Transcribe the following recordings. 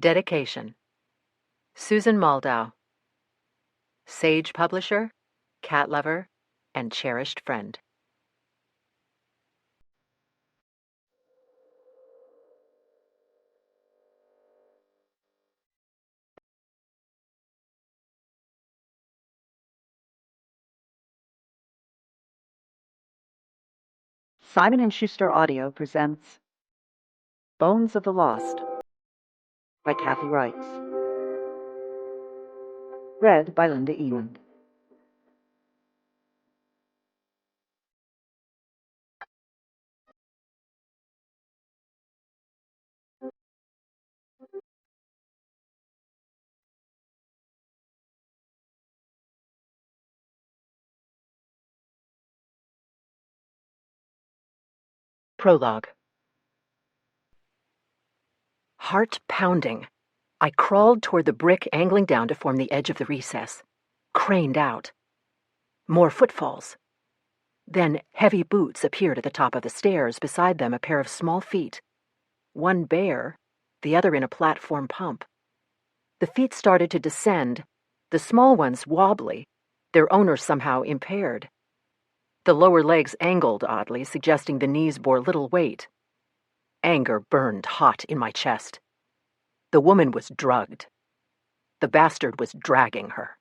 Dedication. Susan Moldau. Sage publisher, cat lover, and cherished friend. Simon & Schuster Audio presents Bones of the Lost by Kathy Reichs. Read by Linda Eland. Prologue. Heart pounding, I crawled toward the brick angling down to form the edge of the recess, craned out. More footfalls. Then heavy boots appeared at the top of the stairs, beside them a pair of small feet, one bare, the other in a platform pump. The feet started to descend, the small ones wobbly, their owner somehow impaired. The lower legs angled oddly, suggesting the knees bore little weight. Anger burned hot in my chest. The woman was drugged. The bastard was dragging her.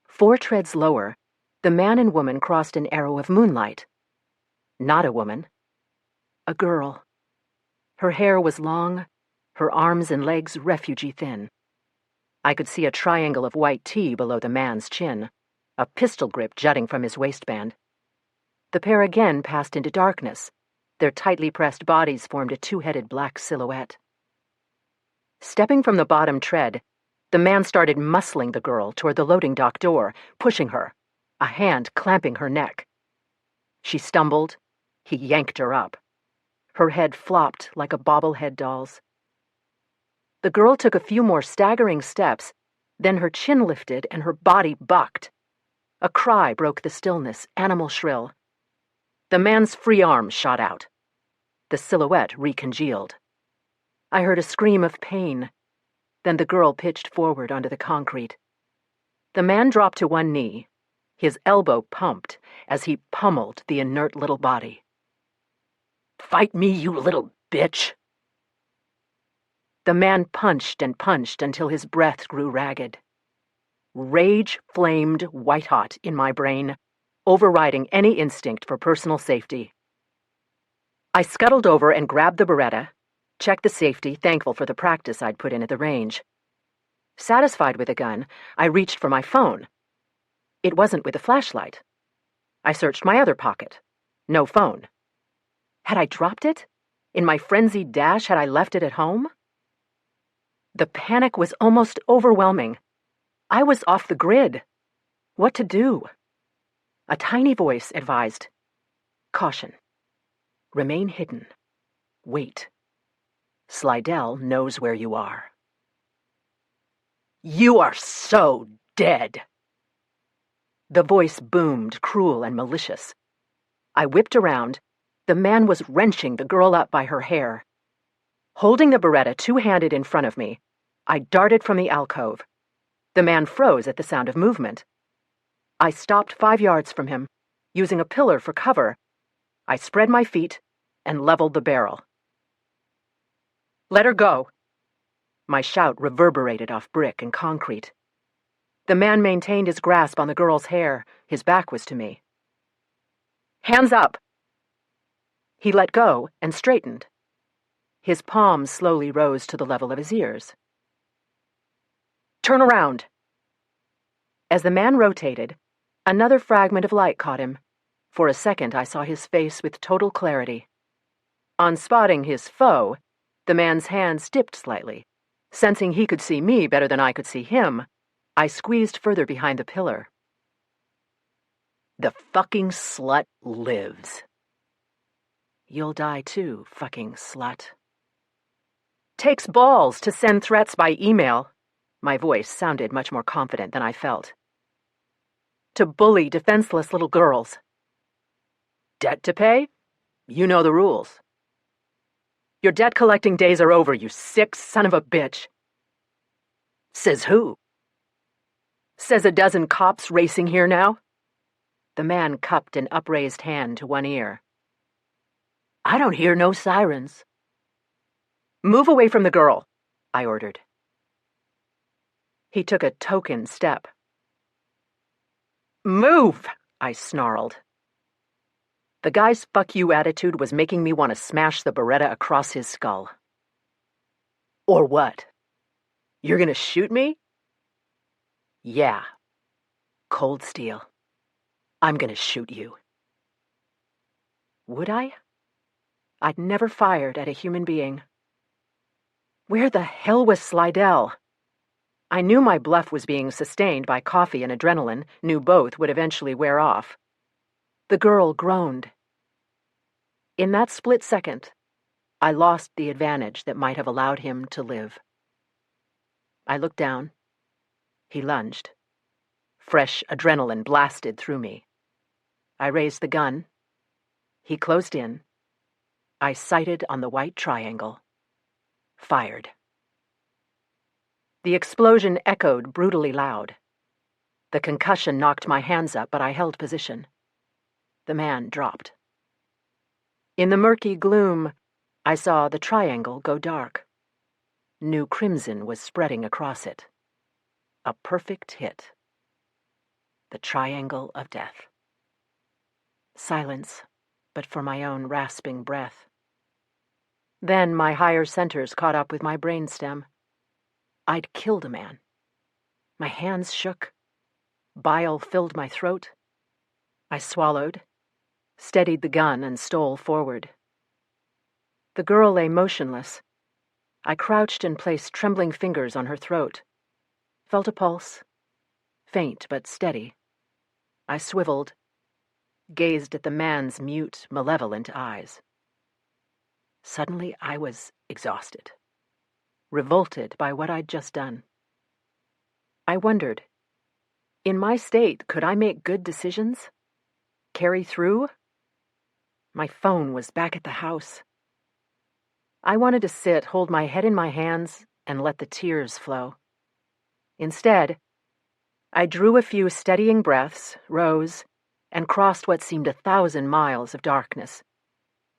4 treads lower, the man and woman crossed an arrow of moonlight. Not a woman. A girl. Her hair was long, her arms and legs refugee thin. I could see a triangle of white tee below the man's chin, a pistol grip jutting from his waistband. The pair again passed into darkness. Their tightly pressed bodies formed a 2-headed black silhouette. Stepping from the bottom tread, the man started muscling the girl toward the loading dock door, pushing her, a hand clamping her neck. She stumbled. He yanked her up. Her head flopped like a bobblehead doll's. The girl took a few more staggering steps, then her chin lifted and her body bucked. A cry broke the stillness, animal shrill. The man's free arm shot out. The silhouette recongealed. I heard a scream of pain. Then the girl pitched forward onto the concrete. The man dropped to one knee. His elbow pumped as he pummeled the inert little body. "Fight me, you little bitch!" The man punched and punched until his breath grew ragged. Rage flamed white-hot in my brain, overriding any instinct for personal safety. I scuttled over and grabbed the Beretta, checked the safety, thankful for the practice I'd put in at the range. Satisfied with the gun, I reached for my phone. It wasn't with a flashlight. I searched my other pocket. No phone. Had I dropped it? In my frenzied dash, had I left it at home? The panic was almost overwhelming. I was off the grid. What to do? A tiny voice advised, "Caution. Remain hidden. Wait. Slidell knows where you are." "You are so dead!" The voice boomed, cruel and malicious. I whipped around. The man was wrenching the girl up by her hair. Holding the Beretta 2-handed in front of me, I darted from the alcove. The man froze at the sound of movement. I stopped 5 yards from him, using a pillar for cover. I spread my feet and leveled the barrel. "Let her go!" My shout reverberated off brick and concrete. The man maintained his grasp on the girl's hair. His back was to me. "Hands up!" He let go and straightened. His palms slowly rose to the level of his ears. "Turn around!" As the man rotated, another fragment of light caught him. For a second, I saw his face with total clarity. On spotting his foe, the man's hands dipped slightly. Sensing he could see me better than I could see him, I squeezed further behind the pillar. "The fucking slut lives." "You'll die too, fucking slut." "Takes balls to send threats by email." My voice sounded much more confident than I felt. "To bully defenseless little girls." "Debt to pay? You know the rules." Your debt-collecting days are over, you sick son of a bitch. Says who? Says a dozen cops racing here now? The man cupped an upraised hand to one ear. I don't hear no sirens. Move away from the girl, I ordered. He took a token step. Move, I snarled. The guy's fuck you attitude was making me want to smash the Beretta across his skull. Or what? You're gonna shoot me? Yeah. Cold steel. I'm gonna shoot you. Would I? I'd never fired at a human being. Where the hell was Slidell? I knew my bluff was being sustained by coffee and adrenaline, knew both would eventually wear off. The girl groaned. In that split second, I lost the advantage that might have allowed him to live. I looked down. He lunged. Fresh adrenaline blasted through me. I raised the gun. He closed in. I sighted on the white triangle. Fired. The explosion echoed brutally loud. The concussion knocked my hands up, but I held position. The man dropped. In the murky gloom, I saw the triangle go dark. New crimson was spreading across it. A perfect hit. The triangle of death. Silence, but for my own rasping breath. Then my higher centers caught up with my brainstem. I'd killed a man. My hands shook. Bile filled my throat. I swallowed, steadied the gun, and stole forward. The girl lay motionless. I crouched and placed trembling fingers on her throat. Felt a pulse. Faint but steady. I swiveled, gazed at the man's mute, malevolent eyes. Suddenly I was exhausted, revolted by what I'd just done. I wondered, in my state, could I make good decisions? Carry through? My phone was back at the house. I wanted to sit, hold my head in my hands, and let the tears flow. Instead, I drew a few steadying breaths, rose, and crossed what seemed 1,000 miles of darkness,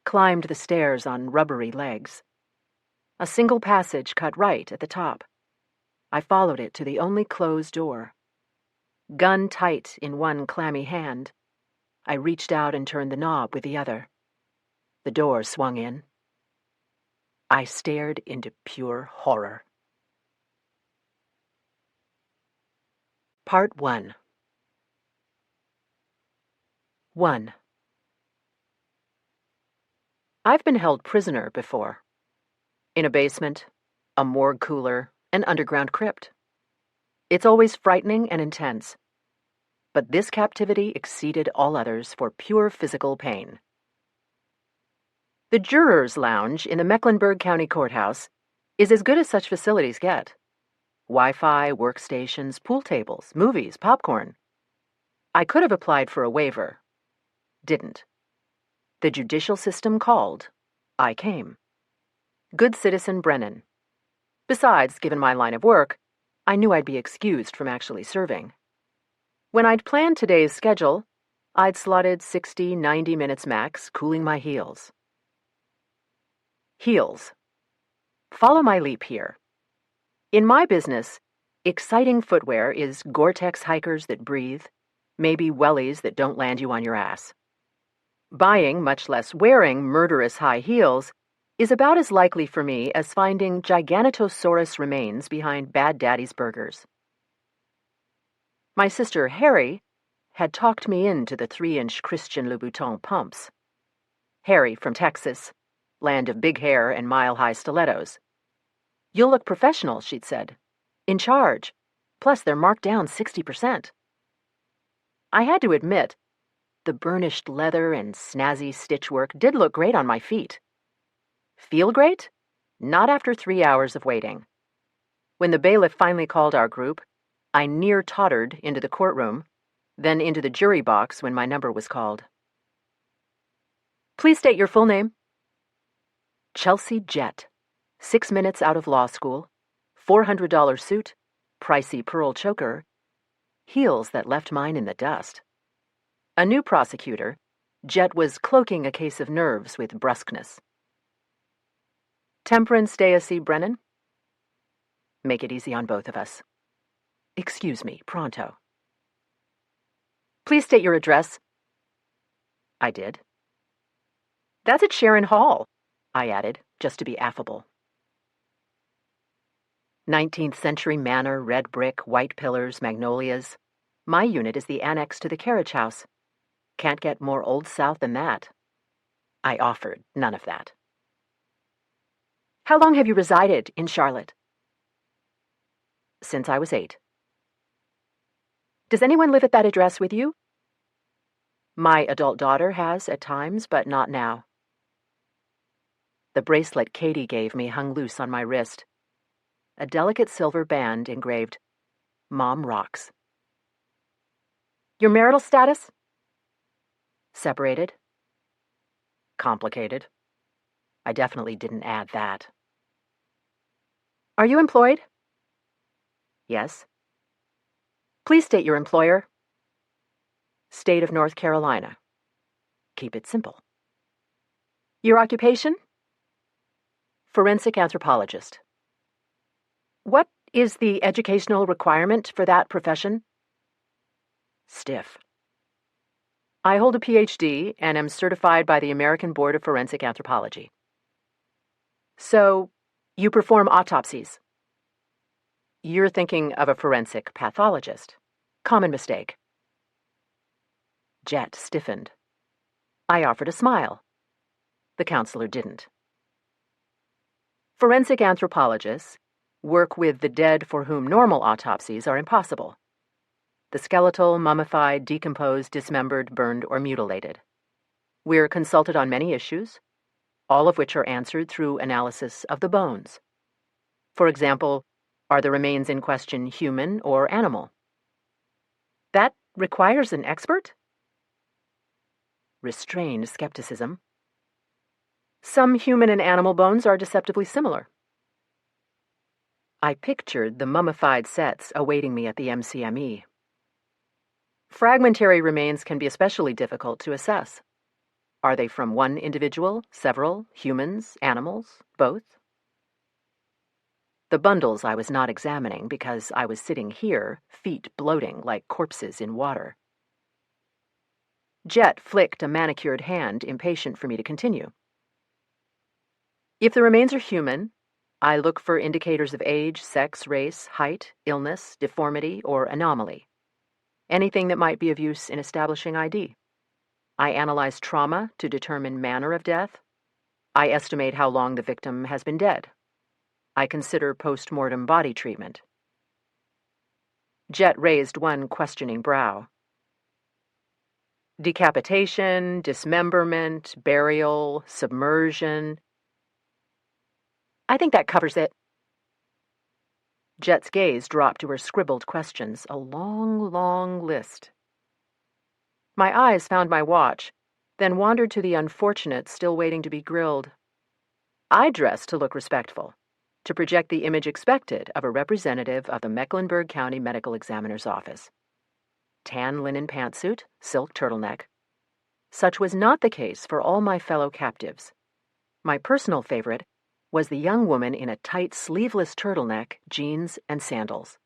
climbed the stairs on rubbery legs. A single passage cut right at the top. I followed it to the only closed door. Gun tight in one clammy hand, I reached out and turned the knob with the other. The door swung in. I stared into pure horror. Part 1. 1. I've been held prisoner before. In a basement, a morgue cooler, an underground crypt. It's always frightening and intense. But this captivity exceeded all others for pure physical pain. The Jurors' Lounge in the Mecklenburg County Courthouse is as good as such facilities get. Wi-Fi, workstations, pool tables, movies, popcorn. I could have applied for a waiver. Didn't. The judicial system called. I came. Good citizen Brennan. Besides, given my line of work, I knew I'd be excused from actually serving. When I'd planned today's schedule, I'd slotted 60, 90 minutes max, cooling my heels. Heels. Follow my leap here. In my business, exciting footwear is Gore-Tex hikers that breathe, maybe wellies that don't land you on your ass. Buying, much less wearing, murderous high heels is about as likely for me as finding Giganotosaurus remains behind Bad Daddy's Burgers. My sister Harry had talked me into the 3-inch Christian Louboutin pumps. Harry from Texas, land of big hair and mile-high stilettos. You'll look professional, she'd said. In charge. Plus, they're marked down 60%. I had to admit, the burnished leather and snazzy stitchwork did look great on my feet. Feel great? Not after 3 hours of waiting. When the bailiff finally called our group, I near tottered into the courtroom, then into the jury box when my number was called. Please state your full name. Chelsea Jett, 6 minutes out of law school, $400 suit, pricey pearl choker, heels that left mine in the dust. A new prosecutor, Jett was cloaking a case of nerves with brusqueness. Temperance Daisy Brennan? Make it easy on both of us. Excuse me, pronto. Please state your address. I did. That's at Sharon Hall, I added, just to be affable. 19th century manor, red brick, white pillars, magnolias. My unit is the annex to the carriage house. Can't get more Old South than that. I offered none of that. How long have you resided in Charlotte? Since I was 8. Does anyone live at that address with you? My adult daughter has at times, but not now. The bracelet Katie gave me hung loose on my wrist. A delicate silver band engraved, Mom Rocks. Your marital status? Separated. Complicated. I definitely didn't add that. Are you employed? Yes. Please state your employer. State of North Carolina. Keep it simple. Your occupation? Forensic anthropologist. What is the educational requirement for that profession? Stiff. I hold a PhD and am certified by the American Board of Forensic Anthropology. So, you perform autopsies? You're thinking of a forensic pathologist. Common mistake. Jett stiffened. I offered a smile. The counselor didn't. Forensic anthropologists work with the dead for whom normal autopsies are impossible. The skeletal, mummified, decomposed, dismembered, burned, or mutilated. We're consulted on many issues, all of which are answered through analysis of the bones. For example, are the remains in question human or animal? That requires an expert? Restrained skepticism. Some human and animal bones are deceptively similar. I pictured the mummified sets awaiting me at the MCME. Fragmentary remains can be especially difficult to assess. Are they from one individual, several, humans, animals, both? The bundles I was not examining because I was sitting here, feet bloating like corpses in water. Jett flicked a manicured hand, impatient for me to continue. If the remains are human, I look for indicators of age, sex, race, height, illness, deformity, or anomaly. Anything that might be of use in establishing ID. I analyze trauma to determine manner of death. I estimate how long the victim has been dead. I consider post-mortem body treatment. Jett raised one questioning brow. Decapitation, dismemberment, burial, submersion. I think that covers it. Jett's gaze dropped to her scribbled questions, a long, long list. My eyes found my watch, then wandered to the unfortunate still waiting to be grilled. I dressed to look respectful, to project the image expected of a representative of the Mecklenburg County Medical Examiner's Office. Tan linen pantsuit, silk turtleneck. Such was not the case for all my fellow captives. My personal favorite was the young woman in a tight sleeveless turtleneck, jeans, and sandals.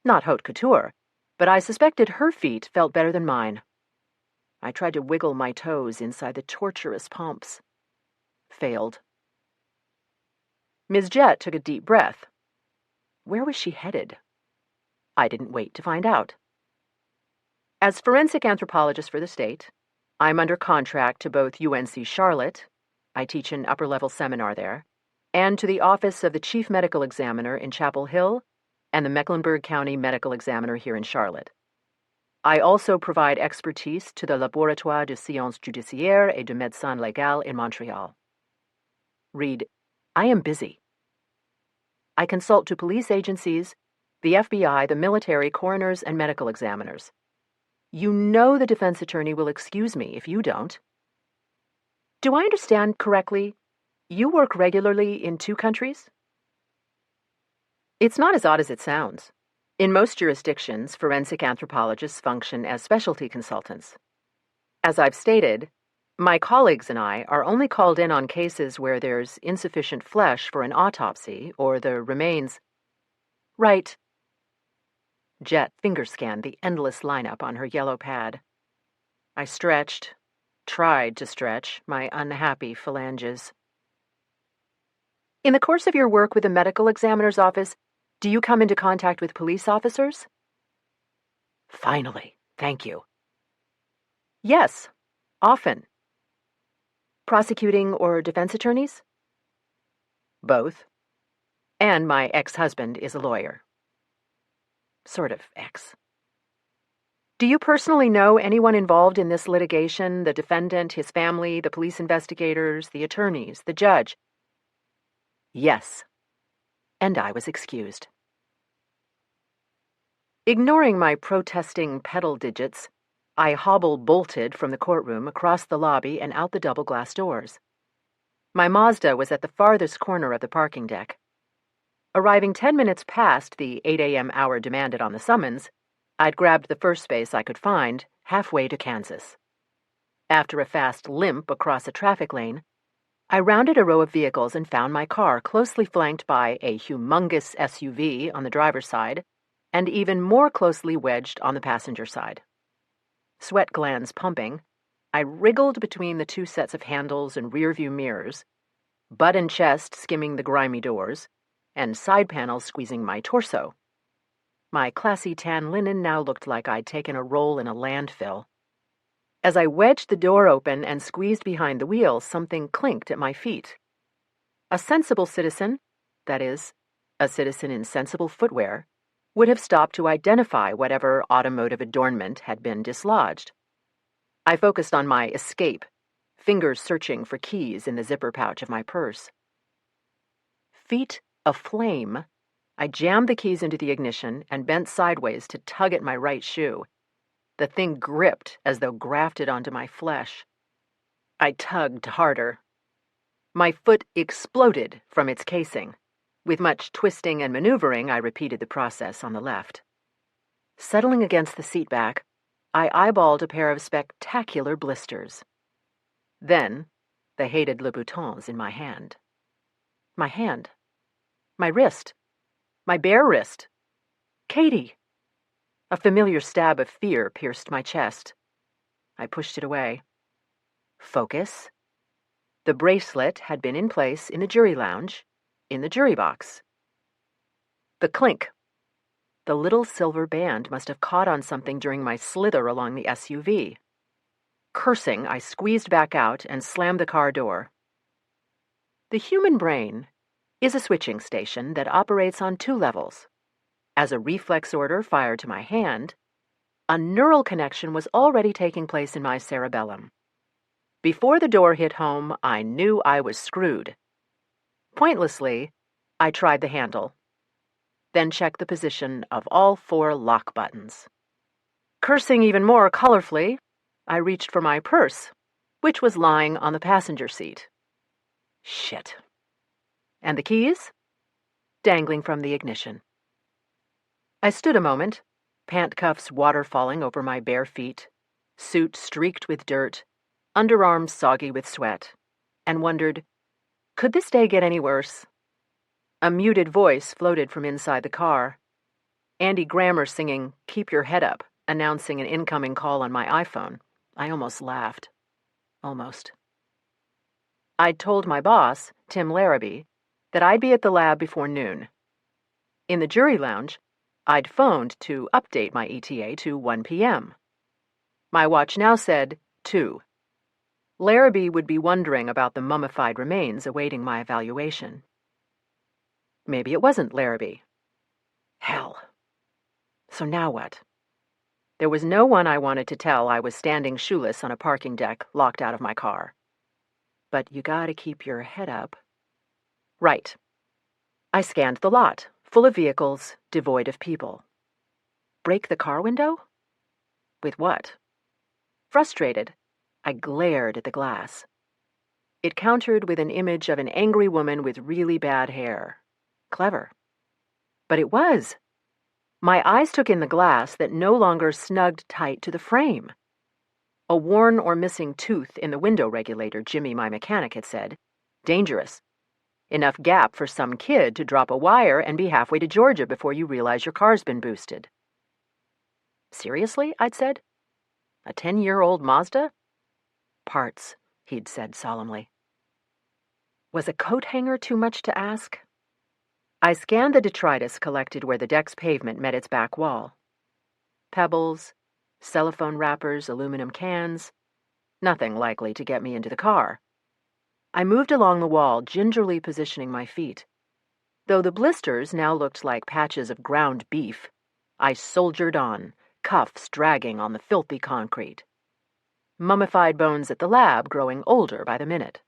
Not haute couture, but I suspected her feet felt better than mine. I tried to wiggle my toes inside the tortuous pumps. Failed. Ms. Jett took a deep breath. Where was she headed? I didn't wait to find out. As forensic anthropologist for the state, I'm under contract to both UNC Charlotte, I teach an upper-level seminar there, and to the Office of the Chief Medical Examiner in Chapel Hill and the Mecklenburg County Medical Examiner here in Charlotte. I also provide expertise to the Laboratoire de Sciences Judiciaires et de Médecine Légale in Montreal. Read, I am busy. I consult to police agencies, the FBI, the military, coroners, and medical examiners. You know the defense attorney will excuse me if you don't. Do I understand correctly? You work regularly in 2 countries? It's not as odd as it sounds. In most jurisdictions, forensic anthropologists function as specialty consultants. As I've stated, my colleagues and I are only called in on cases where there's insufficient flesh for an autopsy or the remains. Right. Jet finger-scanned the endless lineup on her yellow pad. I tried to stretch, my unhappy phalanges. In the course of your work with the medical examiner's office, do you come into contact with police officers? Finally, thank you. Yes, often. Prosecuting or defense attorneys? Both. And my ex-husband is a lawyer. Sort of ex. Do you personally know anyone involved in this litigation, the defendant, his family, the police investigators, the attorneys, the judge? Yes. And I was excused. Ignoring my protesting pedal digits, I hobble-bolted from the courtroom across the lobby and out the double glass doors. My Mazda was at the farthest corner of the parking deck. Arriving 10 minutes past the 8 a.m. hour demanded on the summons, I'd grabbed the first space I could find, halfway to Kansas. After a fast limp across a traffic lane, I rounded a row of vehicles and found my car closely flanked by a humongous SUV on the driver's side and even more closely wedged on the passenger side. Sweat glands pumping, I wriggled between the 2 sets of handles and rearview mirrors, butt and chest skimming the grimy doors, and side panels squeezing my torso. My classy tan linen now looked like I'd taken a roll in a landfill. As I wedged the door open and squeezed behind the wheel, something clinked at my feet. A sensible citizen, that is, a citizen in sensible footwear, would have stopped to identify whatever automotive adornment had been dislodged. I focused on my escape, fingers searching for keys in the zipper pouch of my purse. Feet aflame, I jammed the keys into the ignition and bent sideways to tug at my right shoe. The thing gripped as though grafted onto my flesh. I tugged harder. My foot exploded from its casing. With much twisting and maneuvering, I repeated the process on the left. Settling against the seat back, I eyeballed a pair of spectacular blisters. Then, the hated Louboutins in my hand. My hand. My wrist. My bare wrist. Katie! A familiar stab of fear pierced my chest. I pushed it away. Focus. The bracelet had been in place in the jury lounge, in the jury box. The clink. The little silver band must have caught on something during my slither along the SUV. Cursing, I squeezed back out and slammed the car door. The human brain is a switching station that operates on 2 levels. As a reflex order fired to my hand, a neural connection was already taking place in my cerebellum. Before the door hit home, I knew I was screwed. Pointlessly, I tried the handle, then checked the position of all 4 lock buttons. Cursing even more colorfully, I reached for my purse, which was lying on the passenger seat. Shit. And the keys? Dangling from the ignition. I stood a moment, pant cuffs waterfalling over my bare feet, suit streaked with dirt, underarms soggy with sweat, and wondered, could this day get any worse? A muted voice floated from inside the car. Andy Grammer singing "Keep Your Head Up," announcing an incoming call on my iPhone. I almost laughed. Almost. I'd told my boss, Tim Larrabee, that I'd be at the lab before noon. In the jury lounge, I'd phoned to update my ETA to 1 p.m. My watch now said 2. Larrabee would be wondering about the mummified remains awaiting my evaluation. Maybe it wasn't Larrabee. Hell. So now what? There was no one I wanted to tell I was standing shoeless on a parking deck, locked out of my car. But you gotta keep your head up. Right. I scanned the lot, full of vehicles, devoid of people. Break the car window? With what? Frustrated, I glared at the glass. It countered with an image of an angry woman with really bad hair. Clever. But it was. My eyes took in the glass that no longer snugged tight to the frame. A worn or missing tooth in the window regulator, Jimmy, my mechanic, had said. Dangerous. Enough gap for some kid to drop a wire and be halfway to Georgia before you realize your car's been boosted. Seriously? I'd said. A 10-year-old Mazda? Parts, he'd said solemnly. Was a coat hanger too much to ask? I scanned the detritus collected where the deck's pavement met its back wall. Pebbles, cellophane wrappers, aluminum cans. Nothing likely to get me into the car. I moved along the wall, gingerly positioning my feet. Though the blisters now looked like patches of ground beef, I soldiered on, cuffs dragging on the filthy concrete. Mummified bones at the lab growing older by the minute.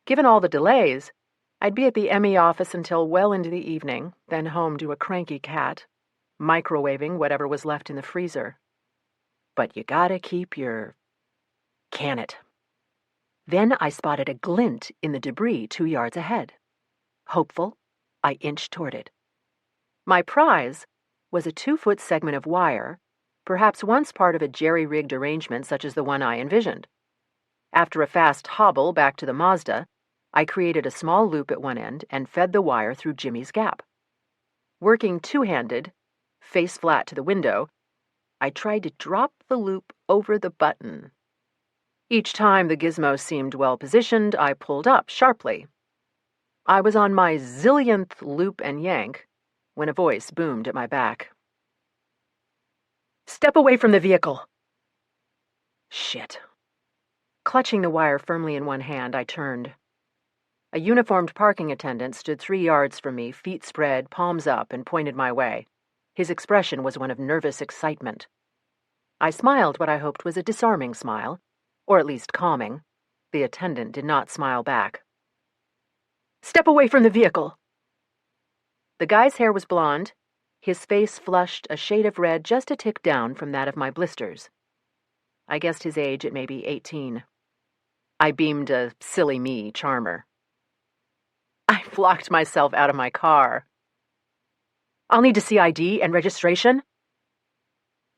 Given all the delays, I'd be at the ME office until well into the evening, then home to a cranky cat, microwaving whatever was left in the freezer. But you gotta keep your... Can it. Then I spotted a glint in the debris 2 yards ahead. Hopeful, I inched toward it. My prize was a 2-foot segment of wire, perhaps once part of a jerry-rigged arrangement such as the one I envisioned. After a fast hobble back to the Mazda, I created a small loop at one end and fed the wire through Jimmy's gap. Working two-handed, face flat to the window, I tried to drop the loop over the button. Each time the gizmo seemed well-positioned, I pulled up sharply. I was on my zillionth loop and yank when a voice boomed at my back. Step away from the vehicle! Shit. Clutching the wire firmly in one hand, I turned. A uniformed parking attendant stood 3 yards from me, feet spread, palms up, and pointed my way. His expression was one of nervous excitement. I smiled what I hoped was a disarming smile, or at least calming. The attendant did not smile back. Step away from the vehicle! The guy's hair was blonde, his face flushed a shade of red just a tick down from that of my blisters. I guessed his age at maybe 18. I beamed a silly me charmer. I flocked myself out of my car. I'll need to see ID and registration.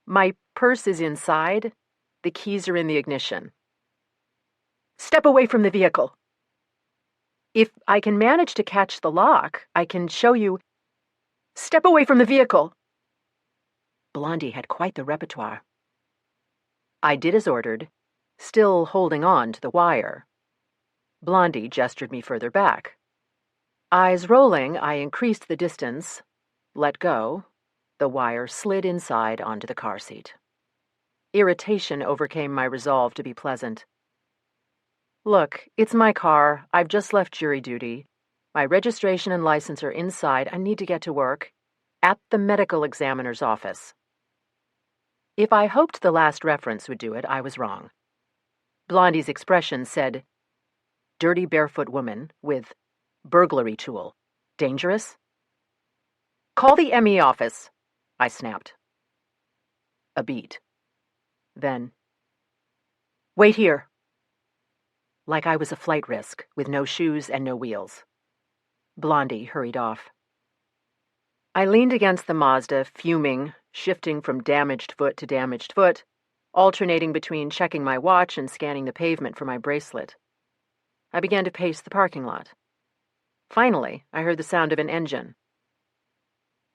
My purse is inside. The keys are in the ignition. Step away from the vehicle. If I can manage to catch the lock, I can show you. Step away from the vehicle. Blondie had quite the repertoire. I did as ordered, still holding on to the wire. Blondie gestured me further back. Eyes rolling, I increased the distance, let go. The wire slid inside onto the car seat. Irritation overcame my resolve to be pleasant. Look, it's my car. I've just left jury duty. My registration and license are inside. I need to get to work. At the medical examiner's office. If I hoped the last reference would do it, I was wrong. Blondie's expression said, dirty barefoot woman with burglary tool. Dangerous? Call the ME office, I snapped. A beat. Then, wait here. Like I was a flight risk, with no shoes and no wheels. Blondie hurried off. I leaned against the Mazda, fuming, shifting from damaged foot to damaged foot, alternating between checking my watch and scanning the pavement for my bracelet. I began to pace the parking lot. Finally, I heard the sound of an engine.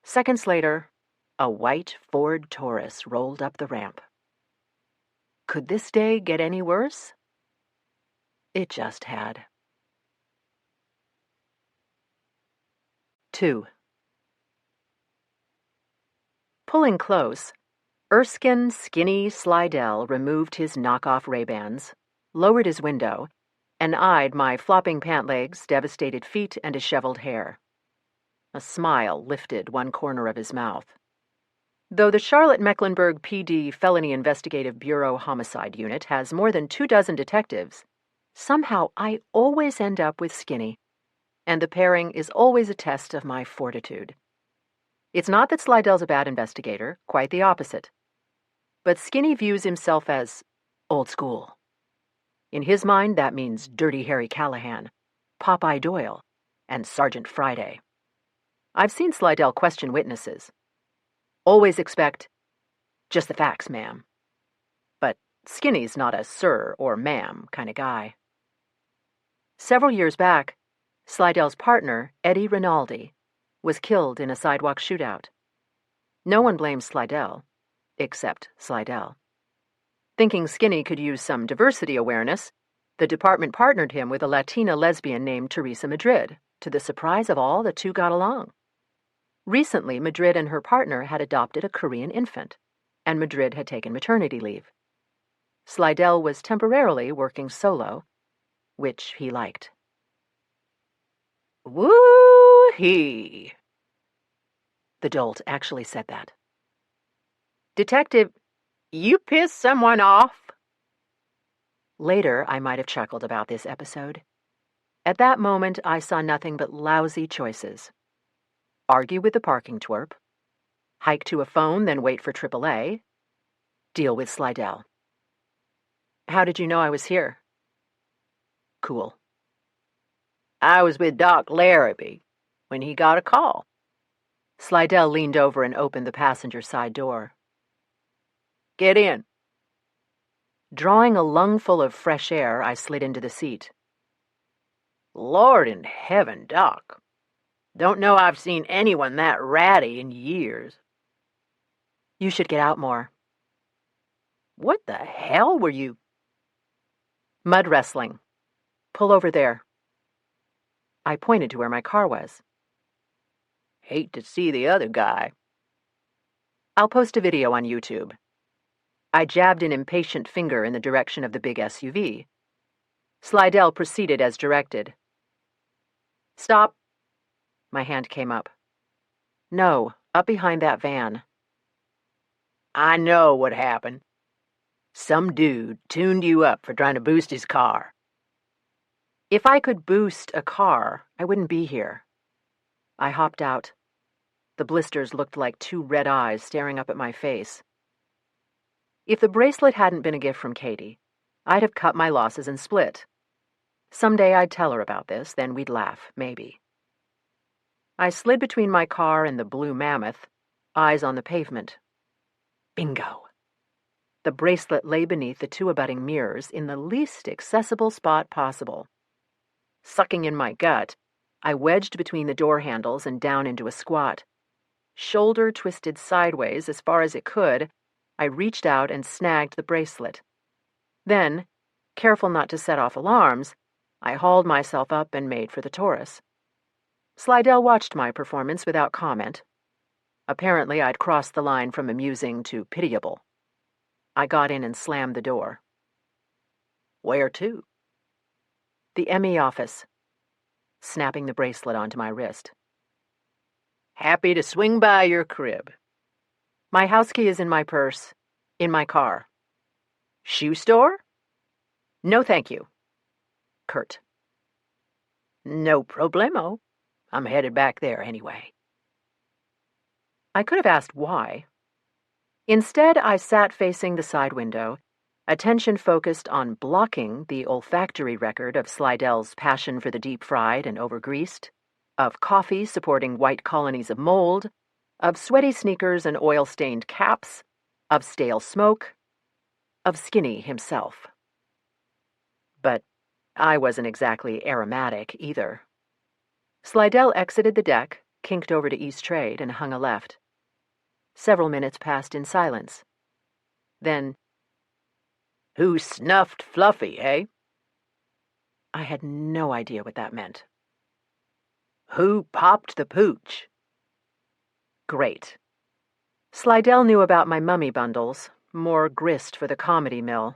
Seconds later, a white Ford Taurus rolled up the ramp. Could this day get any worse? It just had. 2. Pulling close, Erskine Skinny Slidell removed his knockoff Ray-Bans, lowered his window, and eyed my flopping pant legs, devastated feet, and disheveled hair. A smile lifted one corner of his mouth. Though the Charlotte-Mecklenburg PD Felony Investigative Bureau Homicide Unit has more than 24 detectives, somehow I always end up with Skinny, and the pairing is always a test of my fortitude. It's not that Slidell's a bad investigator, quite the opposite. But Skinny views himself as old school. In his mind, that means Dirty Harry Callahan, Popeye Doyle, and Sergeant Friday. I've seen Slidell question witnesses. Always expect, "Just the facts, ma'am." But Skinny's not a sir or ma'am kind of guy. Several years back, Slidell's partner, Eddie Rinaldi, was killed in a sidewalk shootout. No one blames Slidell, except Slidell. Thinking Skinny could use some diversity awareness, the department partnered him with a Latina lesbian named Teresa Madrid. To the surprise of all, the two got along. Recently, Madrid and her partner had adopted a Korean infant, and Madrid had taken maternity leave. Slidell was temporarily working solo, which he liked. Woo-hee! The dolt actually said that. "Detective, you pissed someone off?" Later, I might have chuckled about this episode. At that moment, I saw nothing but lousy choices. Argue with the parking twerp, hike to a phone, then wait for AAA, deal with Slidell. "How did you know I was here?" "Cool." "I was with Doc Larrabee when he got a call." Slidell leaned over and opened the passenger side door. "Get in." Drawing a lungful of fresh air, I slid into the seat. "Lord in heaven, Doc. Don't know I've seen anyone that ratty in years." "You should get out more." "What the hell were you—" "Mud wrestling. Pull over there." I pointed to where my car was. "Hate to see the other guy." "I'll post a video on YouTube." I jabbed an impatient finger in the direction of the big SUV. Slidell proceeded as directed. "Stop." My hand came up. "No, up behind that van." "I know what happened. Some dude tuned you up for trying to boost his car." "If I could boost a car, I wouldn't be here." I hopped out. The blisters looked like two red eyes staring up at my face. If the bracelet hadn't been a gift from Katie, I'd have cut my losses and split. Someday I'd tell her about this, then we'd laugh, maybe. I slid between my car and the blue mammoth, eyes on the pavement. Bingo! The bracelet lay beneath the two abutting mirrors in the least accessible spot possible. Sucking in my gut, I wedged between the door handles and down into a squat. Shoulder twisted sideways as far as it could, I reached out and snagged the bracelet. Then, careful not to set off alarms, I hauled myself up and made for the Taurus. Slidell watched my performance without comment. Apparently, I'd crossed the line from amusing to pitiable. I got in and slammed the door. "Where to?" "The ME office," snapping the bracelet onto my wrist. "Happy to swing by your crib." "My house key is in my purse. In my car." "Shoe store?" "No, thank you." Curt. "No problemo. I'm headed back there anyway." I could have asked why. Instead, I sat facing the side window, attention focused on blocking the olfactory record of Slidell's passion for the deep-fried and over-greased, of coffee supporting white colonies of mold, of sweaty sneakers and oil-stained caps, of stale smoke, of Skinny himself. But I wasn't exactly aromatic either. Slidell exited the deck, kinked over to East Trade, and hung a left. Several minutes passed in silence. Then, "Who snuffed Fluffy, eh?" I had no idea what that meant. "Who popped the pooch?" Great. Slidell knew about my mummy bundles, more grist for the comedy mill.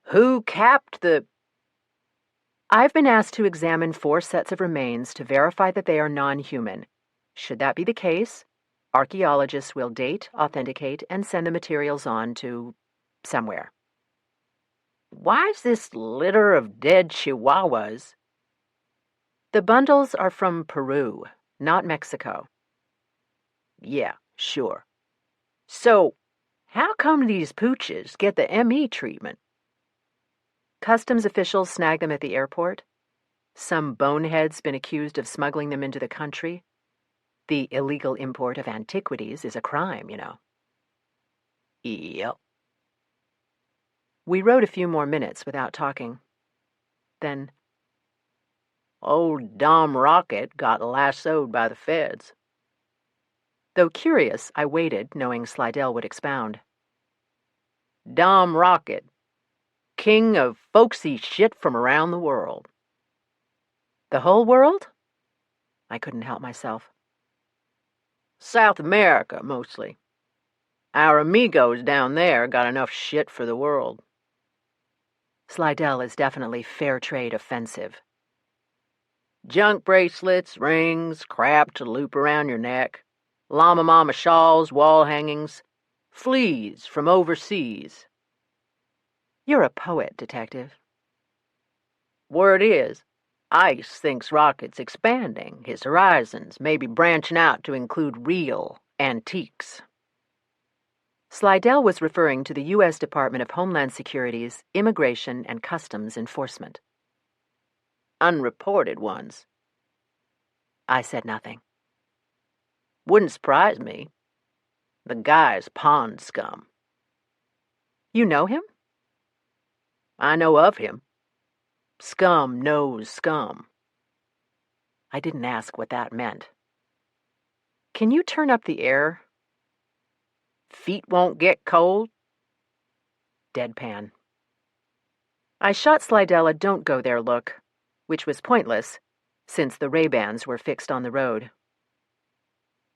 "Who capped the—" I've been asked to examine 4 sets of remains to verify that they are non-human. Should that be the case, archaeologists will date, authenticate, and send the materials on to somewhere. "Why's this litter of dead chihuahuas?" The bundles are from Peru, not Mexico. "Yeah, sure. So, how come these pooches get the ME treatment?" Customs officials snag them at the airport. Some bonehead's been accused of smuggling them into the country. The illegal import of antiquities is a crime, you know. Yep. We rode a few more minutes without talking. Then, old Dom Rocket got lassoed by the feds. Though curious, I waited, knowing Slidell would expound. Dom Rocket, king of folksy shit from around the world. The whole world? I couldn't help myself. South America, mostly. Our amigos down there got enough shit for the world. Slidell is definitely fair trade offensive. Junk bracelets, rings, crap to loop around your neck, llama mama shawls, wall hangings, fleas from overseas. You're a poet, Detective. Word is, Ice thinks Rocket's expanding his horizons, maybe branching out to include real antiques. Slidell was referring to the U.S. Department of Homeland Security's Immigration and Customs Enforcement. Unreported ones. I said nothing. Wouldn't surprise me. The guy's pond scum. You know him? I know of him. Scum knows scum. I didn't ask what that meant. Can you turn up the air? Feet won't get cold? Deadpan. I shot Slidell a don't go there look, which was pointless, since the Ray-Bans were fixed on the road.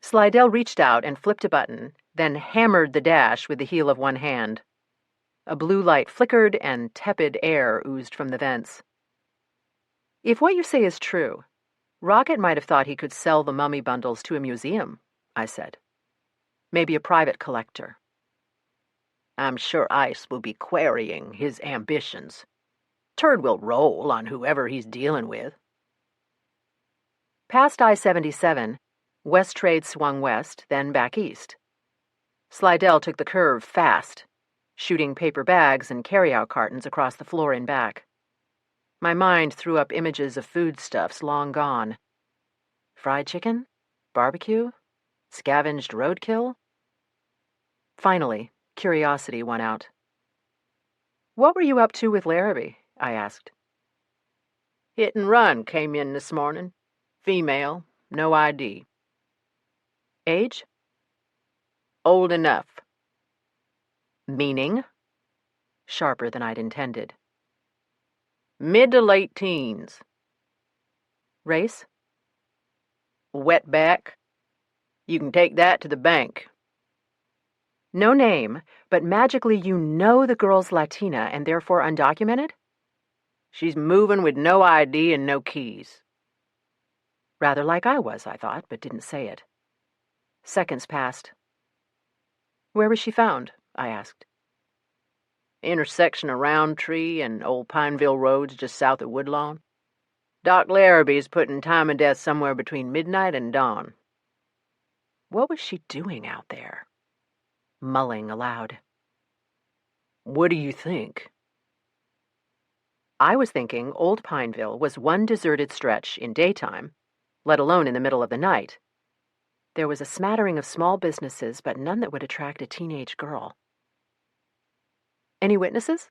Slidell reached out and flipped a button, then hammered the dash with the heel of one hand. A blue light flickered and tepid air oozed from the vents. If what you say is true, Rocket might have thought he could sell the mummy bundles to a museum, I said. Maybe a private collector. I'm sure Ice will be querying his ambitions. Turd will roll on whoever he's dealing with. Past I-77, West Trade swung west, then back east. Slidell took the curve fast, shooting paper bags and carry-out cartons across the floor and back. My mind threw up images of foodstuffs long gone. Fried chicken? Barbecue? Scavenged roadkill? Finally, curiosity won out. What were you up to with Larrabee? I asked. Hit and run came in this morning. Female, no ID. Age? Old enough. Meaning? Sharper than I'd intended. Mid to late teens. Race? Wetback. You can take that to the bank. No name, but magically you know the girl's Latina and therefore undocumented? She's moving with no ID and no keys. Rather like I was, I thought, but didn't say it. Seconds passed. Where was she found? I asked. Intersection of Roundtree and Old Pineville Roads just south of Woodlawn. Doc Larrabee's putting time of death somewhere between midnight and dawn. What was she doing out there? Mulling aloud. What do you think? I was thinking Old Pineville was one deserted stretch in daytime, let alone in the middle of the night. There was a smattering of small businesses, but none that would attract a teenage girl. Any witnesses?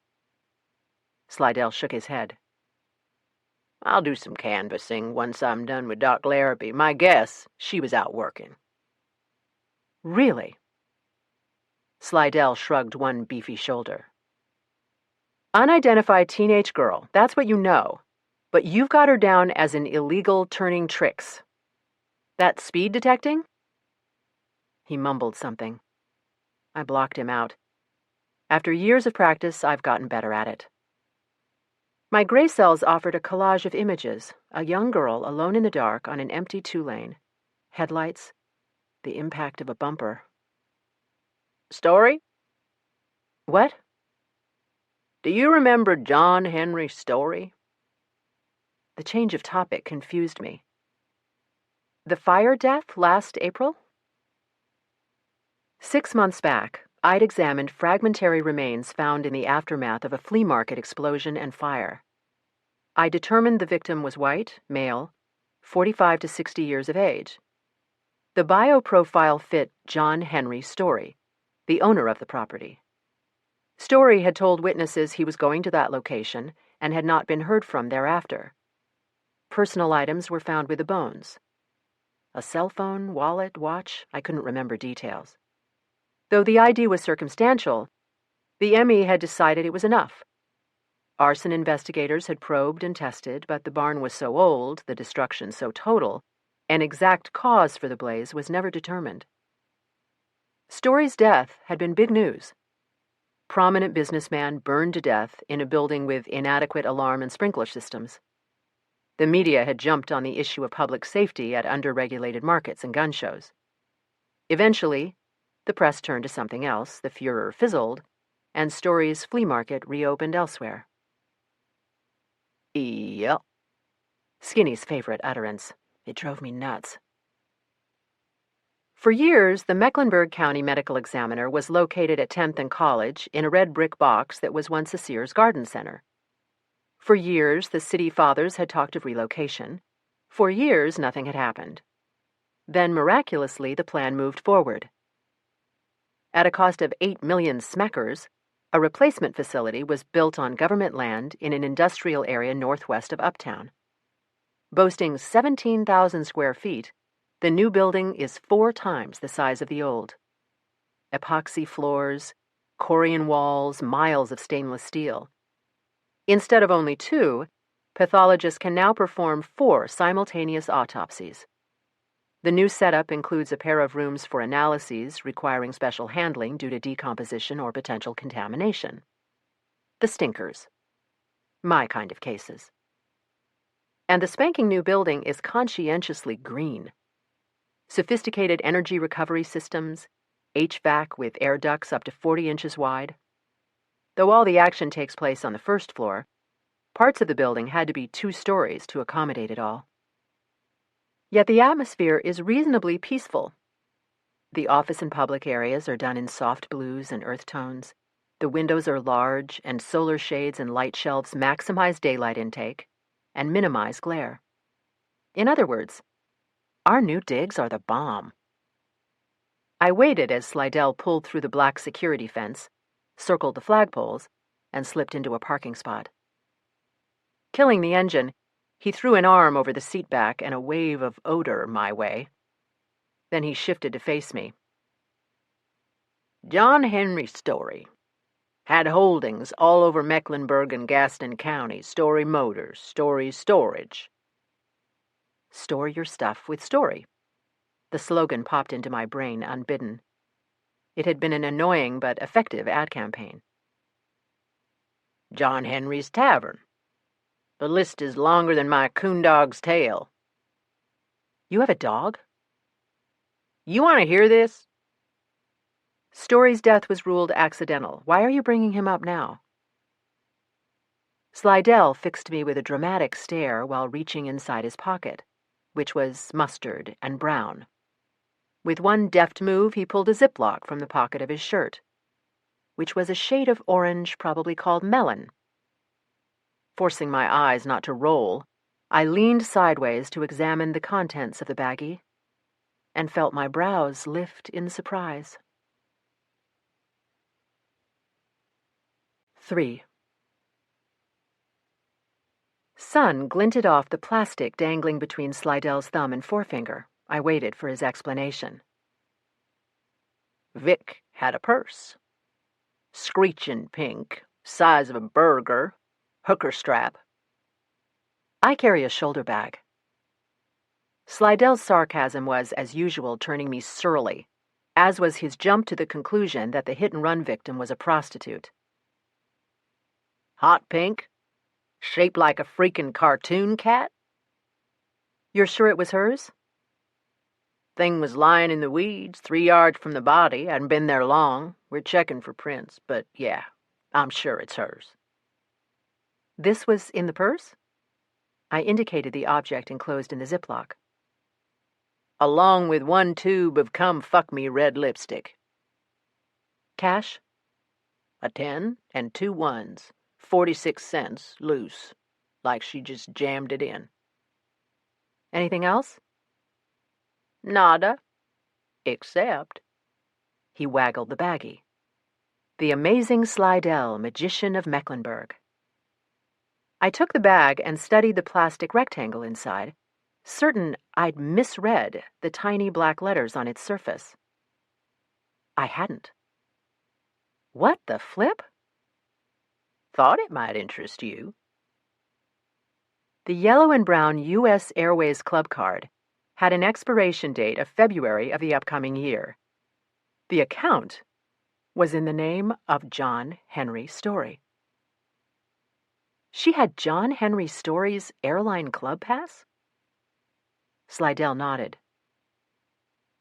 Slidell shook his head. I'll do some canvassing once I'm done with Doc Larrabee. My guess, she was out working. Really? Slidell shrugged one beefy shoulder. Unidentified teenage girl, that's what you know. But you've got her down as an illegal turning tricks. That speed detecting? He mumbled something. I blocked him out. After years of practice, I've gotten better at it. My gray cells offered a collage of images, a young girl alone in the dark on an empty two-lane. Headlights, the impact of a bumper. Story? What? Do you remember John Henry Story? The change of topic confused me. The fire death last April? 6 months back, I'd examined fragmentary remains found in the aftermath of a flea market explosion and fire. I determined the victim was white, male, 45 to 60 years of age. The bioprofile fit John Henry Story, the owner of the property. Story had told witnesses he was going to that location and had not been heard from thereafter. Personal items were found with the bones. A cell phone, wallet, watch, I couldn't remember details. Though the ID was circumstantial, the ME had decided it was enough. Arson investigators had probed and tested, but the barn was so old, the destruction so total, an exact cause for the blaze was never determined. Story's death had been big news. Prominent businessman burned to death in a building with inadequate alarm and sprinkler systems. The media had jumped on the issue of public safety at under-regulated markets and gun shows. Eventually, the press turned to something else, the furor fizzled, and Story's flea market reopened elsewhere. Yep. Skinny's favorite utterance. It drove me nuts. For years, the Mecklenburg County Medical Examiner was located at 10th and College in a red brick box that was once a Sears Garden Center. For years, the city fathers had talked of relocation. For years, nothing had happened. Then, miraculously, the plan moved forward. At a cost of 8 million smeckers, a replacement facility was built on government land in an industrial area northwest of Uptown. Boasting 17,000 square feet, the new building is 4 times the size of the old. Epoxy floors, Corian walls, miles of stainless steel. Instead of only 2, pathologists can now perform 4 simultaneous autopsies. The new setup includes a pair of rooms for analyses requiring special handling due to decomposition or potential contamination. The stinkers. My kind of cases. And the spanking new building is conscientiously green. Sophisticated energy recovery systems, HVAC with air ducts up to 40 inches wide. Though all the action takes place on the first floor, parts of the building had to be 2 stories to accommodate it all. Yet the atmosphere is reasonably peaceful. The office and public areas are done in soft blues and earth tones. The windows are large, and solar shades and light shelves maximize daylight intake and minimize glare. In other words, our new digs are the bomb. I waited as Slidell pulled through the black security fence, circled the flagpoles, and slipped into a parking spot. Killing the engine, he threw an arm over the seat back and a wave of odor my way. Then he shifted to face me. John Henry Story. Had holdings all over Mecklenburg and Gaston counties. Story Motors, Story Storage. Store your stuff with Story. The slogan popped into my brain unbidden. It had been an annoying but effective ad campaign. John Henry's Tavern. The list is longer than my coon dog's tail. You have a dog? You want to hear this? Story's death was ruled accidental. Why are you bringing him up now? Slidell fixed me with a dramatic stare while reaching inside his pocket, which was mustard and brown. With one deft move, he pulled a Ziploc from the pocket of his shirt, which was a shade of orange probably called melon. Forcing my eyes not to roll, I leaned sideways to examine the contents of the baggie and felt my brows lift in surprise. 3. Sun glinted off the plastic dangling between Slidell's thumb and forefinger. I waited for his explanation. Vic had a purse. Screeching pink, size of a burger, hooker strap. I carry a shoulder bag. Slidell's sarcasm was, as usual, turning me surly, as was his jump to the conclusion that the hit-and-run victim was a prostitute. Hot pink? Shaped like a freaking cartoon cat? You're sure it was hers? Thing was lying in the weeds, 3 yards from the body. Hadn't been there long. We're checking for prints, but yeah, I'm sure it's hers. This was in the purse? I indicated the object enclosed in the Ziploc. Along with 1 tube of come fuck me red lipstick. Cash? A 10 and 2 ones, 46 cents loose, like she just jammed it in. Anything else? Nada, except... He waggled the baggie. The amazing Slidell, magician of Mecklenburg. I took the bag and studied the plastic rectangle inside, certain I'd misread the tiny black letters on its surface. I hadn't. What the flip? Thought it might interest you. The yellow and brown U.S. Airways Club card had an expiration date of February of the upcoming year. The account was in the name of John Henry Story. She had John Henry Story's airline club pass? Slidell nodded.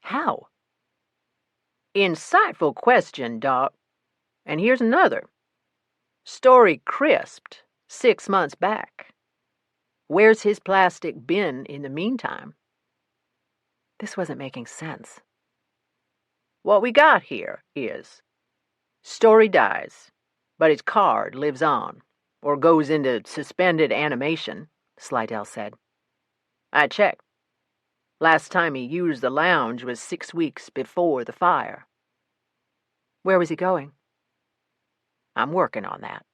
How? Insightful question, Doc. And here's another. Story crisped 6 months back. Where's his plastic been in the meantime? This wasn't making sense. What we got here is Story dies, but his card lives on, or goes into suspended animation, Slidell said. I checked. Last time he used the lounge was 6 weeks before the fire. Where was he going? I'm working on that.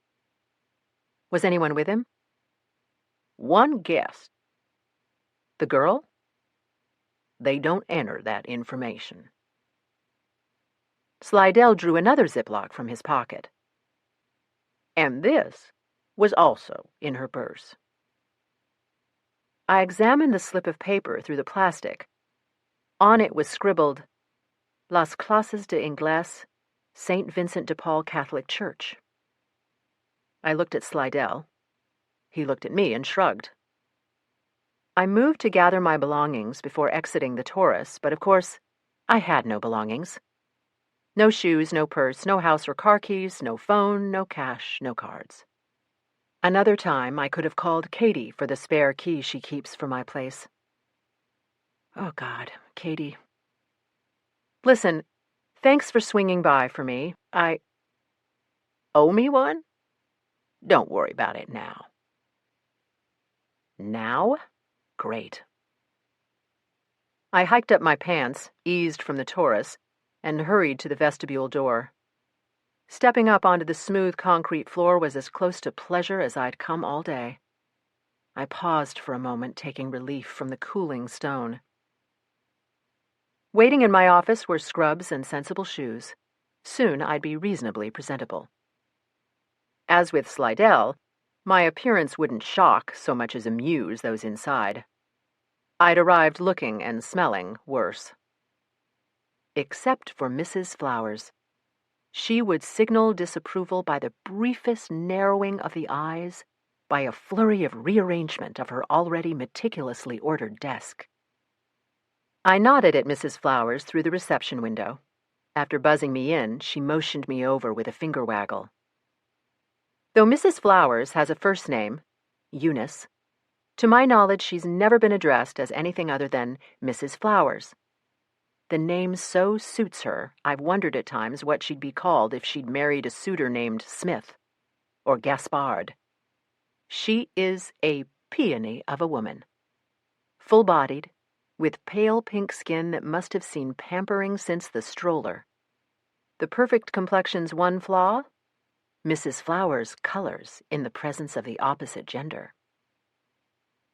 Was anyone with him? One guest. The girl? They don't enter that information. Slidell drew another Ziploc from his pocket. And this was also in her purse. I examined the slip of paper through the plastic. On it was scribbled, Las Clases de Inglés, St. Vincent de Paul Catholic Church. I looked at Slidell. He looked at me and shrugged. I moved to gather my belongings before exiting the Taurus, but of course, I had no belongings. No shoes, no purse, no house or car keys, no phone, no cash, no cards. Another time, I could have called Katie for the spare key she keeps for my place. Oh, God, Katie. Listen, thanks for swinging by for me. I owe me one? Don't worry about it now. Now? Great. I hiked up my pants, eased from the Taurus, and hurried to the vestibule door. Stepping up onto the smooth concrete floor was as close to pleasure as I'd come all day. I paused for a moment, taking relief from the cooling stone. Waiting in my office were scrubs and sensible shoes. Soon I'd be reasonably presentable. As with Slidell, my appearance wouldn't shock so much as amuse those inside. I'd arrived looking and smelling worse. Except for Mrs. Flowers. She would signal disapproval by the briefest narrowing of the eyes, by a flurry of rearrangement of her already meticulously ordered desk. I nodded at Mrs. Flowers through the reception window. After buzzing me in, she motioned me over with a finger waggle. Though Mrs. Flowers has a first name, Eunice, to my knowledge she's never been addressed as anything other than Mrs. Flowers. The name so suits her, I've wondered at times what she'd be called if she'd married a suitor named Smith or Gaspard. She is a peony of a woman. Full-bodied, with pale pink skin that must have seen pampering since the stroller. The perfect complexion's one flaw? Mrs. Flowers colors in the presence of the opposite gender.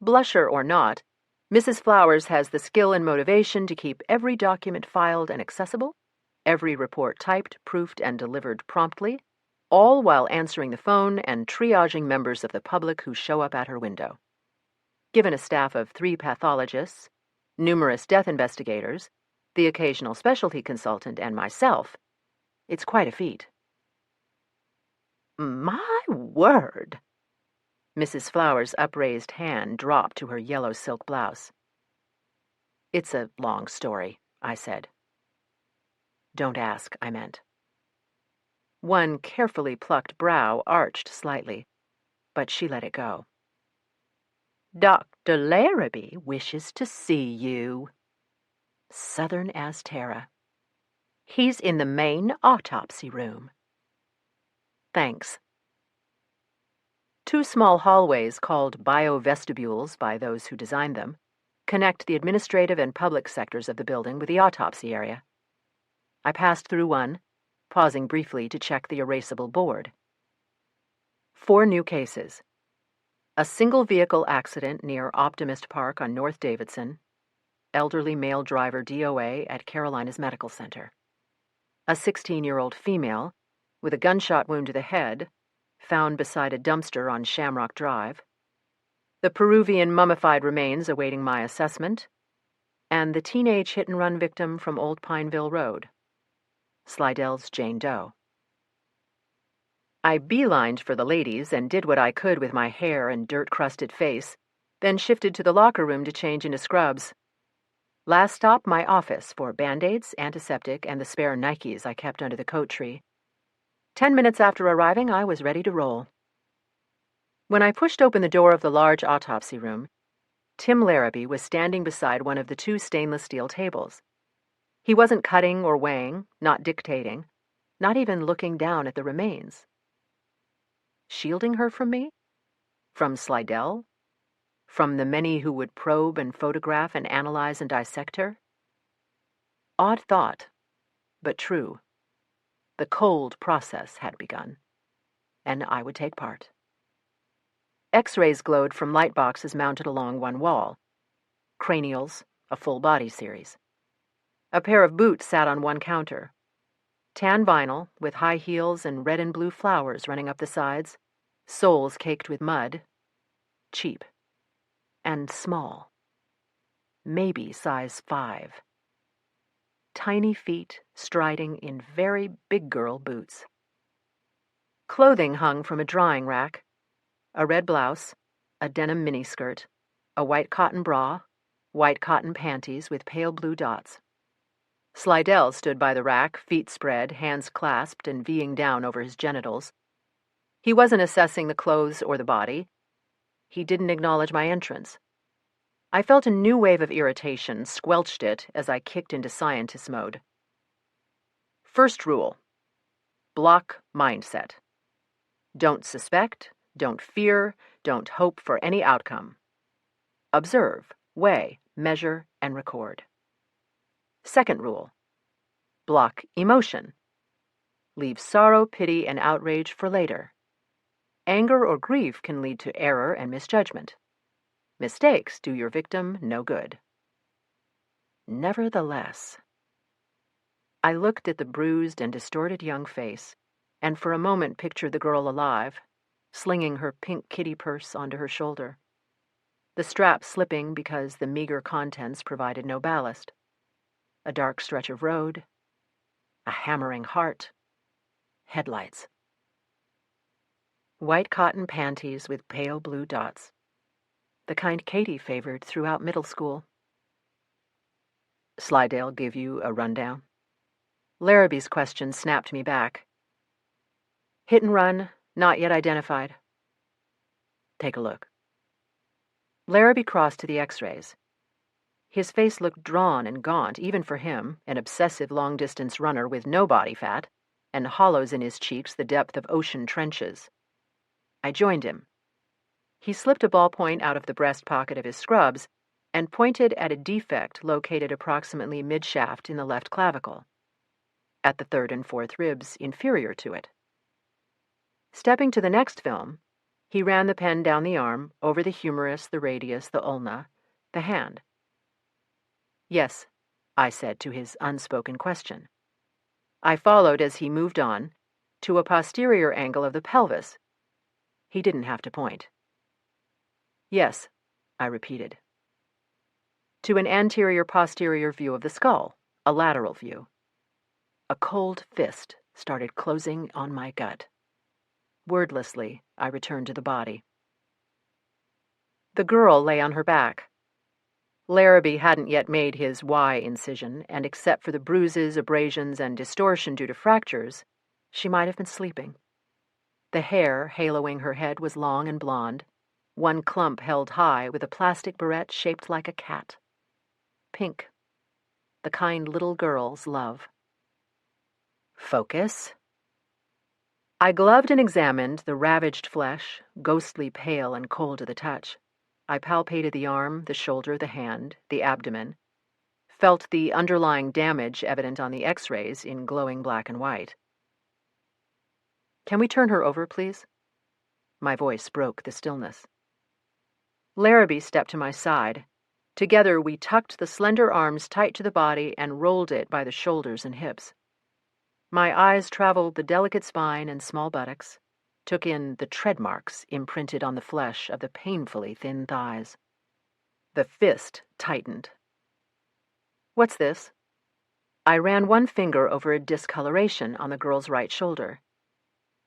Blusher or not, Mrs. Flowers has the skill and motivation to keep every document filed and accessible, every report typed, proofed, and delivered promptly, all while answering the phone and triaging members of the public who show up at her window. Given a staff of 3 pathologists, numerous death investigators, the occasional specialty consultant, and myself, it's quite a feat. My word! Mrs. Flowers' upraised hand dropped to her yellow silk blouse. It's a long story, I said. Don't ask, I meant. One carefully plucked brow arched slightly, but she let it go. Dr. Larrabee wishes to see you. Southern as Tara. He's in the main autopsy room. Thanks. 2 small hallways, called bio-vestibules by those who designed them, connect the administrative and public sectors of the building with the autopsy area. I passed through one, pausing briefly to check the erasable board. 4 new cases. A single-vehicle accident near Optimist Park on North Davidson. Elderly male driver DOA at Carolinas Medical Center. A 16-year-old female with a gunshot wound to the head, found beside a dumpster on Shamrock Drive. The Peruvian mummified remains awaiting my assessment. And the teenage hit-and-run victim from Old Pineville Road. Slidell's Jane Doe. I beelined for the ladies and did what I could with my hair and dirt-crusted face, then shifted to the locker room to change into scrubs. Last stop, my office for Band-Aids, antiseptic, and the spare Nikes I kept under the coat tree. 10 minutes after arriving, I was ready to roll. When I pushed open the door of the large autopsy room, Tim Larrabee was standing beside one of the 2 stainless steel tables. He wasn't cutting or weighing, not dictating, not even looking down at the remains. Shielding her from me? From Slidell? From the many who would probe and photograph and analyze and dissect her? Odd thought, but true. The cold process had begun, and I would take part. X-rays glowed from light boxes mounted along one wall. Cranials, a full-body series. A pair of boots sat on one counter. Tan vinyl, with high heels and red and blue flowers running up the sides, soles caked with mud. Cheap. And small. Maybe size 5. Tiny feet striding in very big girl boots. Clothing hung from a drying rack. A red blouse, a denim miniskirt, a white cotton bra, white cotton panties with pale blue dots. Slidell stood by the rack, feet spread, hands clasped and V-ing down over his genitals. He wasn't assessing the clothes or the body. He didn't acknowledge my entrance. I felt a new wave of irritation, squelched it as I kicked into scientist mode. First rule. Block mindset. Don't suspect, don't fear, don't hope for any outcome. Observe, weigh, measure, and record. Second rule. Block emotion. Leave sorrow, pity, and outrage for later. Anger or grief can lead to error and misjudgment. Mistakes do your victim no good. Nevertheless, I looked at the bruised and distorted young face, and for a moment pictured the girl alive, slinging her pink kitty purse onto her shoulder. The strap slipping because the meager contents provided no ballast. A dark stretch of road, a hammering heart, headlights. White cotton panties with pale blue dots. The kind Katie favored throughout middle school. Slidell give you a rundown? Larrabee's question snapped me back. Hit and run, not yet identified. Take a look. Larrabee crossed to the X-rays. His face looked drawn and gaunt, even for him, an obsessive long-distance runner with no body fat, and hollows in his cheeks the depth of ocean trenches. I joined him. He slipped a ballpoint out of the breast pocket of his scrubs and pointed at a defect located approximately mid-shaft in the left clavicle, at the 3rd and 4th ribs inferior to it. Stepping to the next film, he ran the pen down the arm, over the humerus, the radius, the ulna, the hand. Yes, I said to his unspoken question. I followed as he moved on, to a posterior angle of the pelvis. He didn't have to point. Yes, I repeated. To an anterior-posterior view of the skull, a lateral view. A cold fist started closing on my gut. Wordlessly, I returned to the body. The girl lay on her back. Larrabee hadn't yet made his Y incision, and except for the bruises, abrasions, and distortion due to fractures, she might have been sleeping. The hair haloing her head was long and blonde, one clump held high with a plastic barrette shaped like a cat. Pink. The kind little girls love. Focus. I gloved and examined the ravaged flesh, ghostly pale and cold to the touch. I palpated the arm, the shoulder, the hand, the abdomen, felt the underlying damage evident on the X-rays in glowing black and white. "Can we turn her over, please?" My voice broke the stillness. Larrabee stepped to my side. Together we tucked the slender arms tight to the body and rolled it by the shoulders and hips. My eyes traveled the delicate spine and small buttocks, took in the tread marks imprinted on the flesh of the painfully thin thighs. The fist tightened. "What's this?" I ran one finger over a discoloration on the girl's right shoulder.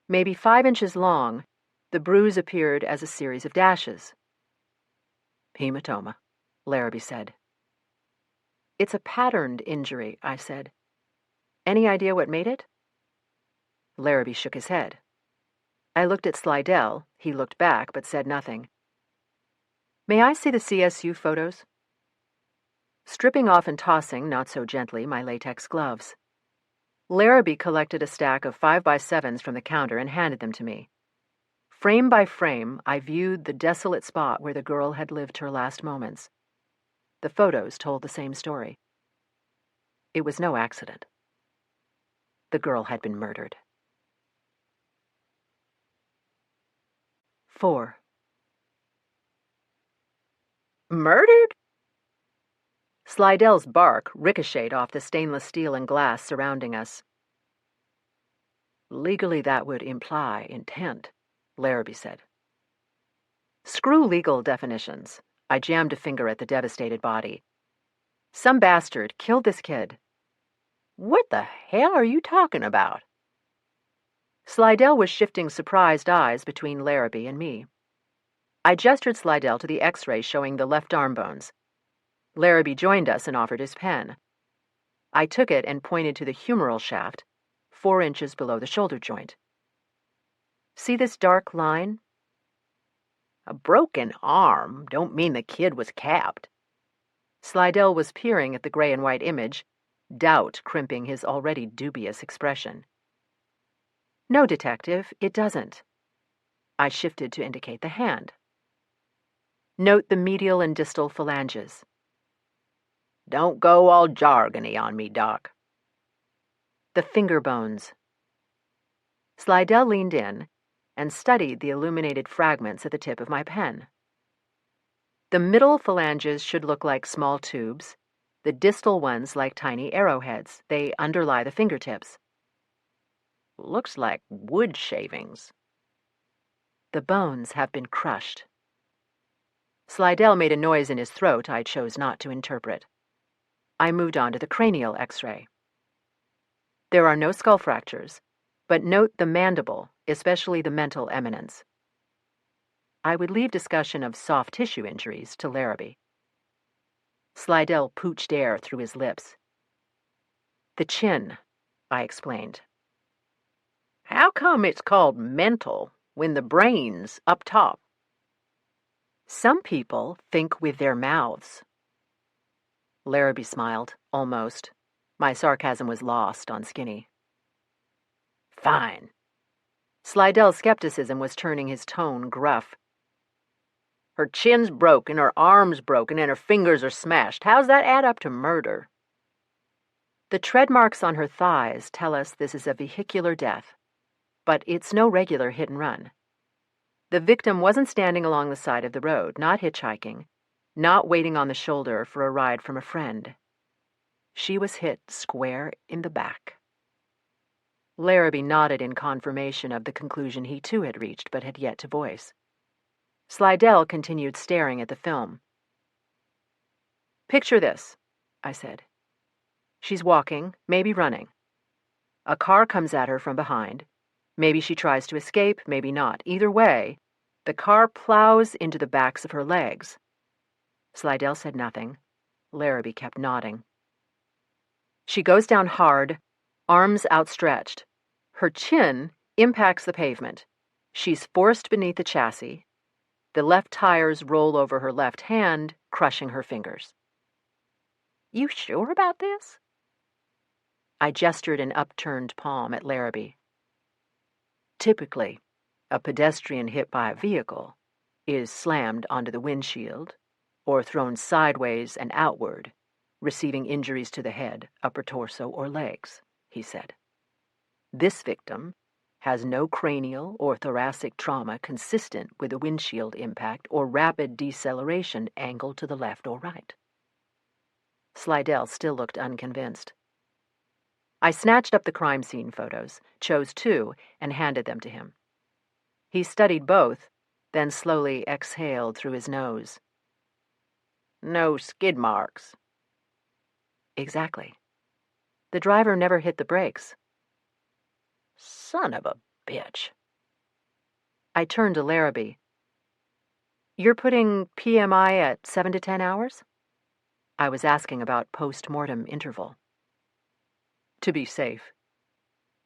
Maybe 5 inches long, the bruise appeared as a series of dashes. "Hematoma," Larrabee said. "It's a patterned injury," I said. "Any idea what made it?" Larrabee shook his head. I looked at Slidell. He looked back, but said nothing. "May I see the CSU photos?" Stripping off and tossing, not so gently, my latex gloves. Larrabee collected a stack of 5x7s from the counter and handed them to me. Frame by frame, I viewed the desolate spot where the girl had lived her last moments. The photos told the same story. It was no accident. The girl had been murdered. 4. "Murdered?" Slidell's bark ricocheted off the stainless steel and glass surrounding us. "Legally, that would imply intent," Larrabee said. "Screw legal definitions." I jammed a finger at the devastated body. "Some bastard killed this kid." "What the hell are you talking about?" Slidell was shifting surprised eyes between Larrabee and me. I gestured Slidell to the X-ray showing the left arm bones. Larrabee joined us and offered his pen. I took it and pointed to the humeral shaft, 4 inches below the shoulder joint. "See this dark line?" "A broken arm don't mean the kid was capped." Slidell was peering at the gray and white image, doubt crimping his already dubious expression. "No, Detective, it doesn't." I shifted to indicate the hand. "Note the medial and distal phalanges." "Don't go all jargony on me, Doc." "The finger bones." Slidell leaned in and studied the illuminated fragments at the tip of my pen. "The middle phalanges should look like small tubes, the distal ones like tiny arrowheads. They underlie the fingertips." "Looks like wood shavings." "The bones have been crushed." Slidell made a noise in his throat I chose not to interpret. I moved on to the cranial X-ray. There are no skull fractures, but note the mandible, especially the mental eminence. I would leave discussion of soft tissue injuries to Larrabee. Slidell pooched air through his lips. "The chin," I explained. "How come it's called mental when the brain's up top?" "Some people think with their mouths." Larrabee smiled, almost. My sarcasm was lost on Skinny. "Fine." Slidell's skepticism was turning his tone gruff. "Her chin's broken, her arm's broken, and her fingers are smashed. How's that add up to murder?" "The tread marks on her thighs tell us this is a vehicular death, but it's no regular hit and run. The victim wasn't standing along the side of the road, not hitchhiking, not waiting on the shoulder for a ride from a friend. She was hit square in the back." Larrabee nodded in confirmation of the conclusion he too had reached but had yet to voice. Slidell continued staring at the film. "Picture this," I said. "She's walking, maybe running. A car comes at her from behind. Maybe she tries to escape, maybe not. Either way, the car plows into the backs of her legs." Slidell said nothing. Larrabee kept nodding. "She goes down hard, arms outstretched. Her chin impacts the pavement. She's forced beneath the chassis. The left tires roll over her left hand, crushing her fingers." "You sure about this?" I gestured an upturned palm at Larrabee. Typically, a pedestrian hit by a vehicle is slammed onto the windshield or thrown sideways and outward, receiving injuries to the head, upper torso, or legs, he said. This victim has no cranial or thoracic trauma consistent with a windshield impact or rapid deceleration angle to the left or right. Slidell still looked unconvinced. I snatched up the crime scene photos, chose 2, and handed them to him. He studied both, then slowly exhaled through his nose. No skid marks. Exactly. The driver never hit the brakes. Son of a bitch. I turned to Larrabee. You're putting PMI at 7 to 10 hours? I was asking about post-mortem interval. To be safe.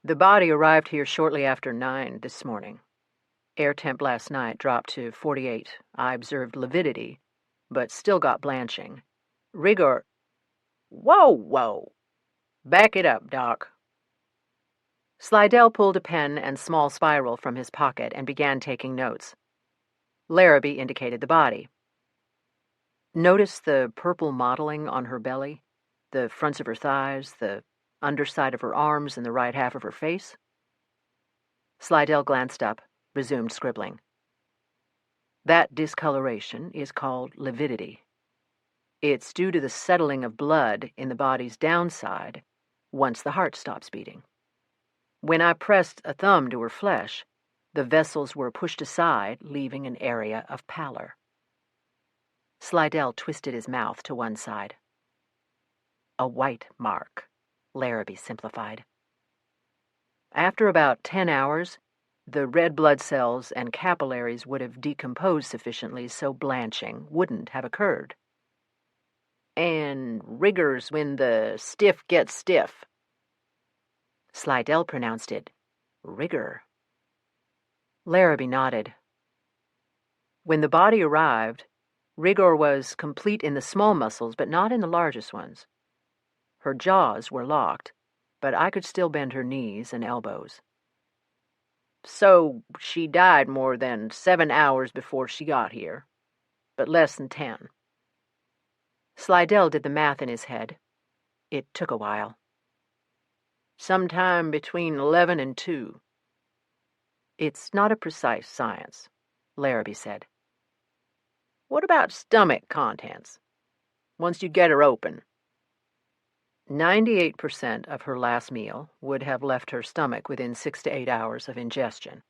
The body arrived here shortly after 9 this morning. Air temp last night dropped to 48. I observed lividity, but still got blanching. Rigor. Whoa. Back it up, Doc. Slidell pulled a pen and small spiral from his pocket and began taking notes. Larrabee indicated the body. Notice the purple mottling on her belly, the fronts of her thighs, the underside of her arms, and the right half of her face? Slidell glanced up, resumed scribbling. That discoloration is called lividity. It's due to the settling of blood in the body's downside once the heart stops beating. When I pressed a thumb to her flesh, the vessels were pushed aside, leaving an area of pallor. Slidell twisted his mouth to one side. A white mark, Larrabee simplified. After about 10 hours, the red blood cells and capillaries would have decomposed sufficiently so blanching wouldn't have occurred. And rigors when the stiff gets stiff. Slidell pronounced it rigor. Larrabee nodded. When the body arrived, rigor was complete in the small muscles, but not in the largest ones. Her jaws were locked, but I could still bend her knees and elbows. So she died more than 7 hours before she got here, but less than 10. Slidell did the math in his head. It took a while. Sometime between 11 and 2. It's not a precise science, Larrabee said. What about stomach contents? Once you get her open. 98% of her last meal would have left her stomach within 6 to 8 hours of ingestion.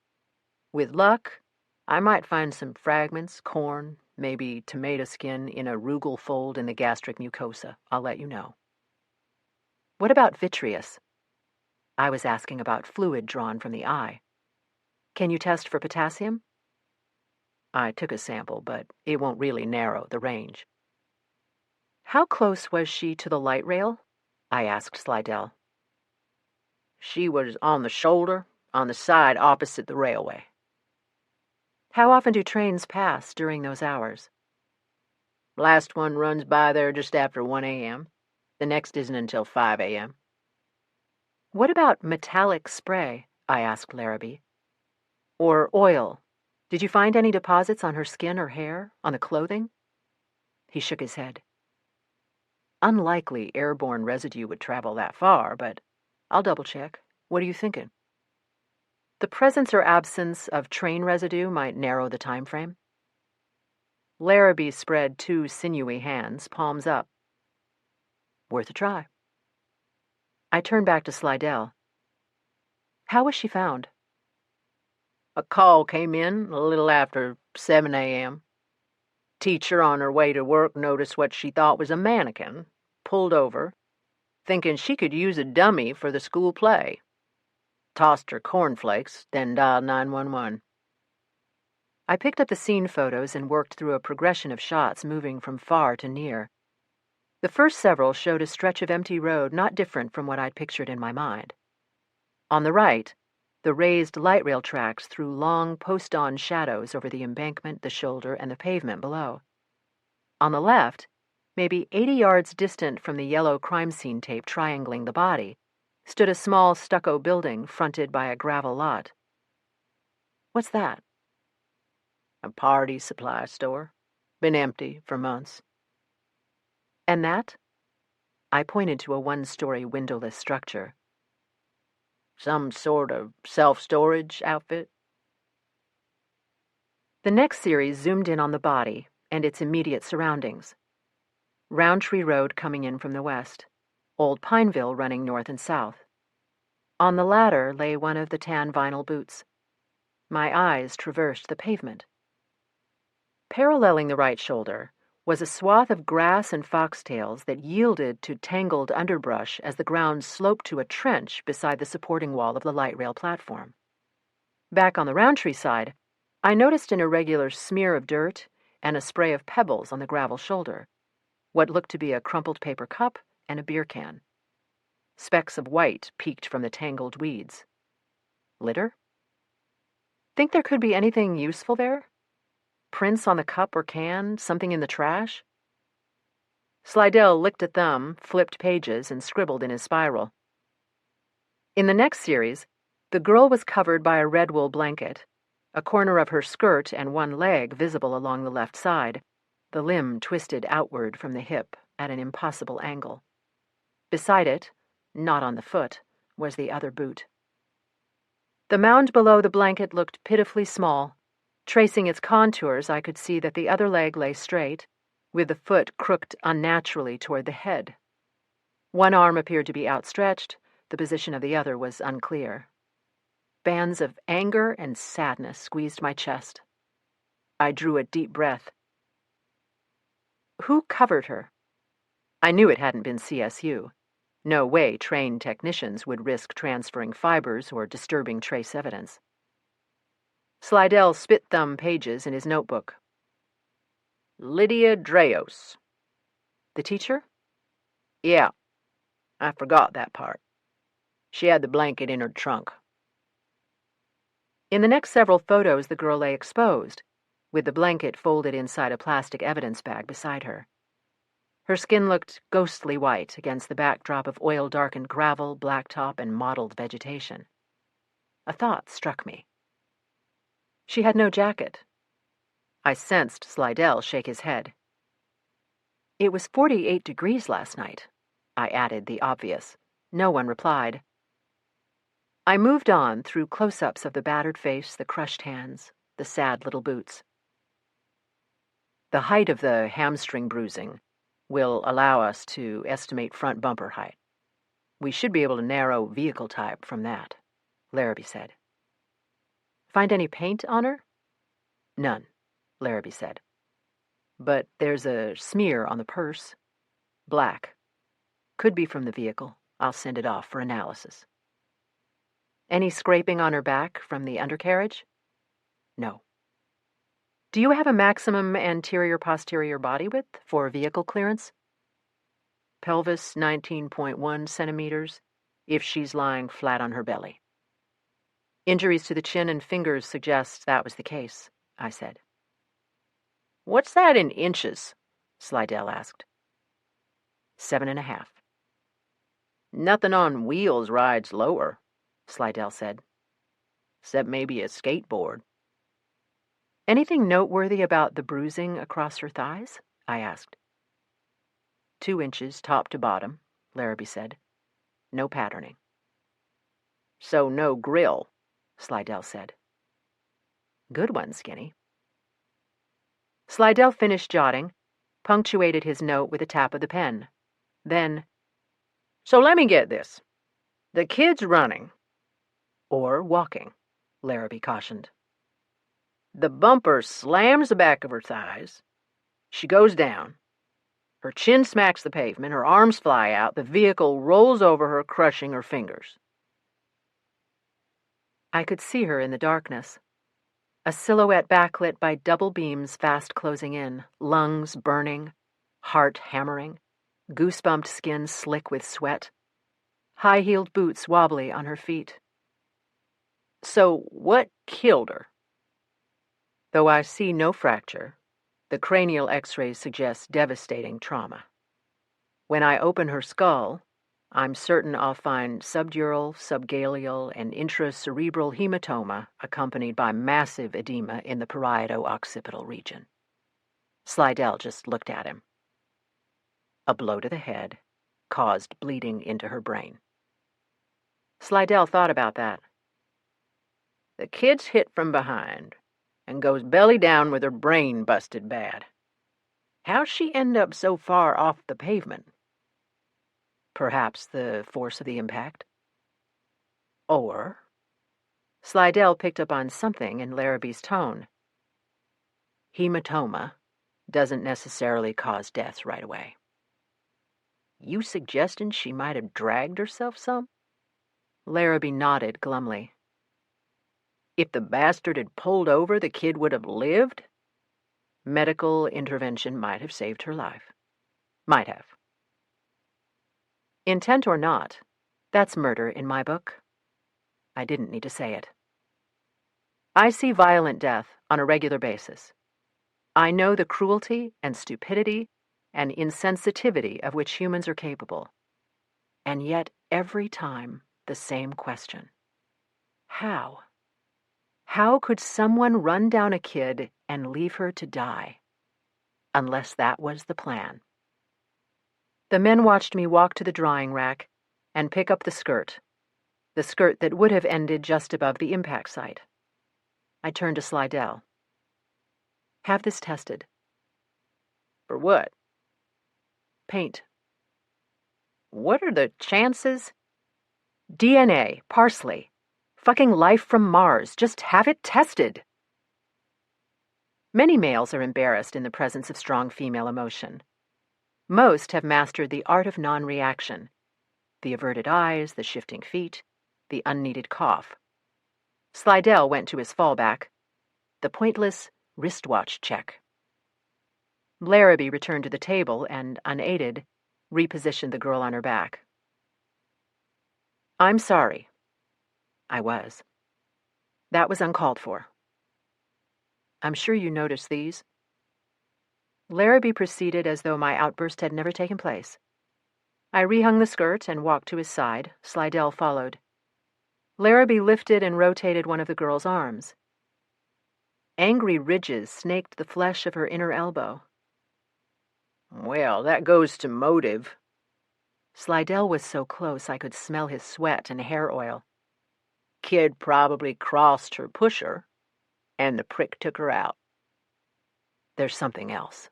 With luck, I might find some fragments, corn, maybe tomato skin in a rugal fold in the gastric mucosa. I'll let you know. What about vitreous? I was asking about fluid drawn from the eye. Can you test for potassium? I took a sample, but it won't really narrow the range. How close was she to the light rail? I asked Slidell. She was on the shoulder, on the side opposite the railway. How often do trains pass during those hours? Last one runs by there just after 1 a.m. The next isn't until 5 a.m. What about metallic spray? I asked Larrabee. Or oil? Did you find any deposits on her skin or hair, on the clothing? He shook his head. Unlikely airborne residue would travel that far, but I'll double-check. What are you thinking? The presence or absence of train residue might narrow the time frame. Larrabee spread 2 sinewy hands, palms up. Worth a try. I turned back to Slidell. How was she found? A call came in a little after 7 a.m. Teacher on her way to work noticed what she thought was a mannequin, pulled over, thinking she could use a dummy for the school play. Tossed her cornflakes, then dialed 911. I picked up the scene photos and worked through a progression of shots moving from far to near. The first several showed a stretch of empty road not different from what I'd pictured in my mind. On the right, the raised light rail tracks threw long post-dawn shadows over the embankment, the shoulder, and the pavement below. On the left, maybe 80 yards distant from the yellow crime scene tape triangling the body, stood a small stucco building fronted by a gravel lot. What's that? A party supply store. Been empty for months. And that? I pointed to a one-story windowless structure. Some sort of self-storage outfit. The next series zoomed in on the body and its immediate surroundings. Roundtree Road coming in from the west, Old Pineville running north and south. On the latter lay one of the tan vinyl boots. My eyes traversed the pavement. Paralleling the right shoulder was a swath of grass and foxtails that yielded to tangled underbrush as the ground sloped to a trench beside the supporting wall of the light rail platform. Back on the Roundtree side, I noticed an irregular smear of dirt and a spray of pebbles on the gravel shoulder, what looked to be a crumpled paper cup and a beer can. Specks of white peeked from the tangled weeds. Litter? Think there could be anything useful there? Prints on the cup or can, something in the trash? Slidell licked a thumb, flipped pages, and scribbled in his spiral. In the next series, the girl was covered by a red wool blanket, a corner of her skirt and one leg visible along the left side, the limb twisted outward from the hip at an impossible angle. Beside it, not on the foot, was the other boot. The mound below the blanket looked pitifully small. Tracing its contours, I could see that the other leg lay straight, with the foot crooked unnaturally toward the head. One arm appeared to be outstretched, the position of the other was unclear. Bands of anger and sadness squeezed my chest. I drew a deep breath. Who covered her? I knew it hadn't been CSU. No way trained technicians would risk transferring fibers or disturbing trace evidence. Slidell spit thumb pages in his notebook. Lydia Dreos. The teacher? Yeah, I forgot that part. She had the blanket in her trunk. In the next several photos, the girl lay exposed, with the blanket folded inside a plastic evidence bag beside her. Her skin looked ghostly white against the backdrop of oil-darkened gravel, blacktop, and mottled vegetation. A thought struck me. She had no jacket. I sensed Slidell shake his head. It was 48 degrees last night. I added the obvious. No one replied. I moved on through close-ups of the battered face, the crushed hands, the sad little boots. The height of the hamstring bruising will allow us to estimate front bumper height. We should be able to narrow vehicle type from that, Larrabee said. Find any paint on her? None, Larrabee said. But there's a smear on the purse. Black. Could be from the vehicle. I'll send it off for analysis. Any scraping on her back from the undercarriage? No. Do you have a maximum anterior-posterior body width for vehicle clearance? Pelvis 19.1 centimeters, if she's lying flat on her belly. Injuries to the chin and fingers suggest that was the case, I said. What's that in inches? Slidell asked. 7.5. Nothing on wheels rides lower, Slidell said. Except maybe a skateboard. Anything noteworthy about the bruising across her thighs? I asked. 2 inches top to bottom, Larrabee said. No patterning. So no grill, Slidell said. Good one, Skinny. Slidell finished jotting, punctuated his note with a tap of the pen. Then, so let me get this. The kid's running. Or walking, Larrabee cautioned. The bumper slams the back of her thighs. She goes down. Her chin smacks the pavement, her arms fly out, the vehicle rolls over her, crushing her fingers. I could see her in the darkness. A silhouette backlit by double beams fast closing in, lungs burning, heart hammering, goosebumped skin slick with sweat, high-heeled boots wobbly on her feet. So what killed her? Though I see no fracture, the cranial x-rays suggest devastating trauma. When I open her skull, I'm certain I'll find subdural, subgaleal, and intracerebral hematoma accompanied by massive edema in the parieto-occipital region. Slidell just looked at him. A blow to the head caused bleeding into her brain. Slidell thought about that. The kid's hit from behind and goes belly down with her brain busted bad. How'd she end up so far off the pavement? Perhaps the force of the impact? Or... Slidell picked up on something in Larrabee's tone. Hematoma doesn't necessarily cause death right away. You suggesting she might have dragged herself some? Larrabee nodded glumly. If the bastard had pulled over, the kid would have lived? Medical intervention might have saved her life. Might have. Intent or not, that's murder in my book. I didn't need to say it. I see violent death on a regular basis. I know the cruelty and stupidity and insensitivity of which humans are capable. And yet, every time, the same question. How? How could someone run down a kid and leave her to die? Unless that was the plan. The men watched me walk to the drying rack and pick up the skirt that would have ended just above the impact site. I turned to Slidell. Have this tested. For what? Paint. What are the chances? DNA, parsley. Fucking life from Mars. Just have it tested. Many males are embarrassed in the presence of strong female emotion. Most have mastered the art of non-reaction. The averted eyes, the shifting feet, the unneeded cough. Slidell went to his fallback, the pointless wristwatch check. Larrabee returned to the table and, unaided, repositioned the girl on her back. I'm sorry. I was. That was uncalled for. I'm sure you noticed these. Larrabee proceeded as though my outburst had never taken place. I rehung the skirt and walked to his side. Slidell followed. Larrabee lifted and rotated one of the girl's arms. Angry ridges snaked the flesh of her inner elbow. Well, that goes to motive. Slidell was so close I could smell his sweat and hair oil. Kid probably crossed her pusher, and the prick took her out. There's something else,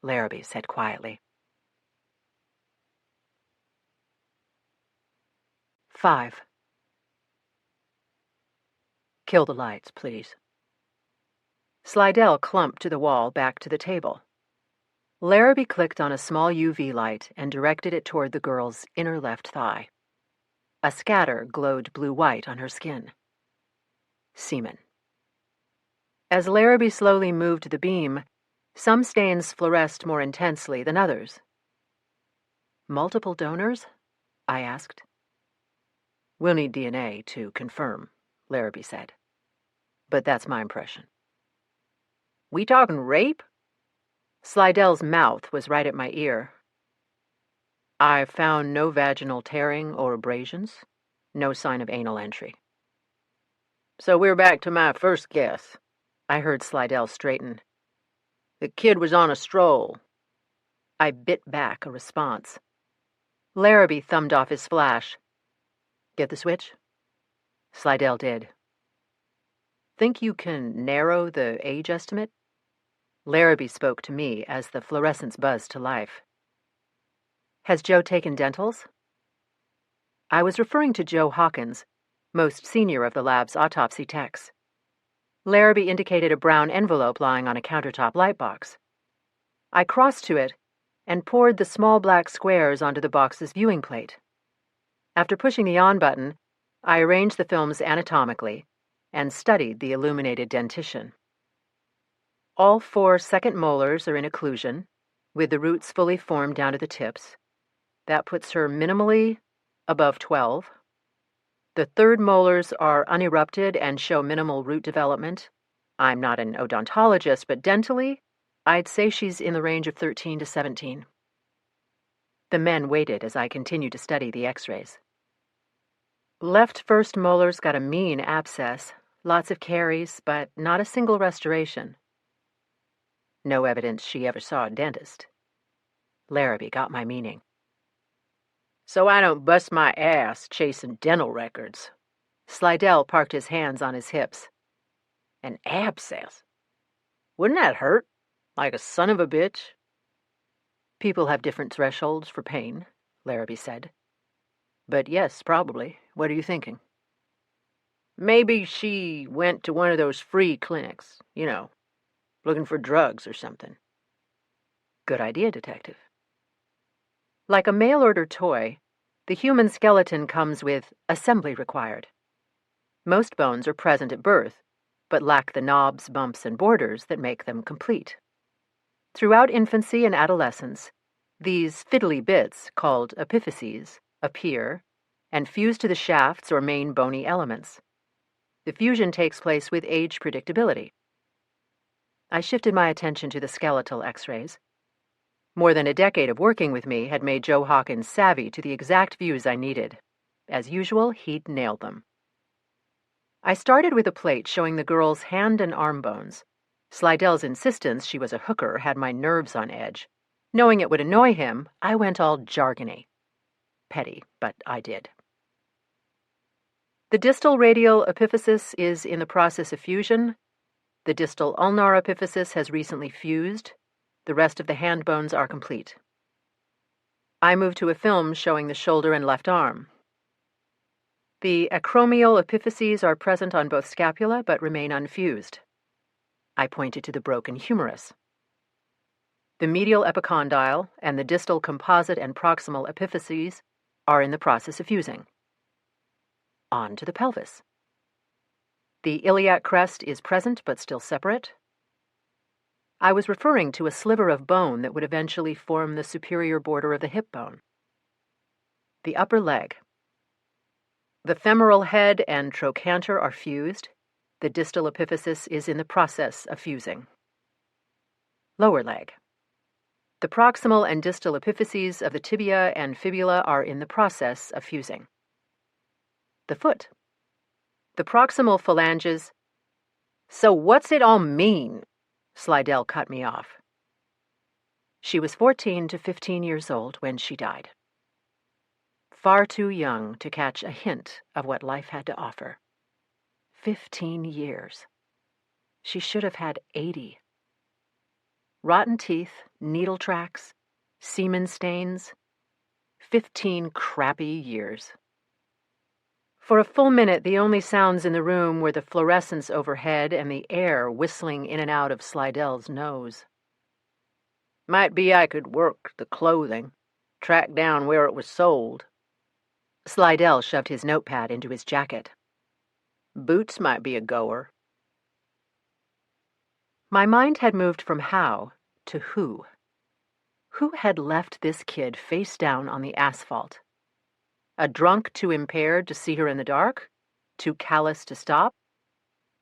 Larrabee said quietly. 5. Kill the lights, please. Slidell clumped to the wall back to the table. Larrabee clicked on a small UV light and directed it toward the girl's inner left thigh. A scatter glowed blue-white on her skin. Semen. As Larrabee slowly moved the beam, some stains fluoresced more intensely than others. Multiple donors? I asked. We'll need DNA to confirm, Larrabee said. But that's my impression. We talking rape? Slidell's mouth was right at my ear. I found no vaginal tearing or abrasions, no sign of anal entry. So we're back to my first guess. I heard Slidell straighten. The kid was on a stroll. I bit back a response. Larrabee thumbed off his flash. Get the switch? Slidell did. Think you can narrow the age estimate? Larrabee spoke to me as the fluorescence buzzed to life. Has Joe taken dentals? I was referring to Joe Hawkins, most senior of the lab's autopsy techs. Larrabee indicated a brown envelope lying on a countertop lightbox. I crossed to it and poured the small black squares onto the box's viewing plate. After pushing the on button, I arranged the films anatomically and studied the illuminated dentition. All 4 second molars are in occlusion, with the roots fully formed down to the tips. That puts her minimally above 12. The third molars are unerupted and show minimal root development. I'm not an odontologist, but dentally, I'd say she's in the range of 13 to 17. The men waited as I continued to study the x-rays. Left first molar's got a mean abscess, lots of caries, but not a single restoration. No evidence she ever saw a dentist. Larrabee got my meaning. So I don't bust my ass chasing dental records. Slidell parked his hands on his hips. An abscess? Wouldn't that hurt? Like a son of a bitch? People have different thresholds for pain, Larrabee said. But yes, probably. What are you thinking? Maybe she went to one of those free clinics, looking for drugs or something. Good idea, Detective. Like a mail-order toy, the human skeleton comes with assembly required. Most bones are present at birth, but lack the knobs, bumps, and borders that make them complete. Throughout infancy and adolescence, these fiddly bits, called epiphyses, appear and fuse to the shafts or main bony elements. The fusion takes place with age predictability. I shifted my attention to the skeletal x-rays. More than a decade of working with me had made Joe Hawkins savvy to the exact views I needed. As usual, he'd nailed them. I started with a plate showing the girl's hand and arm bones. Slidell's insistence she was a hooker had my nerves on edge. Knowing it would annoy him, I went all jargony. Petty, but I did. The distal radial epiphysis is in the process of fusion. The distal ulnar epiphysis has recently fused. The rest of the hand bones are complete. I moved to a film showing the shoulder and left arm. The acromial epiphyses are present on both scapula but remain unfused. I pointed to the broken humerus. The medial epicondyle and the distal composite and proximal epiphyses are in the process of fusing. On to the pelvis. The iliac crest is present but still separate. I was referring to a sliver of bone that would eventually form the superior border of the hip bone. The upper leg. The femoral head and trochanter are fused. The distal epiphysis is in the process of fusing. Lower leg. The proximal and distal epiphyses of the tibia and fibula are in the process of fusing. The foot. The proximal phalanges. So what's it all mean? Slidell cut me off. She was 14 to 15 years old when she died. Far too young to catch a hint of what life had to offer. 15 years. She should have had 80. Rotten teeth, needle tracks, semen stains. 15 crappy years. For a full minute, the only sounds in the room were the fluorescence overhead and the air whistling in and out of Slidell's nose. Might be I could work the clothing, track down where it was sold. Slidell shoved his notepad into his jacket. Boots might be a goer. My mind had moved from how to who. Who had left this kid face down on the asphalt? A drunk too impaired to see her in the dark? Too callous to stop?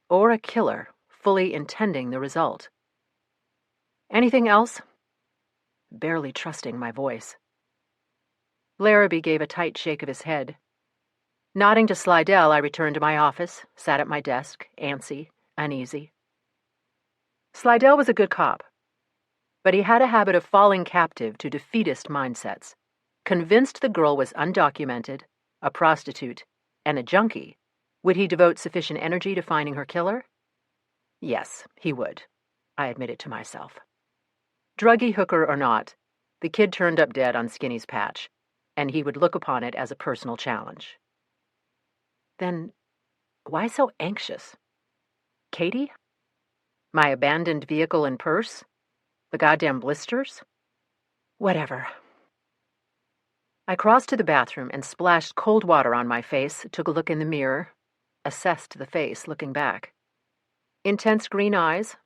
Or a killer fully intending the result? Anything else? Barely trusting my voice. Larrabee gave a tight shake of his head. Nodding to Slidell, I returned to my office, sat at my desk, antsy, uneasy. Slidell was a good cop, but he had a habit of falling captive to defeatist mindsets. Convinced the girl was undocumented, a prostitute, and a junkie, would he devote sufficient energy to finding her killer? Yes, he would, I admitted to myself. Druggy hooker or not, the kid turned up dead on Skinny's patch, and he would look upon it as a personal challenge. Then, why so anxious? Katie? My abandoned vehicle and purse? The goddamn blisters? Whatever. I crossed to the bathroom and splashed cold water on my face, took a look in the mirror, assessed the face looking back. Intense green eyes,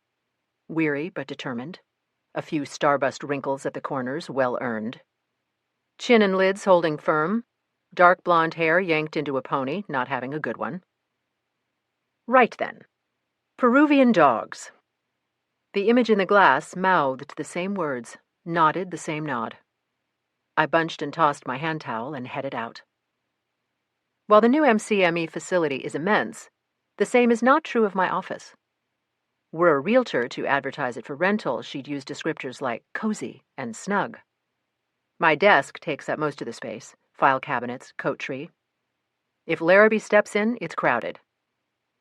weary but determined. A few starburst wrinkles at the corners, well earned. Chin and lids holding firm. Dark blonde hair yanked into a pony, not having a good one. Right then. Peruvian dogs. The image in the glass mouthed the same words, nodded the same nod. I bunched and tossed my hand towel and headed out. While the new MCME facility is immense, the same is not true of my office. Were a realtor to advertise it for rental, she'd use descriptors like cozy and snug. My desk takes up most of the space, file cabinets, coat tree. If Larrabee steps in, it's crowded.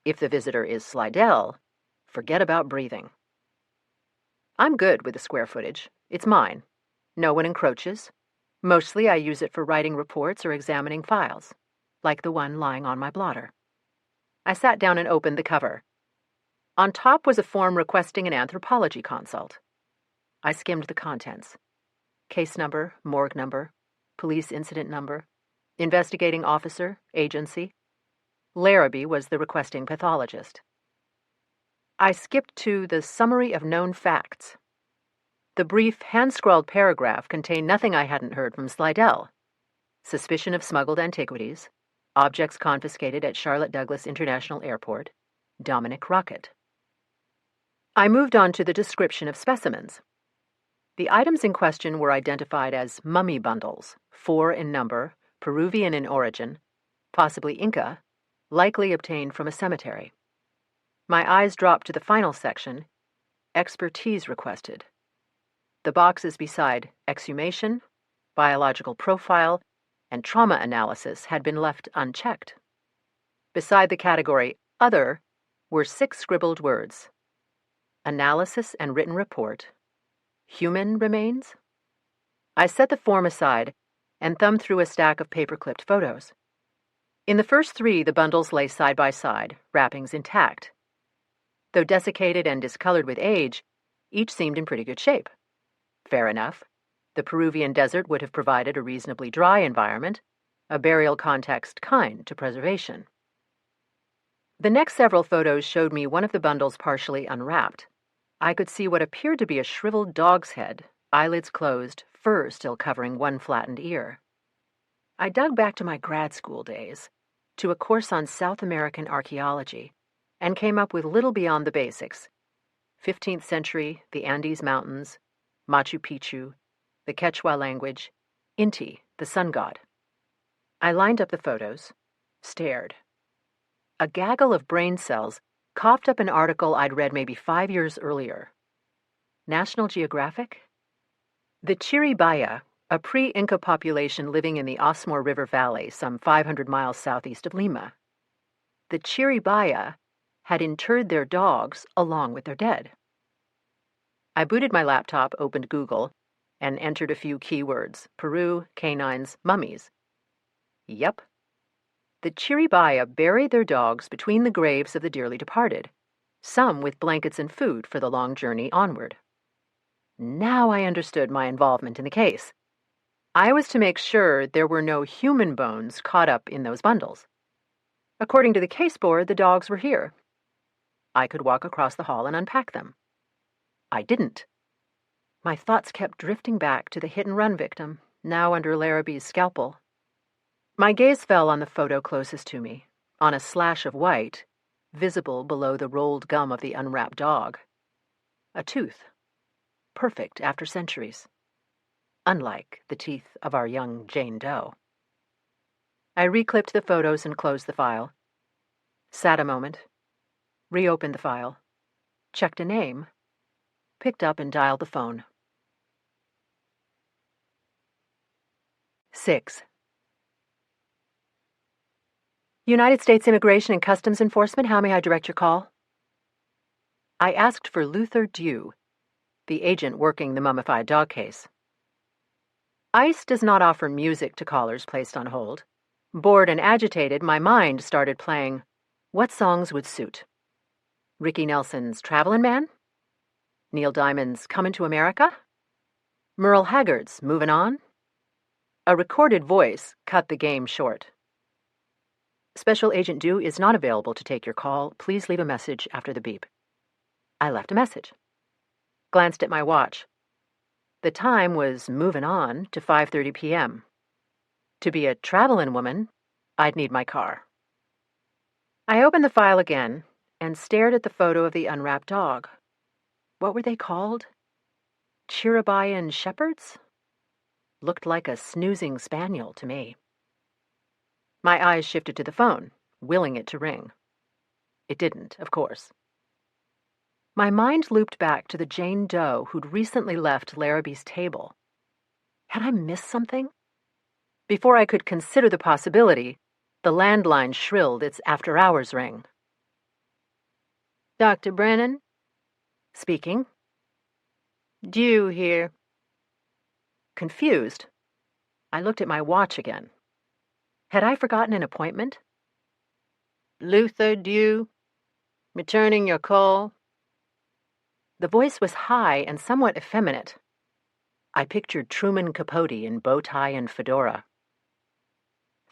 If the visitor is Slidell, forget about breathing. I'm good with the square footage. It's mine. No one encroaches. Mostly I use it for writing reports or examining files, like the one lying on my blotter. I sat down and opened the cover. On top was a form requesting an anthropology consult. I skimmed the contents. Case number, morgue number, police incident number, investigating officer, agency. Larrabee was the requesting pathologist. I skipped to the summary of known facts. The brief, hand-scrawled paragraph contained nothing I hadn't heard from Slidell. Suspicion of smuggled antiquities, objects confiscated at Charlotte Douglas International Airport, Dominic Rocket. I moved on to the description of specimens. The items in question were identified as mummy bundles, 4 in number, Peruvian in origin, possibly Inca, likely obtained from a cemetery. My eyes dropped to the final section, expertise requested. The boxes beside exhumation, biological profile, and trauma analysis had been left unchecked. Beside the category Other were 6 scribbled words: analysis and written report, human remains. I set the form aside and thumbed through a stack of paper-clipped photos. In the first 3, the bundles lay side by side, wrappings intact. Though desiccated and discolored with age, each seemed in pretty good shape. Fair enough. The Peruvian desert would have provided a reasonably dry environment, a burial context kind to preservation. The next several photos showed me one of the bundles partially unwrapped. I could see what appeared to be a shriveled dog's head, eyelids closed, fur still covering one flattened ear. I dug back to my grad school days, to a course on South American archaeology, and came up with little beyond the basics. 15th century, the Andes Mountains, Machu Picchu, the Quechua language, Inti, the sun god. I lined up the photos, stared. A gaggle of brain cells coughed up an article I'd read maybe 5 years earlier. National Geographic? The Chiribaya, a pre-Inca population living in the Osmore River Valley, some 500 miles southeast of Lima. The Chiribaya had interred their dogs along with their dead. I booted my laptop, opened Google, and entered a few keywords: Peru, canines, mummies. Yep. The Chiribaya buried their dogs between the graves of the dearly departed, some with blankets and food for the long journey onward. Now I understood my involvement in the case. I was to make sure there were no human bones caught up in those bundles. According to the case board, the dogs were here. I could walk across the hall and unpack them. I didn't. My thoughts kept drifting back to the hit-and-run victim, now under Larrabee's scalpel. My gaze fell on the photo closest to me, on a slash of white, visible below the rolled gum of the unwrapped dog. A tooth. Perfect after centuries. Unlike the teeth of our young Jane Doe. I reclipped the photos and closed the file. Sat a moment. Reopened the file. Checked a name. Picked up and dialed the phone. 6. United States Immigration and Customs Enforcement, how may I direct your call? I asked for Luther Dew, the agent working the mummified dog case. ICE does not offer music to callers placed on hold. Bored and agitated, my mind started playing, what songs would suit? Ricky Nelson's Travelin' Man? Neil Diamond's Comin' to America? Merle Haggard's Movin' On? A recorded voice cut the game short. Special Agent Dew is not available to take your call. Please leave a message after the beep. I left a message. Glanced at my watch. The time was moving on to 5:30 p.m. To be a travelin' woman, I'd need my car. I opened the file again and stared at the photo of the unwrapped dog. What were they called? Chiribayan shepherds? looked like a snoozing spaniel to me. My eyes shifted to the phone, willing it to ring. It didn't, of course. My mind looped back to the Jane Doe who'd recently left Larrabee's table. Had I missed something? Before I could consider the possibility, the landline shrilled its after-hours ring. Dr. Brennan? Speaking. Dew here. Confused, I looked at my watch again. Had I forgotten an appointment? Luther Dew? Returning your call? The voice was high and somewhat effeminate. I pictured Truman Capote in bow tie and fedora.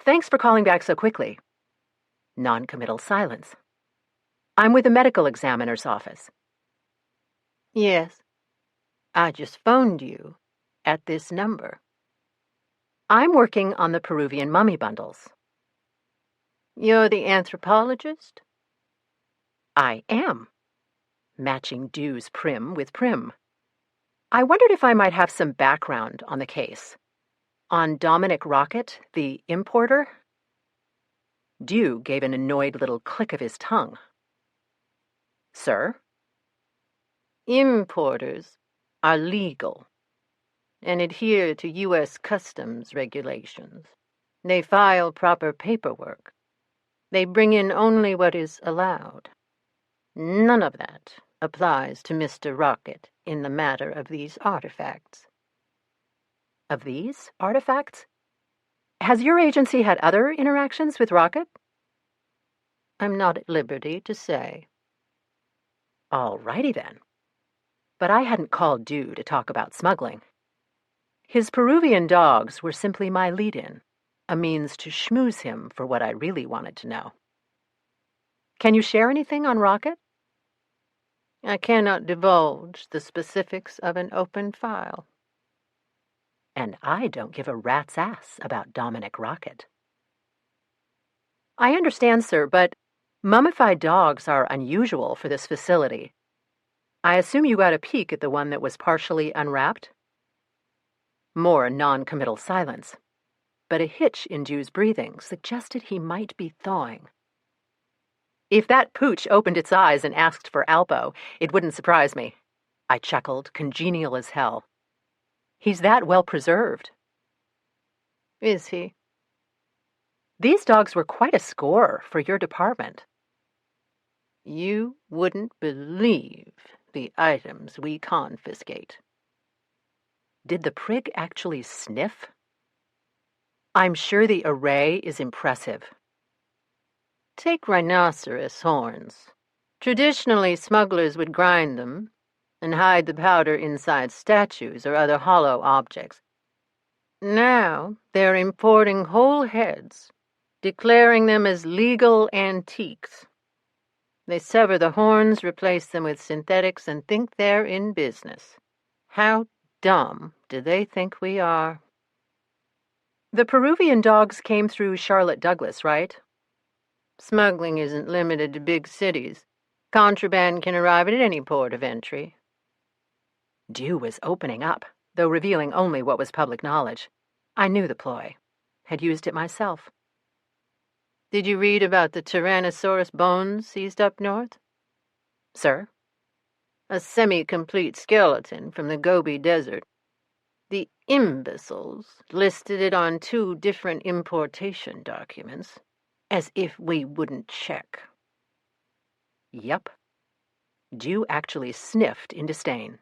Thanks for calling back so quickly. Non-committal silence. I'm with the medical examiner's office. Yes. I just phoned you at this number. I'm working on the Peruvian mummy bundles. You're the anthropologist? I am. Matching Dew's prim with prim. I wondered if I might have some background on the case. On Dominic Rocket, the importer? Dew gave an annoyed little click of his tongue. Sir? Importers are legal and adhere to U.S. customs regulations. They file proper paperwork. They bring in only what is allowed. None of that applies to Mr. Rocket in the matter of these artifacts. Of these artifacts? Has your agency had other interactions with Rocket? I'm not at liberty to say. All righty then. But I hadn't called Dew to talk about smuggling. His Peruvian dogs were simply my lead-in, a means to schmooze him for what I really wanted to know. Can you share anything on Rocket? I cannot divulge the specifics of an open file. And I don't give a rat's ass about Dominic Rocket. I understand, sir, but mummified dogs are unusual for this facility. I assume you got a peek at the one that was partially unwrapped? More non-committal silence, but a hitch in Dew's breathing suggested he might be thawing. If that pooch opened its eyes and asked for Alpo, it wouldn't surprise me. I chuckled, congenial as hell. He's that well-preserved. Is he? These dogs were quite a score for your department. You wouldn't believe the items we confiscate. Did the prig actually sniff? I'm sure the array is impressive. Take rhinoceros horns. Traditionally, smugglers would grind them and hide the powder inside statues or other hollow objects. Now they're importing whole heads, declaring them as legal antiques. They sever the horns, replace them with synthetics, and think they're in business. How dumb do they think we are? The Peruvian dogs came through Charlotte Douglas, right? Smuggling isn't limited to big cities. Contraband can arrive at any port of entry. Dew was opening up, though revealing only what was public knowledge. I knew the ploy. Had used it myself. Did you read about the Tyrannosaurus bones seized up north? Sir? A semi-complete skeleton from the Gobi Desert. The imbeciles listed it on 2 different importation documents, as if we wouldn't check. Yep. Dew actually sniffed in disdain.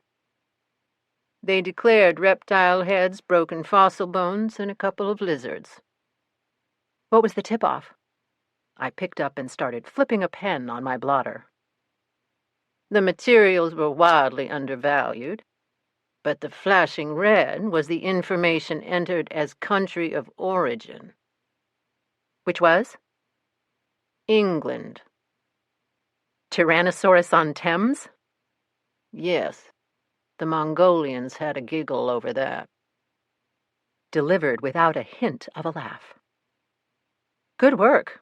They declared reptile heads, broken fossil bones, and a couple of lizards. What was the tip-off? I picked up and started flipping a pen on my blotter. The materials were wildly undervalued, but the flashing red was the information entered as country of origin. Which was? England. Tyrannosaurus on Thames? Yes. The Mongolians had a giggle over that. Delivered without a hint of a laugh. Good work.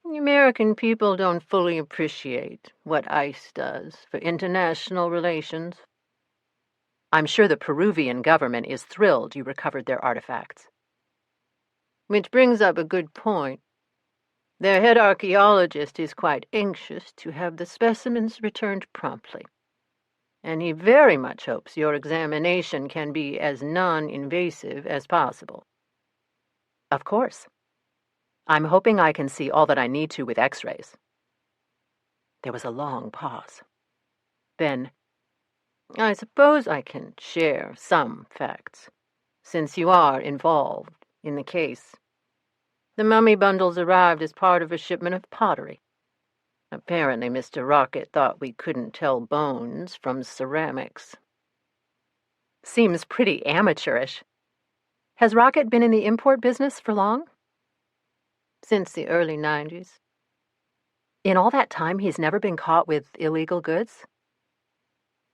The American people don't fully appreciate what ICE does for international relations. I'm sure the Peruvian government is thrilled you recovered their artifacts. Which brings up a good point. Their head archaeologist is quite anxious to have the specimens returned promptly, and he very much hopes your examination can be as non-invasive as possible. Of course. I'm hoping I can see all that I need to with X-rays. There was a long pause. Then, I suppose I can share some facts, since you are involved in the case. The mummy bundles arrived as part of a shipment of pottery. Apparently, Mr. Rocket thought we couldn't tell bones from ceramics. Seems pretty amateurish. Has Rocket been in the import business for long? Since the early 90s. In all that time, he's never been caught with illegal goods?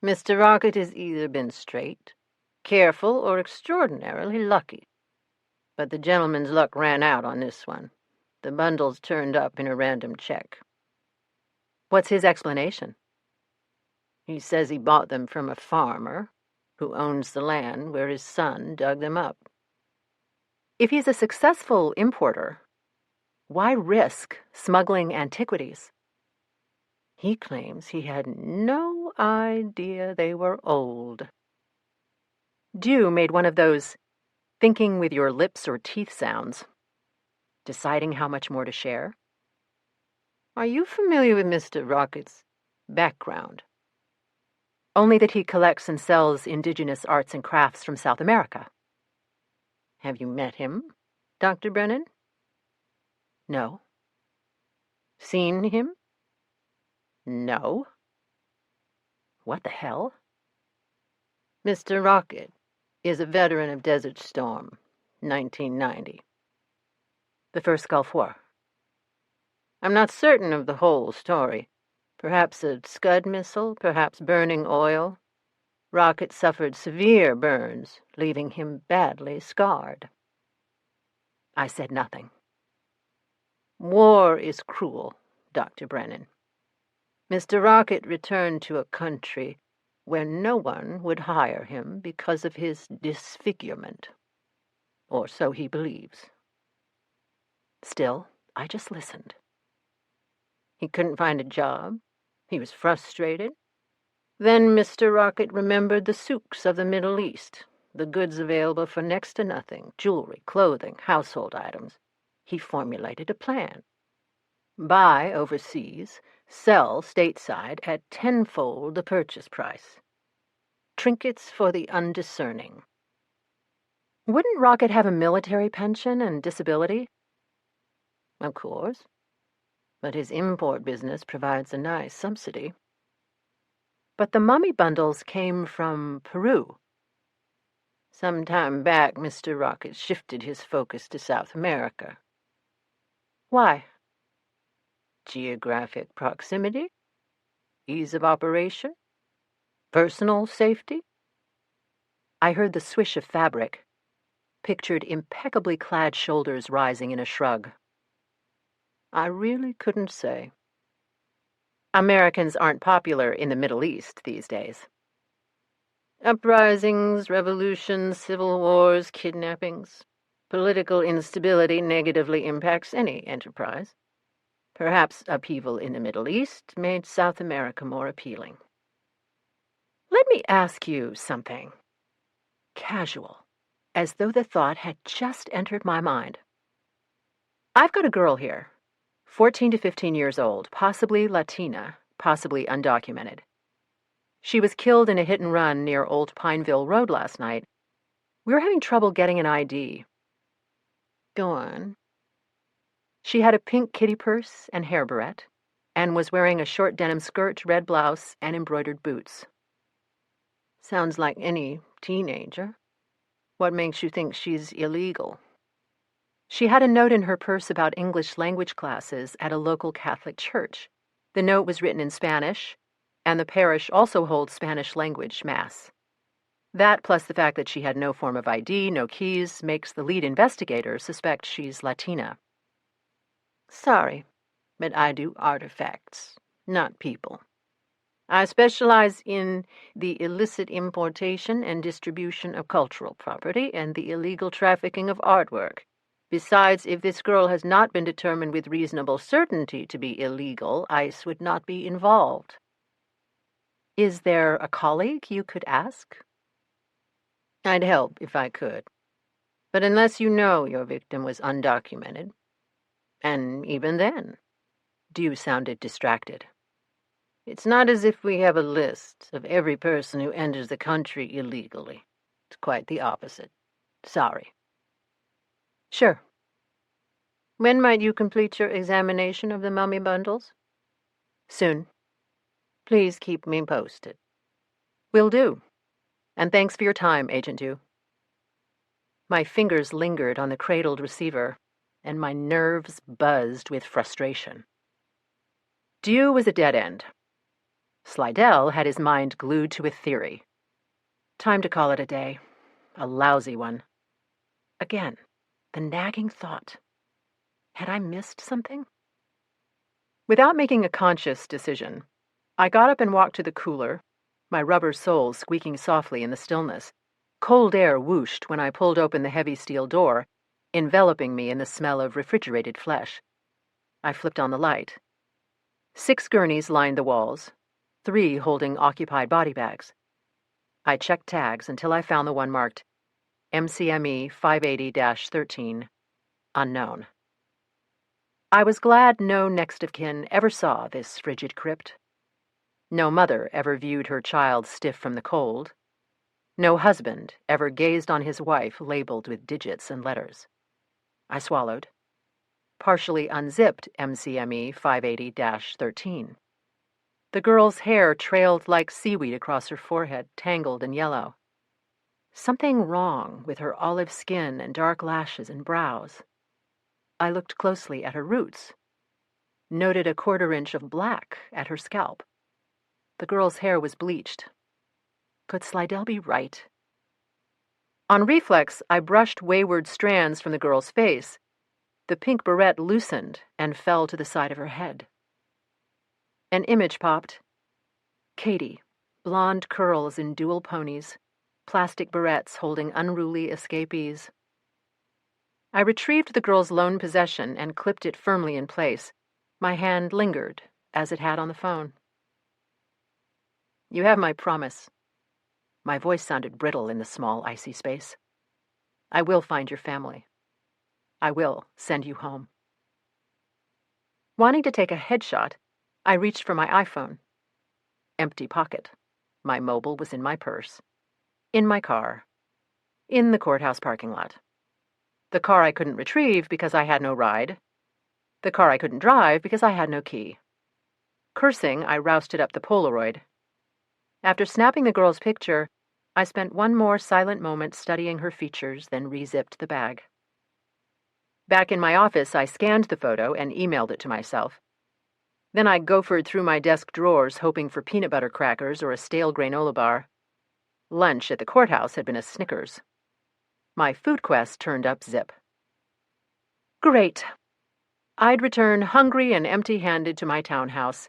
Mr. Rocket has either been straight, careful, or extraordinarily lucky. But the gentleman's luck ran out on this one. The bundles turned up in a random check. What's his explanation? He says he bought them from a farmer who owns the land where his son dug them up. If he's a successful importer, why risk smuggling antiquities? He claims he had no idea they were old. Dew made one of those thinking with your lips or teeth sounds. Deciding how much more to share? Are you familiar with Mr. Rocket's background? Only that he collects and sells indigenous arts and crafts from South America. Have you met him, Dr. Brennan? No. Seen him? No. What the hell? Mr. Rocket is a veteran of Desert Storm, 1990. The first Gulf War. I'm not certain of the whole story. Perhaps a Scud missile, perhaps burning oil. Rocket suffered severe burns, leaving him badly scarred. I said nothing. War is cruel, Dr. Brennan. Mr. Rocket returned to a country where no one would hire him because of his disfigurement. Or so he believes. Still, I just listened. He couldn't find a job. He was frustrated. Then Mr. Rocket remembered the souks of the Middle East, the goods available for next to nothing, jewelry, clothing, household items. He formulated a plan. Buy overseas, sell stateside at tenfold the purchase price. Trinkets for the undiscerning. Wouldn't Rocket have a military pension and disability? Of course. But his import business provides a nice subsidy. But the mummy bundles came from Peru. Some time back, Mr. Rocket shifted his focus to South America. Why? Geographic proximity, ease of operation, personal safety. I heard the swish of fabric, pictured impeccably clad shoulders rising in a shrug. I really couldn't say. Americans aren't popular in the Middle East these days. Uprisings, revolutions, civil wars, kidnappings. Political instability negatively impacts any enterprise. Perhaps upheaval in the Middle East made South America more appealing. Let me ask you something. Casual, as though the thought had just entered my mind. I've got a girl here, 14 to 15 years old, possibly Latina, possibly undocumented. She was killed in a hit-and-run near Old Pineville Road last night. We were having trouble getting an ID. Go on. She had a pink kitty purse and hair barrette, and was wearing a short denim skirt, red blouse, and embroidered boots. Sounds like any teenager. What makes you think she's illegal? She had a note in her purse about English language classes at a local Catholic church. The note was written in Spanish, and the parish also holds Spanish language Mass. That, plus the fact that she had no form of ID, no keys, makes the lead investigator suspect she's Latina. Sorry, but I do artifacts, not people. I specialize in the illicit importation and distribution of cultural property and the illegal trafficking of artwork. Besides, if this girl has not been determined with reasonable certainty to be illegal, ICE would not be involved. Is there a colleague you could ask? I'd help if I could. But unless you know your victim was undocumented, and even then, Dew sounded distracted. It's not as if we have a list of every person who enters the country illegally. It's quite the opposite. Sorry. Sure. When might you complete your examination of the mummy bundles? Soon. Please keep me posted. Will do. And thanks for your time, Agent Dew. My fingers lingered on the cradled receiver, and my nerves buzzed with frustration. Dew was a dead end. Slidell had his mind glued to a theory. Time to call it a day. A lousy one. Again, the nagging thought. Had I missed something? Without making a conscious decision, I got up and walked to the cooler, my rubber soles squeaking softly in the stillness. Cold air whooshed when I pulled open the heavy steel door, enveloping me in the smell of refrigerated flesh. I flipped on the light. 6 gurneys lined the walls, 3 holding occupied body bags. I checked tags until I found the one marked MCME 580-13, unknown. I was glad no next of kin ever saw this frigid crypt. No mother ever viewed her child stiff from the cold. No husband ever gazed on his wife labeled with digits and letters. I swallowed. Partially unzipped MCME 580-13. The girl's hair trailed like seaweed across her forehead, tangled and yellow. Something wrong with her olive skin and dark lashes and brows. I looked closely at her roots, noted a 1/4 inch of black at her scalp. The girl's hair was bleached. Could Slidell be right? On reflex, I brushed wayward strands from the girl's face. The pink barrette loosened and fell to the side of her head. An image popped. Katie, blonde curls in dual ponies, plastic barrettes holding unruly escapees. I retrieved the girl's lone possession and clipped it firmly in place. My hand lingered, as it had on the phone. You have my promise. My voice sounded brittle in the small, icy space. I will find your family. I will send you home. Wanting to take a headshot, I reached for my iPhone. Empty pocket. My mobile was in my purse. In my car. In the courthouse parking lot. The car I couldn't retrieve because I had no ride. The car I couldn't drive because I had no key. Cursing, I rousted up the Polaroid. After snapping the girl's picture, I spent one more silent moment studying her features, then re-zipped the bag. Back in my office, I scanned the photo and emailed it to myself. Then I gophered through my desk drawers, hoping for peanut butter crackers or a stale granola bar. Lunch at the courthouse had been a Snickers. My food quest turned up zip. Great. I'd return hungry and empty-handed to my townhouse,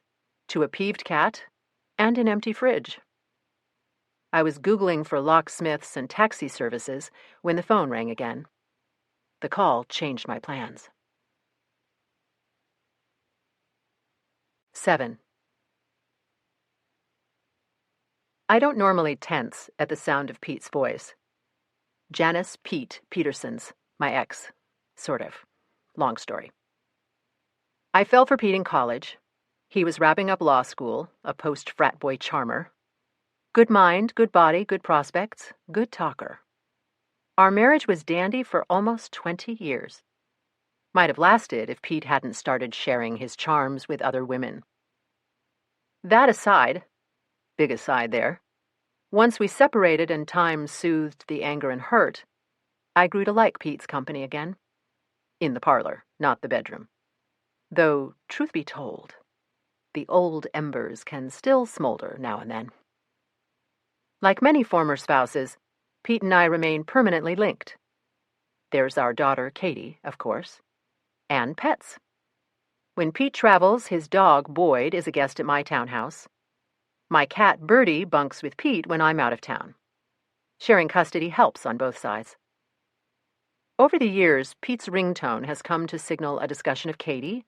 to a peeved cat, and an empty fridge. I was Googling for locksmiths and taxi services when the phone rang again. The call changed my plans. 7. I don't normally tense at the sound of Pete's voice. Janice Pete Peterson's, my ex. Sort of. Long story. I fell for Pete in college. He was wrapping up law school, a post-frat boy charmer. Good mind, good body, good prospects, good talker. Our marriage was dandy for almost 20 years. Might have lasted if Pete hadn't started sharing his charms with other women. That aside, big aside there, once we separated and time soothed the anger and hurt, I grew to like Pete's company again. In the parlor, not the bedroom. Though, truth be told, the old embers can still smolder now and then. Like many former spouses, Pete and I remain permanently linked. There's our daughter, Katie, of course, and pets. When Pete travels, his dog, Boyd, is a guest at my townhouse. My cat Birdie bunks with Pete when I'm out of town. Sharing custody helps on both sides. Over the years, Pete's ringtone has come to signal a discussion of Katie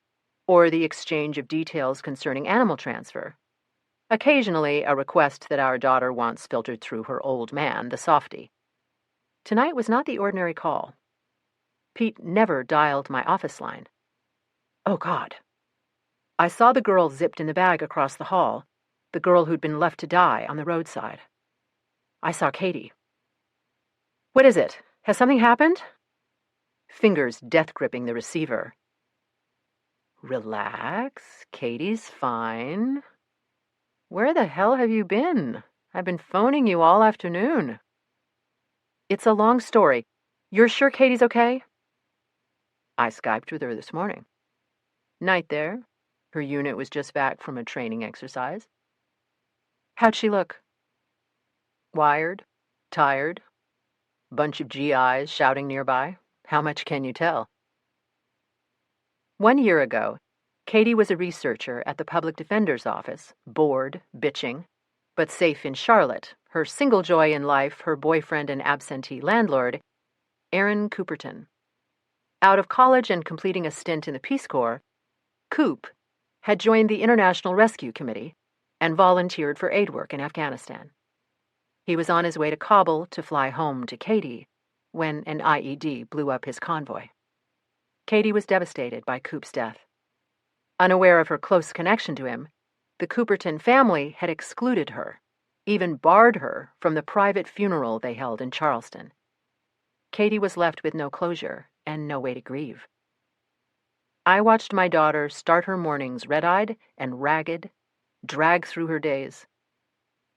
or the exchange of details concerning animal transfer. Occasionally, a request that our daughter wants filtered through her old man, the softy. Tonight was not the ordinary call. Pete never dialed my office line. Oh, God. I saw the girl zipped in the bag across the hall, the girl who'd been left to die on the roadside. I saw Katie. What is it? Has something happened? Fingers death-gripping the receiver. Relax. Katie's fine. Where the hell have you been? I've been phoning you all afternoon. It's a long story. You're sure Katie's okay? I Skyped with her this morning. Night there. Her unit was just back from a training exercise. How'd she look? Wired, tired, bunch of GIs shouting nearby. How much can you tell? 1 year ago, Katie was a researcher at the public defender's office, bored, bitching, but safe in Charlotte, her single joy in life, her boyfriend and absentee landlord, Aaron Cooperton. Out of college and completing a stint in the Peace Corps, Coop had joined the International Rescue Committee and volunteered for aid work in Afghanistan. He was on his way to Kabul to fly home to Katie when an IED blew up his convoy. Katie was devastated by Coop's death. Unaware of her close connection to him, the Cooperton family had excluded her, even barred her from the private funeral they held in Charleston. Katie was left with no closure and no way to grieve. I watched my daughter start her mornings red-eyed and ragged, drag through her days.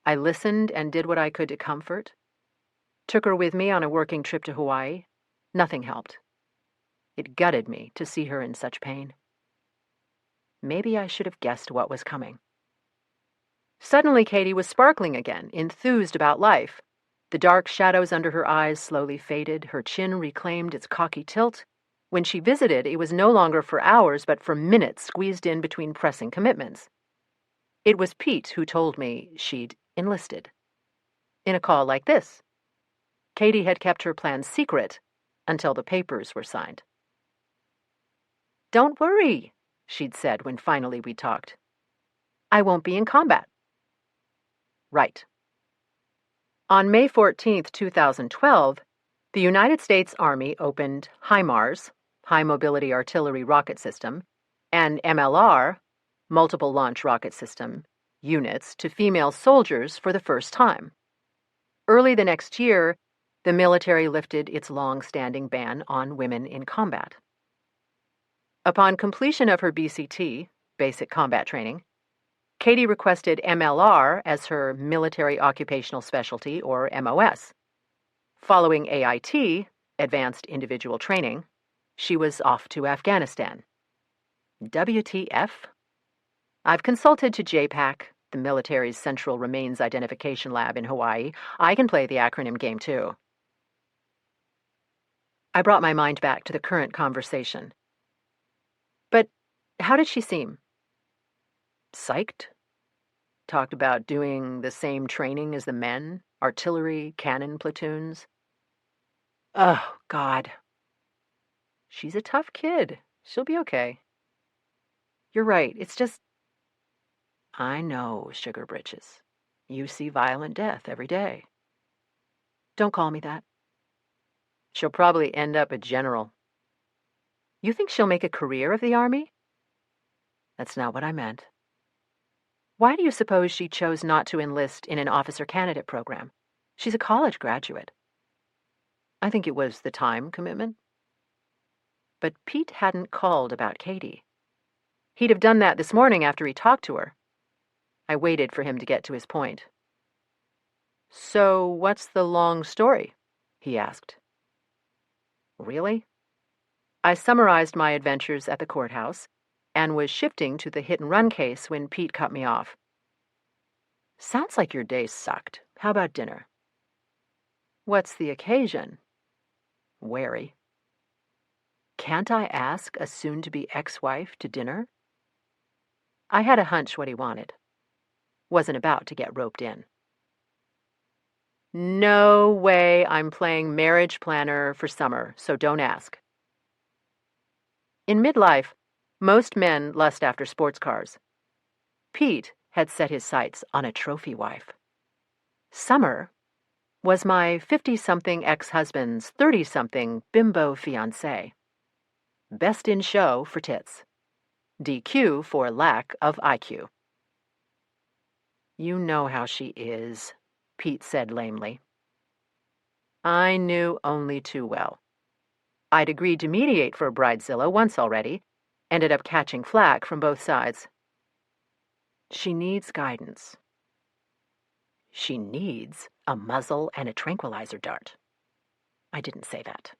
I listened and did what I could to comfort. Took her with me on a working trip to Hawaii. Nothing helped. It gutted me to see her in such pain. Maybe I should have guessed what was coming. Suddenly, Katie was sparkling again, enthused about life. The dark shadows under her eyes slowly faded, her chin reclaimed its cocky tilt. When she visited, it was no longer for hours, but for minutes squeezed in between pressing commitments. It was Pete who told me she'd enlisted. In a call like this. Katie had kept her plans secret until the papers were signed. "Don't worry," she'd said when finally we talked. "I won't be in combat." Right. On May 14, 2012, the United States Army opened HIMARS, High Mobility Artillery Rocket System, and MLR, Multiple Launch Rocket System, units to female soldiers for the first time. Early the next year, the military lifted its long-standing ban on women in combat. Upon completion of her BCT, Basic Combat Training, Katie requested MLR as her Military Occupational Specialty, or MOS. Following AIT, Advanced Individual Training, she was off to Afghanistan. WTF? I've consulted to JPAC, the military's Central Remains Identification Lab in Hawaii. I can play the acronym game, too. I brought my mind back to the current conversation. But how did she seem? Psyched? Talked about doing the same training as the men, artillery, cannon platoons. Oh, God. She's a tough kid. She'll be okay. You're right, it's just... I know, Sugar Britches. You see violent death every day. Don't call me that. She'll probably end up a general. You think she'll make a career of the Army? That's not what I meant. Why do you suppose she chose not to enlist in an officer candidate program? She's a college graduate. I think it was the time commitment. But Pete hadn't called about Katie. He'd have done that this morning after he talked to her. I waited for him to get to his point. So what's the long story? He asked. Really? I summarized my adventures at the courthouse and was shifting to the hit-and-run case when Pete cut me off. Sounds like your day sucked. How about dinner? What's the occasion? Wary. Can't I ask a soon-to-be ex-wife to dinner? I had a hunch what he wanted. wasn't about to get roped in. No way I'm playing marriage planner for Summer, so don't ask. In midlife, most men lust after sports cars. Pete had set his sights on a trophy wife. Summer was my 50-something ex-husband's 30-something bimbo fiancé. Best in show for tits. DQ for lack of IQ. You know how she is, Pete said lamely. I knew only too well. I'd agreed to mediate for Bridezilla once already, ended up catching flack from both sides. She needs guidance. She needs a muzzle and a tranquilizer dart. I didn't say that.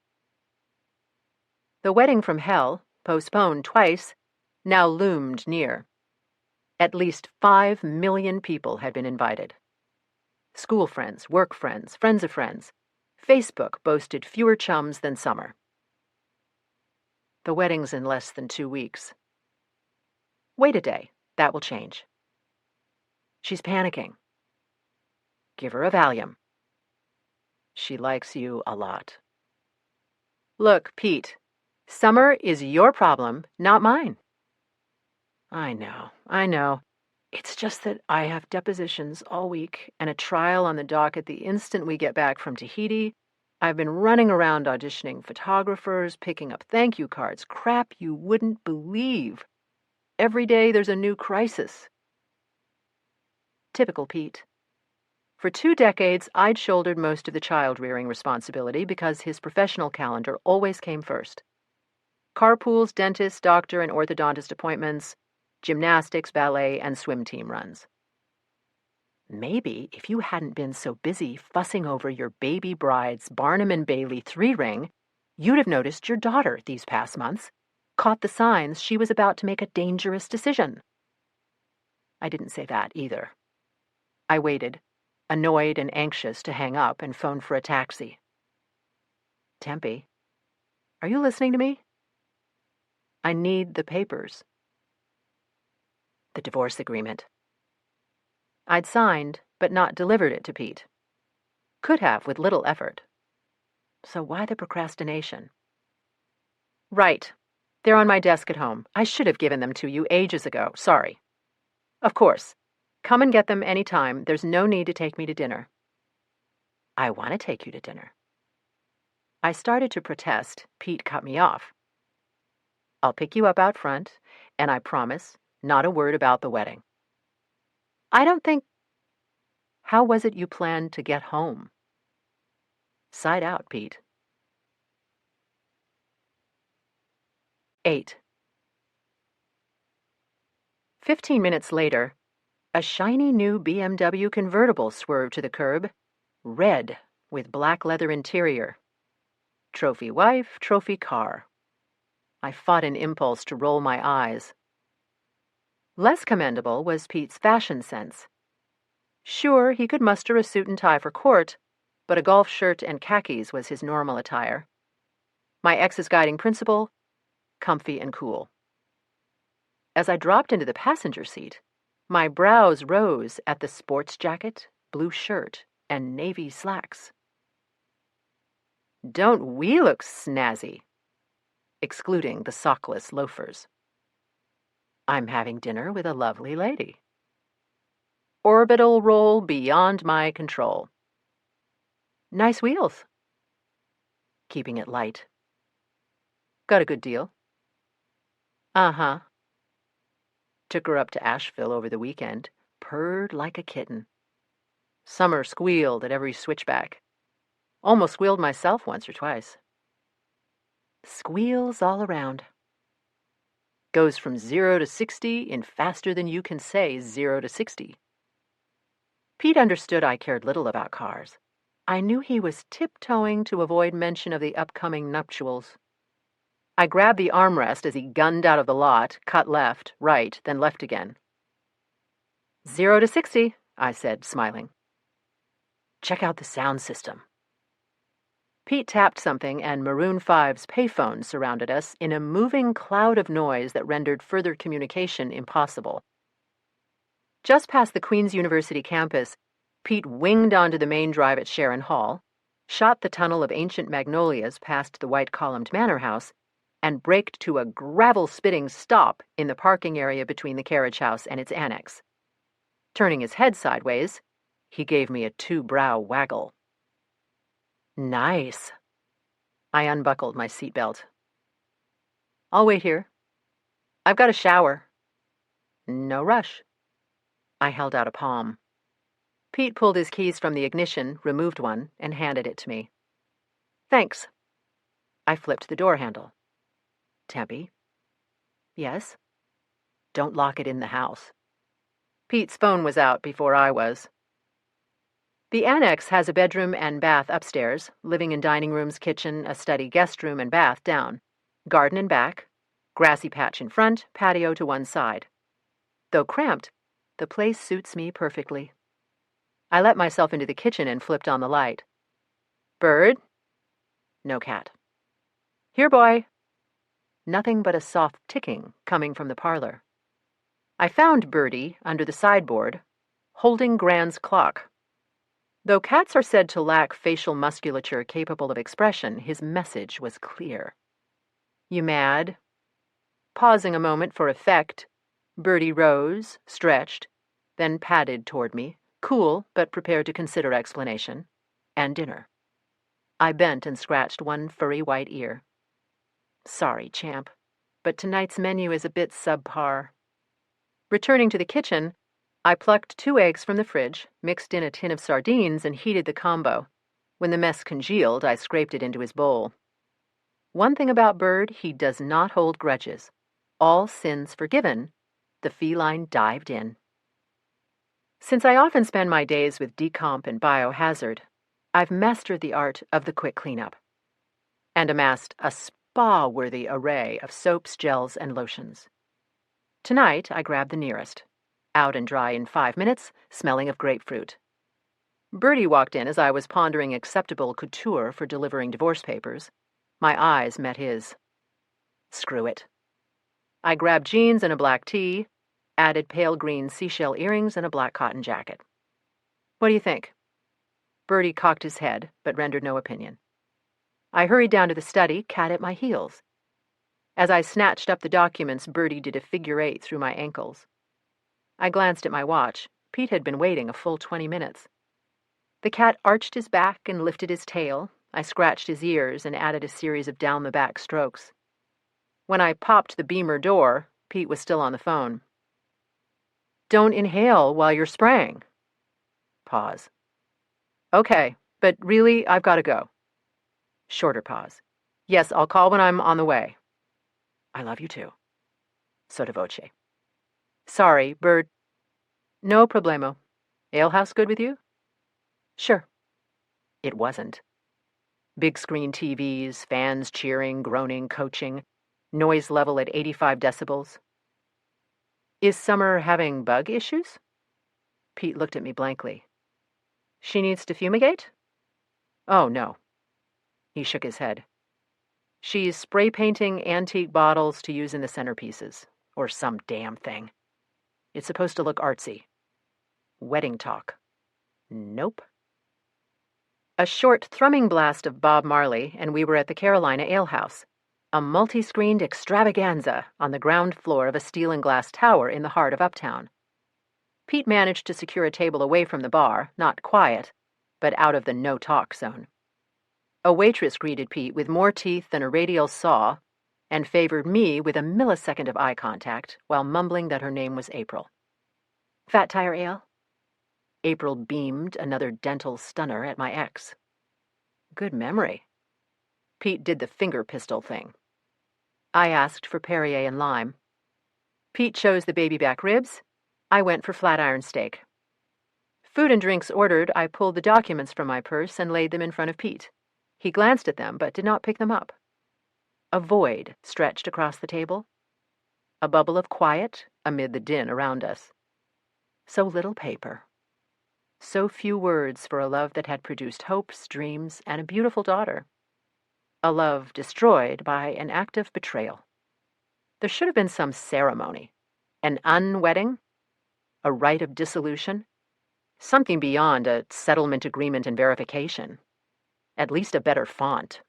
The wedding from hell, postponed twice, now loomed near. At least 5 million people had been invited. School friends, work friends, friends of friends. Facebook boasted fewer chums than Summer. The wedding's in less than 2 weeks. Wait a day. That will change. She's panicking. Give her a Valium. She likes you a lot. Look, Pete, Summer is your problem, not mine. I know. It's just that I have depositions all week and a trial on the docket the instant we get back from Tahiti. I've been running around auditioning photographers, picking up thank you cards, crap you wouldn't believe. Every day there's a new crisis. Typical Pete. For 2 decades, I'd shouldered most of the child-rearing responsibility because his professional calendar always came first. Carpools, dentist, doctor, and orthodontist appointments, gymnastics, ballet, and swim team runs. Maybe if you hadn't been so busy fussing over your baby bride's Barnum and Bailey 3-ring, you'd have noticed your daughter these past months, caught the signs she was about to make a dangerous decision. I didn't say that either. I waited, annoyed and anxious to hang up and phone for a taxi. Tempe, are you listening to me? I need the papers. The divorce agreement. I'd signed, but not delivered it to Pete. Could have with little effort. So why the procrastination? Right. They're on my desk at home. I should have given them to you ages ago. Sorry. Of course. Come and get them any time. There's no need to take me to dinner. I want to take you to dinner. I started to protest. Pete cut me off. I'll pick you up out front, and I promise, not a word about the wedding. I don't think... How was it you planned to get home? Side out, Pete. 8. 15 minutes later, a shiny new BMW convertible swerved to the curb, red with black leather interior. Trophy wife, trophy car. I fought an impulse to roll my eyes. Less commendable was Pete's fashion sense. Sure, he could muster a suit and tie for court, but a golf shirt and khakis was his normal attire. My ex's guiding principle, comfy and cool. As I dropped into the passenger seat, my brows rose at the sports jacket, blue shirt, and navy slacks. Don't we look snazzy? Excluding the sockless loafers. I'm having dinner with a lovely lady. Orbital roll beyond my control. Nice wheels. Keeping it light. Got a good deal. Uh-huh. Took her up to Asheville over the weekend. Purred like a kitten. Summer squealed at every switchback. Almost squealed myself once or twice. Squeals all around. Goes from 0 to 60 in faster than you can say 0 to 60. Pete understood I cared little about cars. I knew he was tiptoeing to avoid mention of the upcoming nuptials. I grabbed the armrest as he gunned out of the lot, cut left, right, then left again. 0 to 60, I said, smiling. Check out the sound system. Pete tapped something, and Maroon 5's payphone surrounded us in a moving cloud of noise that rendered further communication impossible. Just past the Queen's University campus, Pete winged onto the main drive at Sharon Hall, shot the tunnel of ancient magnolias past the white-columned manor house, and braked to a gravel-spitting stop in the parking area between the carriage house and its annex. Turning his head sideways, he gave me a two-brow waggle. Nice. I unbuckled my seatbelt. I'll wait here. I've got a shower. No rush. I held out a palm. Pete pulled his keys from the ignition, removed one, and handed it to me. Thanks. I flipped the door handle. Tempe? Yes? Don't lock it in the house. Pete's phone was out before I was. The annex has a bedroom and bath upstairs, living and dining rooms, kitchen, a study, guest room, and bath down, garden in back, grassy patch in front, patio to one side. Though cramped, the place suits me perfectly. I let myself into the kitchen and flipped on the light. Bird? No cat. Here, boy. Nothing but a soft ticking coming from the parlor. I found Birdie under the sideboard, holding Gran's clock. Though cats are said to lack facial musculature capable of expression, his message was clear. You mad? Pausing a moment for effect, Birdie rose, stretched, then padded toward me, cool but prepared to consider explanation, and dinner. I bent and scratched one furry white ear. Sorry, champ, but tonight's menu is a bit subpar. Returning to the kitchen, I plucked 2 eggs from the fridge, mixed in a tin of sardines, and heated the combo. When the mess congealed, I scraped it into his bowl. One thing about Bird, he does not hold grudges. All sins forgiven, the feline dived in. Since I often spend my days with decomp and biohazard, I've mastered the art of the quick cleanup and amassed a spa-worthy array of soaps, gels, and lotions. Tonight, I grabbed the nearest. Out and dry in 5 minutes, smelling of grapefruit. Birdie walked in as I was pondering acceptable couture for delivering divorce papers. My eyes met his. Screw it. I grabbed jeans and a black tee, added pale green seashell earrings and a black cotton jacket. What do you think? Birdie cocked his head, but rendered no opinion. I hurried down to the study, cat at my heels. As I snatched up the documents, Birdie did a figure 8 through my ankles. I glanced at my watch. Pete had been waiting a full 20 minutes. The cat arched his back and lifted his tail. I scratched his ears and added a series of down-the-back strokes. When I popped the beamer door, Pete was still on the phone. Don't inhale while you're spraying. Pause. Okay, but really, I've got to go. Shorter pause. Yes, I'll call when I'm on the way. I love you too. Sotto voce. Sorry, Bird. No problemo. Alehouse good with you? Sure. It wasn't. Big screen TVs, fans cheering, groaning, coaching, noise level at 85 decibels. Is Summer having bug issues? Pete looked at me blankly. She needs to fumigate? Oh, no. He shook his head. She's spray painting antique bottles to use in the centerpieces, or some damn thing. It's supposed to look artsy. Wedding talk. Nope. A short thrumming blast of Bob Marley, and we were at the Carolina Ale House, a multi-screened extravaganza on the ground floor of a steel and glass tower in the heart of Uptown. Pete managed to secure a table away from the bar, not quiet, but out of the no-talk zone. A waitress greeted Pete with more teeth than a radial saw and favored me with a millisecond of eye contact while mumbling that her name was April. Fat Tire Ale? April beamed another dental stunner at my ex. Good memory. Pete did the finger pistol thing. I asked for Perrier and lime. Pete chose the baby back ribs. I went for flat-iron steak. Food and drinks ordered, I pulled the documents from my purse and laid them in front of Pete. He glanced at them, but did not pick them up. A void stretched across the table. A bubble of quiet amid the din around us. So little paper. So few words for a love that had produced hopes, dreams, and a beautiful daughter. A love destroyed by an act of betrayal. There should have been some ceremony. An unwedding? A right of dissolution? Something beyond a settlement agreement and verification. At least a better font.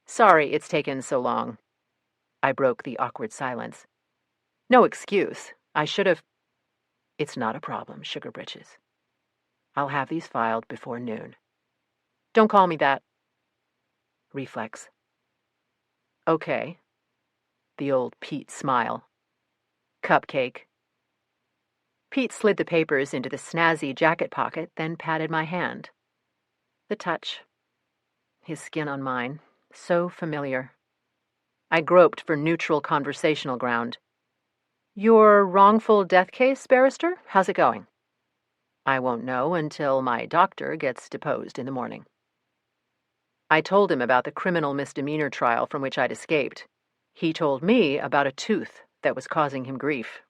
Sorry it's taken so long. I broke the awkward silence. No excuse. I should have... It's not a problem, Sugar Britches. I'll have these filed before noon. Don't call me that. Reflex. Okay. The old Pete smile. Cupcake. Pete slid the papers into the snazzy jacket pocket, then patted my hand. The touch. His skin on mine. So familiar. I groped for neutral conversational ground. Your wrongful death case, barrister? How's it going? I won't know until my doctor gets deposed in the morning. I told him about the criminal misdemeanor trial from which I'd escaped. He told me about a tooth that was causing him grief.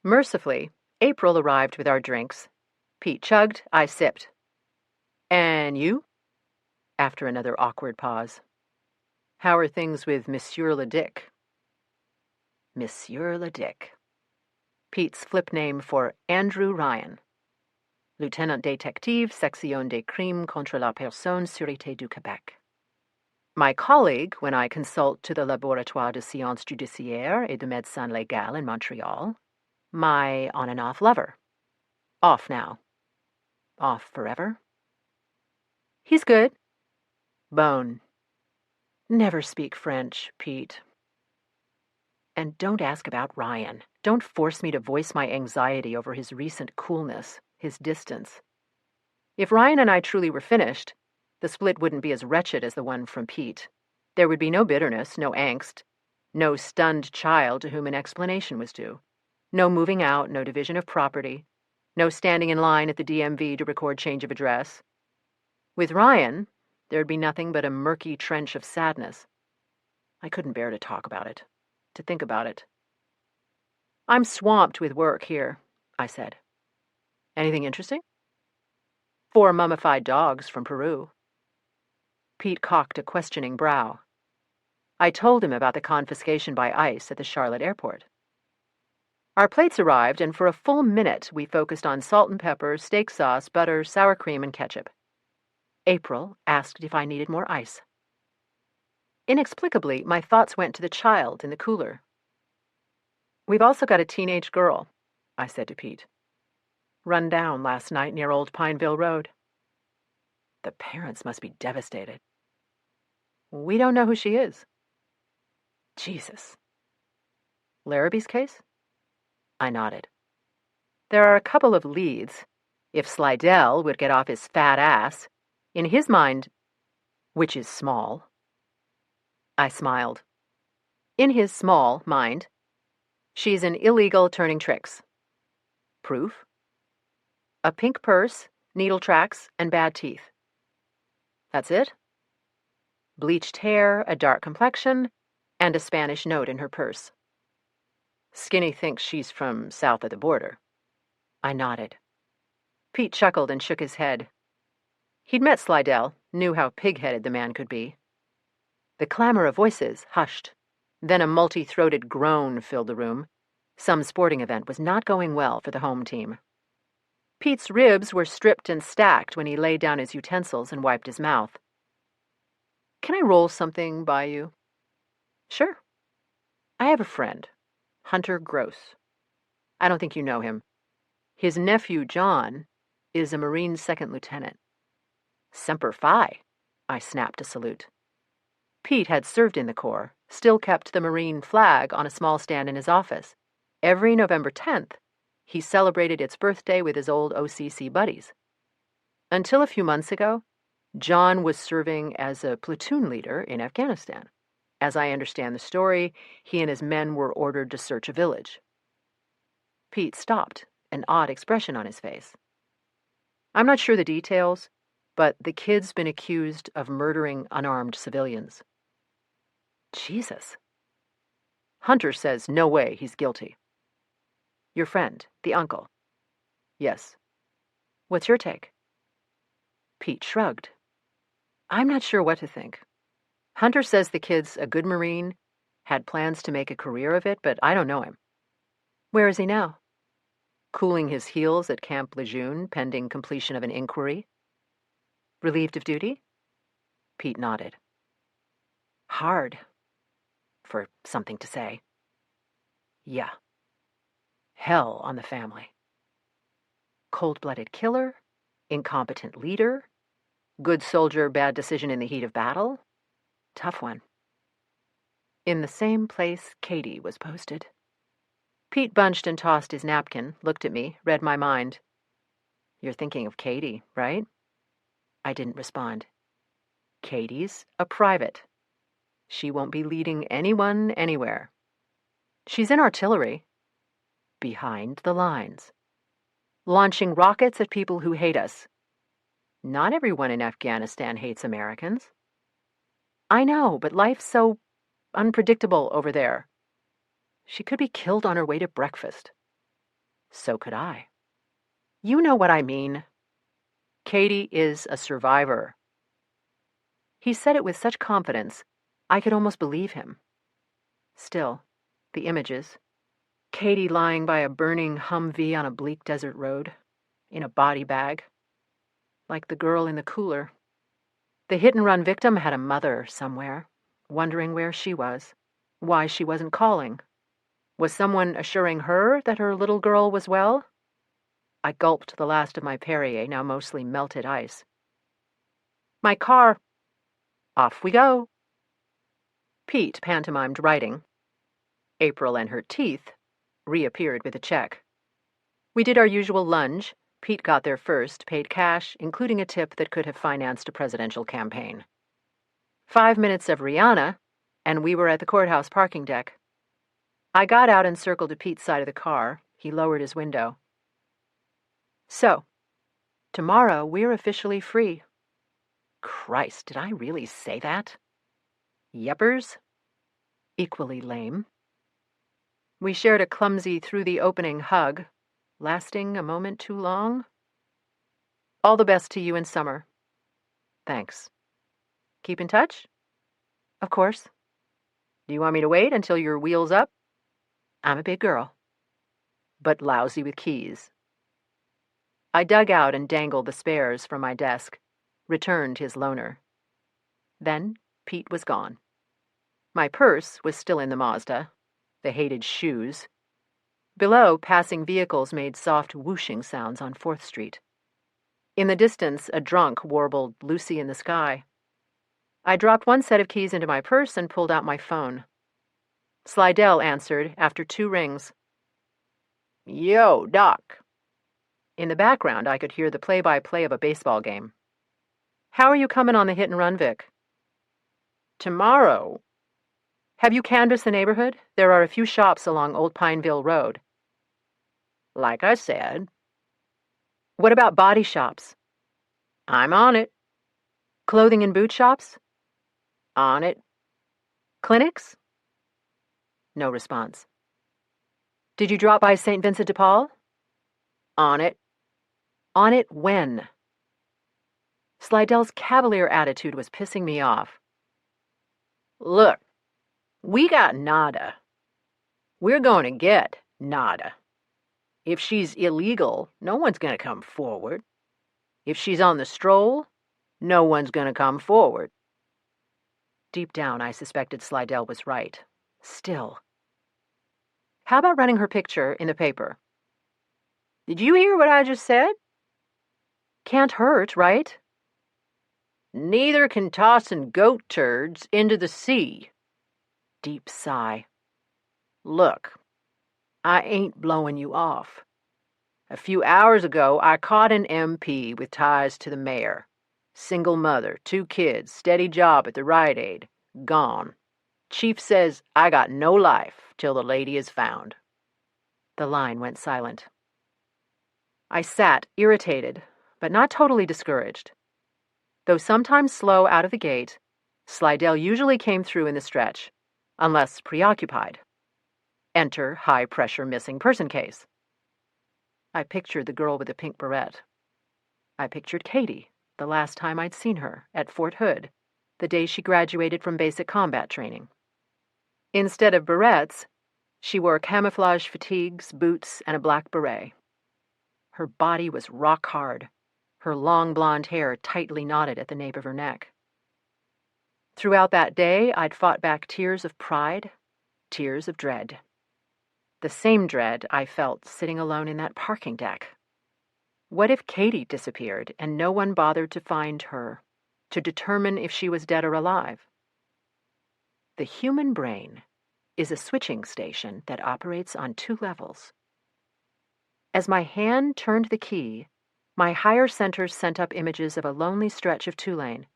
Mercifully, April arrived with our drinks. Pete chugged, I sipped. And you? After another awkward pause. How are things with Monsieur le Dick? Monsieur le Dick. Pete's flip name for Andrew Ryan. Lieutenant Détective, Section des Crimes contre la Personne, Sûreté du Québec. My colleague, when I consult to the Laboratoire de Sciences Judiciaires et de Médecine Légale in Montreal. My on and off lover. Off now. Off forever? He's good. Bone. Never speak French, Pete. And don't ask about Ryan. Don't force me to voice my anxiety over his recent coolness, his distance. If Ryan and I truly were finished, the split wouldn't be as wretched as the one from Pete. There would be no bitterness, no angst, no stunned child to whom an explanation was due, no moving out, no division of property, no standing in line at the DMV to record change of address. With Ryan, there'd be nothing but a murky trench of sadness. I couldn't bear to talk about it, to think about it. I'm swamped with work here, I said. Anything interesting? 4 mummified dogs from Peru. Pete cocked a questioning brow. I told him about the confiscation by ICE at the Charlotte airport. Our plates arrived, and for a full minute we focused on salt and pepper, steak sauce, butter, sour cream, and ketchup. April asked if I needed more ice. Inexplicably, my thoughts went to the child in the cooler. We've also got a teenage girl, I said to Pete. Run down last night near Old Pineville Road. The parents must be devastated. We don't know who she is. Jesus. Larrabee's case? I nodded. There are a couple of leads. If Slidell would get off his fat ass, in his mind, which is small. I smiled. In his small mind, she's an illegal turning tricks. Proof? A pink purse, needle tracks, and bad teeth. That's it? Bleached hair, a dark complexion, and a Spanish note in her purse. Skinny thinks she's from south of the border. I nodded. Pete chuckled and shook his head. He'd met Slidell, knew how pig-headed the man could be. The clamor of voices hushed. Then a multi-throated groan filled the room. Some sporting event was not going well for the home team. Pete's ribs were stripped and stacked when he laid down his utensils and wiped his mouth. Can I roll something by you? Sure. I have a friend, Hunter Gross. I don't think you know him. His nephew, John, is a Marine second lieutenant. Semper Fi, I snapped a salute. Pete had served in the Corps, still kept the Marine flag on a small stand in his office. Every November 10th, he celebrated its birthday with his old OCC buddies. Until a few months ago, John was serving as a platoon leader in Afghanistan. As I understand the story, he and his men were ordered to search a village. Pete stopped, an odd expression on his face. I'm not sure the details, but the kid's been accused of murdering unarmed civilians. Jesus. Hunter says no way he's guilty. Your friend, the uncle. Yes. What's your take? Pete shrugged. I'm not sure what to think. Hunter says the kid's a good Marine, had plans to make a career of it, but I don't know him. Where is he now? Cooling his heels at Camp Lejeune pending completion of an inquiry. Relieved of duty? Pete nodded. Hard. For something to say. Yeah. Hell on the family. Cold-blooded killer, incompetent leader, good soldier, bad decision in the heat of battle. Tough one. In the same place Katie was posted. Pete bunched and tossed his napkin, looked at me, read my mind. You're thinking of Katie, right? I didn't respond. Katie's a private. She won't be leading anyone anywhere. She's in artillery. Behind the lines. Launching rockets at people who hate us. Not everyone in Afghanistan hates Americans. I know, but life's so unpredictable over there. She could be killed on her way to breakfast. So could I. You know what I mean. Katie is a survivor. He said it with such confidence, I could almost believe him. Still, the images. Katie lying by a burning Humvee on a bleak desert road, in a body bag. Like the girl in the cooler. The hit-and-run victim had a mother somewhere, wondering where she was, why she wasn't calling. Was someone assuring her that her little girl was well? I gulped the last of my Perrier, now mostly melted ice. My car. Off we go. Pete pantomimed writing. April and her teeth reappeared with a check. We did our usual lunge. Pete got there first, paid cash, including a tip that could have financed a presidential campaign. 5 minutes of Rihanna, and we were at the courthouse parking deck. I got out and circled to Pete's side of the car. He lowered his window. So, tomorrow we're officially free. Christ, did I really say that? Yeppers? Equally lame. We shared a clumsy through-the-opening hug, lasting a moment too long. All the best to you in summer. Thanks. Keep in touch? Of course. Do you want me to wait until your wheel's up? I'm a big girl. But lousy with keys. I dug out and dangled the spares from my desk, returned his loaner. Then Pete was gone. My purse was still in the Mazda, the hated shoes. Below, passing vehicles made soft whooshing sounds on 4th Street. In the distance, a drunk warbled Lucy in the Sky. I dropped one set of keys into my purse and pulled out my phone. Slidell answered after 2 rings. Yo, Doc. In the background, I could hear the play-by-play of a baseball game. How are you coming on the hit-and-run, Vic? Tomorrow. Have you canvassed the neighborhood? There are a few shops along Old Pineville Road. Like I said. What about body shops? I'm on it. Clothing and boot shops? On it. Clinics? No response. Did you drop by St. Vincent de Paul? On it. On it when? Slidell's cavalier attitude was pissing me off. Look, we got nada. We're going to get nada. If she's illegal, no one's going to come forward. If she's on the stroll, no one's going to come forward. Deep down, I suspected Slidell was right. Still. How about running her picture in the paper? Did you hear what I just said? Can't hurt, right? Neither can tossin' goat turds into the sea. Deep sigh. Look, I ain't blowing you off. A few hours ago, I caught an MP with ties to the mayor. Single mother, 2 kids, steady job at the Rite Aid. Gone. Chief says I got no life till the lady is found. The line went silent. I sat, irritated, but not totally discouraged. Though sometimes slow out of the gate, Slidell usually came through in the stretch, unless preoccupied. Enter high-pressure missing person case. I pictured the girl with the pink beret. I pictured Katie, the last time I'd seen her, at Fort Hood, the day she graduated from basic combat training. Instead of berets, she wore camouflage fatigues, boots, and a black beret. Her body was rock hard, her long blonde hair tightly knotted at the nape of her neck. Throughout that day, I'd fought back tears of pride, tears of dread. The same dread I felt sitting alone in that parking deck. What if Katie disappeared and no one bothered to find her, to determine if she was dead or alive? The human brain is a switching station that operates on 2 levels. As my hand turned the key, my higher centers sent up images of a lonely stretch of 2-lane.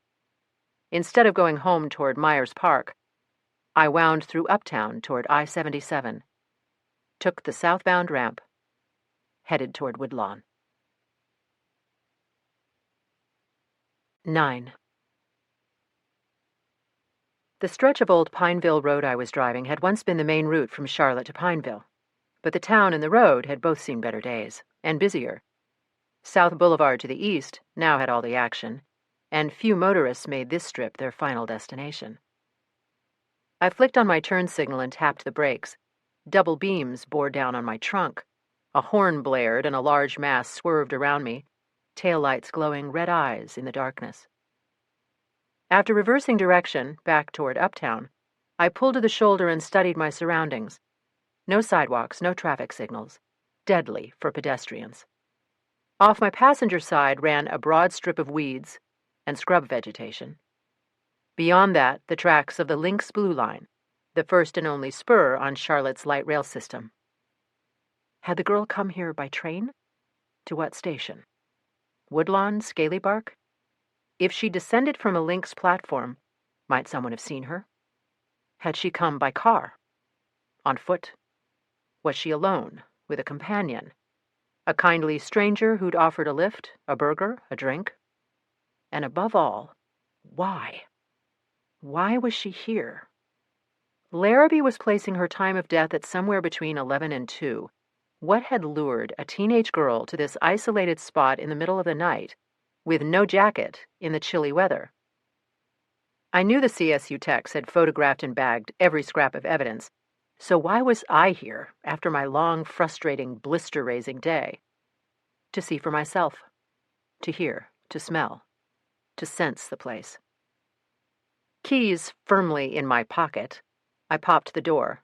Instead of going home toward Myers Park, I wound through Uptown toward I-77, took the southbound ramp, headed toward Woodlawn. 9. The stretch of old Pineville Road I was driving had once been the main route from Charlotte to Pineville, but the town and the road had both seen better days, and busier. South Boulevard to the east now had all the action, and few motorists made this strip their final destination. I flicked on my turn signal and tapped the brakes. Double beams bore down on my trunk. A horn blared and a large mass swerved around me, taillights glowing red eyes in the darkness. After reversing direction, back toward Uptown, I pulled to the shoulder and studied my surroundings. No sidewalks, no traffic signals. Deadly for pedestrians. Off my passenger side ran a broad strip of weeds and scrub vegetation. Beyond that, the tracks of the Lynx Blue Line, the first and only spur on Charlotte's light rail system. Had the girl come here by train? To what station? Woodlawn, Scalybark? If she descended from a Lynx platform, might someone have seen her? Had she come by car? On foot? Was she alone, with a companion? A kindly stranger who'd offered a lift, a burger, a drink? And above all, why? Why was she here? Larrabee was placing her time of death at somewhere between 11 and 2. What had lured a teenage girl to this isolated spot in the middle of the night, with no jacket, in the chilly weather? I knew the CSU techs had photographed and bagged every scrap of evidence, so why was I here after my long, frustrating, blister-raising day? To see for myself. To hear, to smell, to sense the place. Keys firmly in my pocket, I popped the door.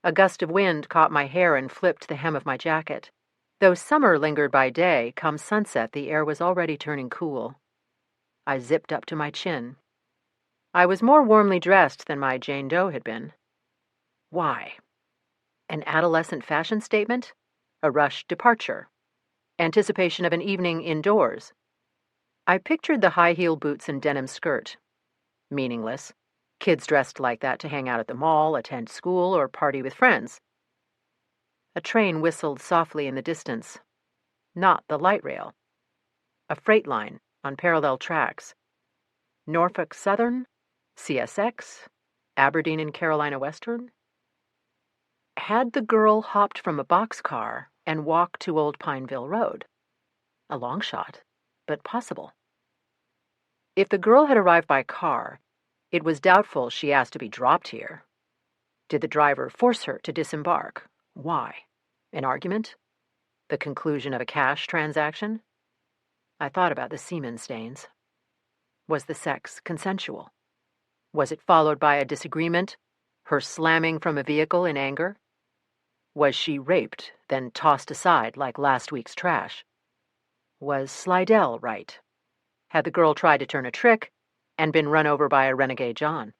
A gust of wind caught my hair and flipped the hem of my jacket. Though summer lingered by day, come sunset the air was already turning cool. I zipped up to my chin. I was more warmly dressed than my Jane Doe had been. Why? An adolescent fashion statement? A rushed departure? Anticipation of an evening indoors? I pictured the high-heel boots and denim skirt. Meaningless. Kids dressed like that to hang out at the mall, attend school, or party with friends. A train whistled softly in the distance. Not the light rail. A freight line on parallel tracks. Norfolk Southern? CSX? Aberdeen and Carolina Western? Had the girl hopped from a boxcar and walked to Old Pineville Road? A long shot, but possible. If the girl had arrived by car, it was doubtful she asked to be dropped here. Did the driver force her to disembark? Why? An argument? The conclusion of a cash transaction? I thought about the semen stains. Was the sex consensual? Was it followed by a disagreement, her slamming from a vehicle in anger? Was she raped, then tossed aside like last week's trash? Was Slidell right? Had the girl tried to turn a trick and been run over by a renegade John?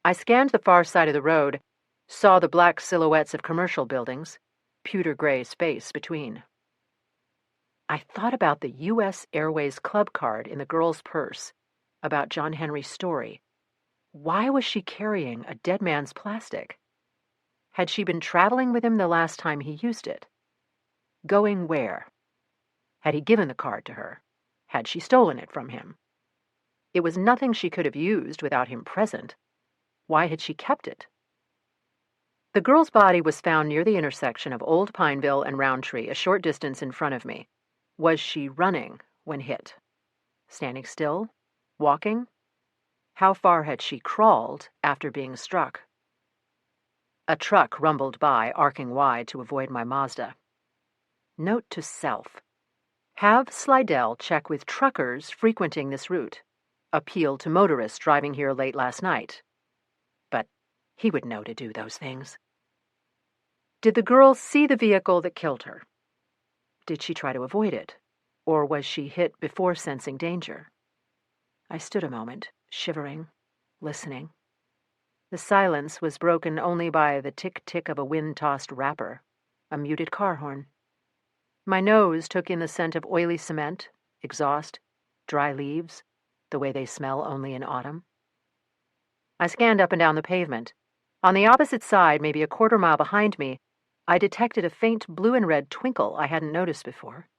I scanned the far side of the road, saw the black silhouettes of commercial buildings, pewter gray space between. I thought about the U.S. Airways club card in the girl's purse, about John Henry's story. Why was she carrying a dead man's plastic? Had she been traveling with him the last time he used it? Going where? Had he given the card to her? Had she stolen it from him? It was nothing she could have used without him present. Why had she kept it? The girl's body was found near the intersection of Old Pineville and Roundtree, a short distance in front of me. Was she running when hit? Standing still? Walking? How far had she crawled after being struck? A truck rumbled by, arcing wide to avoid my Mazda. Note to self. Have Slidell check with truckers frequenting this route. Appeal to motorists driving here late last night. But he would know to do those things. Did the girl see the vehicle that killed her? Did she try to avoid it? Or was she hit before sensing danger? I stood a moment, shivering, listening. The silence was broken only by the tick-tick of a wind-tossed wrapper, a muted car horn. My nose took in the scent of oily cement, exhaust, dry leaves, the way they smell only in autumn. I scanned up and down the pavement. On the opposite side, maybe a quarter-mile behind me, I detected a faint blue and red twinkle I hadn't noticed before.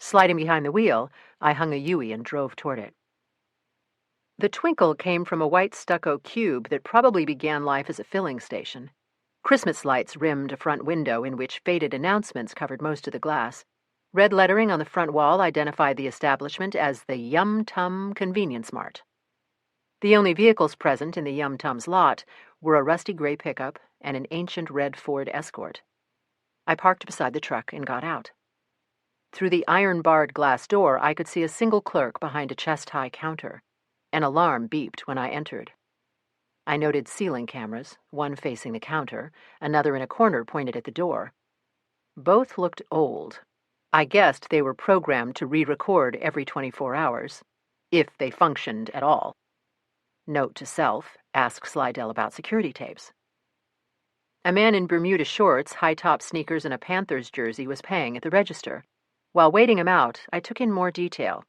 Sliding behind the wheel, I hung a Yui and drove toward it. The twinkle came from a white stucco cube that probably began life as a filling station. Christmas lights rimmed a front window in which faded announcements covered most of the glass. Red lettering on the front wall identified the establishment as the Yum Tum Convenience Mart. The only vehicles present in the Yum Tum's lot were a rusty gray pickup and an ancient red Ford Escort. I parked beside the truck and got out. Through the iron-barred glass door, I could see a single clerk behind a chest-high counter. An alarm beeped when I entered. I noted ceiling cameras, one facing the counter, another in a corner pointed at the door. Both looked old. I guessed they were programmed to re-record every 24 hours, if they functioned at all. Note to self, ask Slidell about security tapes. A man in Bermuda shorts, high-top sneakers, and a Panthers jersey was paying at the register. While waiting him out, I took in more detail.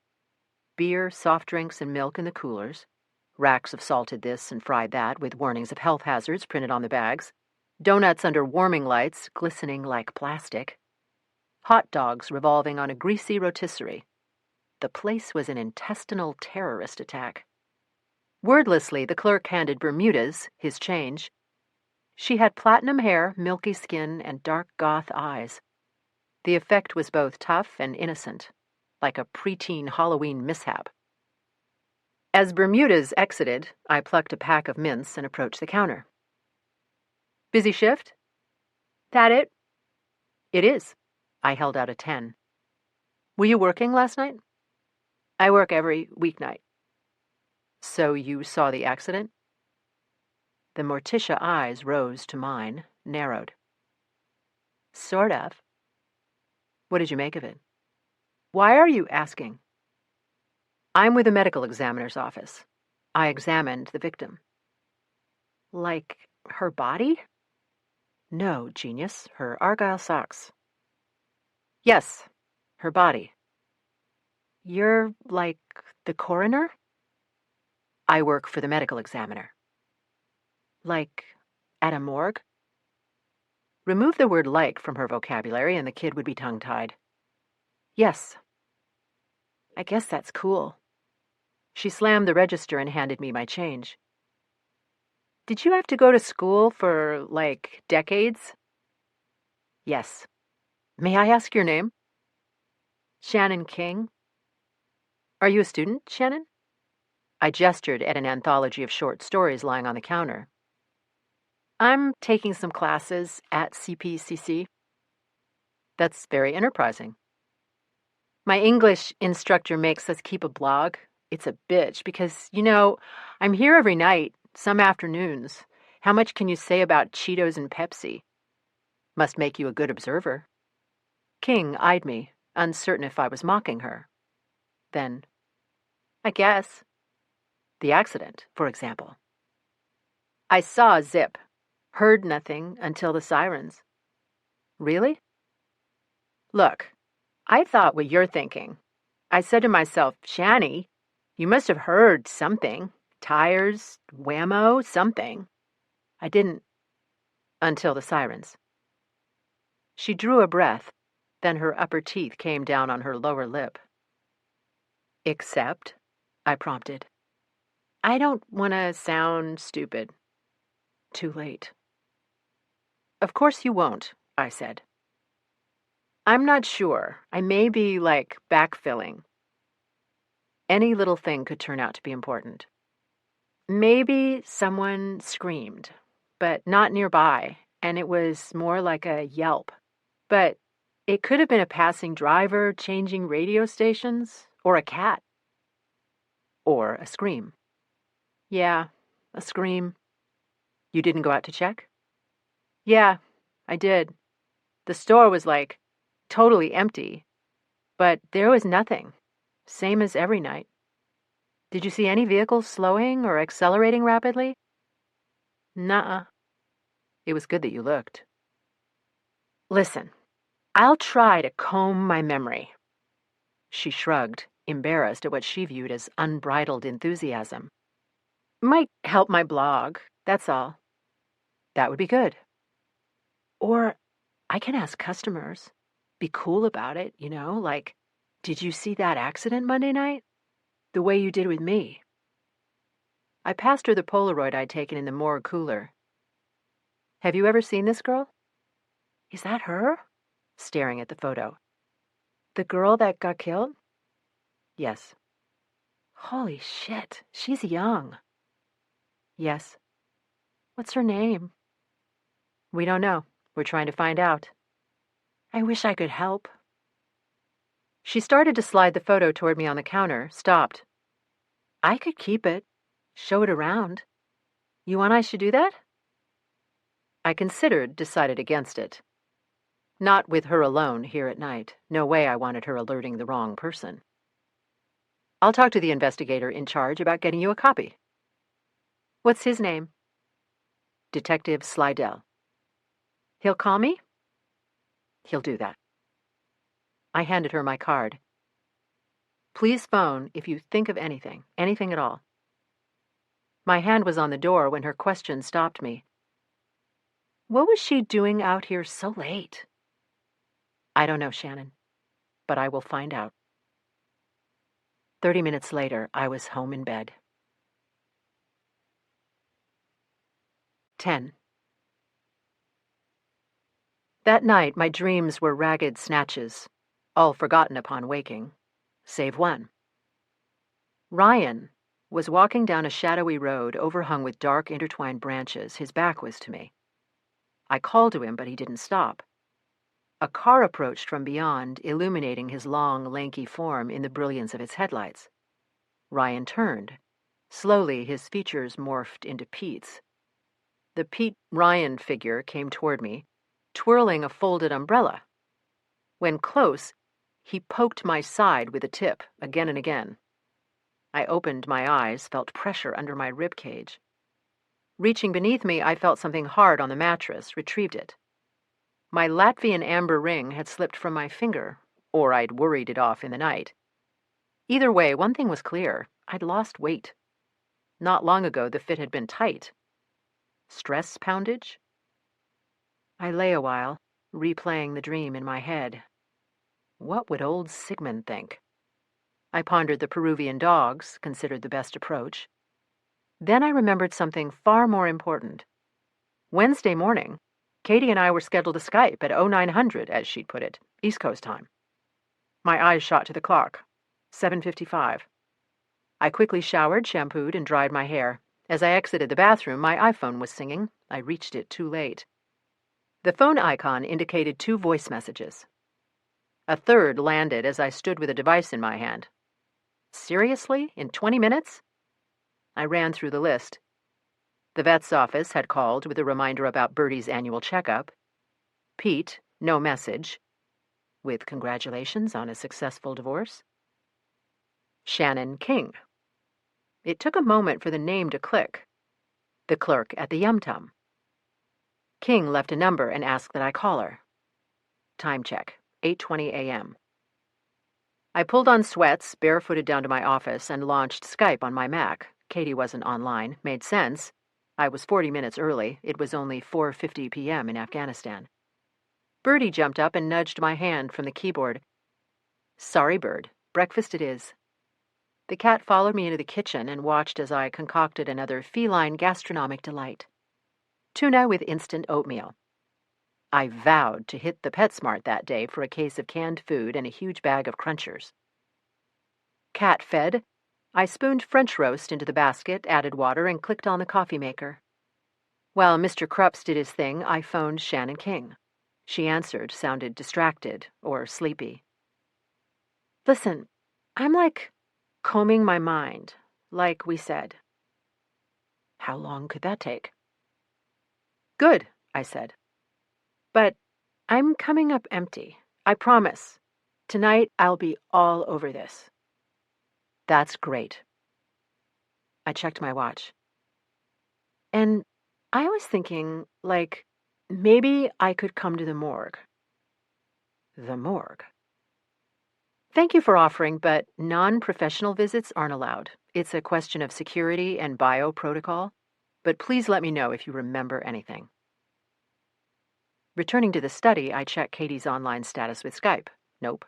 Beer, soft drinks, and milk in the coolers. Racks of salted this and fried that with warnings of health hazards printed on the bags. Donuts under warming lights, glistening like plastic. Hot dogs revolving on a greasy rotisserie. The place was an intestinal terrorist attack. Wordlessly, the clerk handed Bermuda's his change. She had platinum hair, milky skin, and dark goth eyes. The effect was both tough and innocent, like a preteen Halloween mishap. As Bermuda's exited, I plucked a pack of mints and approached the counter. Busy shift? That it? It is. I held out a 10. Were you working last night? I work every weeknight. So you saw the accident? The Morticia eyes rose to mine, narrowed. Sort of. What did you make of it? Why are you asking? I'm with the medical examiner's office. I examined the victim. Like her body? No, genius, her argyle socks. Yes, her body. You're like the coroner? I work for the medical examiner. Like at a morgue? Remove the word like from her vocabulary and the kid would be tongue-tied. Yes. I guess that's cool. She slammed the register and handed me my change. Did you have to go to school for, like, decades? Yes. May I ask your name? Shannon King. Are you a student, Shannon? I gestured at an anthology of short stories lying on the counter. I'm taking some classes at CPCC. That's very enterprising. My English instructor makes us keep a blog. It's a bitch because, I'm here every night, some afternoons. How much can you say about Cheetos and Pepsi? Must make you a good observer. King eyed me, uncertain if I was mocking her. Then, I guess. The accident, for example. I saw a zip. Heard nothing until the sirens. Really? Look, I thought what you're thinking. I said to myself, Shanny, you must have heard something. Tires, whammo, something. I didn't until the sirens. She drew a breath, then her upper teeth came down on her lower lip. Except, I prompted. I don't want to sound stupid. Too late. Of course you won't, I said. I'm not sure. I may be, backfilling. Any little thing could turn out to be important. Maybe someone screamed, but not nearby, and it was more like a yelp. But It could have been a passing driver changing radio stations, or a cat. Or a scream. Yeah, a scream. You didn't go out to check? Yeah, I did. The store was totally empty, but there was nothing. Same as every night. Did you see any vehicles slowing or accelerating rapidly? Nuh-uh. It was good that you looked. Listen, I'll try to comb my memory. She shrugged, embarrassed at what she viewed as unbridled enthusiasm. Might help my blog, that's all. That would be good. Or I can ask customers. Be cool about it, did you see that accident Monday night? The way you did with me. I passed her the Polaroid I'd taken in the morgue cooler. Have you ever seen this girl? Is that her? Staring at the photo. The girl that got killed? Yes. Holy shit, she's young. Yes. What's her name? We don't know. We're trying to find out. I wish I could help. She started to slide the photo toward me on the counter, stopped. I could keep it, show it around. You want I should do that? I considered, decided against it. Not with her alone here at night. No way I wanted her alerting the wrong person. I'll talk to the investigator in charge about getting you a copy. What's his name? Detective Slidell. He'll call me? He'll do that. I handed her my card. Please phone if you think of anything at all. My hand was on the door when her question stopped me. What was she doing out here so late? I don't know, Shannon, but I will find out. 30 minutes later, I was home in bed. 10. That night, my dreams were ragged snatches, all forgotten upon waking, save one. Ryan was walking down a shadowy road overhung with dark intertwined branches. His back was to me. I called to him, but he didn't stop. A car approached from beyond, illuminating his long, lanky form in the brilliance of its headlights. Ryan turned. Slowly, his features morphed into Pete's. The Pete Ryan figure came toward me, twirling a folded umbrella. When close, he poked my side with a tip, again and again. I opened my eyes, felt pressure under my rib cage. Reaching beneath me, I felt something hard on the mattress, retrieved it. My Latvian amber ring had slipped from my finger, or I'd worried it off in the night. Either way, one thing was clear. I'd lost weight. Not long ago, the fit had been tight. Stress poundage? I lay a while, replaying the dream in my head. What would old Sigmund think? I pondered the Peruvian dogs, considered the best approach. Then I remembered something far more important. Wednesday morning, Katie and I were scheduled to Skype at 0900, as she'd put it, East Coast time. My eyes shot to the clock. 7:55. I quickly showered, shampooed, and dried my hair. As I exited the bathroom, my iPhone was singing. I reached it too late. The phone icon indicated 2 voice messages. A third landed as I stood with a device in my hand. Seriously? In 20 minutes? I ran through the list. The vet's office had called with a reminder about Bertie's annual checkup. Pete, no message. With congratulations on a successful divorce. Shannon King. It took a moment for the name to click. The clerk at the Yum Tum. King left a number and asked that I call her. Time check, 8:20 a.m. I pulled on sweats, barefooted down to my office, and launched Skype on my Mac. Katie wasn't online. Made sense. I was 40 minutes early. It was only 4:50 p.m. in Afghanistan. Bertie jumped up and nudged my hand from the keyboard. Sorry, Bird. Breakfast it is. The cat followed me into the kitchen and watched as I concocted another feline gastronomic delight. Tuna with instant oatmeal. I vowed to hit the PetSmart that day for a case of canned food and a huge bag of Crunchers. Cat fed, I spooned French roast into the basket, added water, and clicked on the coffee maker. While Mr. Krups did his thing, I phoned Shannon King. She answered, sounded distracted or sleepy. Listen, I'm combing my mind, like we said. How long could that take? Good, I said. But I'm coming up empty. I promise. Tonight I'll be all over this. That's great. I checked my watch. And I was thinking, maybe I could come to the morgue. The morgue? Thank you for offering, but non-professional visits aren't allowed. It's a question of security and bio protocol. But please let me know if you remember anything. Returning to the study, I checked Katie's online status with Skype. Nope.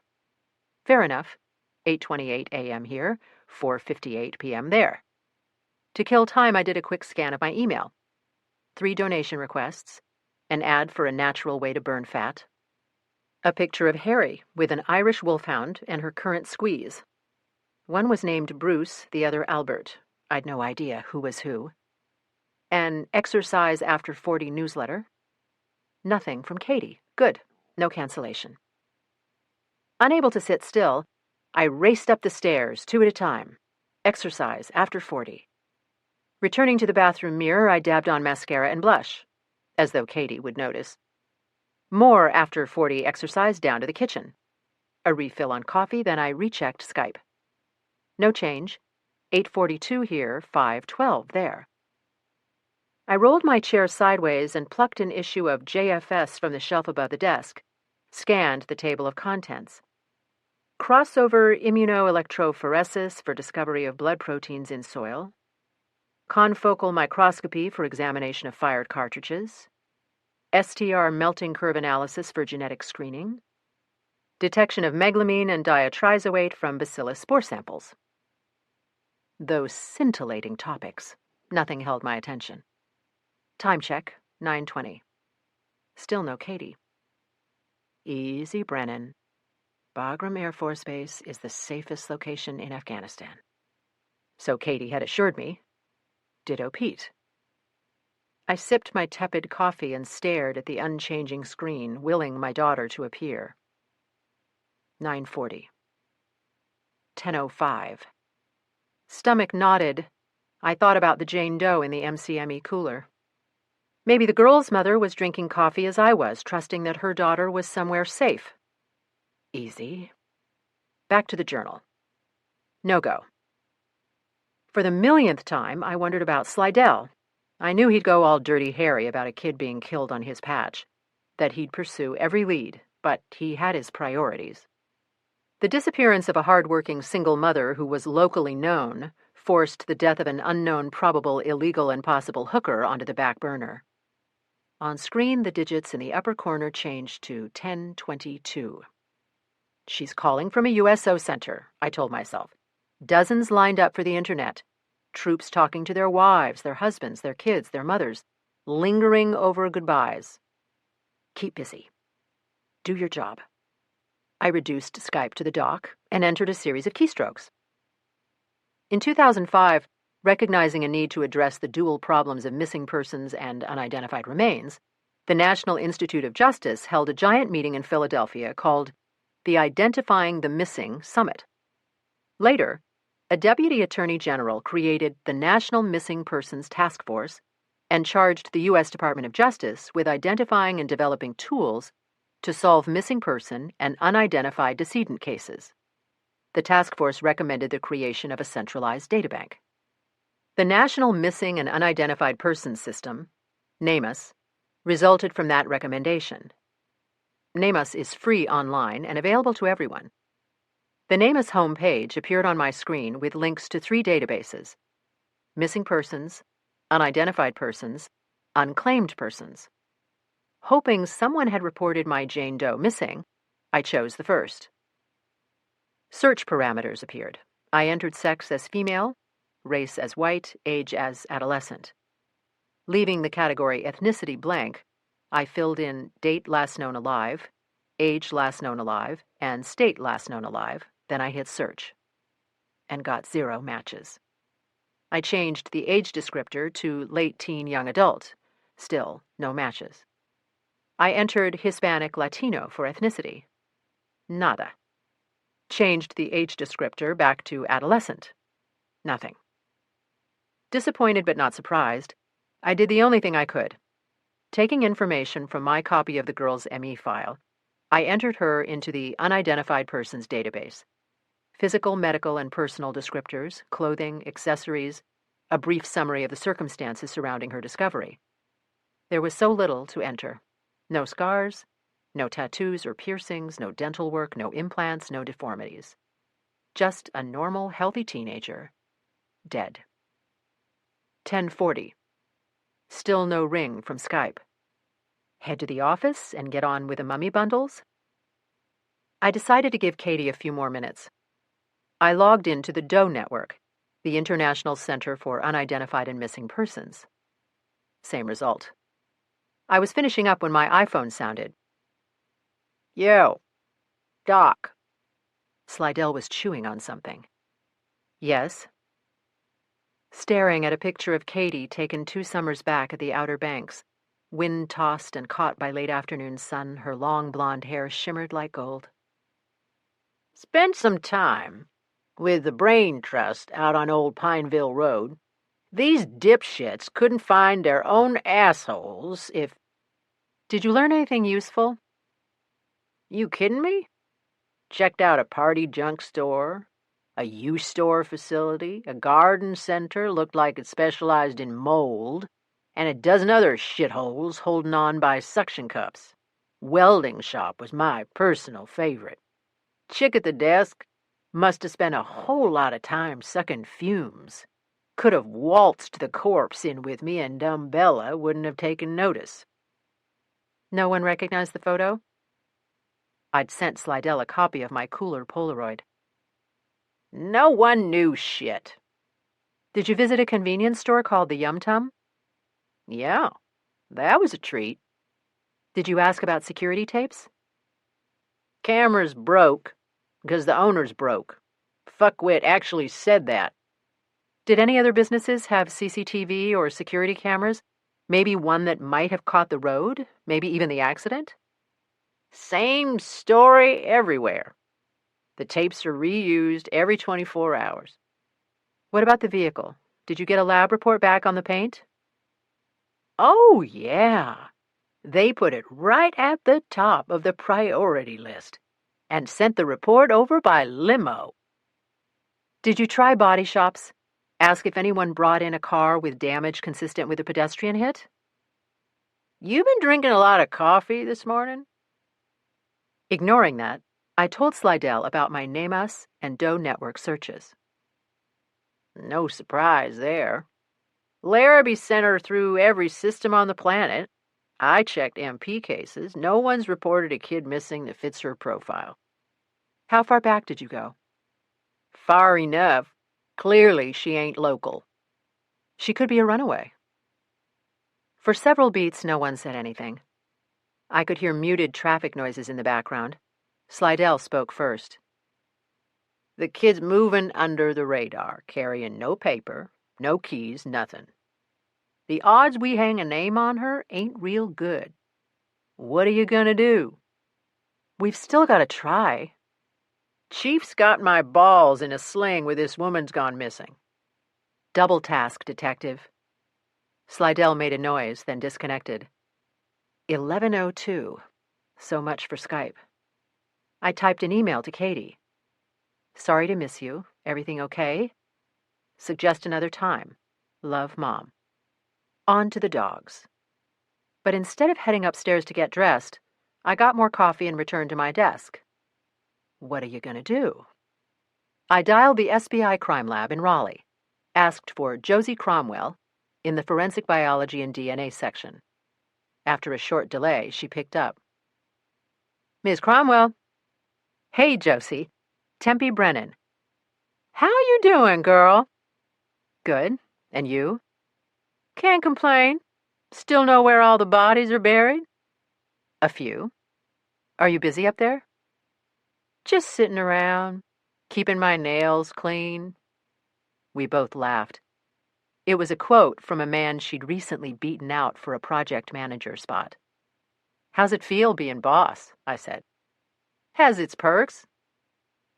Fair enough. 8:28 a.m. here, 4:58 p.m. there. To kill time, I did a quick scan of my email. 3 donation requests, an ad for a natural way to burn fat, a picture of Harry with an Irish wolfhound and her current squeeze. One was named Bruce, the other Albert. I'd no idea who was who. An exercise after 40 newsletter. Nothing from Katie. Good. No cancellation. Unable to sit still, I raced up the stairs, 2 at a time. Exercise after 40. Returning to the bathroom mirror, I dabbed on mascara and blush, as though Katie would notice. More after 40 exercise down to the kitchen. A refill on coffee, then I rechecked Skype. No change. 8:42 here, 5:12 there. I rolled my chair sideways and plucked an issue of JFS from the shelf above the desk, scanned the table of contents. Crossover immunoelectrophoresis for discovery of blood proteins in soil. Confocal microscopy for examination of fired cartridges. STR melting curve analysis for genetic screening. Detection of meglumine and diatrizoate from bacillus spore samples. Those scintillating topics. Nothing held my attention. Time check, 9:20. Still no Katie. Easy, Brennan. Bagram Air Force Base is the safest location in Afghanistan. So Katie had assured me. Ditto Pete. I sipped my tepid coffee and stared at the unchanging screen, willing my daughter to appear. 9:40. 10:05. Stomach knotted. I thought about the Jane Doe in the MCME cooler. Maybe the girl's mother was drinking coffee as I was, trusting that her daughter was somewhere safe. Easy. Back to the journal. No go. For the millionth time, I wondered about Slidell. I knew he'd go all Dirty Harry about a kid being killed on his patch, that he'd pursue every lead, but he had his priorities. The disappearance of a hard-working single mother who was locally known forced the death of an unknown probable illegal and possible hooker onto the back burner. On screen, the digits in the upper corner changed to 10:22. She's calling from a USO center, I told myself. Dozens lined up for the internet. Troops talking to their wives, their husbands, their kids, their mothers, lingering over goodbyes. Keep busy. Do your job. I reduced Skype to the dock and entered a series of keystrokes. In 2005, recognizing a need to address the dual problems of missing persons and unidentified remains, the National Institute of Justice held a giant meeting in Philadelphia called the Identifying the Missing Summit. Later, a deputy attorney general created the National Missing Persons Task Force and charged the U.S. Department of Justice with identifying and developing tools to solve missing person and unidentified decedent cases. The task force recommended the creation of a centralized databank. The National Missing and Unidentified Persons System, NAMUS, resulted from that recommendation. NAMUS is free online and available to everyone. The NAMUS homepage appeared on my screen with links to 3 databases: missing persons, unidentified persons, unclaimed persons. Hoping someone had reported my Jane Doe missing, I chose the first. Search parameters appeared. I entered sex as female, race as white, age as adolescent. Leaving the category ethnicity blank, I filled in date last known alive, age last known alive, and state last known alive. Then I hit search and got 0 matches. I changed the age descriptor to late teen young adult. Still, no matches. I entered Hispanic Latino for ethnicity. Nada. Changed the age descriptor back to adolescent. Nothing. Disappointed but not surprised, I did the only thing I could. Taking information from my copy of the girl's ME file, I entered her into the unidentified persons database. Physical, medical, and personal descriptors, clothing, accessories, a brief summary of the circumstances surrounding her discovery. There was so little to enter. No scars, no tattoos or piercings, no dental work, no implants, no deformities. Just a normal, healthy teenager, dead. 10:40. Still no ring from Skype. Head to the office and get on with the mummy bundles? I decided to give Katie a few more minutes. I logged into the DOE network, the International Center for Unidentified and Missing Persons. Same result. I was finishing up when my iPhone sounded. Yo, Doc. Slidell was chewing on something. Yes? Staring at a picture of Katie taken 2 summers back at the Outer Banks, wind-tossed and caught by late afternoon sun, her long blonde hair shimmered like gold. Spent some time with the Brain Trust out on Old Pineville Road. These dipshits couldn't find their own assholes if... Did you learn anything useful? You kidding me? Checked out a party junk store, a U-store facility, a garden center looked like it specialized in mold, and a dozen other shitholes holding on by suction cups. Welding shop was my personal favorite. Chick at the desk must have spent a whole lot of time sucking fumes. Could have waltzed the corpse in with me and dumb Bella wouldn't have taken notice. No one recognized the photo? I'd sent Slidell a copy of my cooler Polaroid. No one knew shit. Did you visit a convenience store called the Yum Tum? Yeah, that was a treat. Did you ask about security tapes? Camera's broke, because the owner's broke. Fuckwit actually said that. Did any other businesses have CCTV or security cameras? Maybe one that might have caught the road? Maybe even the accident? Same story everywhere. The tapes are reused every 24 hours. What about the vehicle? Did you get a lab report back on the paint? Oh, yeah. They put it right at the top of the priority list and sent the report over by limo. Did you try body shops? Ask if anyone brought in a car with damage consistent with a pedestrian hit? You been drinking a lot of coffee this morning? Ignoring that, I told Slidell about my NAMUS and DOE network searches. No surprise there. Larrabee sent her through every system on the planet. I checked MP cases. No one's reported a kid missing that fits her profile. How far back did you go? Far enough. Clearly, she ain't local. She could be a runaway. For several beats, no one said anything. I could hear muted traffic noises in the background. Slidell spoke first. The kid's moving under the radar, carrying no paper, no keys, nothing. The odds we hang a name on her ain't real good. What are you gonna do? We've still got to try. Chief's got my balls in a sling with this woman's gone missing. Double task, detective. Slidell made a noise, then disconnected. 11:02. So much for Skype. I typed an email to Katie. Sorry to miss you. Everything okay? Suggest another time. Love, Mom. On to the dogs. But instead of heading upstairs to get dressed, I got more coffee and returned to my desk. What are you going to do? I dialed the SBI crime lab in Raleigh, asked for Josie Cromwell in the forensic biology and DNA section. After a short delay, she picked up. Ms. Cromwell. Hey, Josie. Tempe Brennan. How you doing, girl? Good. And you? Can't complain. Still know where all the bodies are buried? A few. Are you busy up there? Just sitting around, keeping my nails clean. We both laughed. It was a quote from a man she'd recently beaten out for a project manager spot. How's it feel being boss? I said. Has its perks.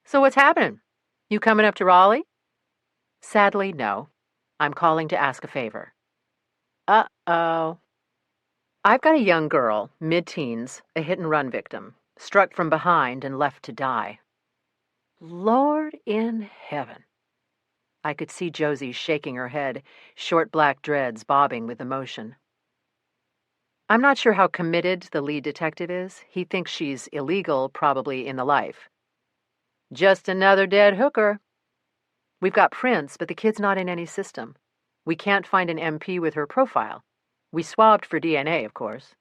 So what's happening? You coming up to Raleigh? Sadly, no. I'm calling to ask a favor. Uh-oh. I've got a young girl, mid-teens, a hit-and-run victim, struck from behind and left to die. Lord in heaven. I could see Josie shaking her head, short black dreads bobbing with emotion. I'm not sure how committed the lead detective is. He thinks she's illegal, probably in the life. Just another dead hooker. We've got prints, but the kid's not in any system. We can't find an MP with her profile. We swabbed for DNA, of course.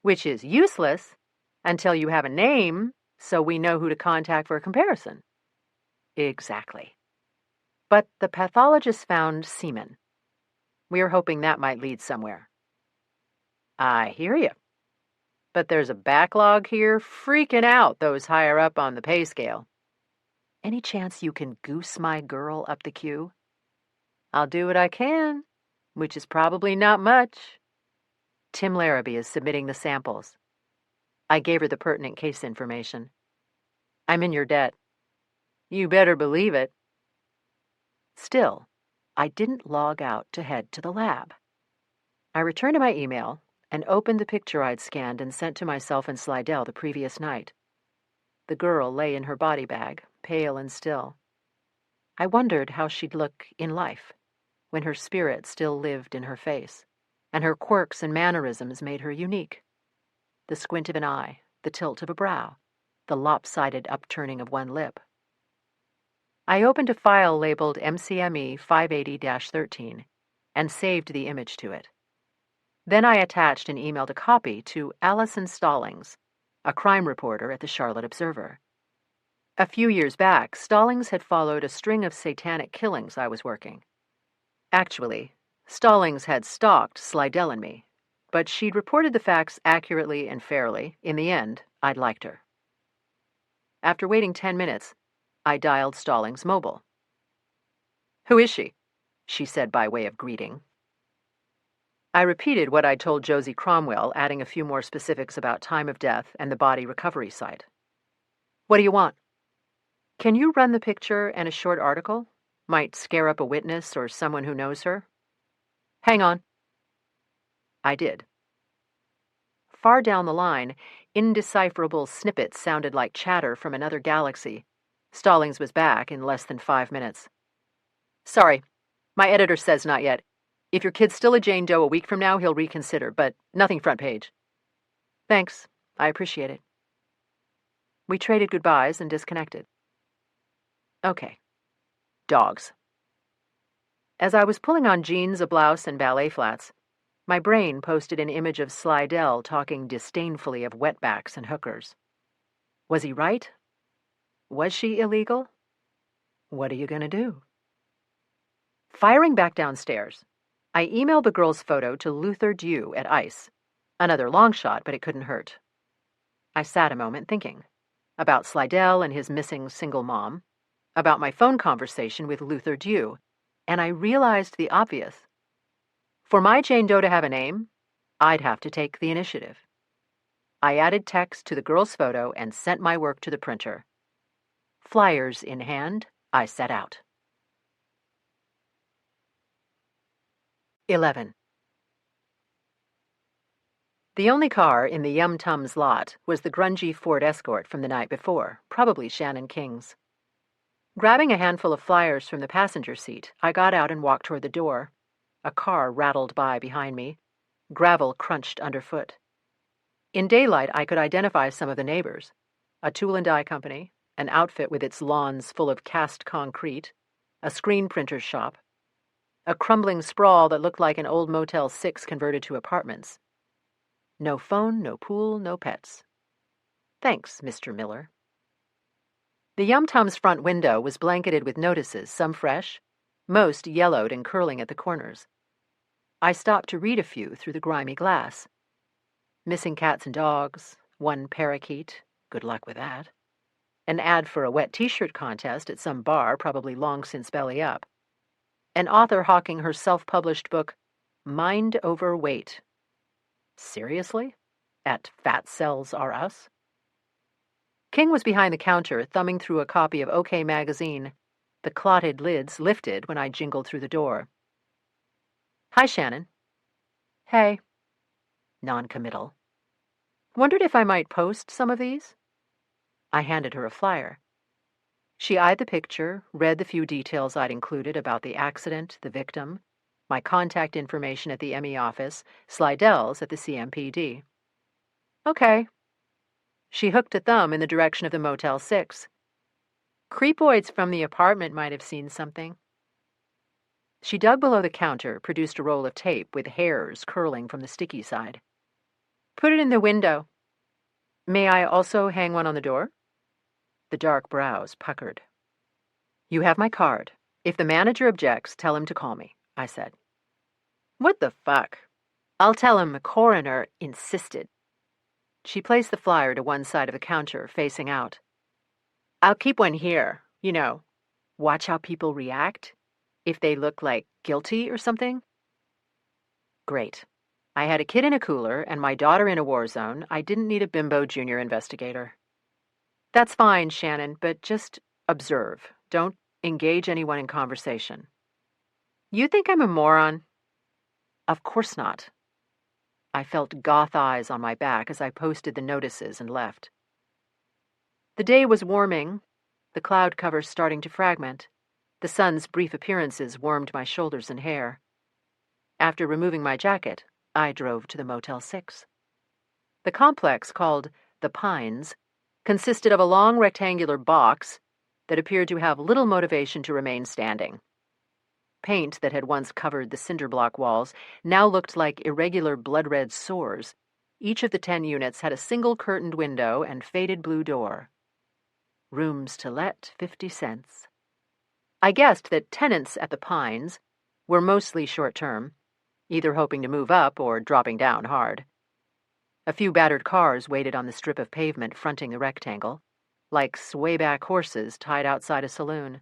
Which is useless until you have a name, so we know who to contact for a comparison. Exactly. But the pathologist found semen. We are hoping that might lead somewhere. I hear you. But there's a backlog here freaking out those higher up on the pay scale. Any chance you can goose my girl up the queue? I'll do what I can, which is probably not much. Tim Larrabee is submitting the samples. I gave her the pertinent case information. I'm in your debt. You better believe it. Still, I didn't log out to head to the lab. I returned to my email and opened the picture I'd scanned and sent to myself and Slidell the previous night. The girl lay in her body bag, pale and still. I wondered how she'd look in life, when her spirit still lived in her face, and her quirks and mannerisms made her unique. The squint of an eye, the tilt of a brow, the lopsided upturning of one lip. I opened a file labeled MCME 580-13 and saved the image to it. Then I attached and emailed a copy to Allison Stallings, a crime reporter at the Charlotte Observer. A few years back, Stallings had followed a string of satanic killings I was working. Actually, Stallings had stalked Slidell and me, but she'd reported the facts accurately and fairly. In the end, I'd liked her. After waiting 10 minutes, I dialed Stallings' mobile. "Who is she?" she said by way of greeting. I repeated what I'd told Josie Cromwell, adding a few more specifics about time of death and the body recovery site. "What do you want?" "Can you run the picture and a short article? Might scare up a witness or someone who knows her." "Hang on." I did. Far down the line, indecipherable snippets sounded like chatter from another galaxy. Stallings was back in less than 5 minutes. "Sorry, my editor says not yet. If your kid's still a Jane Doe a week from now, he'll reconsider, but nothing front page." "Thanks, I appreciate it." We traded goodbyes and disconnected. Okay. Dogs. As I was pulling on jeans, a blouse, and ballet flats, my brain posted an image of Slidell talking disdainfully of wetbacks and hookers. Was he right? Was she illegal? What are you going to do? Firing back downstairs, I emailed the girl's photo to Luther Dew at ICE. Another long shot, but it couldn't hurt. I sat a moment thinking about Slidell and his missing single mom, about my phone conversation with Luther Dew, and I realized the obvious. For my Jane Doe to have a name, I'd have to take the initiative. I added text to the girl's photo and sent my work to the printer. Flyers in hand, I set out. 11. The only car in the Yum Tums lot was the grungy Ford Escort from the night before, probably Shannon King's. Grabbing a handful of flyers from the passenger seat, I got out and walked toward the door. A car rattled by behind me. Gravel crunched underfoot. In daylight, I could identify some of the neighbors. A tool and die company, an outfit with its lawns full of cast concrete, a screen printer's shop, a crumbling sprawl that looked like an old Motel 6 converted to apartments. No phone, no pool, no pets. Thanks, Mr. Miller. The Yum Tums front window was blanketed with notices, some fresh, most yellowed and curling at the corners. I stopped to read a few through the grimy glass. Missing cats and dogs, one parakeet, good luck with that. An ad for a wet t-shirt contest at some bar, probably long since belly up. An author hawking her self-published book, Mind Over Weight. Seriously? At Fat Cells R Us? King was behind the counter, thumbing through a copy of OK magazine. The clotted lids lifted when I jingled through the door. Hi, Shannon. Hey. Non-committal. Wondered if I might post some of these? I handed her a flyer. She eyed the picture, read the few details I'd included about the accident, the victim, my contact information at the ME office, Slidell's at the CMPD. Okay. She hooked a thumb in the direction of the Motel 6. Creepoids from the apartment might have seen something. She dug below the counter, produced a roll of tape with hairs curling from the sticky side. Put it in the window. May I also hang one on the door? The dark brows puckered. You have my card. If the manager objects, tell him to call me, I said. What the fuck? I'll tell him the coroner insisted. She placed the flyer to one side of the counter, facing out. I'll keep one here, watch how people react. If they look like guilty or something. Great. I had a kid in a cooler and my daughter in a war zone. I didn't need a bimbo junior investigator. That's fine, Shannon, but just observe. Don't engage anyone in conversation. You think I'm a moron? Of course not. I felt goth eyes on my back as I posted the notices and left. The day was warming, the cloud cover starting to fragment. The sun's brief appearances warmed my shoulders and hair. After removing my jacket, I drove to the Motel 6. The complex, called The Pines, consisted of a long rectangular box that appeared to have little motivation to remain standing. Paint that had once covered the cinder block walls now looked like irregular blood-red sores. Each of the 10 units had a single curtained window and faded blue door. Rooms to let, 50 cents. I guessed that tenants at the Pines were mostly short-term, either hoping to move up or dropping down hard. A few battered cars waited on the strip of pavement fronting the rectangle, like swayback horses tied outside a saloon.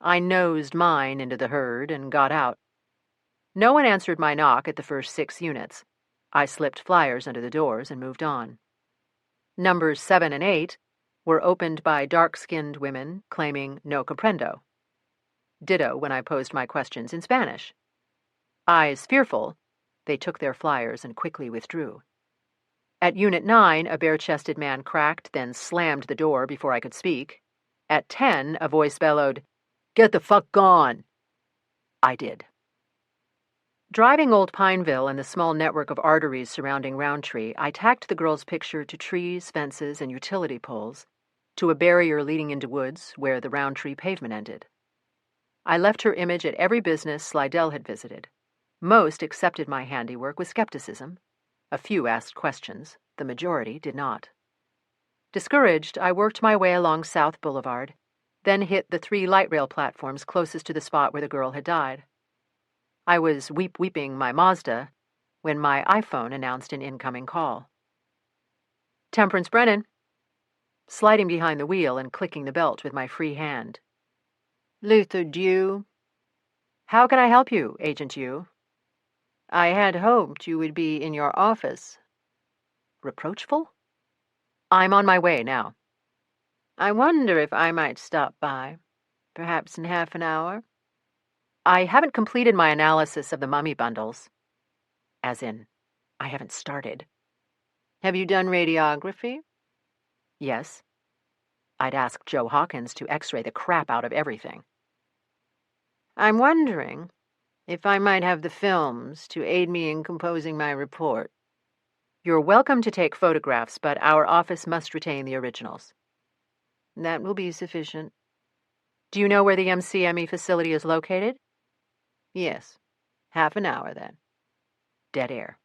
I nosed mine into the herd and got out. No one answered my knock at the first 6 units. I slipped flyers under the doors and moved on. Numbers 7 and 8 were opened by dark-skinned women claiming no comprendo. Ditto when I posed my questions in Spanish. Eyes fearful, they took their flyers and quickly withdrew. At Unit 9, a bare-chested man cracked, then slammed the door before I could speak. At 10, a voice bellowed, "Get the fuck gone!" I did. Driving Old Pineville and the small network of arteries surrounding Roundtree, I tacked the girl's picture to trees, fences, and utility poles, to a barrier leading into woods where the Roundtree pavement ended. I left her image at every business Slidell had visited. Most accepted my handiwork with skepticism. A few asked questions. The majority did not. Discouraged, I worked my way along South Boulevard, then hit the 3 light rail platforms closest to the spot where the girl had died. I was weeping my Mazda when my iPhone announced an incoming call. Temperance Brennan. Sliding behind the wheel and clicking the belt with my free hand. Luther Dew. How can I help you, Agent Yu? I had hoped you would be in your office. Reproachful? I'm on my way now. I wonder if I might stop by, perhaps in half an hour. I haven't completed my analysis of the mummy bundles. As in, I haven't started. Have you done radiography? Yes. I'd asked Joe Hawkins to x-ray the crap out of everything. I'm wondering if I might have the films to aid me in composing my report. You're welcome to take photographs, but our office must retain the originals. That will be sufficient. Do you know where the MCME facility is located? Yes. Half an hour, then. Dead air.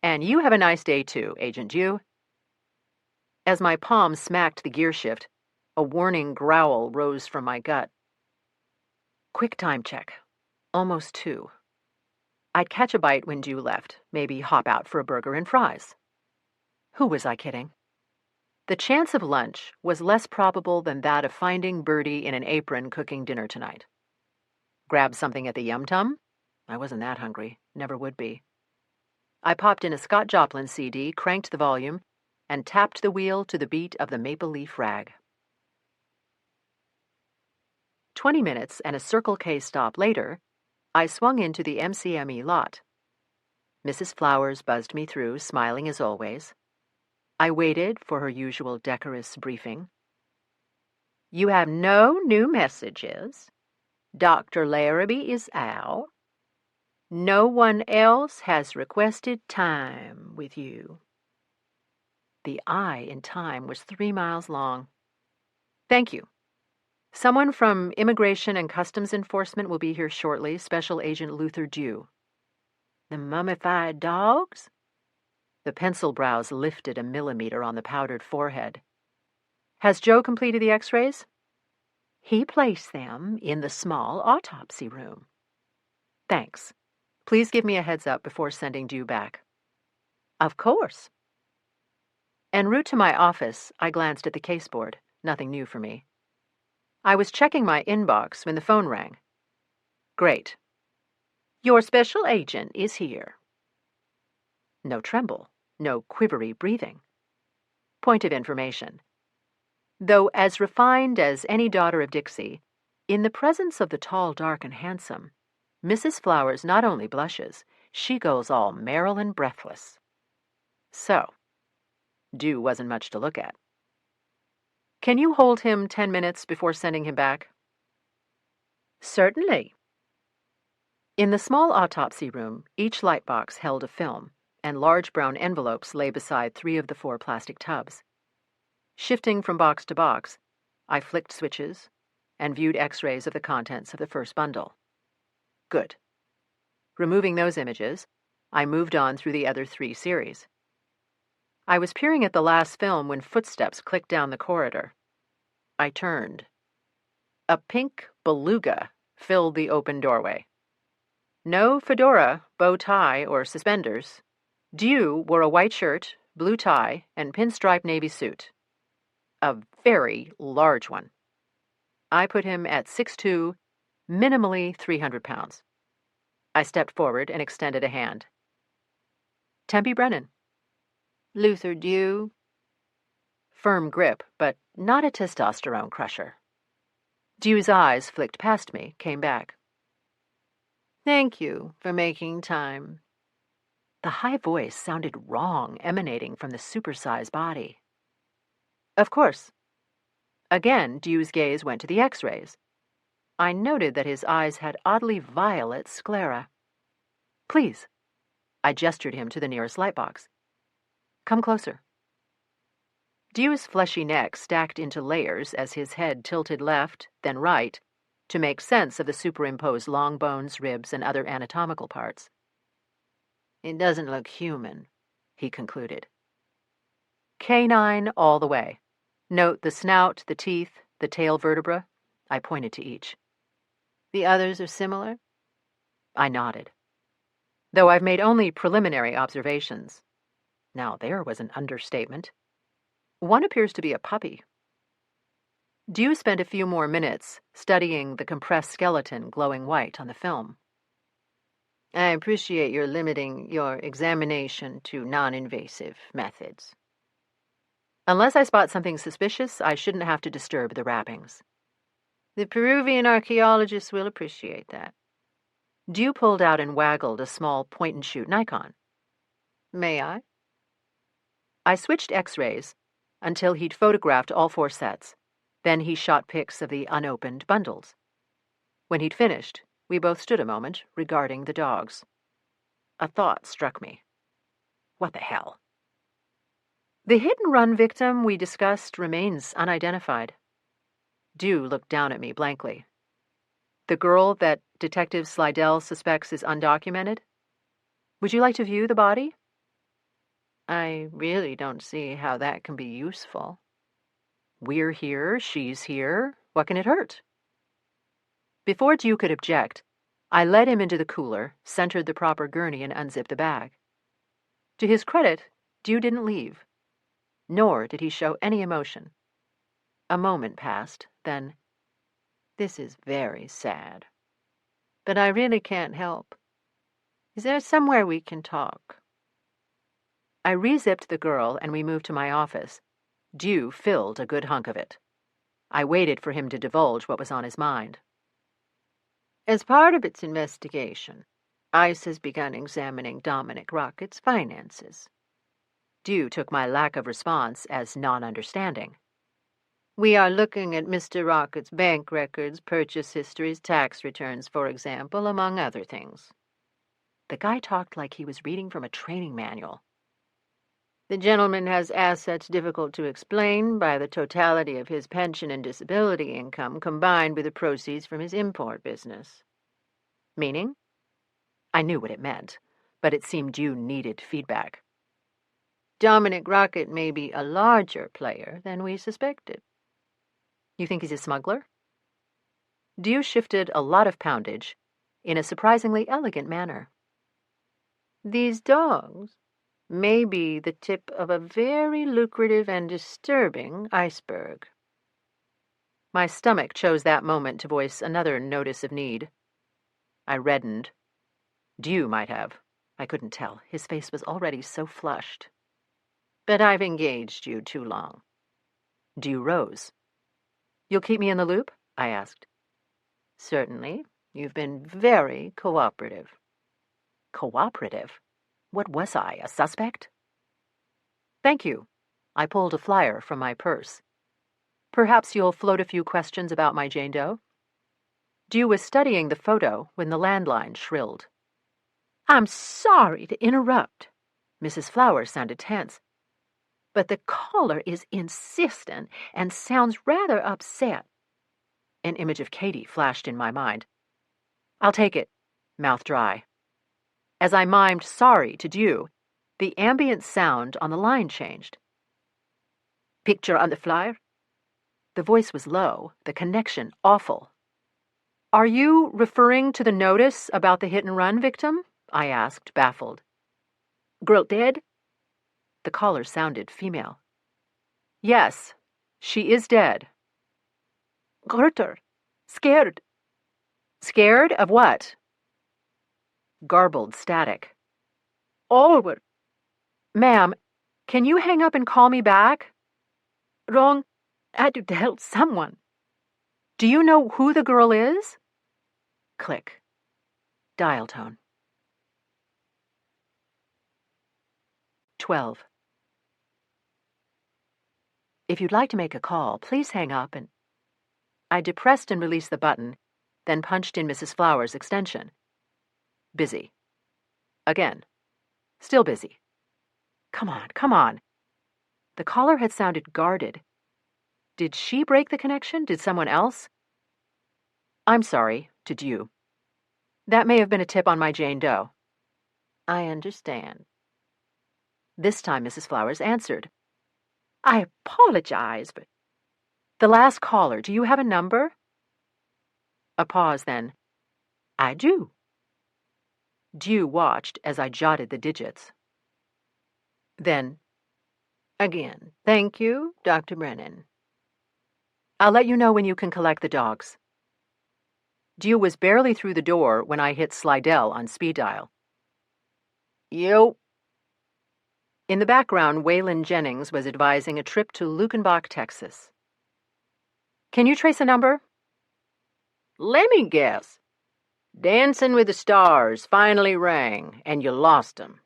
And you have a nice day, too, Agent Yu. As my palm smacked the gear shift, a warning growl rose from my gut. Quick time check. Almost 2. I'd catch a bite when Dew left, maybe hop out for a burger and fries. Who was I kidding? The chance of lunch was less probable than that of finding Birdie in an apron cooking dinner tonight. Grab something at the Yum Tum? I wasn't that hungry, never would be. I popped in a Scott Joplin CD, cranked the volume, and tapped the wheel to the beat of the Maple Leaf Rag. 20 minutes and a Circle K stop later, I swung into the MCME lot. Mrs. Flowers buzzed me through, smiling as always. I waited for her usual decorous briefing. You have no new messages. Dr. Larrabee is out. No one else has requested time with you. The I in time was 3 miles long. Thank you. Someone from Immigration and Customs Enforcement will be here shortly, Special Agent Luther Dew. The mummified dogs? The pencil brows lifted a millimeter on the powdered forehead. Has Joe completed the x-rays? He placed them in the small autopsy room. Thanks. Please give me a heads up before sending Dew back. Of course. En route to my office, I glanced at the caseboard. Nothing new for me. I was checking my inbox when the phone rang. Great. Your special agent is here. No tremble, no quivery breathing. Point of information. Though as refined as any daughter of Dixie, in the presence of the tall, dark, and handsome, Mrs. Flowers not only blushes, she goes all Marilyn breathless. So, Dew wasn't much to look at. Can you hold him 10 minutes before sending him back? Certainly. In the small autopsy room, each light box held a film, and large brown envelopes lay beside 3 of the 4 plastic tubs. Shifting from box to box, I flicked switches and viewed x-rays of the contents of the first bundle. Good. Removing those images, I moved on through the other 3 series. I was peering at the last film when footsteps clicked down the corridor. I turned. A pink beluga filled the open doorway. No fedora, bow tie, or suspenders. Dew wore a white shirt, blue tie, and pinstripe navy suit. A very large one. I put him at 6'2", minimally 300 pounds. I stepped forward and extended a hand. Tempe Brennan. Luther Dew. Firm grip, but not a testosterone crusher. Dew's eyes flicked past me, came back. Thank you for making time. The high voice sounded wrong, emanating from the supersized body. Of course. Again, Dew's gaze went to the x-rays. I noted that his eyes had oddly violet sclera. Please. I gestured him to the nearest light box. Come closer. Dew's fleshy neck stacked into layers as his head tilted left, then right, to make sense of the superimposed long bones, ribs, and other anatomical parts. It doesn't look human, he concluded. Canine all the way. Note the snout, the teeth, the tail vertebra. I pointed to each. The others are similar? I nodded. Though I've made only preliminary observations. Now there was an understatement. One appears to be a puppy. Dew spent a few more minutes studying the compressed skeleton glowing white on the film. I appreciate your limiting your examination to non-invasive methods. Unless I spot something suspicious, I shouldn't have to disturb the wrappings. The Peruvian archaeologists will appreciate that. Dew pulled out and waggled a small point-and-shoot Nikon. May I? I switched x-rays until he'd photographed all 4 sets. Then he shot pics of the unopened bundles. When he'd finished, we both stood a moment, regarding the dogs. A thought struck me. What the hell? The hit-and-run victim we discussed remains unidentified. Dew looked down at me blankly. The girl that Detective Slidell suspects is undocumented? Would you like to view the body? I really don't see how that can be useful. We're here, she's here. What can it hurt? Before Dew could object, I led him into the cooler, centered the proper gurney, and unzipped the bag. To his credit, Dew didn't leave. Nor did he show any emotion. A moment passed, then, "This is very sad. But I really can't help. Is there somewhere we can talk? I re-zipped the girl and we moved to my office. Dew filled a good hunk of it. I waited for him to divulge what was on his mind. As part of its investigation, ICE has begun examining Dominic Rocket's finances. Dew took my lack of response as non-understanding. We are looking at Mr. Rocket's bank records, purchase histories, tax returns, for example, among other things. The guy talked like he was reading from a training manual. The gentleman has assets difficult to explain by the totality of his pension and disability income combined with the proceeds from his import business. Meaning? I knew what it meant, but it seemed Dew needed feedback. Dominic Rocket may be a larger player than we suspected. You think he's a smuggler? Dew shifted a lot of poundage in a surprisingly elegant manner. These dogs may be the tip of a very lucrative and disturbing iceberg. My stomach chose that moment to voice another notice of need. I reddened. Dew might have. I couldn't tell. His face was already so flushed. But I've engaged you too long. Dew rose. You'll keep me in the loop? I asked. Certainly. You've been very cooperative. Cooperative? What was I, a suspect? Thank you. I pulled a flyer from my purse. Perhaps you'll float a few questions about my Jane Doe? Dew was studying the photo when the landline shrilled. I'm sorry to interrupt. Mrs. Flowers sounded tense. But the caller is insistent and sounds rather upset. An image of Katie flashed in my mind. I'll take it, mouth dry. As I mimed sorry to Dew, the ambient sound on the line changed. Picture on the flyer? The voice was low, the connection awful. Are you referring to the notice about the hit-and-run victim? I asked, baffled. Girl dead? The caller sounded female. Yes, she is dead. Hurt her. Scared. Scared of what? Garbled static. Allward. Ma'am, can you hang up and call me back? Wrong. I had to tell someone. Do you know who the girl is? Click. Dial tone. 12. If you'd like to make a call, please hang up and... I depressed and released the button, then punched in Mrs. Flowers' extension. Busy. Again. Still busy. Come on, come on. The caller had sounded guarded. Did she break the connection? Did someone else? I'm sorry, to Dew. That may have been a tip on my Jane Doe. I understand. This time Mrs. Flowers answered. I apologize, but... The last caller, do you have a number? A pause, then. I do. Dew watched as I jotted the digits. Then, again, thank you, Dr. Brennan. I'll let you know when you can collect the dogs. Dew was barely through the door when I hit Slidell on speed dial. Yo. In the background, Waylon Jennings was advising a trip to Lukenbach, Texas. Can you trace a number? Let me guess. Dancing with the Stars finally rang, and you lost 'em.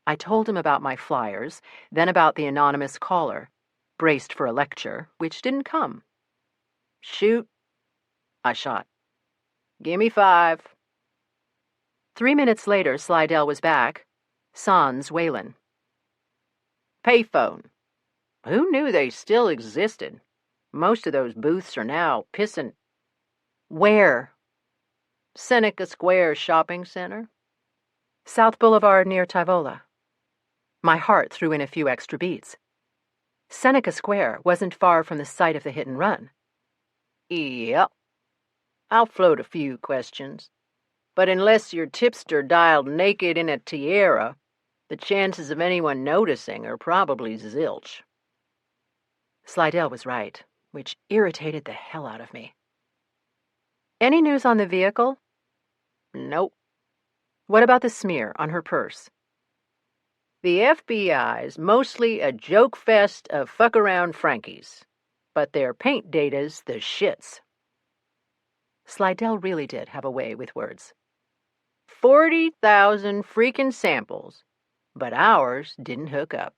I told him about my flyers, then about the anonymous caller, braced for a lecture, which didn't come. Shoot. I shot. Gimme 5. 3 minutes later, Slidell was back. Sans Waylon. Payphone. Who knew they still existed? Most of those booths are now pissin'. Where? Seneca Square Shopping Center. South Boulevard near Tyvola. My heart threw in a few extra beats. Seneca Square wasn't far from the site of the hit and run. Yep. I'll float a few questions. But unless your tipster dialed naked in a tiara, the chances of anyone noticing are probably zilch. Slidell was right, which irritated the hell out of me. Any news on the vehicle? Nope. What about the smear on her purse? The FBI's mostly a joke fest of fuck-around Frankies, but their paint data's the shits. Slidell really did have a way with words. 40,000 freaking samples, but ours didn't hook up.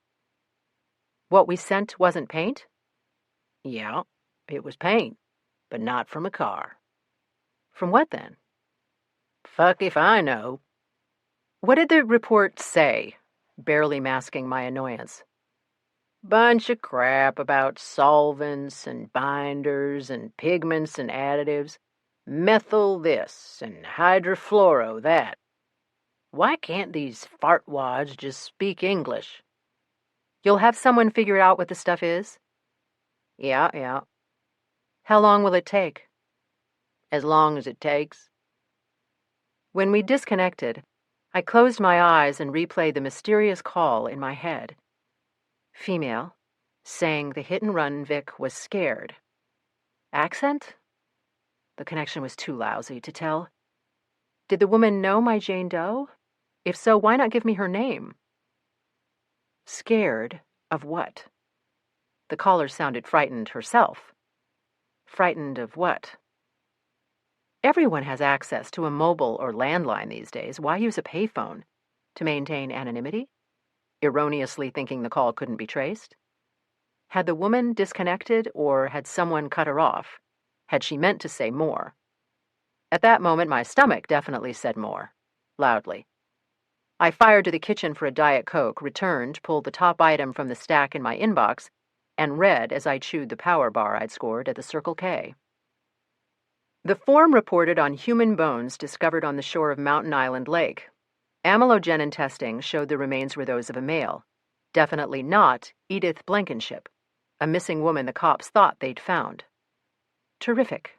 What we sent wasn't paint? Yeah, it was paint, but not from a car. From what then? Fuck if I know. What did the report say? Barely masking my annoyance. Bunch of crap about solvents and binders and pigments and additives. Methyl this and hydrofluoro that. Why can't these fartwads just speak English? You'll have someone figure out what the stuff is? Yeah. How long will it take? As long as it takes. When we disconnected, I closed my eyes and replayed the mysterious call in my head. Female, saying the hit-and-run Vic was scared. Accent? The connection was too lousy to tell. Did the woman know my Jane Doe? If so, why not give me her name? Scared of what? The caller sounded frightened herself. Frightened of what? Everyone has access to a mobile or landline these days. Why use a payphone? To maintain anonymity? Erroneously thinking the call couldn't be traced? Had the woman disconnected, or had someone cut her off? Had she meant to say more? At that moment, my stomach definitely said more. Loudly. I fired to the kitchen for a Diet Coke, returned, pulled the top item from the stack in my inbox, and read as I chewed the power bar I'd scored at the Circle K. The form reported on human bones discovered on the shore of Mountain Island Lake. Amylogenin testing showed the remains were those of a male. Definitely not Edith Blankenship, a missing woman the cops thought they'd found. Terrific.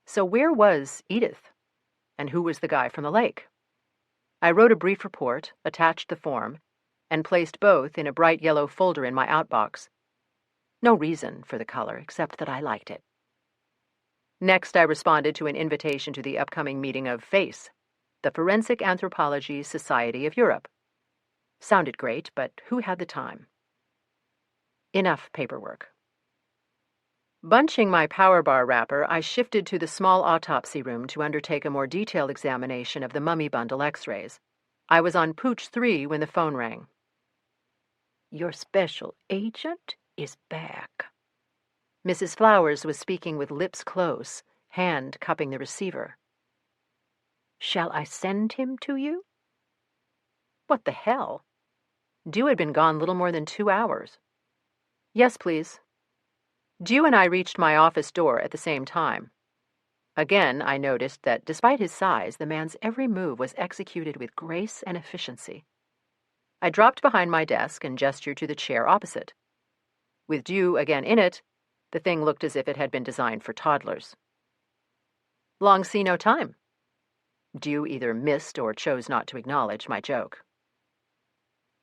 So where was Edith? And who was the guy from the lake? I wrote a brief report, attached the form, and placed both in a bright yellow folder in my outbox. No reason for the color, except that I liked it. Next, I responded to an invitation to the upcoming meeting of FACE, the Forensic Anthropology Society of Europe. Sounded great, but who had the time? Enough paperwork. Bunching my power bar wrapper, I shifted to the small autopsy room to undertake a more detailed examination of the mummy bundle x-rays. I was on Pooch 3 when the phone rang. Your special agent is back. Mrs. Flowers was speaking with lips close, hand cupping the receiver. Shall I send him to you? What the hell? Dew had been gone little more than 2 hours. Yes, please. Dew and I reached my office door at the same time. Again, I noticed that despite his size, the man's every move was executed with grace and efficiency. I dropped behind my desk and gestured to the chair opposite. With Dew again in it, the thing looked as if it had been designed for toddlers. Long see no time. Dew either missed or chose not to acknowledge my joke.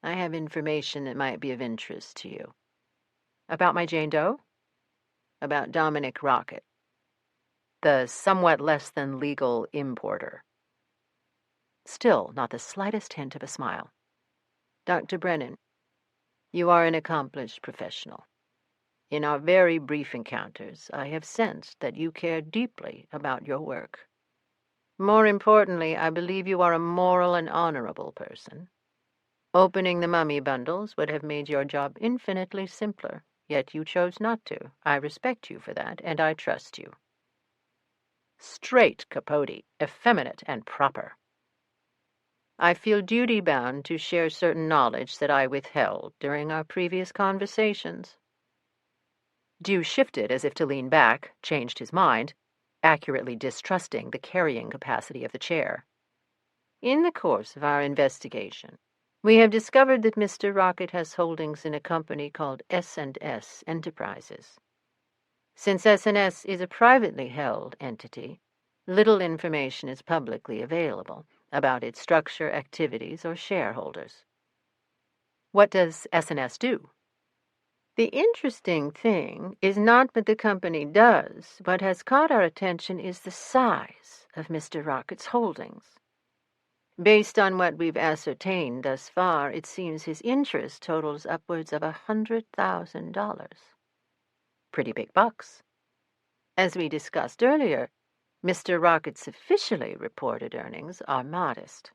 I have information that might be of interest to you. About my Jane Doe? About Dominic Rocket. The somewhat less than legal importer. Still not the slightest hint of a smile. Dr. Brennan, you are an accomplished professional. In our very brief encounters, I have sensed that you care deeply about your work. More importantly, I believe you are a moral and honorable person. Opening the mummy bundles would have made your job infinitely simpler, yet you chose not to. I respect you for that, and I trust you. Straight Capote, effeminate and proper. I feel duty-bound to share certain knowledge that I withheld during our previous conversations. Dew shifted as if to lean back, changed his mind, accurately distrusting the carrying capacity of the chair. In the course of our investigation, we have discovered that Mr. Rocket has holdings in a company called S&S Enterprises. Since S&S is a privately held entity, little information is publicly available about its structure, activities, or shareholders. What does S&S do? The interesting thing is not what the company does. What has caught our attention is the size of Mr. Rocket's holdings. Based on what we've ascertained thus far, it seems his interest totals upwards of $100,000. Pretty big bucks. As we discussed earlier, Mr. Rocket's officially reported earnings are modest.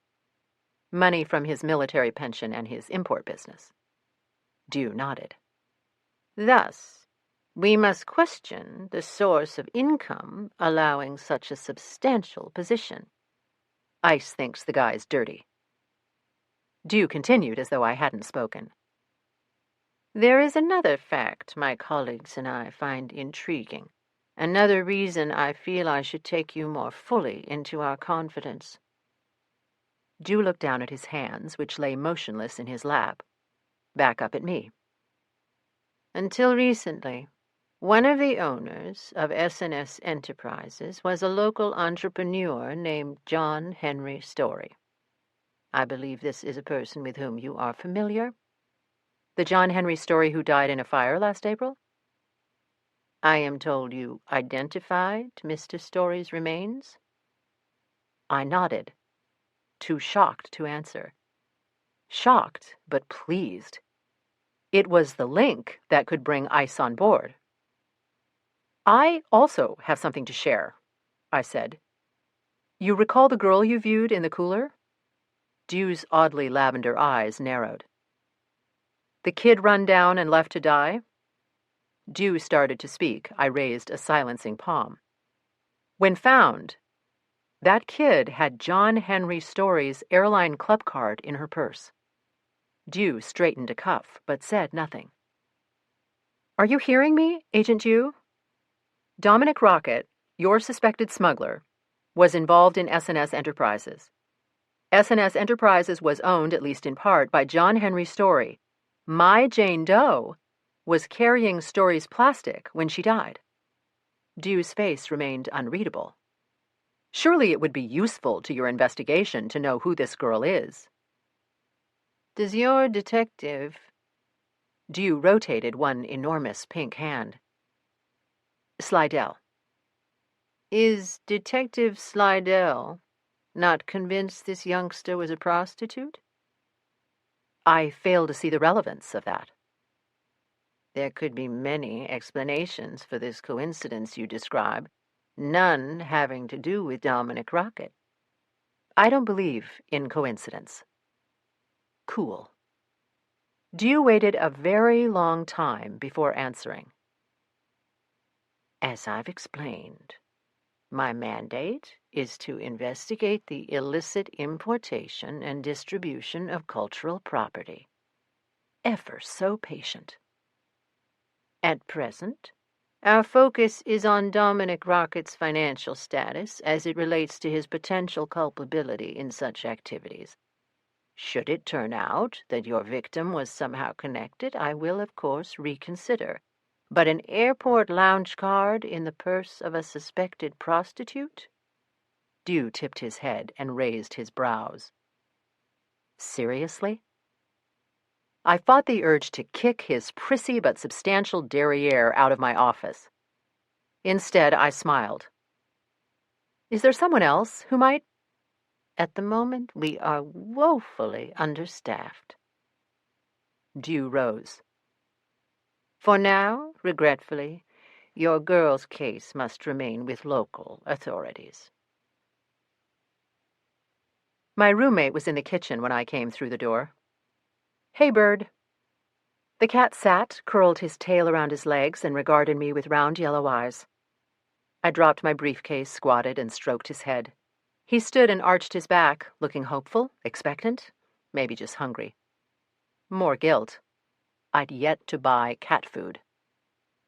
Money from his military pension and his import business. Dew nodded. Thus, we must question the source of income allowing such a substantial position. Ice thinks the guy's dirty. Dew continued as though I hadn't spoken. There is another fact my colleagues and I find intriguing. Another reason I feel I should take you more fully into our confidence. Dew looked down at his hands, which lay motionless in his lap, back up at me. Until recently, one of the owners of S&S Enterprises was a local entrepreneur named John Henry Story. I believe this is a person with whom you are familiar. The John Henry Story who died in a fire last April? I am told you identified Mr. Story's remains? I nodded, too shocked to answer. Shocked, but pleased. It was the link that could bring Ice on board. I also have something to share, I said. You recall the girl you viewed in the cooler? Dew's oddly lavender eyes narrowed. The kid run down and left to die? Dew started to speak. I raised a silencing palm. When found, that kid had John Henry Story's airline club card in her purse. Dew straightened a cuff, but said nothing. Are you hearing me, Agent Dew? Dominic Rocket, your suspected smuggler, was involved in S&S Enterprises. S&S Enterprises was owned, at least in part, by John Henry Story. My Jane Doe was carrying Story's plastic when she died. Dew's face remained unreadable. Surely it would be useful to your investigation to know who this girl is. Does your detective... Dew rotated one enormous pink hand. Slidell. Is Detective Slidell not convinced this youngster was a prostitute? I fail to see the relevance of that. There could be many explanations for this coincidence you describe, none having to do with Dominic Rocket. I don't believe in coincidence. Cool. Dew waited a very long time before answering. As I've explained, my mandate is to investigate the illicit importation and distribution of cultural property. Ever so patient. At present, our focus is on Dominic Rocket's financial status as it relates to his potential culpability in such activities. Should it turn out that your victim was somehow connected, I will, of course, reconsider. But an airport lounge card in the purse of a suspected prostitute? Dew tipped his head and raised his brows. Seriously? I fought the urge to kick his prissy but substantial derriere out of my office. Instead, I smiled. Is there someone else who might? At the moment, we are woefully understaffed. Dew rose. For now, regretfully, your girl's case must remain with local authorities. My roommate was in the kitchen when I came through the door. Hey, Bird. The cat sat, curled his tail around his legs, and regarded me with round yellow eyes. I dropped my briefcase, squatted, and stroked his head. He stood and arched his back, looking hopeful, expectant, maybe just hungry. More guilt. I'd yet to buy cat food.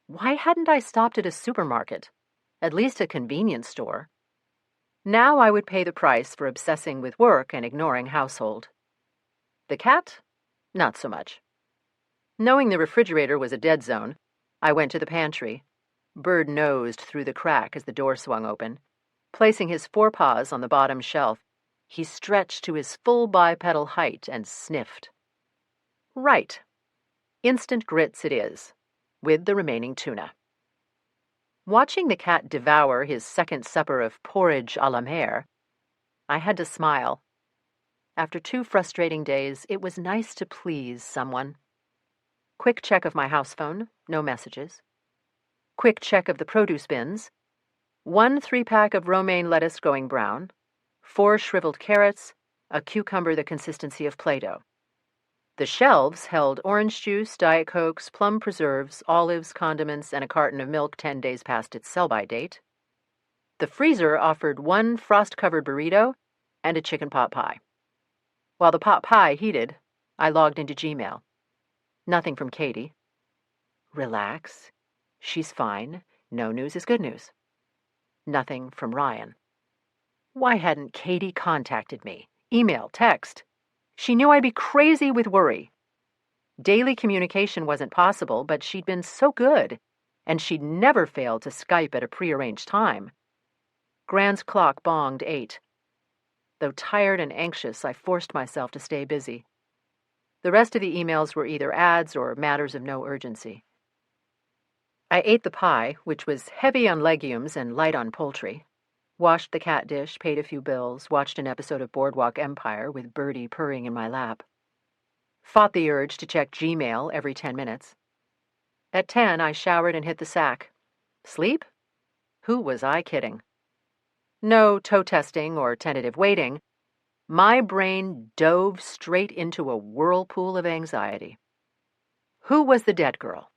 Why hadn't I stopped at a supermarket? At least a convenience store. Now I would pay the price for obsessing with work and ignoring household. The cat? Not so much. Knowing the refrigerator was a dead zone, I went to the pantry. Bird nosed through the crack as the door swung open. Placing his forepaws on the bottom shelf, he stretched to his full bipedal height and sniffed. Right. Instant grits it is, with the remaining tuna. Watching the cat devour his second supper of porridge à la mer, I had to smile. After 2 frustrating days, it was nice to please someone. Quick check of my house phone, no messages. Quick check of the produce bins. 1 3-pack of romaine lettuce going brown, 4 shriveled carrots, a cucumber the consistency of Play-Doh. The shelves held orange juice, Diet Cokes, plum preserves, olives, condiments, and a carton of milk 10 days past its sell-by date. The freezer offered 1 frost-covered burrito and a chicken pot pie. While the pot pie heated, I logged into Gmail. Nothing from Katie. Relax. She's fine. No news is good news. Nothing from Ryan. Why hadn't Katie contacted me? Email, text. She knew I'd be crazy with worry. Daily communication wasn't possible, but she'd been so good, and she'd never failed to Skype at a prearranged time. Grand's clock bonged 8. Though tired and anxious, I forced myself to stay busy. The rest of the emails were either ads or matters of no urgency. I ate the pie, which was heavy on legumes and light on poultry, washed the cat dish, paid a few bills, watched an episode of Boardwalk Empire with Birdie purring in my lap. Fought the urge to check Gmail every 10 minutes. At 10, I showered and hit the sack. Sleep? Who was I kidding? No toe testing or tentative waiting. My brain dove straight into a whirlpool of anxiety. Who was the dead girl?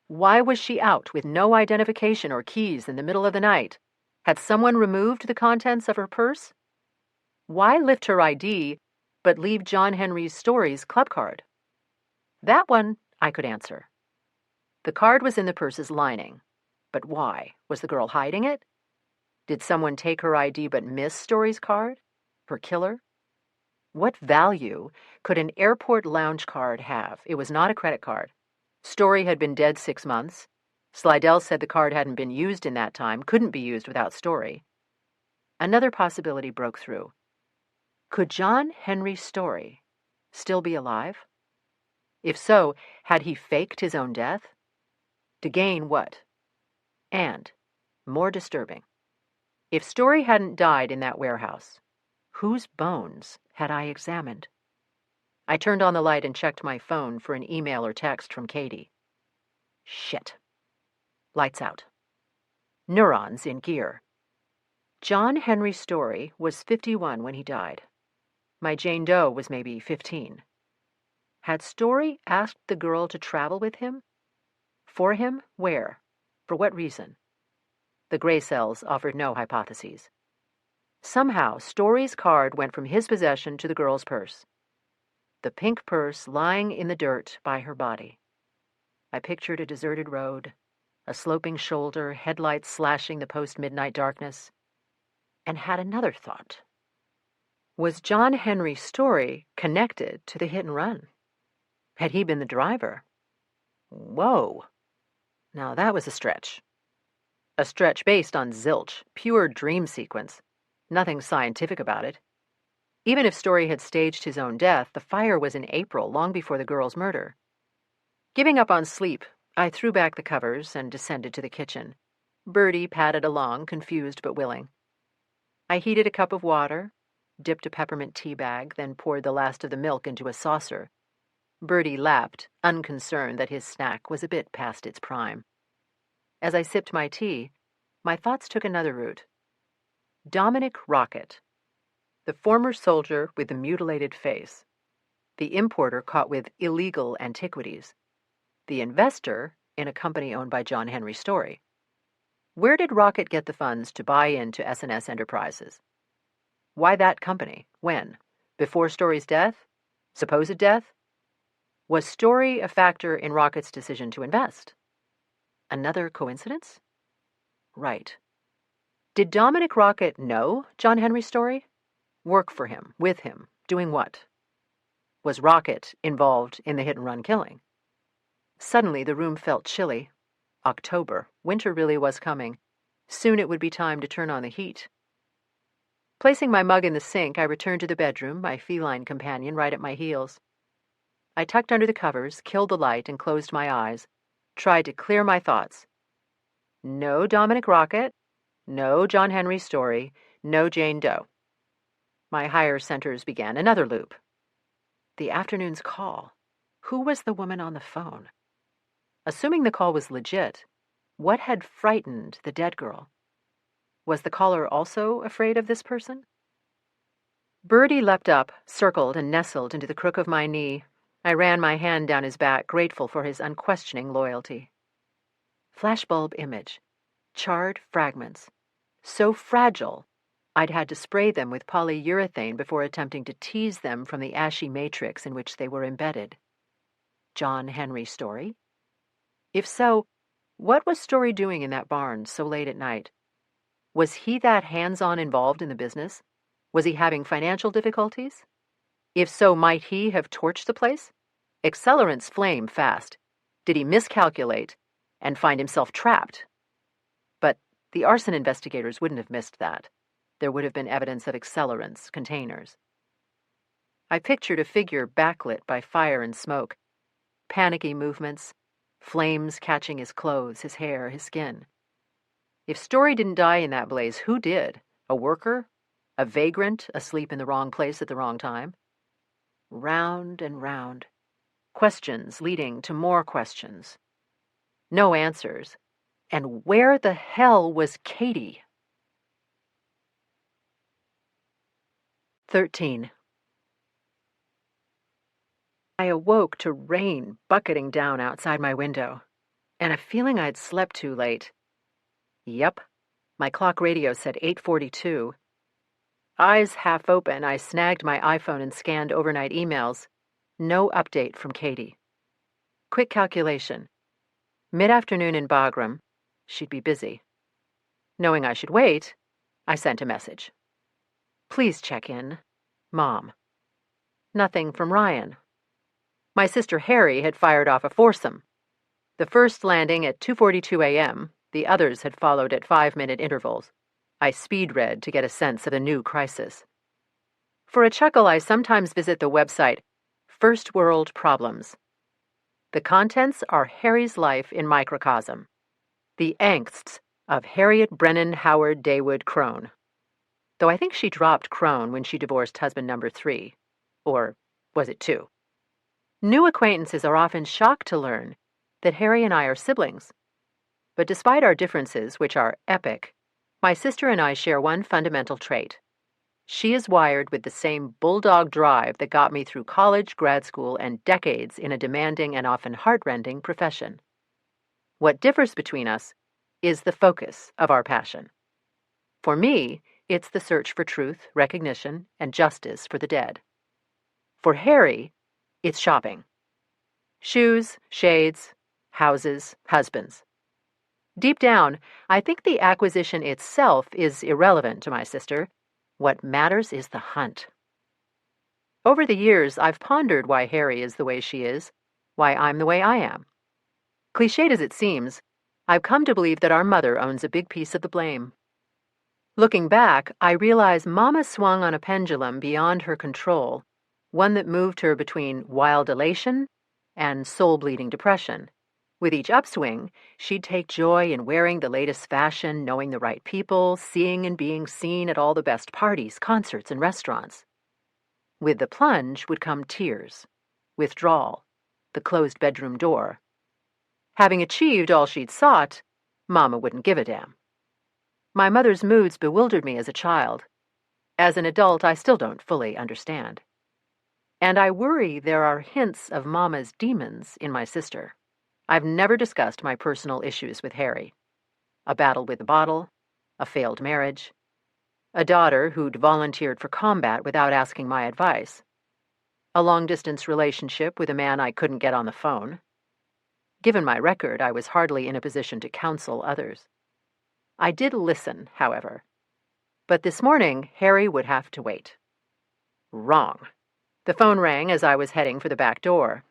Why was she out with no identification or keys in the middle of the night? Had someone removed the contents of her purse? Why lift her ID but leave John Henry Story's club card? That one I could answer. The card was in the purse's lining. But why? Was the girl hiding it? Did someone take her ID but miss Story's card? Her killer? What value could an airport lounge card have? It was not a credit card. Story had been dead 6 months. Slidell said the card hadn't been used in that time, couldn't be used without Story. Another possibility broke through. Could John Henry Story still be alive? If so, had he faked his own death? To gain what? And, more disturbing, if Story hadn't died in that warehouse, whose bones had I examined? I turned on the light and checked my phone for an email or text from Katie. Shit. Lights out. Neurons in gear. John Henry Story was 51 when he died. My Jane Doe was maybe 15. Had Story asked the girl to travel with him? For him? Where? For what reason? The gray cells offered no hypotheses. Somehow, Story's card went from his possession to the girl's purse. The pink purse lying in the dirt by her body. I pictured a deserted road, a sloping shoulder, headlights slashing the post-midnight darkness, and had another thought. Was John Henry Story connected to the hit and run? Had he been the driver? Whoa. Now that was a stretch. A stretch based on zilch, pure dream sequence. Nothing scientific about it. Even if Story had staged his own death, the fire was in April, long before the girl's murder. Giving up on sleep, I threw back the covers and descended to the kitchen. Birdie padded along, confused but willing. I heated a cup of water, dipped a peppermint tea bag, then poured the last of the milk into a saucer. Birdie lapped, unconcerned that his snack was a bit past its prime. As I sipped my tea, my thoughts took another route. Dominic Rocket, the former soldier with the mutilated face, the importer caught with illegal antiquities, the investor in a company owned by John Henry Story. Where did Rocket get the funds to buy into S&S Enterprises? Why that company? When? Before Story's death? Supposed death? Was Story a factor in Rocket's decision to invest? Another coincidence? Right. Did Dominic Rocket know John Henry Story? Work for him, with him, doing what? Was Rocket involved in the hit-and-run killing? Suddenly the room felt chilly. October. Winter really was coming. Soon it would be time to turn on the heat. Placing my mug in the sink, I returned to the bedroom, my feline companion right at my heels. I tucked under the covers, killed the light, and closed my eyes, tried to clear my thoughts. No Dominic Rocket, no John Henry Story, no Jane Doe. My higher centers began another loop. The afternoon's call. Who was the woman on the phone? Assuming the call was legit, what had frightened the dead girl? Was the caller also afraid of this person? Birdie leapt up, circled, and nestled into the crook of my knee. I ran my hand down his back, grateful for his unquestioning loyalty. Flashbulb image. Charred fragments. So fragile, I'd had to spray them with polyurethane before attempting to tease them from the ashy matrix in which they were embedded. John Henry Story? If so, what was Story doing in that barn so late at night? Was he that hands-on involved in the business? Was he having financial difficulties? If so, might he have torched the place? Accelerants flame fast. Did he miscalculate and find himself trapped? But the arson investigators wouldn't have missed that. There would have been evidence of accelerants, containers. I pictured a figure backlit by fire and smoke, panicky movements, flames catching his clothes, his hair, his skin. If Story didn't die in that blaze, who did? A worker? A vagrant asleep in the wrong place at the wrong time? Round and round. Questions leading to more questions. No answers. And where the hell was Katie? 13. I awoke to rain bucketing down outside my window, and a feeling I'd slept too late. Yep, my clock radio said 8:42. Eyes half open, I snagged my iPhone and scanned overnight emails. No update from Katie. Quick calculation. Mid-afternoon in Bagram. She'd be busy. Knowing I should wait, I sent a message. Please check in. Mom. Nothing from Ryan. My sister Harry had fired off a foursome. The first landing at 2:42 a.m., the others had followed at 5-minute intervals. I speed-read to get a sense of the new crisis. For a chuckle, I sometimes visit the website First World Problems. The contents are Harry's life in microcosm. The angsts of Harriet Brennan Howard Daywood Crone. Though I think she dropped Crone when she divorced husband number 3. Or was it 2? New acquaintances are often shocked to learn that Harry and I are siblings. But despite our differences, which are epic, my sister and I share one fundamental trait. She is wired with the same bulldog drive that got me through college, grad school, and decades in a demanding and often heart-rending profession. What differs between us is the focus of our passion. For me, it's the search for truth, recognition, and justice for the dead. For Harry, it's shopping. Shoes, shades, houses, husbands. Deep down, I think the acquisition itself is irrelevant to my sister. What matters is the hunt. Over the years, I've pondered why Harry is the way she is, why I'm the way I am. Cliched as it seems, I've come to believe that our mother owns a big piece of the blame. Looking back, I realize Mama swung on a pendulum beyond her control, one that moved her between wild elation and soul-bleeding depression. With each upswing, she'd take joy in wearing the latest fashion, knowing the right people, seeing and being seen at all the best parties, concerts, and restaurants. With the plunge would come tears, withdrawal, the closed bedroom door. Having achieved all she'd sought, Mama wouldn't give a damn. My mother's moods bewildered me as a child. As an adult, I still don't fully understand. And I worry there are hints of Mama's demons in my sister. I've never discussed my personal issues with Harry. A battle with the bottle, a failed marriage, a daughter who'd volunteered for combat without asking my advice, a long-distance relationship with a man I couldn't get on the phone. Given my record, I was hardly in a position to counsel others. I did listen, however. But this morning, Harry would have to wait. Wrong. The phone rang as I was heading for the back door.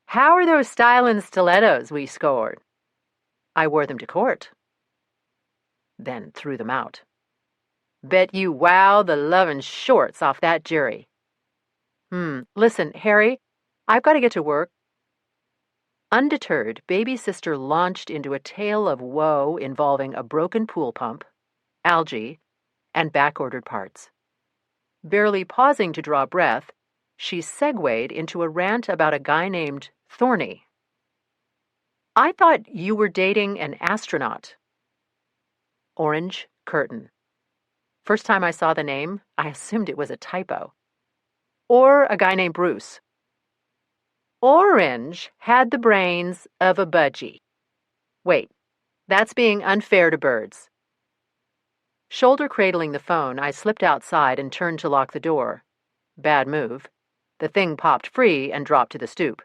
How are those stylin' stilettos we scored? I wore them to court. Then threw them out. Bet you wow the lovin' shorts off that jury. Listen, Harry, I've got to get to work. Undeterred, baby sister launched into a tale of woe involving a broken pool pump, algae, and back-ordered parts. Barely pausing to draw breath, she segued into a rant about a guy named Thorny. I thought you were dating an astronaut. Orange curtain. First time I saw the name, I assumed it was a typo. Or a guy named Bruce. Orange had the brains of a budgie. Wait, that's being unfair to birds. Shoulder cradling the phone, I slipped outside and turned to lock the door. Bad move. The thing popped free and dropped to the stoop.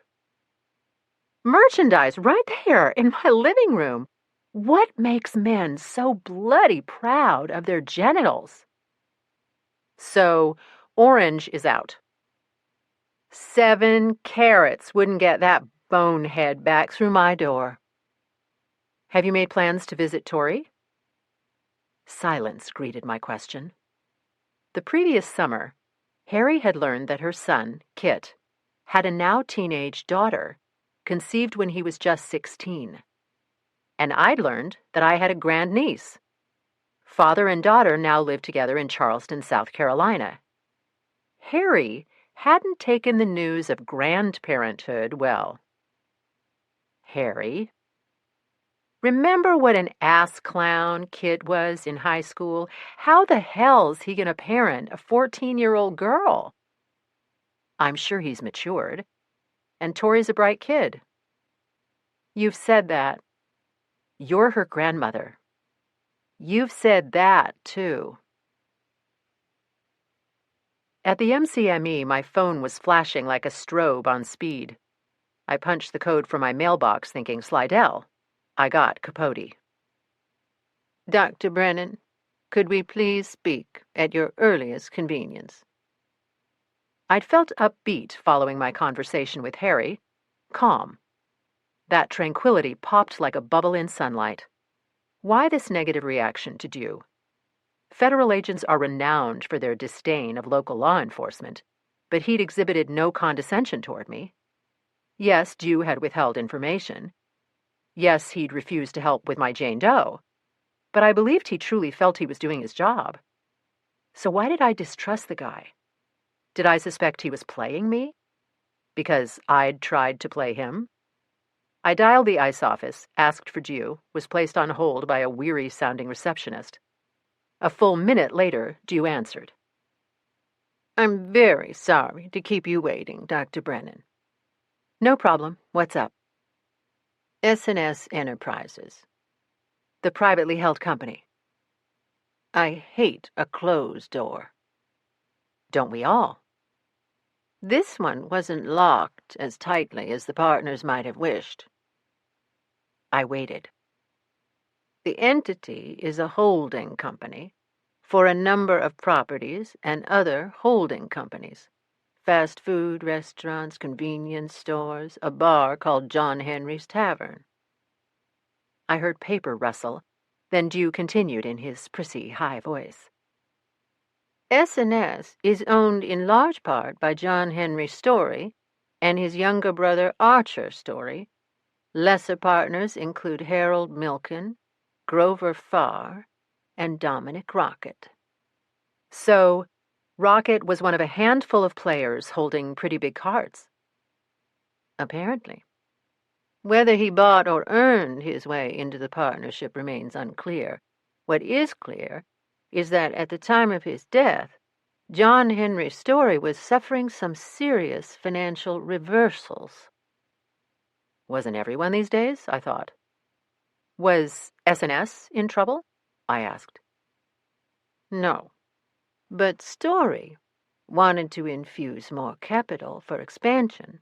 Merchandise right there in my living room. What makes men so bloody proud of their genitals? So, Orange is out. 7 carats wouldn't get that bonehead back through my door. Have you made plans to visit Tori? Silence greeted my question. The previous summer, Harry had learned that her son, Kit, had a now teenage daughter, conceived when he was just 16. And I'd learned that I had a grandniece. Father and daughter now live together in Charleston, South Carolina. Harry hadn't taken the news of grandparenthood well. Harry, remember what an ass clown Kit was in high school? How the hell's he gonna parent a 14-year-old girl? I'm sure he's matured. And Tori's a bright kid. You've said that. You're her grandmother. You've said that, too. At the MCME, my phone was flashing like a strobe on speed. I punched the code for my mailbox thinking Slidell. I got Capote. Dr. Brennan, could we please speak at your earliest convenience? I'd felt upbeat following my conversation with Harry, calm. That tranquility popped like a bubble in sunlight. Why this negative reaction to Dew? Federal agents are renowned for their disdain of local law enforcement, but he'd exhibited no condescension toward me. Yes, Dew had withheld information. Yes, he'd refused to help with my Jane Doe. But I believed he truly felt he was doing his job. So why did I distrust the guy? Did I suspect he was playing me? Because I'd tried to play him? I dialed the ICE office, asked for Dew, was placed on hold by a weary-sounding receptionist. A full minute later, Dew answered. I'm very sorry to keep you waiting, Dr. Brennan. No problem. What's up? S&S Enterprises. The privately held company. I hate a closed door. Don't we all? This one wasn't locked as tightly as the partners might have wished. I waited. The entity is a holding company for a number of properties and other holding companies. Fast food, restaurants, convenience stores, a bar called John Henry's Tavern. I heard paper rustle, then Dew continued in his prissy high voice. S&S is owned in large part by John Henry Story and his younger brother Archer Story. Lesser partners include Harold Milken, Grover Farr, and Dominic Rocket. So, Rocket was one of a handful of players holding pretty big cards. Apparently. Whether he bought or earned his way into the partnership remains unclear. What is clear is that at the time of his death, John Henry Story was suffering some serious financial reversals. Wasn't everyone these days? I thought. Was S&S in trouble? I asked. No. But Story wanted to infuse more capital for expansion,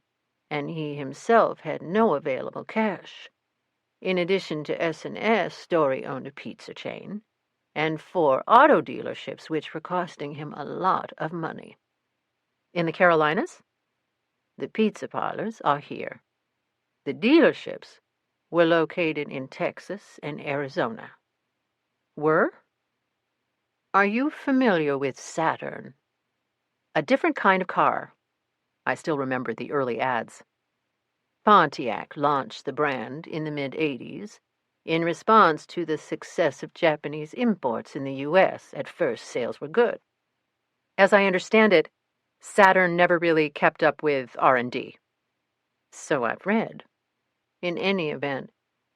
and he himself had no available cash. In addition to S&S, Story owned a pizza chain and 4 auto dealerships, which were costing him a lot of money. In the Carolinas? The pizza parlors are here. The dealerships were located in Texas and Arizona. Were? Are you familiar with Saturn? A different kind of car. I still remember the early ads. Pontiac launched the brand in the mid-'80s in response to the success of Japanese imports in the U.S. At first, sales were good. As I understand it, Saturn never really kept up with R&D. So I've read. In any event,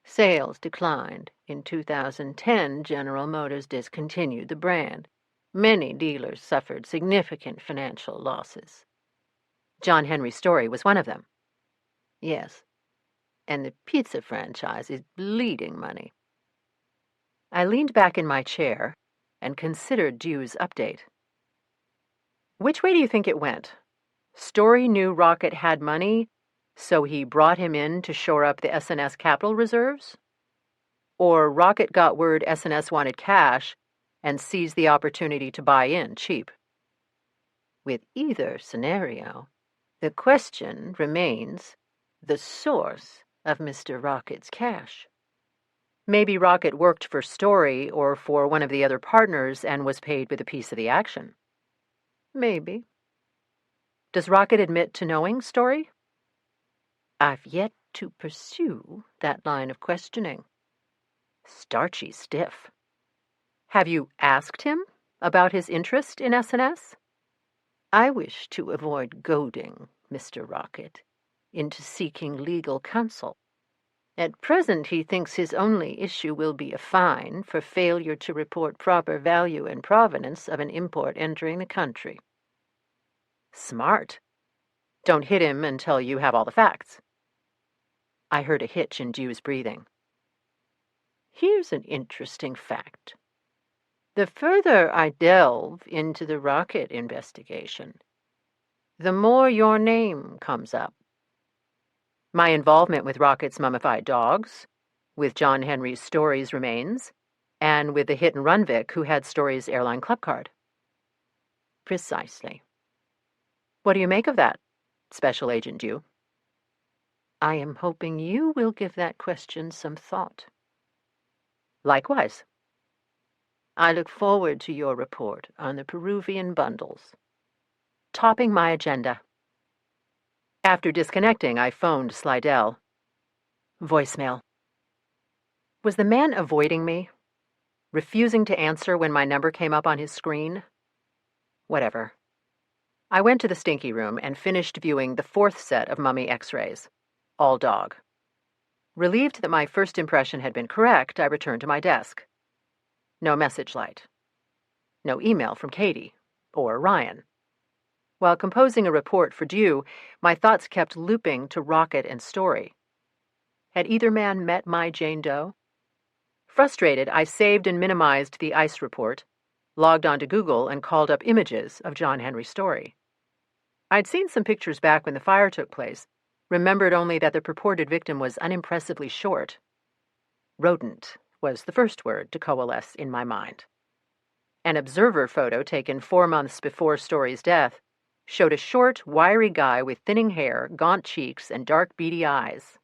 sales declined. In 2010, General Motors discontinued the brand. Many dealers suffered significant financial losses. John Henry's Story was one of them. Yes, and the pizza franchise is bleeding money. I leaned back in my chair and considered Dew's update. Which way do you think it went? Story knew Rocket had money, so he brought him in to shore up the SNS capital reserves? Or Rocket got word SNS wanted cash and seized the opportunity to buy in cheap? With either scenario, the question remains the source of Mr. Rocket's cash. Maybe Rocket worked for Story or for one of the other partners and was paid with a piece of the action. Maybe. Does Rocket admit to knowing Story? I've yet to pursue that line of questioning. Starchy stiff. Have you asked him about his interest in SNS? I wish to avoid goading Mr. Rocket into seeking legal counsel. At present, he thinks his only issue will be a fine for failure to report proper value and provenance of an import entering the country. Smart. Don't hit him until you have all the facts. I heard a hitch in Dew's breathing. Here's an interesting fact. The further I delve into the Rocket investigation, the more your name comes up. My involvement with Rocket's mummified dogs, with John Henry's Story's remains, and with the hit-and-run Vic who had Story's airline club card. Precisely. What do you make of that, Special Agent Dew? I am hoping you will give that question some thought. Likewise. I look forward to your report on the Peruvian bundles. Topping my agenda. After disconnecting, I phoned Slidell. Voicemail. Was the man avoiding me? Refusing to answer when my number came up on his screen? Whatever. I went to the stinky room and finished viewing the 4th set of mummy x-rays. All dog. Relieved that my first impression had been correct, I returned to my desk. No message light. No email from Katie or Ryan. While composing a report for Dew, my thoughts kept looping to Rocket and Story. Had either man met my Jane Doe? Frustrated, I saved and minimized the ICE report, logged onto Google, and called up images of John Henry's Story. I'd seen some pictures back when the fire took place, remembered only that the purported victim was unimpressively short. Rodent was the first word to coalesce in my mind. An observer photo taken 4 months before Story's death showed a short, wiry guy with thinning hair, gaunt cheeks, and dark, beady eyes.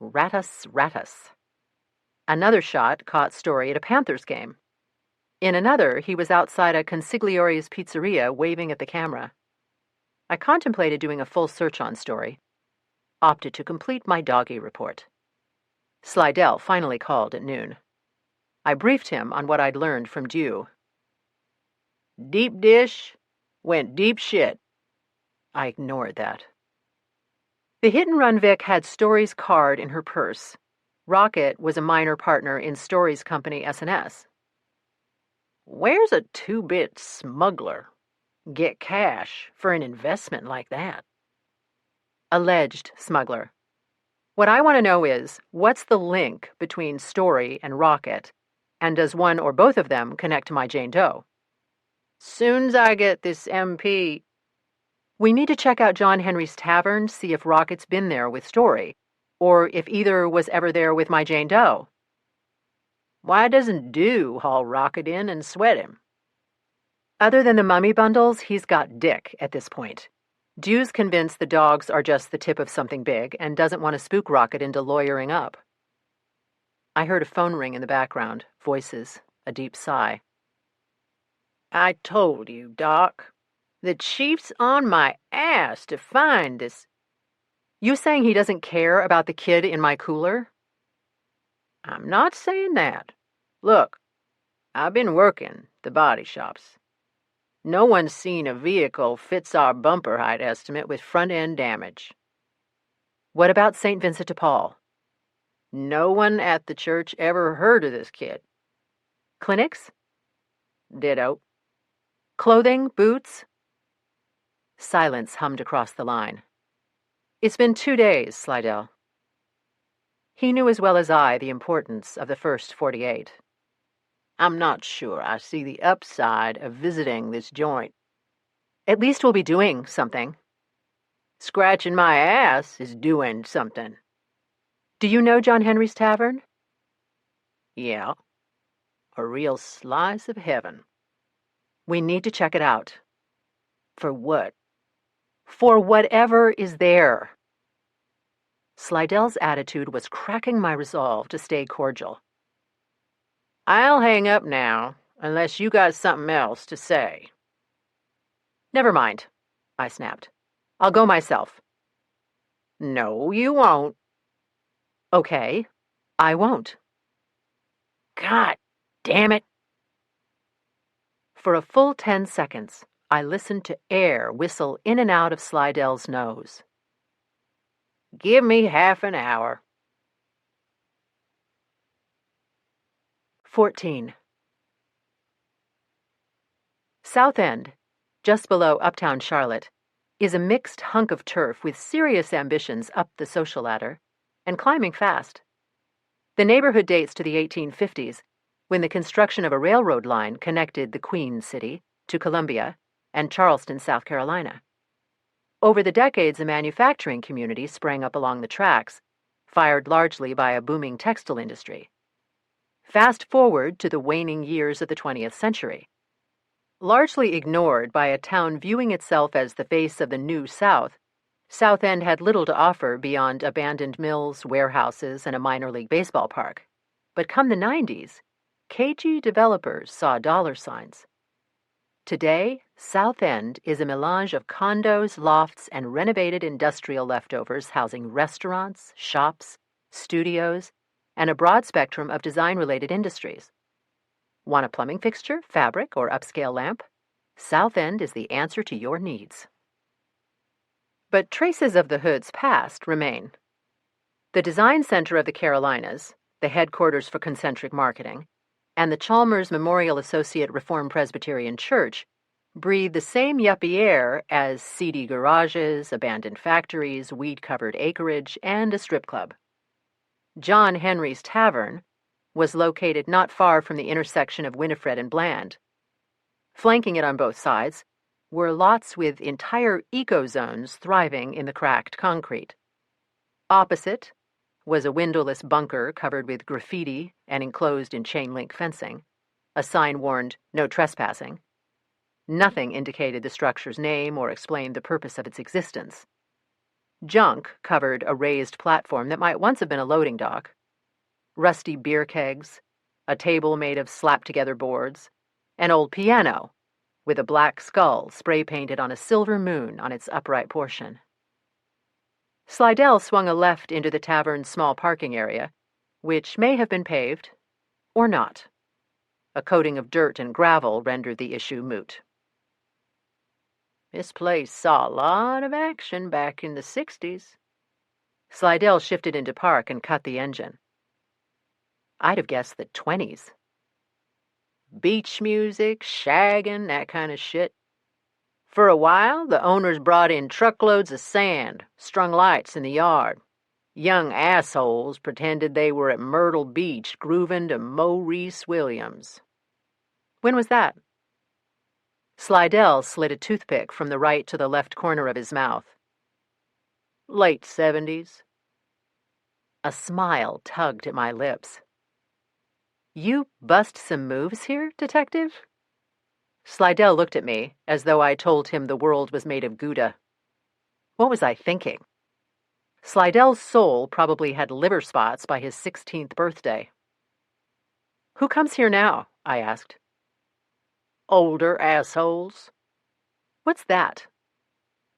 Ratus, ratus. Another shot caught Story at a Panthers game. In another, he was outside a consigliore's pizzeria waving at the camera. I contemplated doing a full search on Story. Opted to complete my doggy report. Slidell finally called at noon. I briefed him on what I'd learned from Dew. Deep dish went deep shit. I ignored that. The hit-and-run Vic had Story's card in her purse. Rocket was a minor partner in Story's company SNS. Where's a 2-bit smuggler get cash for an investment like that? Alleged smuggler. What I want to know is, what's the link between Story and Rocket, and does one or both of them connect to my Jane Doe? Soon's I get this MP... We need to check out John Henry's Tavern, see if Rocket's been there with Story, or if either was ever there with my Jane Doe. Why doesn't Dew haul Rocket in and sweat him? Other than the mummy bundles, he's got dick at this point. Dew's convinced the dogs are just the tip of something big and doesn't want to spook Rocket into lawyering up. I heard a phone ring in the background, voices, a deep sigh. I told you, Doc. The chief's on my ass to find this. You saying he doesn't care about the kid in my cooler? I'm not saying that. Look, I've been working the body shops. No one's seen a vehicle fits our bumper height estimate with front-end damage. What about St. Vincent de Paul? No one at the church ever heard of this kid. Clinics? Ditto. Clothing? Boots? Silence hummed across the line. It's been 2 days, Slidell. He knew as well as I the importance of the first 48. I'm not sure I see the upside of visiting this joint. At least we'll be doing something. Scratching my ass is doing something. Do you know John Henry's Tavern? Yeah. A real slice of heaven. We need to check it out. For what? For whatever is there. Slidell's attitude was cracking my resolve to stay cordial. I'll hang up now, unless you got something else to say. Never mind, I snapped. I'll go myself. No, you won't. Okay, I won't. God damn it. For a full 10 seconds, I listened to air whistle in and out of Slidell's nose. Give me half an hour. 14. South End, just below uptown Charlotte, is a mixed hunk of turf with serious ambitions up the social ladder and climbing fast. The neighborhood dates to the 1850s, when the construction of a railroad line connected the Queen City to Columbia and Charleston, South Carolina. Over the decades, a manufacturing community sprang up along the tracks, fired largely by a booming textile industry. Fast forward to the waning years of the 20th century. Largely ignored by a town viewing itself as the face of the New South, South End had little to offer beyond abandoned mills, warehouses, and a minor league baseball park. But come the 90s, cagey developers saw dollar signs. Today, South End is a melange of condos, lofts, and renovated industrial leftovers housing restaurants, shops, studios, and a broad spectrum of design-related industries. Want a plumbing fixture, fabric, or upscale lamp? South End is the answer to your needs. But traces of the hood's past remain. The design center of the Carolinas, the headquarters for concentric marketing, and the Chalmers Memorial Associate Reformed Presbyterian Church breathe the same yuppie air as seedy garages, abandoned factories, weed-covered acreage, and a strip club. John Henry's Tavern was located not far from the intersection of Winifred and Bland. Flanking it on both sides were lots with entire eco-zones thriving in the cracked concrete. Opposite was a windowless bunker covered with graffiti and enclosed in chain-link fencing. A sign warned, "No trespassing." Nothing indicated the structure's name or explained the purpose of its existence. Junk covered a raised platform that might once have been a loading dock. Rusty beer kegs, a table made of slapped-together boards, an old piano with a black skull spray-painted on a silver moon on its upright portion. Slidell swung a left into the tavern's small parking area, which may have been paved, or not. A coating of dirt and gravel rendered the issue moot. This place saw a lot of action back in the 60s. Slidell shifted into park and cut the engine. I'd have guessed the 20s. Beach music, shagging, that kind of shit. For a while, the owners brought in truckloads of sand, strung lights in the yard. Young assholes pretended they were at Myrtle Beach grooving to Maurice Williams. When was that? Slidell slid a toothpick from the right to the left corner of his mouth. Late 70s. A smile tugged at my lips. You bust some moves here, detective? Slidell looked at me as though I told him the world was made of Gouda. What was I thinking? Slidell's soul probably had liver spots by his 16th birthday. Who comes here now? I asked. Older assholes. What's that?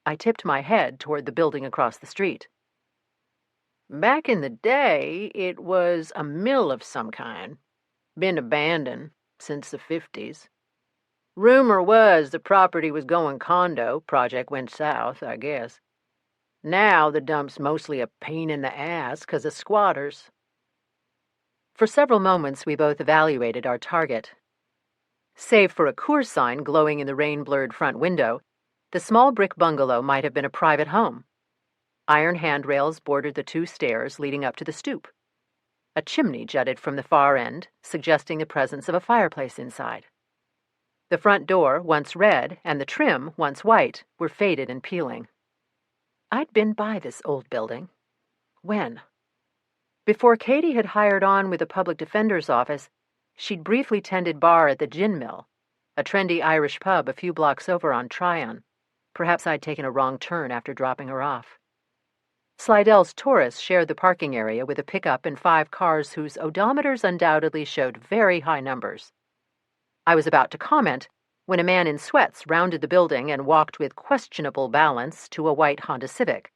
I tipped my head toward the building across the street. Back in the day, it was a mill of some kind. Been abandoned since the 50s. Rumor was the property was going condo. Project went south, I guess. Now the dump's mostly a pain in the ass 'cause of squatters. For several moments, we both evaluated our target. Save for a Coors sign glowing in the rain-blurred front window, the small brick bungalow might have been a private home. Iron handrails bordered the 2 stairs leading up to the stoop. A chimney jutted from the far end, suggesting the presence of a fireplace inside. The front door, once red, and the trim, once white, were faded and peeling. I'd been by this old building. When? Before Katie had hired on with the public defender's office, she'd briefly tended bar at the Gin Mill, a trendy Irish pub a few blocks over on Tryon. Perhaps I'd taken a wrong turn after dropping her off. Slidell's Taurus shared the parking area with a pickup and 5 cars whose odometers undoubtedly showed very high numbers. I was about to comment when a man in sweats rounded the building and walked with questionable balance to a white Honda Civic.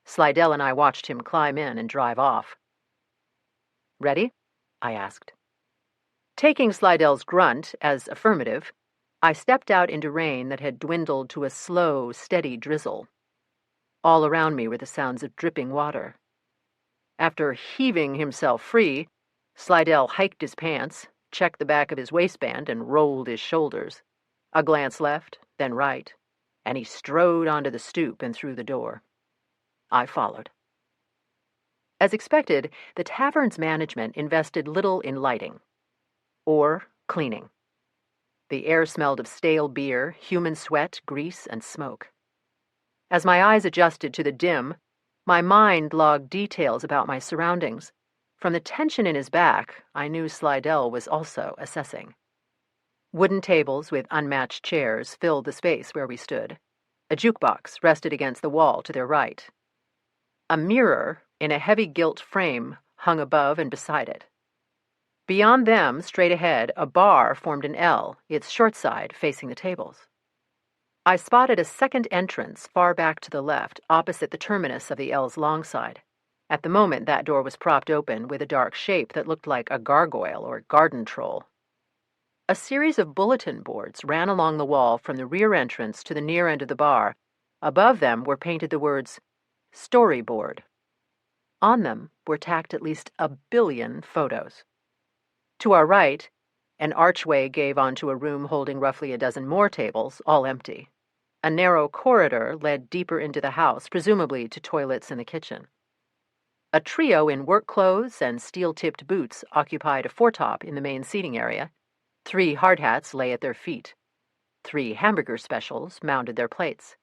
Slidell and I watched him climb in and drive off. "Ready?" I asked. Taking Slidell's grunt as affirmative, I stepped out into rain that had dwindled to a slow, steady drizzle. All around me were the sounds of dripping water. After heaving himself free, Slidell hiked his pants, checked the back of his waistband, and rolled his shoulders. A glance left, then right, and he strode onto the stoop and through the door. I followed. As expected, the tavern's management invested little in lighting or cleaning. The air smelled of stale beer, human sweat, grease, and smoke. As my eyes adjusted to the dim, my mind logged details about my surroundings. From the tension in his back, I knew Slidell was also assessing. Wooden tables with unmatched chairs filled the space where we stood. A jukebox rested against the wall to their right. A mirror in a heavy gilt frame hung above and beside it. Beyond them, straight ahead, a bar formed an L, its short side facing the tables. I spotted a second entrance far back to the left, opposite the terminus of the L's long side. At the moment, that door was propped open with a dark shape that looked like a gargoyle or garden troll. A series of bulletin boards ran along the wall from the rear entrance to the near end of the bar. Above them were painted the words, "Storyboard." On them were tacked at least 1 billion photos. To our right, an archway gave onto a room holding roughly a dozen more tables, all empty. A narrow corridor led deeper into the house, presumably to toilets in the kitchen. A trio in work clothes and steel-tipped boots occupied a foretop in the main seating area. 3 hard hats lay at their feet. 3 hamburger specials mounted their plates.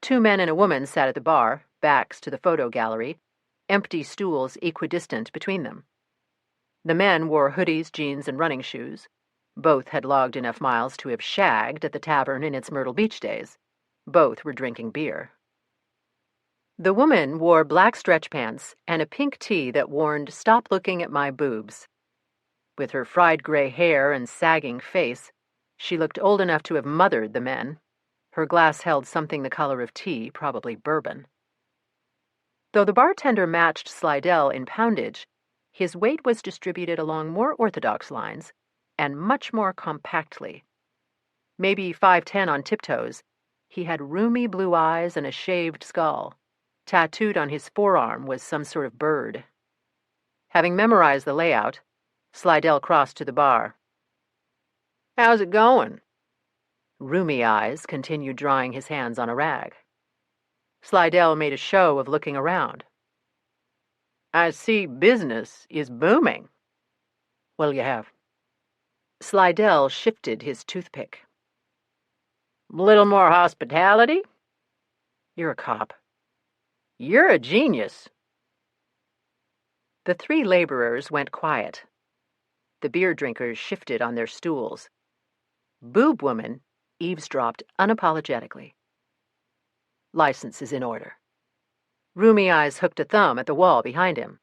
2 men and a woman sat at the bar, backs to the photo gallery, empty stools equidistant between them. The men wore hoodies, jeans, and running shoes. Both had logged enough miles to have shagged at the tavern in its Myrtle Beach days. Both were drinking beer. The woman wore black stretch pants and a pink tee that warned, "Stop looking at my boobs." With her fried gray hair and sagging face, she looked old enough to have mothered the men. Her glass held something the color of tea, probably bourbon. Though the bartender matched Slidell in poundage, his weight was distributed along more orthodox lines and much more compactly. Maybe 5'10" on tiptoes, he had rheumy blue eyes and a shaved skull. Tattooed on his forearm was some sort of bird. Having memorized the layout, Slidell crossed to the bar. "How's it going?" Rheumy Eyes continued drying his hands on a rag. Slidell made a show of looking around. "I see business is booming." "What'll you have?" Slidell shifted his toothpick. "Little more hospitality?" "You're a cop." "You're a genius." The 3 laborers went quiet. The beer drinkers shifted on their stools. Boob Woman eavesdropped unapologetically. "License is in order." Rheumy Eyes hooked a thumb at the wall behind him.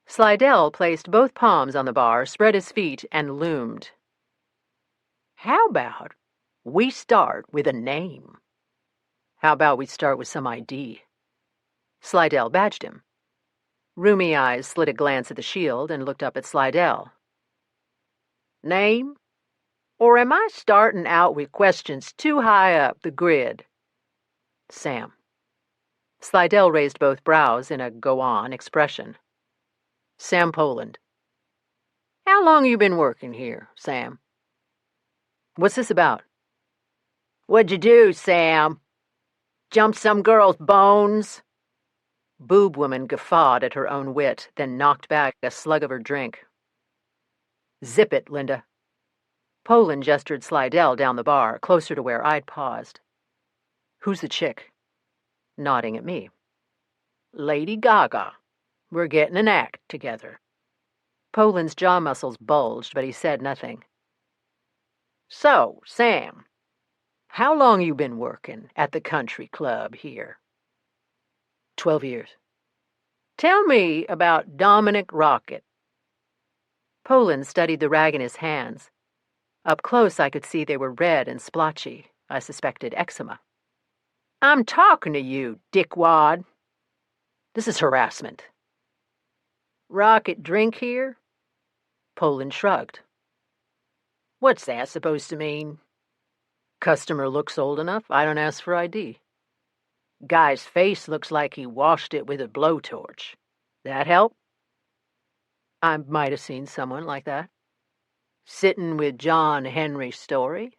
Slidell placed both palms on the bar, spread his feet, and loomed. "How about we start with a name?" "How about we start with some ID?" Slidell badged him. Rheumy Eyes slid a glance at the shield and looked up at Slidell. "Name?" Or am I starting out with questions too high up the grid? Sam. Slidell raised both brows in a go-on expression. Sam Poland. How long you been working here, Sam? What's this about? What'd you do, Sam? Jump some girl's bones? Boob woman guffawed at her own wit, then knocked back a slug of her drink. Zip it, Linda. Poland gestured Slidell down the bar, closer to where I'd paused. Who's the chick? Nodding at me. Lady Gaga. We're getting an act together. Poland's jaw muscles bulged, but he said nothing. So, Sam, how long you been working at the country club here? 12 years. Tell me about Dominic Rocket. Poland studied the rag in his hands. Up close, I could see they were red and splotchy. I suspected eczema. I'm talking to you, dickwad. This is harassment. Rocket drink here? Poland shrugged. What's that supposed to mean? Customer looks old enough, I don't ask for ID. Guy's face looks like he washed it with a blowtorch. That help? I might have seen someone like that. Sitting with John Henry Story?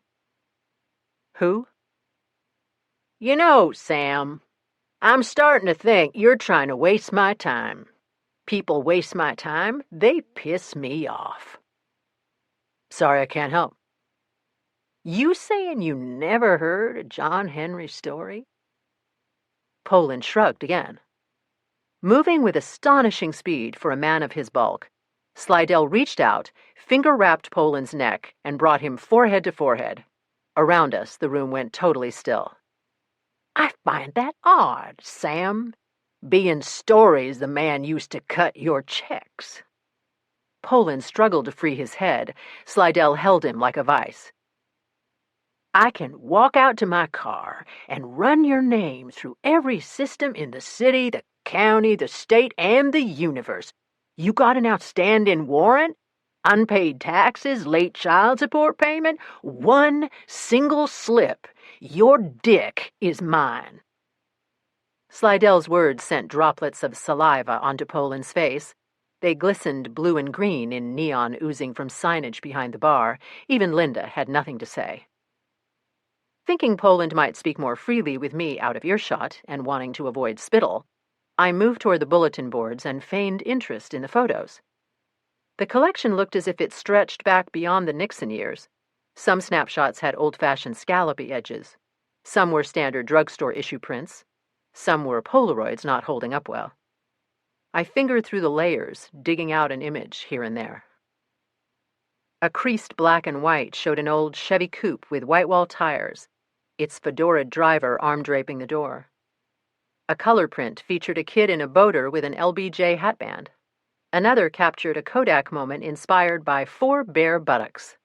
Who? You know, Sam, I'm starting to think you're trying to waste my time. People waste my time, they piss me off. Sorry, I can't help. You saying you never heard of John Henry Story? Poland shrugged again. Moving with astonishing speed for a man of his bulk, Slidell reached out, finger-wrapped Poland's neck, and brought him forehead to forehead. Around us, the room went totally still. I find that odd, Sam. Being Story's the man used to cut your checks. Poland struggled to free his head. Slidell held him like a vice. I can walk out to my car and run your name through every system in the city, the county, the state, and the universe. You got an outstanding warrant? Unpaid taxes, late child support payment? One single slip. Your dick is mine. Slidell's words sent droplets of saliva onto Poland's face. They glistened blue and green in neon oozing from signage behind the bar. Even Linda had nothing to say. Thinking Poland might speak more freely with me out of earshot and wanting to avoid spittle, I moved toward the bulletin boards and feigned interest in the photos. The collection looked as if it stretched back beyond the Nixon years. Some snapshots had old-fashioned scallopy edges. Some were standard drugstore issue prints. Some were Polaroids not holding up well. I fingered through the layers, digging out an image here and there. A creased black and white showed an old Chevy coupe with white-wall tires, its fedora driver arm-draping the door. A color print featured a kid in a boater with an LBJ hatband. Another captured a Kodak moment inspired by 4 bare buttocks.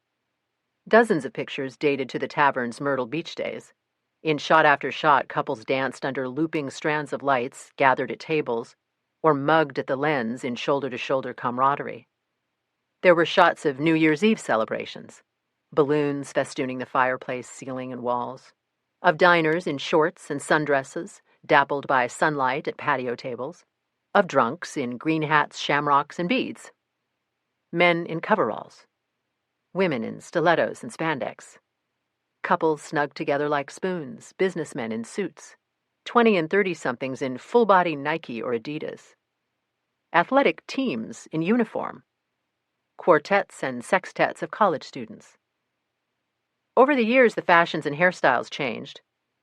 Dozens of pictures dated to the tavern's Myrtle Beach days. In shot after shot, couples danced under looping strands of lights, gathered at tables, or mugged at the lens in shoulder-to-shoulder camaraderie. There were shots of New Year's Eve celebrations, balloons festooning the fireplace ceiling and walls, of diners in shorts and sundresses, dappled by sunlight at patio tables, of drunks in green hats, shamrocks, and beads, men in coveralls, women in stilettos and spandex, couples snugged together like spoons, businessmen in suits, 20 and 30-somethings in full-body Nike or Adidas, athletic teams in uniform, quartets and sextets of college students. Over the years, the fashions and hairstyles changed.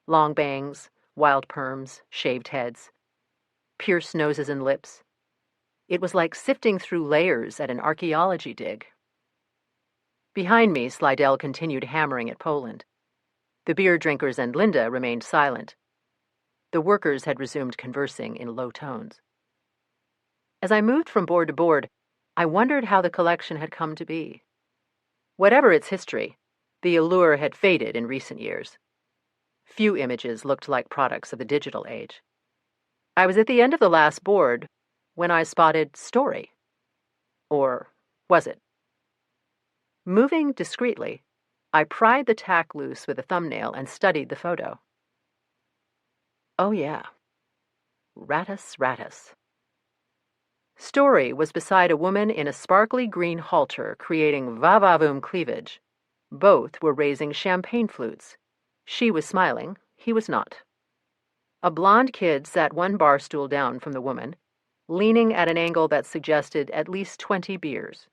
Long bangs, wild perms, shaved heads, pierced noses and lips. It was like sifting through layers at an archaeology dig. Behind me, Slidell continued hammering at Poland. The beer drinkers and Linda remained silent. The workers had resumed conversing in low tones. As I moved from board to board, I wondered how the collection had come to be. Whatever its history, the allure had faded in recent years. Few images looked like products of the digital age. I was at the end of the last board when I spotted Story. Or was it? Moving discreetly, I pried the tack loose with a thumbnail and studied the photo. Oh yeah. Ratus, Ratus. Story was beside a woman in a sparkly green halter creating va-va-voom cleavage. Both were raising champagne flutes. She was smiling, he was not. A blonde kid sat one bar stool down from the woman, leaning at an angle that suggested at least 20 beers.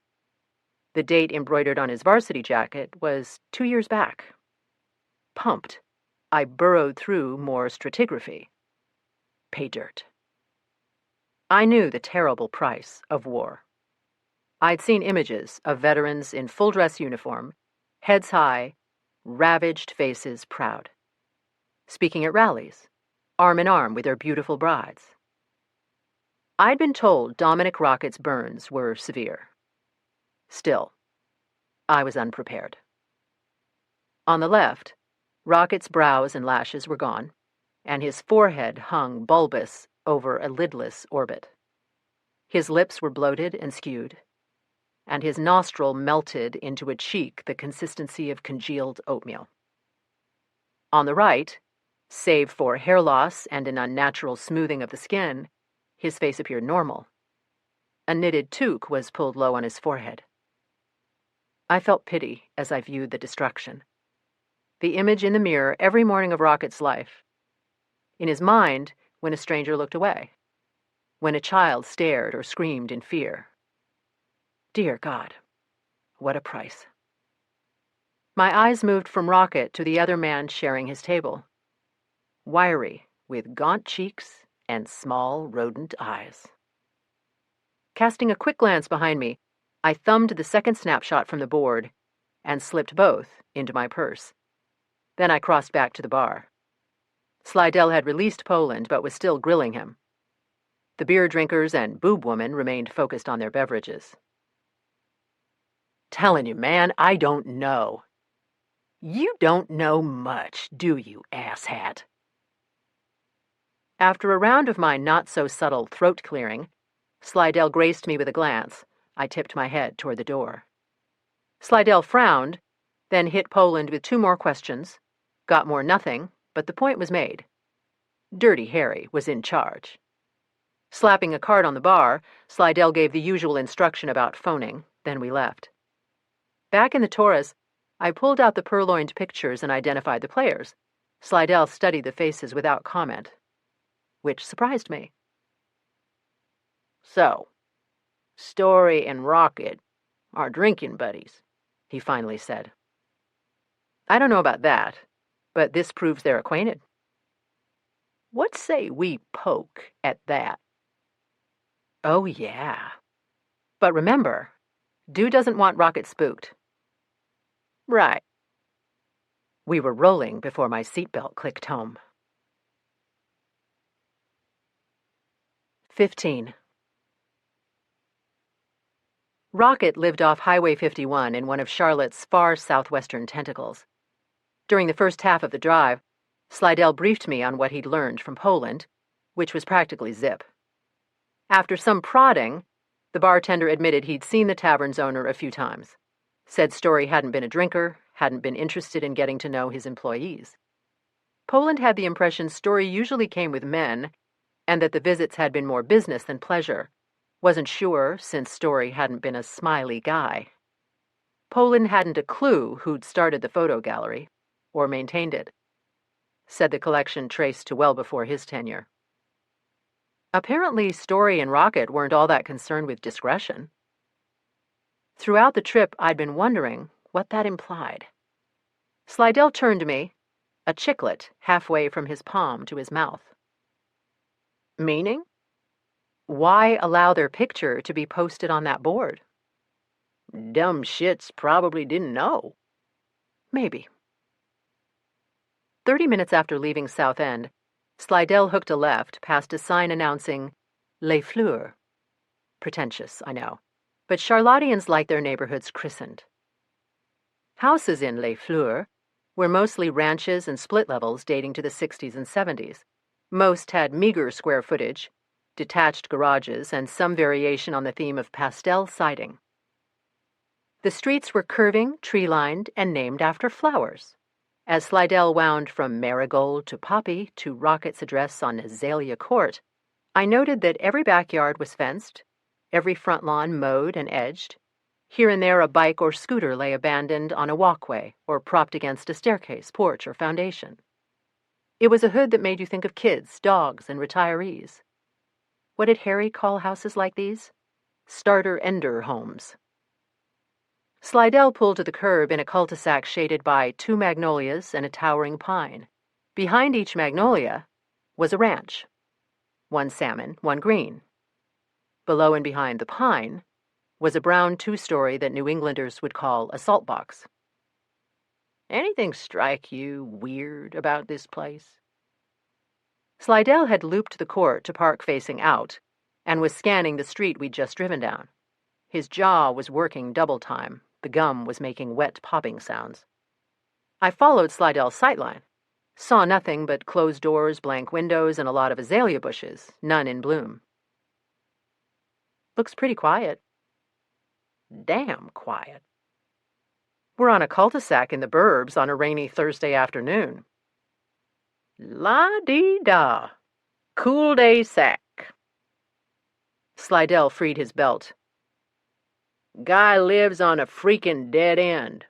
The date embroidered on his varsity jacket was 2 years back. Pumped, I burrowed through more stratigraphy. Pay dirt. I knew the terrible price of war. I'd seen images of veterans in full-dress uniform, heads high, ravaged faces proud, speaking at rallies, arm in arm with their beautiful brides. I'd been told Dominic Rocket's burns were severe. Still, I was unprepared. On the left, Rocket's brows and lashes were gone, and his forehead hung bulbous over a lidless orbit. His lips were bloated and skewed, and his nostril melted into a cheek the consistency of congealed oatmeal. On the right, save for hair loss and an unnatural smoothing of the skin, his face appeared normal. A knitted toque was pulled low on his forehead. I felt pity as I viewed the destruction. The image in the mirror every morning of Rocket's life. In his mind, when a stranger looked away. When a child stared or screamed in fear. Dear God, what a price. My eyes moved from Rocket to the other man sharing his table. Wiry, with gaunt cheeks and small rodent eyes. Casting a quick glance behind me, I thumbed the second snapshot from the board and slipped both into my purse. Then I crossed back to the bar. Slidell had released Poland but was still grilling him. The beer drinkers and boob woman remained focused on their beverages. Telling you, man, I don't know. You don't know much, do you, asshat? After a round of my not-so-subtle throat clearing, Slidell graced me with a glance. I tipped my head toward the door. Slidell frowned, then hit Poland with 2 more questions, got more nothing, but the point was made. Dirty Harry was in charge. Slapping a card on the bar, Slidell gave the usual instruction about phoning, then we left. Back in the Taurus, I pulled out the purloined pictures and identified the players. Slidell studied the faces without comment, which surprised me. So, Story and Rocket are drinking buddies, he finally said. I don't know about that, but this proves they're acquainted. What say we poke at that? Oh, yeah. But remember, Dew doesn't want Rocket spooked. Right. We were rolling before my seatbelt clicked home. 15. Rocket lived off Highway 51 in one of Charlotte's far southwestern tentacles. During the first half of the drive, Slidell briefed me on what he'd learned from Poland, which was practically zip. After some prodding, the bartender admitted he'd seen the tavern's owner a few times. Said Story hadn't been a drinker, hadn't been interested in getting to know his employees. Poland had the impression Story usually came with men, and that the visits had been more business than pleasure. Wasn't sure, since Story hadn't been a smiley guy. Poland hadn't a clue who'd started the photo gallery, or maintained it. Said the collection traced to well before his tenure. Apparently, Story and Rocket weren't all that concerned with discretion. Throughout the trip, I'd been wondering what that implied. Slidell turned to me, a chiclet halfway from his palm to his mouth. Meaning? Why allow their picture to be posted on that board? Dumb shits probably didn't know. Maybe. 30 minutes after leaving South End, Slidell hooked a left past a sign announcing Les Fleurs. Pretentious, I know, but Charlottians like their neighborhoods christened. Houses in Les Fleurs were mostly ranches and split levels dating to the 60s and 70s. Most had meager square footage, detached garages, and some variation on the theme of pastel siding. The streets were curving, tree-lined, and named after flowers. As Slidell wound from Marigold to Poppy to Rocket's address on Azalea Court, I noted that every backyard was fenced, every front lawn mowed and edged. Here and there a bike or scooter lay abandoned on a walkway or propped against a staircase, porch, or foundation. It was a hood that made you think of kids, dogs, and retirees. What did Harry call houses like these? Starter-ender homes. Slidell pulled to the curb in a cul-de-sac shaded by 2 magnolias and a towering pine. Behind each magnolia was a ranch. 1 salmon, 1 green. Below and behind the pine was a brown 2-story that New Englanders would call a salt box. Anything strike you weird about this place? Slidell had looped the court to park facing out and was scanning the street we'd just driven down. His jaw was working double time. The gum was making wet popping sounds. I followed Slidell's sightline. Saw nothing but closed doors, blank windows, and a lot of azalea bushes, none in bloom. Looks pretty quiet. Damn quiet. We're on a cul-de-sac in the burbs on a rainy Thursday afternoon. La-dee-da. Cool day sack. Slidell freed his belt. Guy lives on a freaking dead end.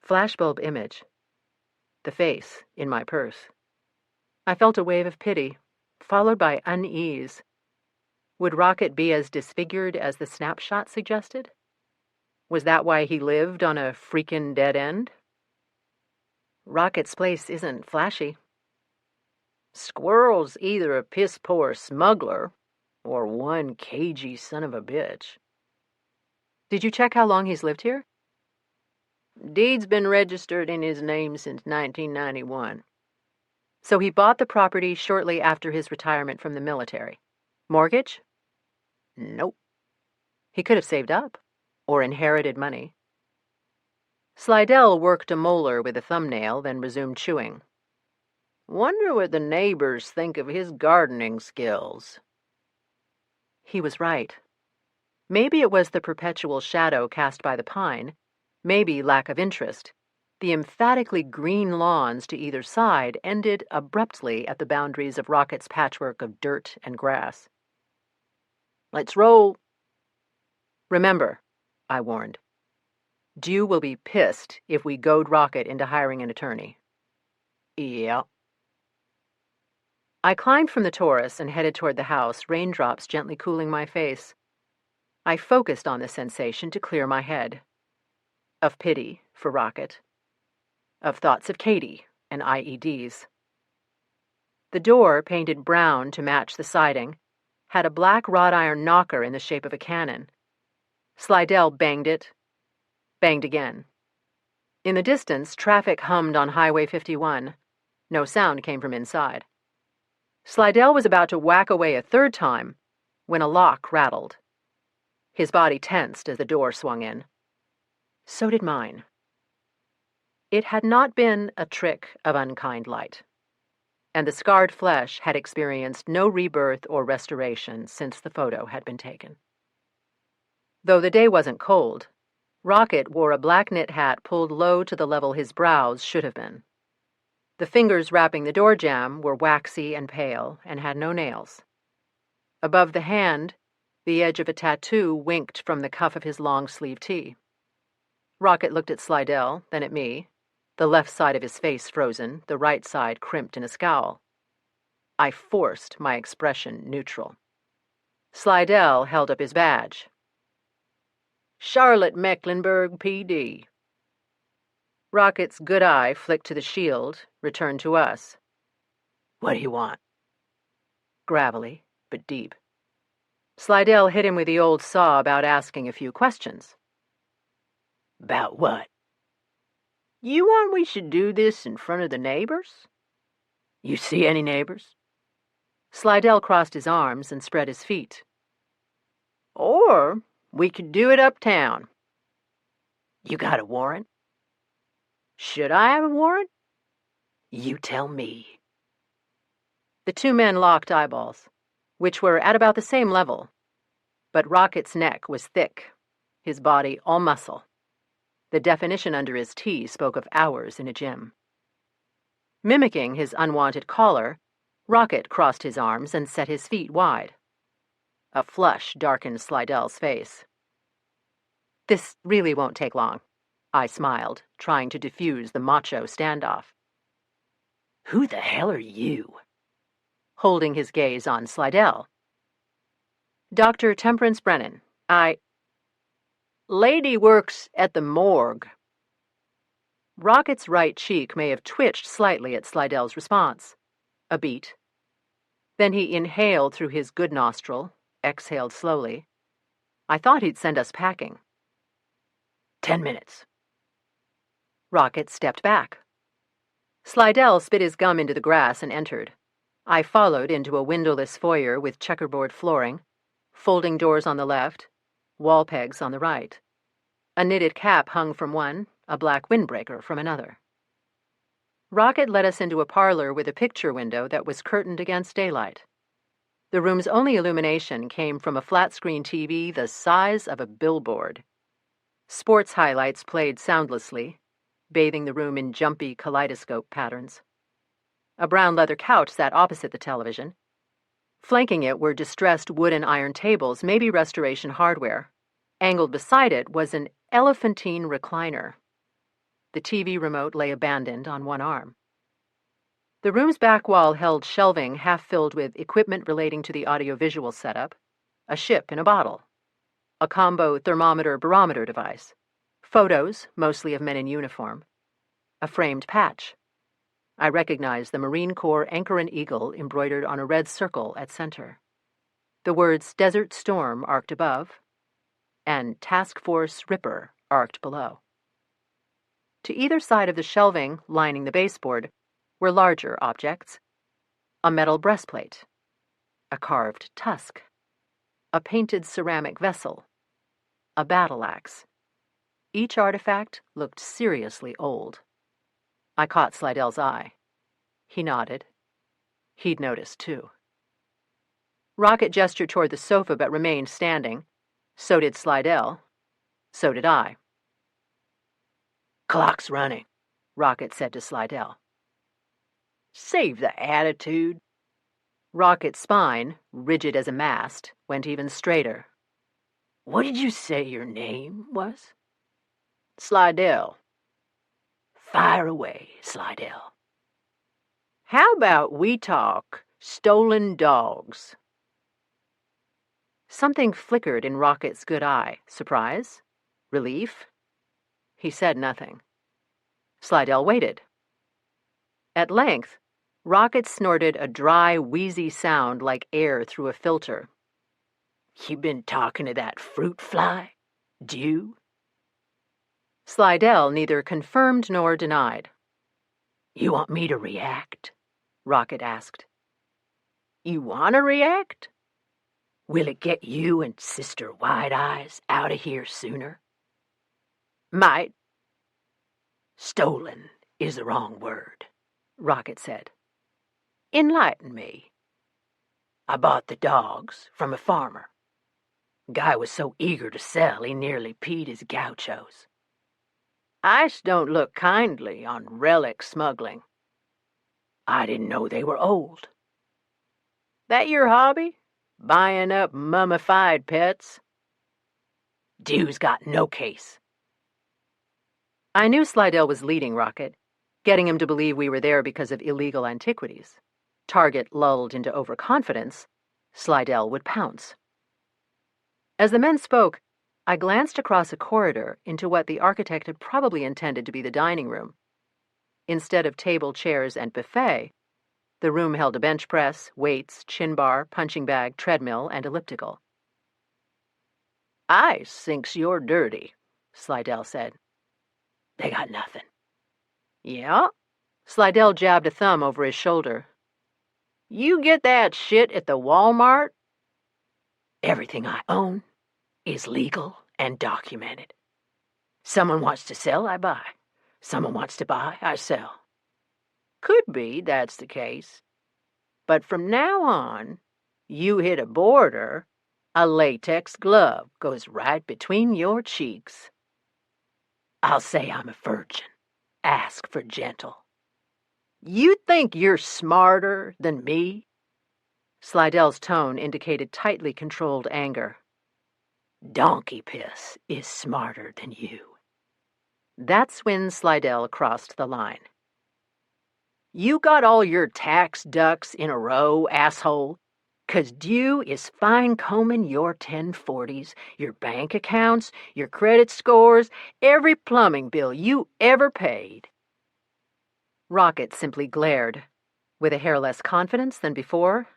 Flashbulb image. The face in my purse. I felt a wave of pity, followed by unease. Would Rocket be as disfigured as the snapshot suggested? Was that why he lived on a freaking dead end? Rocket's place isn't flashy. Squirrel's either a piss-poor smuggler or one cagey son of a bitch. Did you check how long he's lived here? Deed's been registered in his name since 1991. So he bought the property shortly after his retirement from the military. Mortgage? Nope. He could have saved up or inherited money. Slidell worked a molar with a thumbnail, then resumed chewing. Wonder what the neighbors think of his gardening skills. He was right. Maybe it was the perpetual shadow cast by the pine, maybe lack of interest. The emphatically green lawns to either side ended abruptly at the boundaries of Rocket's patchwork of dirt and grass. Let's roll. Remember, I warned. Dew will be pissed if we goad Rocket into hiring an attorney. Yeah. I climbed from the Taurus and headed toward the house, raindrops gently cooling my face. I focused on the sensation to clear my head. Of pity for Rocket. Of thoughts of Katie and IEDs. The door, painted brown to match the siding, had a black wrought iron knocker in the shape of a cannon. Slidell banged it, banged again. In the distance, traffic hummed on Highway 51. No sound came from inside. Slidell was about to whack away a 3rd time when a lock rattled. His body tensed as the door swung in. So did mine. It had not been a trick of unkind light, and the scarred flesh had experienced no rebirth or restoration since the photo had been taken. Though the day wasn't cold, Rocket wore a black knit hat pulled low to the level his brows should have been. The fingers wrapping the door jamb were waxy and pale and had no nails. Above the hand, the edge of a tattoo winked from the cuff of his long-sleeve tee. Rocket looked at Slidell, then at me, the left side of his face frozen, the right side crimped in a scowl. I forced my expression neutral. Slidell held up his badge. Charlotte Mecklenburg, PD. Rocket's good eye flicked to the shield, returned to us. What do you want? Gravelly, but deep. Slidell hit him with the old saw about asking a few questions. About what? You want we should do this in front of the neighbors? You see any neighbors? Slidell crossed his arms and spread his feet. Or we could do it uptown. You got a warrant? Should I have a warrant? You tell me. The 2 men locked eyeballs, which were at about the same level, but Rocket's neck was thick. his body all muscle. The definition under his T spoke of hours in a gym. Mimicking his unwanted collar, Rocket crossed his arms and set his feet wide. A flush darkened Slidell's face. "This really won't take long," I smiled, trying to diffuse the macho standoff. "Who the hell are you?" Holding his gaze on Slidell. "Dr. Temperance Brennan. Lady works at the morgue." Rocket's right cheek may have twitched slightly at Slidell's response. A beat. Then he inhaled through his good nostril, exhaled slowly. I thought he'd send us packing. 10 minutes. Rocket stepped back. Slidell spit his gum into the grass and entered. I followed into a windowless foyer with checkerboard flooring, folding doors on the left, wall pegs on the right. A knitted cap hung from one, a black windbreaker from another. Rocket led us into a parlor with a picture window that was curtained against daylight. The room's only illumination came from a flat-screen TV the size of a billboard. Sports highlights played soundlessly, bathing the room in jumpy kaleidoscope patterns. A brown leather couch sat opposite the television. Flanking it were distressed wood and iron tables, maybe restoration hardware. Angled beside it was an elephantine recliner. The TV remote lay abandoned on one arm. The room's back wall held shelving half filled with equipment relating to the audiovisual setup, a ship in a bottle, a combo thermometer-barometer device, photos, mostly of men in uniform, a framed patch. I recognized the Marine Corps anchor and eagle embroidered on a red circle at center. The words Desert Storm arced above, and Task Force Ripper arced below. To either side of the shelving lining the baseboard were larger objects: a metal breastplate, a carved tusk, a painted ceramic vessel, a battle axe. Each artifact looked seriously old. I caught Slidell's eye. He nodded. He'd noticed, too. Rocket gestured toward the sofa but remained standing. So did Slidell. So did I. "Clock's running," Rocket said to Slidell. "Save the attitude." Rocket's spine, rigid as a mast, went even straighter. "What did you say your name was?" Slidell. "Fire away, Slidell." "How about we talk stolen dogs?" Something flickered in Rocket's good eye. Surprise? Relief? He said nothing. Slidell waited. At length, Rocket snorted a dry, wheezy sound like air through a filter. "You been talking to that fruit fly? Dew?" Slidell neither confirmed nor denied. "You want me to react?" Rocket asked. "You want to react? Will it get you and Sister White Eyes out of here sooner?" "Might." "Stolen is the wrong word," Rocket said. "Enlighten me." "I bought the dogs from a farmer. Guy was so eager to sell he nearly peed his gauchos. Ice don't look kindly on relic smuggling. I didn't know they were old." "That your hobby? Buying up mummified pets?" "Dew's got no case." I knew Slidell was leading Rocket, getting him to believe we were there because of illegal antiquities. Target lulled into overconfidence, Slidell would pounce. As the men spoke, I glanced across a corridor into what the architect had probably intended to be the dining room. Instead of table, chairs, and buffet, the room held a bench press, weights, chin bar, punching bag, treadmill, and elliptical. "Ice thinks you're dirty," Slidell said. "They got nothing." "Yeah?" Slidell jabbed a thumb over his shoulder. "You get that shit at the Walmart?" "Everything I own is legal and documented. Someone wants to sell, I buy. Someone wants to buy, I sell." "Could be that's the case. But from now on, you hit a border, A latex glove goes right between your cheeks. I'll say I'm a virgin. Ask for gentle. You think you're smarter than me? Slidell's tone indicated tightly controlled anger. Donkey piss is smarter than you. That's when Slidell crossed the line. You got all your tax ducks in a row, asshole? 'Cause due is fine-combing your 1040s, your bank accounts, your credit scores, every plumbing bill you ever paid. Rocket simply glared, with a hair less confidence than before.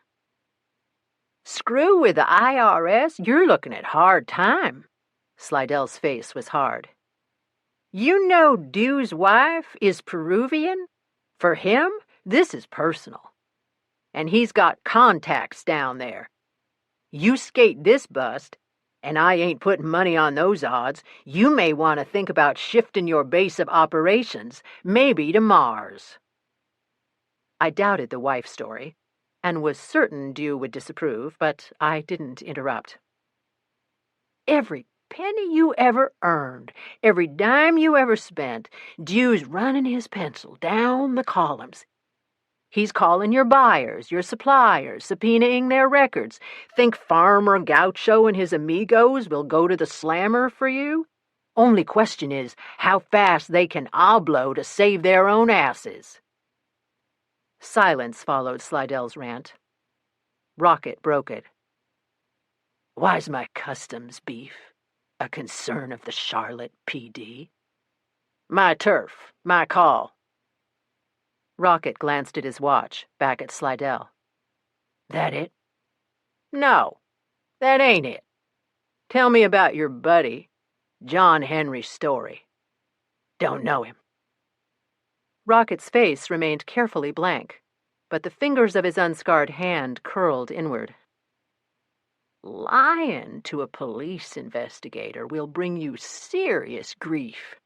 Screw with the IRS, you're looking at hard time. Slidell's face was hard. You know Due's wife is Peruvian? For him, this is personal. And he's got contacts down there. You skate this bust, and I ain't putting money on those odds, you may want to think about shifting your base of operations, maybe to Mars. I doubted the wife story, and was certain Due would disapprove, but I didn't interrupt. Every penny you ever earned, every dime you ever spent, Due's running his pencil down the columns. He's calling your buyers, your suppliers, subpoenaing their records. Think Farmer Gaucho and his amigos will go to the slammer for you? Only question is how fast they can oblo to save their own asses. Silence followed Slidell's rant. Rocket broke it. Why's my customs beef a concern of the Charlotte PD? My turf, my call. Rocket glanced at his watch, back at Slidell. That it? No, that ain't it. Tell me about your buddy, John Henry Story. Don't know him. Rocket's face remained carefully blank, but the fingers of his unscarred hand curled inward. Lying to a police investigator will bring you serious grief.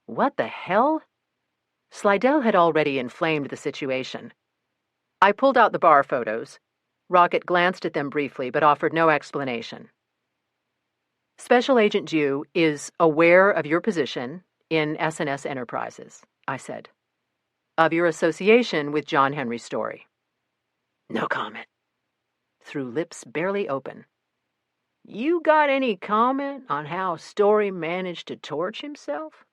What the hell? Slidell had already inflamed the situation. I pulled out the bar photos. Rocket glanced at them briefly, but offered no explanation. Special Agent Due is aware of your position in S&S Enterprises, I said. Of your association with John Henry Story. No comment. Through lips barely open. You got any comment on how Story managed to torch himself?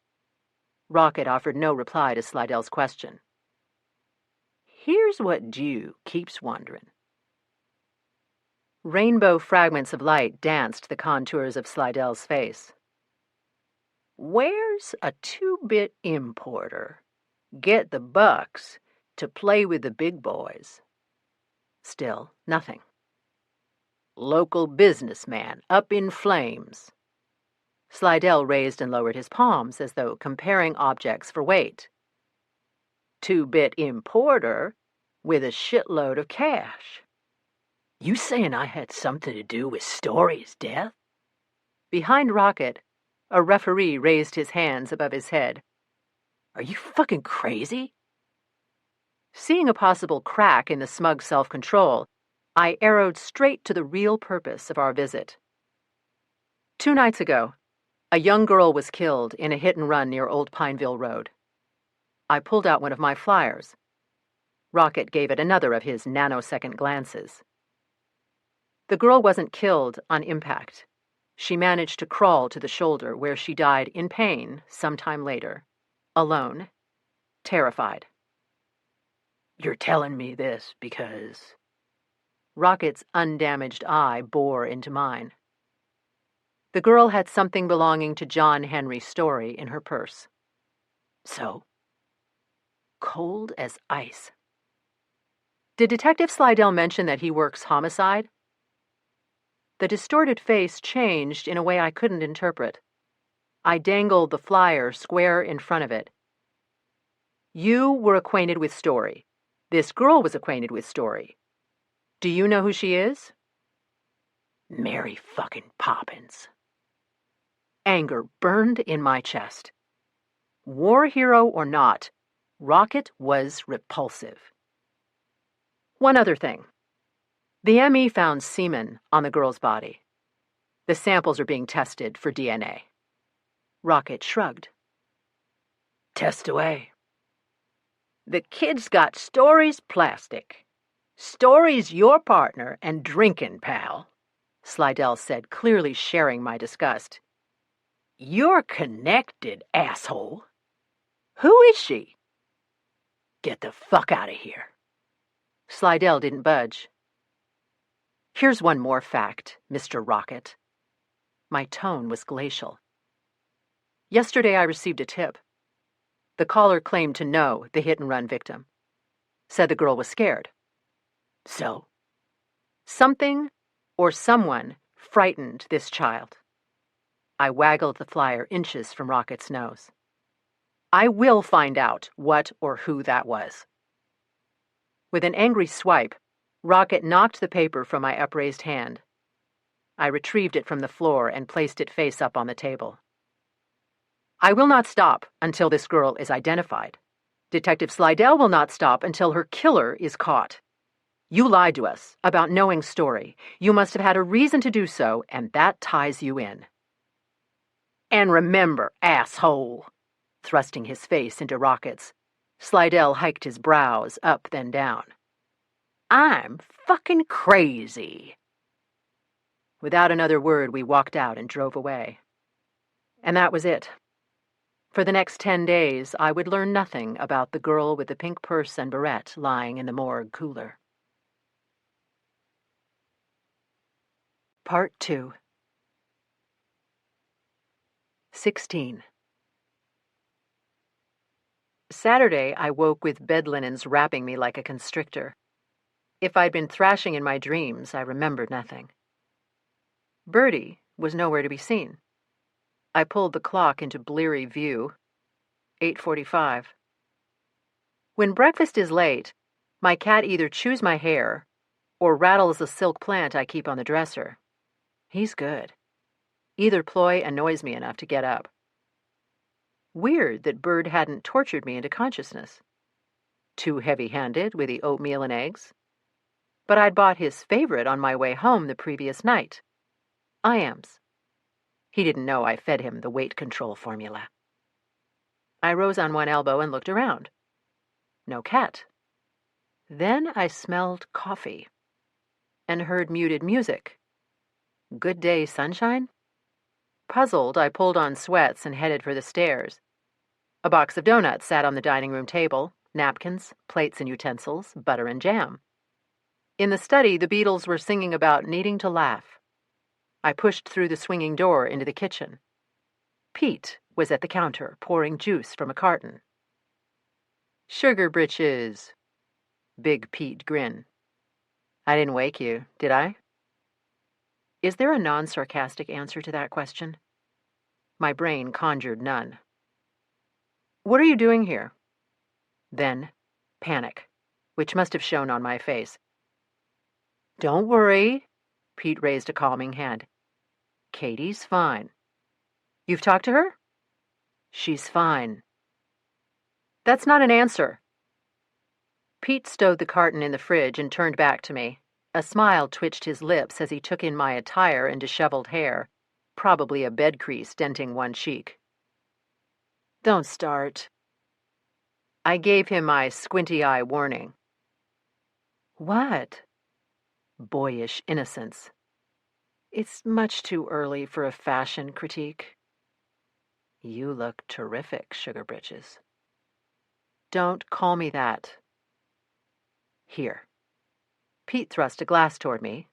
Rocket offered no reply to Slidell's question. Here's what Due keeps wondering. Rainbow fragments of light danced the contours of Slidell's face. Where's a 2-bit importer get the bucks to play with the big boys? Still nothing. Local businessman up in flames. Slidell raised and lowered his palms as though comparing objects for weight. 2-bit importer with a shitload of cash. You saying I had something to do with Story's death? Behind Rocket, a referee raised his hands above his head. Are you fucking crazy? Seeing a possible crack in the smug self-control, I arrowed straight to the real purpose of our visit. 2 nights ago, a young girl was killed in a hit-and-run near Old Pineville Road. I pulled out one of my flyers. Rocket gave it another of his nanosecond glances. The girl wasn't killed on impact. She managed to crawl to the shoulder where she died in pain sometime later, alone, terrified. You're telling me this because... Rocket's undamaged eye bore into mine. The girl had something belonging to John Henry Story in her purse. So, cold as ice. Did Detective Slidell mention that he works homicide? The distorted face changed in a way I couldn't interpret. I dangled the flyer square in front of it. You were acquainted with Story. This girl was acquainted with Story. Do you know who she is? Mary fucking Poppins. Anger burned in my chest. War hero or not, Rocket was repulsive. One other thing. The ME found semen on the girl's body. The samples are being tested for DNA. Rocket shrugged. Test away. The kid's got stories plastic. Stories your partner and drinking, pal, Slidell said, clearly sharing my disgust. You're connected, asshole. Who is she? Get the fuck out of here. Slidell didn't budge. Here's one more fact, Mr. Rocket. My tone was glacial. Yesterday I received a tip. The caller claimed to know the hit-and-run victim. Said the girl was scared. So, something or someone frightened this child. I waggled the flyer inches from Rocket's nose. I will find out what or who that was. With an angry swipe, Rocket knocked the paper from my upraised hand. I retrieved it from the floor and placed it face up on the table. I will not stop until this girl is identified. Detective Slidell will not stop until her killer is caught. You lied to us about knowing Story. You must have had a reason to do so, and that ties you in. And remember, asshole, thrusting his face into Rocket's, Slidell hiked his brows up then down. I'm fucking crazy. Without another word, we walked out and drove away. And that was it. For the next 10 days, I would learn nothing about the girl with the pink purse and barrette lying in the morgue cooler. Part 2. 16. Saturday, I woke with bed linens wrapping me like a constrictor. If I'd been thrashing in my dreams, I remembered nothing. Birdie was nowhere to be seen. I pulled the clock into bleary view. 8:45. When breakfast is late, my cat either chews my hair or rattles a silk plant I keep on the dresser. He's good. Either ploy annoys me enough to get up. Weird that Bird hadn't tortured me into consciousness. Too heavy-handed with the oatmeal and eggs. But I'd bought his favorite on my way home the previous night. Iams. He didn't know I fed him the weight control formula. I rose on one elbow and looked around. No cat. Then I smelled coffee and heard muted music. Good day, sunshine? Puzzled, I pulled on sweats and headed for the stairs. A box of donuts sat on the dining room table, napkins, plates and utensils, butter and jam. In the study, the Beatles were singing about needing to laugh. I pushed through the swinging door into the kitchen. Pete was at the counter, pouring juice from a carton. Sugar britches. Big Pete grinned. I didn't wake you, did I? Is there a non-sarcastic answer to that question? My brain conjured none. What are you doing here? Then, panic, which must have shown on my face. Don't worry, Pete raised a calming hand. Katie's fine. You've talked to her? She's fine. That's not an answer. Pete stowed the carton in the fridge and turned back to me. A smile twitched his lips as he took in my attire and disheveled hair, probably a bed crease denting one cheek. Don't start. I gave him my squinty-eye warning. What? Boyish innocence. It's much too early for a fashion critique. You look terrific, Sugar Britches. Don't call me that. Here. Pete thrust a glass toward me.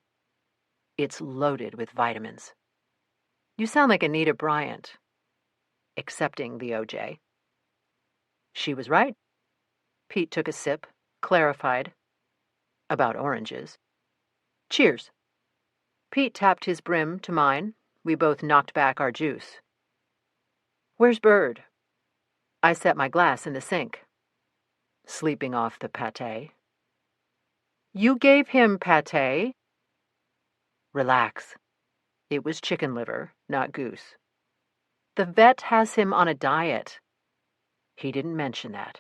It's loaded with vitamins. You sound like Anita Bryant, accepting the OJ. She was right. Pete took a sip, clarified. About oranges. Cheers. Pete tapped his brim to mine. We both knocked back our juice. Where's Bird? I set my glass in the sink. Sleeping off the pâté. You gave him pâté? Relax. It was chicken liver, not goose. The vet has him on a diet. He didn't mention that.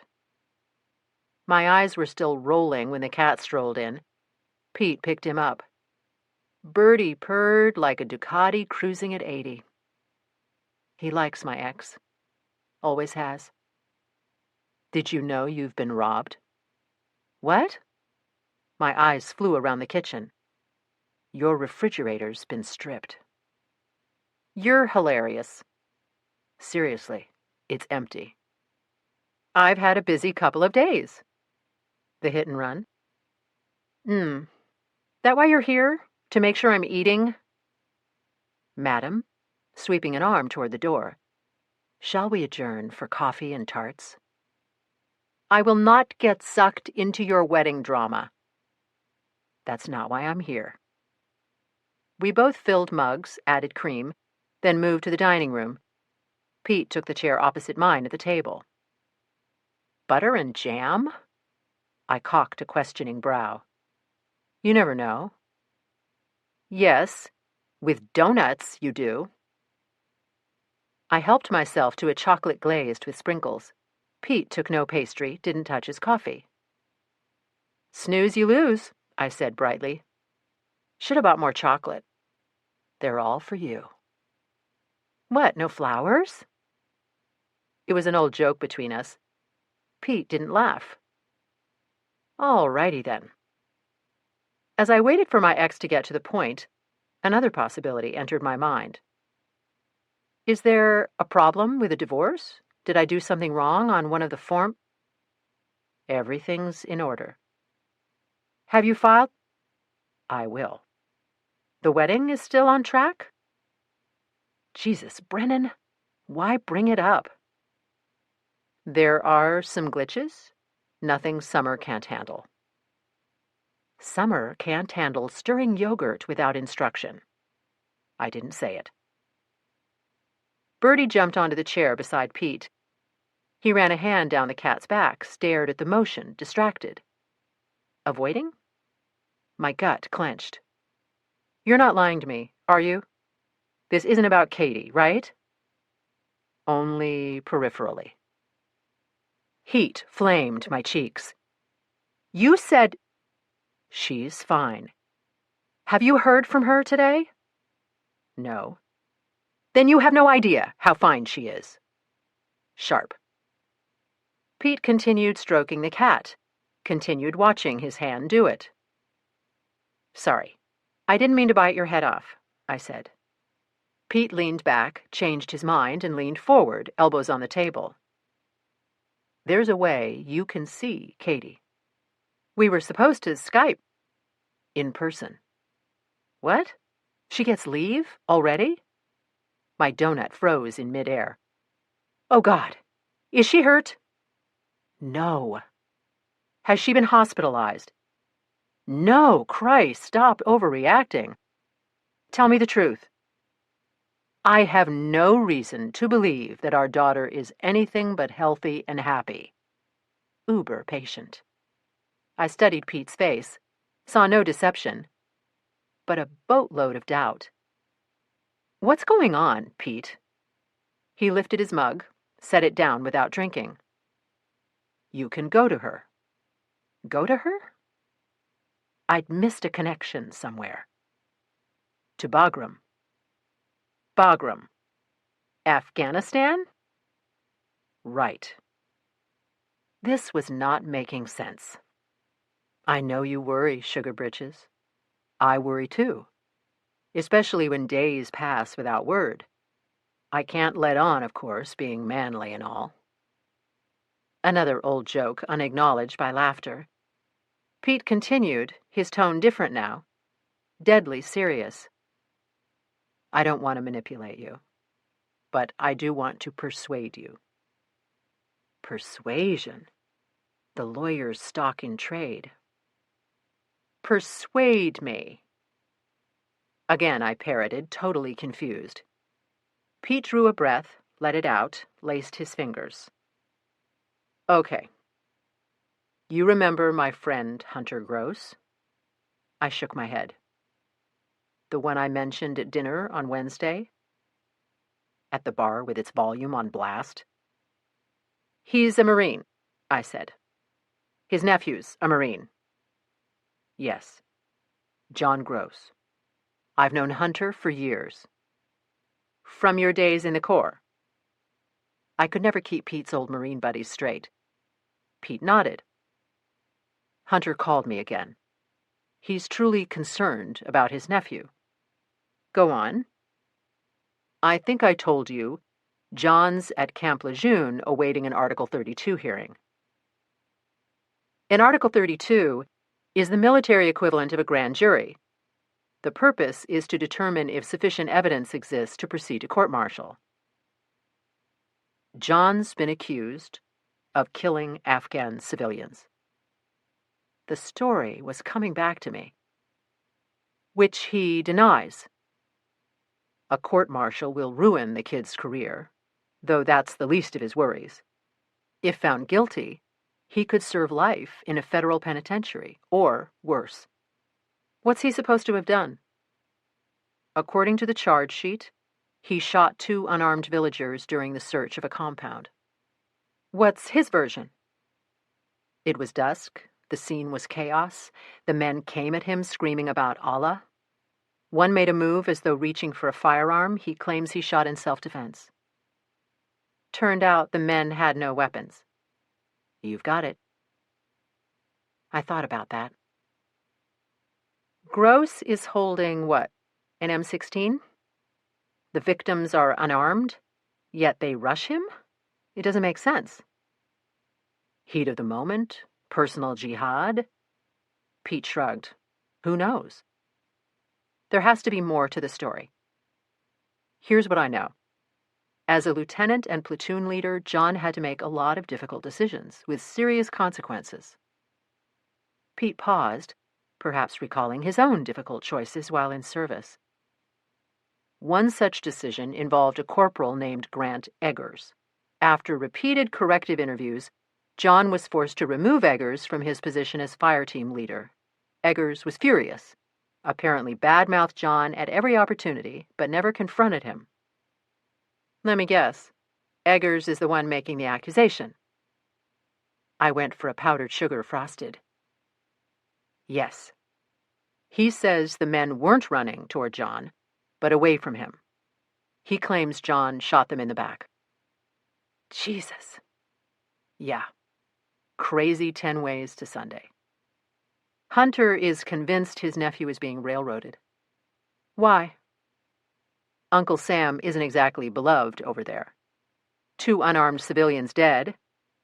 My eyes were still rolling when the cat strolled in. Pete picked him up. Birdie purred like a Ducati cruising at 80. He likes my ex. Always has. Did you know you've been robbed? What? My eyes flew around the kitchen. Your refrigerator's been stripped. You're hilarious. Seriously, it's empty. I've had a busy couple of days. The hit and run? That why you're here? To make sure I'm eating? Madam, sweeping an arm toward the door, shall we adjourn for coffee and tarts? I will not get sucked into your wedding drama. That's not why I'm here. We both filled mugs, added cream, then moved to the dining room. Pete took the chair opposite mine at the table. Butter and jam? I cocked a questioning brow. You never know. Yes, with donuts you do. I helped myself to a chocolate glazed with sprinkles. Pete took no pastry, didn't touch his coffee. Snooze you lose, I said brightly. Should have bought more chocolate. They're all for you. What, no flowers? It was an old joke between us. Pete didn't laugh. All righty then. As I waited for my ex to get to the point, another possibility entered my mind. Is there a problem with a divorce? Did I do something wrong on one of the form? Everything's in order. Have you filed? I will. The wedding is still on track? Jesus, Brennan, why bring it up? There are some glitches. Nothing Summer can't handle. Summer can't handle stirring yogurt without instruction. I didn't say it. Birdie jumped onto the chair beside Pete. He ran a hand down the cat's back, stared at the motion, distracted. Avoiding? My gut clenched. You're not lying to me, are you? This isn't about Katie, right? Only peripherally. Heat flamed my cheeks. You said... She's fine. Have you heard from her today? No. Then you have no idea how fine she is. Sharp. Pete continued stroking the cat, continued watching his hand do it. Sorry, I didn't mean to bite your head off, I said. Pete leaned back, changed his mind, and leaned forward, elbows on the table. There's a way you can see Katie. We were supposed to Skype. In person. What? She gets leave? Already? My donut froze in midair. Oh, God. Is she hurt? No. Has she been hospitalized? No, Christ, stop overreacting. Tell me the truth. I have no reason to believe that our daughter is anything but healthy and happy. Uber patient. I studied Pete's face, saw no deception, but a boatload of doubt. What's going on, Pete? He lifted his mug, set it down without drinking. You can go to her. Go to her? I'd missed a connection somewhere. To Bagram. Bagram. Afghanistan? Right. This was not making sense. I know you worry, Sugar Britches. I worry too, especially when days pass without word. I can't let on, of course, being manly and all. Another old joke, unacknowledged by laughter. Pete continued, his tone different now, deadly serious. I don't want to manipulate you, but I do want to persuade you. Persuasion? The lawyer's stock in trade. Persuade me. Again I parroted, totally confused. Pete drew a breath, let it out, laced his fingers. Okay. You remember my friend Hunter Gross? I shook my head. The one I mentioned at dinner on Wednesday? At the bar with its volume on blast? He's a Marine, I said. His nephew's a Marine. Yes. John Gross. I've known Hunter for years. From your days in the Corps? I could never keep Pete's old Marine buddies straight. Pete nodded. Hunter called me again. He's truly concerned about his nephew. Go on. I think I told you, John's at Camp Lejeune awaiting an Article 32 hearing. An Article 32 is the military equivalent of a grand jury. The purpose is to determine if sufficient evidence exists to proceed to court-martial. John's been accused of killing Afghan civilians. The story was coming back to me, which he denies. A court-martial will ruin the kid's career, though that's the least of his worries. If found guilty, he could serve life in a federal penitentiary, or worse. What's he supposed to have done? According to the charge sheet, he shot 2 unarmed villagers during the search of a compound. What's his version? It was dusk, the scene was chaos, the men came at him screaming about Allah. One made a move as though reaching for a firearm. He claims he shot in self-defense. Turned out the men had no weapons. You've got it. I thought about that. Gross is holding what? An M16? The victims are unarmed, yet they rush him? It doesn't make sense. Heat of the moment? Personal jihad? Pete shrugged. Who knows? There has to be more to the story. Here's what I know. As a lieutenant and platoon leader, John had to make a lot of difficult decisions with serious consequences. Pete paused, perhaps recalling his own difficult choices while in service. One such decision involved a corporal named Grant Eggers. After repeated corrective interviews, John was forced to remove Eggers from his position as fire team leader. Eggers was furious, apparently badmouthed John at every opportunity, but never confronted him. Let me guess. Eggers is the one making the accusation. I went for a powdered sugar frosted. Yes. He says the men weren't running toward John, but away from him. He claims John shot them in the back. Jesus. Yeah. Crazy 10 ways to Sunday. Hunter is convinced his nephew is being railroaded. Why? Uncle Sam isn't exactly beloved over there. 2 unarmed civilians dead,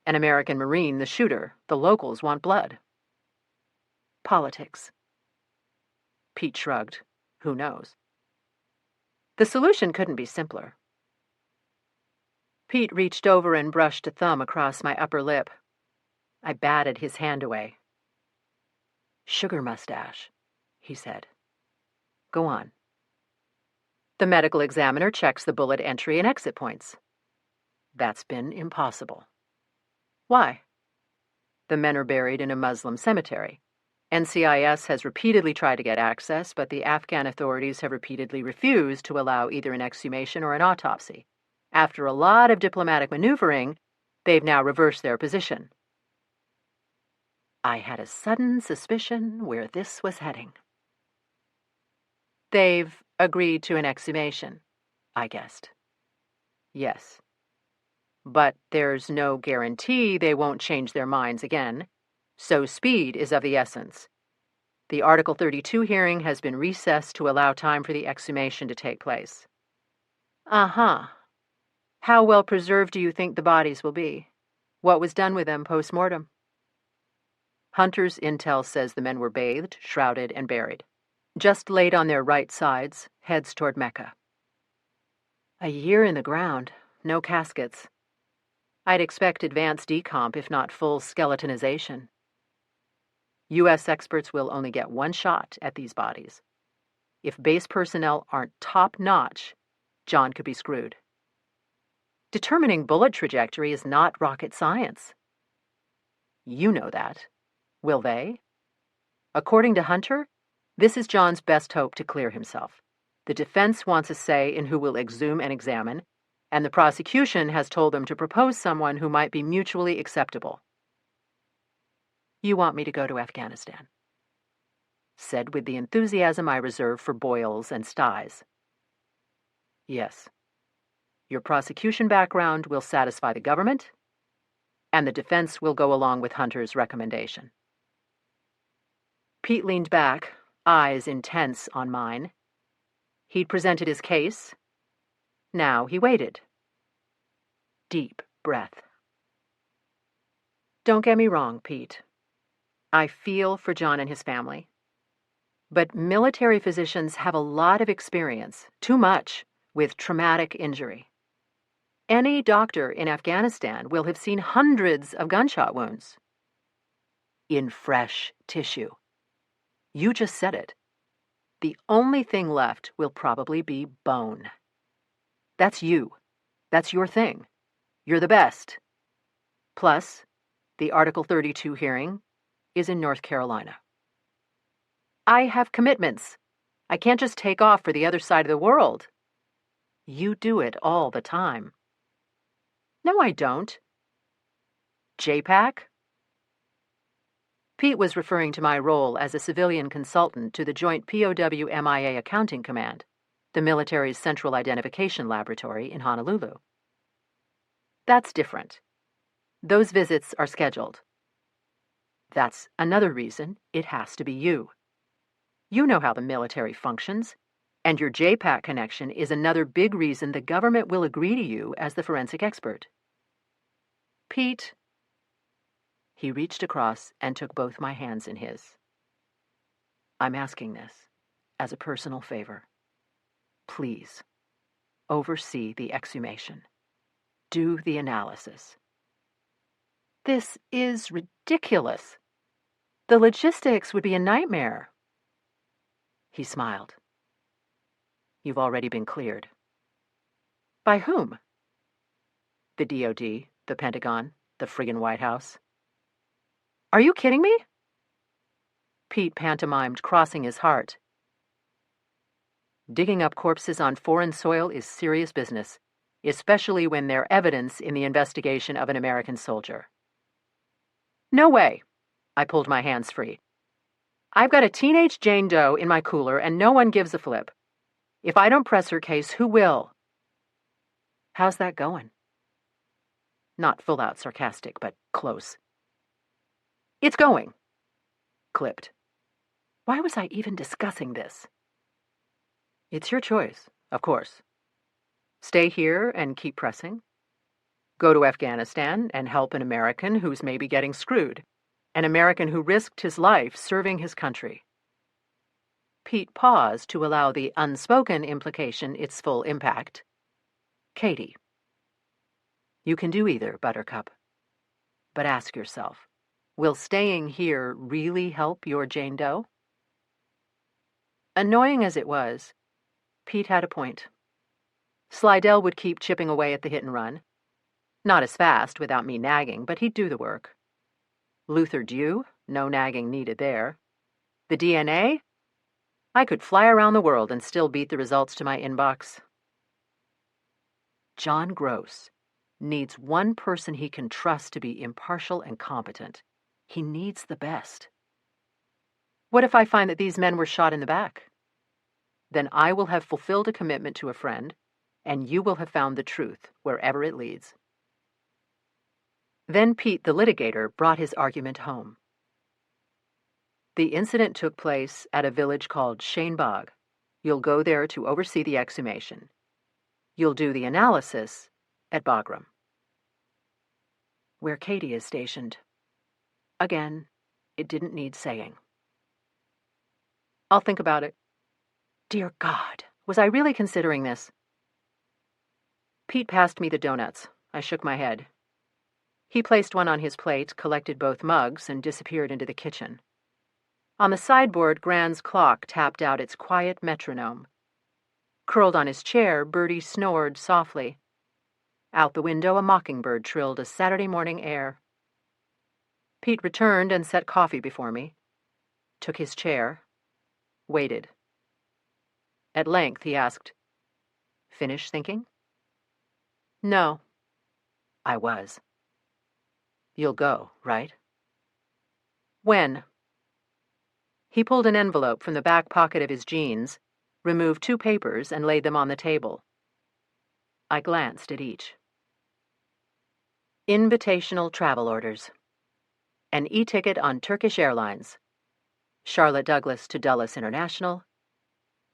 an American Marine the shooter. The locals want blood. Politics. Pete shrugged. Who knows? The solution couldn't be simpler. Pete reached over and brushed a thumb across my upper lip. I batted his hand away. Sugar mustache, he said. Go on. The medical examiner checks the bullet entry and exit points. That's been impossible. Why? The men are buried in a Muslim cemetery. NCIS has repeatedly tried to get access, but the Afghan authorities have repeatedly refused to allow either an exhumation or an autopsy. After a lot of diplomatic maneuvering, they've now reversed their position. I had a sudden suspicion where this was heading. They've agreed to an exhumation, I guessed. Yes. But there's no guarantee they won't change their minds again, so speed is of the essence. The Article 32 hearing has been recessed to allow time for the exhumation to take place. Uh-huh. How well preserved do you think the bodies will be? What was done with them post-mortem? Hunter's intel says the men were bathed, shrouded, and buried. Just laid on their right sides, heads toward Mecca. A year in the ground, no caskets. I'd expect advanced decomp, if not full skeletonization. U.S. experts will only get one shot at these bodies. If base personnel aren't top-notch, John could be screwed. Determining bullet trajectory is not rocket science. You know that. Will they? According to Hunter, this is John's best hope to clear himself. The defense wants a say in who will exhume and examine, and the prosecution has told them to propose someone who might be mutually acceptable. You want me to go to Afghanistan? said with the enthusiasm I reserve for boils and styes. Yes. Your prosecution background will satisfy the government, and the defense will go along with Hunter's recommendation. Pete leaned back, eyes intense on mine. He'd presented his case. Now he waited. Deep breath. Don't get me wrong, Pete. I feel for John and his family. But military physicians have a lot of experience, too much, with traumatic injury. Any doctor in Afghanistan will have seen hundreds of gunshot wounds. In fresh tissue. You just said it. The only thing left will probably be bone. That's you. That's your thing. You're the best. Plus, the Article 32 hearing is in North Carolina. I have commitments. I can't just take off for the other side of the world. You do it all the time. No, I don't. JPAC? Pete was referring to my role as a civilian consultant to the Joint POW-MIA Accounting Command, the military's central identification laboratory in Honolulu. That's different. Those visits are scheduled. That's another reason it has to be you. You know how the military functions, and your JPAC connection is another big reason the government will agree to you as the forensic expert. Pete. He reached across and took both my hands in his. I'm asking this as a personal favor. Please, oversee the exhumation. Do the analysis. This is ridiculous. The logistics would be a nightmare. He smiled. You've already been cleared. By whom? The DOD, the Pentagon, the friggin' White House. Are you kidding me? Pete pantomimed, crossing his heart. Digging up corpses on foreign soil is serious business, especially when they're evidence in the investigation of an American soldier. No way. I pulled my hands free. I've got a teenage Jane Doe in my cooler and no one gives a flip. If I don't press her case, who will? How's that going? Not full out sarcastic, but close. It's going. Clipped. Why was I even discussing this? It's your choice, of course. Stay here and keep pressing. Go to Afghanistan and help an American who's maybe getting screwed. An American who risked his life serving his country. Pete paused to allow the unspoken implication its full impact. Katie. You can do either, Buttercup. But ask yourself, will staying here really help your Jane Doe? Annoying as it was, Pete had a point. Slidell would keep chipping away at the hit and run. Not as fast without me nagging, but he'd do the work. Luther Dew, no nagging needed there. The DNA? I could fly around the world and still beat the results to my inbox. John Gross needs one person he can trust to be impartial and competent. He needs the best. What if I find that these men were shot in the back? Then I will have fulfilled a commitment to a friend, and you will have found the truth wherever it leads. Then Pete, the litigator, brought his argument home. The incident took place at a village called Shanebog. You'll go there to oversee the exhumation. You'll do the analysis at Bagram, where Katie is stationed. Again, it didn't need saying. I'll think about it. Dear God, was I really considering this? Pete passed me the donuts. I shook my head. He placed one on his plate, collected both mugs, and disappeared into the kitchen. On the sideboard, Gran's clock tapped out its quiet metronome. Curled on his chair, Bertie snored softly. Out the window, a mockingbird trilled a Saturday morning air. Pete returned and set coffee before me, took his chair, waited. At length, he asked, "Finish thinking?" No. I was. You'll go, right? When? He pulled an envelope from the back pocket of his jeans, removed 2 papers, and laid them on the table. I glanced at each. Invitational travel orders. An e-ticket on Turkish Airlines. Charlotte Douglas to Dulles International.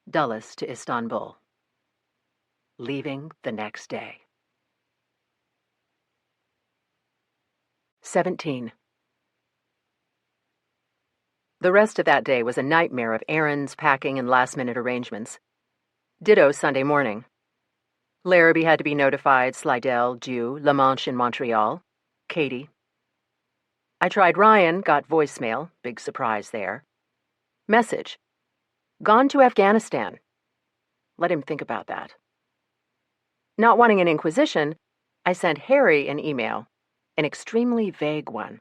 Dulles to Istanbul. Leaving the next day. 17. The rest of that day was a nightmare of errands, packing, and last-minute arrangements. Ditto Sunday morning. Larrabee had to be notified, Slidell, due, La Manche in Montreal, Katie. I tried Ryan, got voicemail, big surprise there. Message. Gone to Afghanistan. Let him think about that. Not wanting an inquisition, I sent Harry an email, an extremely vague one.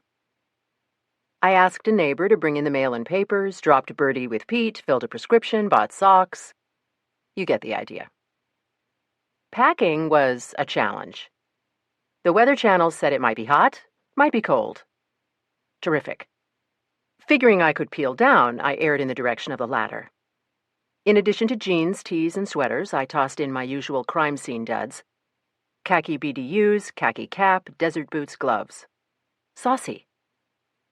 I asked a neighbor to bring in the mail and papers, dropped Bertie with Pete, filled a prescription, bought socks. You get the idea. Packing was a challenge. The Weather Channel said it might be hot, might be cold. Terrific. Figuring I could peel down, I erred in the direction of the latter. In addition to jeans, tees, and sweaters, I tossed in my usual crime scene duds. Khaki BDUs, khaki cap, desert boots, gloves. Saucy.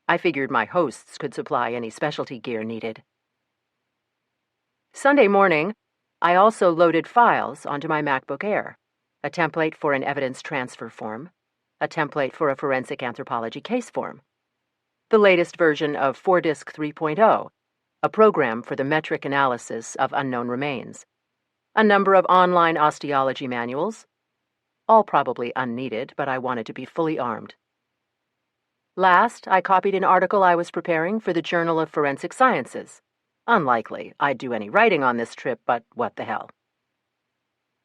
I figured my hosts could supply any specialty gear needed. Sunday morning, I also loaded files onto my MacBook Air, a template for an evidence transfer form, a template for a forensic anthropology case form, the latest version of 4Disk 3.0, a program for the metric analysis of unknown remains, a number of online osteology manuals, all probably unneeded, but I wanted to be fully armed. Last, I copied an article I was preparing for the Journal of Forensic Sciences. Unlikely I'd do any writing on this trip, but what the hell.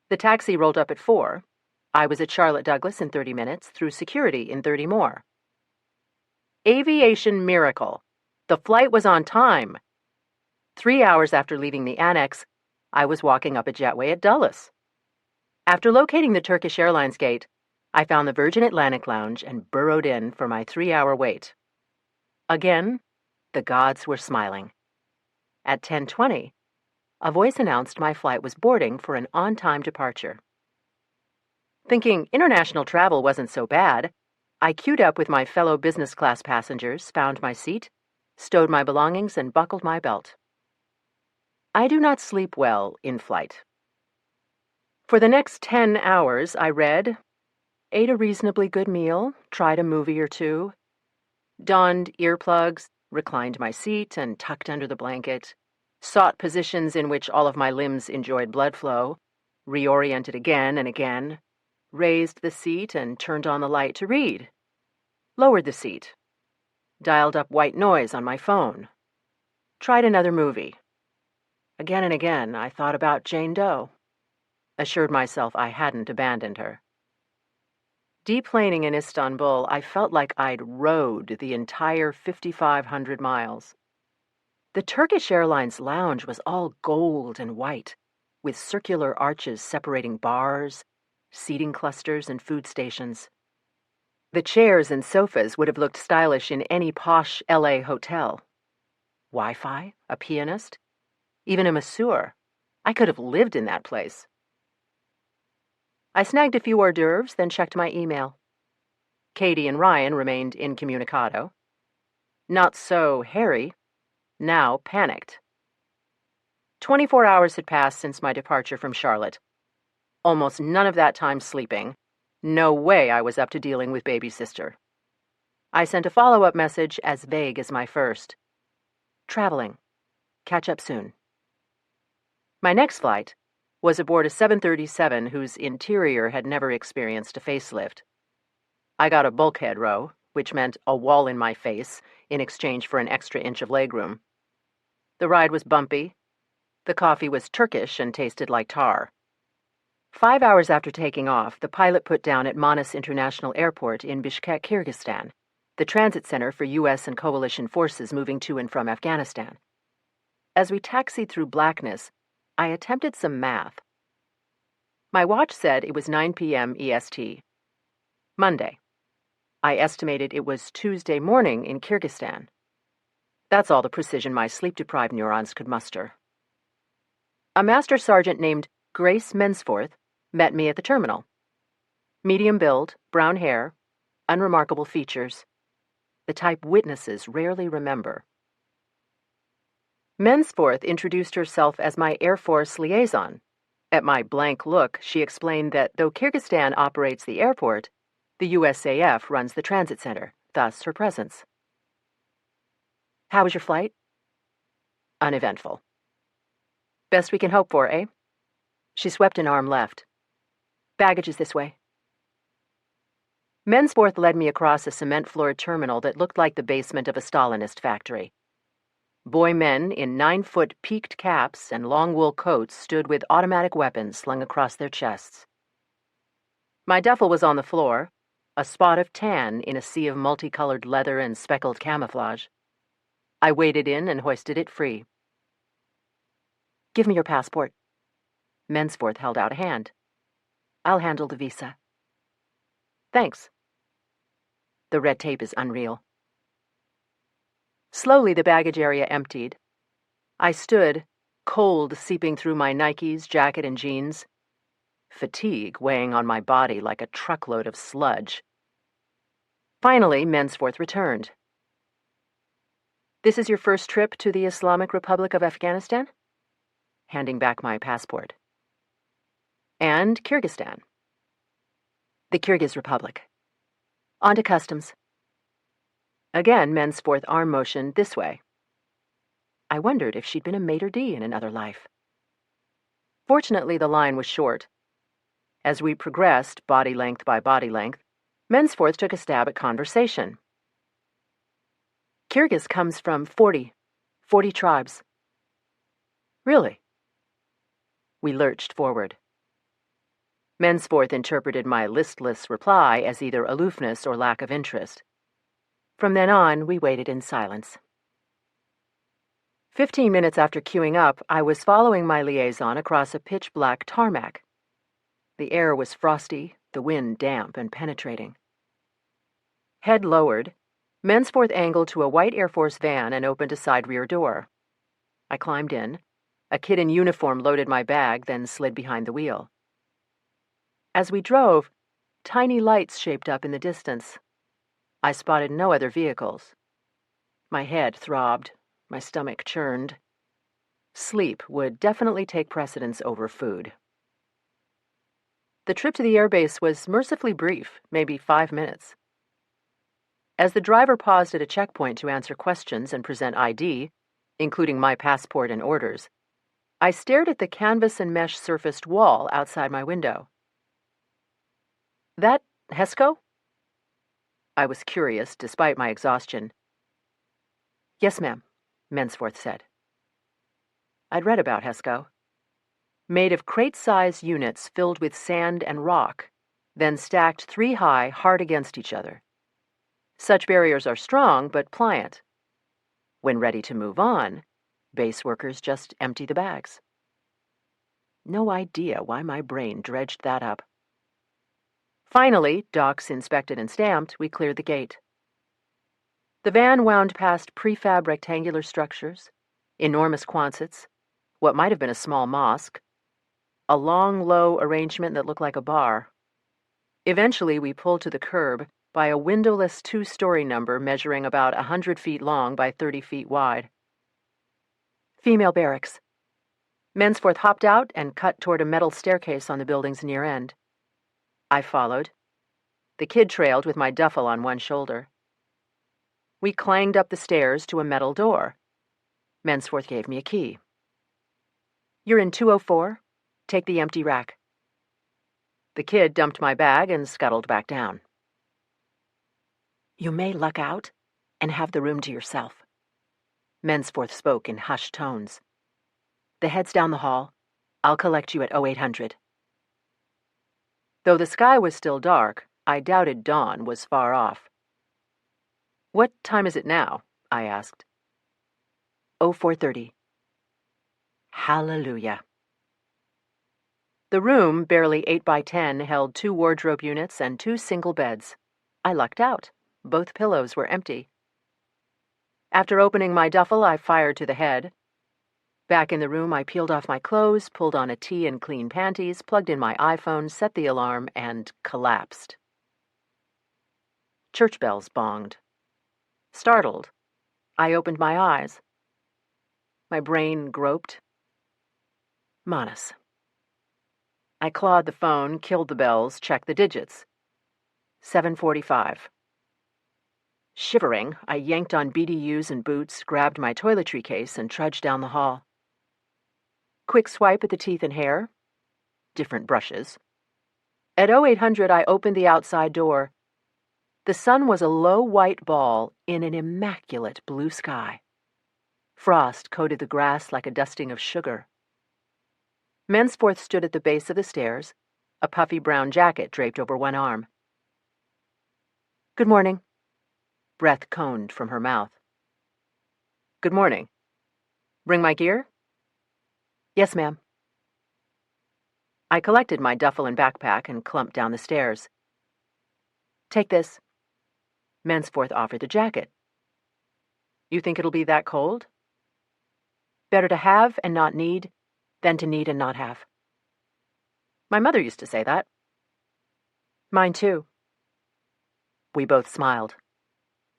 The taxi rolled up at 4. I was at Charlotte Douglas in 30 minutes, through security in 30 more. Aviation miracle. The flight was on time. 3 hours after leaving the annex, I was walking up a jetway at Dulles. After locating the Turkish Airlines gate, I found the Virgin Atlantic Lounge and burrowed in for my 3-hour wait. Again, the gods were smiling. At 10:20, a voice announced my flight was boarding for an on-time departure. Thinking international travel wasn't so bad, I queued up with my fellow business class passengers, found my seat, stowed my belongings, and buckled my belt. I do not sleep well in flight. For the next 10 hours, I read, ate a reasonably good meal, tried a movie or two, donned earplugs, reclined my seat and tucked under the blanket, sought positions in which all of my limbs enjoyed blood flow, reoriented again and again, raised the seat and turned on the light to read, lowered the seat, dialed up white noise on my phone, tried another movie. Again and again, I thought about Jane Doe, assured myself I hadn't abandoned her. Deplaning in Istanbul, I felt like I'd rode the entire 5,500 miles. The Turkish Airlines lounge was all gold and white, with circular arches separating bars, seating clusters, and food stations. The chairs and sofas would have looked stylish in any posh LA hotel. Wi-Fi, a pianist, even a masseur. I could have lived in that place. I snagged a few hors d'oeuvres, then checked my email. Katie and Ryan remained incommunicado. Not so Harry, now panicked. 24 hours had passed since my departure from Charlotte. Almost none of that time sleeping. No way I was up to dealing with baby sister. I sent a follow-up message as vague as my first. Traveling. Catch up soon. My next flight was aboard a 737 whose interior had never experienced a facelift. I got a bulkhead row, which meant a wall in my face in exchange for an extra inch of legroom. The ride was bumpy. The coffee was Turkish and tasted like tar. 5 hours after taking off, the pilot put down at Manas International Airport in Bishkek, Kyrgyzstan, the transit center for U.S. and coalition forces moving to and from Afghanistan. As we taxied through blackness, I attempted some math. My watch said it was 9 p.m. EST. Monday. I estimated it was Tuesday morning in Kyrgyzstan. That's all the precision my sleep-deprived neurons could muster. A master sergeant named Grace Mensforth met me at the terminal. Medium build, brown hair, unremarkable features, the type witnesses rarely remember. Mensforth introduced herself as my Air Force liaison. At my blank look, she explained that though Kyrgyzstan operates the airport, the USAF runs the transit center, thus her presence. How was your flight? Uneventful. Best we can hope for, eh? She swept an arm left. Baggage is this way. Mensforth led me across a cement-floored terminal that looked like the basement of a Stalinist factory. Boy men in 9-foot peaked caps and long wool coats stood with automatic weapons slung across their chests. My duffel was on the floor, a spot of tan in a sea of multicolored leather and speckled camouflage. I waded in and hoisted it free. Give me your passport. Mensforth held out a hand. I'll handle the visa. Thanks. The red tape is unreal. Slowly the baggage area emptied. I stood, cold seeping through my Nikes, jacket, and jeans, fatigue weighing on my body like a truckload of sludge. Finally, Mensforth returned. This is your first trip to the Islamic Republic of Afghanistan? Handing back my passport. And Kyrgyzstan. The Kyrgyz Republic. On to customs. Again, Mensforth arm motioned this way. I wondered if she'd been a maitre d' in another life. Fortunately, the line was short. As we progressed, body length by body length, Mensforth took a stab at conversation. Kyrgyz comes from 40 tribes. Really? We lurched forward. Mensforth interpreted my listless reply as either aloofness or lack of interest. From then on, we waited in silence. 15 minutes after queuing up, I was following my liaison across a pitch-black tarmac. The air was frosty, the wind damp and penetrating. Head lowered, Mensforth angled to a white Air Force van and opened a side rear door. I climbed in. A kid in uniform loaded my bag, then slid behind the wheel. As we drove, tiny lights shaped up in the distance. I spotted no other vehicles. My head throbbed, my stomach churned. Sleep would definitely take precedence over food. The trip to the airbase was mercifully brief, maybe 5 minutes. As the driver paused at a checkpoint to answer questions and present ID, including my passport and orders, I stared at the canvas and mesh-surfaced wall outside my window. That HESCO? I was curious, despite my exhaustion. Yes, ma'am, Mensforth said. I'd read about HESCO. Made of crate-size units filled with sand and rock, then stacked 3 high, hard against each other. Such barriers are strong, but pliant. When ready to move on, base workers just empty the bags. No idea why my brain dredged that up. Finally, docs inspected and stamped, we cleared the gate. The van wound past prefab rectangular structures, enormous quonsets, what might have been a small mosque, a long, low arrangement that looked like a bar. Eventually, we pulled to the curb by a windowless 2-story number measuring about 100 feet long by 30 feet wide. Female barracks. Mensforth hopped out and cut toward a metal staircase on the building's near end. I followed. The kid trailed with my duffel on one shoulder. We clanged up the stairs to a metal door. Mensforth gave me a key. You're in 204. Take the empty rack. The kid dumped my bag and scuttled back down. You may luck out and have the room to yourself. Mensforth spoke in hushed tones. The head's down the hall. I'll collect you at 0800. Though the sky was still dark, I doubted dawn was far off. What time is it now? I asked. 0430. Hallelujah. The room, barely 8 by 10, held 2 wardrobe units and 2 single beds. I lucked out. Both pillows were empty. After opening my duffel, I fired to the head. Back in the room, I peeled off my clothes, pulled on a tee and clean panties, plugged in my iPhone, set the alarm, and collapsed. Church bells bonged. Startled, I opened my eyes. My brain groped. Manas. I clawed the phone, killed the bells, checked the digits. 7:45. Shivering, I yanked on BDUs and boots, grabbed my toiletry case, and trudged down the hall. Quick swipe at the teeth and hair. Different brushes. At 0800, I opened the outside door. The sun was a low white ball in an immaculate blue sky. Frost coated the grass like a dusting of sugar. Mensforth stood at the base of the stairs, a puffy brown jacket draped over one arm. "Good morning." Breath coned from her mouth. "Good morning. Bring my gear?" "Yes, ma'am." I collected my duffel and backpack and clumped down the stairs. "Take this." Mensforth offered the jacket. "You think it'll be that cold?" "Better to have and not need than to need and not have." My mother used to say that. Mine too. We both smiled.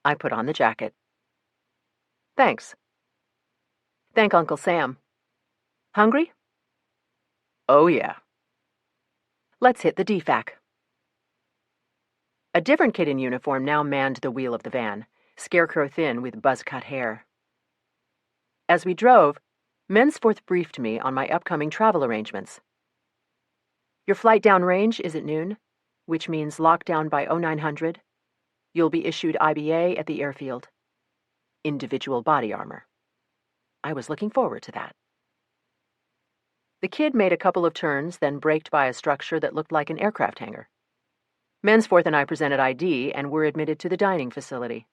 I put on the jacket. "Thanks." "Thank Uncle Sam." "Hungry?" "Oh, yeah." "Let's hit the DFAC." A different kid in uniform now manned the wheel of the van, scarecrow thin with buzz-cut hair. As we drove, Mensforth briefed me on my upcoming travel arrangements. "Your flight downrange is at noon, which means lockdown by 0900. You'll be issued IBA at the airfield. Individual body armor." I was looking forward to that. The kid made a couple of turns, then braked by a structure that looked like an aircraft hangar. Mensforth and I presented ID and were admitted to the dining facility.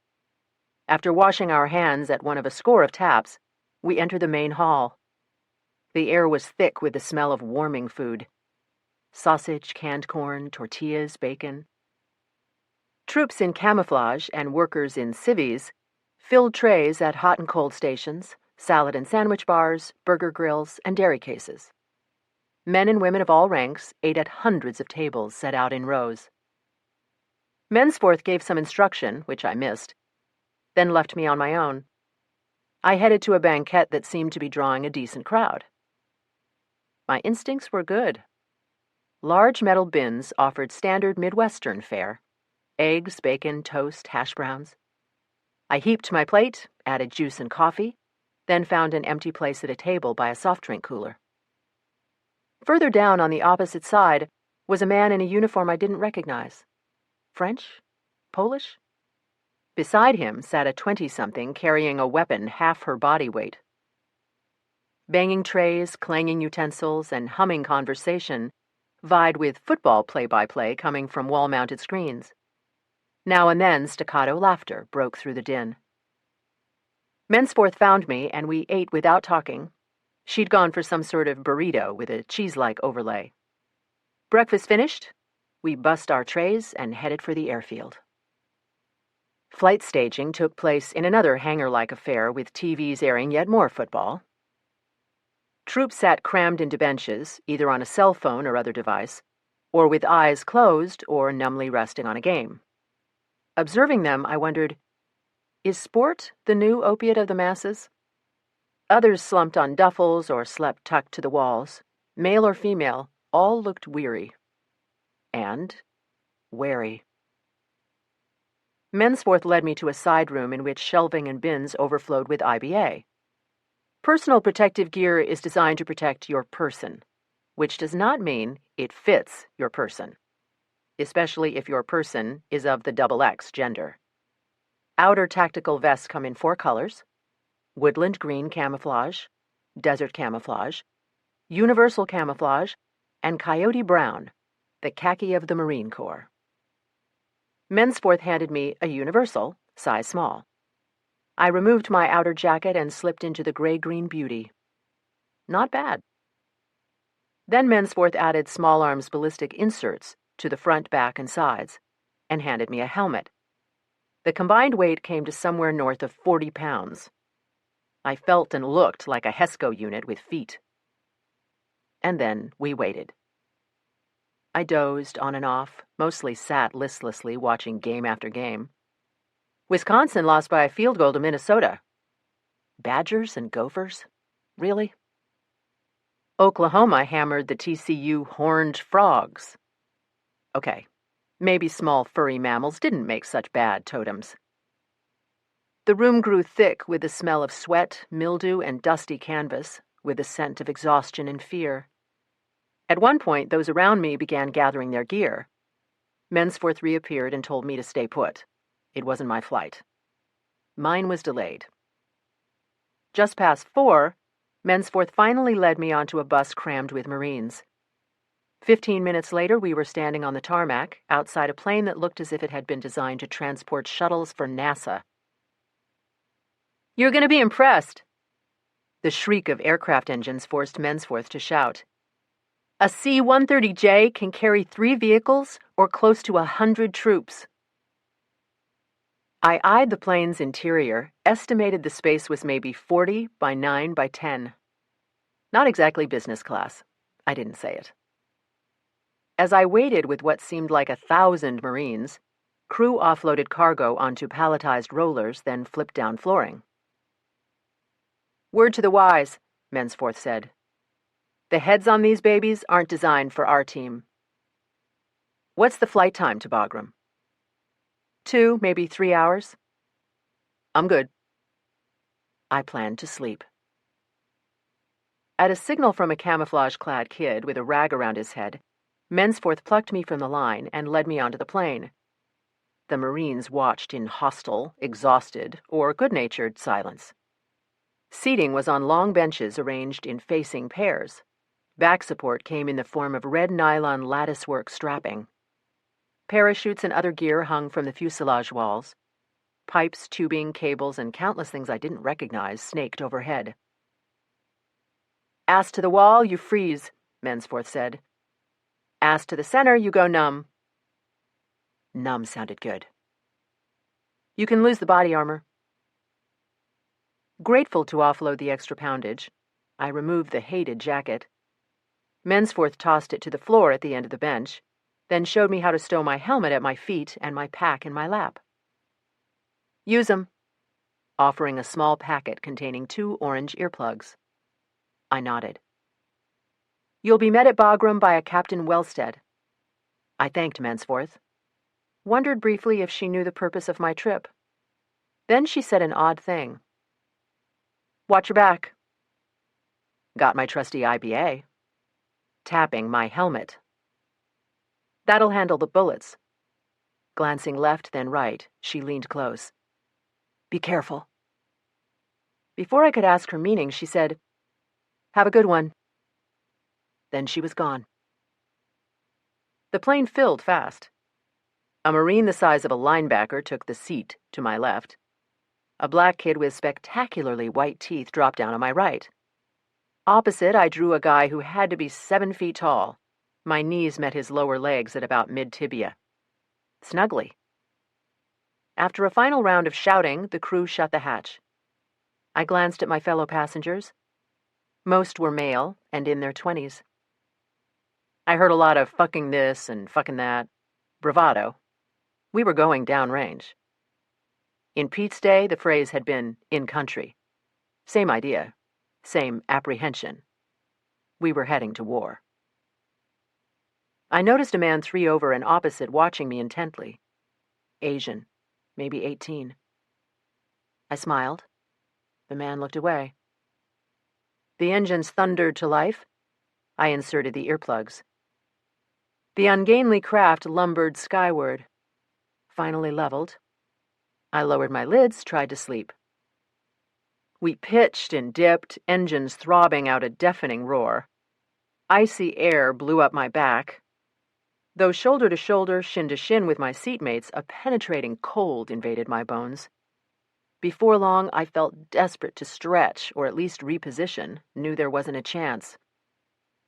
After washing our hands at one of a score of taps, we entered the main hall. The air was thick with the smell of warming food. Sausage, canned corn, tortillas, bacon. Troops in camouflage and workers in civvies filled trays at hot and cold stations, salad and sandwich bars, burger grills, and dairy cases. Men and women of all ranks ate at hundreds of tables set out in rows. Mensforth gave some instruction, which I missed, then left me on my own. I headed to a banquette that seemed to be drawing a decent crowd. My instincts were good. Large metal bins offered standard Midwestern fare: eggs, bacon, toast, hash browns. I heaped my plate, added juice and coffee, then found an empty place at a table by a soft drink cooler. Further down on the opposite side was a man in a uniform I didn't recognize. French? Polish? Beside him sat a 20-something carrying a weapon half her body weight. Banging trays, clanging utensils, and humming conversation vied with football play-by-play coming from wall-mounted screens. Now and then staccato laughter broke through the din. Mensforth found me, and we ate without talking. She'd gone for some sort of burrito with a cheese-like overlay. Breakfast finished, we bussed our trays and headed for the airfield. Flight staging took place in another hangar-like affair with TVs airing yet more football. Troops sat crammed into benches, either on a cell phone or other device, or with eyes closed or numbly resting on a game. Observing them, I wondered, is sport the new opiate of the masses? Others slumped on duffels or slept tucked to the walls. Male or female, all looked weary. And wary. Mensforth led me to a side room in which shelving and bins overflowed with IBA. Personal protective gear is designed to protect your person, which does not mean it fits your person, especially if your person is of the XX gender. Outer tactical vests come in 4 colors: woodland green camouflage, desert camouflage, universal camouflage, and coyote brown, the khaki of the Marine Corps. Mensforth handed me a universal, size small. I removed my outer jacket and slipped into the gray-green beauty. Not bad. Then Mensforth added small arms ballistic inserts to the front, back, and sides, and handed me a helmet. The combined weight came to somewhere north of 40 pounds. I felt and looked like a HESCO unit with feet. And then we waited. I dozed on and off, mostly sat listlessly watching game after game. Wisconsin lost by a field goal to Minnesota. Badgers and Gophers? Really? Oklahoma hammered the TCU Horned Frogs. Okay, maybe small furry mammals didn't make such bad totems. The room grew thick with the smell of sweat, mildew, and dusty canvas, with the scent of exhaustion and fear. At one point, those around me began gathering their gear. Mensforth reappeared and told me to stay put. It wasn't my flight. Mine was delayed. Just past 4, Mensforth finally led me onto a bus crammed with Marines. 15 minutes later, we were standing on the tarmac, outside a plane that looked as if it had been designed to transport shuttles for NASA. "You're going to be impressed." The shriek of aircraft engines forced Mensforth to shout. "A C-130J can carry 3 vehicles or close to 100 troops." I eyed the plane's interior, estimated the space was maybe 40 by 9 by 10. Not exactly business class. I didn't say it. As I waited with what seemed like 1,000 Marines, crew offloaded cargo onto palletized rollers, then flipped down flooring. "Word to the wise," Mensforth said. "The heads on these babies aren't designed for our team." "What's the flight time to Bagram?" 2, maybe 3 hours. I'm good. I planned to sleep. At a signal from a camouflage-clad kid with a rag around his head, Mensforth plucked me from the line and led me onto the plane. The Marines watched in hostile, exhausted, or good-natured silence. Seating was on long benches arranged in facing pairs. Back support came in the form of red nylon latticework strapping. Parachutes and other gear hung from the fuselage walls. Pipes, tubing, cables, and countless things I didn't recognize snaked overhead. "Ass to the wall, you freeze," Mensforth said. "Ass to the center, you go numb." Numb sounded good. "You can lose the body armor." Grateful to offload the extra poundage, I removed the hated jacket. Mensforth tossed it to the floor at the end of the bench, then showed me how to stow my helmet at my feet and my pack in my lap. "Use 'em," offering a small packet containing 2 orange earplugs. I nodded. "You'll be met at Bagram by a Captain Wellstead." I thanked Mensforth. Wondered briefly if she knew the purpose of my trip. Then she said an odd thing. "Watch your back." Got my trusty IBA. Tapping my helmet. "That'll handle the bullets." Glancing left, then right, she leaned close. "Be careful." Before I could ask her meaning, she said, "Have a good one." Then she was gone. The plane filled fast. A Marine the size of a linebacker took the seat to my left. A black kid with spectacularly white teeth dropped down on my right. Opposite, I drew a guy who had to be 7 feet tall. My knees met his lower legs at about mid-tibia. Snugly. After a final round of shouting, the crew shut the hatch. I glanced at my fellow passengers. Most were male and in their 20s. I heard a lot of fucking this and fucking that. Bravado. We were going downrange. In Pete's day, the phrase had been in country. Same idea. Same apprehension. We were heading to war. I noticed a man 3 over and opposite watching me intently. Asian, maybe 18. I smiled. The man looked away. The engines thundered to life. I inserted the earplugs. The ungainly craft lumbered skyward. Finally leveled. I lowered my lids, tried to sleep. We pitched and dipped, engines throbbing out a deafening roar. Icy air blew up my back. Though shoulder to shoulder, shin to shin with my seatmates, a penetrating cold invaded my bones. Before long, I felt desperate to stretch, or at least reposition, knew there wasn't a chance.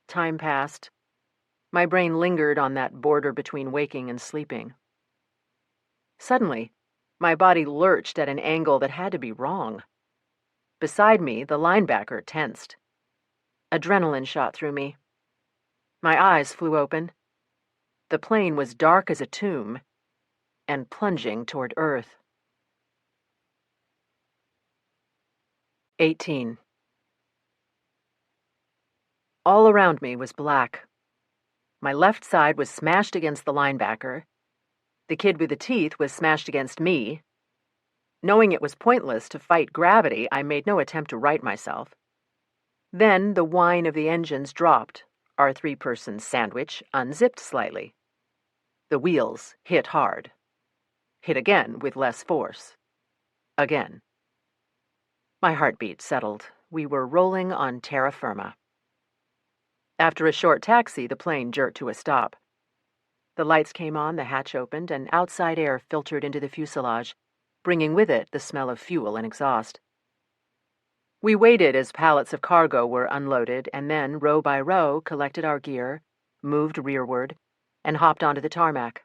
Time passed. My brain lingered on that border between waking and sleeping. Suddenly, My body lurched at an angle that had to be wrong. Beside me, the linebacker tensed. Adrenaline shot through me. My eyes flew open. The plane was dark as a tomb and plunging toward Earth. 18. All around me was black. My left side was smashed against the linebacker. The kid with the teeth was smashed against me. Knowing it was pointless to fight gravity, I made no attempt to right myself. Then the whine of the engines dropped. Our three-person sandwich unzipped slightly. The wheels hit hard. Hit again with less force. Again. My heartbeat settled. We were rolling on terra firma. After a short taxi, the plane jerked to a stop. The lights came on, the hatch opened, and outside air filtered into the fuselage, bringing with it the smell of fuel and exhaust. We waited as pallets of cargo were unloaded, and then, row by row, collected our gear, moved rearward, and hopped onto the tarmac.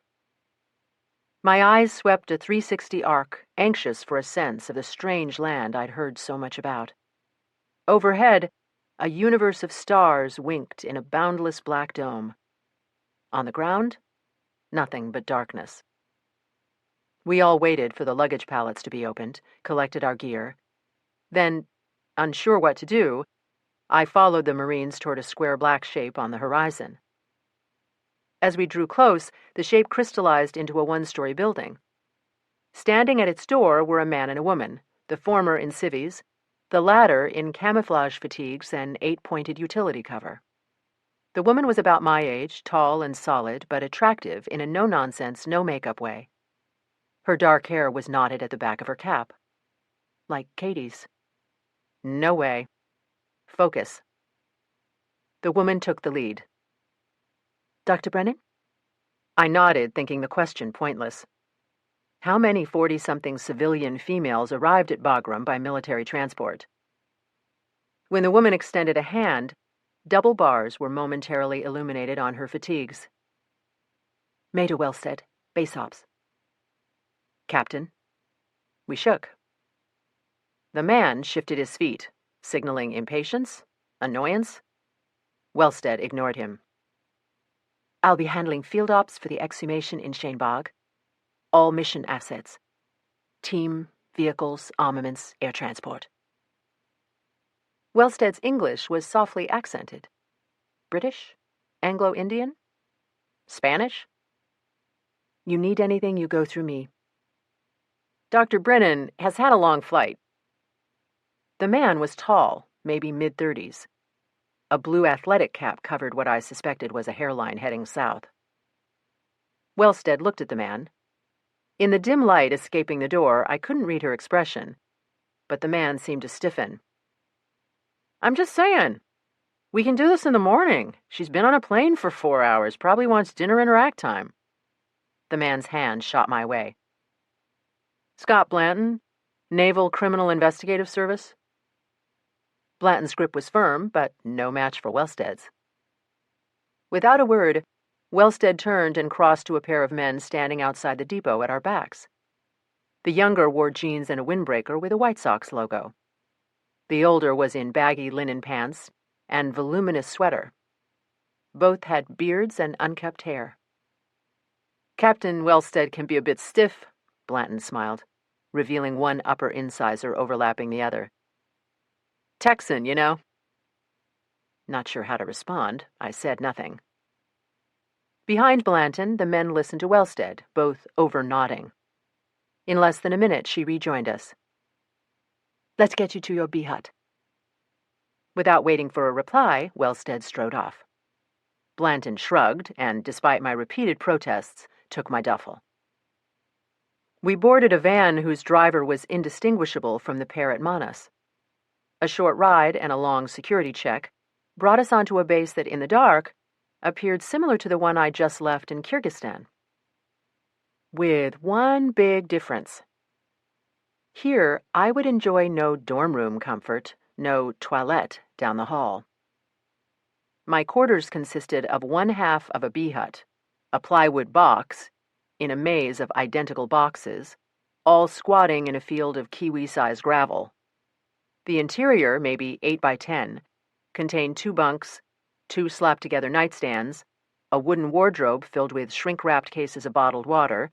My eyes swept a 360 arc, anxious for a sense of the strange land I'd heard so much about. Overhead, a universe of stars winked in a boundless black dome. On the ground, nothing but darkness. We all waited for the luggage pallets to be opened, collected our gear. Then, unsure what to do, I followed the Marines toward a square black shape on the horizon. As we drew close, the shape crystallized into a one-story building. Standing at its door were a man and a woman, the former in civvies, the latter in camouflage fatigues and 8-pointed utility cover. The woman was about my age, tall and solid, but attractive in a no-nonsense, no-makeup way. Her dark hair was knotted at the back of her cap. Like Katie's. No way. Focus. The woman took the lead. Dr. Brennan? I nodded, thinking the question pointless. How many 40-something civilian females arrived at Bagram by military transport? When the woman extended a hand, double bars were momentarily illuminated on her fatigues. Major Wellstead, base ops. Captain. We shook. The man shifted his feet, signaling impatience, annoyance. Wellstead ignored him. I'll be handling field ops for the exhumation in Shanebaug. All mission assets. Team, vehicles, armaments, air transport. Wellstead's English was softly accented. British? Anglo-Indian? Spanish? You need anything, you go through me. Dr. Brennan has had a long flight. The man was tall, maybe mid-30s. A blue athletic cap covered what I suspected was a hairline heading south. Wellstead looked at the man. In the dim light escaping the door, I couldn't read her expression, but the man seemed to stiffen. I'm just saying. We can do this in the morning. She's been on a plane for 4 hours, probably wants dinner in her act time. The man's hand shot my way. Scott Blanton, Naval Criminal Investigative Service. Blanton's grip was firm, but no match for Wellstead's. Without a word, Wellstead turned and crossed to a pair of men standing outside the depot at our backs. The younger wore jeans and a windbreaker with a White Sox logo. The older was in baggy linen pants and voluminous sweater. Both had beards and unkempt hair. Captain Wellstead can be a bit stiff, Blanton smiled, revealing one upper incisor overlapping the other. Texan, you know. Not sure how to respond, I said nothing. Behind Blanton, the men listened to Wellstead, both over-nodding. In less than a minute, she rejoined us. Let's get you to your B-hut. Without waiting for a reply, Wellstead strode off. Blanton shrugged and, despite my repeated protests, took my duffel. We boarded a van whose driver was indistinguishable from the pair at Manas. A short ride and a long security check brought us onto a base that, in the dark, appeared similar to the one I just left in Kyrgyzstan. With one big difference. Here, I would enjoy no dorm room comfort, no toilette down the hall. My quarters consisted of one half of a B-hut, a plywood box, in a maze of identical boxes, all squatting in a field of kiwi-sized gravel. The interior, maybe 8 by 10, contained 2 bunks, 2 slapped-together nightstands, a wooden wardrobe filled with shrink-wrapped cases of bottled water,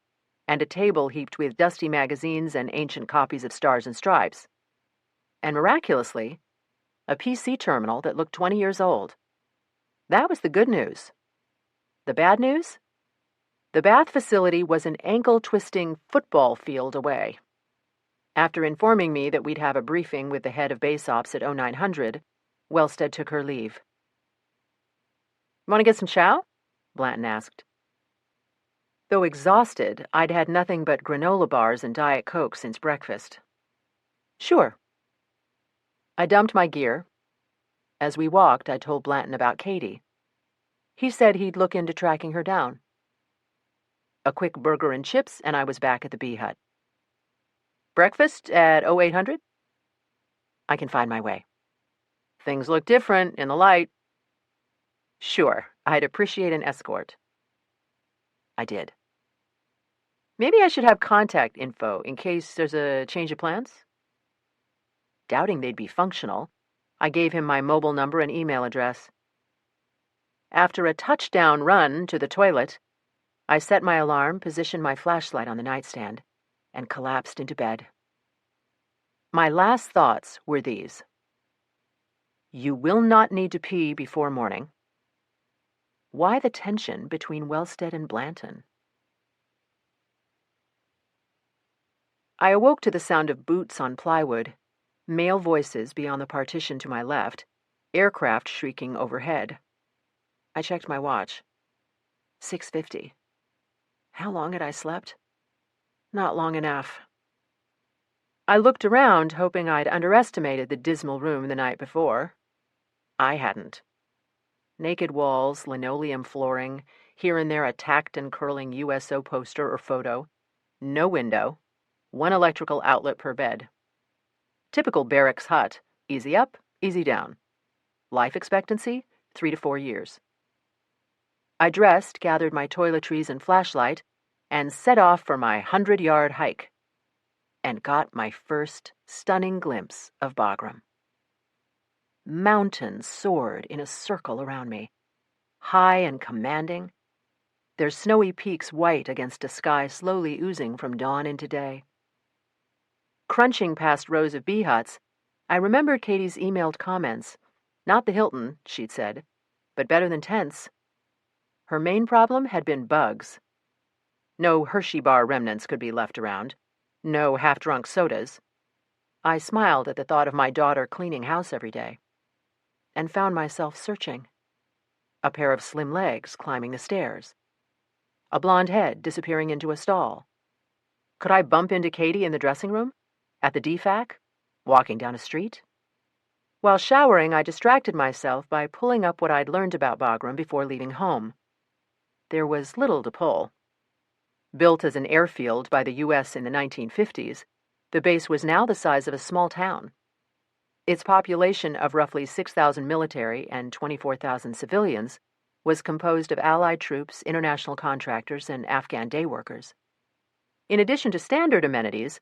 and a table heaped with dusty magazines and ancient copies of Stars and Stripes. And miraculously, a PC terminal that looked 20 years old. That was the good news. The bad news? The bath facility was an ankle-twisting football field away. After informing me that we'd have a briefing with the head of base ops at 0900, Wellstead took her leave. "Want to get some chow?" Blanton asked. Though exhausted, I'd had nothing but granola bars and Diet Coke since breakfast. "Sure." I dumped my gear. As we walked, I told Blanton about Katie. He said he'd look into tracking her down. A quick burger and chips, and I was back at the bee hut. "Breakfast at 0800? "I can find my way." "Things look different in the light." "Sure, I'd appreciate an escort." I did. "Maybe I should have contact info in case there's a change of plans?" Doubting they'd be functional, I gave him my mobile number and email address. After a touchdown run to the toilet, I set my alarm, positioned my flashlight on the nightstand, and collapsed into bed. My last thoughts were these: you will not need to pee before morning. Why the tension between Wellstead and Blanton? I awoke to the sound of boots on plywood, male voices beyond the partition to my left, aircraft shrieking overhead. I checked my watch. 6:50. How long had I slept? Not long enough. I looked around, hoping I'd underestimated the dismal room the night before. I hadn't. Naked walls, linoleum flooring, here and there a tacked and curling USO poster or photo. No window. 1 electrical outlet per bed. Typical barracks hut. Easy up, easy down. Life expectancy, 3 to 4 years. I dressed, gathered my toiletries and flashlight, and set off for my 100-yard hike, and got my first stunning glimpse of Bagram. Mountains soared in a circle around me, high and commanding, their snowy peaks white against a sky slowly oozing from dawn into day. Crunching past rows of bee huts, I remembered Katie's emailed comments. Not the Hilton, she'd said, but better than tents. Her main problem had been bugs. No Hershey bar remnants could be left around. No half-drunk sodas. I smiled at the thought of my daughter cleaning house every day, and found myself searching. A pair of slim legs climbing the stairs. A blonde head disappearing into a stall. Could I bump into Katie in the dressing room? At the DFAC? Walking down a street? While showering, I distracted myself by pulling up what I'd learned about Bagram before leaving home. There was little to pull. Built as an airfield by the U.S. in the 1950s, the base was now the size of a small town. Its population of roughly 6,000 military and 24,000 civilians was composed of Allied troops, international contractors, and Afghan day workers. In addition to standard amenities,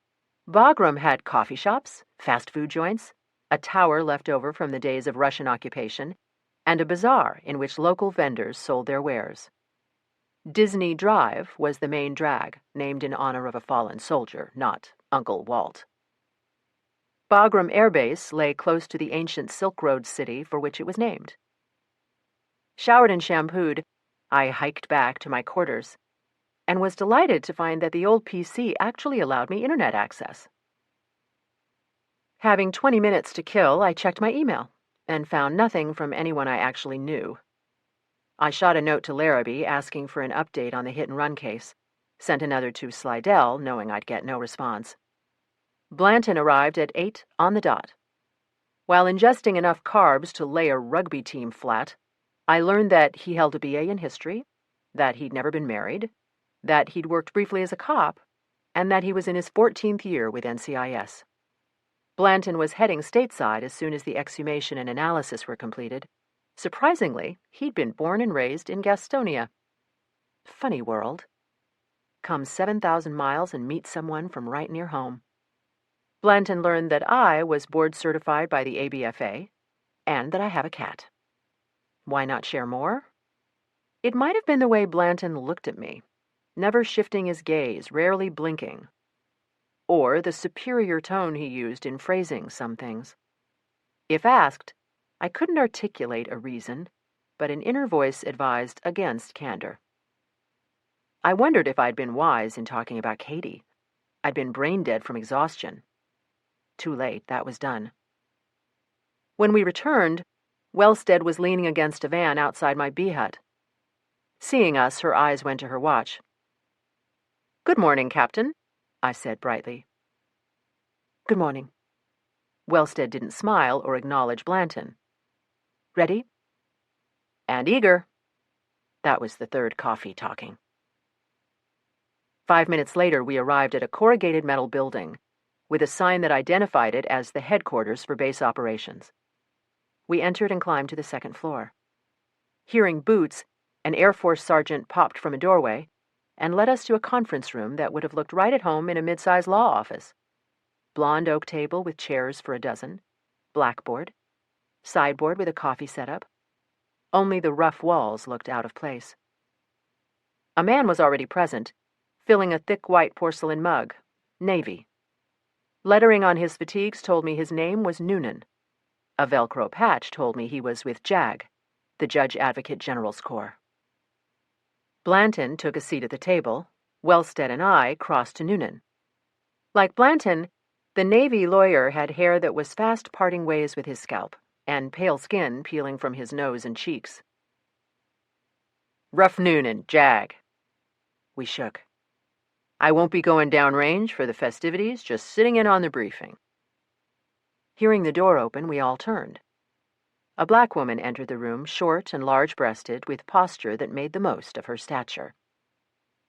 Bagram had coffee shops, fast food joints, a tower left over from the days of Russian occupation, and a bazaar in which local vendors sold their wares. Disney Drive was the main drag, named in honor of a fallen soldier, not Uncle Walt. Bagram Air Base lay close to the ancient Silk Road city for which it was named. Showered and shampooed, I hiked back to my quarters, and was delighted to find that the old PC actually allowed me internet access. Having 20 minutes to kill, I checked my email, and found nothing from anyone I actually knew. I shot a note to Larrabee asking for an update on the hit-and-run case, sent another to Slidell, knowing I'd get no response. Blanton arrived at 8 on the dot. While ingesting enough carbs to lay a rugby team flat, I learned that he held a BA in history, that he'd never been married, that he'd worked briefly as a cop, and that he was in his 14th year with NCIS. Blanton was heading stateside as soon as the exhumation and analysis were completed. Surprisingly, he'd been born and raised in Gastonia. Funny world. come 7,000 miles and meet someone from right near home. Blanton learned that I was board certified by the ABFA and that I have a cat. Why not share more? It might have been the way Blanton looked at me, never shifting his gaze, rarely blinking, or the superior tone he used in phrasing some things. If asked, I couldn't articulate a reason, but an inner voice advised against candor. I wondered if I'd been wise in talking about Katie. I'd been brain dead from exhaustion. Too late, that was done. When we returned, Wellstead was leaning against a van outside my bee hut. Seeing us, her eyes went to her watch. "Good morning, Captain," I said brightly. "Good morning." Wellstead didn't smile or acknowledge Blanton. "Ready?" "And eager." That was the third coffee talking. 5 minutes later, we arrived at a corrugated metal building with a sign that identified it as the headquarters for base operations. We entered and climbed to the second floor. Hearing boots, an Air Force sergeant popped from a doorway and led us to a conference room that would have looked right at home in a mid-sized law office. Blonde oak table with chairs for a dozen, blackboard, sideboard with a coffee setup. Only the rough walls looked out of place. A man was already present, filling a thick white porcelain mug, Navy. Lettering on his fatigues told me his name was Noonan. A Velcro patch told me he was with JAG, the Judge Advocate General's Corps. Blanton took a seat at the table. Wellstead and I crossed to Noonan. Like Blanton, the Navy lawyer had hair that was fast parting ways with his scalp, and pale skin peeling from his nose and cheeks. "Rough Noonan, JAG." We shook. "I won't be going downrange for the festivities, just sitting in on the briefing." Hearing the door open, we all turned. A black woman entered the room, short and large-breasted, with posture that made the most of her stature.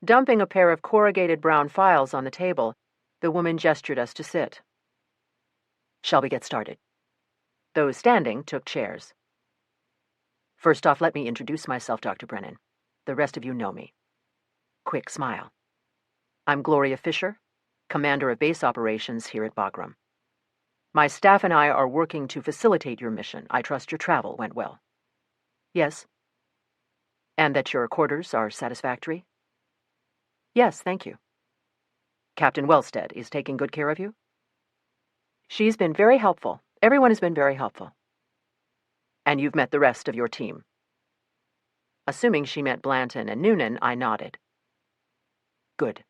Dumping a pair of corrugated brown files on the table, the woman gestured us to sit. "Shall we get started?" Those standing took chairs. "First off, let me introduce myself, Dr. Brennan. The rest of you know me." Quick smile. "I'm Gloria Fisher, Commander of Base Operations here at Bagram. My staff and I are working to facilitate your mission. I trust your travel went well." "Yes." "And that your quarters are satisfactory?" "Yes, thank you." "Captain Wellstead is taking good care of you?" "She's been very helpful. Everyone has been very helpful." "And you've met the rest of your team?" Assuming she meant Blanton and Noonan, I nodded. "Good."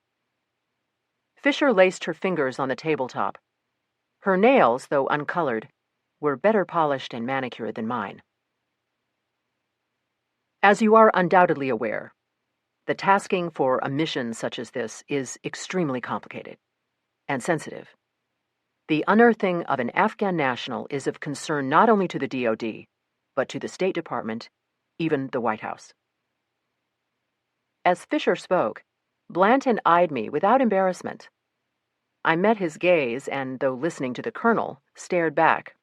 Fisher laced her fingers on the tabletop. Her nails, though uncolored, were better polished and manicured than mine. "As you are undoubtedly aware, the tasking for a mission such as this is extremely complicated and sensitive. The unearthing of an Afghan national is of concern not only to the DoD, but to the State Department, even the White House." As Fisher spoke, Blanton eyed me without embarrassment. I met his gaze and, though listening to the colonel, stared back.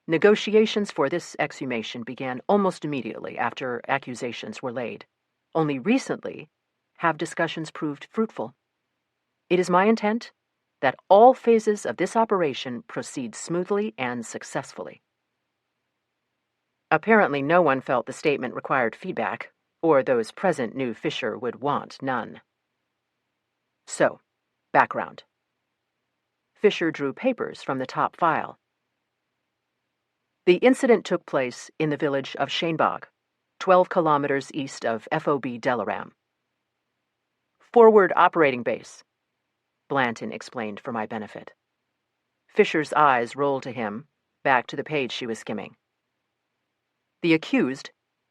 "Negotiations for this exhumation began almost immediately after accusations were laid. Only recently have discussions proved fruitful. It is my intent that all phases of this operation proceed smoothly and successfully." Apparently no one felt the statement required feedback, or those present knew Fisher would want none. "So, background." Fisher drew papers from the top file. "The incident took place in the village of Shainbag, 12 kilometers east of FOB Delaram. Forward operating base," Blanton explained for my benefit. Fisher's eyes rolled to him, back to the page she was skimming. "The accused,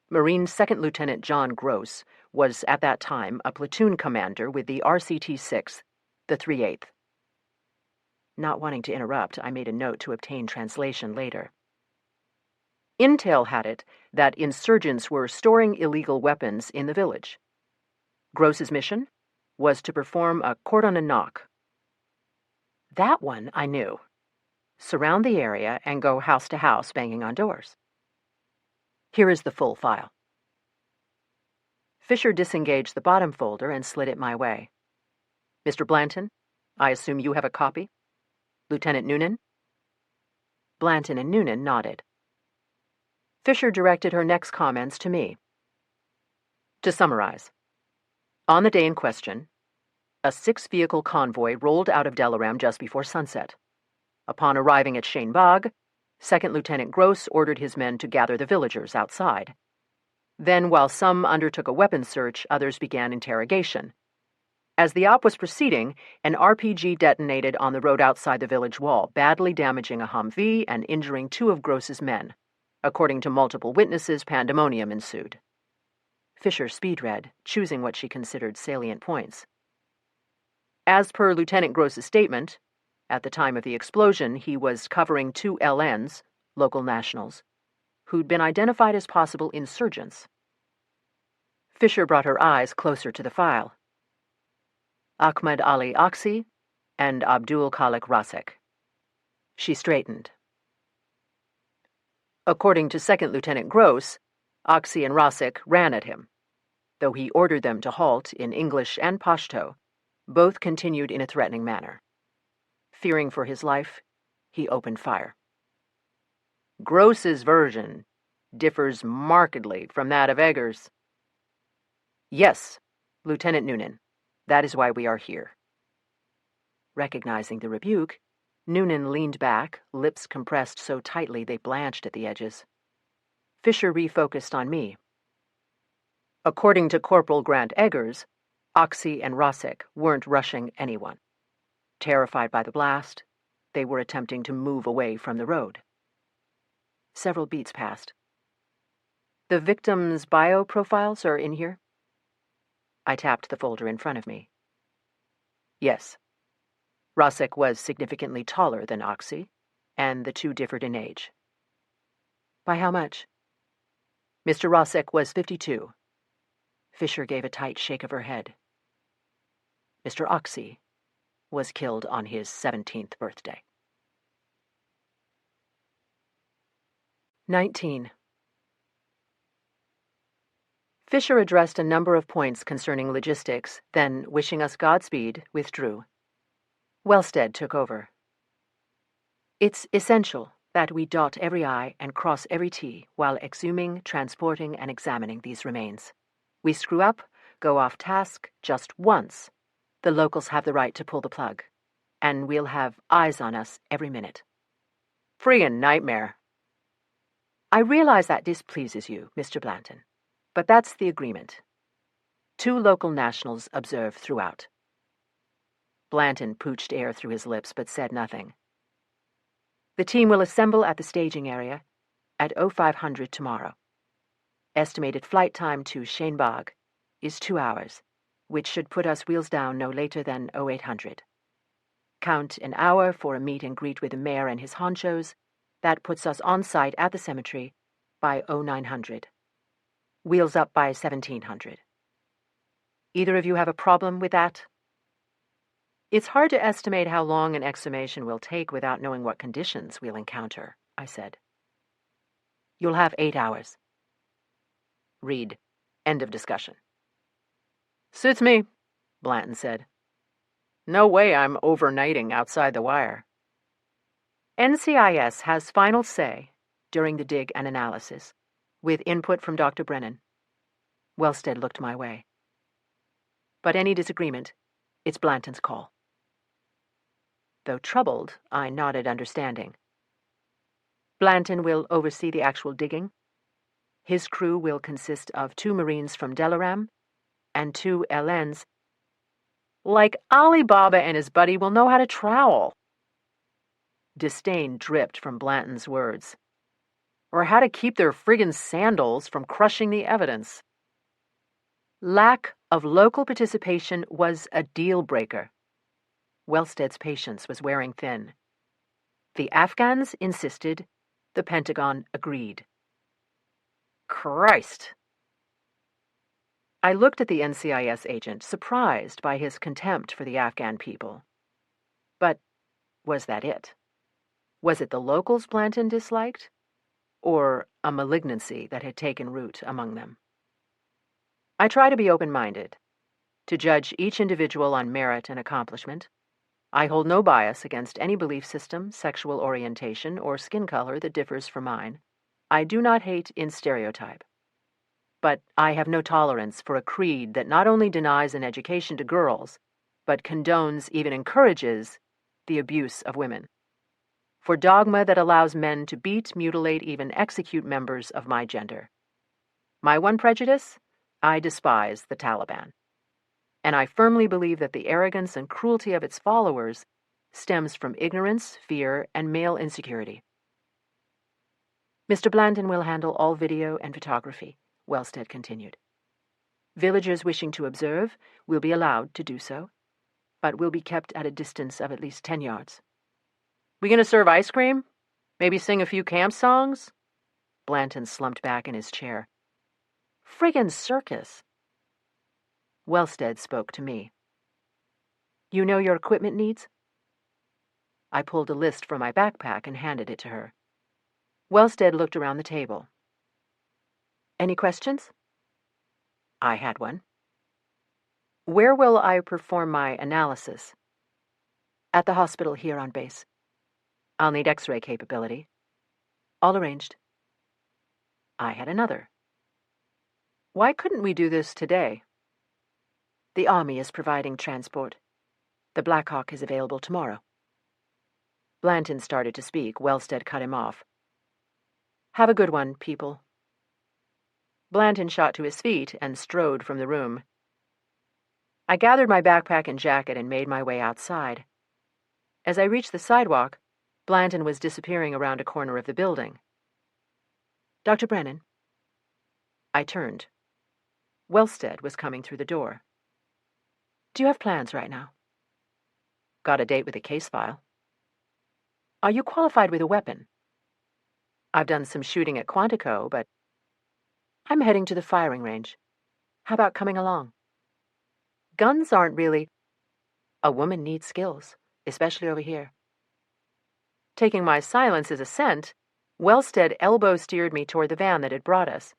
Marine Second Lieutenant John Gross, was at that time a platoon commander with the RCT 6th, the 3/8th. Not wanting to interrupt, I made a note to obtain translation later. Intel had it that insurgents were storing illegal weapons in the village. Gross's mission was to perform a cordon and knock. That one I knew. Surround the area and go house to house banging on doors. Here is the full file. Fisher disengaged the bottom folder and slid it my way. Mr. Blanton, I assume you have a copy? Lieutenant Noonan? Blanton and Noonan nodded. Fisher directed her next comments to me. To summarize, on the day in question, a 6-vehicle convoy rolled out of Delaram just before sunset. Upon arriving at Shane Bog, 2nd Lieutenant Gross ordered his men to gather the villagers outside. Then, while some undertook a weapons search, others began interrogation. As the op was proceeding, an RPG detonated on the road outside the village wall, badly damaging a Humvee and injuring 2 of Gross's men. According to multiple witnesses, pandemonium ensued. Fisher speed-read, choosing what she considered salient points. As per Lieutenant Gross's statement, at the time of the explosion, he was covering 2 LNs, local nationals, who'd been identified as possible insurgents. Fisher brought her eyes closer to the file. Ahmed Ali Aksi and Abdul Khalik Rasek. She straightened. According to 2nd Lieutenant Gross, Aksi and Rasek ran at him. Though he ordered them to halt in English and Pashto, both continued in a threatening manner. Fearing for his life, he opened fire. Gross's version differs markedly from that of Eggers. Yes, Lieutenant Noonan, that is why we are here. Recognizing the rebuke, Noonan leaned back, lips compressed so tightly they blanched at the edges. Fisher refocused on me. According to Corporal Grant Eggers, Aksi and Rasek weren't rushing anyone. Terrified by the blast, they were attempting to move away from the road. Several beats passed. The victims' bio profiles are in here? I tapped the folder in front of me. Yes. Rasek was significantly taller than Aksi, and the 2 differed in age. By how much? Mr. Rasek was 52. Fisher gave a tight shake of her head. Mr. Aksi was killed on his 17th birthday. 19. Fisher addressed a number of points concerning logistics, then, wishing us Godspeed, withdrew. Wellstead took over. It's essential that we dot every I and cross every T while exhuming, transporting, and examining these remains. We screw up, go off task just once. The locals have the right to pull the plug, and we'll have eyes on us every minute. Friggin' nightmare. I realize that displeases you, Mr. Blanton, but that's the agreement. 2 local nationals observe throughout. Blanton pooched air through his lips but said nothing. The team will assemble at the staging area at 0500 tomorrow. Estimated flight time to Shanebog is 2 hours, which should put us wheels down no later than 0800. Count an hour for a meet and greet with the mayor and his honchos. That puts us on site at the cemetery by 0900. Wheels up by 1700. Either of you have a problem with that? It's hard to estimate how long an exhumation will take without knowing what conditions we'll encounter, I said. You'll have 8 hours. Read. End of discussion. Suits me, Blanton said. No way I'm overnighting outside the wire. NCIS has final say during the dig and analysis, with input from Dr. Brennan. Wellstead looked my way. But any disagreement, it's Blanton's call. Though troubled, I nodded understanding. Blanton will oversee the actual digging. His crew will consist of 2 Marines from Delaram and 2 LNs. Like Alibaba and his buddy will know how to trowel. Disdain dripped from Blanton's words. Or how to keep their friggin' sandals from crushing the evidence. Lack of local participation was a deal-breaker. Wellstead's patience was wearing thin. The Afghans insisted. The Pentagon agreed. Christ! I looked at the NCIS agent, surprised by his contempt for the Afghan people. But was that it? Was it the locals Blanton disliked? Or a malignancy that had taken root among them? I try to be open-minded, to judge each individual on merit and accomplishment. I hold no bias against any belief system, sexual orientation, or skin color that differs from mine. I do not hate in stereotype. But I have no tolerance for a creed that not only denies an education to girls, but condones, even encourages, the abuse of women. For dogma that allows men to beat, mutilate, even execute members of my gender. My one prejudice? I despise the Taliban. And I firmly believe that the arrogance and cruelty of its followers stems from ignorance, fear, and male insecurity. Mr. Blanton will handle all video and photography, Wellstead continued. Villagers wishing to observe will be allowed to do so, but will be kept at a distance of at least 10 yards. We gonna serve ice cream? Maybe sing a few camp songs? Blanton slumped back in his chair. Friggin' circus. Wellstead spoke to me. You know your equipment needs? I pulled a list from my backpack and handed it to her. Wellstead looked around the table. Any questions? I had one. Where will I perform my analysis? At the hospital here on base. I'll need X-ray capability. All arranged. I had another. Why couldn't we do this today? The Army is providing transport. The Black Hawk is available tomorrow. Blanton started to speak. Wellstead cut him off. Have a good one, people. Blanton shot to his feet and strode from the room. I gathered my backpack and jacket and made my way outside. As I reached the sidewalk, Blanton was disappearing around a corner of the building. Dr. Brennan. I turned. Wellstead was coming through the door. Do you have plans right now? Got a date with a case file. Are you qualified with a weapon? I've done some shooting at Quantico, but I'm heading to the firing range. How about coming along? Guns aren't really... A woman needs skills, especially over here. Taking my silence as assent, Wellstead elbow-steered me toward the van that had brought us.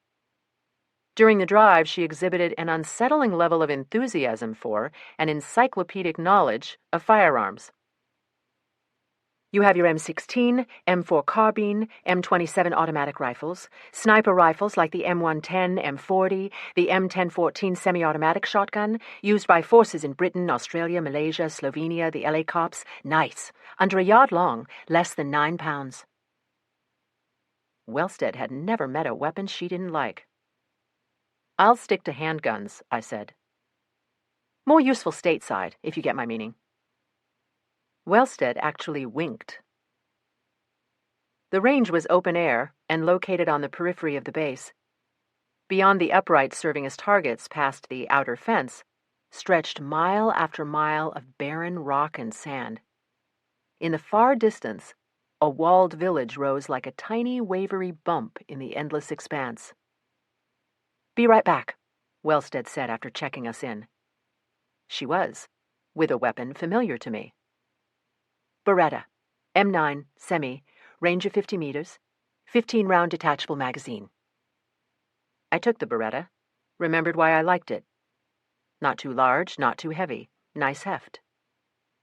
During the drive, she exhibited an unsettling level of enthusiasm for and encyclopedic knowledge of firearms. You have your M16, M4 carbine, M27 automatic rifles, sniper rifles like the M110, M40, the M1014 semi-automatic shotgun, used by forces in Britain, Australia, Malaysia, Slovenia, the LA Cops. Nice. Under a yard long, less than 9 pounds. Wellstead had never met a weapon she didn't like. I'll stick to handguns, I said. More useful stateside, if you get my meaning. Wellstead actually winked. The range was open air and located on the periphery of the base. Beyond the uprights serving as targets past the outer fence, stretched mile after mile of barren rock and sand. In the far distance, a walled village rose like a tiny, wavery bump in the endless expanse. Be right back, Wellstead said after checking us in. She was, with a weapon familiar to me. Beretta, M9, semi, range of 50 meters, 15-round detachable magazine. I took the Beretta, remembered why I liked it. Not too large, not too heavy, nice heft.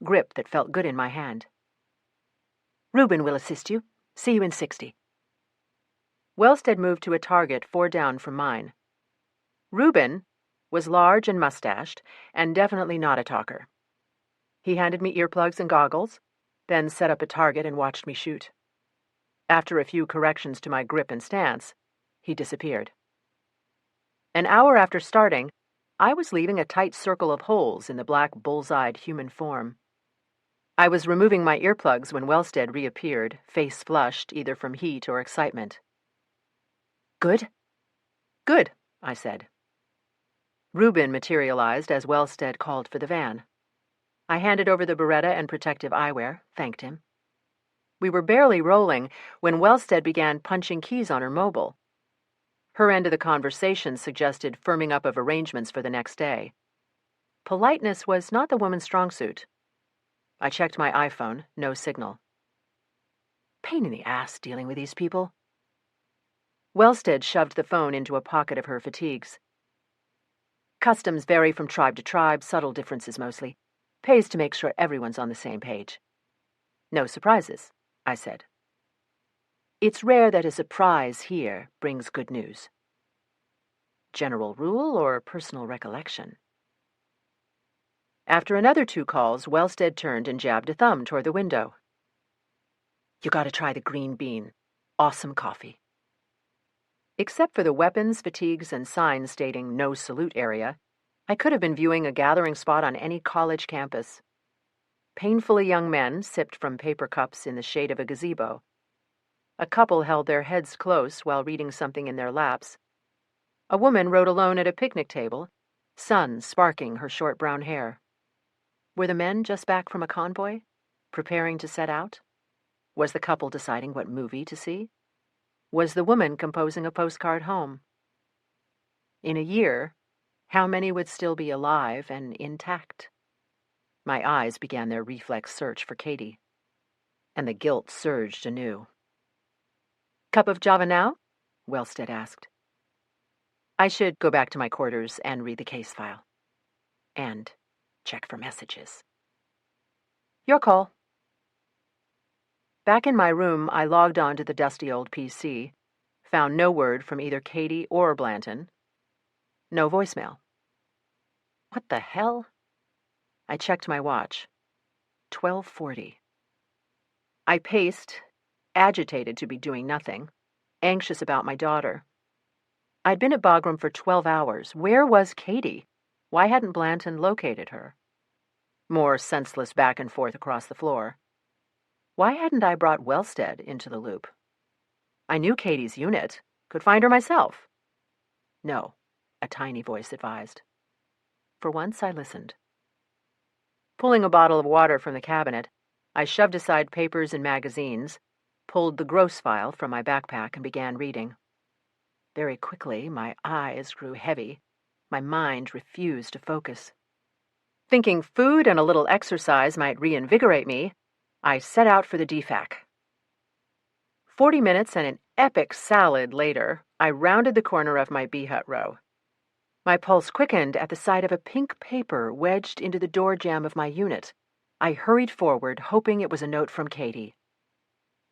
Grip that felt good in my hand. Reuben will assist you. See you in 60. Wellstead moved to a target 4 down from mine. Reuben was large and mustached, and definitely not a talker. He handed me earplugs and goggles, then set up a target and watched me shoot. After a few corrections to my grip and stance, he disappeared. An hour after starting, I was leaving a tight circle of holes in the black bull's-eyed human form. I was removing my earplugs when Wellstead reappeared, face flushed either from heat or excitement. Good? Good, I said. Reuben materialized as Wellstead called for the van. I handed over the Beretta and protective eyewear, thanked him. We were barely rolling when Wellstead began punching keys on her mobile. Her end of the conversation suggested firming up of arrangements for the next day. Politeness was not the woman's strong suit. I checked my iPhone, no signal. Pain in the ass dealing with these people. Wellstead shoved the phone into a pocket of her fatigues. Customs vary from tribe to tribe, subtle differences mostly. Pays to make sure everyone's on the same page. No surprises, I said. It's rare that a surprise here brings good news. General rule or personal recollection? After another 2 calls, Wellstead turned and jabbed a thumb toward the window. You gotta try the green bean. Awesome coffee. Except for the weapons, fatigues, and signs stating no salute area, I could have been viewing a gathering spot on any college campus. Painfully young men sipped from paper cups in the shade of a gazebo. A couple held their heads close while reading something in their laps. A woman rode alone at a picnic table, sun sparking her short brown hair. Were the men just back from a convoy, preparing to set out? Was the couple deciding what movie to see? Was the woman composing a postcard home? In a year, how many would still be alive and intact? My eyes began their reflex search for Katie, and the guilt surged anew. Cup of Java now? Wellstead asked. I should go back to my quarters and read the case file. And check for messages. Your call. Back in my room, I logged on to the dusty old PC, found no word from either Katie or Blanton. No voicemail. What the hell? I checked my watch. 12:40. I paced, agitated to be doing nothing, anxious about my daughter. I'd been at Bagram for 12 hours. Where was Katie? Why hadn't Blanton located her? More senseless back and forth across the floor. Why hadn't I brought Wellstead into the loop? I knew Katie's unit, could find her myself. No, a tiny voice advised. For once, I listened. Pulling a bottle of water from the cabinet, I shoved aside papers and magazines, pulled the gross file from my backpack, and began reading. Very quickly, my eyes grew heavy. My mind refused to focus. Thinking food and a little exercise might reinvigorate me, I set out for the DFAC. 40 minutes and an epic salad later, I rounded the corner of my B-Hut row. My pulse quickened at the sight of a pink paper wedged into the door jamb of my unit. I hurried forward, hoping it was a note from Katie.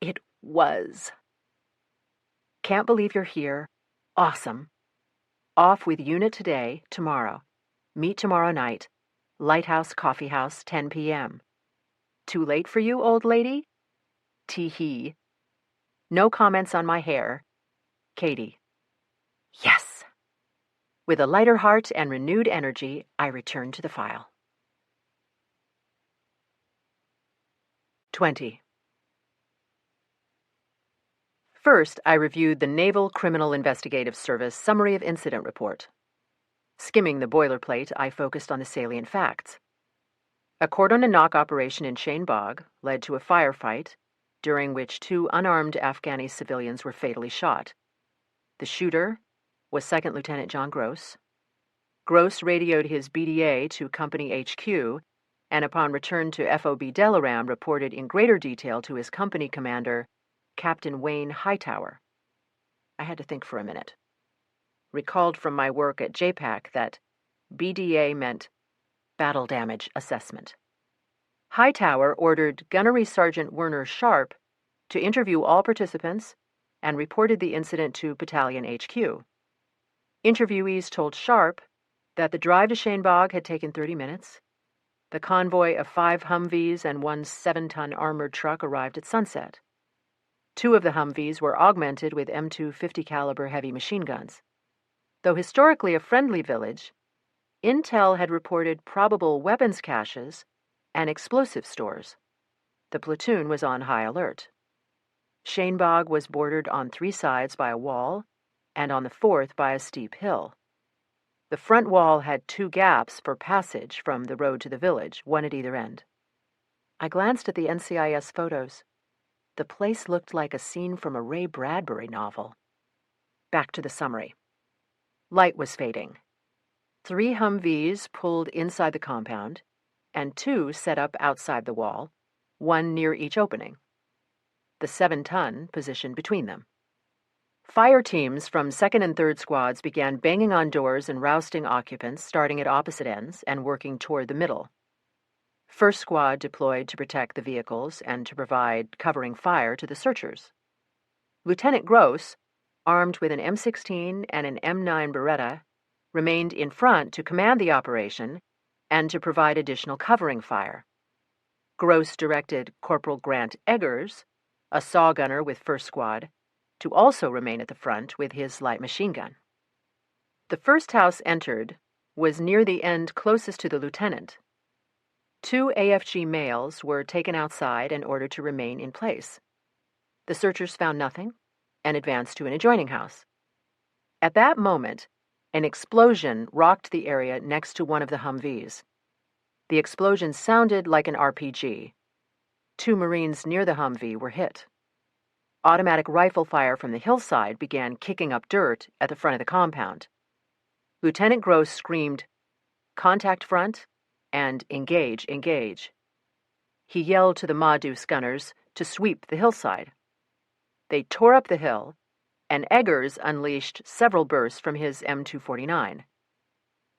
It was. Can't believe you're here. Awesome. Off with unit today, tomorrow. Meet tomorrow night. Lighthouse Coffee House, 10 p.m. Too late for you, old lady? Tee-hee. No comments on my hair. Katie. Yes. With a lighter heart and renewed energy, I returned to the file. 20. First, I reviewed the Naval Criminal Investigative Service Summary of Incident Report. Skimming the boilerplate, I focused on the salient facts. A cordon-and-knock operation in Shane Bog led to a firefight, during which 2 unarmed Afghani civilians were fatally shot. The shooter was Second Lieutenant John Gross. Gross radioed his BDA to Company HQ, and upon return to FOB Delaram reported in greater detail to his company commander, Captain Wayne Hightower. I had to think for a minute. Recalled from my work at JPAC that BDA meant Battle Damage Assessment. Hightower ordered Gunnery Sergeant Werner Sharp to interview all participants and reported the incident to Battalion HQ. Interviewees told Sharp that the drive to Shane Bog had taken 30 minutes. The convoy of 5 Humvees and 1 7-ton armored truck arrived at sunset. 2 of the Humvees were augmented with M2 50 caliber heavy machine guns. Though historically a friendly village, Intel had reported probable weapons caches and explosive stores. The platoon was on high alert. Shane Bog was bordered on 3 sides by a wall and on the 4th by a steep hill. The front wall had 2 gaps for passage from the road to the village, one at either end. I glanced at the NCIS photos. The place looked like a scene from a Ray Bradbury novel. Back to the summary. Light was fading. 3 Humvees pulled inside the compound, and 2 set up outside the wall, 1 near each opening. The 7-ton positioned between them. Fire teams from 2nd and 3rd squads began banging on doors and rousting occupants, starting at opposite ends and working toward the middle. 1st squad deployed to protect the vehicles and to provide covering fire to the searchers. Lieutenant Gross, armed with an M16 and an M9 Beretta, remained in front to command the operation and to provide additional covering fire. Gross directed Corporal Grant Eggers, a saw gunner with 1st Squad, to also remain at the front with his light machine gun. The first house entered was near the end closest to the lieutenant. 2 AFG males were taken outside and ordered to remain in place. The searchers found nothing and advanced to an adjoining house. At that moment, an explosion rocked the area next to one of the Humvees. The explosion sounded like an RPG. 2 Marines near the Humvee were hit. Automatic rifle fire from the hillside began kicking up dirt at the front of the compound. Lieutenant Gross screamed, "Contact front," and "Engage, engage." He yelled to the Ma-Deuce gunners to sweep the hillside. They tore up the hill, and Eggers unleashed several bursts from his M249.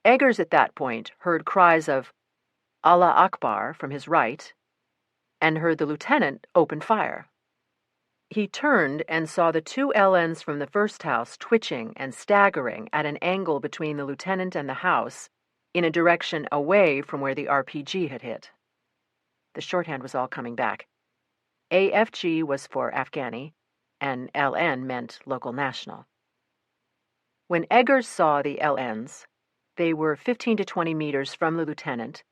Eggers at that point heard cries of Allah Akbar from his right, and heard the lieutenant open fire. He turned and saw the 2 LNs from the first house twitching and staggering at an angle between the lieutenant and the house, in a direction away from where the RPG had hit. The shorthand was all coming back. AFG was for Afghani, and LN meant local national. When Eggers saw the LNs, they were 15 to 20 meters from the lieutenant,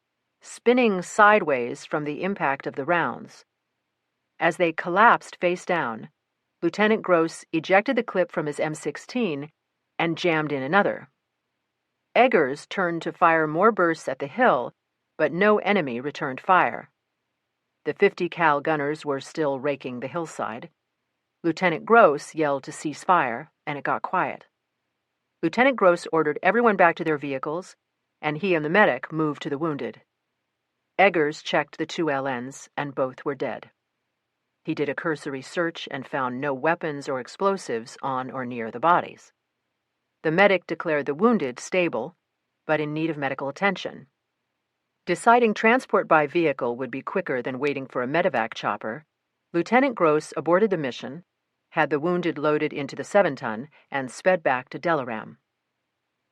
spinning sideways from the impact of the rounds. As they collapsed face down, Lieutenant Gross ejected the clip from his M16 and jammed in another. Eggers turned to fire more bursts at the hill, but no enemy returned fire. The 50 cal gunners were still raking the hillside. Lieutenant Gross yelled to cease fire, and it got quiet. Lieutenant Gross ordered everyone back to their vehicles, and he and the medic moved to the wounded. Eggers checked the 2 LNs, and both were dead. He did a cursory search and found no weapons or explosives on or near the bodies. The medic declared the wounded stable, but in need of medical attention. Deciding transport by vehicle would be quicker than waiting for a medevac chopper, Lieutenant Gross aborted the mission, had the wounded loaded into the 7-ton, and sped back to Delaram.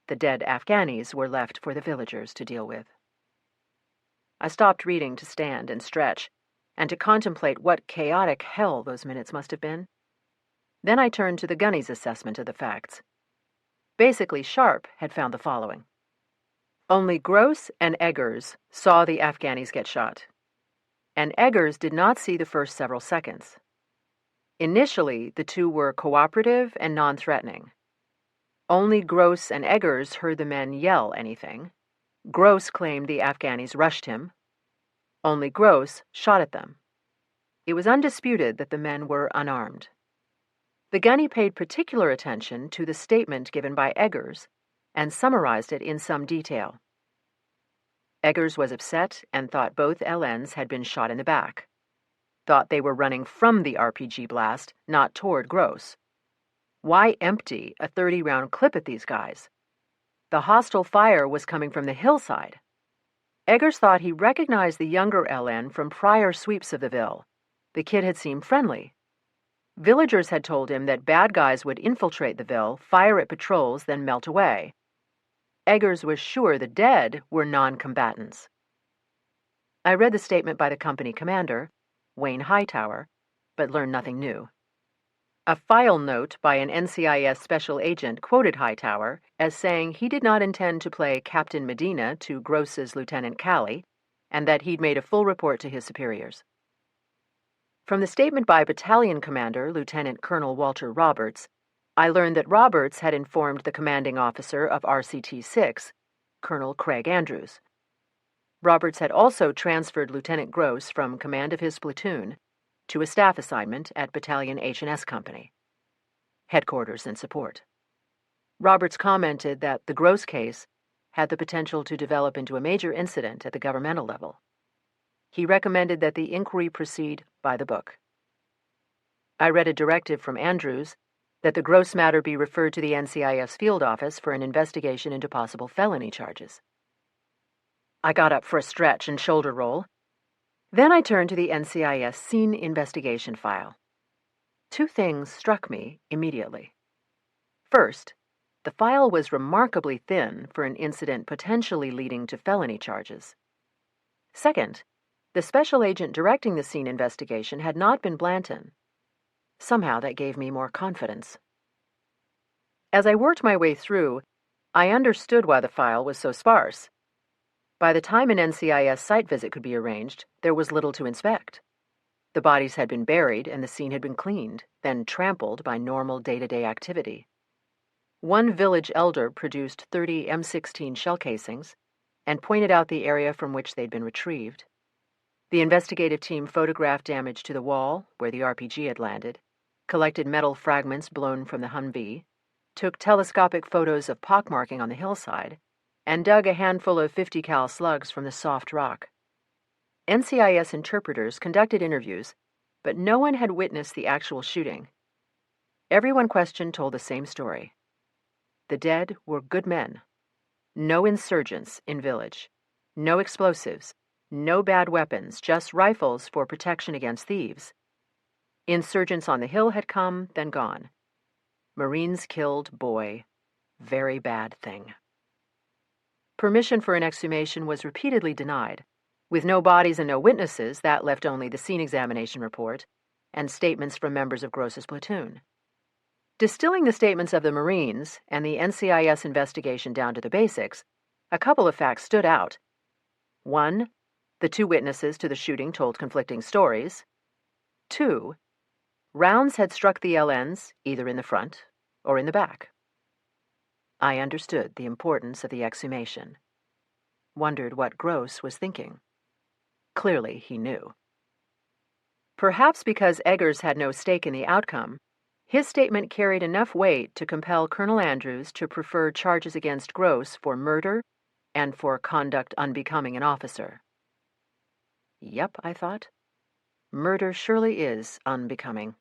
The dead Afghanis were left for the villagers to deal with. I stopped reading to stand and stretch, and to contemplate what chaotic hell those minutes must have been. Then I turned to the gunny's assessment of the facts. Basically, Sharp had found the following. Only Gross and Eggers saw the Afghanis get shot, and Eggers did not see the first several seconds. Initially, the 2 were cooperative and non-threatening. Only Gross and Eggers heard the men yell anything. Gross claimed the Afghanis rushed him. Only Gross shot at them. It was undisputed that the men were unarmed. The gunny paid particular attention to the statement given by Eggers and summarized it in some detail. Eggers was upset and thought both LNs had been shot in the back. Thought they were running from the RPG blast, not toward Gross. Why empty a 30-round clip at these guys? The hostile fire was coming from the hillside. Eggers thought he recognized the younger LN from prior sweeps of the Ville. The kid had seemed friendly. Villagers had told him that bad guys would infiltrate the Ville, fire at patrols, then melt away. Eggers was sure the dead were non-combatants. I read the statement by the company commander, Wayne Hightower, but learned nothing new. A file note by an NCIS special agent quoted Hightower as saying he did not intend to play Captain Medina to Gross's Lieutenant Calley, and that he'd made a full report to his superiors. From the statement by Battalion Commander Lieutenant Colonel Walter Roberts, I learned that Roberts had informed the commanding officer of RCT-6, Colonel Craig Andrews. Roberts had also transferred Lieutenant Gross from command of his platoon to a staff assignment at Battalion H&S Company, headquarters and support. Roberts commented that the Gross case had the potential to develop into a major incident at the governmental level. He recommended that the inquiry proceed by the book. I read a directive from Andrews that the gross matter be referred to the NCIS field office for an investigation into possible felony charges. I got up for a stretch and shoulder roll. Then I turned to the NCIS scene investigation file. Two things struck me immediately. First, the file was remarkably thin for an incident potentially leading to felony charges. Second, the special agent directing the scene investigation had not been Blanton. Somehow that gave me more confidence. As I worked my way through, I understood why the file was so sparse. By the time an NCIS site visit could be arranged, there was little to inspect. The bodies had been buried and the scene had been cleaned, then trampled by normal day-to-day activity. One village elder produced 30 M16 shell casings and pointed out the area from which they'd been retrieved. The investigative team photographed damage to the wall where the RPG had landed, collected metal fragments blown from the Humvee, took telescopic photos of pockmarking on the hillside, and dug a handful of 50 cal slugs from the soft rock. NCIS interpreters conducted interviews, but no one had witnessed the actual shooting. Everyone questioned told the same story. The dead were good men. No insurgents in village. No explosives. No bad weapons, just rifles for protection against thieves. Insurgents on the hill had come, then gone. Marines killed boy. Very bad thing. Permission for an exhumation was repeatedly denied. With no bodies and no witnesses, that left only the scene examination report and statements from members of Gross's platoon. Distilling the statements of the Marines and the NCIS investigation down to the basics, a couple of facts stood out. One, the two witnesses to the shooting told conflicting stories. Two, rounds had struck the LNs either in the front or in the back. I understood the importance of the exhumation. Wondered what Gross was thinking. Clearly, he knew. Perhaps because Eggers had no stake in the outcome, his statement carried enough weight to compel Colonel Andrews to prefer charges against Gross for murder and for conduct unbecoming an officer. Yep, I thought. Murder surely is unbecoming.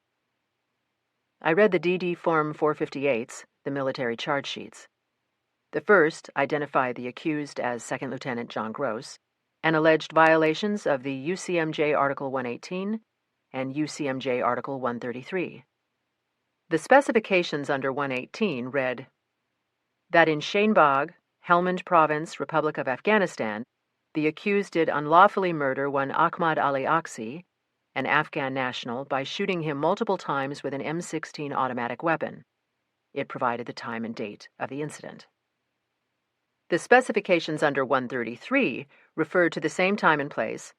I read the DD Form 458s, the military charge sheets. The first identified the accused as Second Lieutenant John Gross and alleged violations of the UCMJ Article 118 and UCMJ Article 133. The specifications under 118 read, that in Shainbag, Helmand Province, Republic of Afghanistan, the accused did unlawfully murder one Ahmad Ali Aksi, an Afghan national, by shooting him multiple times with an M16 automatic weapon. It provided the time and date of the incident. The specifications under 133 referred to the same time and place,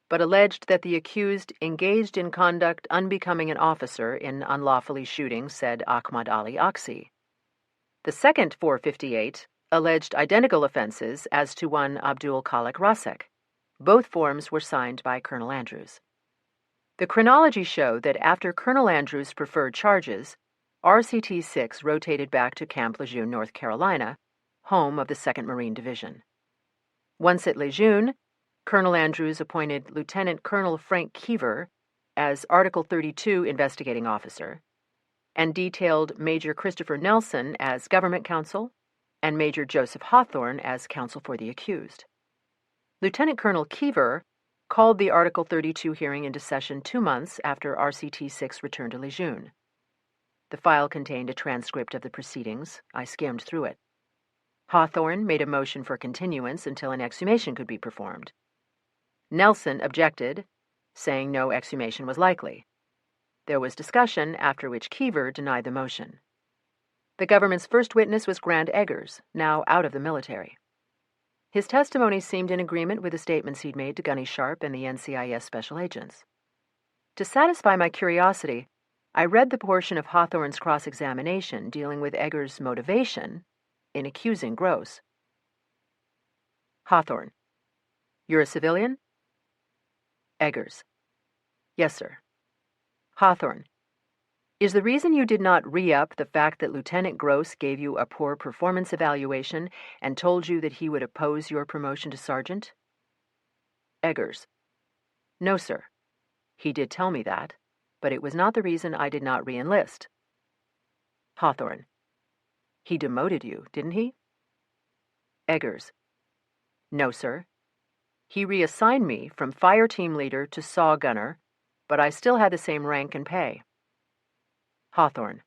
but alleged that the accused engaged in conduct unbecoming an officer in unlawfully shooting said Ahmad Ali Aksi. The second 458 alleged identical offenses as to one Abdul Khalik Rasek. Both forms were signed by Colonel Andrews. The chronology showed that after Colonel Andrews preferred charges, RCT-6 rotated back to Camp Lejeune, North Carolina, home of the 2nd Marine Division. Once at Lejeune, Colonel Andrews appointed Lieutenant Colonel Frank Keever as Article 32 investigating officer and detailed Major Christopher Nelson as government counsel and Major Joseph Hawthorne as counsel for the accused. Lieutenant Colonel Keever called the Article 32 hearing into session 2 months after RCT-6 returned to Lejeune. The file contained a transcript of the proceedings. I skimmed through it. Hawthorne made a motion for continuance until an exhumation could be performed. Nelson objected, saying no exhumation was likely. There was discussion, after which Keever denied the motion. The government's first witness was Grant Eggers, now out of the military. His testimony seemed in agreement with the statements he'd made to Gunny Sharp and the NCIS special agents. To satisfy my curiosity, I read the portion of Hawthorne's cross-examination dealing with Eggers' motivation in accusing Gross. Hawthorne: You're a civilian? Eggers: Yes, sir. Hawthorne: Is the reason you did not re-up the fact that Lieutenant Gross gave you a poor performance evaluation and told you that he would oppose your promotion to sergeant? Eggers: No, sir. He did tell me that, but it was not the reason I did not re-enlist. Hawthorne: He demoted you, didn't he? Eggers: No, sir. He reassigned me from fire team leader to saw gunner, but I still had the same rank and pay. Hawthorne: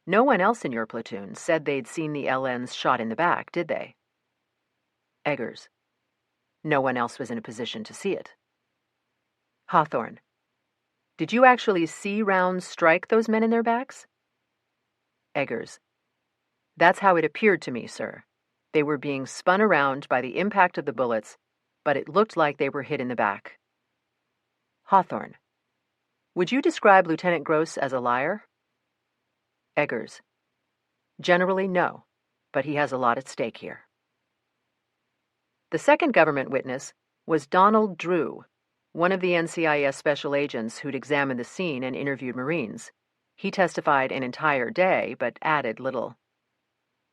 No one else in your platoon said they'd seen the LNs shot in the back, did they? Eggers: No one else was in a position to see it. Hawthorne: Did you actually see rounds strike those men in their backs? Eggers: That's how it appeared to me, sir. They were being spun around by the impact of the bullets, but it looked like they were hit in the back. Hawthorne: Would you describe Lieutenant Gross as a liar? Eggers: Generally, no, but he has a lot at stake here. The second government witness was Donald Drew, one of the NCIS special agents who'd examined the scene and interviewed Marines. He testified an entire day, but added little.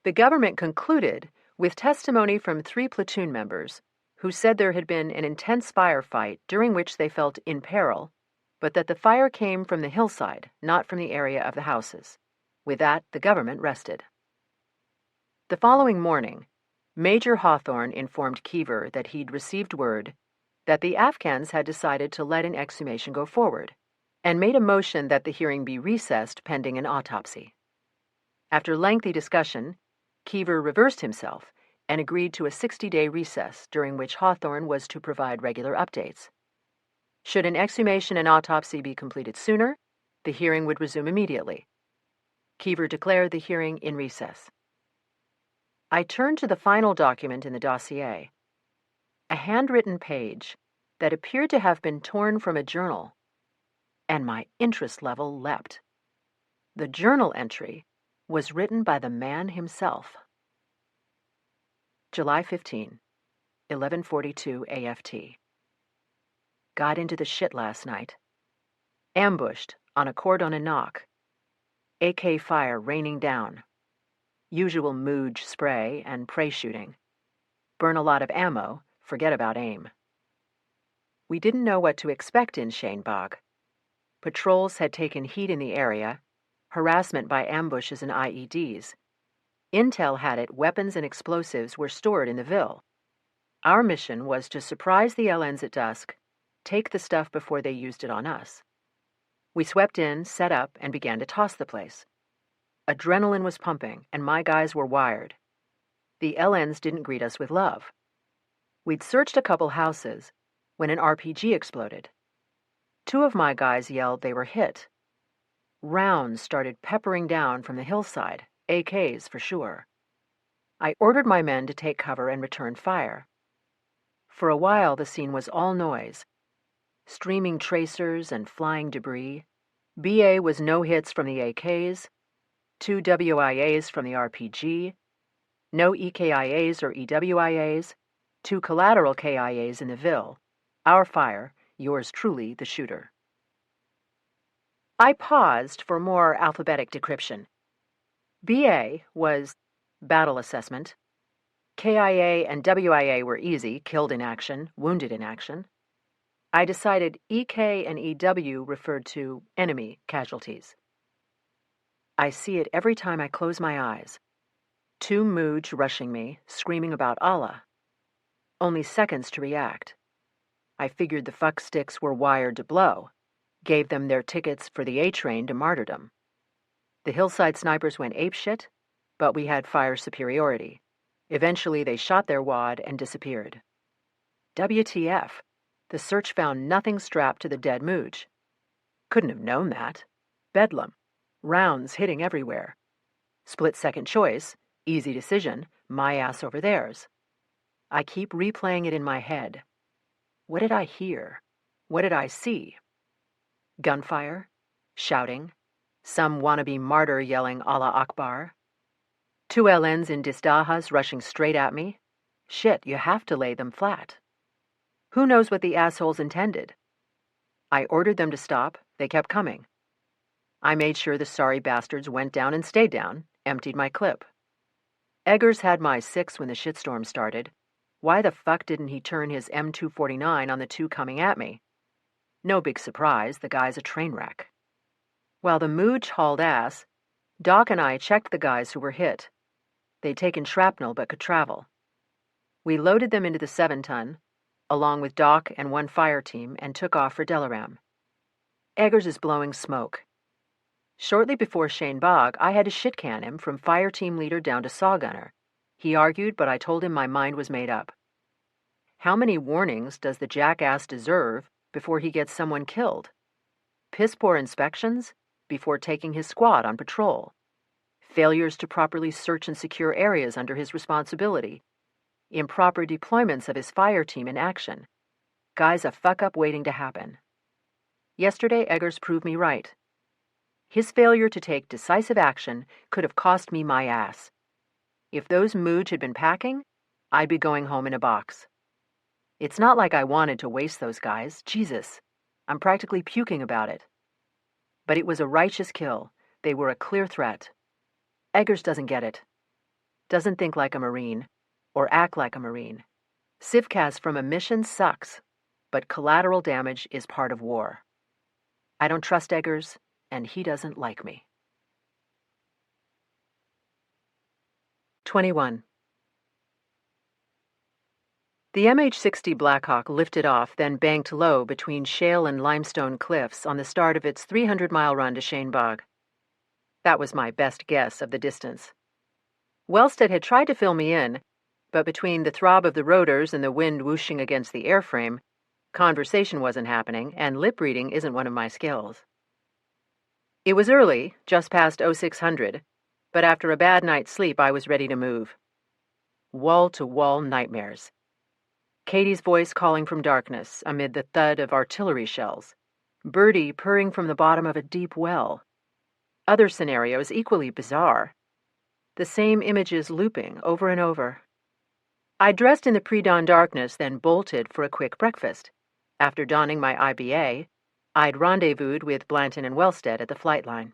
The government concluded with testimony from 3 platoon members who said there had been an intense firefight during which they felt in peril, but that the fire came from the hillside, not from the area of the houses. With that, the government rested. The following morning, Major Hawthorne informed Kiever that he'd received word that the Afghans had decided to let an exhumation go forward, and made a motion that the hearing be recessed pending an autopsy. After lengthy discussion, Kiever reversed himself and agreed to a 60-day recess during which Hawthorne was to provide regular updates. Should an exhumation and autopsy be completed sooner, the hearing would resume immediately. Kiever declared the hearing in recess. I turned to the final document in the dossier, a handwritten page that appeared to have been torn from a journal, and my interest level leapt. The journal entry was written by the man himself. July 15, 11:42 AFT. Got into the shit last night. Ambushed on a cordon and knock. AK fire raining down. Usual mooj spray and prey shooting. Burn a lot of ammo, forget about aim. We didn't know what to expect in Shanebog. Patrols had taken heat in the area, harassment by ambushes and IEDs. Intel had it weapons and explosives were stored in the Ville. Our mission was to surprise the LNs at dusk, take the stuff before they used it on us. We swept in, set up, and began to toss the place. Adrenaline was pumping, and my guys were wired. The LNs didn't greet us with love. We'd searched a couple houses when an RPG exploded. 2 of my guys yelled they were hit. Rounds started peppering down from the hillside, AKs for sure. I ordered my men to take cover and return fire. For a while, the scene was all noise. Streaming tracers and flying debris. BA was no hits from the AKs, 2 WIAs from the RPG, no EKIAs or EWIAs, 2 collateral KIAs in the Ville. Our fire, yours truly, the shooter. I paused for more alphabetic decryption. BA was battle assessment. KIA and WIA were easy, killed in action, wounded in action. I decided EK and EW referred to enemy casualties. I see it every time I close my eyes. 2 mooj rushing me, screaming about Allah. Only seconds to react. I figured the fucksticks were wired to blow, gave them their tickets for the A train to martyrdom. The hillside snipers went apeshit, but we had fire superiority. Eventually, they shot their wad and disappeared. WTF, the search found nothing strapped to the dead mooj. Couldn't have known that. Bedlam. Rounds hitting everywhere. Split-second choice, easy decision, my ass over theirs. I keep replaying it in my head. What did I hear? What did I see? Gunfire? Shouting? Some wannabe martyr yelling Allah Akbar? 2 LNs in Disdahas rushing straight at me? Shit, you have to lay them flat. Who knows what the assholes intended? I ordered them to stop. They kept coming. I made sure the sorry bastards went down and stayed down, emptied my clip. Eggers had my 6 when the shitstorm started. Why the fuck didn't he turn his M249 on the 2 coming at me? No big surprise, the guy's a train wreck. While the mooj hauled ass, Doc and I checked the guys who were hit. They'd taken shrapnel but could travel. We loaded them into the 7-ton, along with Doc and one fire team, and took off for Delaram. Eggers is blowing smoke. Shortly before Shane Bog, I had to shit-can him from fire team leader down to saw gunner. He argued, but I told him my mind was made up. How many warnings does the jackass deserve before he gets someone killed? Piss-poor inspections before taking his squad on patrol. Failures to properly search and secure areas under his responsibility. Improper deployments of his fire team in action. Guy's a fuck-up waiting to happen. Yesterday, Eggers proved me right. His failure to take decisive action could have cost me my ass. If those moods had been packing, I'd be going home in a box. It's not like I wanted to waste those guys. Jesus, I'm practically puking about it. But it was a righteous kill. They were a clear threat. Eggers doesn't get it. Doesn't think like a Marine, or act like a Marine. Civcas from a mission sucks, but collateral damage is part of war. I don't trust Eggers, and he doesn't like me. 21. The MH-60 Blackhawk lifted off, then banked low between shale and limestone cliffs on the start of its 300-mile run to Shane Bog. That was my best guess of the distance. Wellstead had tried to fill me in, but between the throb of the rotors and the wind whooshing against the airframe, conversation wasn't happening, and lip reading isn't one of my skills. It was early, just past 0600, but after a bad night's sleep, I was ready to move. Wall-to-wall nightmares. Katie's voice calling from darkness amid the thud of artillery shells. Birdie purring from the bottom of a deep well. Other scenarios equally bizarre. The same images looping over and over. I dressed in the pre-dawn darkness, then bolted for a quick breakfast. After donning my IBA, I'd rendezvoused with Blanton and Wellstead at the flight line.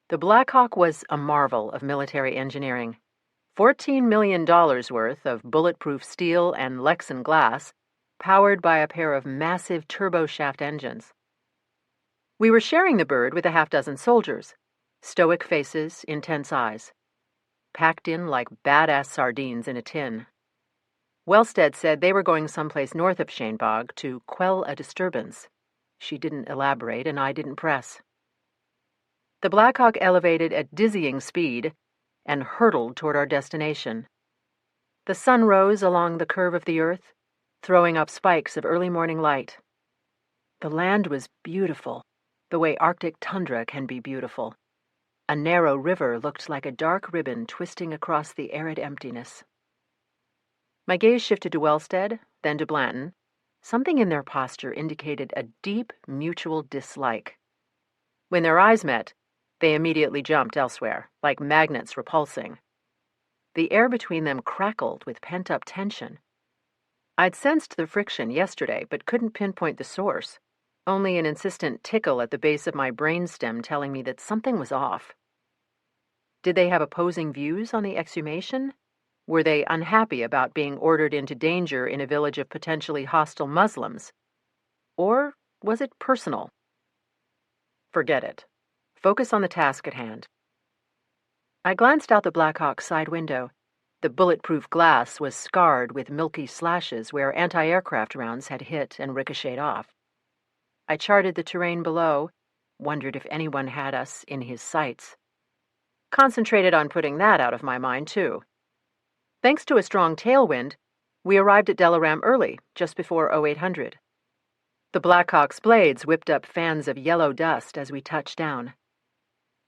The Blackhawk was a marvel of military engineering. $14 million worth of bulletproof steel and Lexan glass, powered by a pair of massive turboshaft engines. We were sharing the bird with a half-dozen soldiers, stoic faces, intense eyes, packed in like badass sardines in a tin. Wellstead said they were going someplace north of Shane Bog to quell a disturbance. She didn't elaborate, and I didn't press. The Blackhawk elevated at dizzying speed and hurtled toward our destination. The sun rose along the curve of the earth, throwing up spikes of early morning light. The land was beautiful, the way Arctic tundra can be beautiful. A narrow river looked like a dark ribbon twisting across the arid emptiness. My gaze shifted to Wellstead, then to Blanton. Something in their posture indicated a deep, mutual dislike. When their eyes met, they immediately jumped elsewhere, like magnets repulsing. The air between them crackled with pent-up tension. I'd sensed the friction yesterday, but couldn't pinpoint the source, only an insistent tickle at the base of my brainstem telling me that something was off. Did they have opposing views on the exhumation? Were they unhappy about being ordered into danger in a village of potentially hostile Muslims? Or was it personal? Forget it. Focus on the task at hand. I glanced out the Blackhawk's side window. The bulletproof glass was scarred with milky slashes where anti-aircraft rounds had hit and ricocheted off. I charted the terrain below, wondered if anyone had us in his sights. Concentrated on putting that out of my mind, too. Thanks to a strong tailwind, we arrived at Delaram early, just before 0800. The Blackhawk's blades whipped up fans of yellow dust as we touched down.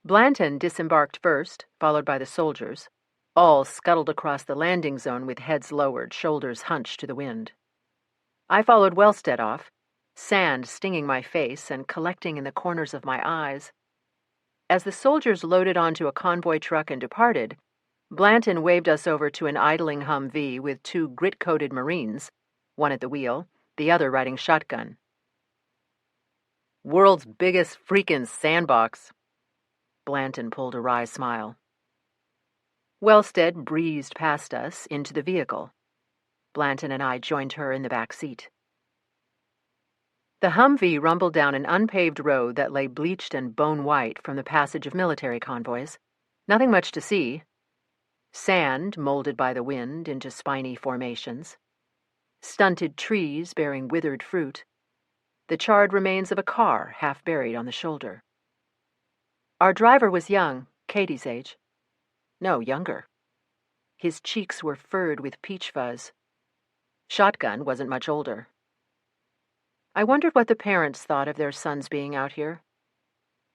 Blanton disembarked first, followed by the soldiers. All scuttled across the landing zone with heads lowered, shoulders hunched to the wind. I followed Wellstead off, sand stinging my face and collecting in the corners of my eyes. As the soldiers loaded onto a convoy truck and departed, Blanton waved us over to an idling Humvee with 2 grit-coated Marines, one at the wheel, the other riding shotgun. World's biggest freaking sandbox. Blanton pulled a wry smile. Wellstead breezed past us into the vehicle. Blanton and I joined her in the back seat. The Humvee rumbled down an unpaved road that lay bleached and bone-white from the passage of military convoys. Nothing much to see. Sand molded by the wind into spiny formations. Stunted trees bearing withered fruit. The charred remains of a car half buried on the shoulder. Our driver was young, Katie's age. No, younger. His cheeks were furred with peach fuzz. Shotgun wasn't much older. I wondered what the parents thought of their sons being out here.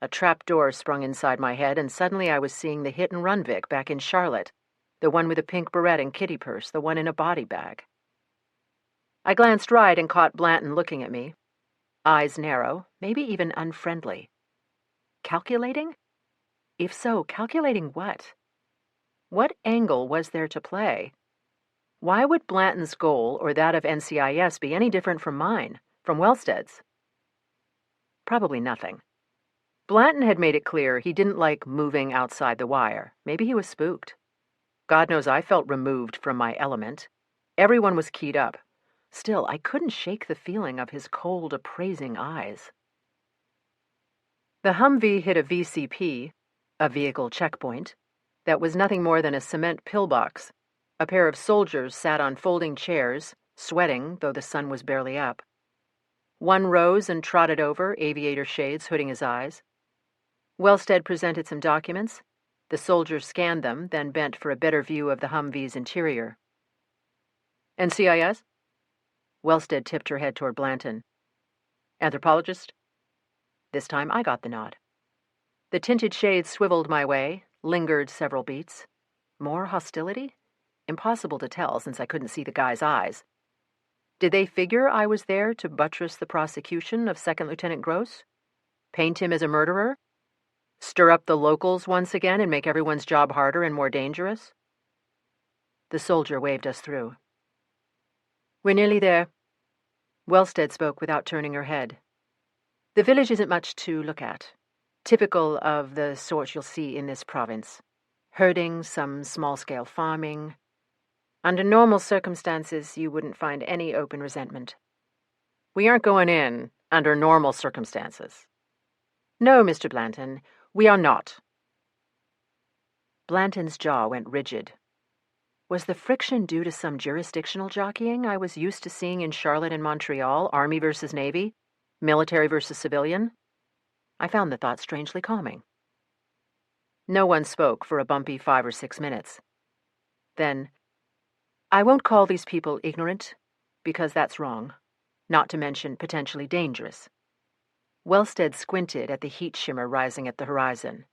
A trap door sprung inside my head, and suddenly I was seeing the hit-and-run Vic back in Charlotte, the one with a pink beret and kitty purse, the one in a body bag. I glanced right and caught Blanton looking at me. Eyes narrow, maybe even unfriendly. Calculating? If so, calculating what? What angle was there to play? Why would Blanton's goal or that of NCIS be any different from mine, from Wellstead's? Probably nothing. Blanton had made it clear he didn't like moving outside the wire. Maybe he was spooked. God knows I felt removed from my element. Everyone was keyed up. Still, I couldn't shake the feeling of his cold, appraising eyes. The Humvee hit a VCP, a vehicle checkpoint, that was nothing more than a cement pillbox. A pair of soldiers sat on folding chairs, sweating, though the sun was barely up. One rose and trotted over, aviator shades hooding his eyes. Wellstead presented some documents. The soldier scanned them, then bent for a better view of the Humvee's interior. NCIS? Wellstead tipped her head toward Blanton. Anthropologist? This time I got the nod. The tinted shades swiveled my way, lingered several beats. More hostility? Impossible to tell since I couldn't see the guy's eyes. Did they figure I was there to buttress the prosecution of Second Lieutenant Gross? Paint him as a murderer? Stir up the locals once again and make everyone's job harder and more dangerous? The soldier waved us through. We're nearly there. Wellstead spoke without turning her head. The village isn't much to look at. Typical of the sort you'll see in this province. Herding, some small-scale farming. Under normal circumstances, you wouldn't find any open resentment. We aren't going in under normal circumstances. No, Mr. Blanton, we are not. Blanton's jaw went rigid. Was the friction due to some jurisdictional jockeying I was used to seeing in Charlotte and Montreal, Army versus Navy, military versus civilian? I found the thought strangely calming. No one spoke for a bumpy 5 or 6 minutes. Then, I won't call these people ignorant, because that's wrong, not to mention potentially dangerous. Wellstead squinted at the heat shimmer rising at the horizon.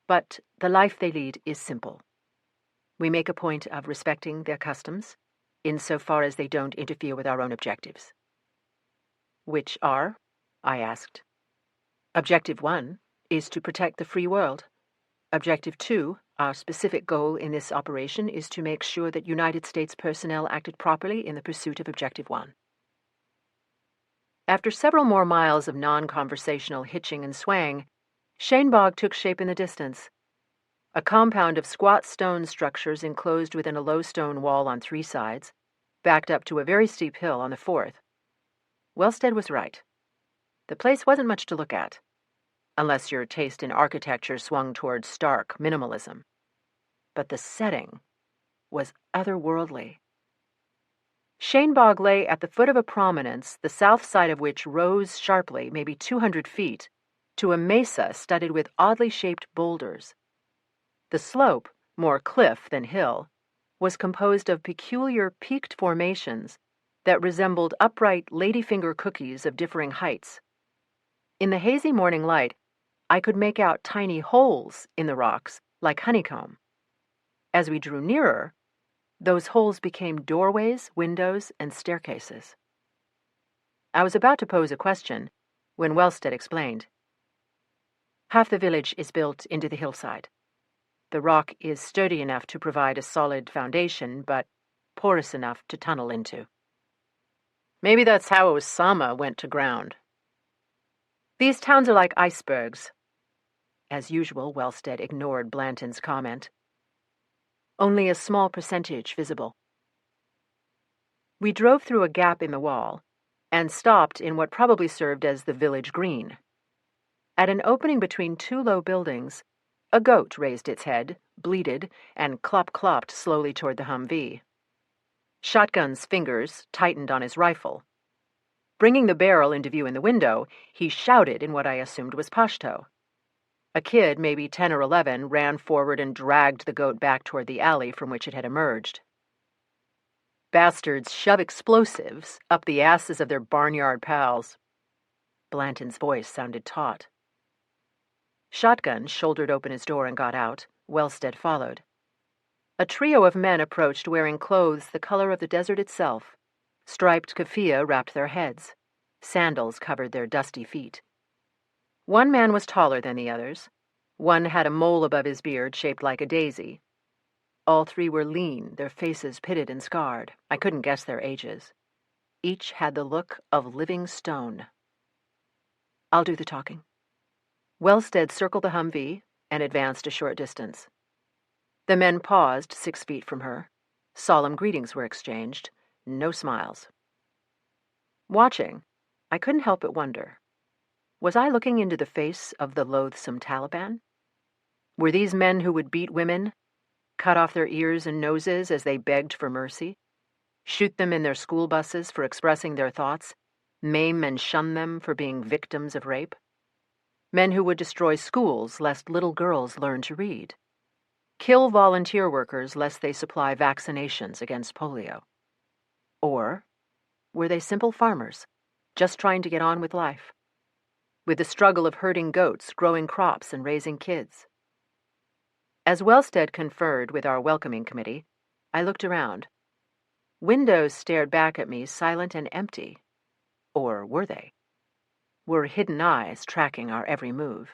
But the life they lead is simple. We make a point of respecting their customs, insofar as they don't interfere with our own objectives. Which are? I asked. Objective 1 is to protect the free world. Objective 2, our specific goal in this operation, is to make sure that United States personnel acted properly in the pursuit of Objective 1. After several more miles of non-conversational hitching and swaying, Shanebog took shape in the distance. A compound of squat stone structures enclosed within a low stone wall on 3 sides, backed up to a very steep hill on the 4th. Wellstead was right. The place wasn't much to look at, unless your taste in architecture swung towards stark minimalism. But the setting was otherworldly. Shanebog lay at the foot of a prominence, the south side of which rose sharply, maybe 200 feet, to a mesa studded with oddly shaped boulders. The slope, more cliff than hill, was composed of peculiar peaked formations that resembled upright ladyfinger cookies of differing heights. In the hazy morning light, I could make out tiny holes in the rocks, like honeycomb. As we drew nearer, those holes became doorways, windows, and staircases. I was about to pose a question when Wellstead explained. Half the village is built into the hillside. The rock is sturdy enough to provide a solid foundation, but porous enough to tunnel into. Maybe that's how Osama went to ground. These towns are like icebergs. As usual, Wellstead ignored Blanton's comment. Only a small percentage visible. We drove through a gap in the wall, and stopped in what probably served as the village green. At an opening between two low buildings, a goat raised its head, bleated, and clop-clopped slowly toward the Humvee. Shotgun's fingers tightened on his rifle. Bringing the barrel into view in the window, he shouted in what I assumed was Pashto. A kid, maybe 10 or 11, ran forward and dragged the goat back toward the alley from which it had emerged. Bastards shove explosives up the asses of their barnyard pals. Blanton's voice sounded taut. Shotgun shouldered open his door and got out. Wellstead followed. A trio of men approached wearing clothes the color of the desert itself. Striped keffiyeh wrapped their heads. Sandals covered their dusty feet. One man was taller than the others. One had a mole above his beard shaped like a daisy. All three were lean, their faces pitted and scarred. I couldn't guess their ages. Each had the look of living stone. I'll do the talking. Wellstead circled the Humvee and advanced a short distance. The men paused 6 feet from her. Solemn greetings were exchanged. No smiles. Watching, I couldn't help but wonder. Was I looking into the face of the loathsome Taliban? Were these men who would beat women, cut off their ears and noses as they begged for mercy, shoot them in their school buses for expressing their thoughts, maim and shun them for being victims of rape? Men who would destroy schools lest little girls learn to read, kill volunteer workers lest they supply vaccinations against polio? Or were they simple farmers, just trying to get on with life, with the struggle of herding goats, growing crops, and raising kids? As Wellstead conferred with our welcoming committee, I looked around. Windows stared back at me, silent and empty. Or were they? Were hidden eyes tracking our every move?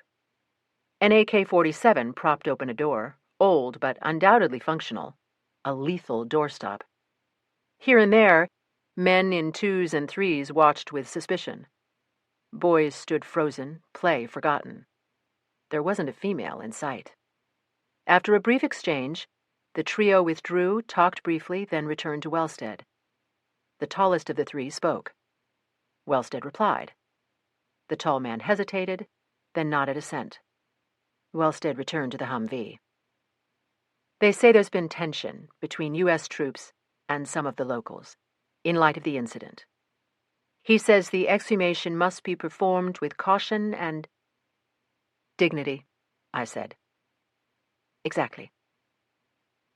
An AK-47 propped open a door, old but undoubtedly functional, a lethal doorstop. Here and there, men in 2s and 3s watched with suspicion. Boys stood frozen, play forgotten. There wasn't a female in sight. After a brief exchange, the trio withdrew, talked briefly, then returned to Wellstead. The tallest of the three spoke. Wellstead replied. The tall man hesitated, then nodded assent. Wellstead returned to the Humvee. They say there's been tension between U.S. troops and some of the locals, in light of the incident. He says the exhumation must be performed with caution and dignity, I said. Exactly.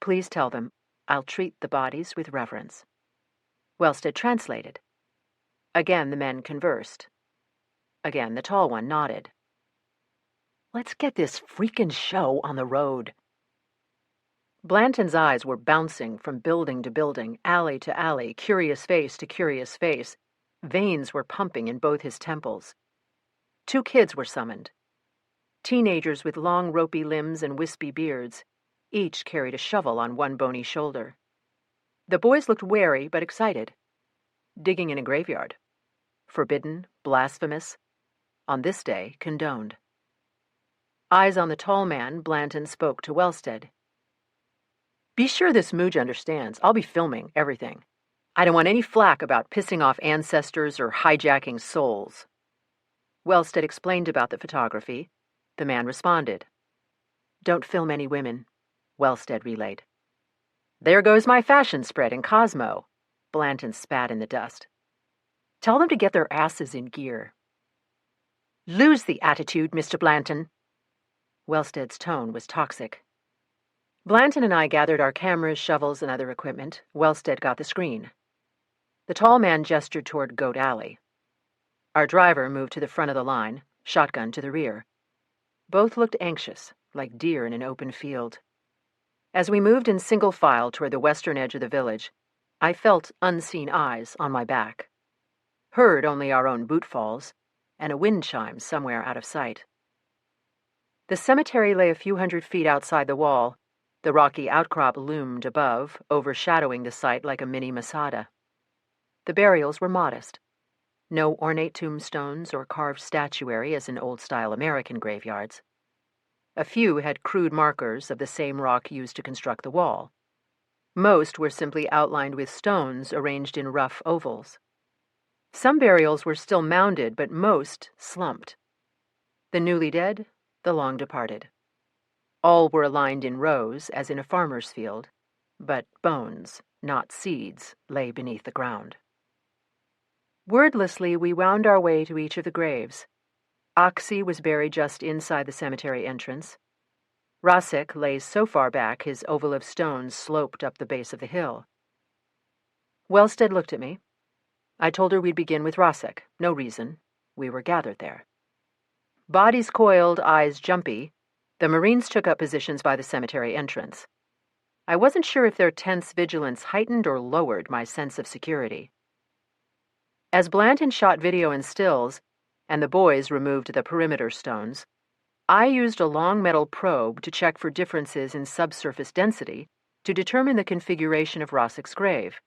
Please tell them I'll treat the bodies with reverence. Wellstead translated. Again the men conversed. Again the tall one nodded. Let's get this freaking show on the road. Blanton's eyes were bouncing from building to building, alley to alley, curious face to curious face. Veins were pumping in both his temples. 2 kids were summoned. Teenagers with long, ropey limbs and wispy beards. Each carried a shovel on one bony shoulder. The boys looked wary but excited. Digging in a graveyard. Forbidden, blasphemous. On this day, condoned. Eyes on the tall man, Blanton spoke to Wellstead. Be sure this Mooj understands. I'll be filming everything. I don't want any flack about pissing off ancestors or hijacking souls. Wellstead explained about the photography. The man responded. Don't film any women, Wellstead relayed. There goes my fashion spread in Cosmo. Blanton spat in the dust. Tell them to get their asses in gear. Lose the attitude, Mr. Blanton. Wellstead's tone was toxic. Blanton and I gathered our cameras, shovels, and other equipment. Wellstead got the screen. The tall man gestured toward Goat Alley. Our driver moved to the front of the line, shotgun to the rear. Both looked anxious, like deer in an open field. As we moved in single file toward the western edge of the village, I felt unseen eyes on my back. Heard only our own bootfalls and a wind chime somewhere out of sight. The cemetery lay a few hundred feet outside the wall. The rocky outcrop loomed above, overshadowing the site like a mini Masada. The burials were modest. No ornate tombstones or carved statuary as in old-style American graveyards. A few had crude markers of the same rock used to construct the wall. Most were simply outlined with stones arranged in rough ovals. Some burials were still mounded, but most slumped. The newly dead, the long departed. All were aligned in rows, as in a farmer's field, but bones, not seeds, lay beneath the ground. Wordlessly, we wound our way to each of the graves. Oxy was buried just inside the cemetery entrance. Rasek lay so far back his oval of stones sloped up the base of the hill. Wellstead looked at me. I told her we'd begin with Rasek. No reason. We were gathered there. Bodies coiled, eyes jumpy, the Marines took up positions by the cemetery entrance. I wasn't sure if their tense vigilance heightened or lowered my sense of security. As Blanton shot video and stills, and the boys removed the perimeter stones, I used a long metal probe to check for differences in subsurface density to determine the configuration of Rasek's grave.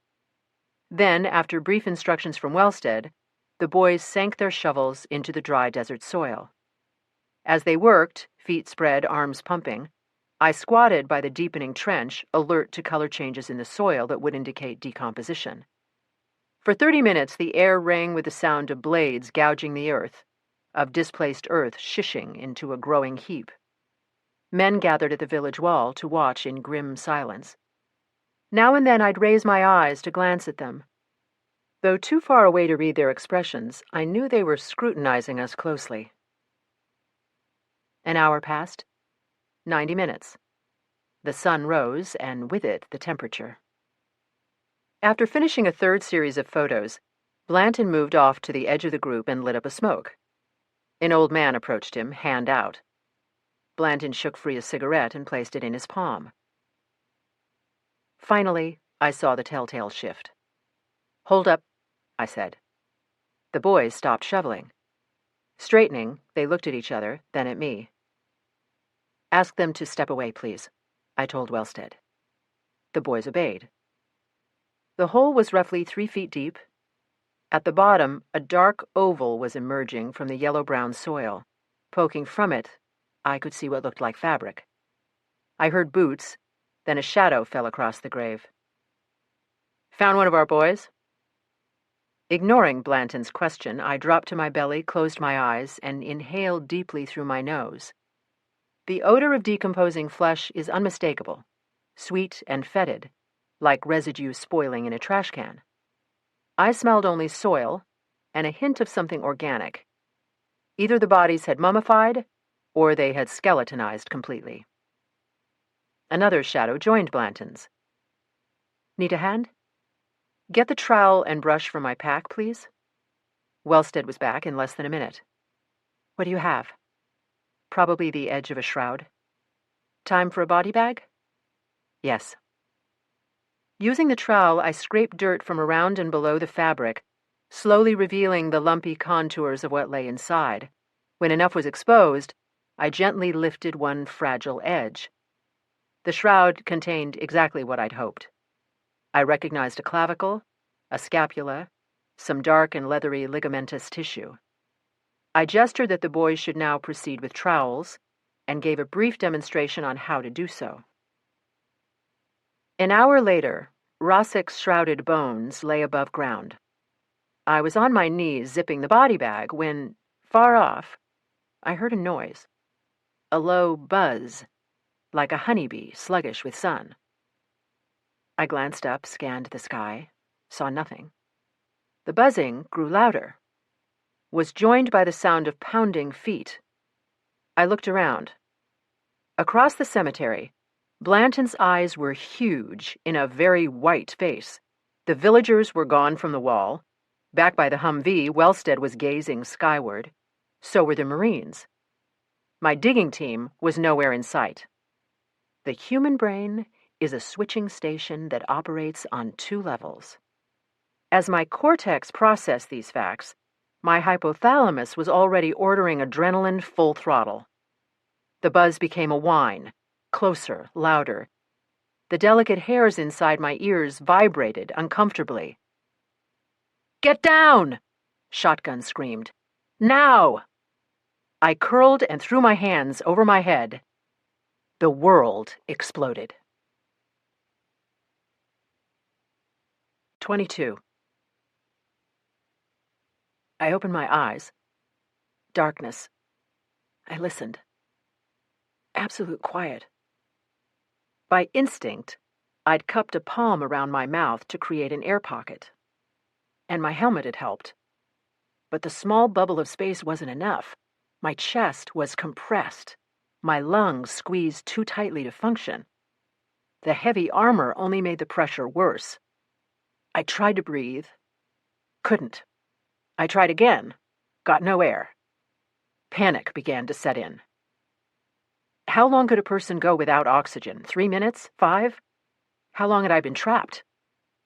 Then, after brief instructions from Wellstead, the boys sank their shovels into the dry desert soil. As they worked, feet spread, arms pumping, I squatted by the deepening trench, alert to color changes in the soil that would indicate decomposition. For 30 minutes, the air rang with the sound of blades gouging the earth, of displaced earth shishing into a growing heap. Men gathered at the village wall to watch in grim silence. Now and then I'd raise my eyes to glance at them. Though too far away to read their expressions, I knew they were scrutinizing us closely. An hour passed. 90 minutes. The sun rose, and with it the temperature. After finishing a third series of photos, Blanton moved off to the edge of the group and lit up a smoke. An old man approached him, hand out. Blanton shook free a cigarette and placed it in his palm. Finally, I saw the telltale shift. "Hold up," I said. The boys stopped shoveling. Straightening, they looked at each other, then at me. "Ask them to step away, please," I told Wellstead. The boys obeyed. The hole was roughly 3 feet deep. At the bottom, a dark oval was emerging from the yellow-brown soil. Poking from it, I could see what looked like fabric. I heard boots, then a shadow fell across the grave. "Found one of our boys?" Ignoring Blanton's question, I dropped to my belly, closed my eyes, and inhaled deeply through my nose. The odor of decomposing flesh is unmistakable, sweet and fetid, like residue spoiling in a trash can. I smelled only soil and a hint of something organic. Either the bodies had mummified, or they had skeletonized completely. Another shadow joined Blanton's. "Need a hand?" "Get the trowel and brush from my pack, please." Wellstead was back in less than a minute. "What do you have?" "Probably the edge of a shroud." "Time for a body bag?" "Yes." Using the trowel, I scraped dirt from around and below the fabric, slowly revealing the lumpy contours of what lay inside. When enough was exposed, I gently lifted one fragile edge. The shroud contained exactly what I'd hoped. I recognized a clavicle, a scapula, some dark and leathery ligamentous tissue. I gestured that the boys should now proceed with trowels, and gave a brief demonstration on how to do so. An hour later, Rasek's shrouded bones lay above ground. I was on my knees zipping the body bag when, far off, I heard a noise. A low buzz, like a honeybee sluggish with sun. I glanced up, scanned the sky, saw nothing. The buzzing grew louder, was joined by the sound of pounding feet. I looked around. Across the cemetery, Blanton's eyes were huge in a very white face. The villagers were gone from the wall. Back by the Humvee, Wellstead was gazing skyward. So were the Marines. My digging team was nowhere in sight. The human brain is a switching station that operates on 2 levels. As my cortex processed these facts, my hypothalamus was already ordering adrenaline full throttle. The buzz became a whine, closer, louder. The delicate hairs inside my ears vibrated uncomfortably. "Get down!" Shotgun screamed. "Now!" I curled and threw my hands over my head. The world exploded. 22. I opened my eyes. Darkness. I listened. Absolute quiet. By instinct, I'd cupped a palm around my mouth to create an air pocket. And my helmet had helped. But the small bubble of space wasn't enough. My chest was compressed. My lungs squeezed too tightly to function. The heavy armor only made the pressure worse. I tried to breathe. Couldn't. I tried again. Got no air. Panic began to set in. How long could a person go without oxygen? 3 minutes? 5? How long had I been trapped?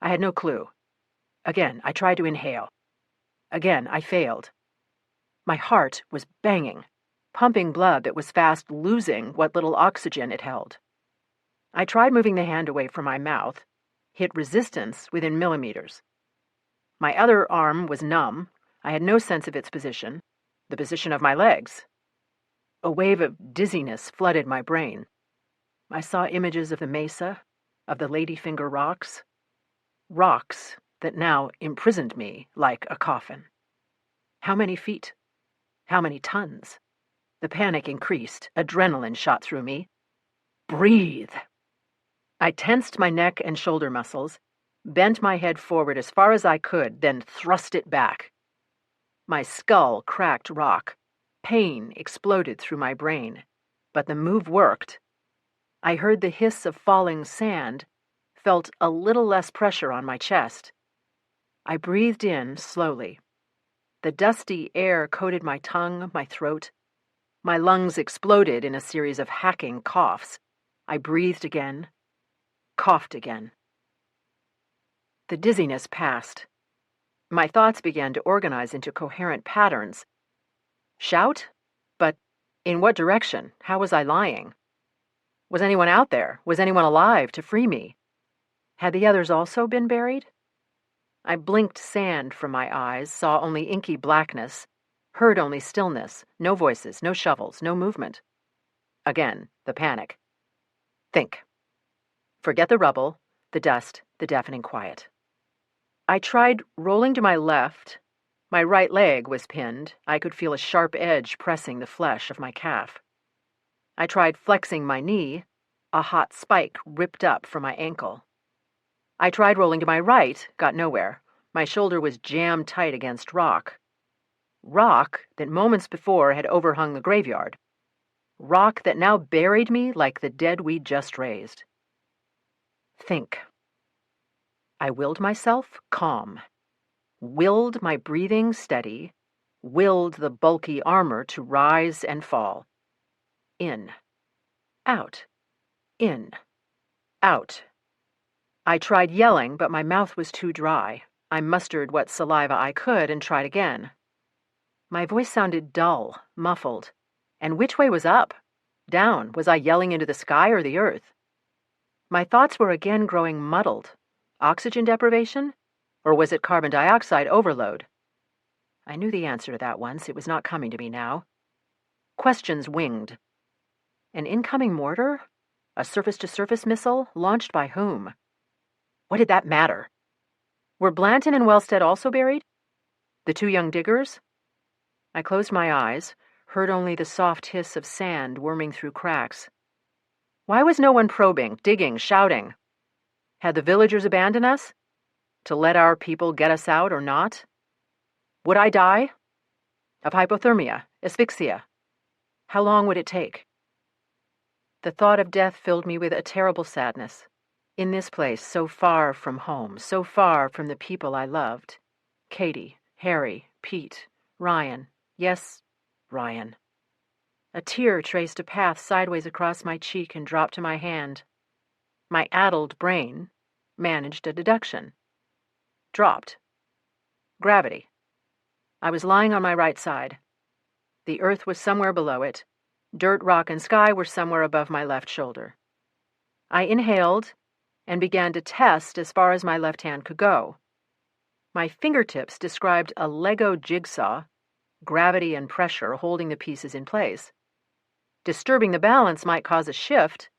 I had no clue. Again, I tried to inhale. Again, I failed. My heart was banging, pumping blood that was fast losing what little oxygen it held. I tried moving the hand away from my mouth, hit resistance within millimeters. My other arm was numb. I had no sense of its position, the position of my legs. A wave of dizziness flooded my brain. I saw images of the mesa, of the Ladyfinger rocks. Rocks that now imprisoned me like a coffin. How many feet? How many tons? The panic increased. Adrenaline shot through me. Breathe! I tensed my neck and shoulder muscles, bent my head forward as far as I could, then thrust it back. My skull cracked rock. Pain exploded through my brain. But the move worked. I heard the hiss of falling sand, felt a little less pressure on my chest. I breathed in slowly. The dusty air coated my tongue, my throat. My lungs exploded in a series of hacking coughs. I breathed again, coughed again. The dizziness passed. My thoughts began to organize into coherent patterns. Shout? But in what direction? How was I lying? Was anyone out there? Was anyone alive to free me? Had the others also been buried? I blinked sand from my eyes, saw only inky blackness, heard only stillness, no voices, no shovels, no movement. Again, the panic. Think. Forget the rubble, the dust, the deafening quiet. I tried rolling to my left. My right leg was pinned. I could feel a sharp edge pressing the flesh of my calf. I tried flexing my knee. A hot spike ripped up from my ankle. I tried rolling to my right, got nowhere. My shoulder was jammed tight against rock. Rock that moments before had overhung the graveyard. Rock that now buried me like the dead we'd just raised. Think. I willed myself calm. Willed my breathing steady. Willed the bulky armor to rise and fall. In. Out. In. Out. I tried yelling, but my mouth was too dry. I mustered what saliva I could and tried again. My voice sounded dull, muffled. And which way was up? Down? Was I yelling into the sky or the earth? My thoughts were again growing muddled. Oxygen deprivation? Or was it carbon dioxide overload? I knew the answer to that once. It was not coming to me now. Questions winged. An incoming mortar? A surface-to-surface missile? Launched by whom? What did that matter? Were Blanton and Wellstead also buried? The 2 young diggers? I closed my eyes, heard only the soft hiss of sand worming through cracks. Why was no one probing, digging, shouting? Had the villagers abandoned us? To let our people get us out or not? Would I die? Of hypothermia, asphyxia? How long would it take? The thought of death filled me with a terrible sadness. In this place, so far from home, so far from the people I loved. Katie, Harry, Pete, Ryan. Yes, Ryan. A tear traced a path sideways across my cheek and dropped to my hand. My addled brain managed a deduction. Dropped. Gravity. I was lying on my right side. The earth was somewhere below it. Dirt, rock, and sky were somewhere above my left shoulder. I inhaled and began to test as far as my left hand could go. My fingertips described a Lego jigsaw, gravity and pressure holding the pieces in place. Disturbing the balance might cause a shift,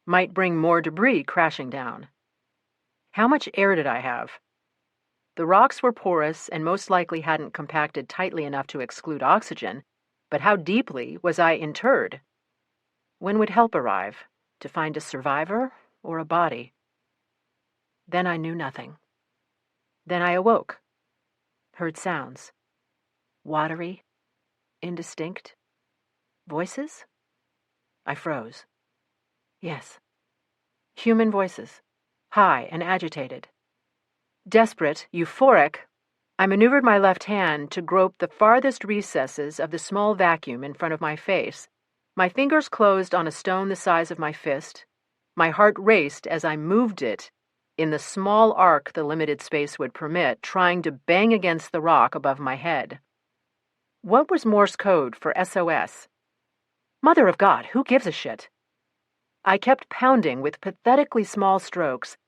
might bring more debris crashing down. How much air did I have? The rocks were porous and most likely hadn't compacted tightly enough to exclude oxygen, but how deeply was I interred? When would help arrive? To find a survivor or a body? Then I knew nothing. Then I awoke, heard sounds. Watery, indistinct. Voices? I froze. Yes. Human voices. High and agitated. Desperate, euphoric, I maneuvered my left hand to grope the farthest recesses of the small vacuum in front of my face. My fingers closed on a stone the size of my fist. My heart raced as I moved it in the small arc the limited space would permit, trying to bang against the rock above my head. What was Morse code for SOS? Mother of God, who gives a shit? I kept pounding with pathetically small strokes,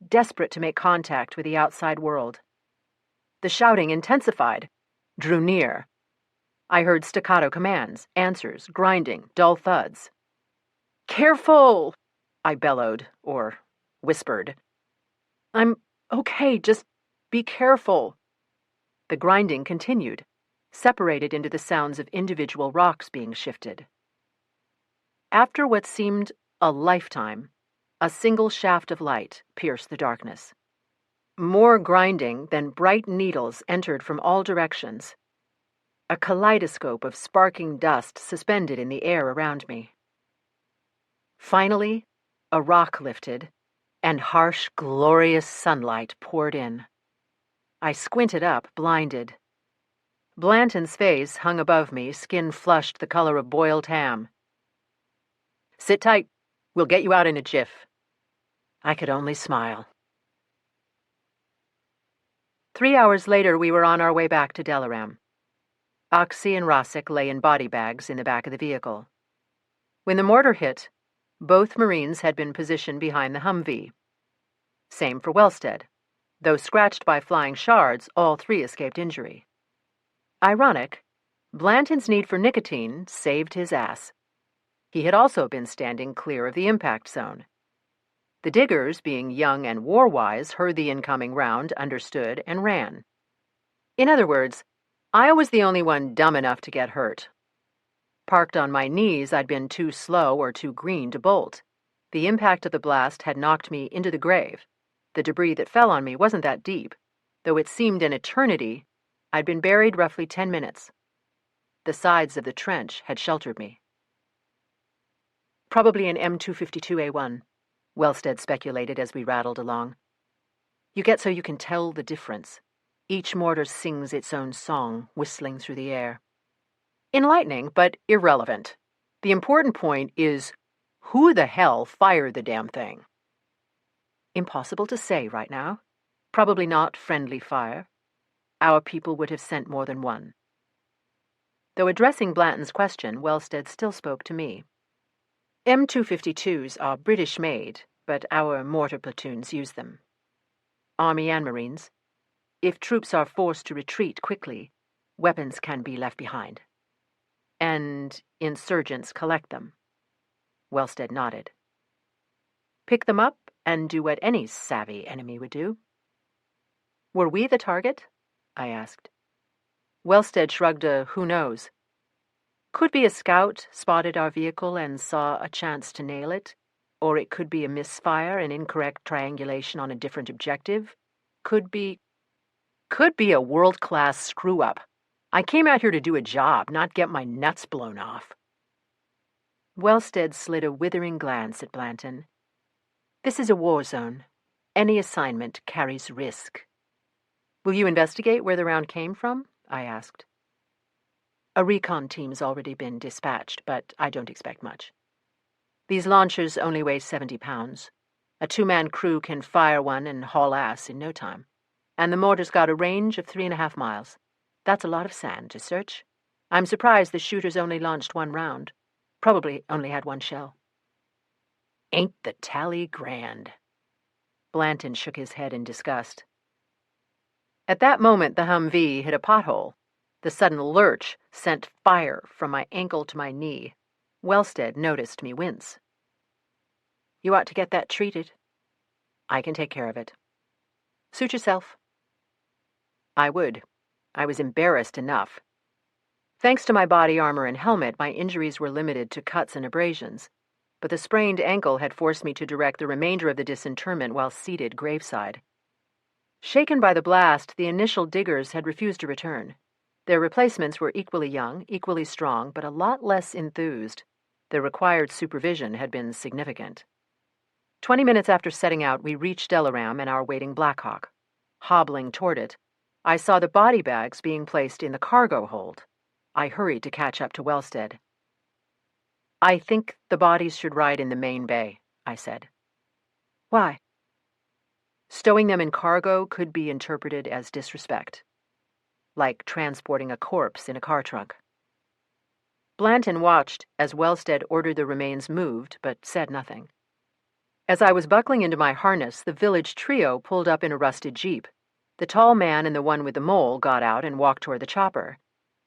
desperate to make contact with the outside world. The shouting intensified, drew near. I heard staccato commands, answers, grinding, dull thuds. "Careful!" I bellowed, or whispered. "I'm okay, just be careful." The grinding continued, separated into the sounds of individual rocks being shifted. After what seemed a lifetime, a single shaft of light pierced the darkness. More grinding than bright needles entered from all directions. A kaleidoscope of sparking dust suspended in the air around me. Finally, a rock lifted, and harsh, glorious sunlight poured in. I squinted up, blinded. Blanton's face hung above me, skin flushed the color of boiled ham. "Sit tight. We'll get you out in a jiff." I could only smile. 3 hours later, we were on our way back to Delaram. Oxy and Rosick lay in body bags in the back of the vehicle. When the mortar hit, both Marines had been positioned behind the Humvee. Same for Wellstead. Though scratched by flying shards, all three escaped injury. Ironic, Blanton's need for nicotine saved his ass. He had also been standing clear of the impact zone. The diggers, being young and war-wise, heard the incoming round, understood, and ran. In other words, I was the only one dumb enough to get hurt. Parked on my knees, I'd been too slow or too green to bolt. The impact of the blast had knocked me into the grave. The debris that fell on me wasn't that deep. Though it seemed an eternity, I'd been buried roughly 10 minutes. The sides of the trench had sheltered me. Probably an M252A1. Wellstead speculated as we rattled along. You get so you can tell the difference. Each mortar sings its own song, whistling through the air. Enlightening, but irrelevant. The important point is, who the hell fired the damn thing? Impossible to say right now. Probably not friendly fire. Our people would have sent more than one. Though addressing Blanton's question, Wellstead still spoke to me. M252s are British-made, but our mortar platoons use them. Army and Marines. If troops are forced to retreat quickly, weapons can be left behind. And insurgents collect them. Wellstead nodded. Pick them up and do what any savvy enemy would do. Were we the target? I asked. Wellstead shrugged a who knows. Could be a scout spotted our vehicle and saw a chance to nail it, or it could be a misfire, an incorrect triangulation on a different objective. Could be a world-class screw-up. I came out here to do a job, not get my nuts blown off. Wellstead slid a withering glance at Blanton. This is a war zone. Any assignment carries risk. Will you investigate where the round came from? I asked. A recon team's already been dispatched, but I don't expect much. These launchers only weigh 70 pounds. A 2-man crew can fire one and haul ass in no time. And the mortar's got a range of 3.5 miles. That's a lot of sand to search. I'm surprised the shooters only launched one round. Probably only had one shell. Ain't the tally grand? Blanton shook his head in disgust. At that moment, the Humvee hit a pothole. The sudden lurch sent fire from my ankle to my knee. Wellstead noticed me wince. You ought to get that treated. I can take care of it. Suit yourself. I would. I was embarrassed enough. Thanks to my body armor and helmet, my injuries were limited to cuts and abrasions, but the sprained ankle had forced me to direct the remainder of the disinterment while seated graveside. Shaken by the blast, the initial diggers had refused to return. Their replacements were equally young, equally strong, but a lot less enthused. The required supervision had been significant. 20 minutes after setting out, we reached Delaram and our waiting Blackhawk. Hobbling toward it, I saw the body bags being placed in the cargo hold. I hurried to catch up to Wellstead. "I think the bodies should ride in the main bay," I said. "Why?" "Stowing them in cargo could be interpreted as disrespect. Like transporting a corpse in a car trunk." Blanton watched as Wellstead ordered the remains moved, but said nothing. As I was buckling into my harness, the village trio pulled up in a rusted jeep. The tall man and the one with the mole got out and walked toward the chopper.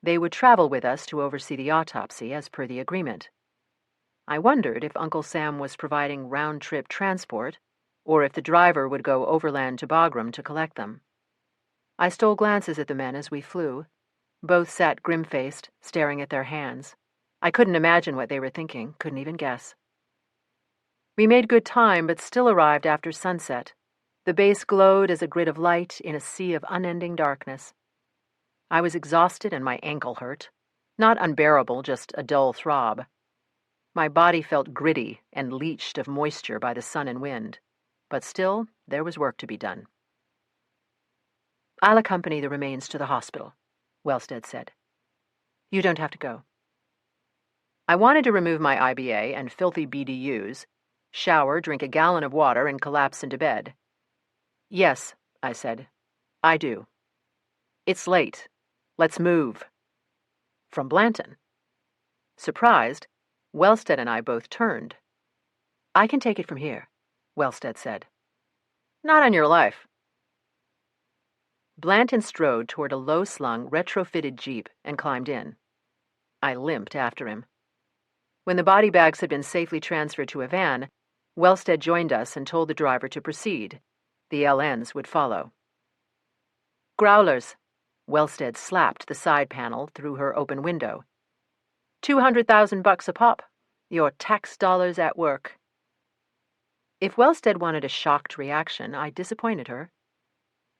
They would travel with us to oversee the autopsy as per the agreement. I wondered if Uncle Sam was providing round-trip transport, or if the driver would go overland to Bagram to collect them. I stole glances at the men as we flew. Both sat grim-faced, staring at their hands. I couldn't imagine what they were thinking, couldn't even guess. We made good time, but still arrived after sunset. The base glowed as a grid of light in a sea of unending darkness. I was exhausted and my ankle hurt. Not unbearable, just a dull throb. My body felt gritty and leached of moisture by the sun and wind. But still, there was work to be done. "I'll accompany the remains to the hospital," Wellstead said. "You don't have to go." I wanted to remove my IBA and filthy BDUs, shower, drink a gallon of water, and collapse into bed. "Yes," I said. "I do." "It's late. Let's move." From Blanton. Surprised, Wellstead and I both turned. "I can take it from here," Wellstead said. "Not on your life." Blanton strode toward a low-slung, retrofitted jeep and climbed in. I limped after him. When the body bags had been safely transferred to a van, Wellstead joined us and told the driver to proceed. The LNs would follow. "Growlers," Wellstead slapped the side panel through her open window. $200,000 a pop. Your tax dollars at work." If Wellstead wanted a shocked reaction, I disappointed her.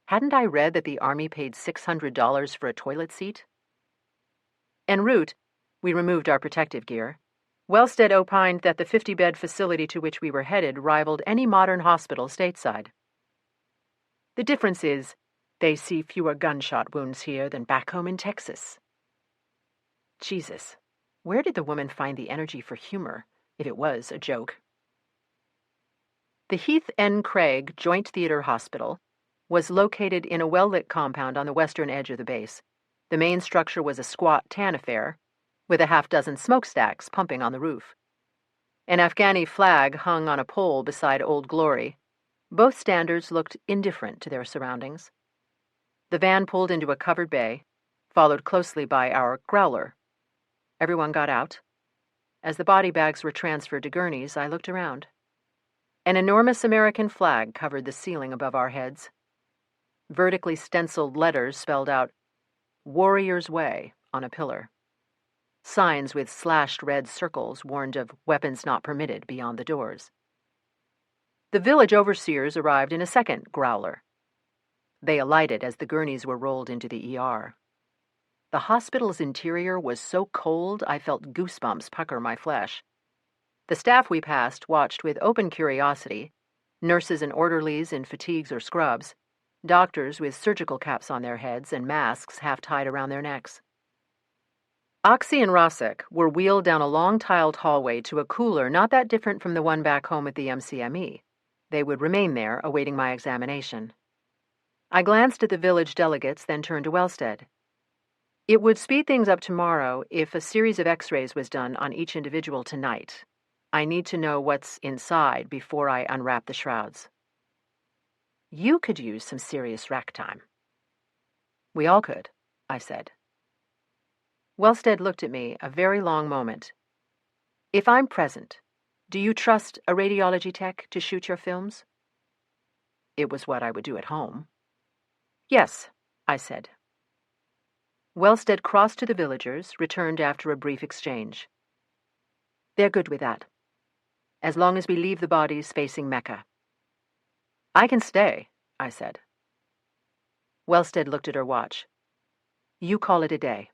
Hadn't I read that the Army paid $600 for a toilet seat? En route, we removed our protective gear. Wellstead opined that the 50-bed facility to which we were headed rivaled any modern hospital stateside. "The difference is, they see fewer gunshot wounds here than back home in Texas." Jesus, where did the woman find the energy for humor, if it was a joke? The Heath N. Craig Joint Theater Hospital was located in a well-lit compound on the western edge of the base. The main structure was a squat tan affair, with a half-dozen smokestacks pumping on the roof. An Afghani flag hung on a pole beside Old Glory. Both standards looked indifferent to their surroundings. The van pulled into a covered bay, followed closely by our Growler. Everyone got out. As the body bags were transferred to gurneys, I looked around. An enormous American flag covered the ceiling above our heads. Vertically stenciled letters spelled out "Warrior's Way" on a pillar. Signs with slashed red circles warned of weapons not permitted beyond the doors. The village overseers arrived in a second Growler. They alighted as the gurneys were rolled into the ER. The hospital's interior was so cold I felt goosebumps pucker my flesh. The staff we passed watched with open curiosity, nurses and orderlies in fatigues or scrubs, doctors with surgical caps on their heads and masks half tied around their necks. Oxy and Rosek were wheeled down a long tiled hallway to a cooler not that different from the one back home at the MCME. They would remain there, awaiting my examination. I glanced at the village delegates, then turned to Wellstead. It would speed things up tomorrow if a series of x-rays was done on each individual tonight. I need to know what's inside before I unwrap the shrouds. You could use some serious rack time. We all could, I said. Wellstead looked at me a very long moment. If I'm present, do you trust a radiology tech to shoot your films? It was what I would do at home. Yes, I said. Wellstead crossed to the villagers, returned after a brief exchange. They're good with that, as long as we leave the bodies facing Mecca. I can stay, I said. Wellstead looked at her watch. You call it a day.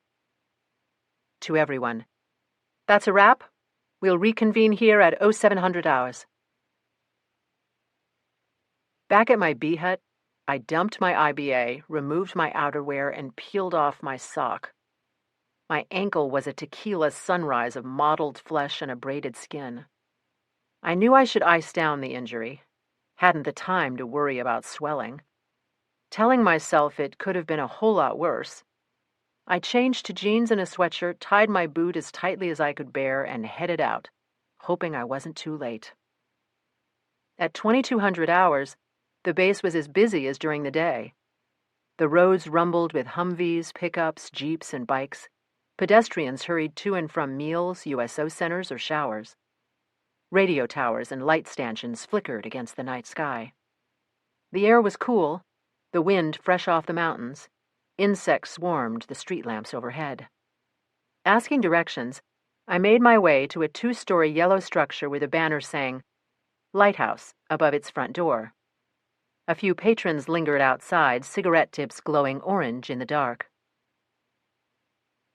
To everyone. That's a wrap. We'll reconvene here at 0700 hours. Back at my bee hut, I dumped my IBA, removed my outerwear, and peeled off my sock. My ankle was a tequila sunrise of mottled flesh and abraded skin. I knew I should ice down the injury. Hadn't the time to worry about swelling. Telling myself it could have been a whole lot worse, I changed to jeans and a sweatshirt, tied my boot as tightly as I could bear, and headed out, hoping I wasn't too late. At 2200 hours, the base was as busy as during the day. The roads rumbled with Humvees, pickups, jeeps, and bikes. Pedestrians hurried to and from meals, USO centers, or showers. Radio towers and light stanchions flickered against the night sky. The air was cool, the wind fresh off the mountains. Insects swarmed the street lamps overhead. Asking directions, I made my way to a 2-story yellow structure with a banner saying, Lighthouse, above its front door. A few patrons lingered outside, cigarette tips glowing orange in the dark.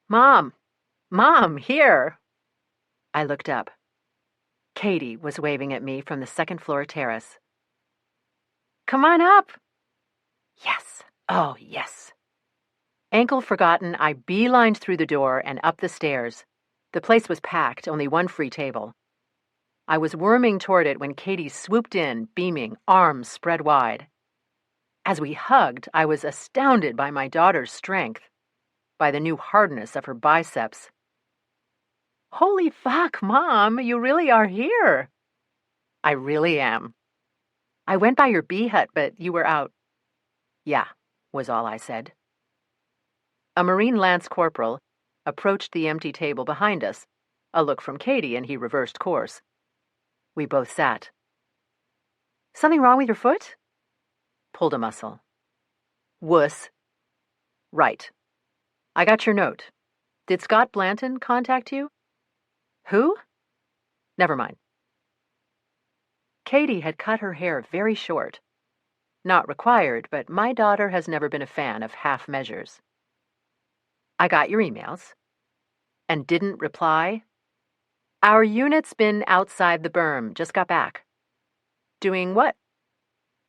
Mom! Mom, here! I looked up. Katie was waving at me from the second-floor terrace. Come on up! Yes. Oh, yes. Ankle forgotten, I beelined through the door and up the stairs. The place was packed, only one free table. I was worming toward it when Katie swooped in, beaming, arms spread wide. As we hugged, I was astounded by my daughter's strength, by the new hardness of her biceps. Holy fuck, Mom, you really are here. I really am. I went by your bee hut, but you were out. Yeah, was all I said. A Marine Lance Corporal approached the empty table behind us, a look from Katie, and he reversed course. We both sat. Something wrong with your foot? Pulled a muscle. Wuss. Right. I got your note. Did Scott Blanton contact you? Who? Never mind. Katie had cut her hair very short. Not required, but my daughter has never been a fan of half measures. I got your emails. And didn't reply? Our unit's been outside the berm, just got back. Doing what?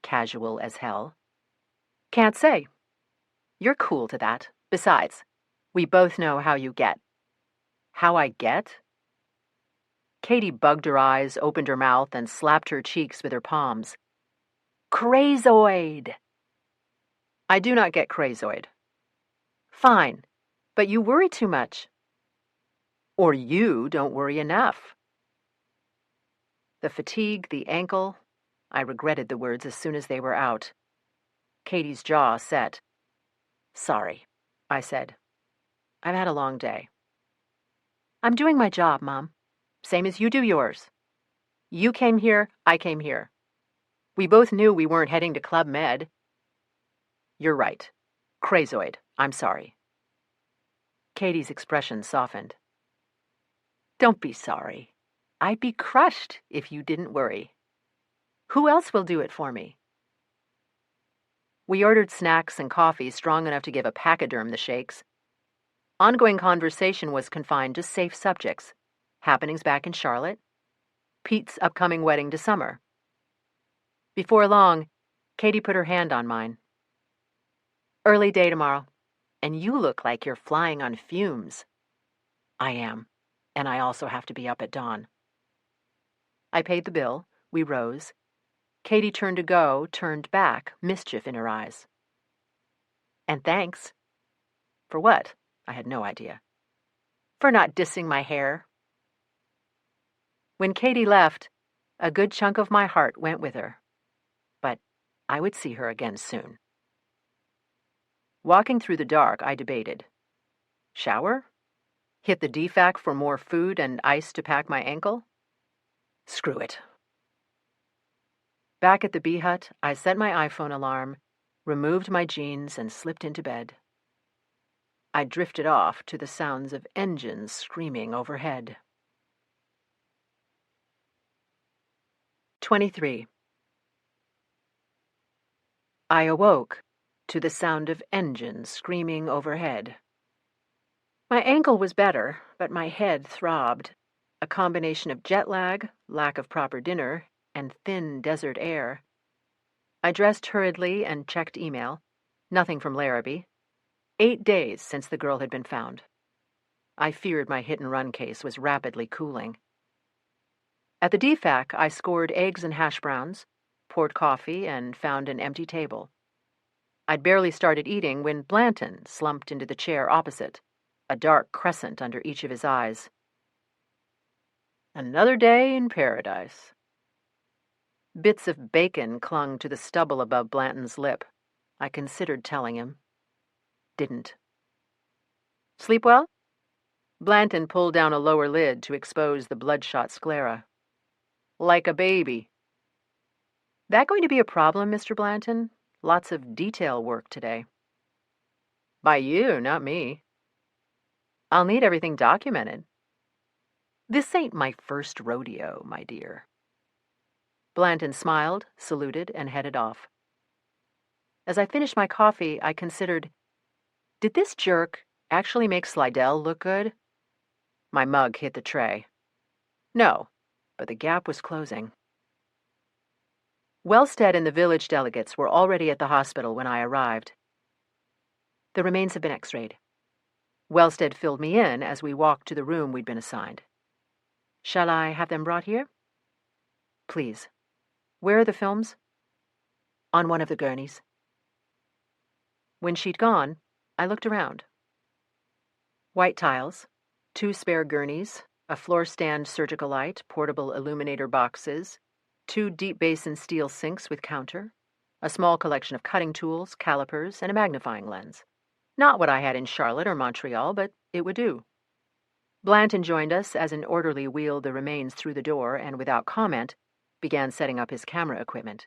Casual as hell. Can't say. You're cool to that. Besides, we both know how you get. How I get? Katie bugged her eyes, opened her mouth, and slapped her cheeks with her palms. Crazoid! I do not get crazoid. Fine, but you worry too much. Or you don't worry enough. The fatigue, the ankle, I regretted the words as soon as they were out. Katie's jaw set. Sorry, I said. I've had a long day. I'm doing my job, Mom. Same as you do yours. You came here, I came here. We both knew we weren't heading to Club Med. You're right. Crazoid. I'm sorry. Katie's expression softened. Don't be sorry. I'd be crushed if you didn't worry. Who else will do it for me? We ordered snacks and coffee strong enough to give a pachyderm the shakes. Ongoing conversation was confined to safe subjects. Happenings back in Charlotte. Pete's upcoming wedding to Summer. Before long, Katie put her hand on mine. Early day tomorrow, and you look like you're flying on fumes. I am, and I also have to be up at dawn. I paid the bill. We rose. Katie turned to go, turned back, mischief in her eyes. And thanks. For what? I had no idea. For not dissing my hair. When Katie left, a good chunk of my heart went with her. But I would see her again soon. Walking through the dark, I debated. Shower? Hit the DFAC for more food and ice to pack my ankle? Screw it. Back at the bee hut, I set my iPhone alarm, removed my jeans, and slipped into bed. I drifted off to the sounds of engines screaming overhead. 23. I awoke to the sound of engines screaming overhead. My ankle was better, but my head throbbed, a combination of jet lag, lack of proper dinner, and thin desert air. I dressed hurriedly and checked email. Nothing from Larrabee. 8 days since the girl had been found. I feared my hit-and-run case was rapidly cooling. At the DFAC, I scored eggs and hash browns, poured coffee, and found an empty table. I'd barely started eating when Blanton slumped into the chair opposite, a dark crescent under each of his eyes. Another day in paradise. Bits of bacon clung to the stubble above Blanton's lip. I considered telling him. Didn't. Sleep well? Blanton pulled down a lower lid to expose the bloodshot sclera. Like a baby. That going to be a problem, Mr. Blanton? Lots of detail work today. By you, not me. I'll need everything documented. This ain't my first rodeo, my dear. Blanton smiled, saluted, and headed off. As I finished my coffee, I considered, did this jerk actually make Slidell look good? My mug hit the tray. No, but the gap was closing. Wellstead and the village delegates were already at the hospital when I arrived. The remains have been x-rayed. Wellstead filled me in as we walked to the room we'd been assigned. Shall I have them brought here? Please. Where are the films? On one of the gurneys. When she'd gone, I looked around. White tiles, 2 spare gurneys, a floor-stand surgical light, portable illuminator boxes, 2 deep basin steel sinks with counter, a small collection of cutting tools, calipers, and a magnifying lens. Not what I had in Charlotte or Montreal, but it would do. Blanton joined us as an orderly wheeled the remains through the door and, without comment, began setting up his camera equipment.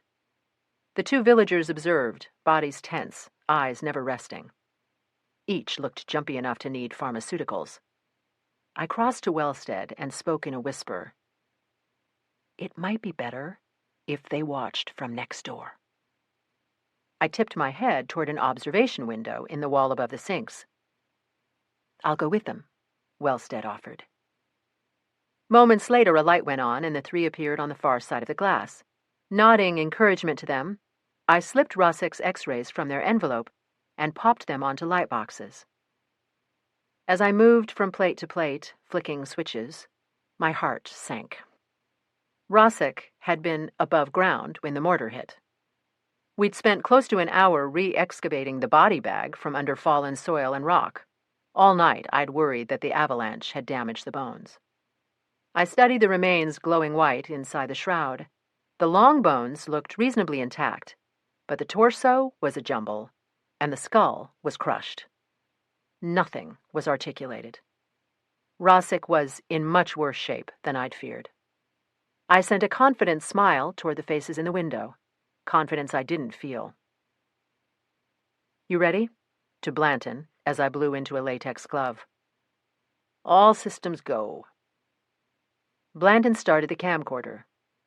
The 2 villagers observed, bodies tense, eyes never resting. Each looked jumpy enough to need pharmaceuticals. I crossed to Wellstead and spoke in a whisper. It might be better if they watched from next door. I tipped my head toward an observation window in the wall above the sinks. I'll go with them, Wellstead offered. Moments later, a light went on, and the 3 appeared on the far side of the glass. Nodding encouragement to them, I slipped Rossick's x-rays from their envelope and popped them onto light boxes. As I moved from plate to plate, flicking switches, my heart sank. Rossick had been above ground when the mortar hit. We'd spent close to an hour re-excavating the body bag from under fallen soil and rock. All night, I'd worried that the avalanche had damaged the bones. I studied the remains glowing white inside the shroud. The long bones looked reasonably intact, but the torso was a jumble, and the skull was crushed. Nothing was articulated. Rossick was in much worse shape than I'd feared. I sent a confident smile toward the faces in the window, confidence I didn't feel. You ready? To Blanton, as I blew into a latex glove. All systems go. Blanton started the camcorder.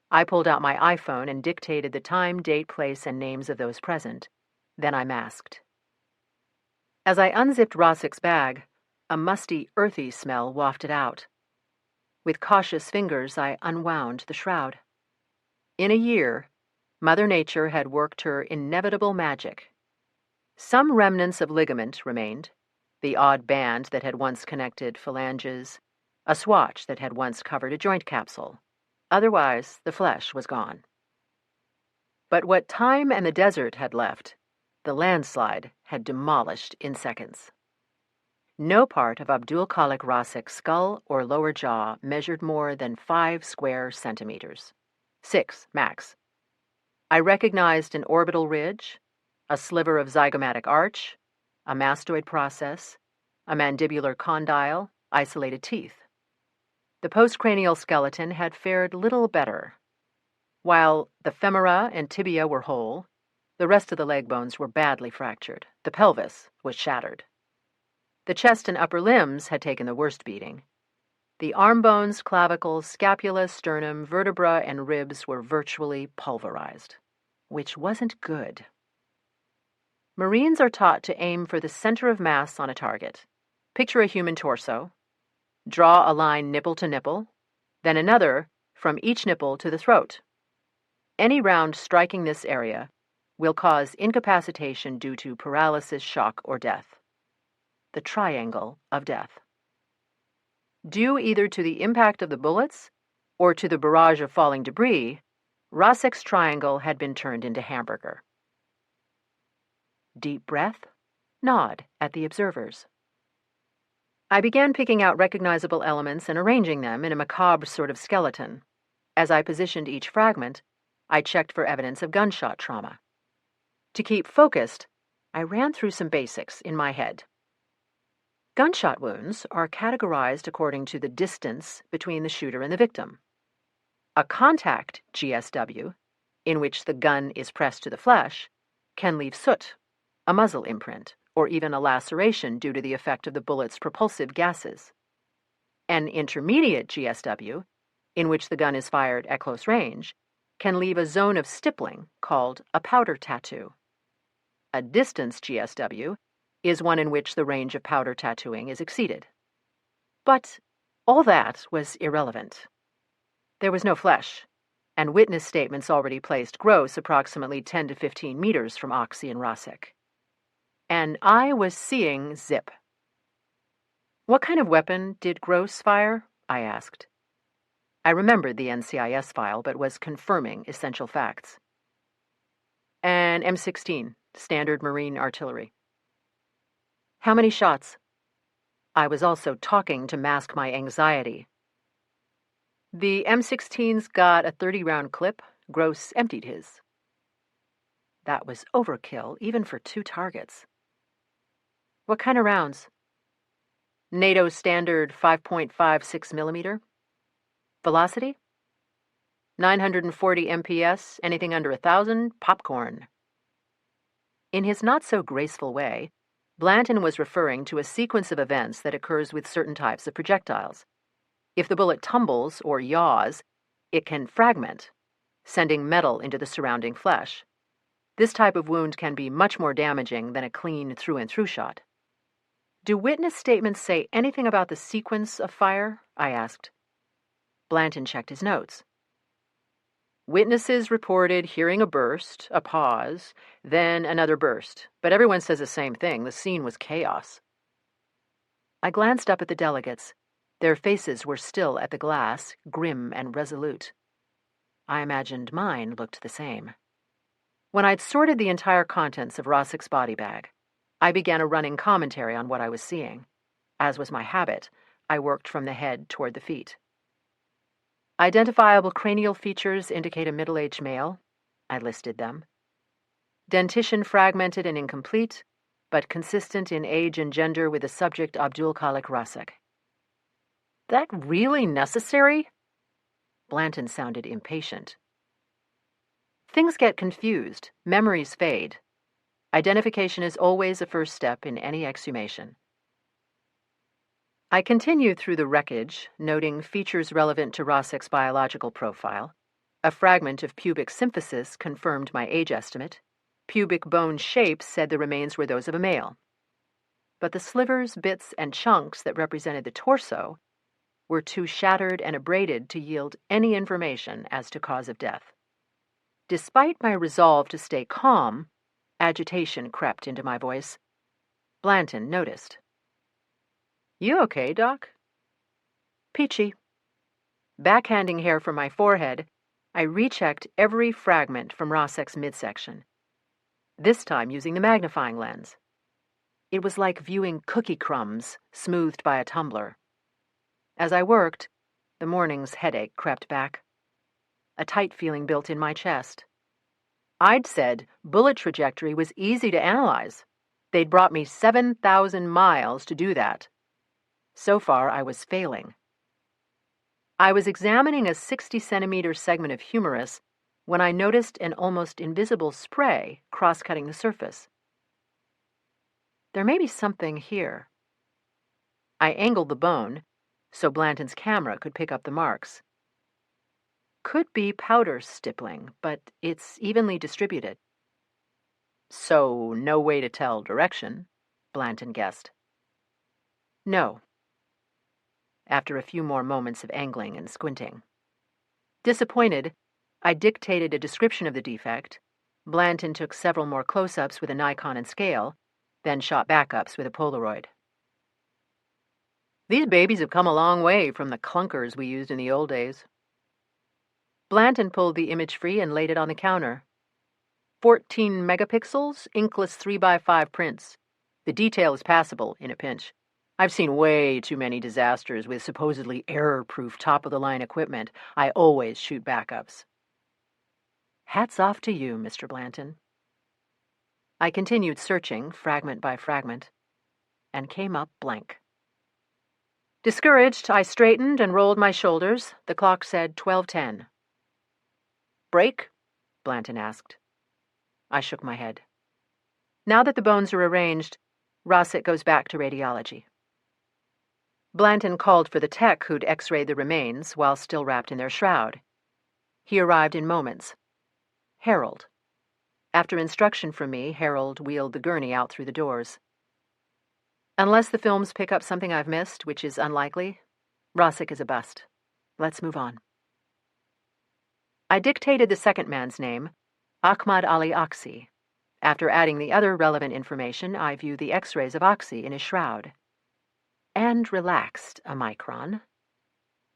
I pulled out my iPhone and dictated the time, date, place, and names of those present. Then I masked. As I unzipped Rossick's bag, a musty, earthy smell wafted out. With cautious fingers, I unwound the shroud. In a year, Mother Nature had worked her inevitable magic. Some remnants of ligament remained, the odd band that had once connected phalanges, a swatch that had once covered a joint capsule. Otherwise, the flesh was gone. But what time and the desert had left, the landslide had demolished in seconds. No part of Abdul Khalik Rossick's skull or lower jaw measured more than 5 square centimeters. 6, max. I recognized an orbital ridge, a sliver of zygomatic arch, a mastoid process, a mandibular condyle, isolated teeth. The postcranial skeleton had fared little better. While the femora and tibia were whole, The rest of the leg bones were badly fractured. The pelvis was shattered. The chest and upper limbs had taken the worst beating. The arm bones, clavicles, scapula, sternum, vertebra, and ribs were virtually pulverized, which wasn't good. Marines are taught to aim for the center of mass on a target. Picture a human torso. Draw a line nipple to nipple, then another from each nipple to the throat. Any round striking this area will cause incapacitation due to paralysis, shock, or death. The triangle of death. Due either to the impact of the bullets or to the barrage of falling debris, Rossek's triangle had been turned into hamburger. Deep breath, nod at the observers. I began picking out recognizable elements and arranging them in a macabre sort of skeleton. As I positioned each fragment, I checked for evidence of gunshot trauma. To keep focused, I ran through some basics in my head. Gunshot wounds are categorized according to the distance between the shooter and the victim. A contact GSW, in which the gun is pressed to the flesh, can leave soot, a muzzle imprint, or even a laceration due to the effect of the bullet's propulsive gases. An intermediate GSW, in which the gun is fired at close range, can leave a zone of stippling called a powder tattoo. A distance GSW is one in which the range of powder tattooing is exceeded. But all that was irrelevant. There was no flesh, and witness statements already placed Gross approximately 10 to 15 meters from Oxy and Rossek. And I was seeing zip. What kind of weapon did Gross fire? I asked. I remembered the NCIS file, but was confirming essential facts. An M16, standard Marine artillery. How many shots? I was also talking to mask my anxiety. The M16's got a 30-round clip. Gross emptied his. That was overkill, even for 2 targets. What kind of rounds? NATO standard 5.56 millimeter. Velocity? 940 MPS, anything under 1,000, popcorn. In his not-so-graceful way, Blanton was referring to a sequence of events that occurs with certain types of projectiles. If the bullet tumbles or yaws, it can fragment, sending metal into the surrounding flesh. This type of wound can be much more damaging than a clean through-and-through shot. Do witness statements say anything about the sequence of fire? I asked. Blanton checked his notes. Witnesses reported hearing a burst, a pause, then another burst, but everyone says the same thing. The scene was chaos. I glanced up at the delegates. Their faces were still at the glass, grim and resolute. I imagined mine looked the same. When I'd sorted the entire contents of Rossek's body bag, I began a running commentary on what I was seeing. As was my habit, I worked from the head toward the feet. Identifiable cranial features indicate a middle-aged male. I listed them. Dentition fragmented and incomplete, but consistent in age and gender with the subject Abdul Khalik Rossek. That really necessary? Blanton sounded impatient. Things get confused. Memories fade. Identification is always a first step in any exhumation. I continued through the wreckage, noting features relevant to Rossek's biological profile. A fragment of pubic symphysis confirmed my age estimate. Pubic bone shapes said the remains were those of a male. But the slivers, bits, and chunks that represented the torso were too shattered and abraded to yield any information as to cause of death. Despite my resolve to stay calm, agitation crept into my voice. Blanton noticed. You okay, Doc? Peachy. Backhanding hair from my forehead, I rechecked every fragment from Rossek's midsection, this time using the magnifying lens. It was like viewing cookie crumbs smoothed by a tumbler. As I worked, the morning's headache crept back. A tight feeling built in my chest. I'd said bullet trajectory was easy to analyze. They'd brought me 7,000 miles to do that. So far, I was failing. I was examining a 60-centimeter segment of humerus when I noticed an almost invisible spray cross-cutting the surface. There may be something here. I angled the bone so Blanton's camera could pick up the marks. Could be powder stippling, but it's evenly distributed. So no way to tell direction, Blanton guessed. No. After a few more moments of angling and squinting. Disappointed, I dictated a description of the defect. Blanton took several more close-ups with a Nikon and scale, then shot backups with a Polaroid. These babies have come a long way from the clunkers we used in the old days. Blanton pulled the image free and laid it on the counter. 14 megapixels, inkless 3x5 prints. The detail is passable in a pinch. I've seen way too many disasters with supposedly error-proof top-of-the-line equipment. I always shoot backups. Hats off to you, Mr. Blanton. I continued searching, fragment by fragment, and came up blank. Discouraged, I straightened and rolled my shoulders. The clock said 12:10. Break? Blanton asked. I shook my head. Now that the bones are arranged, Rossett goes back to radiology. Blanton called for the tech who'd x-rayed the remains while still wrapped in their shroud. He arrived in moments. Harold. After instruction from me, Harold wheeled the gurney out through the doors. Unless the films pick up something I've missed, which is unlikely, Rossett is a bust. Let's move on. I dictated the second man's name, Ahmad Ali Oxy. After adding the other relevant information, I viewed the x-rays of Oxy in his shroud. And relaxed a micron.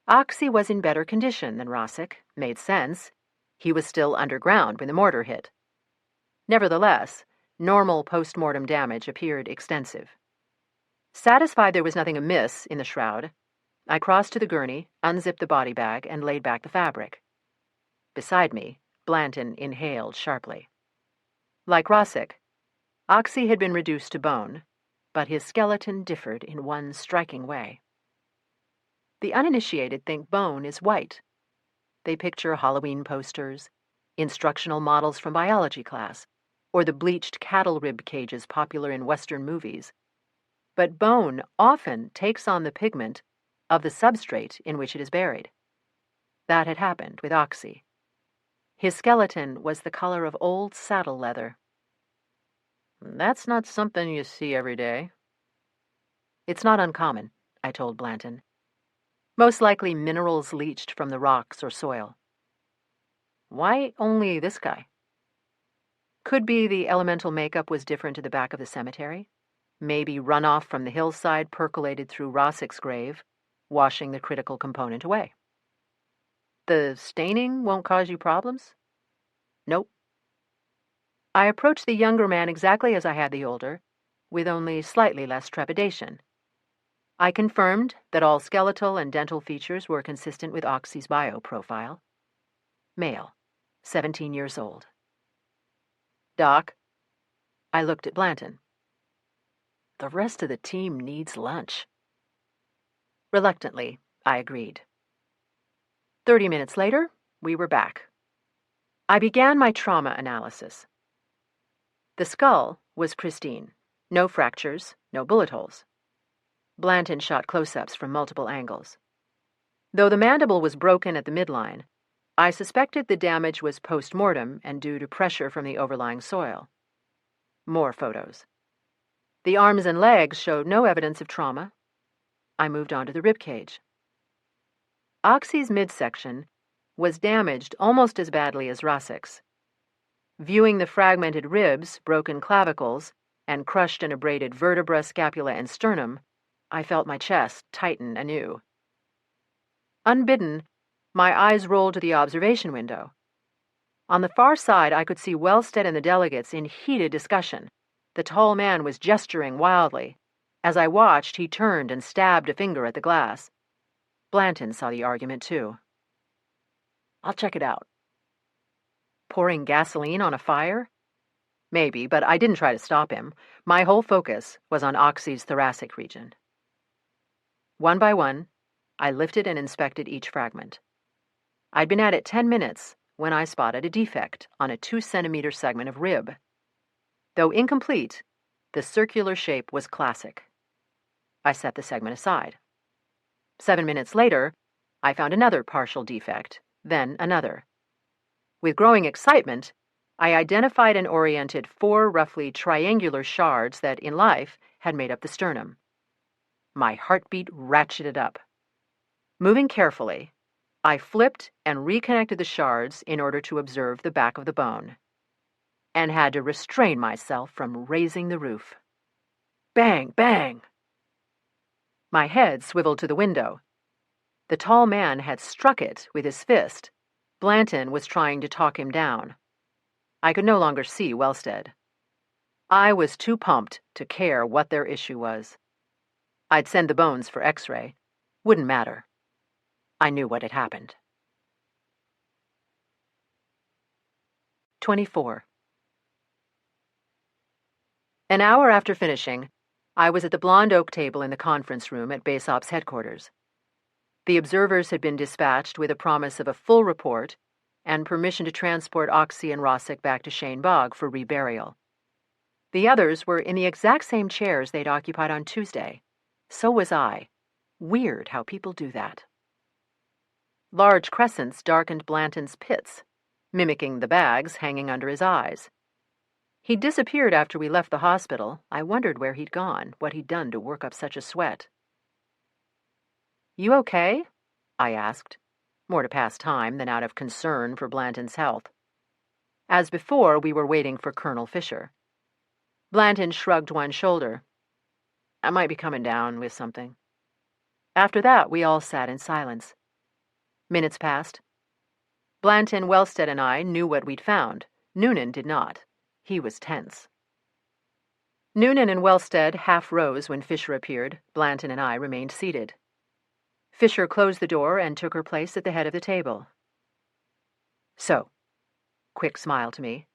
Oxy was in better condition than Rossett. Made sense. He was still underground when the mortar hit. Nevertheless, normal post-mortem damage appeared extensive. Satisfied there was nothing amiss in the shroud, I crossed to the gurney, unzipped the body bag, and laid back the fabric. Beside me, Blanton inhaled sharply. Like Rossett, Oxy had been reduced to bone, but his skeleton differed in one striking way. The uninitiated think bone is white. They picture Halloween posters, instructional models from biology class, or the bleached cattle rib cages popular in Western movies. But bone often takes on the pigment of the substrate in which it is buried. That had happened with Oxy. His skeleton was the color of old saddle leather. That's not something you see every day. It's not uncommon, I told Blanton. Most likely minerals leached from the rocks or soil. Why only this guy? Could be the elemental makeup was different to the back of the cemetery. Maybe runoff from the hillside percolated through Rossett's grave, washing the critical component away. The staining won't cause you problems? Nope. I approached the younger man exactly as I had the older, with only slightly less trepidation. I confirmed that all skeletal and dental features were consistent with Oxy's bio profile. Male, 17 years old. Doc? I looked at Blanton. The rest of the team needs lunch. Reluctantly, I agreed. 30 minutes later, we were back. I began my trauma analysis. The skull was pristine. No fractures, no bullet holes. Blanton shot close-ups from multiple angles. Though the mandible was broken at the midline, I suspected the damage was post-mortem and due to pressure from the overlying soil. More photos. The arms and legs showed no evidence of trauma. I moved on to the rib cage. Oxy's midsection was damaged almost as badly as Rossett's. Viewing the fragmented ribs, broken clavicles, and crushed and abraded vertebra, scapula, and sternum, I felt my chest tighten anew. Unbidden, my eyes rolled to the observation window. On the far side, I could see Wellstead and the delegates in heated discussion. The tall man was gesturing wildly. As I watched, he turned and stabbed a finger at the glass. Blanton saw the argument, too. I'll check it out. Pouring gasoline on a fire? Maybe, but I didn't try to stop him. My whole focus was on Oxy's thoracic region. One by one, I lifted and inspected each fragment. I'd been at it 10 minutes when I spotted a defect on a 2-centimeter segment of rib. Though incomplete, the circular shape was classic. I set the segment aside. 7 minutes later, I found another partial defect, then another. With growing excitement, I identified and oriented 4 roughly triangular shards that, in life, had made up the sternum. My heartbeat ratcheted up. Moving carefully, I flipped and reconnected the shards in order to observe the back of the bone, and had to restrain myself from raising the roof. Bang, bang! My head swiveled to the window. The tall man had struck it with his fist. Blanton was trying to talk him down. I could no longer see Wellstead. I was too pumped to care what their issue was. I'd send the bones for X-ray. Wouldn't matter. I knew what had happened. 24. An hour after finishing, I was at the blonde oak table in the conference room at Base Ops headquarters. The observers had been dispatched with a promise of a full report and permission to transport Oxy and Rossick back to Cheyne Bog for reburial. The others were in the exact same chairs they'd occupied on Tuesday. So was I. Weird how people do that. Large crescents darkened Blanton's pits, mimicking the bags hanging under his eyes. He'd disappeared after we left the hospital. I wondered where he'd gone, what he'd done to work up such a sweat. "You okay?" I asked, more to pass time than out of concern for Blanton's health. As before, we were waiting for Colonel Fisher. Blanton shrugged one shoulder. "I might be coming down with something." After that, we all sat in silence. Minutes passed. Blanton, Wellstead, and I knew what we'd found. Noonan did not. He was tense. Noonan and Wellstead half rose when Fisher appeared. Blanton and I remained seated. Fisher closed the door and took her place at the head of the table. "So," quick smile to me,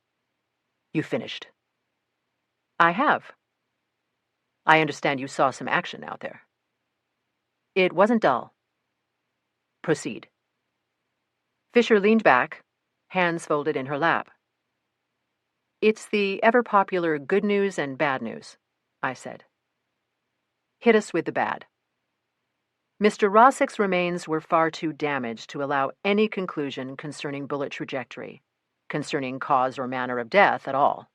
"you finished?" "I have." "I understand you saw some action out there." "It wasn't dull." "Proceed." Fisher leaned back, hands folded in her lap. "It's the ever-popular good news and bad news," I said. "Hit us with the bad." Mr. Rossick's remains were far too damaged to allow any conclusion concerning bullet trajectory, concerning cause or manner of death at all.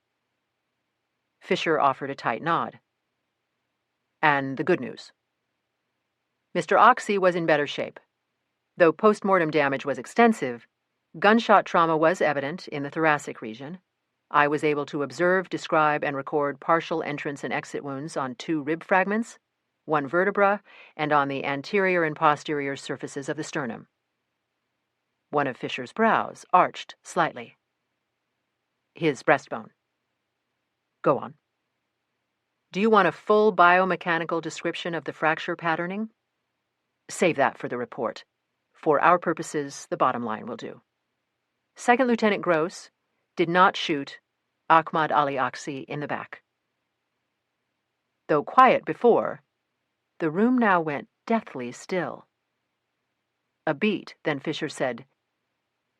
Fisher offered a tight nod. "And the good news?" Mr. Oxy was in better shape. Though post-mortem damage was extensive, gunshot trauma was evident in the thoracic region. I was able to observe, describe, and record partial entrance and exit wounds on 2 rib fragments, 1 vertebra, and on the anterior and posterior surfaces of the sternum. One of Fisher's brows arched slightly. "His breastbone." "Go on." "Do you want a full biomechanical description of the fracture patterning?" "Save that for the report. For our purposes, the bottom line will do. Second Lieutenant Gross did not shoot Ahmad Ali Oxy in the back." Though quiet before, the room now went deathly still. A beat, then Fisher said,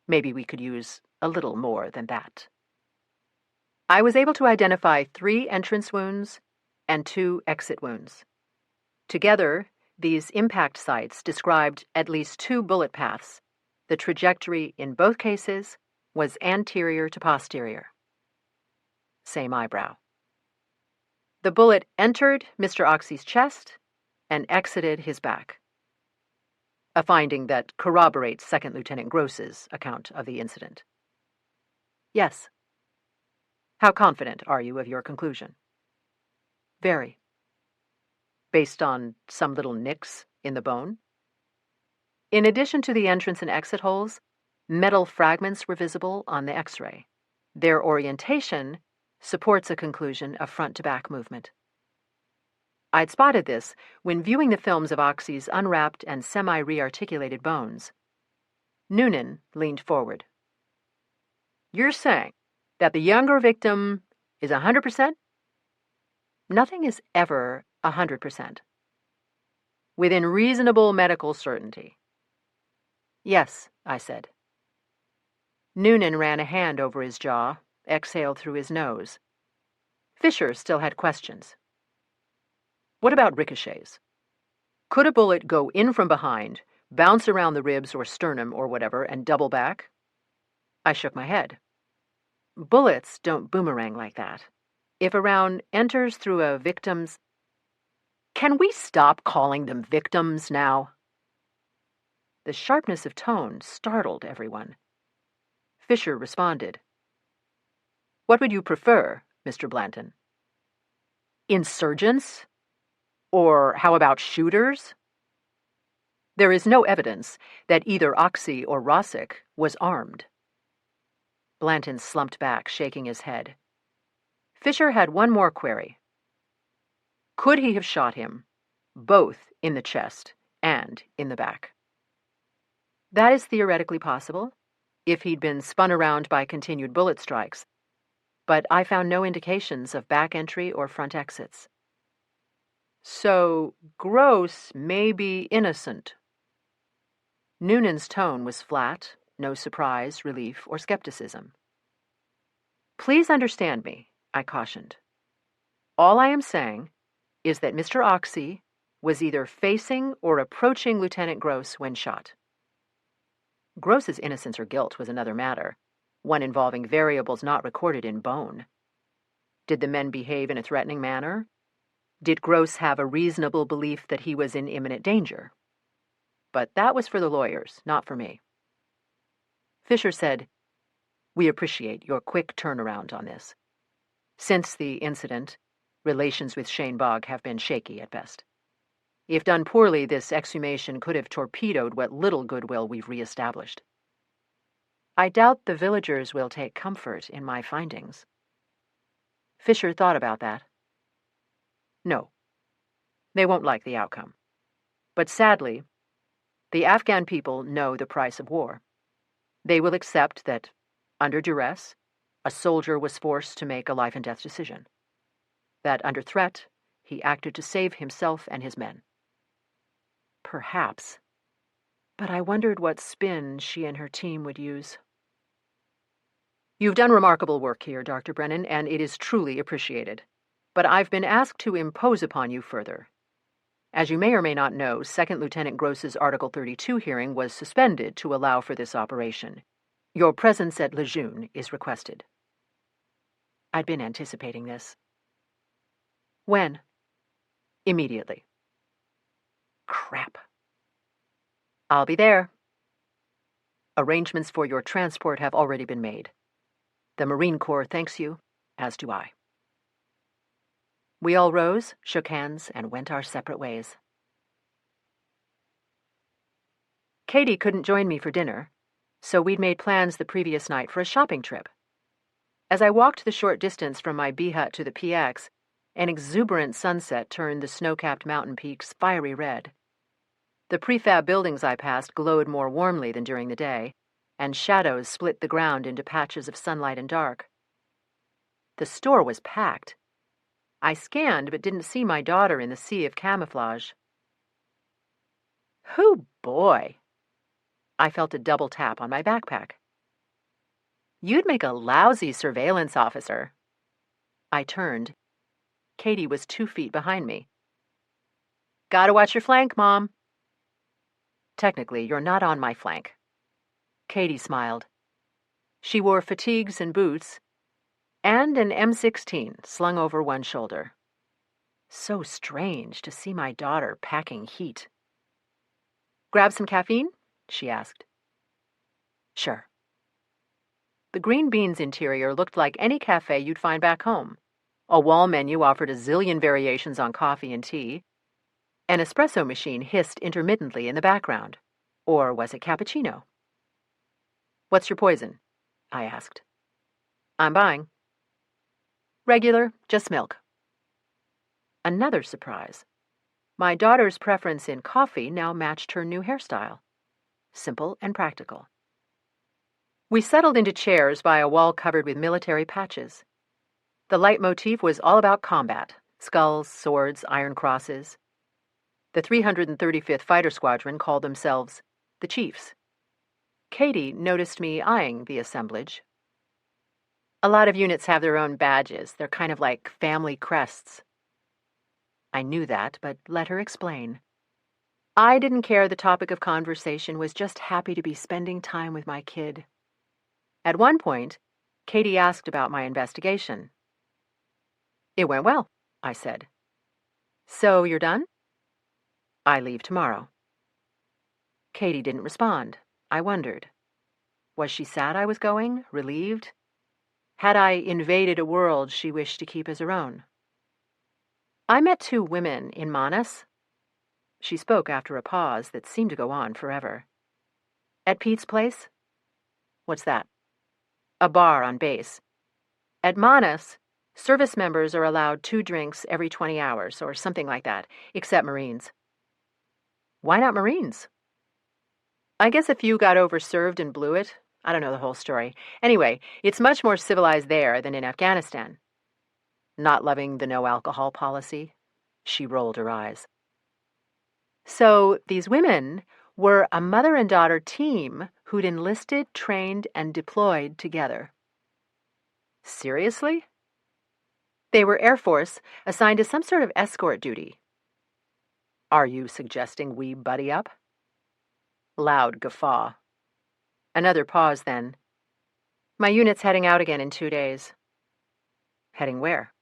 "Maybe we could use a little more than that." I was able to identify 3 entrance wounds and 2 exit wounds. Together, these impact sites described at least 2 bullet paths. The trajectory in both cases was anterior to posterior. Same eyebrow. The bullet entered Mr. Oxy's chest and exited his back. A finding that corroborates Second Lieutenant Gross's account of the incident. "Yes." "How confident are you of your conclusion?" "Very." "Based on some little nicks in the bone?" In addition to the entrance and exit holes, metal fragments were visible on the X-ray. Their orientation supports a conclusion of front-to-back movement. I'd spotted this when viewing the films of Oxy's unwrapped and semi-rearticulated bones. Noonan leaned forward. "You're saying that the younger victim is 100%? "Nothing is ever 100%. "Within reasonable medical certainty?" "Yes," I said. Noonan ran a hand over his jaw, exhaled through his nose. Fisher still had questions. What about ricochets? Could a bullet go in from behind, bounce around the ribs or sternum or whatever, and double back? I shook my head. Bullets don't boomerang like that. If a round enters through a victim's... Can we stop calling them victims now? The sharpness of tone startled everyone. Fisher responded. What would you prefer, Mr. Blanton? Insurgents? Or how about shooters? There is no evidence that either Oxy or Rossick was armed. Blanton slumped back, shaking his head. Fisher had one more query. Could he have shot him, both in the chest and in the back? That is theoretically possible, if he'd been spun around by continued bullet strikes, but I found no indications of back entry or front exits. So, Gross may be innocent. Noonan's tone was flat, no surprise, relief, or skepticism. Please understand me, I cautioned. All I am saying is that Mr. Oxy was either facing or approaching Lieutenant Gross when shot. Gross's innocence or guilt was another matter, one involving variables not recorded in bone. Did the men behave in a threatening manner? Did Gross have a reasonable belief that he was in imminent danger? But that was for the lawyers, not for me. Fisher said, We appreciate your quick turnaround on this. Since the incident, relations with Shane Bogg have been shaky at best. If done poorly, this exhumation could have torpedoed what little goodwill we've reestablished. I doubt the villagers will take comfort in my findings. Fisher thought about that. No, they won't like the outcome. But sadly, the Afghan people know the price of war. They will accept that, under duress, a soldier was forced to make a life-and-death decision. That under threat, he acted to save himself and his men. Perhaps. But I wondered what spin she and her team would use. You've done remarkable work here, Dr. Brennan, and it is truly appreciated. But I've been asked to impose upon you further. As you may or may not know, Second Lieutenant Gross's Article 32 hearing was suspended to allow for this operation. Your presence at Lejeune is requested. I'd been anticipating this. When? Immediately. Crap. I'll be there. Arrangements for your transport have already been made. The Marine Corps thanks you, as do I. We all rose, shook hands, and went our separate ways. Katie couldn't join me for dinner, so we'd made plans the previous night for a shopping trip. As I walked the short distance from my bee hut to the PX, an exuberant sunset turned the snow-capped mountain peaks fiery red. The prefab buildings I passed glowed more warmly than during the day, and shadows split the ground into patches of sunlight and dark. The store was packed. I scanned but didn't see my daughter in the sea of camouflage. Hoo boy! I felt a double tap on my backpack. You'd make a lousy surveillance officer. I turned. Katie was 2 feet behind me. Gotta watch your flank, Mom. Technically, you're not on my flank. Katie smiled. She wore fatigues and boots, and an M16 slung over one shoulder. So strange to see my daughter packing heat. Grab some caffeine? She asked. Sure. The Green Beans interior looked like any cafe you'd find back home. A wall menu offered a zillion variations on coffee and tea. An espresso machine hissed intermittently in the background. Or was it cappuccino? What's your poison? I asked. I'm buying. Regular, just milk. Another surprise. My daughter's preference in coffee now matched her new hairstyle. Simple and practical. We settled into chairs by a wall covered with military patches. The leitmotif was all about combat: skulls, swords, iron crosses. The 335th Fighter Squadron called themselves the Chiefs. Katie noticed me eyeing the assemblage. A lot of units have their own badges. They're kind of like family crests. I knew that, but let her explain. I didn't care the topic of conversation, was just happy to be spending time with my kid. At one point, Katie asked about my investigation. It went well, I said. So you're done? I leave tomorrow. Katie didn't respond. I wondered. Was she sad I was going? Relieved? Had I invaded a world she wished to keep as her own? I met 2 women in Manas. She spoke after a pause that seemed to go on forever. At Pete's place? What's that? A bar on base. At Manas, service members are allowed 2 drinks every 20 hours, or something like that, except Marines. Why not Marines? I guess a few got overserved and blew it. I don't know the whole story. Anyway, it's much more civilized there than in Afghanistan. Not loving the no-alcohol policy? She rolled her eyes. So these women were a mother and daughter team who'd enlisted, trained, and deployed together. Seriously? They were Air Force, assigned to some sort of escort duty. Are you suggesting we buddy up? Loud guffaw. Another pause then. My unit's heading out again in 2 days. Heading where?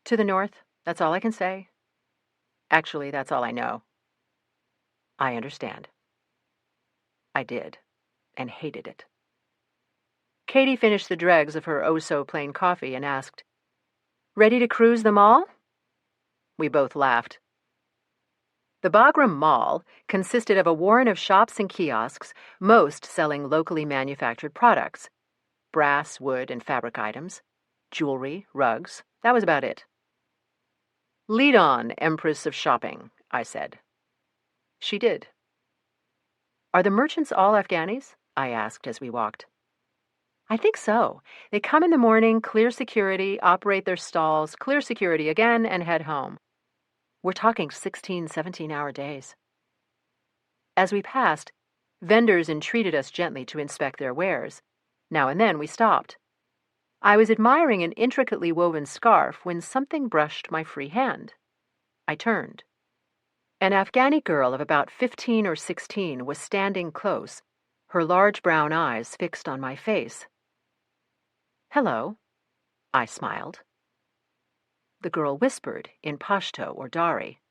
To the north. That's all I can say. Actually, that's all I know. I understand. I did, and hated it. Katie finished the dregs of her oh-so-plain coffee and asked, "Ready to cruise the mall?" We both laughed. The Bagram Mall consisted of a warren of shops and kiosks, most selling locally manufactured products. Brass, wood, and fabric items, jewelry, rugs. That was about it. "Lead on, Empress of Shopping," I said. She did. "Are the merchants all Afghanis?" I asked as we walked. "I think so. They come in the morning, clear security, operate their stalls, clear security again, and head home. We're talking 16, 17-hour days." As we passed, vendors entreated us gently to inspect their wares. Now and then we stopped. I was admiring an intricately woven scarf when something brushed my free hand. I turned. An Afghani girl of about 15 or 16 was standing close, her large brown eyes fixed on my face. "Hello," I smiled. The girl whispered in Pashto or Dari.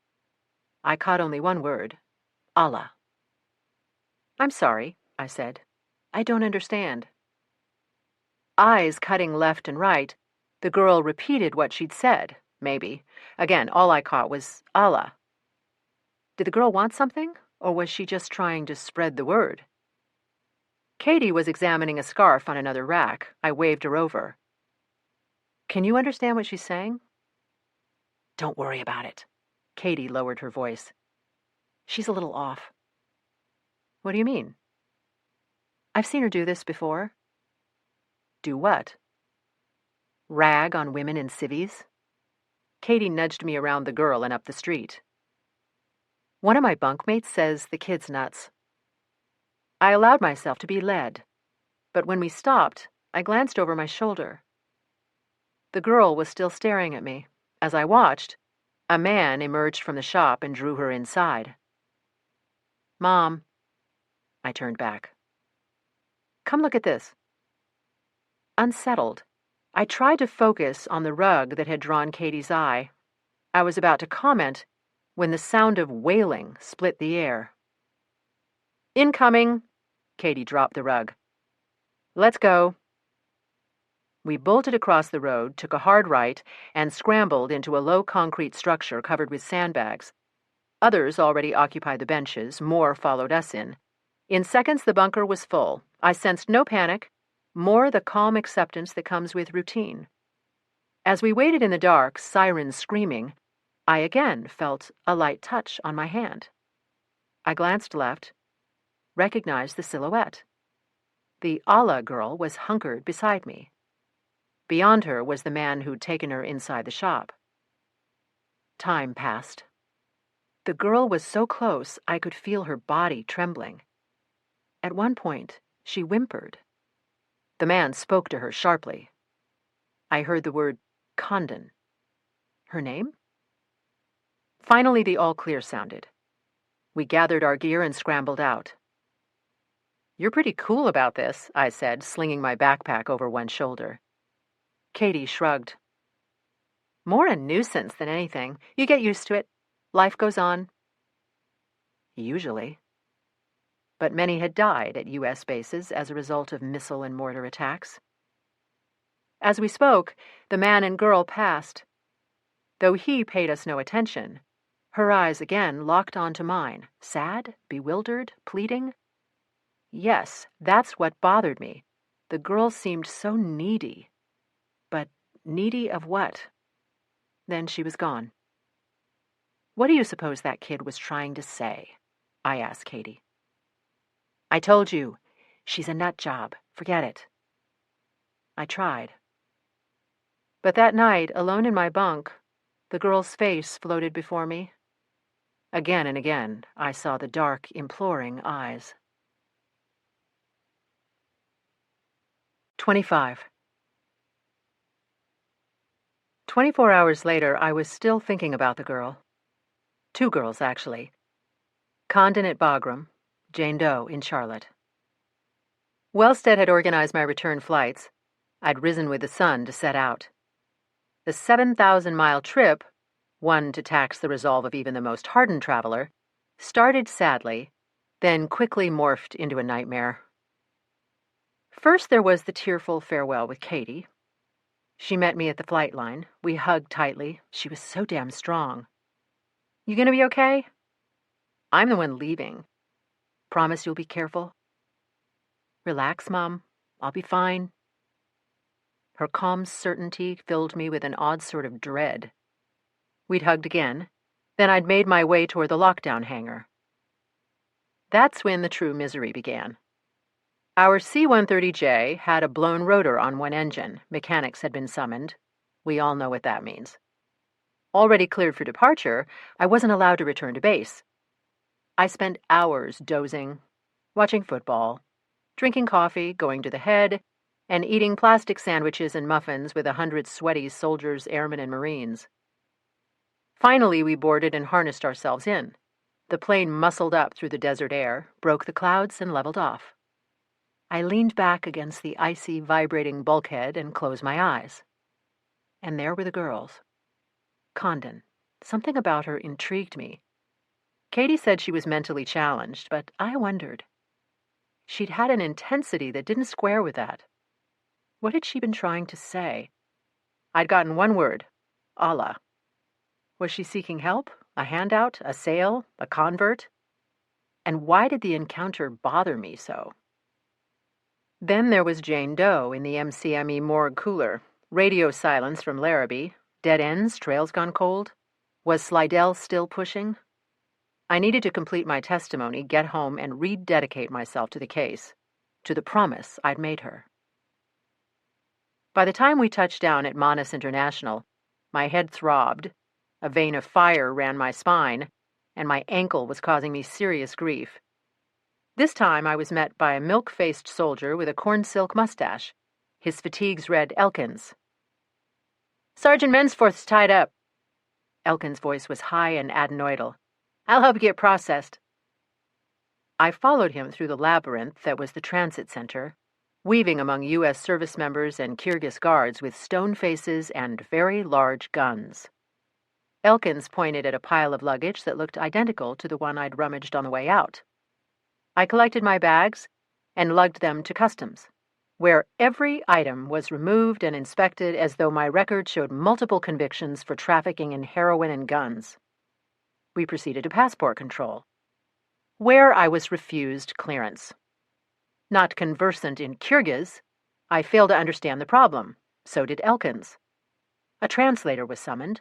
I caught only one word, Allah. "I'm sorry," I said. "I don't understand." Eyes cutting left and right, the girl repeated what she'd said, maybe. Again, all I caught was Allah. Did the girl want something, or was she just trying to spread the word? Katie was examining a scarf on another rack. I waved her over. "Can you understand what she's saying?" "Don't worry about it." Katie lowered her voice. "She's a little off." "What do you mean?" "I've seen her do this before." "Do what?" "Rag on women in civvies." Katie nudged me around the girl and up the street. "One of my bunkmates says the kid's nuts." I allowed myself to be led, but when we stopped, I glanced over my shoulder. The girl was still staring at me. As I watched, a man emerged from the shop and drew her inside. "Mom." I turned back. "Come look at this." Unsettled, I tried to focus on the rug that had drawn Katie's eye. I was about to comment when the sound of wailing split the air. "Incoming!" Katie dropped the rug. "Let's go." We bolted across the road, took a hard right, and scrambled into a low concrete structure covered with sandbags. Others already occupied the benches. More followed us in. In seconds, the bunker was full. I sensed no panic, more the calm acceptance that comes with routine. As we waited in the dark, sirens screaming, I again felt a light touch on my hand. I glanced left, recognized the silhouette. The Allah girl was hunkered beside me. Beyond her was the man who'd taken her inside the shop. Time passed. The girl was so close I could feel her body trembling. At one point, she whimpered. The man spoke to her sharply. I heard the word Condon. Her name? Finally, the all-clear sounded. We gathered our gear and scrambled out. "You're pretty cool about this," I said, slinging my backpack over one shoulder. Katie shrugged. "More a nuisance than anything. You get used to it. Life goes on." Usually. But many had died at U.S. bases as a result of missile and mortar attacks. As we spoke, the man and girl passed. Though he paid us no attention, her eyes again locked onto mine, sad, bewildered, pleading. Yes, that's what bothered me. The girl seemed so needy. But needy of what? Then she was gone. "What do you suppose that kid was trying to say?" I asked Katie. "I told you, she's a nut job. Forget it." I tried. But that night, alone in my bunk, the girl's face floated before me. Again and again, I saw the dark, imploring eyes. 25. 24 hours later, I was still thinking about the girl. Two girls, actually. Condon at Bagram, Jane Doe in Charlotte. Wellstead had organized my return flights. I'd risen with the sun to set out. The 7,000-mile trip, one to tax the resolve of even the most hardened traveler, started sadly, then quickly morphed into a nightmare. First, there was the tearful farewell with Katie. She met me at the flight line. We hugged tightly. She was so damn strong. "You gonna be okay?" "I'm the one leaving. Promise you'll be careful?" "Relax, Mom. I'll be fine." Her calm certainty filled me with an odd sort of dread. We'd hugged again. Then I'd made my way toward the lockdown hangar. That's when the true misery began. Our C-130J had a blown rotor on one engine. Mechanics had been summoned. We all know what that means. Already cleared for departure, I wasn't allowed to return to base. I spent hours dozing, watching football, drinking coffee, going to the head, and eating plastic sandwiches and muffins with 100 sweaty soldiers, airmen, and Marines. Finally, we boarded and harnessed ourselves in. The plane muscled up through the desert air, broke the clouds, and leveled off. I leaned back against the icy, vibrating bulkhead and closed my eyes. And there were the girls. Condon. Something about her intrigued me. Katie said she was mentally challenged, but I wondered. She'd had an intensity that didn't square with that. What had she been trying to say? I'd gotten one word. Allah. Was she seeking help? A handout? A sale? A convert? And why did the encounter bother me so? Then there was Jane Doe in the MCME morgue cooler. Radio silence from Larrabee. Dead ends, trails gone cold. Was Slidell still pushing? I needed to complete my testimony, get home, and rededicate myself to the case, to the promise I'd made her. By the time we touched down at Manas International, my head throbbed, a vein of fire ran my spine, and my ankle was causing me serious grief. This time I was met by a milk-faced soldier with a corn-silk mustache. His fatigues read Elkins. "Sergeant Mensforth's tied up." Elkins' voice was high and adenoidal. "I'll help you get processed." I followed him through the labyrinth that was the transit center, weaving among U.S. service members and Kyrgyz guards with stone faces and very large guns. Elkins pointed at a pile of luggage that looked identical to the one I'd rummaged on the way out. I collected my bags and lugged them to customs, where every item was removed and inspected as though my record showed multiple convictions for trafficking in heroin and guns. We proceeded to passport control, where I was refused clearance. Not conversant in Kyrgyz, I failed to understand the problem. So did Elkins. A translator was summoned.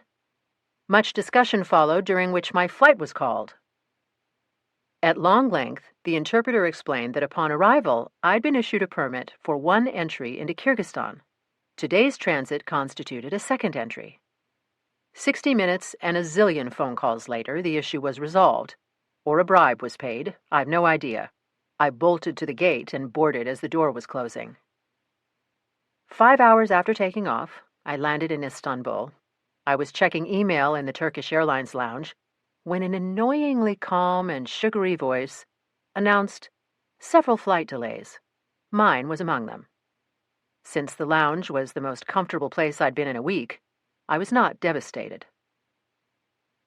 Much discussion followed, during which my flight was called. At long length, the interpreter explained that upon arrival, I'd been issued a permit for one entry into Kyrgyzstan. Today's transit constituted a second entry. 60 minutes and a zillion phone calls later, the issue was resolved. Or a bribe was paid. I've no idea. I bolted to the gate and boarded as the door was closing. 5 hours after taking off, I landed in Istanbul. I was checking email in the Turkish Airlines lounge when an annoyingly calm and sugary voice announced several flight delays. Mine was among them. Since the lounge was the most comfortable place I'd been in a week, I was not devastated.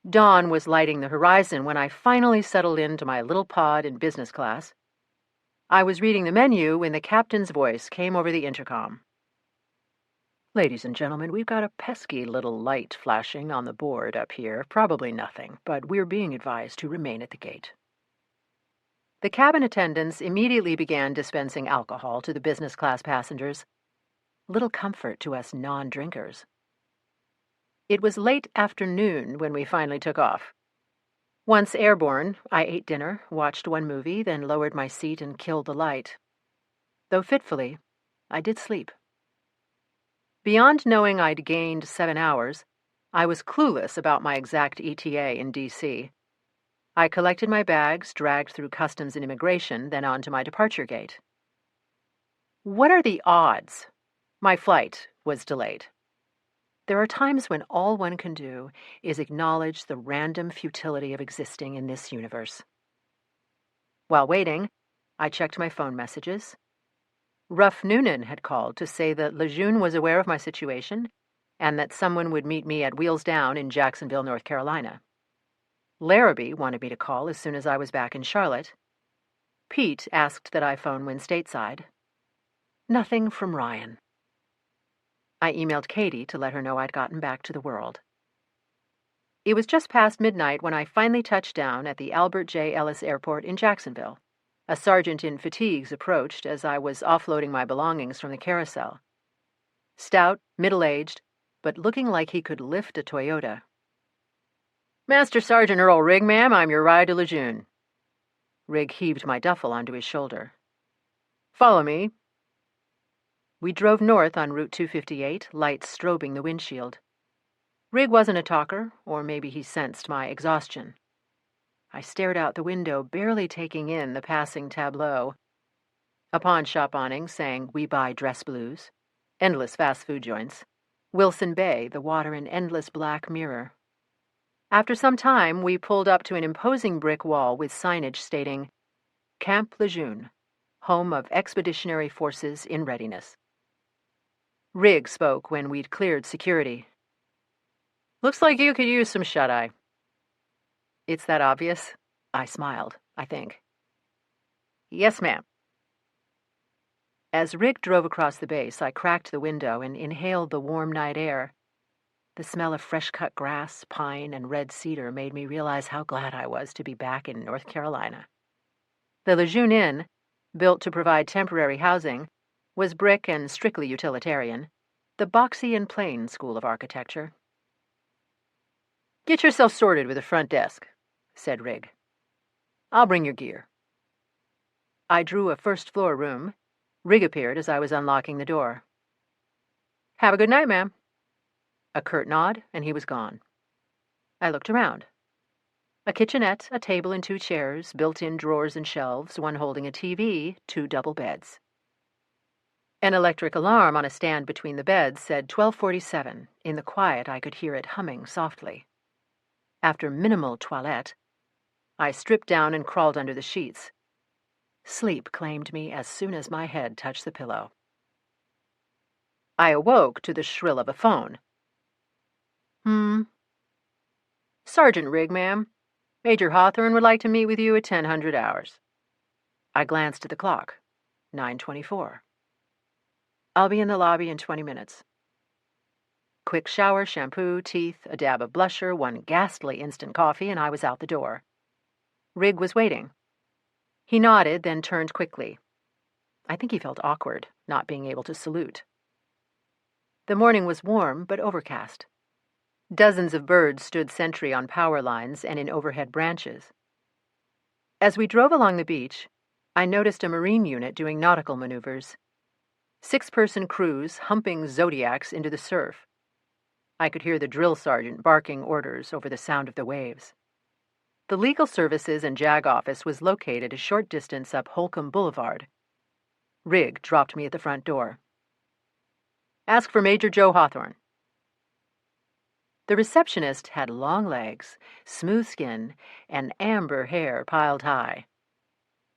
Dawn was lighting the horizon when I finally settled into my little pod in business class. I was reading the menu when the captain's voice came over the intercom. "Ladies and gentlemen, we've got a pesky little light flashing on the board up here. Probably nothing, but we're being advised to remain at the gate." The cabin attendants immediately began dispensing alcohol to the business class passengers. Little comfort to us non-drinkers. It was late afternoon when we finally took off. Once airborne, I ate dinner, watched one movie, then lowered my seat and killed the light. Though fitfully, I did sleep. Beyond knowing I'd gained 7 hours, I was clueless about my exact ETA in D.C. I collected my bags, dragged through customs and immigration, then on to my departure gate. What are the odds? My flight was delayed. There are times when all one can do is acknowledge the random futility of existing in this universe. While waiting, I checked my phone messages. Ruff Noonan had called to say that Lejeune was aware of my situation and that someone would meet me at Wheels Down in Jacksonville, North Carolina. Larrabee wanted me to call as soon as I was back in Charlotte. Pete asked that I phone when stateside. Nothing from Ryan. I emailed Katie to let her know I'd gotten back to the world. It was just past midnight when I finally touched down at the Albert J. Ellis Airport in Jacksonville. A sergeant in fatigues approached as I was offloading my belongings from the carousel. Stout, middle-aged, but looking like he could lift a Toyota. "Master Sergeant Earl Rigg, ma'am, I'm your ride to Lejeune." Rigg heaved my duffel onto his shoulder. "Follow me." We drove north on Route 258, lights strobing the windshield. Rigg wasn't a talker, or maybe he sensed my exhaustion. I stared out the window, barely taking in the passing tableau. A pawn shop awning saying, "We buy dress blues." Endless fast food joints. Wilson Bay, the water an endless black mirror. After some time, we pulled up to an imposing brick wall with signage stating, "Camp Lejeune, home of Expeditionary Forces in readiness." Rigg spoke when we'd cleared security. "Looks like you could use some shut-eye." "It's that obvious?" I smiled, I think. "Yes, ma'am." As Rigg drove across the base, I cracked the window and inhaled the warm night air. The smell of fresh-cut grass, pine, and red cedar made me realize how glad I was to be back in North Carolina. The Lejeune Inn, built to provide temporary housing, was brick and strictly utilitarian, the boxy and plain school of architecture. "Get yourself sorted with the front desk," said Rigg. "I'll bring your gear." I drew a first-floor room. Rigg appeared as I was unlocking the door. "Have a good night, ma'am." A curt nod, and he was gone. I looked around. A kitchenette, a table and 2 chairs, built-in drawers and shelves, one holding a TV, 2 double beds. An electric alarm on a stand between the beds said 12:47. In the quiet, I could hear it humming softly. After minimal toilette, I stripped down and crawled under the sheets. Sleep claimed me as soon as my head touched the pillow. I awoke to the shrill of a phone. "Sergeant Rigg, ma'am. Major Hawthorne would like to meet with you at 1000 hours." I glanced at the clock. 9:24. "I'll be in the lobby in 20 minutes. Quick shower, shampoo, teeth, a dab of blusher, 1 ghastly instant coffee, and I was out the door. Rigg was waiting. He nodded, then turned quickly. I think he felt awkward, not being able to salute. The morning was warm, but overcast. Dozens of birds stood sentry on power lines and in overhead branches. As we drove along the beach, I noticed a Marine unit doing nautical maneuvers. 6-person crews humping Zodiacs into the surf. I could hear the drill sergeant barking orders over the sound of the waves. The legal services and JAG office was located a short distance up Holcomb Boulevard. Rigg dropped me at the front door. Ask for Major Joe Hawthorne. The receptionist had long legs, smooth skin, and amber hair piled high.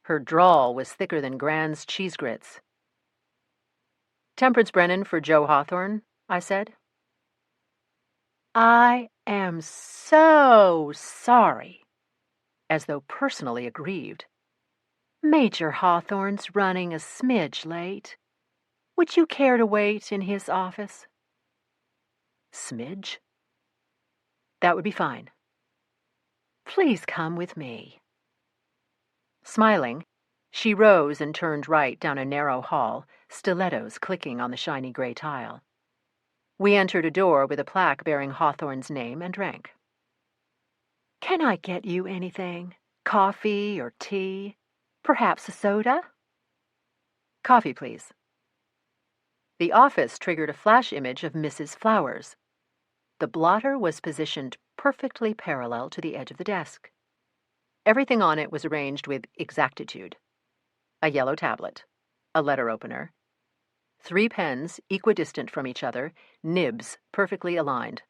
Her drawl was thicker than Grand's cheese grits. Temperance Brennan for Joe Hawthorne, I said. I am so sorry, as though personally aggrieved. Major Hawthorne's running a smidge late. Would you care to wait in his office? Smidge? That would be fine. Please come with me. Smiling, she rose and turned right down a narrow hall, stilettos clicking on the shiny gray tile. We entered a door with a plaque bearing Hawthorne's name and rank. Can I get you anything? Coffee or tea? Perhaps a soda? Coffee, please. The office triggered a flash image of Mrs. Flowers. The blotter was positioned perfectly parallel to the edge of the desk. Everything on it was arranged with exactitude. A yellow tablet, a letter opener, 3 pens equidistant from each other, nibs perfectly aligned.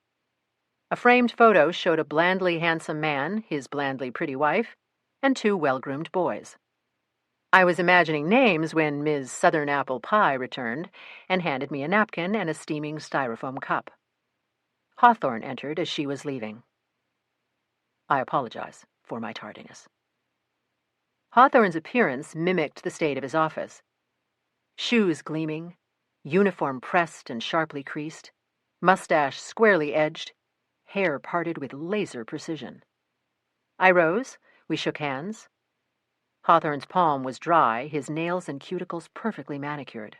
A framed photo showed a blandly handsome man, his blandly pretty wife, and 2 well-groomed boys. I was imagining names when Ms. Southern Apple Pie returned and handed me a napkin and a steaming styrofoam cup. Hawthorne entered as she was leaving. I apologize for my tardiness. Hawthorne's appearance mimicked the state of his office. Shoes gleaming, uniform pressed and sharply creased, mustache squarely edged, hair parted with laser precision. I rose, we shook hands. Hawthorne's palm was dry, his nails and cuticles perfectly manicured.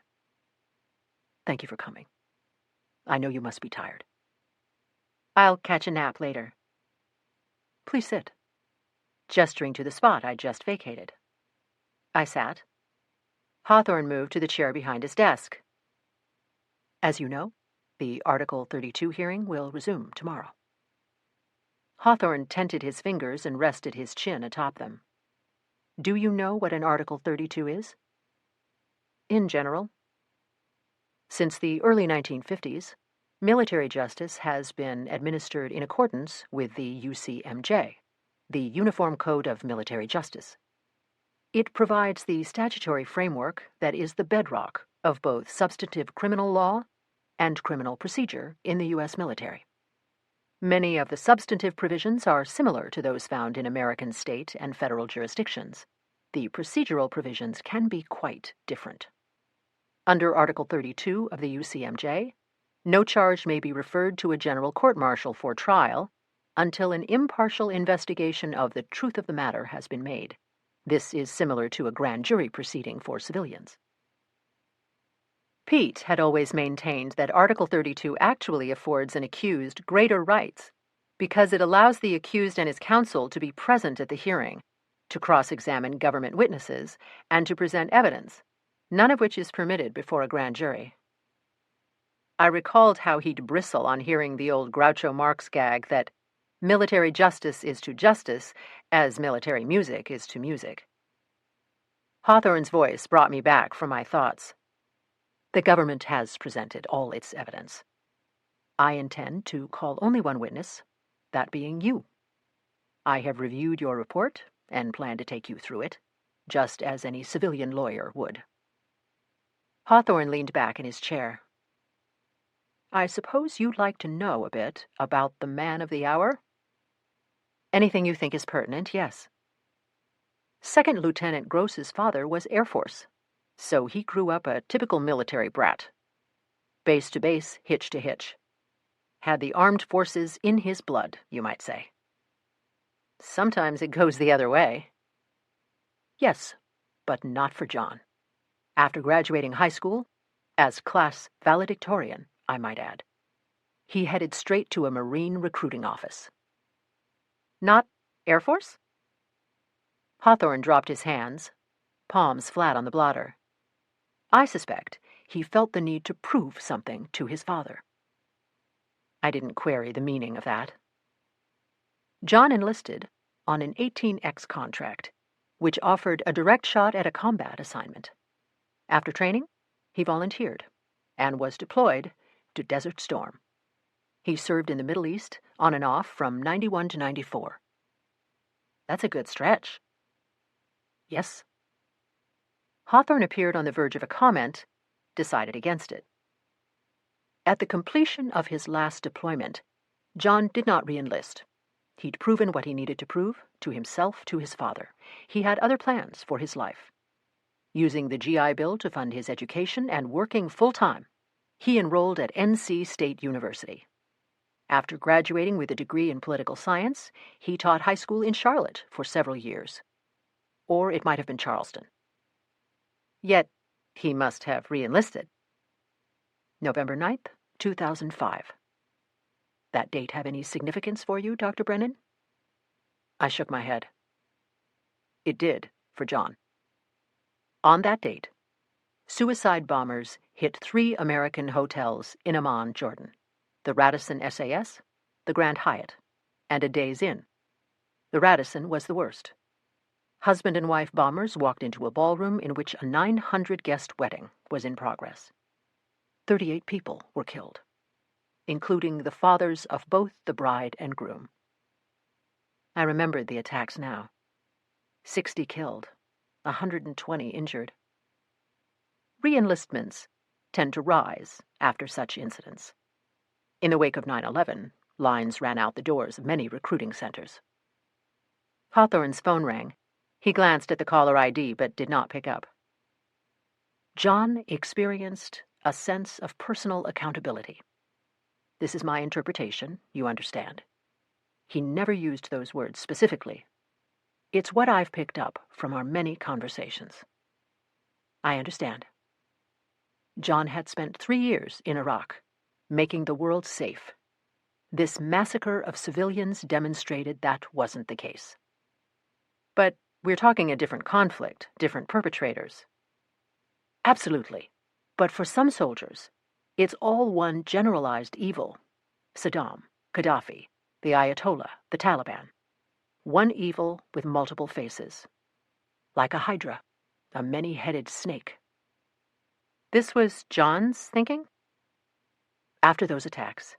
Thank you for coming. I know you must be tired. I'll catch a nap later. Please sit, gesturing to the spot I'd just vacated. I sat. Hawthorne moved to the chair behind his desk. As you know, the Article 32 hearing will resume tomorrow. Hawthorne tented his fingers and rested his chin atop them. Do you know what an Article 32 is? In general. Since the early 1950s, military justice has been administered in accordance with the UCMJ, the Uniform Code of Military Justice. It provides the statutory framework that is the bedrock of both substantive criminal law and criminal procedure in the U.S. military. Many of the substantive provisions are similar to those found in American state and federal jurisdictions. The procedural provisions can be quite different. Under Article 32 of the UCMJ, no charge may be referred to a general court-martial for trial until an impartial investigation of the truth of the matter has been made. This is similar to a grand jury proceeding for civilians. Pete had always maintained that Article 32 actually affords an accused greater rights because it allows the accused and his counsel to be present at the hearing, to cross-examine government witnesses, and to present evidence, none of which is permitted before a grand jury. I recalled how he'd bristle on hearing the old Groucho Marx gag that military justice is to justice as military music is to music. Hawthorne's voice brought me back from my thoughts. The government has presented all its evidence. I intend to call only one witness, that being you. I have reviewed your report and plan to take you through it, just as any civilian lawyer would. Hawthorne leaned back in his chair. I suppose you'd like to know a bit about the man of the hour? Anything you think is pertinent, yes. Second Lieutenant Gross's father was Air Force, so he grew up a typical military brat. Base to base, hitch to hitch. Had the armed forces in his blood, you might say. Sometimes it goes the other way. Yes, but not for John. After graduating high school, as class valedictorian, I might add, he headed straight to a Marine recruiting office. Not Air Force? Hawthorne dropped his hands, palms flat on the blotter. I suspect he felt the need to prove something to his father. I didn't query the meaning of that. John enlisted on an 18X contract, which offered a direct shot at a combat assignment. After training, he volunteered and was deployed to Desert Storm. He served in the Middle East on and off from 91 to 94. That's a good stretch. Yes. Hawthorne appeared on the verge of a comment, decided against it. At the completion of his last deployment, John did not re-enlist. He'd proven what he needed to prove, to himself, to his father. He had other plans for his life. Using the GI Bill to fund his education and working full-time, he enrolled at NC State University. After graduating with a degree in political science, he taught high school in Charlotte for several years. Or it might have been Charleston. Yet, he must have re-enlisted. November 9th, 2005. That date have any significance for you, Dr. Brennan? I shook my head. It did, for John. On that date, suicide bombers hit 3 American hotels in Amman, Jordan: the Radisson SAS, the Grand Hyatt, and a Days Inn. The Radisson was the worst. Husband and wife bombers walked into a ballroom in which a 900-guest wedding was in progress. 38 people were killed, including the fathers of both the bride and groom. I remembered the attacks now. 60 killed, 120 injured. Re-enlistments tend to rise after such incidents. In the wake of 9/11, lines ran out the doors of many recruiting centers. Hawthorne's phone rang. He glanced at the caller ID but did not pick up. John experienced a sense of personal accountability. This is my interpretation, you understand. He never used those words specifically. It's what I've picked up from our many conversations. I understand. John had spent 3 years in Iraq, making the world safe. This massacre of civilians demonstrated that wasn't the case. But we're talking a different conflict, different perpetrators. Absolutely. But for some soldiers, it's all one generalized evil. Saddam, Gaddafi, the Ayatollah, the Taliban. One evil with multiple faces. Like a hydra, a many-headed snake. This was John's thinking? After those attacks,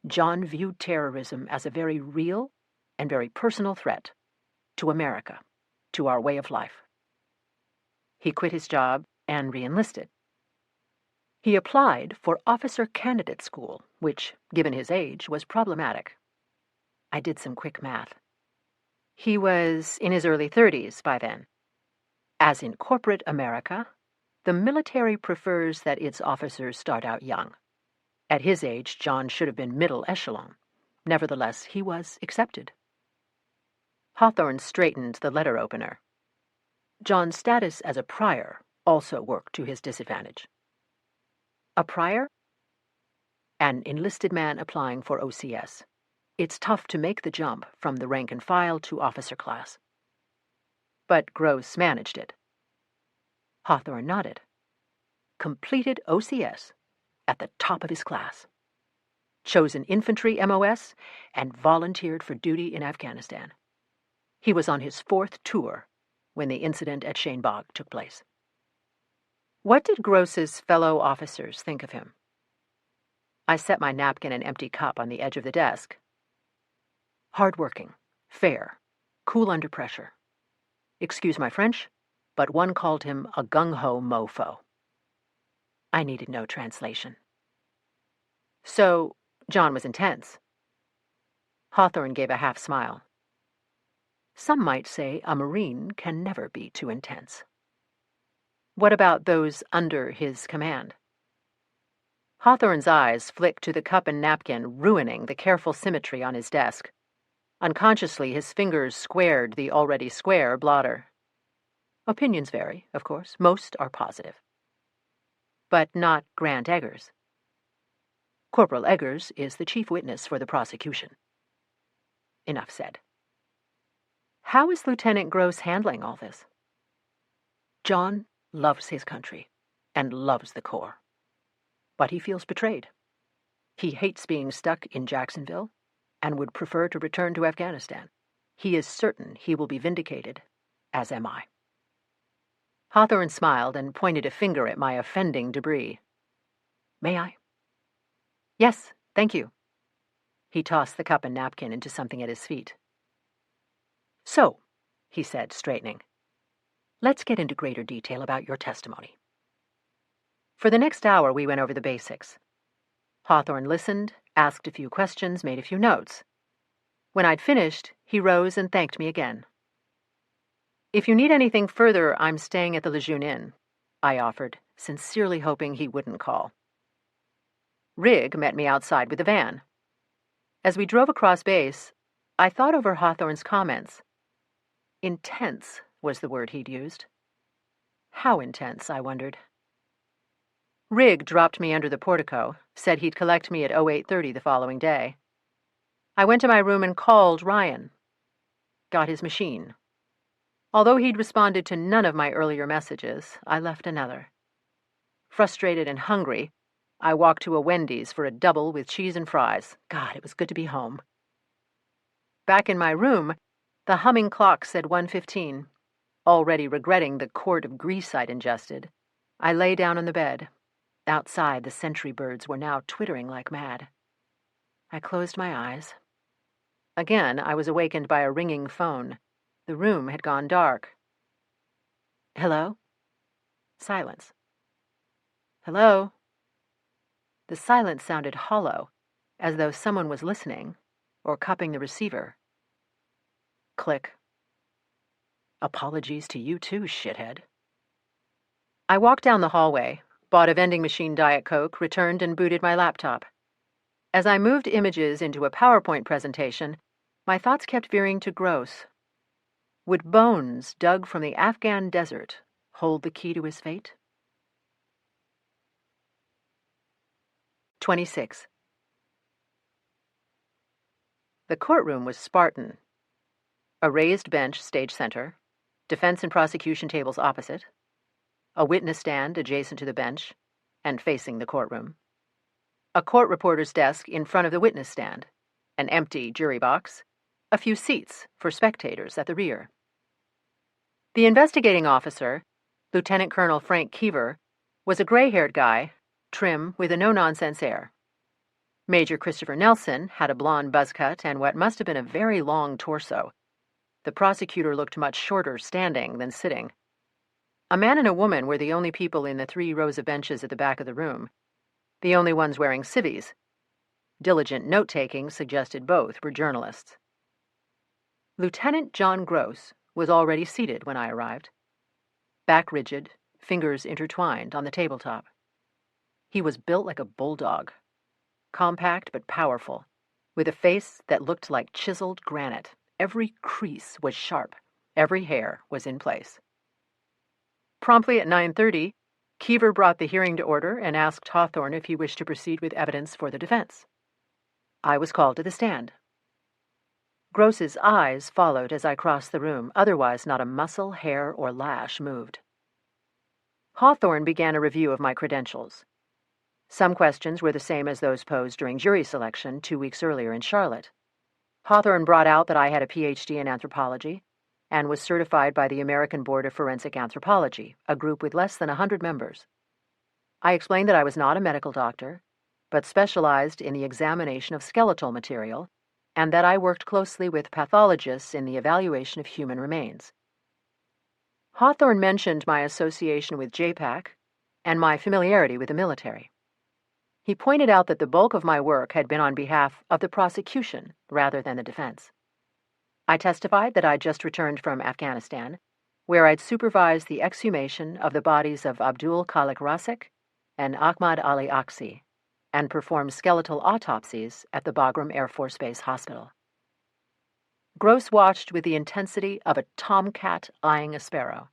John viewed terrorism as a very real and very personal threat to America, to our way of life. He quit his job and re-enlisted. He applied for officer candidate school, which, given his age, was problematic. I did some quick math. He was in his early 30s by then. As in corporate America, the military prefers that its officers start out young. At his age, John should have been middle echelon. Nevertheless, he was accepted. Hawthorne straightened the letter opener. John's status as a prior also worked to his disadvantage. A prior? An enlisted man applying for OCS. It's tough to make the jump from the rank and file to officer class. But Gross managed it. Hawthorne nodded. Completed OCS at the top of his class. Chosen infantry MOS and volunteered for duty in Afghanistan. He was on his 4th tour when the incident at Shane Bog took place. What did Gross's fellow officers think of him? I set my napkin and empty cup on the edge of the desk. Hardworking, fair, cool under pressure. Excuse my French, but one called him a gung-ho mofo. I needed no translation. So, John was intense. Hawthorne gave a half smile. Some might say a Marine can never be too intense. What about those under his command? Hawthorne's eyes flicked to the cup and napkin, ruining the careful symmetry on his desk. Unconsciously, his fingers squared the already square blotter. Opinions vary, of course. Most are positive. But not Grant Eggers. Corporal Eggers is the chief witness for the prosecution. Enough said. How is Lieutenant Gross handling all this? John loves his country and loves the Corps. But he feels betrayed. He hates being stuck in Jacksonville and would prefer to return to Afghanistan. He is certain he will be vindicated, as am I." Hawthorne smiled and pointed a finger at my offending debris. "May I?" "Yes, thank you." He tossed the cup and napkin into something at his feet. "So," he said, straightening, "let's get into greater detail about your testimony." For the next hour, we went over the basics. Hawthorne listened, asked a few questions, made a few notes. When I'd finished, he rose and thanked me again. "If you need anything further, I'm staying at the Lejeune Inn," I offered, sincerely hoping he wouldn't call. Rigg met me outside with the van. As we drove across base, I thought over Hawthorne's comments. Intense was the word he'd used. How intense, I wondered. Rigg dropped me under the portico, said he'd collect me at 08:30 the following day. I went to my room and called Ryan. Got his machine. Although he'd responded to none of my earlier messages, I left another. Frustrated and hungry, I walked to a Wendy's for a double with cheese and fries. God, it was good to be home. Back in my room, the humming clock said 1:15. Already regretting the quart of grease I'd ingested, I lay down on the bed. Outside, the sentry birds were now twittering like mad. I closed my eyes. Again, I was awakened by a ringing phone. The room had gone dark. "Hello?" Silence. "Hello?" The silence sounded hollow, as though someone was listening or cupping the receiver. Click. "Apologies to you too, shithead." I walked down the hallway, bought a vending machine Diet Coke, returned and booted my laptop. As I moved images into a PowerPoint presentation, my thoughts kept veering to Gross. Would bones dug from the Afghan desert hold the key to his fate? 26. The courtroom was Spartan. A raised bench stage center, defense and prosecution tables opposite, a witness stand adjacent to the bench and facing the courtroom, a court reporter's desk in front of the witness stand, an empty jury box, a few seats for spectators at the rear. The investigating officer, Lieutenant Colonel Frank Keever, was a gray-haired guy, trim with a no-nonsense air. Major Christopher Nelson had a blonde buzz cut and what must have been a very long torso. The prosecutor looked much shorter standing than sitting. A man and a woman were the only people in the 3 rows of benches at the back of the room, the only ones wearing civvies. Diligent note-taking suggested both were journalists. Lieutenant John Gross was already seated when I arrived. Back rigid, fingers intertwined on the tabletop. He was built like a bulldog, compact but powerful, with a face that looked like chiseled granite. Every crease was sharp, every hair was in place. Promptly at 9:30, Keever brought the hearing to order and asked Hawthorne if he wished to proceed with evidence for the defense. I was called to the stand. Gross's eyes followed as I crossed the room, otherwise not a muscle, hair, or lash moved. Hawthorne began a review of my credentials. Some questions were the same as those posed during jury selection 2 weeks earlier in Charlotte. Hawthorne brought out that I had a PhD in anthropology and was certified by the American Board of Forensic Anthropology, a group with less than 100 members. I explained that I was not a medical doctor, but specialized in the examination of skeletal material, and that I worked closely with pathologists in the evaluation of human remains. Hawthorne mentioned my association with JPAC and my familiarity with the military. He pointed out that the bulk of my work had been on behalf of the prosecution rather than the defense. I testified that I'd just returned from Afghanistan, where I'd supervised the exhumation of the bodies of Abdul Khalik Rasik and Ahmad Ali Aksi, and performed skeletal autopsies at the Bagram Air Force Base Hospital. Gross watched with the intensity of a tomcat eyeing a sparrow.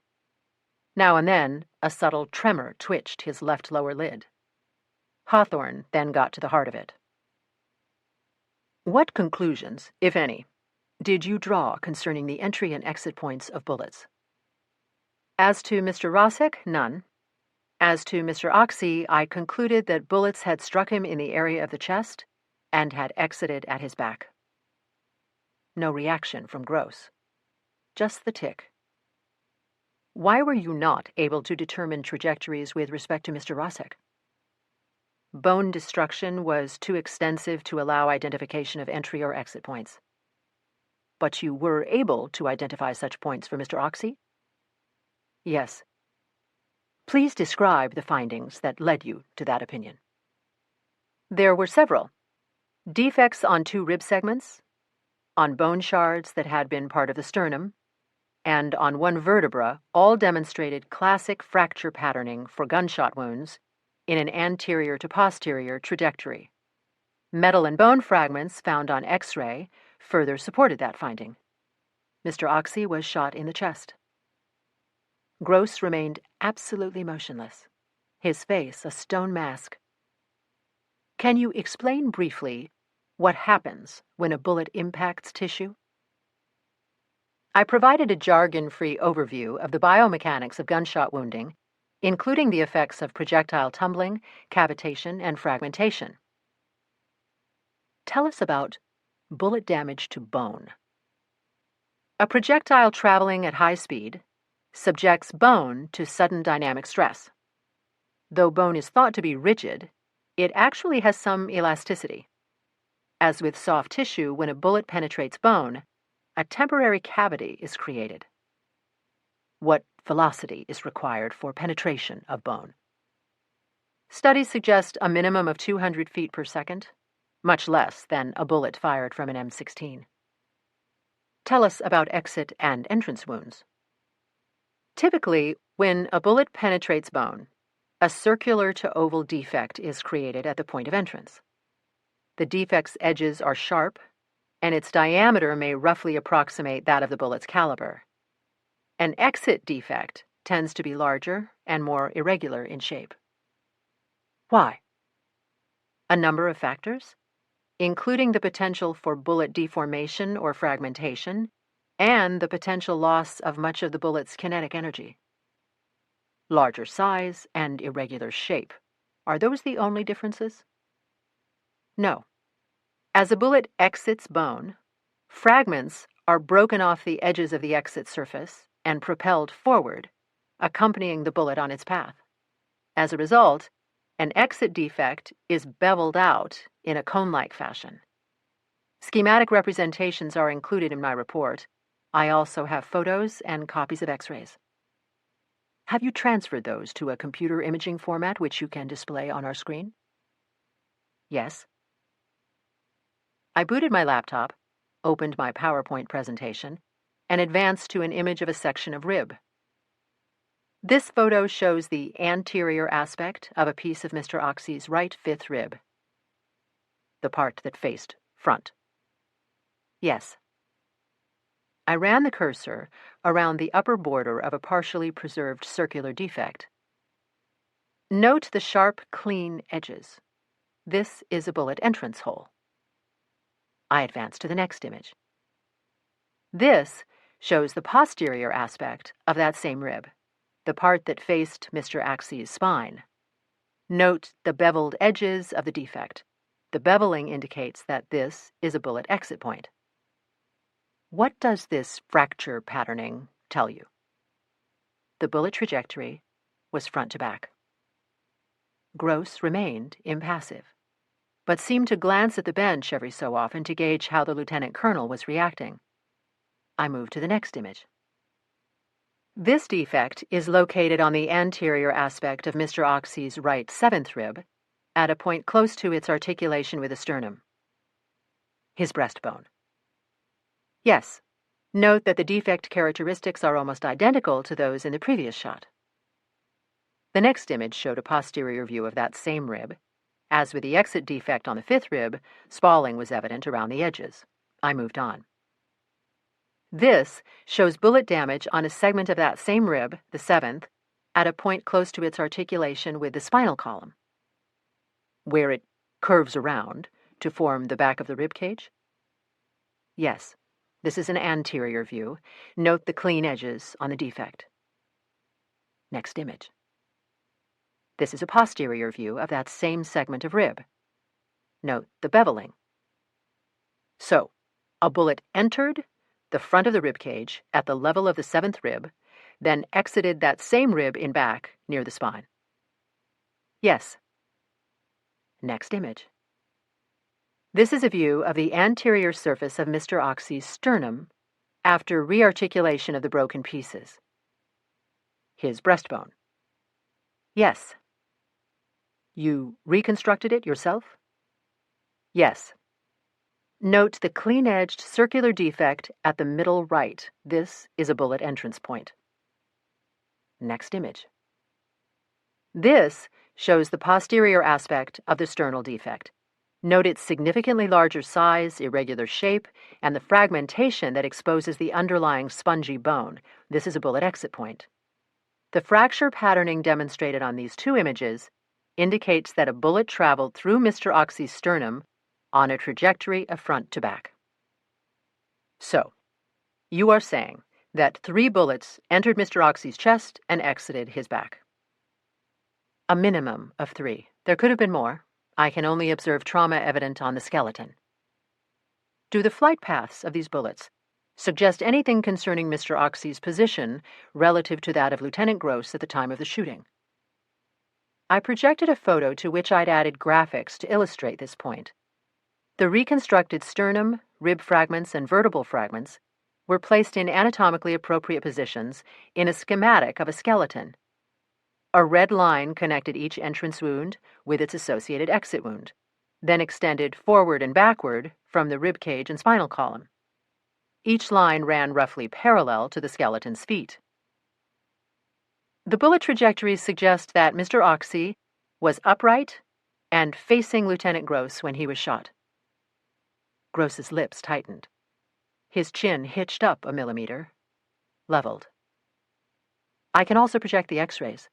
Now and then, a subtle tremor twitched his left lower lid. Hawthorne then got to the heart of it. What conclusions, if any, did you draw concerning the entry and exit points of bullets? As to Mr. Rasik, none. As to Mr. Aksi, I concluded that bullets had struck him in the area of the chest and had exited at his back. No reaction from Gross. Just the tick. Why were you not able to determine trajectories with respect to Mr. Rosek? Bone destruction was too extensive to allow identification of entry or exit points. But you were able to identify such points for Mr. Oxy? Yes. Please describe the findings that led you to that opinion. There were several. Defects on 2 rib segments, on bone shards that had been part of the sternum, and on 1 vertebra, all demonstrated classic fracture patterning for gunshot wounds in an anterior to posterior trajectory. Metal and bone fragments found on X-ray further supported that finding. Mr. Oxy was shot in the chest. Gross remained absolutely motionless, his face a stone mask. Can you explain briefly what happens when a bullet impacts tissue? I provided a jargon-free overview of the biomechanics of gunshot wounding, including the effects of projectile tumbling, cavitation, and fragmentation. Tell us about bullet damage to bone. A projectile traveling at high speed subjects bone to sudden dynamic stress. Though bone is thought to be rigid, it actually has some elasticity. As with soft tissue, when a bullet penetrates bone, a temporary cavity is created. What velocity is required for penetration of bone? Studies suggest a minimum of 200 feet per second, much less than a bullet fired from an M16. Tell us about exit and entrance wounds. Typically, when a bullet penetrates bone, a circular to oval defect is created at the point of entrance. The defect's edges are sharp, and its diameter may roughly approximate that of the bullet's caliber. An exit defect tends to be larger and more irregular in shape. Why? A number of factors, including the potential for bullet deformation or fragmentation, and the potential loss of much of the bullet's kinetic energy. Larger size and irregular shape. Are those the only differences? No. As a bullet exits bone, fragments are broken off the edges of the exit surface and propelled forward, accompanying the bullet on its path. As a result, an exit defect is beveled out in a cone-like fashion. Schematic representations are included in my report. I also have photos and copies of X-rays. Have you transferred those to a computer imaging format which you can display on our screen? Yes. I booted my laptop, opened my PowerPoint presentation, and advanced to an image of a section of rib. This photo shows the anterior aspect of a piece of Mr. Oxy's right 5th rib, the part that faced front. Yes. I ran the cursor around the upper border of a partially preserved circular defect. Note the sharp, clean edges. This is a bullet entrance hole. I advanced to the next image. This shows the posterior aspect of that same rib, the part that faced Mr. Oxy's spine. Note the beveled edges of the defect. The beveling indicates that this is a bullet exit point. What does this fracture patterning tell you? The bullet trajectory was front to back. Gross remained impassive, but seemed to glance at the bench every so often to gauge how the lieutenant colonel was reacting. I moved to the next image. This defect is located on the anterior aspect of Mr. Oxy's right 7th rib, at a point close to its articulation with the sternum. His breastbone. Yes, note that the defect characteristics are almost identical to those in the previous shot. The next image showed a posterior view of that same rib. As with the exit defect on the 5th rib, spalling was evident around the edges. I moved on. This shows bullet damage on a segment of that same rib, the 7th, at a point close to its articulation with the spinal column, where it curves around to form the back of the rib cage. Yes, this is an anterior view. Note the clean edges on the defect. Next image. This is a posterior view of that same segment of rib. Note the beveling. So, A bullet entered the front of the rib cage at the level of the 7th rib, then exited that same rib in back near the spine. Yes. Next image. This is a view of the anterior surface of Mr. Oxy's sternum after rearticulation of the broken pieces. His breastbone. Yes. You reconstructed it yourself? Yes. Note the clean-edged circular defect at the middle right. This is a bullet entrance point. Next image. This shows the posterior aspect of the sternal defect. Note its significantly larger size, irregular shape, and the fragmentation that exposes the underlying spongy bone. This is a bullet exit point. The fracture patterning demonstrated on these two images indicates that a bullet traveled through Mr. Oxy's sternum on a trajectory of front to back. So, you are saying that 3 bullets entered Mr. Oxy's chest and exited his back. A minimum of 3. There could have been more. I can only observe trauma evident on the skeleton. Do the flight paths of these bullets suggest anything concerning Mr. Oxy's position relative to that of Lieutenant Gross at the time of the shooting? I projected a photo to which I'd added graphics to illustrate this point. The reconstructed sternum, rib fragments, and vertebral fragments were placed in anatomically appropriate positions in a schematic of a skeleton. A red line connected each entrance wound with its associated exit wound, then extended forward and backward from the rib cage and spinal column. Each line ran roughly parallel to the skeleton's feet. The bullet trajectories suggest that Mr. Oxy was upright and facing Lieutenant Gross when he was shot. Gross's lips tightened. His chin hitched up a millimeter, leveled. I can also project the X-rays.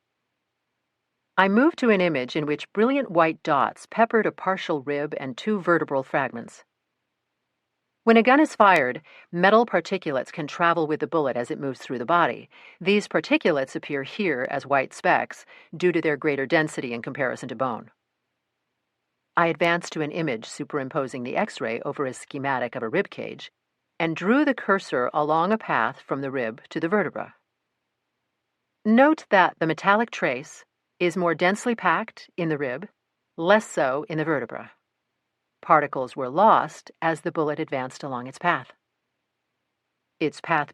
I moved to an image in which brilliant white dots peppered a partial rib and 2 vertebral fragments. When a gun is fired, metal particulates can travel with the bullet as it moves through the body. These particulates appear here as white specks due to their greater density in comparison to bone. I advanced to an image superimposing the X-ray over a schematic of a rib cage and drew the cursor along a path from the rib to the vertebra. Note that the metallic trace is more densely packed in the rib, less so in the vertebra. Particles were lost as the bullet advanced along its path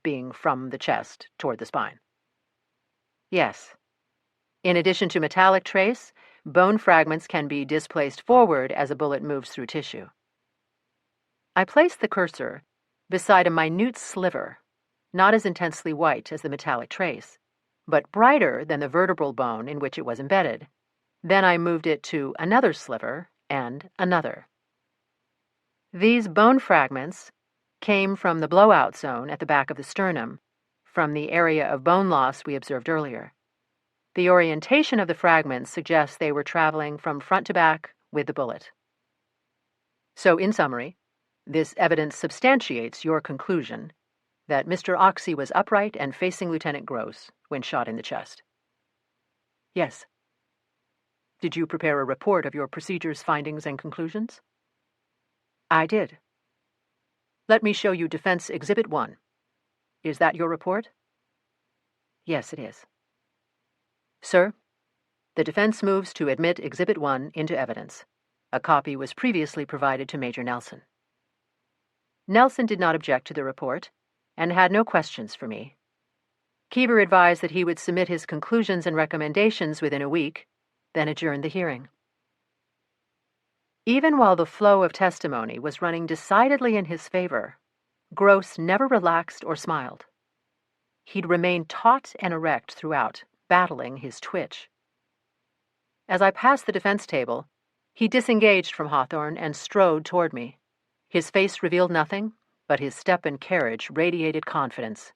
being from the chest toward the spine. Yes. In addition to metallic trace, bone fragments can be displaced forward as a bullet moves through tissue. I placed the cursor beside a minute sliver, not as intensely white as the metallic trace, but brighter than the vertebral bone in which it was embedded. Then I moved it to another sliver and another. These bone fragments came from the blowout zone at the back of the sternum, from the area of bone loss we observed earlier. The orientation of the fragments suggests they were traveling from front to back with the bullet. So, in summary, this evidence substantiates your conclusion that Mr. Oxy was upright and facing Lieutenant Gross when shot in the chest. Yes. Did you prepare a report of your procedure's findings and conclusions? I did. Let me show you Defense Exhibit 1. Is that your report? Yes, it is. Sir, the defense moves to admit Exhibit 1 into evidence. A copy was previously provided to Major Nelson. Nelson did not object to the report and had no questions for me. Keever advised that he would submit his conclusions and recommendations within a week, then adjourned the hearing. Even while the flow of testimony was running decidedly in his favor, Gross never relaxed or smiled. He'd remained taut and erect throughout, battling his twitch. As I passed the defense table, he disengaged from Hawthorne and strode toward me. His face revealed nothing, but his step and carriage radiated confidence.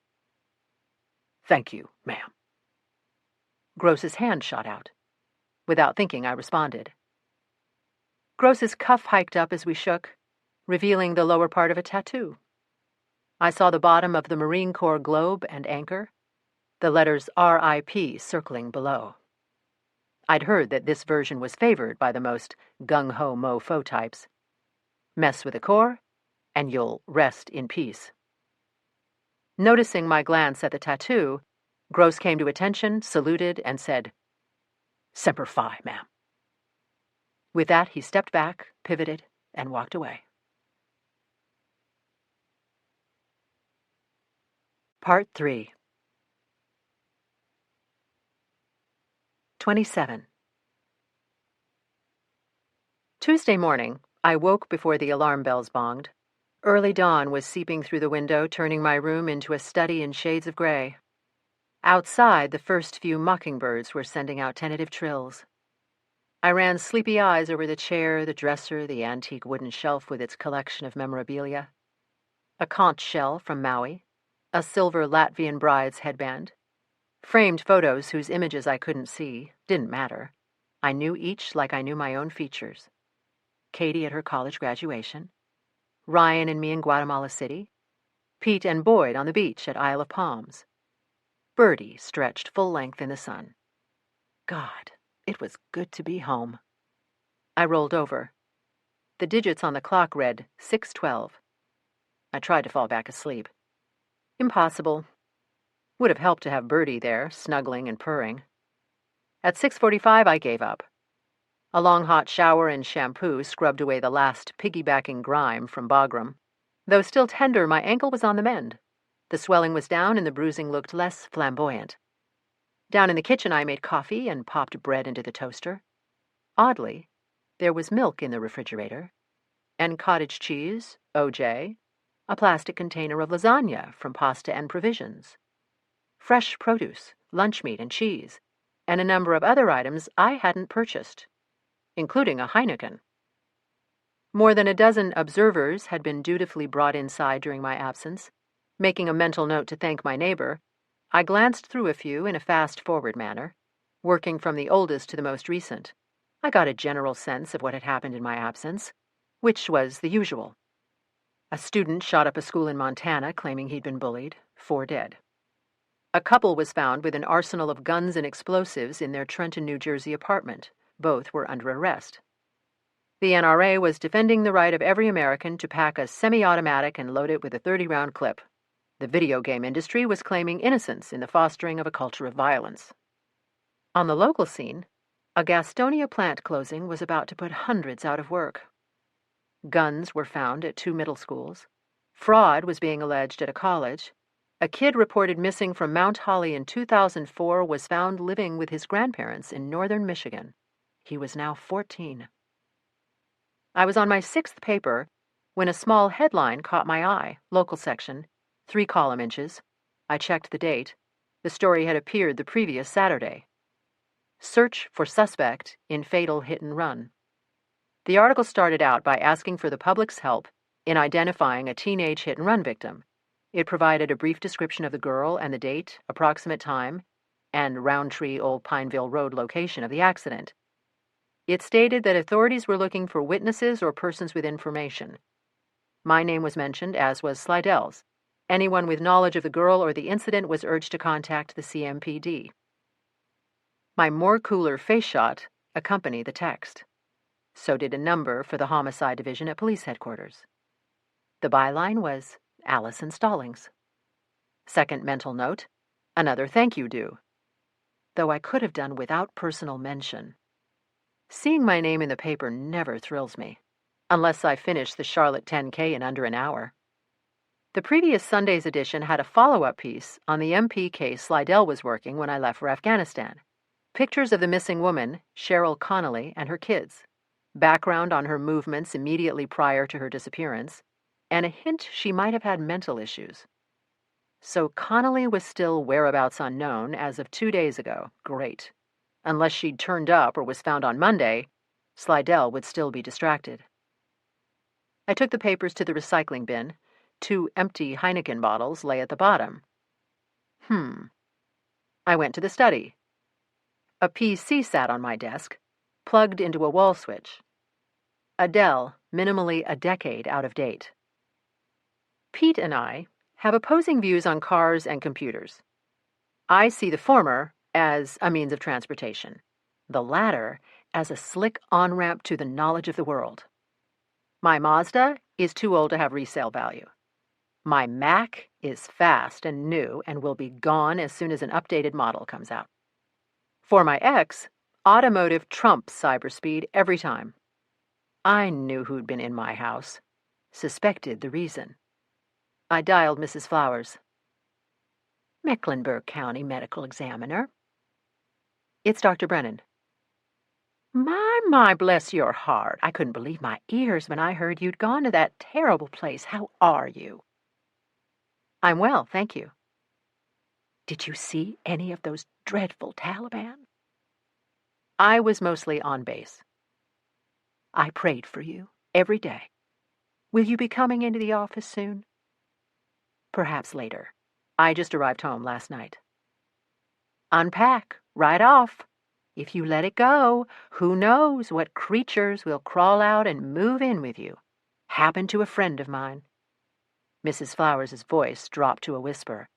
Thank you, ma'am. Gross's hand shot out. Without thinking, I responded. Gross's cuff hiked up as we shook, revealing the lower part of a tattoo. I saw the bottom of the Marine Corps globe and anchor, the letters RIP circling below. I'd heard that this version was favored by the most gung-ho mofo types. Mess with the Corps, and you'll rest in peace. Noticing my glance at the tattoo, Gross came to attention, saluted, and said, "Semper Fi, ma'am." With that, he stepped back, pivoted, and walked away. Part 3. 27. Tuesday morning, I woke before the alarm bells bonged. Early dawn was seeping through the window, turning my room into a study in shades of gray. Outside, the first few mockingbirds were sending out tentative trills. I ran sleepy eyes over the chair, the dresser, the antique wooden shelf with its collection of memorabilia. A conch shell from Maui, a silver Latvian bride's headband, framed photos whose images I couldn't see, didn't matter. I knew each like I knew my own features. Katie at her college graduation, Ryan and me in Guatemala City, Pete and Boyd on the beach at Isle of Palms, Birdie stretched full length in the sun. God, it was good to be home. I rolled over. The digits on the clock read 6:12. I tried to fall back asleep. Impossible. Would have helped to have Birdie there, snuggling and purring. At 6:45, I gave up. A long hot shower and shampoo scrubbed away the last piggybacking grime from Bagram. Though still tender, my ankle was on the mend. The swelling was down and the bruising looked less flamboyant. Down in the kitchen, I made coffee and popped bread into the toaster. Oddly, there was milk in the refrigerator, and cottage cheese, OJ, a plastic container of lasagna from Pasta and Provisions, fresh produce, lunch meat and cheese, and a number of other items I hadn't purchased, including a Heineken. More than a dozen observers had been dutifully brought inside during my absence. Making a mental note to thank my neighbor, I glanced through a few in a fast-forward manner, working from the oldest to the most recent. I got a general sense of what had happened in my absence, which was the usual. A student shot up a school in Montana claiming he'd been bullied, 4 dead. A couple was found with an arsenal of guns and explosives in their Trenton, New Jersey apartment. Both were under arrest. The NRA was defending the right of every American to pack a semi-automatic and load it with a 30-round clip. The video game industry was claiming innocence in the fostering of a culture of violence. On the local scene, a Gastonia plant closing was about to put hundreds out of work. Guns were found at 2 middle schools. Fraud was being alleged at a college. A kid reported missing from Mount Holly in 2004 was found living with his grandparents in northern Michigan. He was now 14. I was on my 6th paper when a small headline caught my eye, local section, 3 column inches. I checked the date. The story had appeared the previous Saturday. Search for suspect in fatal hit and run. The article started out by asking for the public's help in identifying a teenage hit and run victim. It provided a brief description of the girl and the date, approximate time, and Roundtree Old Pineville Road location of the accident. It stated that authorities were looking for witnesses or persons with information. My name was mentioned, as was Slidell's. Anyone with knowledge of the girl or the incident was urged to contact the CMPD. My more cooler face shot accompanied the text. So did a number for the homicide division at police headquarters. The byline was Allison Stallings. Second mental note, another thank you due. Though I could have done without personal mention. Seeing my name in the paper never thrills me, unless I finish the Charlotte 10K in under an hour. The previous Sunday's edition had a follow-up piece on the MP case Slidell was working when I left for Afghanistan. Pictures of the missing woman, Cheryl Connolly, and her kids. Background on her movements immediately prior to her disappearance, and a hint she might have had mental issues. So Connolly was still whereabouts unknown as of 2 days ago. Great. Unless she'd turned up or was found on Monday, Slidell would still be distracted. I took the papers to the recycling bin. 2 empty Heineken bottles lay at the bottom. I went to the study. A PC sat on my desk, plugged into a wall switch. A Dell, minimally a decade out of date. Pete and I have opposing views on cars and computers. I see the former as a means of transportation, the latter as a slick on-ramp to the knowledge of the world. My Mazda is too old to have resale value. My Mac is fast and new and will be gone as soon as an updated model comes out. For my ex, automotive trumps cyberspeed every time. I knew who'd been in my house, suspected the reason. I dialed Mrs. Flowers. Mecklenburg County Medical Examiner. It's Dr. Brennan. My, bless your heart. I couldn't believe my ears when I heard you'd gone to that terrible place. How are you? I'm well, thank you. Did you see any of those dreadful Taliban? I was mostly on base. I prayed for you every day. Will you be coming into the office soon? Perhaps later. I just arrived home last night. Unpack, right off. If you let it go, who knows what creatures will crawl out and move in with you. Happened to a friend of mine. Mrs. Flowers' voice dropped to a whisper.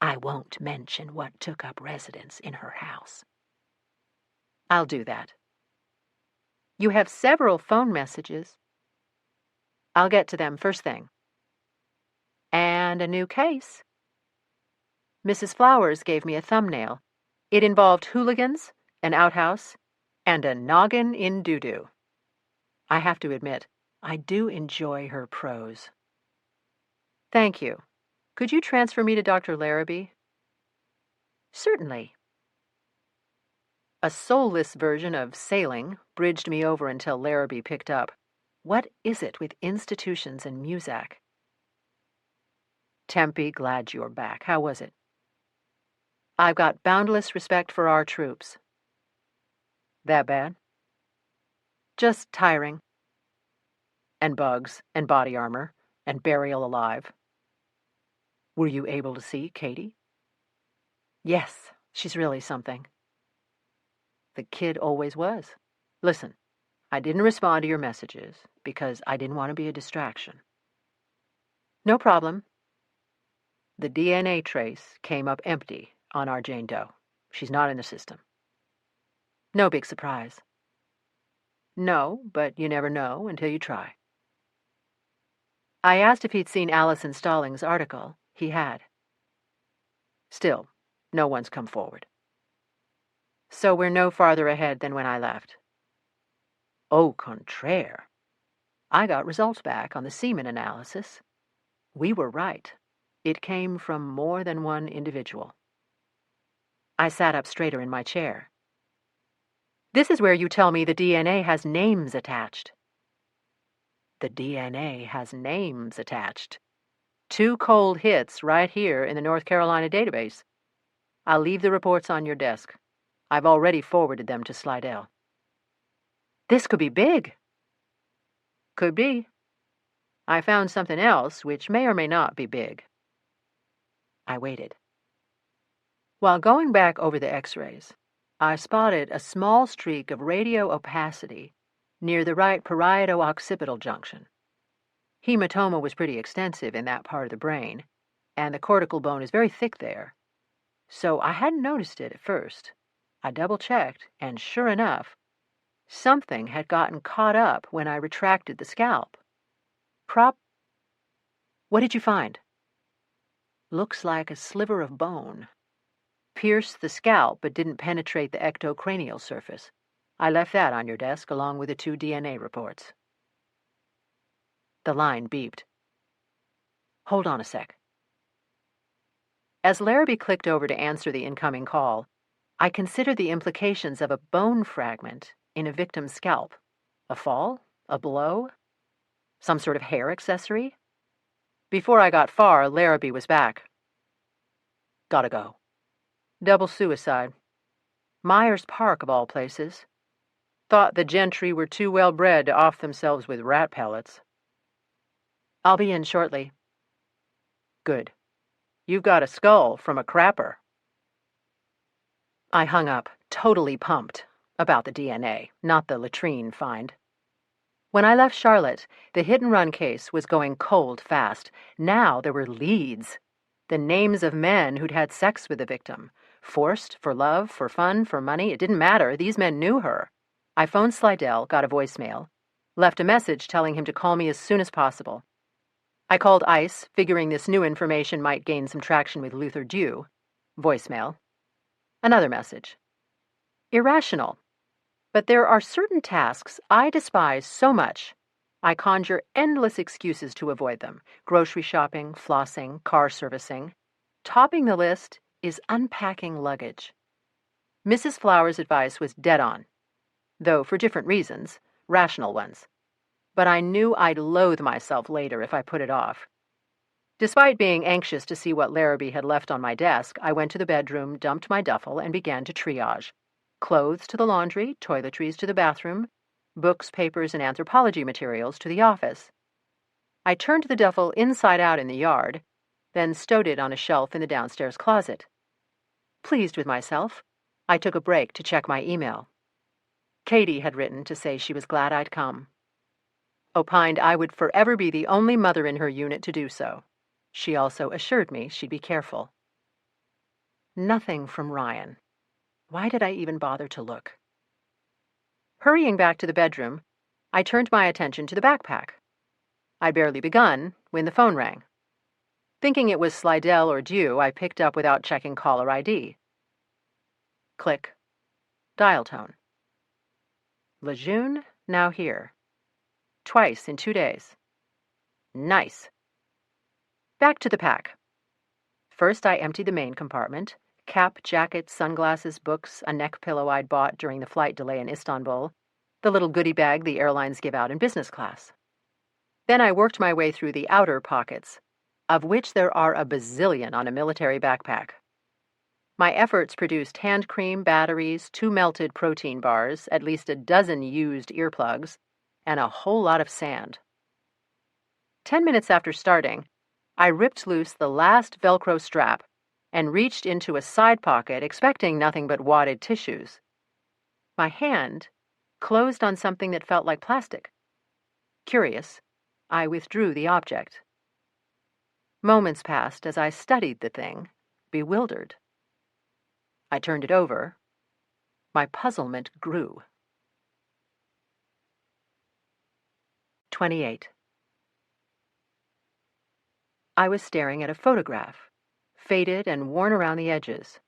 I won't mention what took up residence in her house. I'll do that. You have several phone messages. I'll get to them first thing. And a new case. Mrs. Flowers gave me a thumbnail. It involved hooligans, an outhouse, and a noggin in doo-doo. I have to admit, I do enjoy her prose. Thank you. Could you transfer me to Dr. Larrabee? Certainly. A soulless version of sailing bridged me over until Larrabee picked up. What is it with institutions and Muzak? Tempe, glad you're back. How was it? I've got boundless respect for our troops. That bad? Just tiring. And bugs, and body armor, and burial alive. Were you able to see Katie? Yes, she's really something. The kid always was. Listen, I didn't respond to your messages because I didn't want to be a distraction. No problem. The DNA trace came up empty on our Jane Doe. She's not in the system. No big surprise. No, but you never know until you try. I asked if he'd seen Allison Stallings' article. He had. Still, no one's come forward. So we're no farther ahead than when I left. Au contraire. I got results back on the semen analysis. We were right. It came from more than one individual. I sat up straighter in my chair. This is where you tell me the DNA has names attached. The DNA has names attached. 2 cold hits right here in the North Carolina database. I'll leave the reports on your desk. I've already forwarded them to Slidell. This could be big. Could be. I found something else which may or may not be big. I waited. While going back over the x-rays, I spotted a small streak of radio opacity near the right parieto-occipital junction. Hematoma was pretty extensive in that part of the brain, and the cortical bone is very thick there. So I hadn't noticed it at first. I double-checked, and sure enough, something had gotten caught up when I retracted the scalp. What did you find? Looks like a sliver of bone. Pierced the scalp but didn't penetrate the ectocranial surface. I left that on your desk along with the 2 DNA reports. The line beeped. Hold on a sec. As Larrabee clicked over to answer the incoming call, I considered the implications of a bone fragment in a victim's scalp. A fall? A blow? Some sort of hair accessory? Before I got far, Larrabee was back. Gotta go. Double suicide. Myers Park, of all places. Thought the gentry were too well bred to off themselves with rat pellets. I'll be in shortly. Good. You've got a skull from a crapper. I hung up, totally pumped, about the DNA, not the latrine find. When I left Charlotte, the hit-and-run case was going cold fast. Now there were leads. The names of men who'd had sex with the victim. Forced, for love, for fun, for money, it didn't matter. These men knew her. I phoned Slidell, got a voicemail. Left a message telling him to call me as soon as possible. I called ICE, figuring this new information might gain some traction with Luther Dew. Voicemail. Another message. Irrational. But there are certain tasks I despise so much, I conjure endless excuses to avoid them. Grocery shopping, flossing, car servicing. Topping the list is unpacking luggage. Mrs. Flower's advice was dead on, though for different reasons, rational ones. But I knew I'd loathe myself later if I put it off. Despite being anxious to see what Larrabee had left on my desk, I went to the bedroom, dumped my duffel, and began to triage. Clothes to the laundry, toiletries to the bathroom, books, papers, and anthropology materials to the office. I turned the duffel inside out in the yard, then stowed it on a shelf in the downstairs closet. Pleased with myself, I took a break to check my email. Katie had written to say she was glad I'd come. Opined I would forever be the only mother in her unit to do so. She also assured me she'd be careful. Nothing from Ryan. Why did I even bother to look? Hurrying back to the bedroom, I turned my attention to the backpack. I'd barely begun when the phone rang. Thinking it was Slidell or Dew, I picked up without checking caller ID. Click. Dial tone. Lejeune, now here. Twice in 2 days. Nice. Back to the pack. First, I emptied the main compartment. Cap, jacket, sunglasses, books, a neck pillow I'd bought during the flight delay in Istanbul, the little goodie bag the airlines give out in business class. Then I worked my way through the outer pockets, of which there are a bazillion on a military backpack. My efforts produced hand cream, batteries, 2 melted protein bars, at least a dozen used earplugs, and a whole lot of sand. 10 minutes after starting, I ripped loose the last Velcro strap and reached into a side pocket expecting nothing but wadded tissues. My hand closed on something that felt like plastic. Curious, I withdrew the object. Moments passed as I studied the thing, bewildered. I turned it over. My puzzlement grew. 28. I was staring at a photograph, faded and worn around the edges.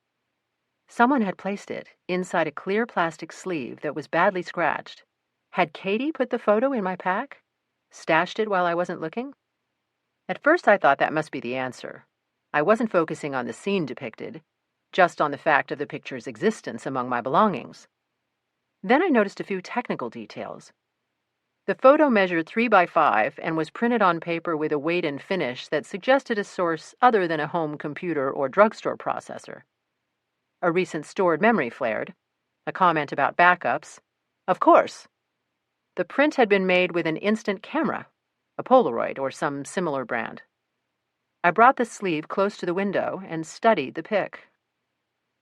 Someone had placed it inside a clear plastic sleeve that was badly scratched. Had Katie put the photo in my pack? Stashed it while I wasn't looking? At first I thought that must be the answer. I wasn't focusing on the scene depicted, just on the fact of the picture's existence among my belongings. Then I noticed a few technical details. The photo measured 3 by 5 and was printed on paper with a weight and finish that suggested a source other than a home computer or drugstore processor. A recent stored memory flared. A comment about backups. Of course! The print had been made with an instant camera, a Polaroid or some similar brand. I brought the sleeve close to the window and studied the pic.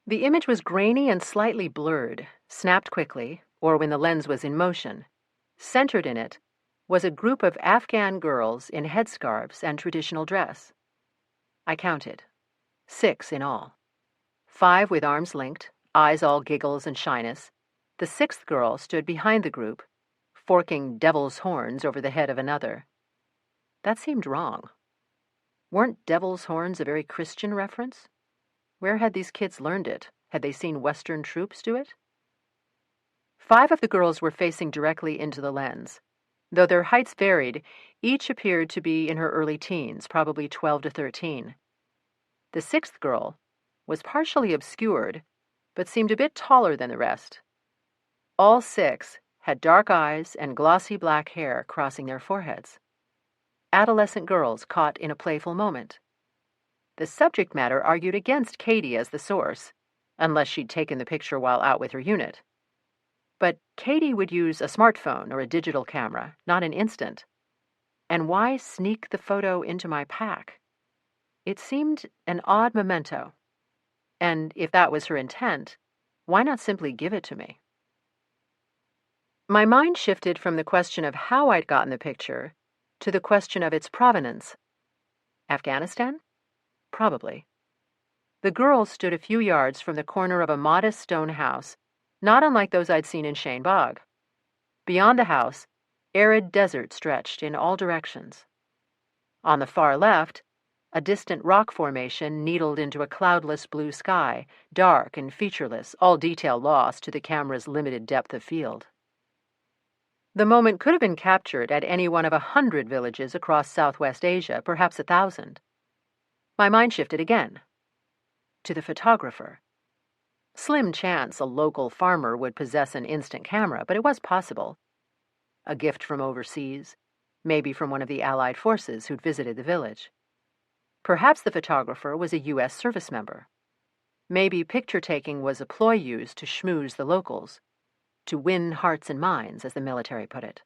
The image was grainy and slightly blurred, snapped quickly, or when the lens was in motion. Centered in it was a group of Afghan girls in headscarves and traditional dress. I counted. 6 in all. 5 with arms linked, eyes all giggles and shyness. The 6th girl stood behind the group, forking devil's horns over the head of another. That seemed wrong. Weren't devil's horns a very Christian reference? Where had these kids learned it? Had they seen Western troops do it? 5 of the girls were facing directly into the lens. Though their heights varied, each appeared to be in her early teens, probably 12 to 13. The 6th girl was partially obscured, but seemed a bit taller than the rest. All 6 had dark eyes and glossy black hair crossing their foreheads. Adolescent girls caught in a playful moment. The subject matter argued against Katie as the source, unless she'd taken the picture while out with her unit. But Katie would use a smartphone or a digital camera, not an instant. And why sneak the photo into my pack? It seemed an odd memento. And if that was her intent, why not simply give it to me? My mind shifted from the question of how I'd gotten the picture to the question of its provenance. Afghanistan? Probably. The girls stood a few yards from the corner of a modest stone house, not unlike those I'd seen in Cheyne Bog. Beyond the house, Arid desert stretched in all directions. On the far left, a distant rock formation needled into a cloudless blue sky, dark and featureless, all detail lost to the camera's limited depth of field. The moment could have been captured at any one of 100 villages across Southwest Asia, perhaps 1,000. My mind shifted again. To the photographer. Slim chance a local farmer would possess an instant camera, but it was possible. A gift from overseas, maybe from one of the Allied forces who'd visited the village. Perhaps the photographer was a U.S. service member. Maybe picture-taking was a ploy used to schmooze the locals, to win hearts and minds, as the military put it.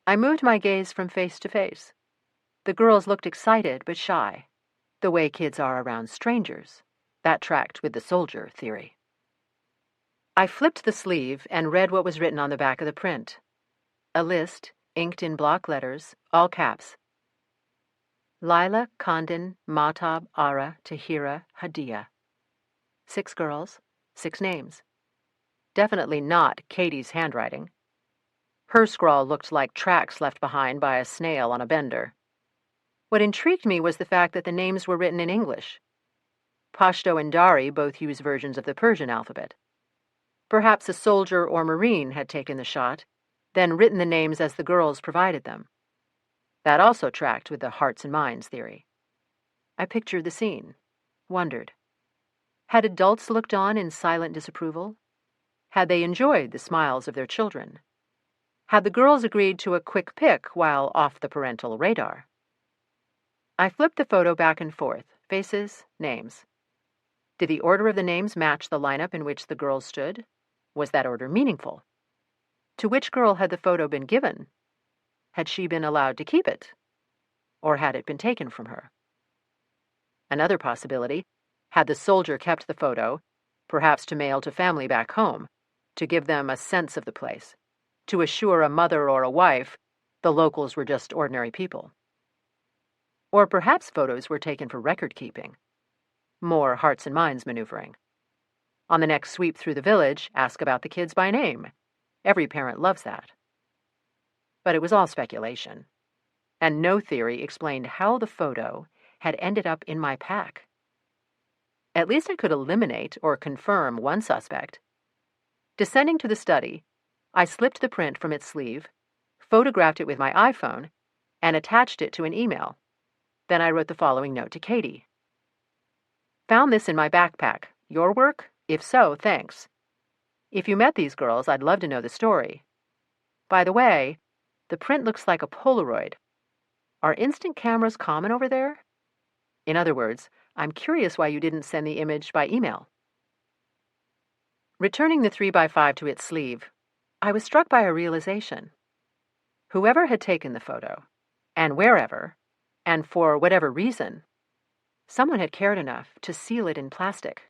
I moved my gaze from face to face. The girls looked excited but shy, the way kids are around strangers. That tracked with the soldier theory. I flipped the sleeve and read what was written on the back of the print. A list, inked in block letters, all caps. Laila, Kandin, Mahtab, Ara, Tahira, Hadiya. 6 girls, 6 names. Definitely not Katie's handwriting. Her scrawl looked like tracks left behind by a snail on a bender. What intrigued me was the fact that the names were written in English. Pashto and Dari both use versions of the Persian alphabet. Perhaps a soldier or Marine had taken the shot, then written the names as the girls provided them. That also tracked with the hearts and minds theory. I pictured the scene, wondered. Had adults looked on in silent disapproval? Had they enjoyed the smiles of their children? Had the girls agreed to a quick pic while off the parental radar? I flipped the photo back and forth, faces, names. Did the order of the names match the lineup in which the girls stood? Was that order meaningful? To which girl had the photo been given? Had she been allowed to keep it? Or had it been taken from her? Another possibility, had the soldier kept the photo, perhaps to mail to family back home, to give them a sense of the place, to assure a mother or a wife the locals were just ordinary people. Or perhaps photos were taken for record-keeping. More hearts and minds maneuvering. On the next sweep through the village, ask about the kids by name. Every parent loves that. But it was all speculation. And no theory explained how the photo had ended up in my pack. At least I could eliminate or confirm one suspect. Descending to the study, I slipped the print from its sleeve, photographed it with my iPhone, and attached it to an email. Then I wrote the following note to Katie. Found this in my backpack. Your work? If so, thanks. If you met these girls, I'd love to know the story. By the way, the print looks like a Polaroid. Are instant cameras common over there? In other words, I'm curious why you didn't send the image by email. Returning the 3x5 to its sleeve, I was struck by a realization. Whoever had taken the photo, and wherever, and for whatever reason, someone had cared enough to seal it in plastic,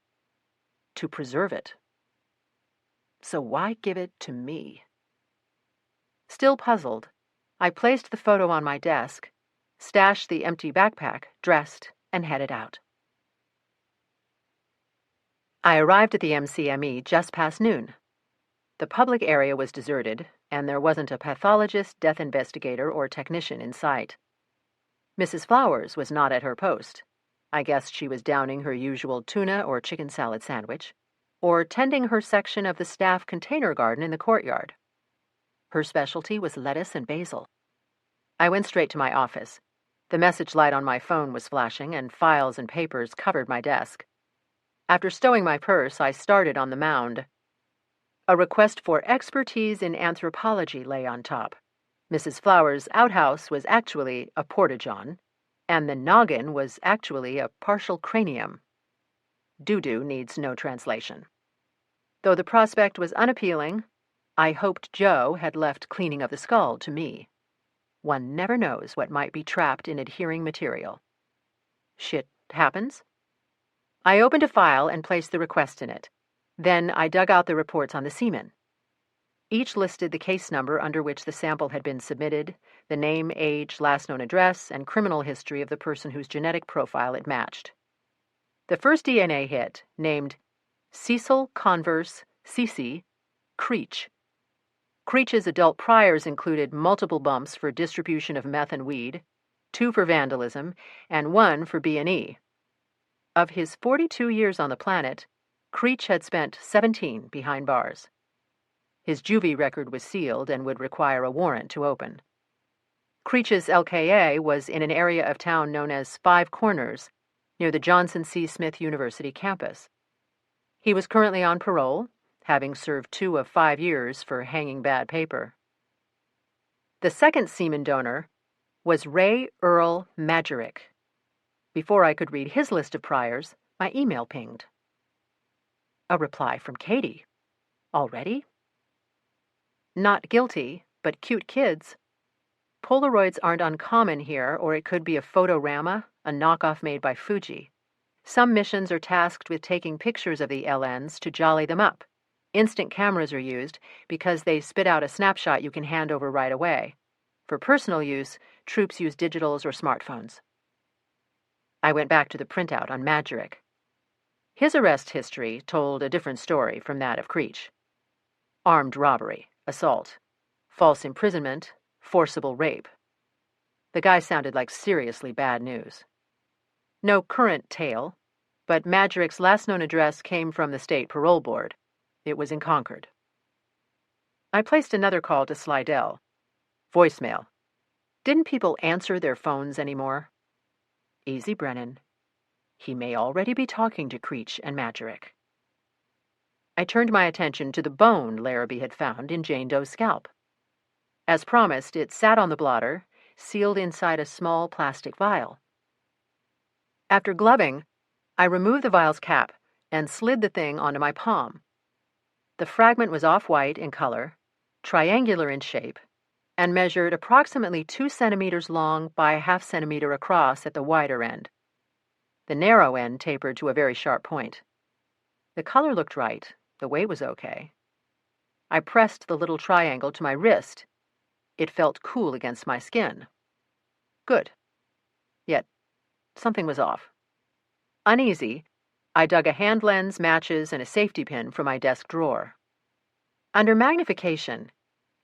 to preserve it. So why give it to me? Still puzzled, I placed the photo on my desk, stashed the empty backpack, dressed, and headed out. I arrived at the MCME just past noon. The public area was deserted, and there wasn't a pathologist, death investigator, or technician in sight. Mrs. Flowers was not at her post. I guessed she was downing her usual tuna or chicken salad sandwich, or tending her section of the staff container garden in the courtyard. Her specialty was lettuce and basil. I went straight to my office. The message light on my phone was flashing, and files and papers covered my desk. After stowing my purse, I started on the mound. A request for expertise in anthropology lay on top. Mrs. Flowers' outhouse was actually a porta-john, and the noggin was actually a partial cranium. Doo-doo needs no translation. Though the prospect was unappealing, I hoped Joe had left cleaning of the skull to me. One never knows what might be trapped in adhering material. Shit happens. I opened a file and placed the request in it. Then I dug out the reports on the semen. Each listed the case number under which the sample had been submitted, the name, age, last known address, and criminal history of the person whose genetic profile it matched. The first DNA hit, named Cecil Converse Cece Creech. Creech's adult priors included multiple bumps for distribution of meth and weed, 2 for vandalism, and 1 for B&E. Of his 42 years on the planet, Creech had spent 17 behind bars. His juvie record was sealed and would require a warrant to open. Creech's LKA was in an area of town known as Five Corners, near the Johnson C. Smith University campus. He was currently on parole, having served 2 of 5 years for hanging bad paper. The second semen donor was Ray Earl Majerick. Before I could read his list of priors, my email pinged. A reply from Katie. Already? Not guilty, but cute kids. Polaroids aren't uncommon here, or it could be a Photorama, a knockoff made by Fuji. Some missions are tasked with taking pictures of the LNs to jolly them up. Instant cameras are used because they spit out a snapshot you can hand over right away. For personal use, troops use digitals or smartphones. I went back to the printout on Majerick. His arrest history told a different story from that of Creech. Armed robbery, assault, false imprisonment, forcible rape. The guy sounded like seriously bad news. No current tale, but Majerick's last known address came from the state parole board. It was in Concord. I placed another call to Slidell. Voicemail. Didn't people answer their phones anymore? Easy, Brennan. He may already be talking to Creech and Majerick. I turned my attention to the bone Larrabee had found in Jane Doe's scalp. As promised, it sat on the blotter, sealed inside a small plastic vial. After gloving, I removed the vial's cap and slid the thing onto my palm. The fragment was off-white in color, triangular in shape, and measured approximately 2 centimeters long by a ½ centimeter across at the wider end. The narrow end tapered to a very sharp point. The color looked right. The weight was okay. I pressed the little triangle to my wrist. It felt cool against my skin. Good. Yet, something was off. Uneasy, I dug a hand lens, matches, and a safety pin from my desk drawer. Under magnification,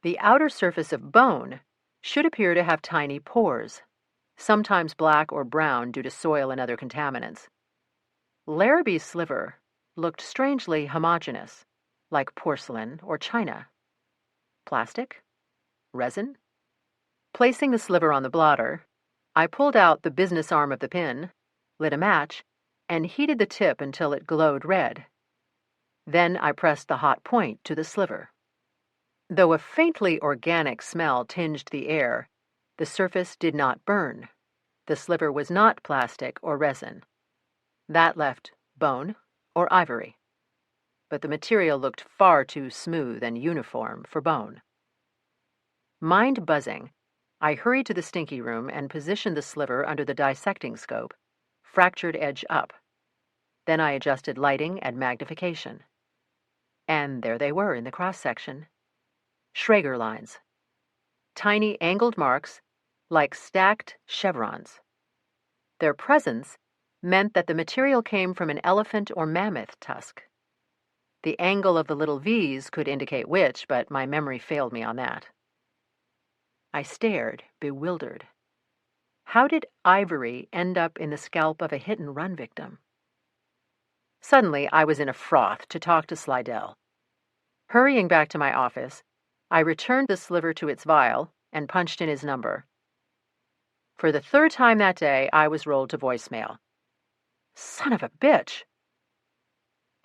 the outer surface of bone should appear to have tiny pores, sometimes black or brown due to soil and other contaminants. Larrabee's sliver looked strangely homogeneous, like porcelain or china. Plastic? Resin? Placing the sliver on the blotter, I pulled out the business arm of the pin, lit a match, and heated the tip until it glowed red. Then I pressed the hot point to the sliver. Though a faintly organic smell tinged the air, the surface did not burn. The sliver was not plastic or resin. That left bone or ivory. But the material looked far too smooth and uniform for bone. Mind buzzing, I hurried to the stinky room and positioned the sliver under the dissecting scope, fractured edge up. Then I adjusted lighting and magnification. And there they were in the cross-section. Schrager lines. Tiny angled marks like stacked chevrons. Their presence meant that the material came from an elephant or mammoth tusk. The angle of the little V's could indicate which, but my memory failed me on that. I stared, bewildered. How did ivory end up in the scalp of a hit-and-run victim? Suddenly, I was in a froth to talk to Slidell. Hurrying back to my office, I returned the sliver to its vial and punched in his number. For the 3rd time that day, I was rolled to voicemail. Son of a bitch!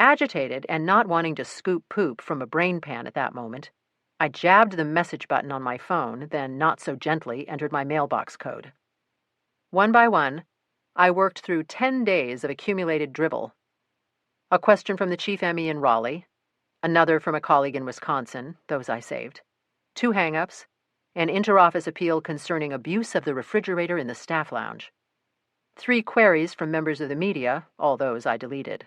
Agitated and not wanting to scoop poop from a brain pan at that moment, I jabbed the message button on my phone, then not so gently entered my mailbox code. One by one, I worked through 10 days of accumulated drivel. A question from the chief ME in Raleigh, another from a colleague in Wisconsin, those I saved, 2 hang-ups, an interoffice appeal concerning abuse of the refrigerator in the staff lounge, 3 queries from members of the media, all those I deleted.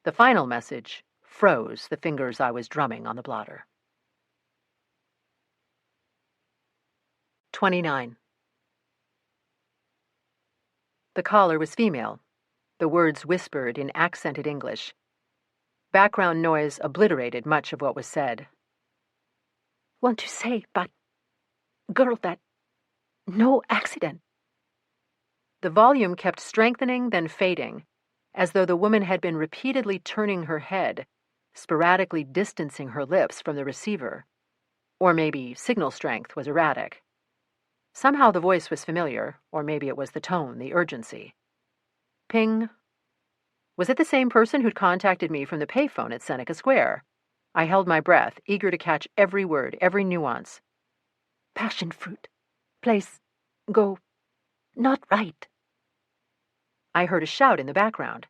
The final message froze the fingers I was drumming on the blotter. 29. The caller was female, the words whispered in accented English. Background noise obliterated much of what was said. want to say, but, girl, that no accident. The volume kept strengthening, then fading, as though the woman had been repeatedly turning her head, sporadically distancing her lips from the receiver. Or maybe signal strength was erratic. Somehow the voice was familiar, or maybe it was the tone, the urgency. Ping. Was it the same person who'd contacted me from the payphone at Seneca Square? I held my breath, eager to catch every word, every nuance. Passion fruit. Place. Go. Not right. I heard a shout in the background.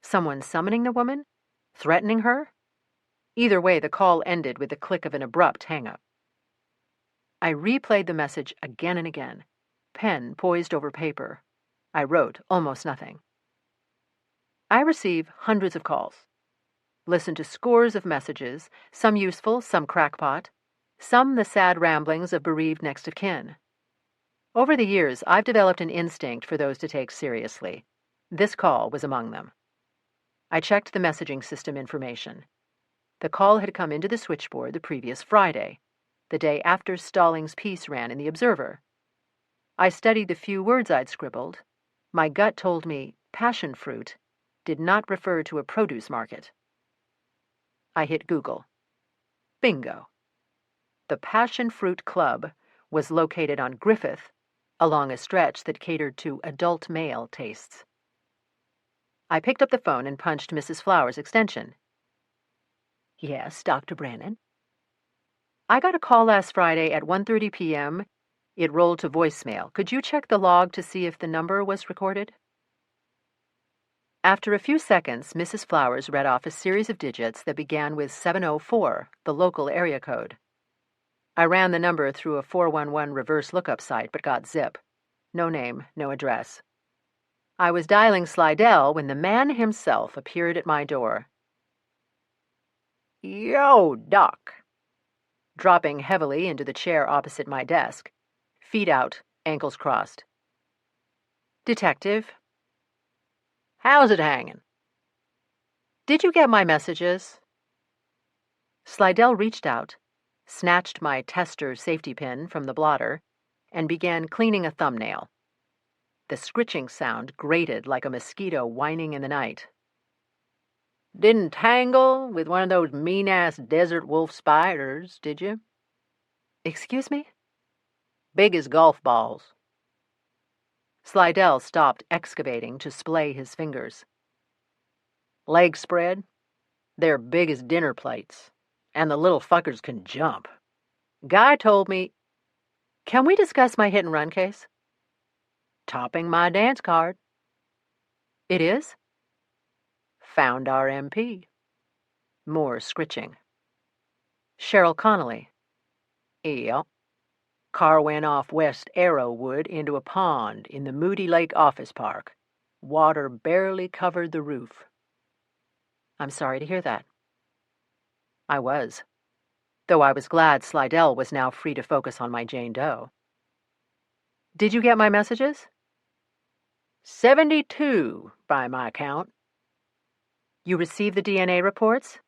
Someone summoning the woman? Threatening her? Either way, the call ended with the click of an abrupt hang-up. I replayed the message again and again, pen poised over paper. I wrote almost nothing. I receive hundreds of calls, listen to scores of messages, some useful, some crackpot, some the sad ramblings of bereaved next of kin. Over the years, I've developed an instinct for those to take seriously. This call was among them. I checked the messaging system information. The call had come into the switchboard the previous Friday, the day after Stallings' piece ran in the Observer. I studied the few words I'd scribbled. My gut told me passion fruit did not refer to a produce market. I hit Google. Bingo. The Passion Fruit Club was located on Griffith, along a stretch that catered to adult male tastes. I picked up the phone and punched Mrs. Flowers' extension. Yes, Dr. Brannon. I got a call last Friday at 1:30 p.m. It rolled to voicemail. Could you check the log to see if the number was recorded? After a few seconds, Mrs. Flowers read off a series of digits that began with 704, the local area code. I ran the number through a 411 reverse lookup site, but got zip. No name, no address. I was dialing Slidell when the man himself appeared at my door. "Yo, Doc." Dropping heavily into the chair opposite my desk, feet out, ankles crossed. "Detective." "How's it hanging?" "Did you get my messages?" Slidell reached out, snatched my tester safety pin from the blotter, and began cleaning a thumbnail. The scritching sound grated like a mosquito whining in the night. "Didn't tangle with one of those mean-ass desert wolf spiders, did you?" "Excuse me?" "Big as golf balls." Slidell stopped excavating to splay his fingers. "Leg spread? They're big as dinner plates. And the little fuckers can jump. Guy told me..." "Can we discuss my hit-and-run case?" "Topping my dance card." "It is?" "Found our MP." More scritching. "Cheryl Connolly." "Yep. Car went off West Arrowwood into a pond in the Moody Lake Office Park. Water barely covered the roof." "I'm sorry to hear that." I was, though I was glad Slidell was now free to focus on my Jane Doe. "Did you get my messages?" 72, by my count." "You received the DNA reports?"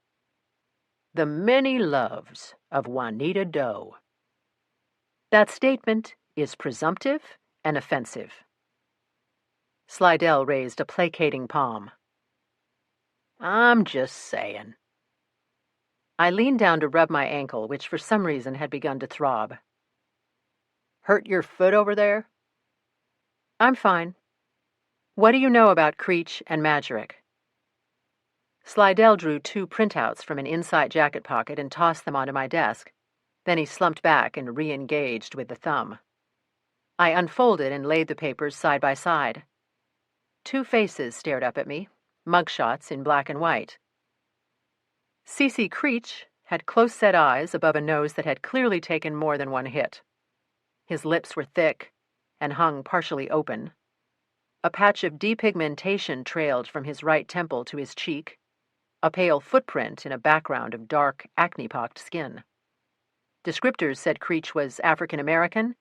"The many loves of Juanita Doe." "That statement is presumptive and offensive." Slidell raised a placating palm. "I'm just saying." I leaned down to rub my ankle, which for some reason had begun to throb. "Hurt your foot over there?" "I'm fine. What do you know about Creech and Majerick?" Slidell drew 2 printouts from an inside jacket pocket and tossed them onto my desk. Then he slumped back and re-engaged with the thumb. I unfolded and laid the papers side by side. 2 faces stared up at me, mugshots in black and white. C.C. Creech had close-set eyes above a nose that had clearly taken more than one hit. His lips were thick and hung partially open. A patch of depigmentation trailed from his right temple to his cheek, a pale footprint in a background of dark, acne-pocked skin. Descriptors said Creech was African-American,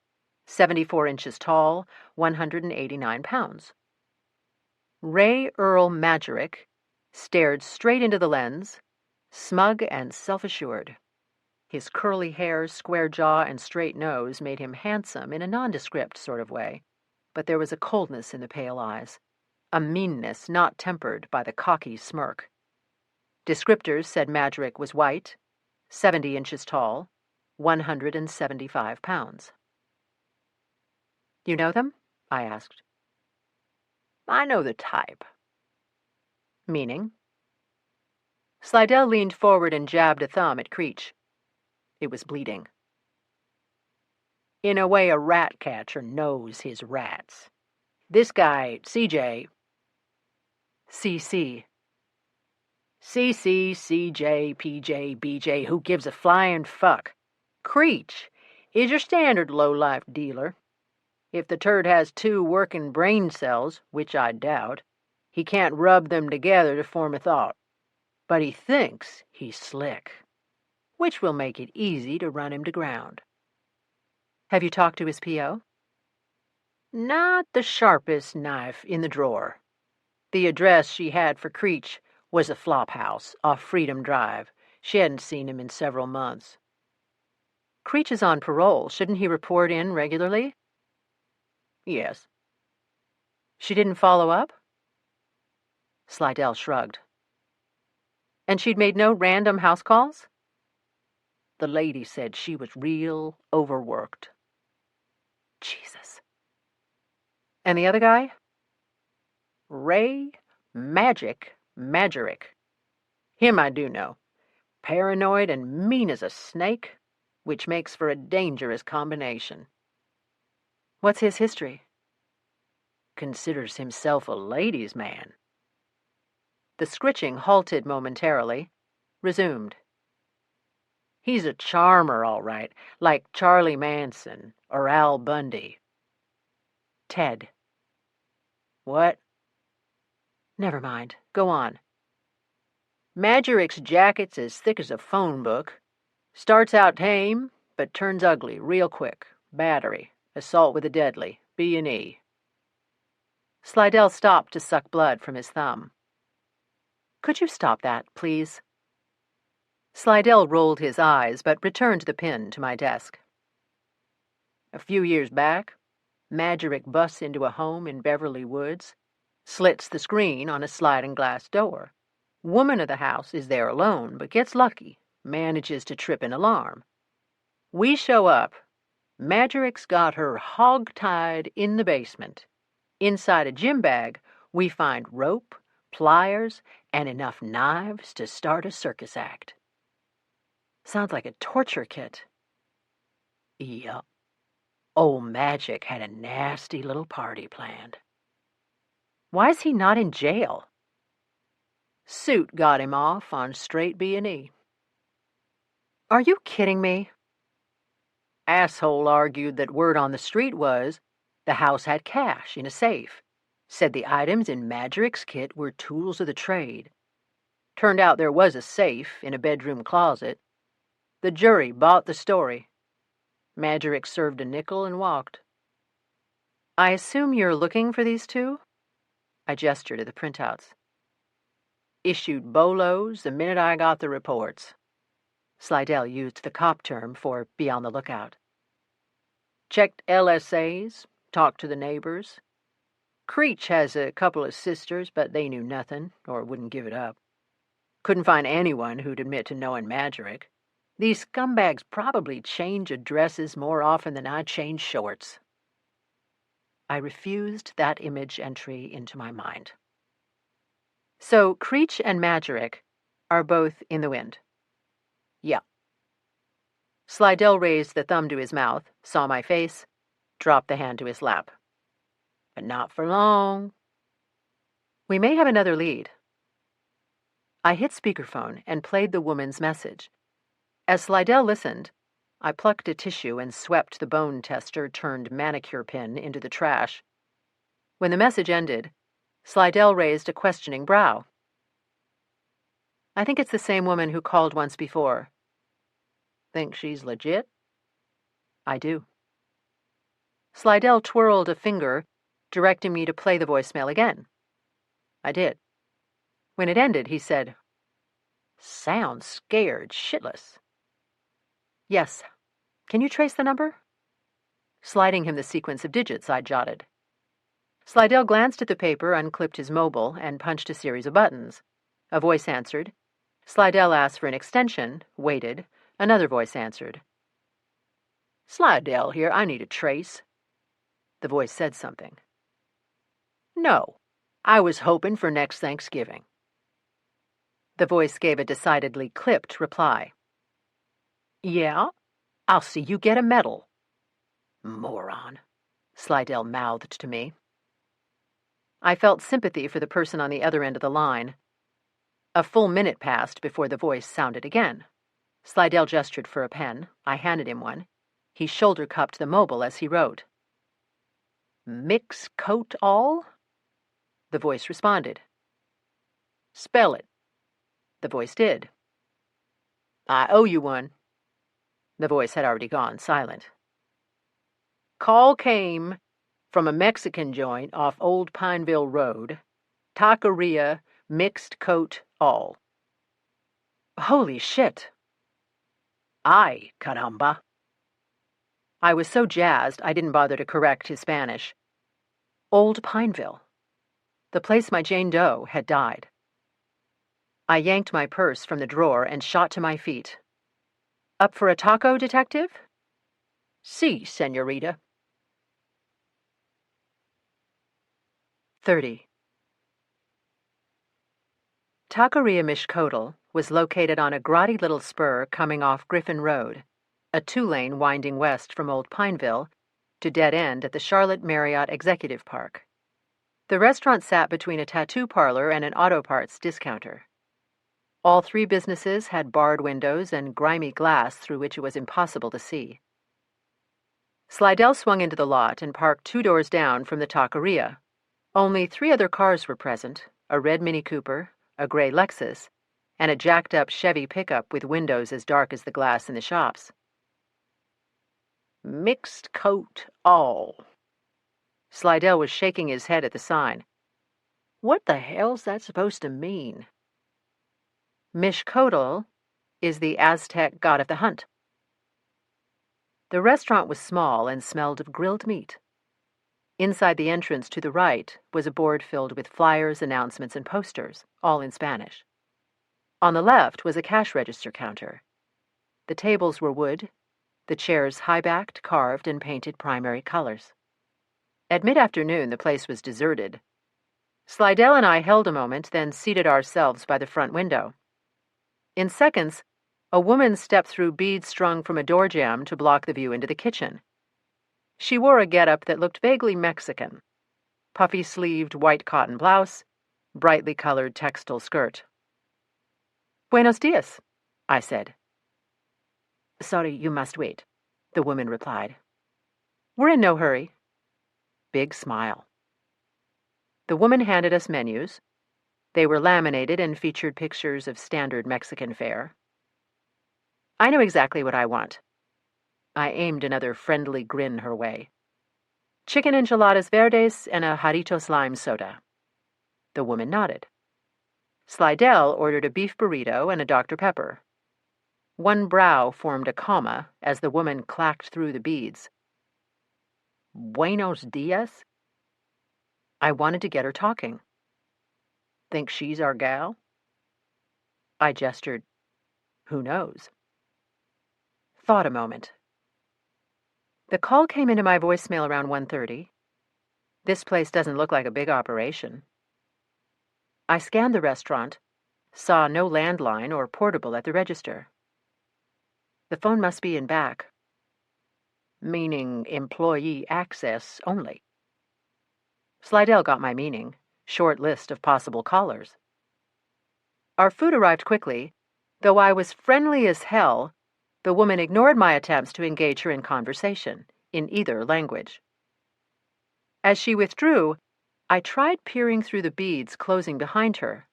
74 inches tall, 189 pounds. Ray Earl Majerick stared straight into the lens, smug and self-assured. His curly hair, square jaw, and straight nose made him handsome in a nondescript sort of way, but there was a coldness in the pale eyes, a meanness not tempered by the cocky smirk. Descriptors said Madrick was white, 70 inches tall, 175 pounds. You know them? I asked. I know the type. Meaning? Slidell leaned forward and jabbed a thumb at Creech. It was bleeding. In a way a rat catcher knows his rats. This guy, CJ... CC. CC, CJ, PJ, BJ, who gives a flying fuck? Creech is your standard low-life dealer. If the turd has 2 working brain cells, which I doubt, he can't rub them together to form a thought. But he thinks he's slick, which will make it easy to run him to ground. Have you talked to his P.O.? Not the sharpest knife in the drawer. The address she had for Creech was a flop house off Freedom Drive. She hadn't seen him in several months. Creech is on parole. Shouldn't he report in regularly? Yes. She didn't follow up? Slidell shrugged. And she'd made no random house calls? The lady said she was real overworked. Jesus. And the other guy? Ray Madrick. Him I do know. Paranoid and mean as a snake, which makes for a dangerous combination. What's his history? Considers himself a ladies' man. The scritching halted momentarily, resumed. He's a charmer, all right, like Charlie Manson or Al Bundy. Ted. What? Never mind. Go on. Madrick's jacket's as thick as a phone book. Starts out tame, but turns ugly real quick. Battery. Assault with a deadly. B&E. Slidell stopped to suck blood from his thumb. Could you stop that, please? Slidell rolled his eyes, but returned the pen to my desk. A few years back, Madrick busts into a home in Beverly Woods, slits the screen on a sliding glass door. Woman of the house is there alone, but gets lucky, manages to trip an alarm. We show up. Madrick's got her hog-tied in the basement. Inside a gym bag, we find rope, pliers, and enough knives to start a circus act. Sounds like a torture kit. Yup. Old Madrick had a nasty little party planned. Why is he not in jail? Suit got him off on straight B&E. Are you kidding me? Asshole argued that word on the street was the house had cash in a safe. Said the items in Madrick's kit were tools of the trade. Turned out there was a safe in a bedroom closet. The jury bought the story. Madrick served a nickel and walked. I assume you're looking for these 2? I gestured at the printouts. Issued bolos the minute I got the reports. Slidell used the cop term for be on the lookout. Checked LSAs, talked to the neighbors. Creech has a couple of sisters, but they knew nothing, or wouldn't give it up. Couldn't find anyone who'd admit to knowing Madrick. These scumbags probably change addresses more often than I change shorts. I refused that image entry into my mind. So Creech and Madrick are both in the wind? Yeah. Slidell raised the thumb to his mouth, saw my face, dropped the hand to his lap. But not for long. We may have another lead. I hit speakerphone and played the woman's message. As Slidell listened, I plucked a tissue and swept the bone tester turned manicure pin into the trash. When the message ended, Slidell raised a questioning brow. I think it's the same woman who called once before. Think she's legit? I do. Slidell twirled a finger, directing me to play the voicemail again. I did. When it ended, he said, Sounds scared shitless. Yes. Can you trace the number? Sliding him the sequence of digits I'd jotted. Slidell glanced at the paper, unclipped his mobile, and punched a series of buttons. A voice answered. Slidell asked for an extension, waited. Another voice answered. Slidell here, I need a trace. The voice said something. No, I was hoping for next Thanksgiving. The voice gave a decidedly clipped reply. Yeah, I'll see you get a medal. Moron, Slidell mouthed to me. I felt sympathy for the person on the other end of the line. A full minute passed before the voice sounded again. Slidell gestured for a pen. I handed him one. He shoulder-cupped the mobile as he wrote. Mix coat all? The voice responded. Spell it. The voice did. I owe you one. The voice had already gone silent. Call came from a Mexican joint off Old Pineville Road. Taqueria, mixed coat all. Holy shit. Ay, caramba. I was so jazzed I didn't bother to correct his Spanish. Old Pineville. The place my Jane Doe had died. I yanked my purse from the drawer and shot to my feet. Up for a taco, detective? Si, senorita. 30. Taqueria Mishkodal was located on a grotty little spur coming off Griffin Road, a two-lane winding west from Old Pineville to dead end at the Charlotte Marriott Executive Park. The restaurant sat between a tattoo parlor and an auto parts discounter. All three businesses had barred windows and grimy glass through which it was impossible to see. Slidell swung into the lot and parked 2 doors down from the taqueria. Only 3 other cars were present, a red Mini Cooper, a gray Lexus, and a jacked-up Chevy pickup with windows as dark as the glass in the shops. Mixed coat all. Slidell was shaking his head at the sign. What the hell's that supposed to mean? Mishkodal is the Aztec god of the hunt. The restaurant was small and smelled of grilled meat. Inside the entrance to the right was a board filled with flyers, announcements, and posters, all in Spanish. On the left was a cash register counter. The tables were wood, the chairs high-backed, carved, and painted primary colors. At mid-afternoon, the place was deserted. Slidell and I held a moment, then seated ourselves by the front window. In seconds, a woman stepped through beads strung from a door jamb to block the view into the kitchen. She wore a getup that looked vaguely Mexican. Puffy-sleeved white cotton blouse, brightly colored textile skirt. Buenos dias, I said. Sorry, you must wait, the woman replied. We're in no hurry. Big smile. The woman handed us menus. They were laminated and featured pictures of standard Mexican fare. I know exactly what I want. I aimed another friendly grin her way. Chicken enchiladas verdes and a Jarritos lime soda. The woman nodded. Slidell ordered a beef burrito and a Dr. Pepper. One brow formed a comma as the woman clacked through the beads. Buenos dias? I wanted to get her talking. Think she's our gal? I gestured. Who knows? Thought a moment. The call came into my voicemail around 1:30. This place doesn't look like a big operation. I scanned the restaurant, saw no landline or portable at the register. The phone must be in back. Meaning employee access only. Slidell got my meaning. Short list of possible callers. Our food arrived quickly. Though I was friendly as hell, the woman ignored my attempts to engage her in conversation, in either language. As she withdrew, I tried peering through the beads closing behind her.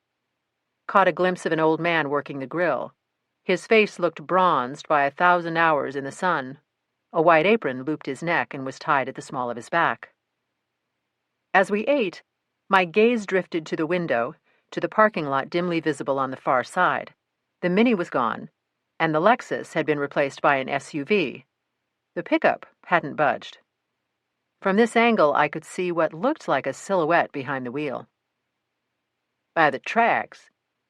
Caught a glimpse of an old man working the grill. His face looked bronzed by 1,000 hours in the sun. A white apron looped his neck and was tied at the small of his back. As we ate, my gaze drifted to the window, to the parking lot dimly visible on the far side. The Mini was gone. and the Lexus had been replaced by an SUV. The pickup hadn't budged. From this angle, I could see what looked like a silhouette behind the wheel. By the tracks,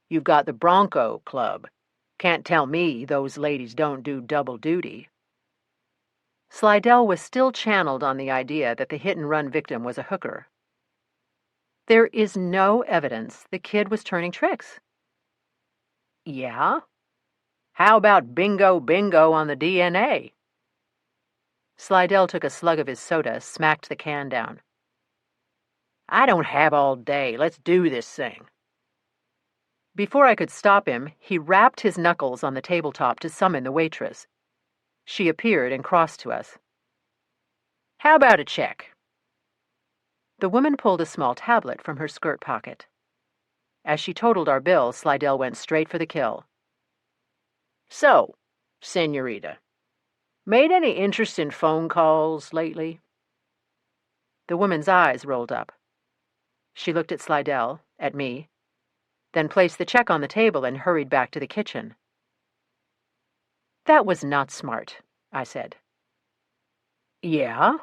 you've got the Bronco Club. Can't tell me those ladies don't do double duty. Slidell was still channeled on the idea that the hit-and-run victim was a hooker. There is no evidence the kid was turning tricks. Yeah? How about bingo on the DNA? Slidell took a slug of his soda, smacked the can down. I don't have all day. Let's do this thing. Before I could stop him, he rapped his knuckles on the tabletop to summon the waitress. She appeared and crossed to us. How about a check? The woman pulled a small tablet from her skirt pocket. As she totaled our bill, Slidell went straight for the kill. So, senorita, made any interesting phone calls lately? The woman's eyes rolled up. She looked at Slidell, at me, then placed the check on the table and hurried back to the kitchen. That was not smart, I said. Yeah?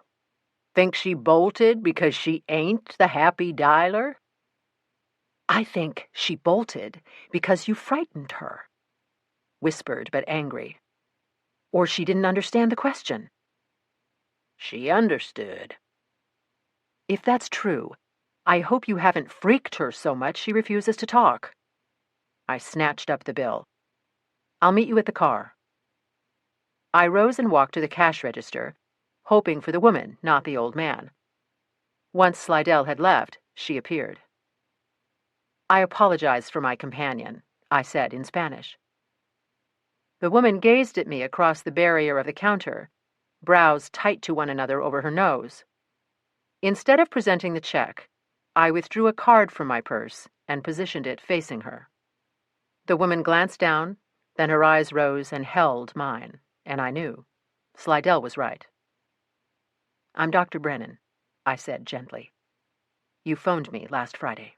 Think she bolted because she ain't the happy dialer? I think she bolted because you frightened her. Whispered but angry. Or she didn't understand the question. She understood. If that's true, I hope you haven't freaked her so much she refuses to talk. I snatched up the bill. I'll meet you at the car. I rose and walked to the cash register, hoping for the woman, not the old man. Once Slidell had left, she appeared. I apologized for my companion, I said in Spanish. The woman gazed at me across the barrier of the counter, brows tight to one another over her nose. Instead of presenting the check, I withdrew a card from my purse and positioned it facing her. The woman glanced down, then her eyes rose and held mine, and I knew. Slidell was right. I'm Dr. Brennan, I said gently. You phoned me last Friday.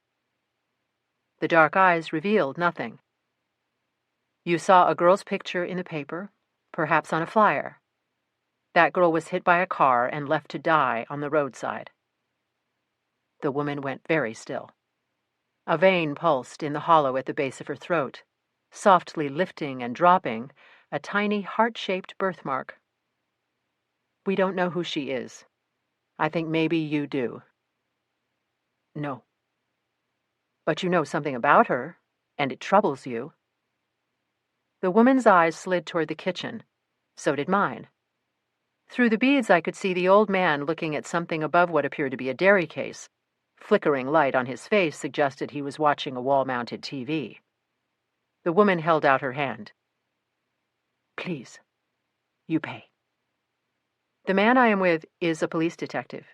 The dark eyes revealed nothing. You saw a girl's picture in the paper, perhaps on a flyer. That girl was hit by a car and left to die on the roadside. The woman went very still. A vein pulsed in the hollow at the base of her throat, softly lifting and dropping, a tiny heart-shaped birthmark. We don't know who she is. I think maybe you do. No. But you know something about her, and it troubles you. The woman's eyes slid toward the kitchen. So did mine. Through the beads I could see the old man looking at something above what appeared to be a dairy case. Flickering light on his face suggested he was watching a wall-mounted TV. The woman held out her hand. Please, you pay. The man I am with is a police detective.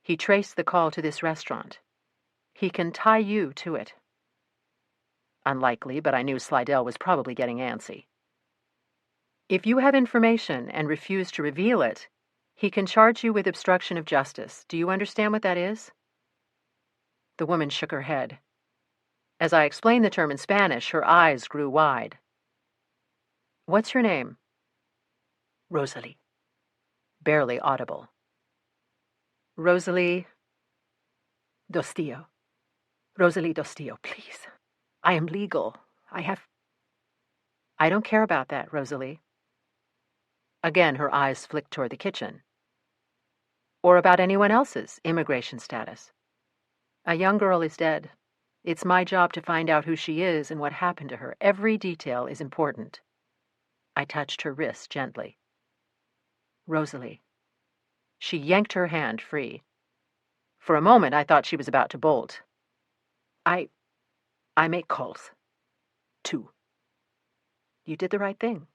He traced the call to this restaurant. He can tie you to it. Unlikely, but I knew Slidell was probably getting antsy. If you have information and refuse to reveal it, he can charge you with obstruction of justice. Do you understand what that is? The woman shook her head. As I explained the term in Spanish, her eyes grew wide. What's your name? Rosalie. Barely audible. Rosalie Dostio. Rosalie Dostio, please. I am legal. I don't care about that, Rosalie. Again, her eyes flicked toward the kitchen. Or about anyone else's immigration status. A young girl is dead. It's my job to find out who she is and what happened to her. Every detail is important. I touched her wrist gently. Rosalie. She yanked her hand free. For a moment, I thought she was about to bolt. I make calls. 2. You did the right thing.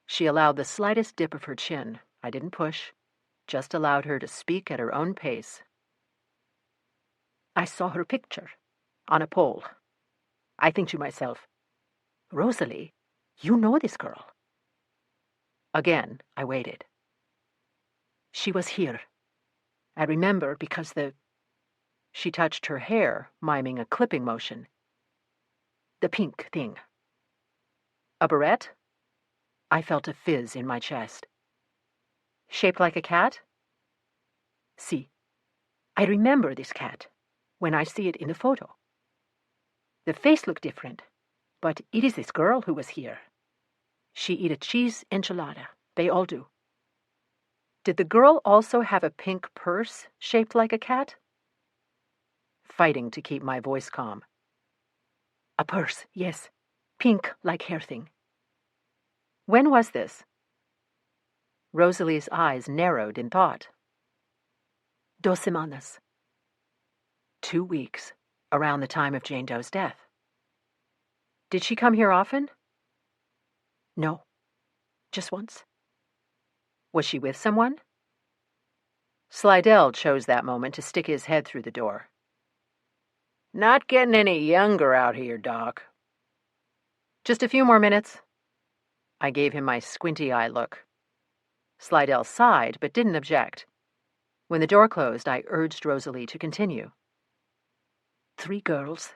She allowed the slightest dip of her chin. I didn't push, just allowed her to speak at her own pace. I saw her picture on a pole. I think to myself, Rosalie, you know this girl. Again, I waited. She was here. I remember because She touched her hair, miming a clipping motion. The pink thing. A barrette? I felt a fizz in my chest. Shaped like a cat? Si. I remember this cat when I see it in the photo. The face looked different, but it is this girl who was here. She eat a cheese enchilada. They all do. Did the girl also have a pink purse shaped like a cat? Fighting to keep my voice calm. A purse, yes. Pink like hair thing. When was this? Rosalie's eyes narrowed in thought. 2 semanas. 2 weeks, around the time of Jane Doe's death. Did she come here often? No. Just once. Was she with someone? Slidell chose that moment to stick his head through the door. Not getting any younger out here, Doc. Just a few more minutes. I gave him my squinty eye look. Slidell sighed, but didn't object. When the door closed, I urged Rosalie to continue. 3 girls,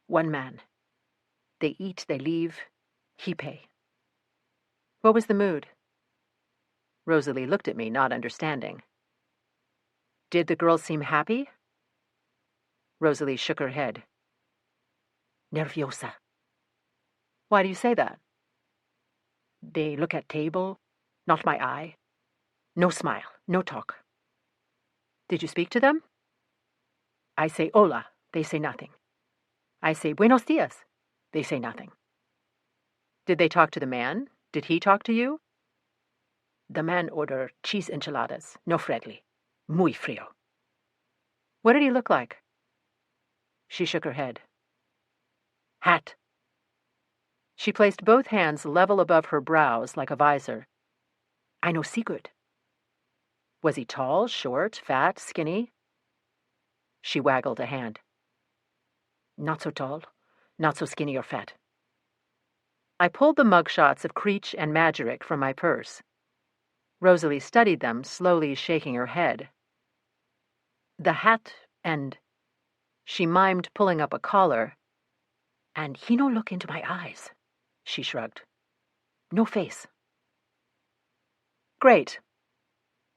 1 man. They eat, they leave, he pay. What was the mood? Rosalie looked at me, not understanding. Did the girls seem happy? Rosalie shook her head. Nerviosa. Why do you say that? They look at table, not my eye. No smile, no talk. Did you speak to them? I say hola, they say nothing. I say buenos dias, they say nothing. Did they talk to the man? Did he talk to you? The man order cheese enchiladas, no friendly. Muy frio. What did he look like? She shook her head. Hat. She placed both hands level above her brows like a visor. I know secret. Was he tall, short, fat, skinny? She waggled a hand. Not so tall, not so skinny or fat. I pulled the mugshots of Creech and Magerick from my purse. Rosalie studied them, slowly shaking her head. The hat and... She mimed pulling up a collar. And he no look into my eyes, she shrugged. No face. Great.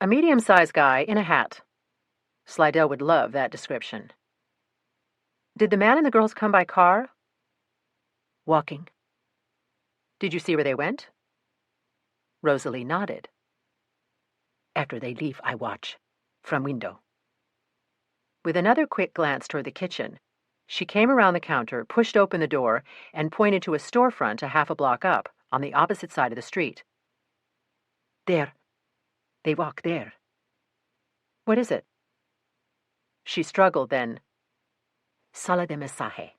A medium-sized guy in a hat. Slidell would love that description. Did the man and the girls come by car? Walking. Did you see where they went? Rosalie nodded. After they leave, I watch. From window. With another quick glance toward the kitchen, she came around the counter, pushed open the door, and pointed to a storefront a half a block up, on the opposite side of the street. There. They walk there. What is it? She struggled, then. Sala de mensaje.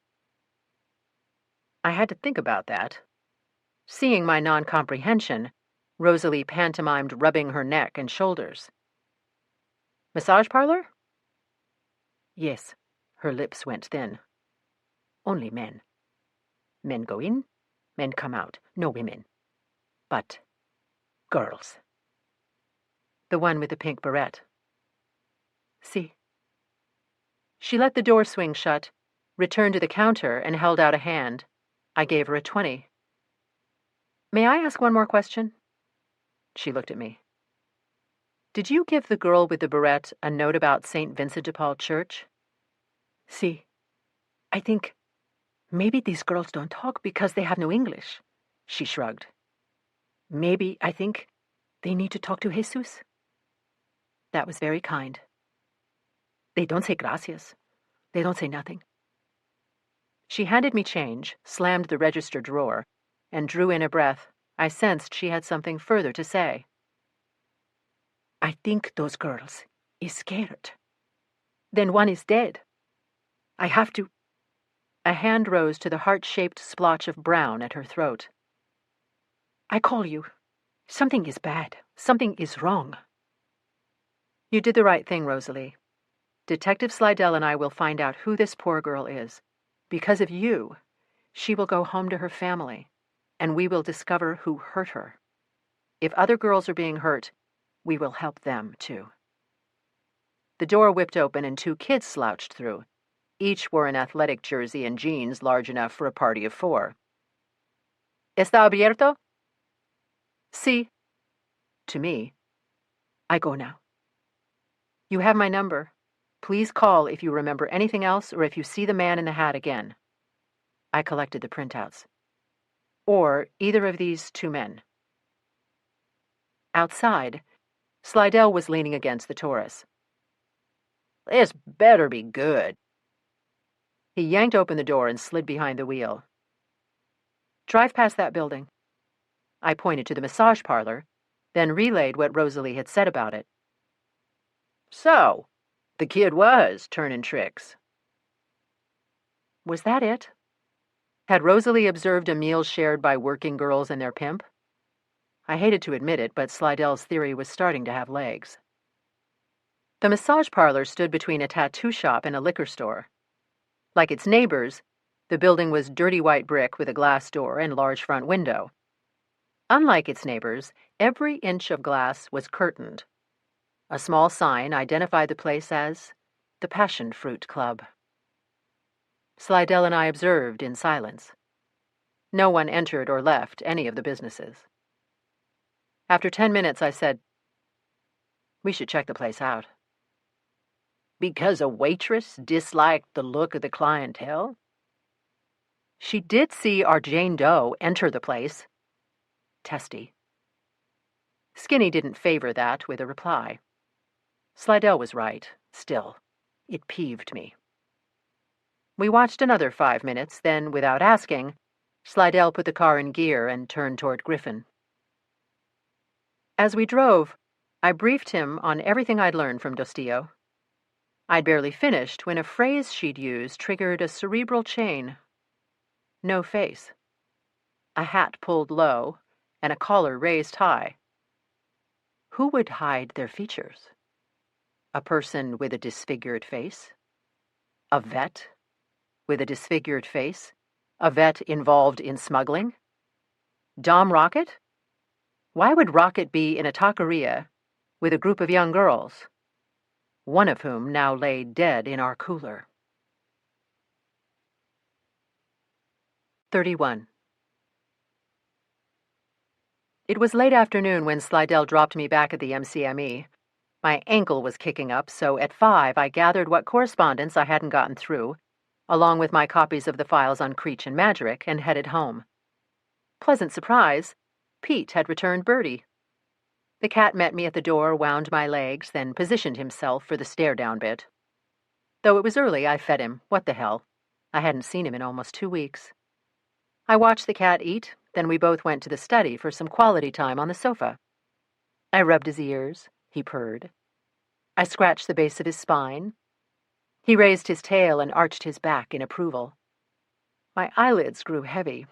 I had to think about that. Seeing my non-comprehension, Rosalie pantomimed rubbing her neck and shoulders. Massage parlor? Yes. Her lips went thin. Only men. Men go in, men come out. No women. But girls. The one with the pink barrette. Si. She let the door swing shut, returned to the counter, and held out a hand. I gave her a 20. May I ask one more question? She looked at me. Did you give the girl with the barrette a note about St. Vincent de Paul Church? Si. I think maybe these girls don't talk because they have no English, she shrugged. Maybe, I think, they need to talk to Jesus. That was very kind. They don't say gracias. They don't say nothing. She handed me change, slammed the register drawer, and drew in a breath. I sensed she had something further to say. I think those girls is scared. Then one is dead. I have to... A hand rose to the heart-shaped splotch of brown at her throat. I call you. Something is bad. Something is wrong. You did the right thing, Rosalie. Detective Slidell and I will find out who this poor girl is. Because of you, she will go home to her family, and we will discover who hurt her. If other girls are being hurt, we will help them, too. The door whipped open and 2 kids slouched through. Each wore an athletic jersey and jeans large enough for a party of 4. ¿Está abierto? Sí. To me. I go now. You have my number. Please call if you remember anything else or if you see the man in the hat again. I collected the printouts. Or either of these two men. Outside, Slidell was leaning against the Taurus. This better be good. He yanked open the door and slid behind the wheel. Drive past that building. I pointed to the massage parlor, then relayed what Rosalie had said about it. So, the kid was turning tricks. Was that it? Had Rosalie observed a meal shared by working girls and their pimp? I hated to admit it, but Slidell's theory was starting to have legs. The massage parlor stood between a tattoo shop and a liquor store. Like its neighbors, the building was dirty white brick with a glass door and large front window. Unlike its neighbors, every inch of glass was curtained. A small sign identified the place as the Passion Fruit Club. Slidell and I observed in silence. No one entered or left any of the businesses. After 10 minutes, I said, "We should check the place out." Because a waitress disliked the look of the clientele? She did see our Jane Doe enter the place. Testy. Skinny didn't favor that with a reply. Slidell was right. Still, it peeved me. We watched another 5 minutes, then, without asking, Slidell put the car in gear and turned toward Griffin. As we drove, I briefed him on everything I'd learned from Dostio. I'd barely finished when a phrase she'd used triggered a cerebral chain. No face. A hat pulled low, and a collar raised high. Who would hide their features? A person with a disfigured face? A vet with a disfigured face? A vet involved in smuggling? Dom Rocket? Why would Rocket be in a taqueria with a group of young girls, one of whom now lay dead in our cooler? 31. It was late afternoon when Slidell dropped me back at the MCME. My ankle was kicking up, so at 5 I gathered what correspondence I hadn't gotten through, along with my copies of the files on Creech and Madrick, and headed home. Pleasant surprise, Pete had returned Birdie. The cat met me at the door, wound my legs, then positioned himself for the stare-down bit. Though it was early, I fed him. What the hell? I hadn't seen him in almost 2 weeks. I watched the cat eat, then we both went to the study for some quality time on the sofa. I rubbed his ears. He purred. I scratched the base of his spine. He raised his tail and arched his back in approval. My eyelids grew heavy.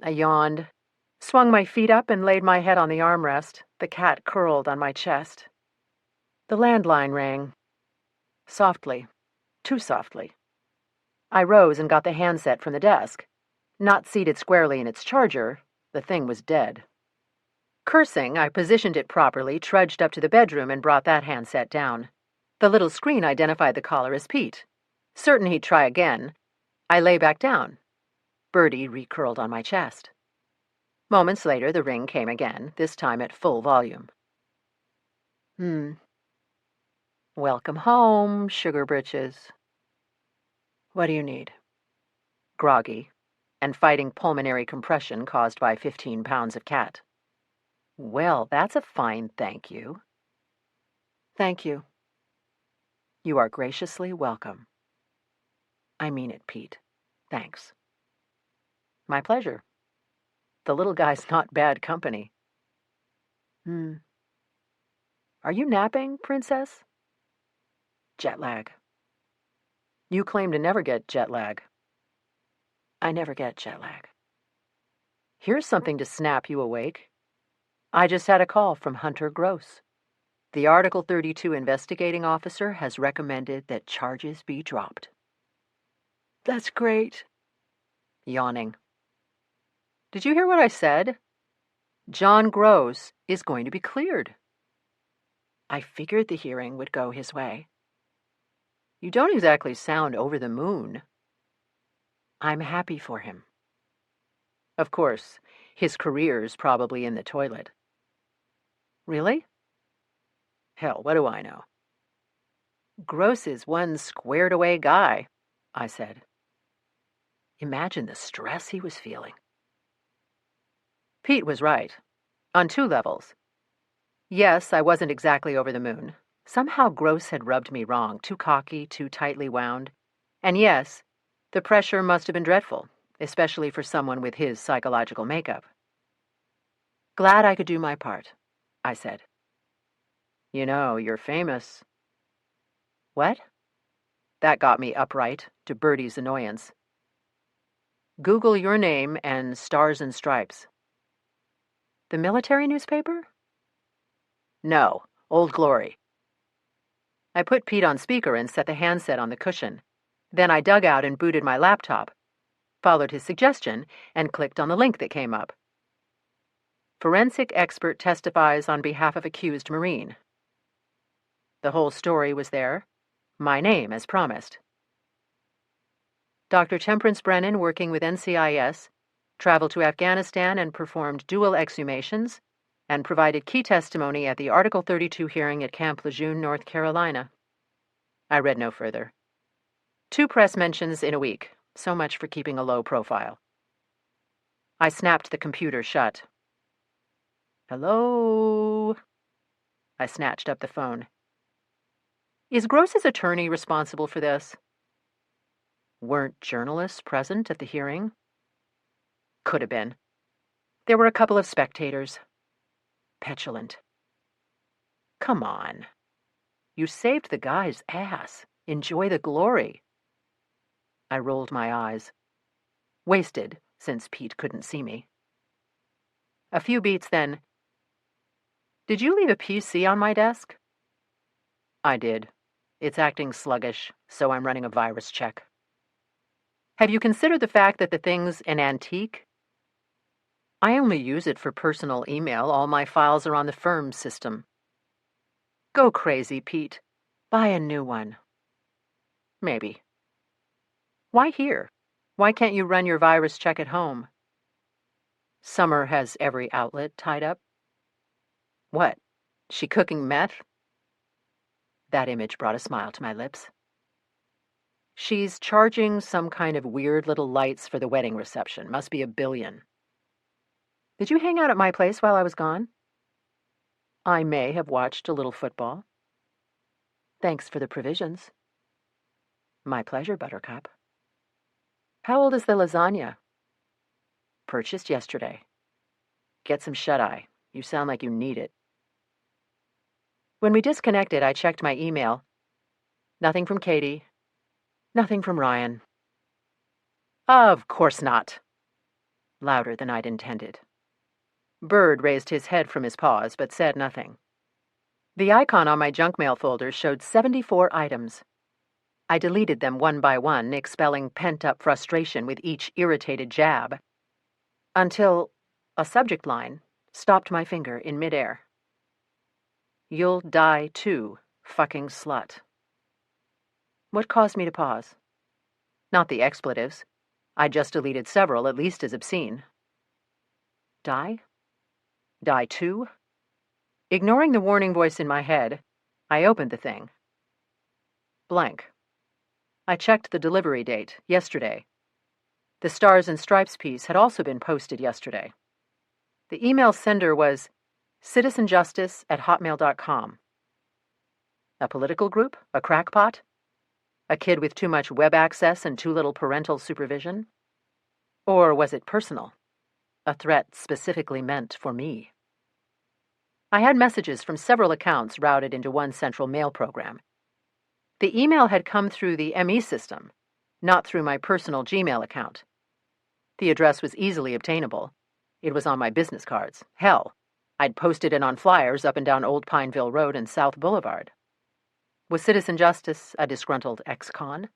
I yawned, swung my feet up, and laid my head on the armrest. The cat curled on my chest. The landline rang. Softly. Too softly. I rose and got the handset from the desk. Not seated squarely in its charger, the thing was dead. Cursing, I positioned it properly, trudged up to the bedroom, and brought that handset down. The little screen identified the caller as Pete. Certain he'd try again, I lay back down. Birdie recurled on my chest. Moments later, the ring came again, this time at full volume. Welcome home, sugar britches. What do you need? Groggy, and fighting pulmonary compression caused by 15 pounds of cat. Well, that's a fine thank you. Thank you. You are graciously welcome. I mean it, Pete. Thanks. My pleasure. The little guy's not bad company. Are you napping, Princess? Jet lag. You claim to never get jet lag. I never get jet lag. Here's something to snap you awake. I just had a call from Hunter Gross. The Article 32 investigating officer has recommended that charges be dropped. That's great. Yawning. Did you hear what I said? John Gross is going to be cleared. I figured the hearing would go his way. You don't exactly sound over the moon. I'm happy for him. Of course, His career's probably in the toilet. Really? Hell, what do I know? Gross is one squared-away guy, I said. Imagine the stress he was feeling. Pete was right, on 2 levels. Yes, I wasn't exactly over the moon. Somehow Gross had rubbed me wrong, too cocky, too tightly wound. And yes, the pressure must have been dreadful, especially for someone with his psychological makeup. Glad I could do my part, I said. You know, you're famous. What? That got me upright, to Bertie's annoyance. Google your name and Stars and Stripes. The military newspaper? No, Old Glory. I put Pete on speaker and set the handset on the cushion. Then I dug out and booted my laptop, followed his suggestion, and clicked on the link that came up. Forensic expert testifies on behalf of accused Marine. The whole story was there. My name, as promised. Dr. Temperance Brennan, working with NCIS, traveled to Afghanistan and performed dual exhumations and provided key testimony at the Article 32 hearing at Camp Lejeune, North Carolina. I read no further. 2 press mentions in a week. So much for keeping a low profile. I snapped the computer shut. Hello? I snatched up the phone. Is Gross's attorney responsible for this? Weren't journalists present at the hearing? Could have been. There were a couple of spectators. Petulant. Come on. You saved the guy's ass. Enjoy the glory. I rolled my eyes. Wasted, since Pete couldn't see me. A few beats then. Did you leave a PC on my desk? I did. It's acting sluggish, so I'm running a virus check. Have you considered the fact that the thing's an antique? I only use it for personal email. All my files are on the firm's system. Go crazy, Pete. Buy a new one. Maybe. Why here? Why can't you run your virus check at home? Summer has every outlet tied up. What? She cooking meth? That image brought a smile to my lips. She's charging some kind of weird little lights for the wedding reception. Must be $1 billion. Did you hang out at my place while I was gone? I may have watched a little football. Thanks for the provisions. My pleasure, Buttercup. How old is the lasagna? Purchased yesterday. Get some shut-eye. You sound like you need it. When we disconnected, I checked my email. Nothing from Katie. Nothing from Ryan. Of course not. Louder than I'd intended. Bird raised his head from his paws, but said nothing. The icon on my junk mail folder showed 74 items. I deleted them one by one, expelling pent-up frustration with each irritated jab, until a subject line stopped my finger in midair. You'll die too, fucking slut. What caused me to pause? Not the expletives. I just deleted several, at least as obscene. Die? Die too? Ignoring the warning voice in my head, I opened the thing. Blank. I checked the delivery date, yesterday. The Stars and Stripes piece had also been posted yesterday. The email sender was citizenjustice@hotmail.com. A political group? A crackpot? A kid with too much web access and too little parental supervision? Or was it personal? A threat specifically meant for me? I had messages from several accounts routed into one central mail program. The email had come through the ME system, not through my personal Gmail account. The address was easily obtainable. It was on my business cards. Hell, I'd posted it on flyers up and down Old Pineville Road and South Boulevard. Was Citizen Justice a disgruntled ex-con?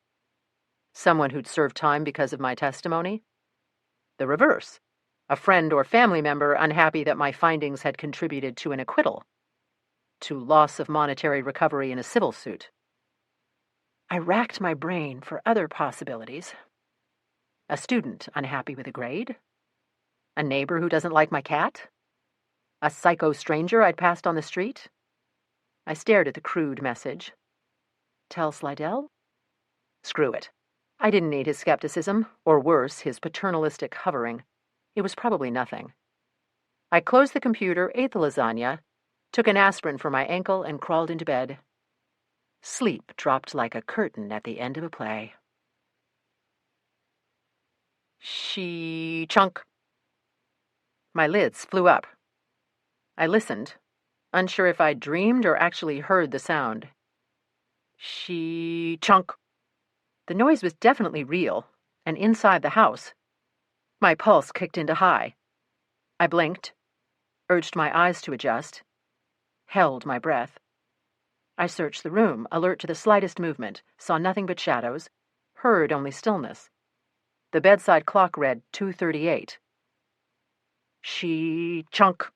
Someone who'd served time because of my testimony? The reverse. A friend or family member unhappy that my findings had contributed to an acquittal, to loss of monetary recovery in a civil suit. I racked my brain for other possibilities. A student unhappy with a grade? A neighbor who doesn't like my cat? A psycho stranger I'd passed on the street? I stared at the crude message. Tell Slidell? Screw it. I didn't need his skepticism, or worse, his paternalistic hovering. It was probably nothing. I closed the computer, ate the lasagna, took an aspirin for my ankle, and crawled into bed. Sleep dropped like a curtain at the end of a play. Chunk. My lids flew up. I listened, unsure if I dreamed or actually heard the sound. Chunk. The noise was definitely real, and inside the house. My pulse kicked into high. I blinked, urged my eyes to adjust, held my breath. I searched the room, alert to the slightest movement, saw nothing but shadows, heard only stillness. The bedside clock read 2:38. Chunk.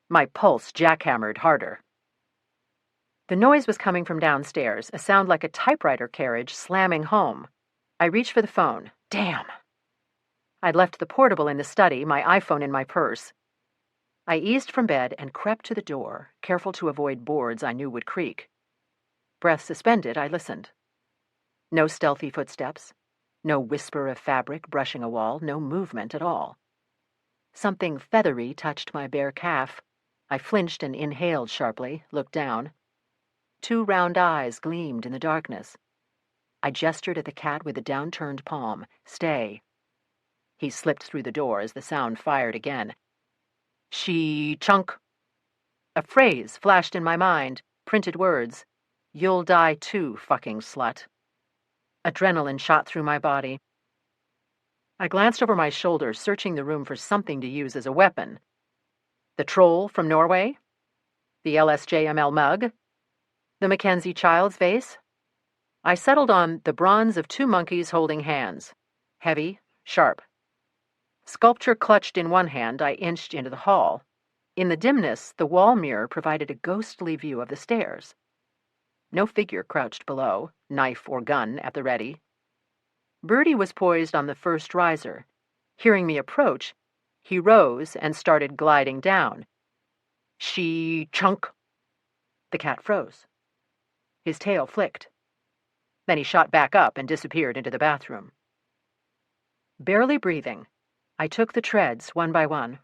My pulse jackhammered harder. The noise was coming from downstairs, a sound like a typewriter carriage slamming home. I reached for the phone. Damn! I'd left the portable in the study, my iPhone in my purse. I eased from bed and crept to the door, careful to avoid boards I knew would creak. Breath suspended, I listened. No stealthy footsteps, no whisper of fabric brushing a wall, no movement at all. Something feathery touched my bare calf. I flinched and inhaled sharply, looked down. 2 round eyes gleamed in the darkness. I gestured at the cat with a downturned palm. Stay. He slipped through the door as the sound fired again. Chunk. A phrase flashed in my mind, printed words. You'll die too, fucking slut. Adrenaline shot through my body. I glanced over my shoulder, searching the room for something to use as a weapon. The troll from Norway? The LSJML mug? The Mackenzie Childs vase? I settled on the bronze of 2 monkeys holding hands. Heavy, sharp. Sculpture clutched in one hand, I inched into the hall. In the dimness, the wall mirror provided a ghostly view of the stairs. No figure crouched below, knife or gun at the ready. Birdie was poised on the first riser. Hearing me approach, he rose and started gliding down. Chunk. The cat froze. His tail flicked. Then he shot back up and disappeared into the bathroom. Barely breathing, I took the treads one by one.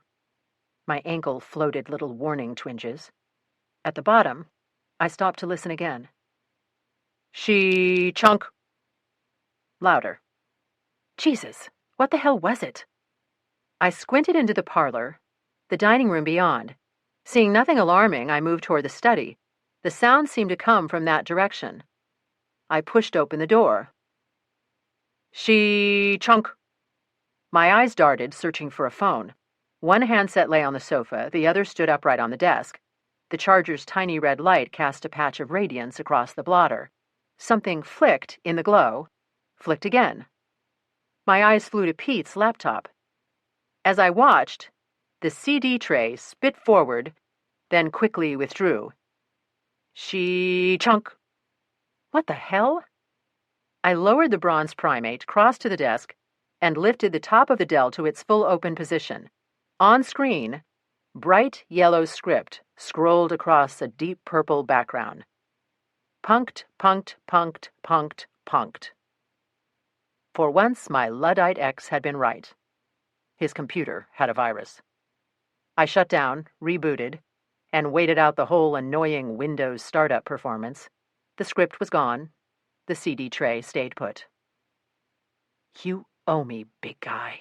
My ankle floated little warning twinges. At the bottom, I stopped to listen again. Chunk. Louder. Jesus, what the hell was it? I squinted into the parlor, the dining room beyond. Seeing nothing alarming, I moved toward the study. The sound seemed to come from that direction. I pushed open the door. Chunk. My eyes darted, searching for a phone. One handset lay on the sofa, the other stood upright on the desk. The charger's tiny red light cast a patch of radiance across the blotter. Something flicked in the glow, flicked again. My eyes flew to Pete's laptop. As I watched, the CD tray spit forward, then quickly withdrew. Chunk. What the hell? I lowered the bronze primate, crossed to the desk, and lifted the top of the Dell to its full open position. On screen, bright yellow script scrolled across a deep purple background. Punked, punked, punked, punked, punked. For once, my Luddite ex had been right. His computer had a virus. I shut down, rebooted, and waited out the whole annoying Windows startup performance. The script was gone. The CD tray stayed put. You owe me, big guy,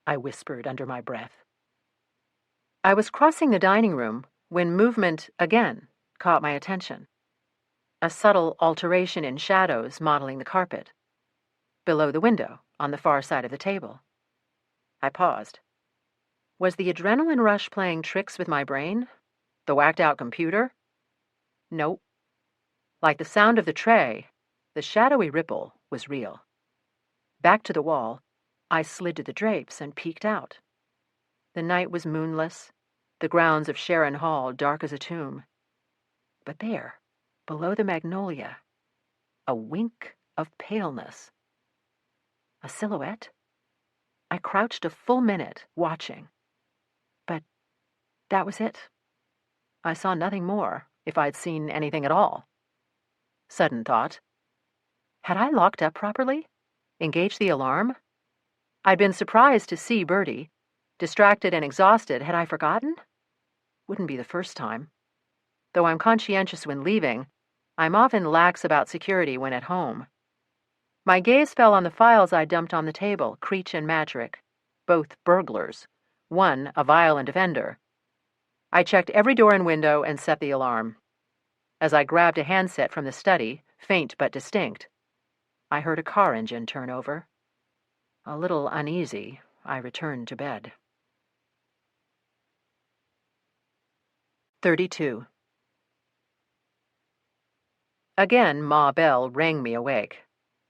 I whispered under my breath. I was crossing the dining room when movement again caught my attention. A subtle alteration in shadows modeling the carpet. Below the window, on the far side of the table. I paused. Was the adrenaline rush playing tricks with my brain? The whacked-out computer? Nope. Like the sound of the tray, the shadowy ripple was real. Back to the wall, I slid to the drapes and peeked out. The night was moonless, the grounds of Sharon Hall dark as a tomb. But there, below the magnolia, a wink of paleness. A silhouette? I crouched a full minute, watching. That was it. I saw nothing more, if I'd seen anything at all. Sudden thought. Had I locked up properly? Engaged the alarm? I'd been surprised to see Bertie. Distracted and exhausted, had I forgotten? Wouldn't be the first time. Though I'm conscientious when leaving, I'm often lax about security when at home. My gaze fell on the files I dumped on the table, Creech and Madrick, both burglars, one a violent offender. I checked every door and window and set the alarm. As I grabbed a handset from the study, faint but distinct, I heard a car engine turn over. A little uneasy, I returned to bed. 32. Again, Ma Bell rang me awake.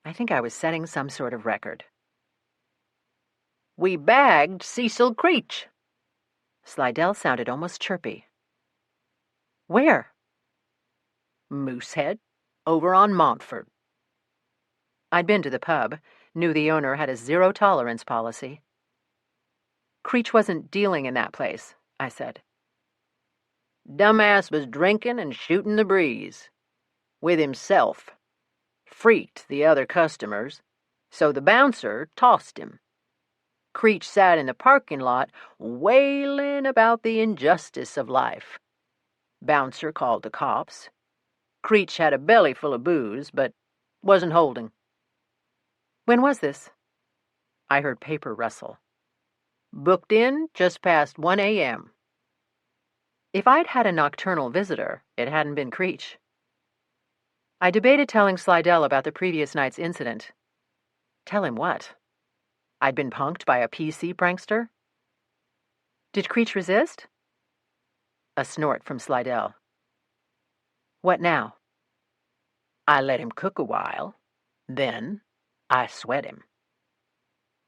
I think I was setting some sort of record. "We bagged Cecil Creech." Slidell sounded almost chirpy. Where? "Moosehead, over on Montfort." I'd been to the pub, knew the owner had a zero-tolerance policy. Creech wasn't dealing in that place, I said. "Dumbass was drinking and shooting the breeze. With himself. Freaked the other customers, so the bouncer tossed him. Creech sat in the parking lot wailing about the injustice of life. Bouncer called the cops. Creech had a belly full of booze, but wasn't holding." When was this? I heard paper rustle. "Booked in just past 1 a.m. If I'd had a nocturnal visitor, it hadn't been Creech. I debated telling Slidell about the previous night's incident. Tell him what? I'd been punked by a PC prankster? Did Creech resist? A snort from Slidell. What now? "I let him cook a while. Then I sweat him."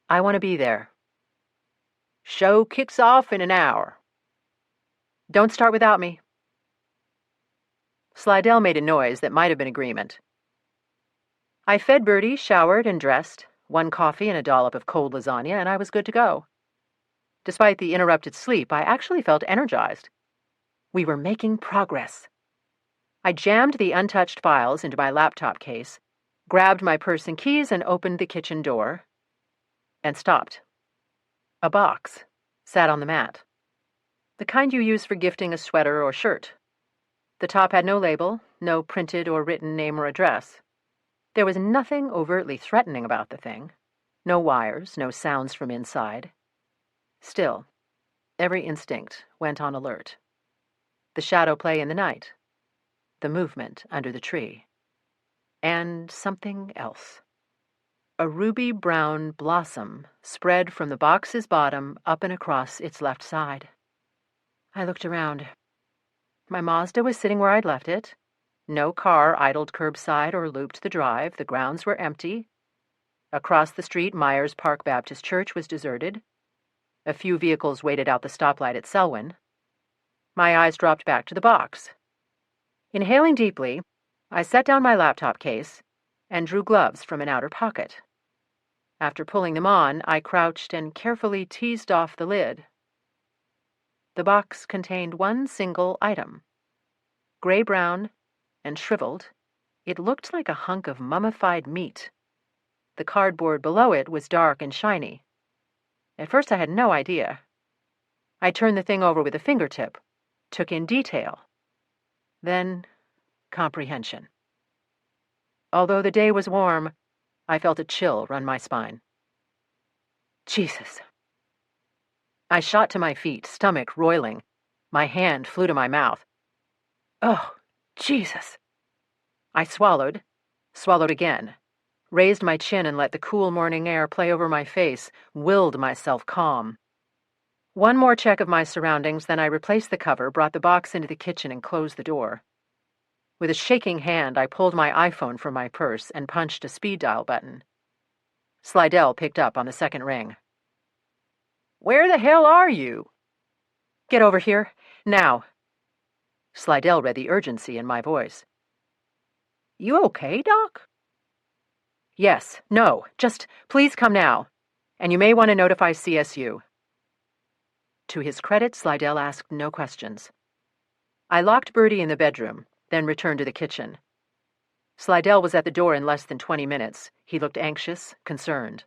I want to be there. "Show kicks off in an hour." Don't start without me. Slidell made a noise that might have been agreement. I fed Bertie, showered and dressed, 1 coffee and a dollop of cold lasagna, and I was good to go. Despite the interrupted sleep, I actually felt energized. We were making progress. I jammed the untouched files into my laptop case, grabbed my purse and keys, and opened the kitchen door, and stopped. A box sat on the mat. The kind you use for gifting a sweater or shirt. The top had no label, no printed or written name or address. There was nothing overtly threatening about the thing. No wires, no sounds from inside. Still, every instinct went on alert. The shadow play in the night. The movement under the tree. And something else. A ruby-brown blossom spread from the box's bottom up and across its left side. I looked around. My Mazda was sitting where I'd left it. No car idled curbside or looped the drive. The grounds were empty. Across the street, Myers Park Baptist Church was deserted. A few vehicles waited out the stoplight at Selwyn. My eyes dropped back to the box. Inhaling deeply, I set down my laptop case and drew gloves from an outer pocket. After pulling them on, I crouched and carefully teased off the lid. The box contained one single item. Gray-brown and shriveled, it looked like a hunk of mummified meat. The cardboard below it was dark and shiny. At first I had no idea. I turned the thing over with a fingertip, took in detail. Then, comprehension. Although the day was warm, I felt a chill run my spine. Jesus. I shot to my feet, stomach roiling. My hand flew to my mouth. Oh, Jesus. I swallowed again, raised my chin and let the cool morning air play over my face, willed myself calm. One more check of my surroundings, then I replaced the cover, brought the box into the kitchen, and closed the door. With a shaking hand, I pulled my iPhone from my purse and punched a speed dial button. Slidell picked up on the second ring. "Where the hell are you?" Get over here, now. Slidell read the urgency in my voice. "You okay, Doc?" Yes, no, just please come now. And you may want to notify CSU. To his credit, Slidell asked no questions. I locked Bertie in the bedroom, then returned to the kitchen. Slidell was at the door in less than 20 minutes. He looked anxious, concerned.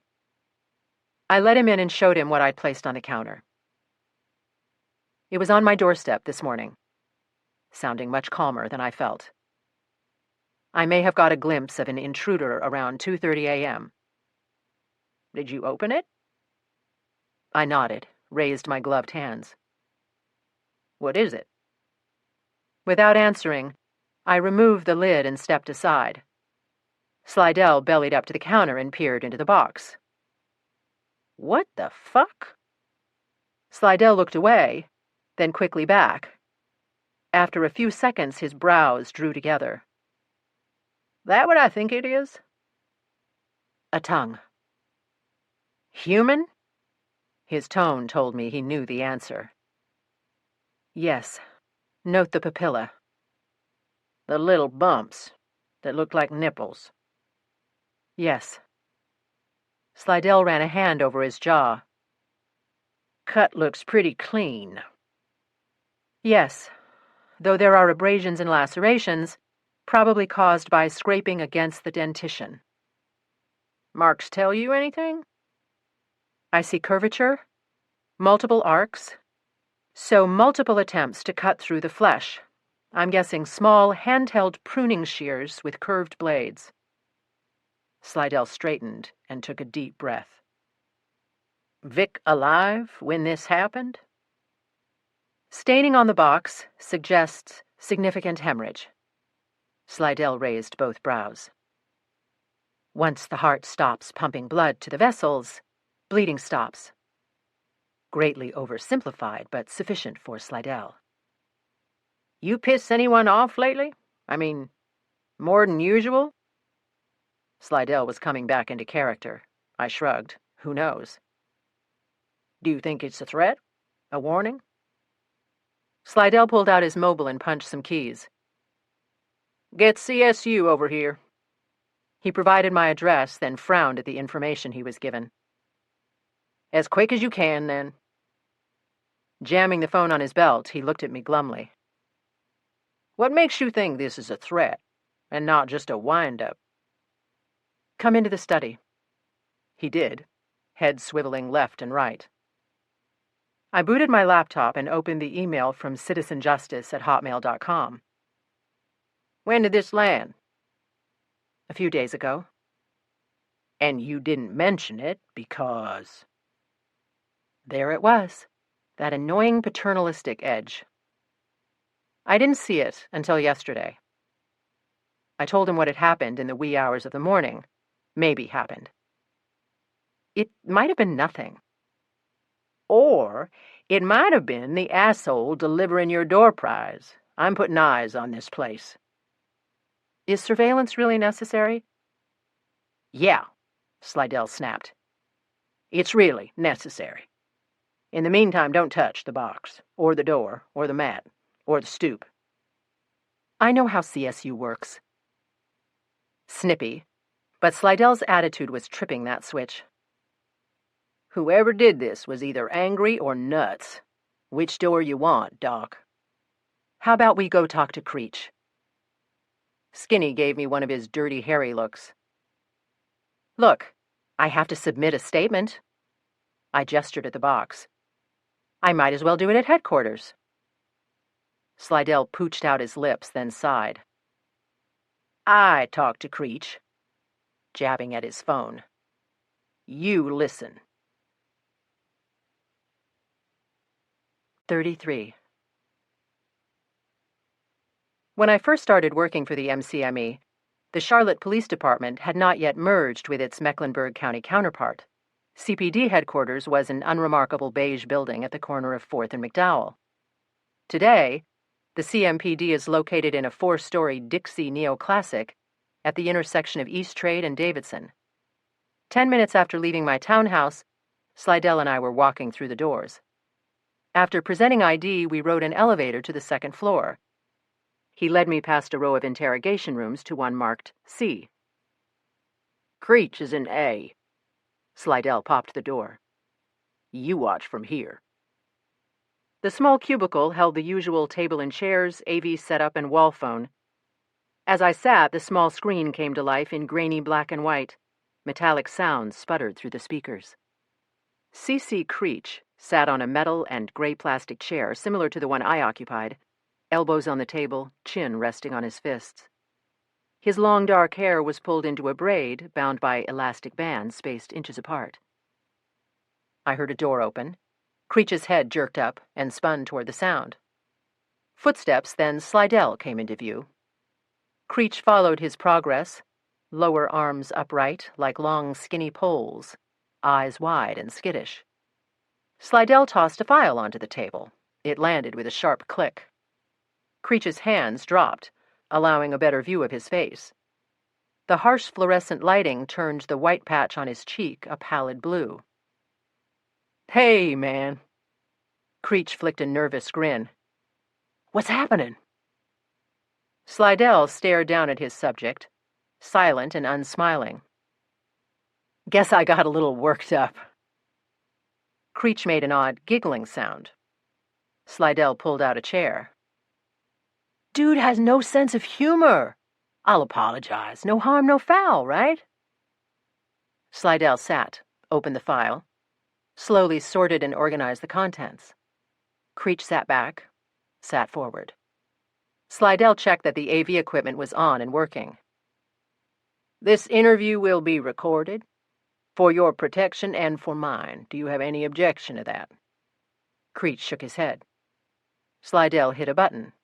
I let him in and showed him what I'd placed on the counter. It was on my doorstep this morning, sounding much calmer than I felt. I may have got a glimpse of an intruder around 2:30 a.m. Did you open it? I nodded, raised my gloved hands. What is it? Without answering, I removed the lid and stepped aside. Slidell bellied up to the counter and peered into the box. What the fuck? Slidell looked away, then quickly back. After a few seconds, his brows drew together. That what I think it is? A tongue. Human? His tone told me he knew the answer. Yes. Note the papilla. The little bumps that look like nipples. Yes. Slidell ran a hand over his jaw. Cut looks pretty clean. Yes, though there are abrasions and lacerations, probably caused by scraping against the dentition. Marks tell you anything? I see curvature, multiple arcs, so multiple attempts to cut through the flesh. I'm guessing small, handheld pruning shears with curved blades. Slidell straightened and took a deep breath. Vic alive when this happened? Staining on the box suggests significant hemorrhage. Slidell raised both brows. Once the heart stops pumping blood to the vessels, bleeding stops. Greatly oversimplified, but sufficient for Slidell. You piss anyone off lately? I mean, more than usual? Slidell was coming back into character. I shrugged. Who knows? Do you think it's a threat? A warning? Slidell pulled out his mobile and punched some keys. Get CSU over here. He provided my address, then frowned at the information he was given. As quick as you can, then. Jamming the phone on his belt, he looked at me glumly. What makes you think this is a threat, and not just a wind-up? Come into the study. He did, head swiveling left and right. I booted my laptop and opened the email from citizenjustice@hotmail.com. When did this land? A few days ago. And you didn't mention it because... There it was, that annoying paternalistic edge. I didn't see it until yesterday. I told him what had happened in the wee hours of the morning. Maybe happened. It might have been nothing. Or it might have been the asshole delivering your door prize. I'm putting eyes on this place. Is surveillance really necessary? Yeah, Slidell snapped. It's really necessary. In the meantime, don't touch the box, or the door, or the mat, or the stoop. I know how CSU works. Snippy, but Slidell's attitude was tripping that switch. Whoever did this was either angry or nuts. Which door you want, Doc? How about we go talk to Creech? Skinny gave me one of his dirty, hairy looks. Look, I have to submit a statement. I gestured at the box. I might as well do it at headquarters. Slidell pooched out his lips, then sighed. I talked to Creech, jabbing at his phone. You listen. 33. When I first started working for the MCME, the Charlotte Police Department had not yet merged with its Mecklenburg County counterpart. CPD headquarters was an unremarkable beige building at the corner of 4th and McDowell. Today, the CMPD is located in a 4-story Dixie neoclassic at the intersection of East Trade and Davidson. 10 minutes after leaving my townhouse, Slidell and I were walking through the doors. After presenting ID, we rode an elevator to the 2nd floor. He led me past a row of interrogation rooms to one marked C. Creech is in A. Slidell popped the door. You watch from here. The small cubicle held the usual table and chairs, AV setup, and wall phone. As I sat, the small screen came to life in grainy black and white. Metallic sounds sputtered through the speakers. C.C. Creech sat on a metal and gray plastic chair similar to the one I occupied, elbows on the table, chin resting on his fists. His long dark hair was pulled into a braid, bound by elastic bands spaced inches apart. I heard a door open. Creech's head jerked up and spun toward the sound. Footsteps, then Slidell came into view. Creech followed his progress, lower arms upright like long skinny poles, eyes wide and skittish. Slidell tossed a file onto the table. It landed with a sharp click. Creech's hands dropped, allowing a better view of his face. The harsh fluorescent lighting turned the white patch on his cheek a pallid blue. "Hey, man." Creech flicked a nervous grin. "What's happening?" Slidell stared down at his subject, silent and unsmiling. "Guess I got a little worked up." Creech made an odd giggling sound. Slidell pulled out a chair. "Dude has no sense of humor. I'll apologize. No harm, no foul, right?" Slidell sat, opened the file, slowly sorted and organized the contents. Creech sat back, sat forward. Slidell checked that the AV equipment was on and working. "This interview will be recorded. For your protection and for mine. Do you have any objection to that?" Creech shook his head. Slidell hit a button.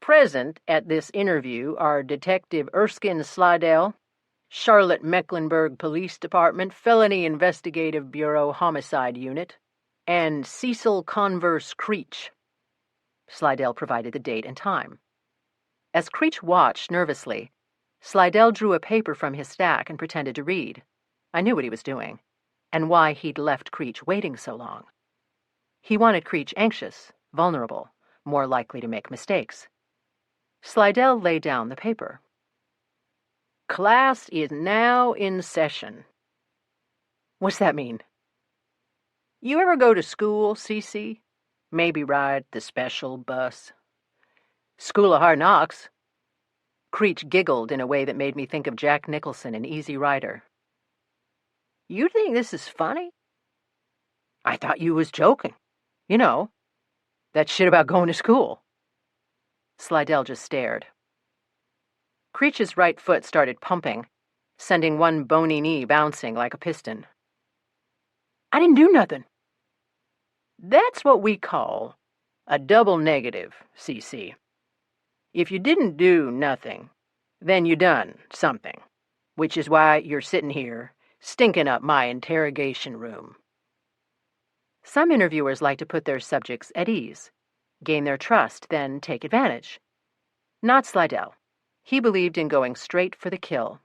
"Present at this interview are Detective Erskine Slidell, Charlotte Mecklenburg Police Department, Felony Investigative Bureau Homicide Unit, and Cecil Converse Creech." Slidell provided the date and time. As Creech watched nervously, Slidell drew a paper from his stack and pretended to read. I knew what he was doing, and why he'd left Creech waiting so long. He wanted Creech anxious, vulnerable, more likely to make mistakes. Slidell laid down the paper. "Class is now in session." "What's that mean?" "You ever go to school, CC? Maybe ride the special bus?" "School of Hard Knocks." Creech giggled in a way that made me think of Jack Nicholson in Easy Rider. "You think this is funny?" "I thought you was joking. You know, that shit about going to school." Slidell just stared. Creech's right foot started pumping, sending one bony knee bouncing like a piston. "I didn't do nothing." "That's what we call a double negative, CC. If you didn't do nothing, then you done something, which is why you're sitting here stinking up my interrogation room." Some interviewers like to put their subjects at ease, gain their trust, then take advantage. Not Slidell. He believed in going straight for the kill.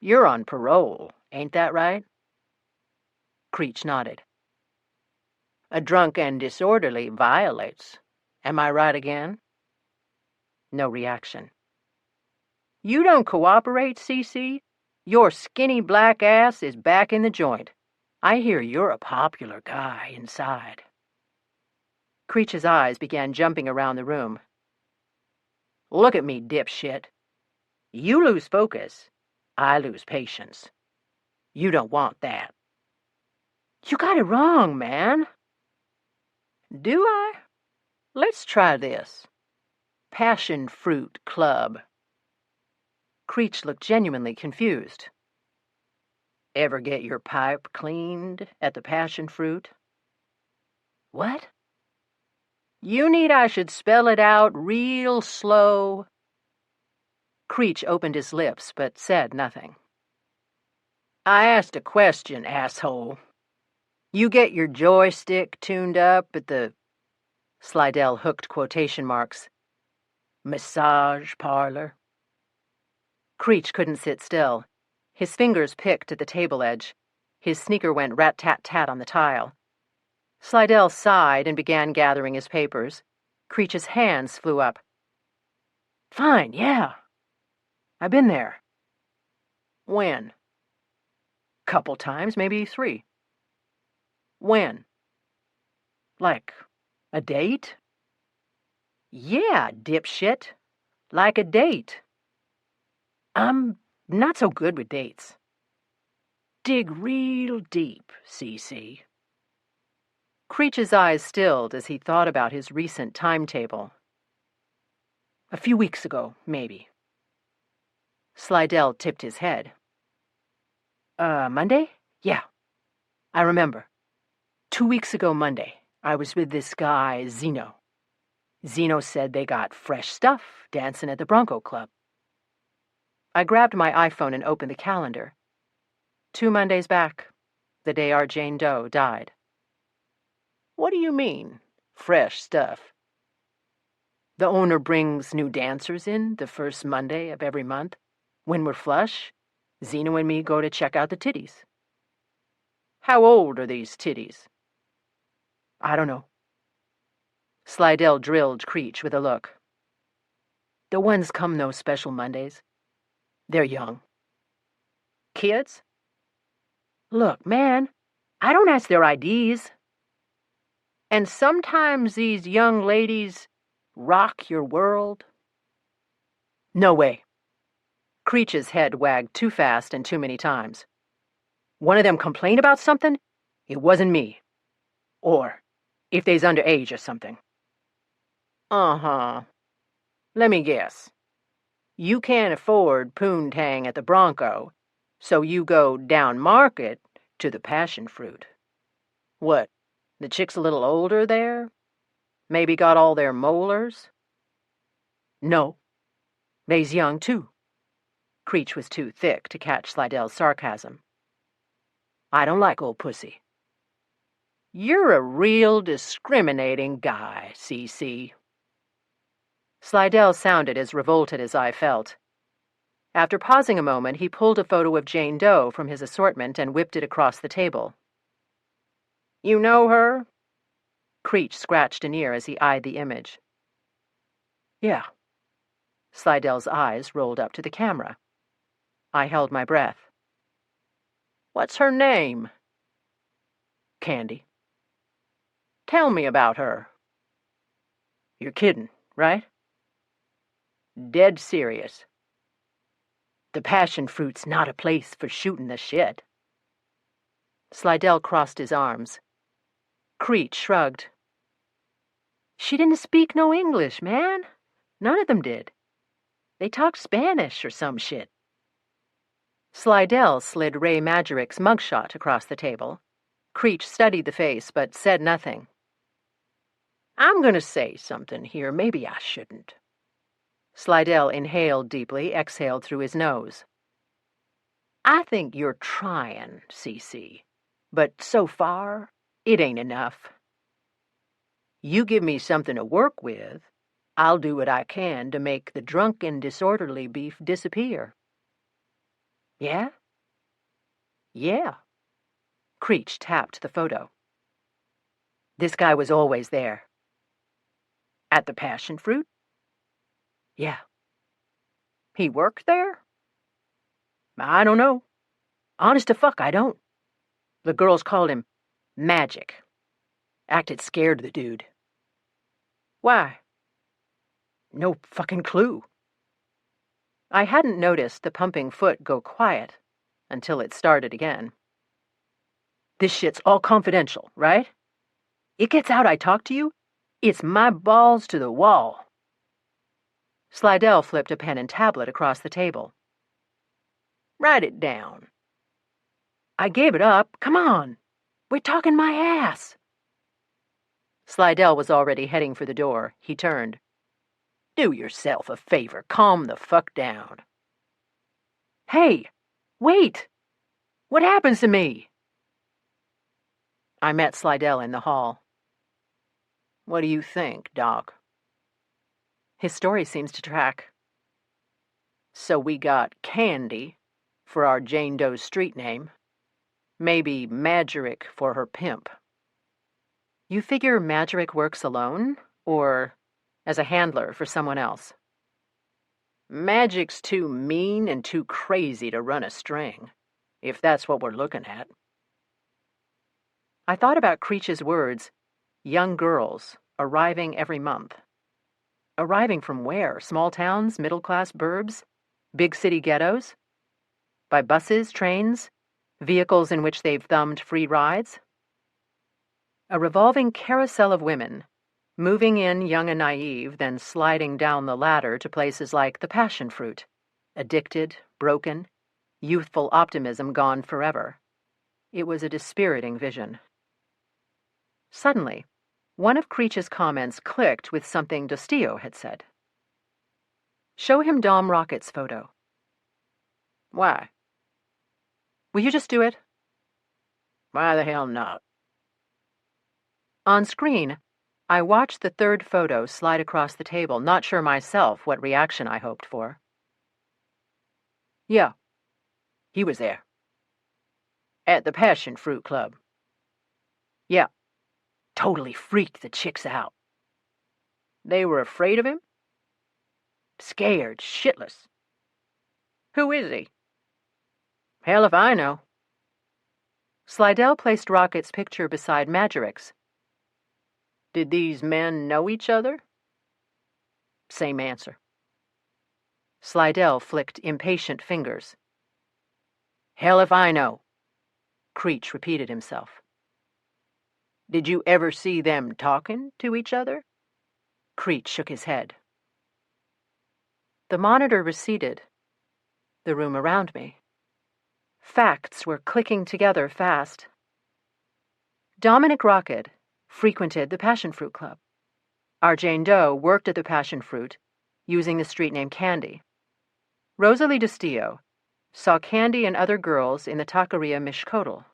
"You're on parole, ain't that right?" Creech nodded. "A drunk and disorderly violates. Am I right again?" No reaction. "You don't cooperate, CC? Your skinny black ass is back in the joint. I hear you're a popular guy inside." Creech's eyes began jumping around the room. "Look at me, dipshit. You lose focus, I lose patience. You don't want that." "You got it wrong, man." "Do I? Let's try this. Passion Fruit Club." Creech looked genuinely confused. "Ever get your pipe cleaned at the Passion Fruit?" "What?" "You need I should spell it out real slow?" Creech opened his lips, but said nothing. "I asked a question, asshole. You get your joystick tuned up at the—" Slidell hooked quotation marks, "massage parlor?" Creech couldn't sit still. His fingers picked at the table edge. His sneaker went rat-tat-tat on the tile. Slidell sighed and began gathering his papers. Creech's hands flew up. "Fine, yeah. I've been there." "When?" "Couple times, maybe 3. "When?" Like a date? Yeah, dipshit. Like a date. I'm not so good with dates. Dig real deep, CC. Creech's eyes stilled as he thought about his recent timetable. A few weeks ago, maybe. Slidell tipped his head. Monday? Yeah. I remember. 2 weeks ago Monday, I was with this guy, Zeno. Zeno said they got fresh stuff dancing at the Bronco Club. I grabbed my iPhone and opened the calendar. 2 Mondays back, the day our Jane Doe died. What do you mean, fresh stuff? The owner brings new dancers in the first Monday of every month. When we're flush, Zeno and me go to check out the titties. How old are these titties? I don't know. Slidell drilled Creech with a look. The ones come those special Mondays. They're young. Kids? Look, man, I don't ask their IDs. And sometimes these young ladies rock your world? No way. Creech's head wagged too fast and too many times. One of them complained about something? It wasn't me. Or if they's underage or something. Uh-huh. Let me guess. You can't afford poontang at the Bronco, so you go down market to the passion fruit. What, the chick's a little older there? Maybe got all their molars? No. They's young, too. Creech was too thick to catch Slidell's sarcasm. I don't like old pussy. You're a real discriminating guy, CC. Slidell sounded as revolted as I felt. After pausing a moment, he pulled a photo of Jane Doe from his assortment and whipped it across the table. You know her? Creech scratched an ear as he eyed the image. Yeah. Slidell's eyes rolled up to the camera. I held my breath. What's her name? Candy. Tell me about her. You're kidding, right? Dead serious. The passion fruit's not a place for shooting the shit. Slidell crossed his arms. Creech shrugged. She didn't speak no English, man. None of them did. They talked Spanish or some shit. Slidell slid Ray Majerick's mugshot across the table. Creech studied the face, but said nothing. I'm going to say something here maybe I shouldn't. Slidell inhaled deeply, exhaled through his nose. I think you're trying, CC, but so far, it ain't enough. You give me something to work with, I'll do what I can to make the drunk and disorderly beef disappear. Yeah? Yeah. Creech tapped the photo. This guy was always there. At the passion fruit? Yeah. He worked there? I don't know. Honest to fuck, I don't. The girls called him Magic. Acted scared of the dude. Why? No fucking clue. I hadn't noticed the pumping foot go quiet until it started again. This shit's all confidential, right? It gets out I talk to you, it's my balls to the wall. Slidell flipped a pen and tablet across the table. Write it down. I gave it up. Come on. We're talking my ass. Slidell was already heading for the door. He turned. Do yourself a favor. Calm the fuck down. Hey, wait. What happens to me? I met Slidell in the hall. What do you think, Doc? His story seems to track. So we got Candy for our Jane Doe street name. Maybe Majerick for her pimp. You figure Majerick works alone, or as a handler for someone else? Magic's too mean and too crazy to run a string, if that's what we're looking at. I thought about Creech's words, Young girls, arriving every month. Arriving from where? Small towns, middle-class burbs, big city ghettos? By buses, trains, vehicles in which they've thumbed free rides? A revolving carousel of women, moving in young and naive, then sliding down the ladder to places like the passion fruit, addicted, broken, youthful optimism gone forever. It was a dispiriting vision. Suddenly, one of Creech's comments clicked with something Dostio had said. Show him Dom Rocket's photo. Why? Will you just do it? Why the hell not? On screen, I watched the third photo slide across the table, not sure myself what reaction I hoped for. Yeah, he was there. At the Passion Fruit Club. Yeah, totally freaked the chicks out. They were afraid of him? Scared shitless. Who is he? Hell if I know. Slidell placed Rocket's picture beside Magoric's. Did these men know each other? Same answer. Slidell flicked impatient fingers. Hell if I know. Creech repeated himself. Did you ever see them talking to each other? Creech shook his head. The monitor receded. The room around me. Facts were clicking together fast. Dominic Rocket frequented the Passion Fruit Club. Our Jane Doe worked at the Passion Fruit, using the street name Candy. Rosalie Dostio saw Candy and other girls in the Taqueria Mishkotl.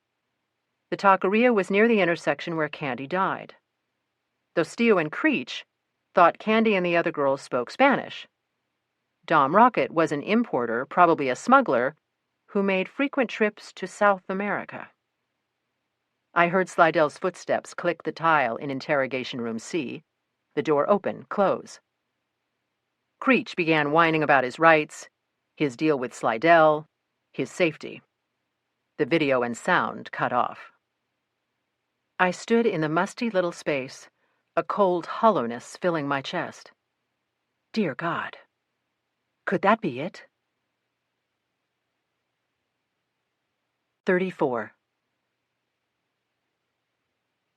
The taqueria was near the intersection where Candy died. Dostio and Creech thought Candy and the other girls spoke Spanish. Dom Rocket was an importer, probably a smuggler, who made frequent trips to South America. I heard Slidell's footsteps click the tile in Interrogation Room C, the door open, close. Creech began whining about his rights, his deal with Slidell, his safety. The video and sound cut off. I stood in the musty little space, a cold hollowness filling my chest. Dear God, could that be it? 34.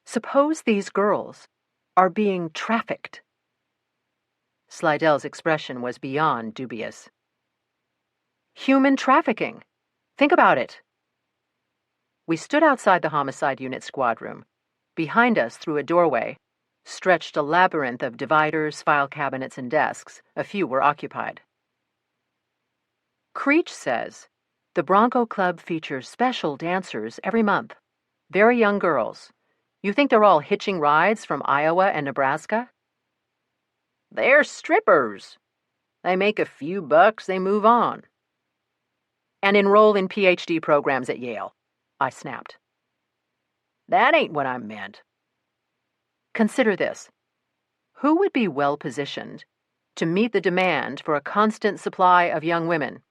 Suppose these girls are being trafficked. Slidell's expression was beyond dubious. Human trafficking. Think about it. We stood outside the homicide unit squad room. Behind us, through a doorway, stretched a labyrinth of dividers, file cabinets, and desks. A few were occupied. Creech says the Bronco Club features special dancers every month. Very young girls. You think they're all hitching rides from Iowa and Nebraska? They're strippers. They make a few bucks, they move on. And enroll in PhD programs at Yale, I snapped. That ain't what I meant. Consider this. Who would be well-positioned to meet the demand for a constant supply of young women?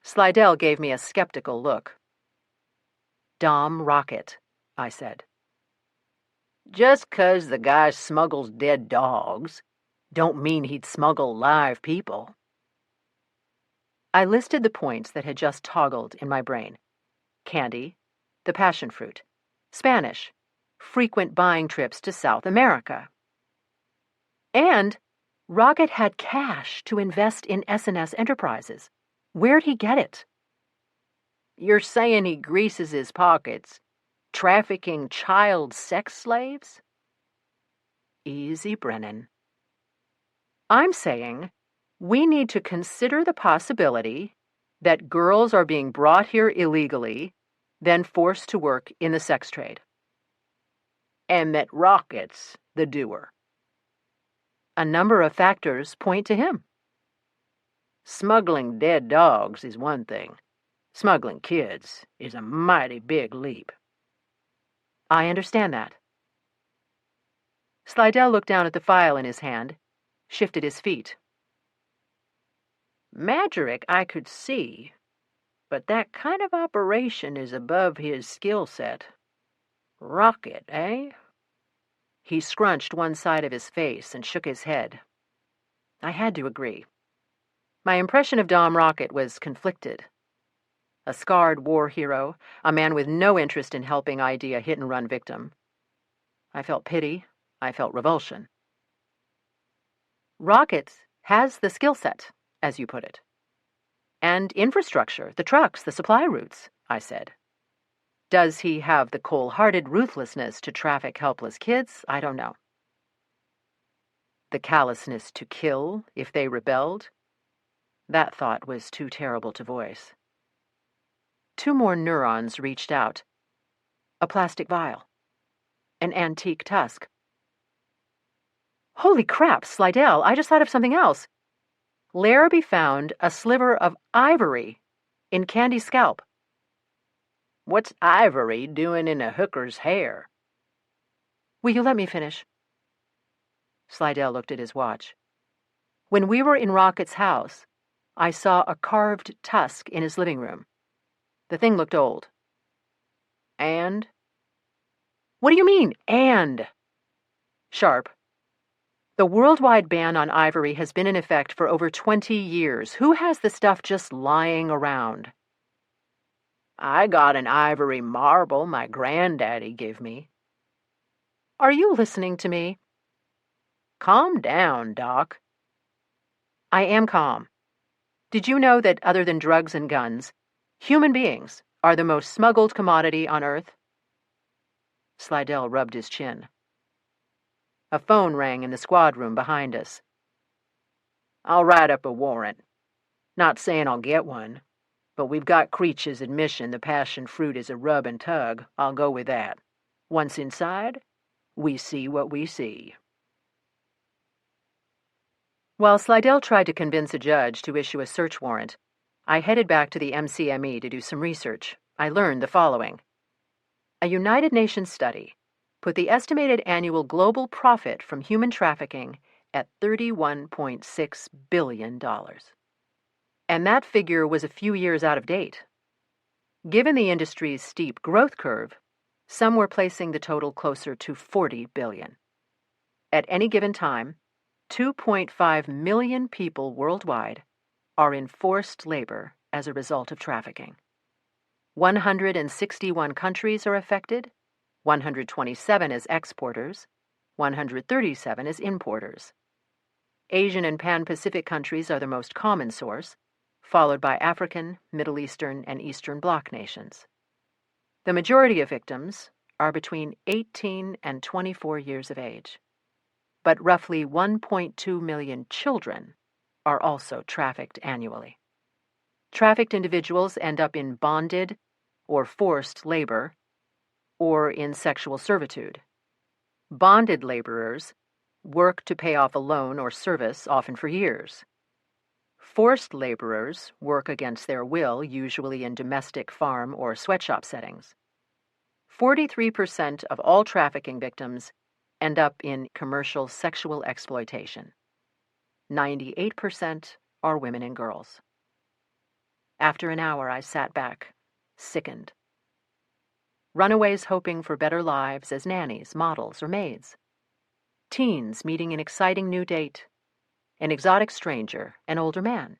Slidell gave me a skeptical look. Dom Rocket, I said. Just 'cause the guy smuggles dead dogs, don't mean he'd smuggle live people. I listed the points that had just toggled in my brain. Candy, the passion fruit, Spanish, frequent buying trips to South America. And Rocket had cash to invest in S&S Enterprises. Where'd he get it? You're saying he greases his pockets, trafficking child sex slaves? Easy, Brennan. I'm saying we need to consider the possibility that girls are being brought here illegally, then forced to work in the sex trade. And that Rocket's the doer. A number of factors point to him. Smuggling dead dogs is one thing. Smuggling kids is a mighty big leap. I understand that. Slidell looked down at the file in his hand, shifted his feet. Magoric I could see, but that kind of operation is above his skill set. Rocket, eh? He scrunched one side of his face and shook his head. I had to agree. My impression of Dom Rocket was conflicted. A scarred war hero, a man with no interest in helping ID a hit-and-run victim. I felt pity. I felt revulsion. Rocket has the skill set, as you put it. And infrastructure, the trucks, the supply routes, I said. Does he have the cold-hearted ruthlessness to traffic helpless kids? I don't know. The callousness to kill if they rebelled? That thought was too terrible to voice. 2 more neurons reached out. A plastic vial. An antique tusk. Holy crap, Slidell, I just thought of something else. Larrabee found a sliver of ivory in Candy's scalp. What's ivory doing in a hooker's hair? Will you let me finish? Slidell looked at his watch. When we were in Rocket's house, I saw a carved tusk in his living room. The thing looked old. And? What do you mean, and? Sharp. The worldwide ban on ivory has been in effect for over 20 years. Who has the stuff just lying around? I got an ivory marble my granddaddy gave me. Are you listening to me? Calm down, Doc. I am calm. Did you know that other than drugs and guns, human beings are the most smuggled commodity on Earth? Slidell rubbed his chin. A phone rang in the squad room behind us. I'll write up a warrant. Not saying I'll get one, but we've got Creech's admission the passion fruit is a rub and tug. I'll go with that. Once inside, we see what we see. While Slidell tried to convince a judge to issue a search warrant, I headed back to the MCME to do some research. I learned the following. A United Nations study put the estimated annual global profit from human trafficking at $31.6 billion. And that figure was a few years out of date. Given the industry's steep growth curve, some were placing the total closer to $40 billion. At any given time, 2.5 million people worldwide are in forced labor as a result of trafficking. 161 countries are affected, 127 as exporters, 137 as importers. Asian and Pan-Pacific countries are the most common source, followed by African, Middle Eastern, and Eastern Bloc nations. The majority of victims are between 18 and 24 years of age. But roughly 1.2 million children are also trafficked annually. Trafficked individuals end up in bonded or forced labor or in sexual servitude. Bonded laborers work to pay off a loan or service, often for years. Forced laborers work against their will, usually in domestic, farm, or sweatshop settings. 43% of all trafficking victims end up in commercial sexual exploitation. 98% are women and girls. After an hour, I sat back, sickened. Runaways hoping for better lives as nannies, models, or maids. Teens meeting an exciting new date. An exotic stranger, an older man.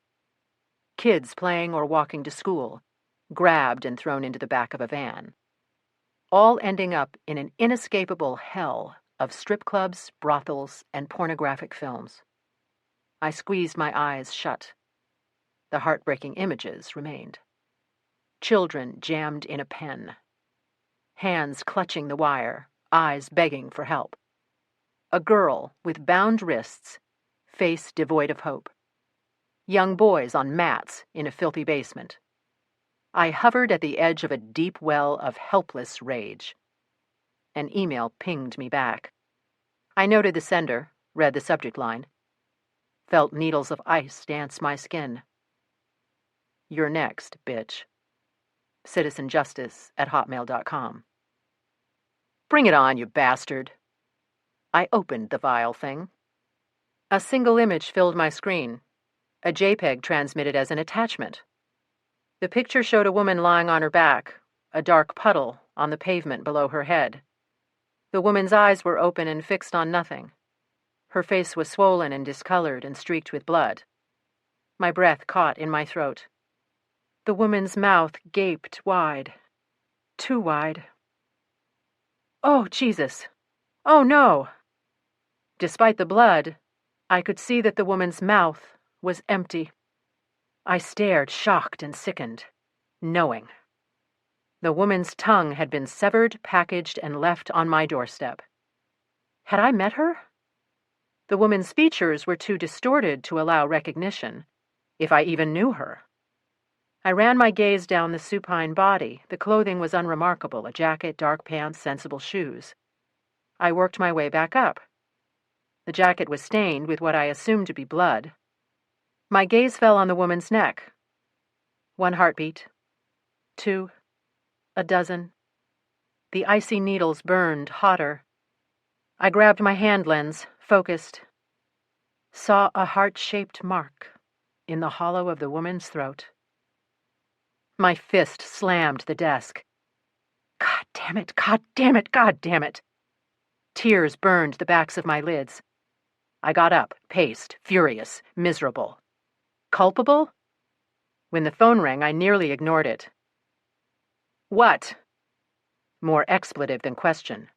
Kids playing or walking to school, grabbed and thrown into the back of a van. All ending up in an inescapable hell of strip clubs, brothels, and pornographic films. I squeezed my eyes shut. The heartbreaking images remained. Children jammed in a pen. Hands clutching the wire, eyes begging for help. A girl with bound wrists, face devoid of hope. Young boys on mats in a filthy basement. I hovered at the edge of a deep well of helpless rage. An email pinged me back. I noted the sender, read the subject line. Felt needles of ice dance my skin. You're next, bitch. citizenjustice@hotmail.com. Bring it on, you bastard. I opened the vile thing. A single image filled my screen. A JPEG transmitted as an attachment. The picture showed a woman lying on her back, a dark puddle on the pavement below her head. The woman's eyes were open and fixed on nothing. Her face was swollen and discolored and streaked with blood. My breath caught in my throat. The woman's mouth gaped wide. Too wide. Oh, Jesus! Oh, no! Despite the blood, I could see that the woman's mouth was empty. I stared, shocked and sickened, knowing. The woman's tongue had been severed, packaged, and left on my doorstep. Had I met her? The woman's features were too distorted to allow recognition, if I even knew her. I ran my gaze down the supine body. The clothing was unremarkable, a jacket, dark pants, sensible shoes. I worked my way back up. The jacket was stained with what I assumed to be blood. My gaze fell on the woman's neck. 1 heartbeat. 2. A dozen. The icy needles burned hotter. I grabbed my hand lens, focused. Saw a heart-shaped mark in the hollow of the woman's throat. My fist slammed the desk. God damn it, God damn it, God damn it! Tears burned the backs of my lids. I got up, paced, furious, miserable. Culpable? When the phone rang, I nearly ignored it. What? More expletive than question.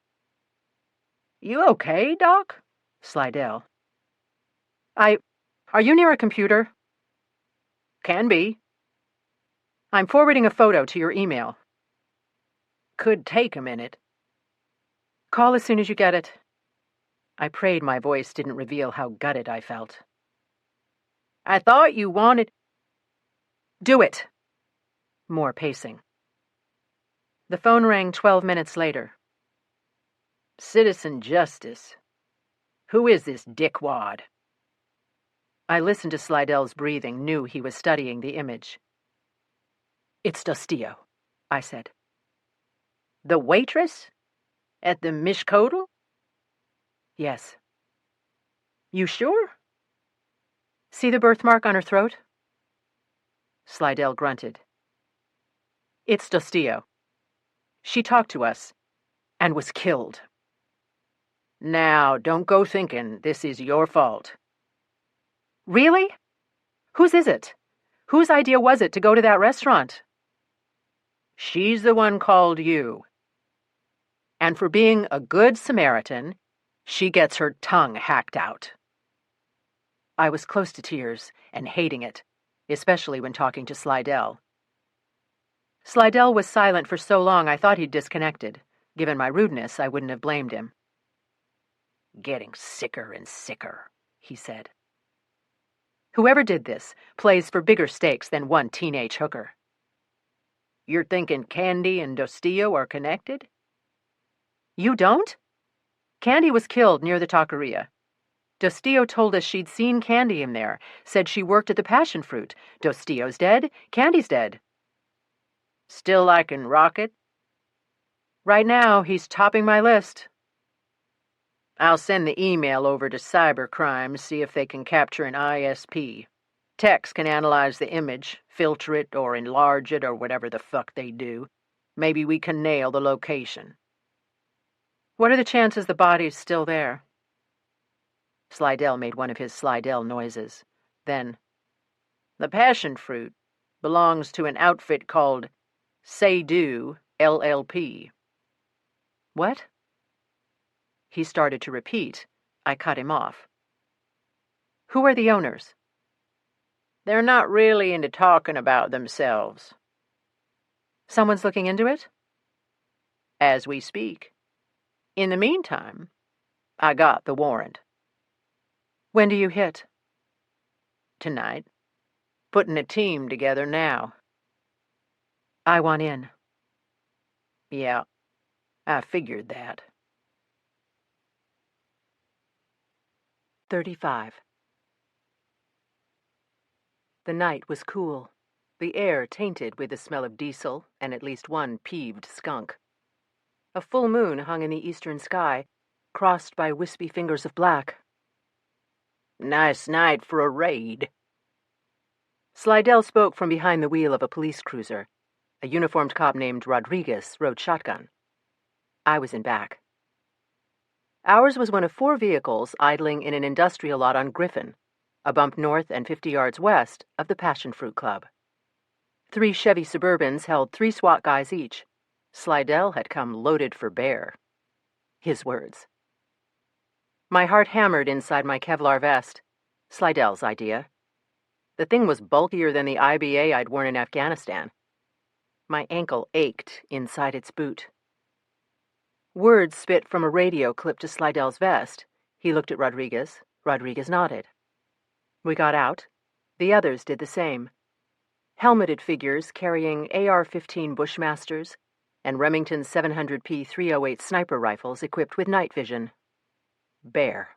You okay, Doc? Slidell. Are you near a computer? Can be. I'm forwarding a photo to your email. Could take a minute. Call as soon as you get it. I prayed my voice didn't reveal how gutted I felt. I thought you wanted... Do it! More pacing. The phone rang 12 minutes later. Citizen Justice. Who is this dickwad? I listened to Slidell's breathing, knew he was studying the image. It's Dostio, I said. The waitress? At the Mishkodal? Yes. You sure? See the birthmark on her throat? Slidell grunted. It's Dostio. She talked to us and was killed. Now, don't go thinking this is your fault. Really? Whose is it? Whose idea was it to go to that restaurant? She's the one called you. And for being a good Samaritan, she gets her tongue hacked out. I was close to tears and hating it, especially when talking to Slidell. Slidell was silent for so long I thought he'd disconnected. Given my rudeness, I wouldn't have blamed him. Getting sicker and sicker, he said. Whoever did this plays for bigger stakes than one teenage hooker. You're thinking Candy and Dostio are connected? You don't? Candy was killed near the taqueria. Dostio told us she'd seen Candy in there, said she worked at the Passion Fruit. Dostio's dead, Candy's dead. Still liking Rocket? Right now, he's topping my list. I'll send the email over to Cybercrime, see if they can capture an ISP. Tex can analyze the image, filter it or enlarge it or whatever the fuck they do. Maybe we can nail the location. What are the chances the body's still there? Slidell made one of his Slidell noises. Then, the Passion Fruit belongs to an outfit called Say-Do LLP. What? He started to repeat. I cut him off. Who are the owners? They're not really into talking about themselves. Someone's looking into it? As we speak. In the meantime, I got the warrant. When do you hit? Tonight. Putting a team together now. I want in. Yeah, I figured that. 35. The night was cool, the air tainted with the smell of diesel and at least one peeved skunk. A full moon hung in the eastern sky, crossed by wispy fingers of black. Nice night for a raid. Slidell spoke from behind the wheel of a police cruiser. A uniformed cop named Rodriguez rode shotgun. I was in back. Ours was one of 4 vehicles idling in an industrial lot on Griffin, a bump north and 50 yards west of the Passion Fruit Club. 3 Chevy Suburbans held 3 SWAT guys each. Slidell had come loaded for bear. His words. My heart hammered inside my Kevlar vest. Slidell's idea. The thing was bulkier than the IBA I'd worn in Afghanistan. My ankle ached inside its boot. Words spit from a radio clipped to Slidell's vest. He looked at Rodriguez. Rodriguez nodded. We got out. The others did the same. Helmeted figures carrying AR-15 Bushmasters and Remington 700P 308 sniper rifles equipped with night vision. Bear.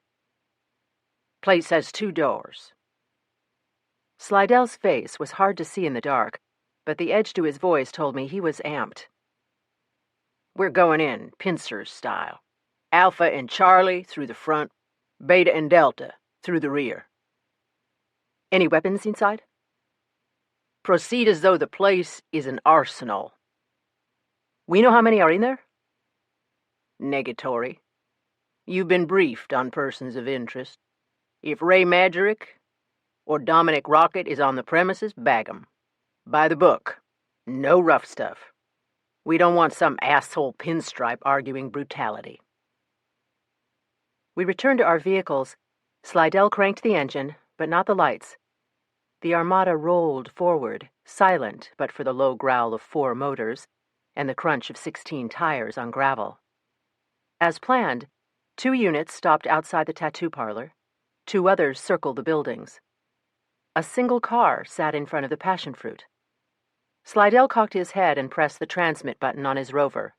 Place has 2 doors. Slidell's face was hard to see in the dark, but the edge to his voice told me he was amped. We're going in, pincers style. Alpha and Charlie through the front, Beta and Delta through the rear. Any weapons inside? Proceed as though the place is an arsenal. We know how many are in there? Negatory. You've been briefed on persons of interest. If Ray Madrick or Dominic Rocket is on the premises, bag 'em. By the book. No rough stuff. We don't want some asshole pinstripe arguing brutality. We returned to our vehicles. Slidell cranked the engine, but not the lights. The Armada rolled forward, silent but for the low growl of 4 motors and the crunch of 16 tires on gravel. As planned, 2 units stopped outside the tattoo parlor. 2 others circled the buildings. A single car sat in front of the passion fruit. Slidell cocked his head and pressed the transmit button on his rover.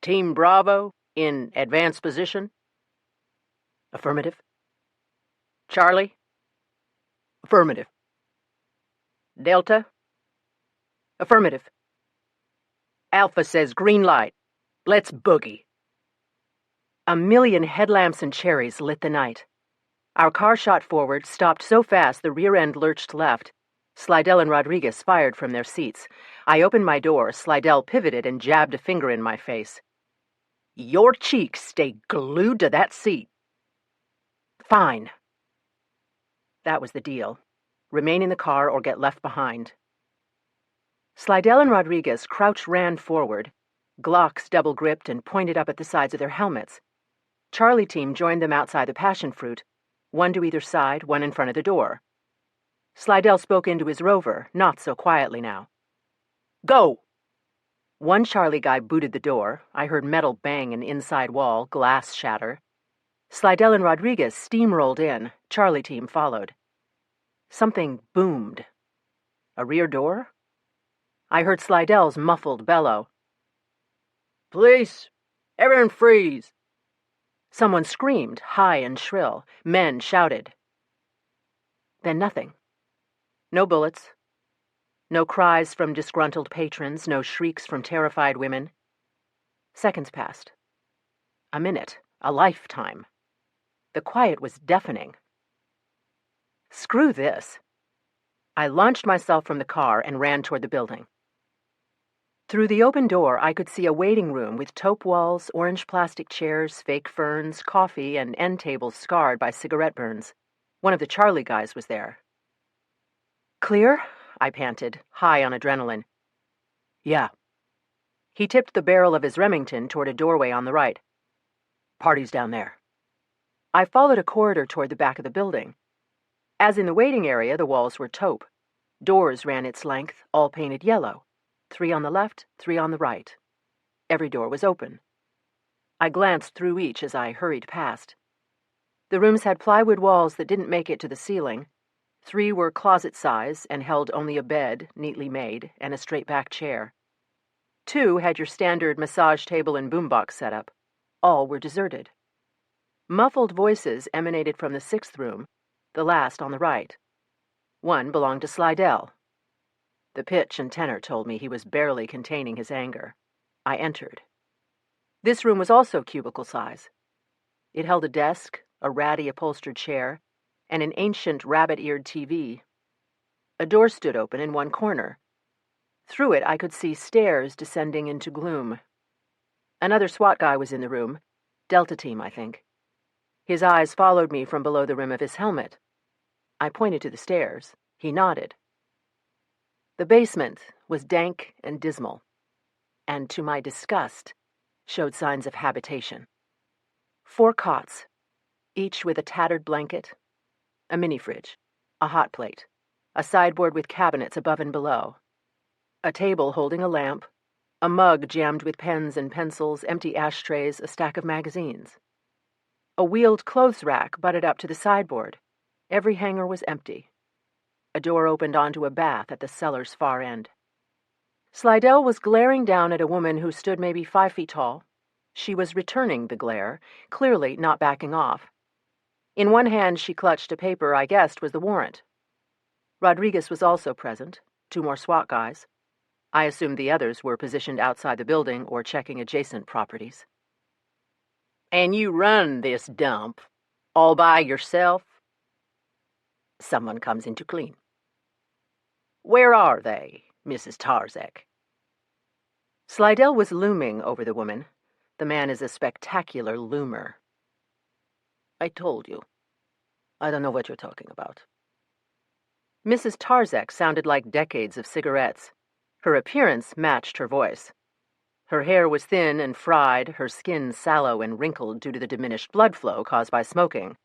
Team Bravo, in advanced position? Affirmative. Charlie? Affirmative. Delta? Affirmative. Alpha says green light. Let's boogie. A million headlamps and cherries lit the night. Our car shot forward, stopped so fast the rear end lurched left. Slidell and Rodriguez fired from their seats. I opened my door. Slidell pivoted and jabbed a finger in my face. Your cheeks stay glued to that seat. Fine. That was the deal. Remain in the car or get left behind. Slidell and Rodriguez crouch-ran forward. Glocks double-gripped and pointed up at the sides of their helmets. Charlie team joined them outside the passion fruit, 1 to either side, 1 in front of the door. Slidell spoke into his rover, not so quietly now. Go! 1 Charlie guy booted the door. I heard metal bang an inside wall, glass shatter. Slidell and Rodriguez steamrolled in. Charlie team followed. Something boomed. A rear door? I heard Slidell's muffled bellow. Police! Everyone freeze! Someone screamed, high and shrill. Men shouted. Then nothing. No bullets. No cries from disgruntled patrons, no shrieks from terrified women. Seconds passed. A minute, a lifetime. The quiet was deafening. Screw this. I launched myself from the car and ran toward the building. Through the open door, I could see a waiting room with taupe walls, orange plastic chairs, fake ferns, coffee, and end tables scarred by cigarette burns. One of the Charlie guys was there. Clear? I panted, high on adrenaline. Yeah. He tipped the barrel of his Remington toward a doorway on the right. Party's down there. I followed a corridor toward the back of the building. As in the waiting area, the walls were taupe. Doors ran its length, all painted yellow. 3 on the left, 3 on the right. Every door was open. I glanced through each as I hurried past. The rooms had plywood walls that didn't make it to the ceiling. 3 were closet size and held only a bed, neatly made, and a straight-back chair. 2 had your standard massage table and boombox setup. All were deserted. Muffled voices emanated from the 6th room, the last on the right. 1 belonged to Slidell. The pitch and tenor told me he was barely containing his anger. I entered. This room was also cubicle size. It held a desk, a ratty upholstered chair, and an ancient rabbit-eared TV. A door stood open in one corner. Through it, I could see stairs descending into gloom. Another SWAT guy was in the room. Delta Team, I think. His eyes followed me from below the rim of his helmet. I pointed to the stairs. He nodded. The basement was dank and dismal, and to my disgust, showed signs of habitation. 4 cots, each with a tattered blanket, a mini-fridge, a hot plate, a sideboard with cabinets above and below, a table holding a lamp, a mug jammed with pens and pencils, empty ashtrays, a stack of magazines. A wheeled clothes rack butted up to the sideboard. Every hanger was empty. A door opened onto a bath at the cellar's far end. Slidell was glaring down at a woman who stood maybe 5 feet tall. She was returning the glare, clearly not backing off. In one hand she clutched a paper I guessed was the warrant. Rodriguez was also present, 2 more SWAT guys. I assumed the others were positioned outside the building or checking adjacent properties. "And you run this dump all by yourself?" Someone comes in to clean. "Where are they, Mrs. Tarzek?" Slidell was looming over the woman. The man is a spectacular loomer. "I told you. I don't know what you're talking about." Mrs. Tarzek sounded like decades of cigarettes. Her appearance matched her voice. Her hair was thin and fried, her skin sallow and wrinkled due to the diminished blood flow caused by smoking.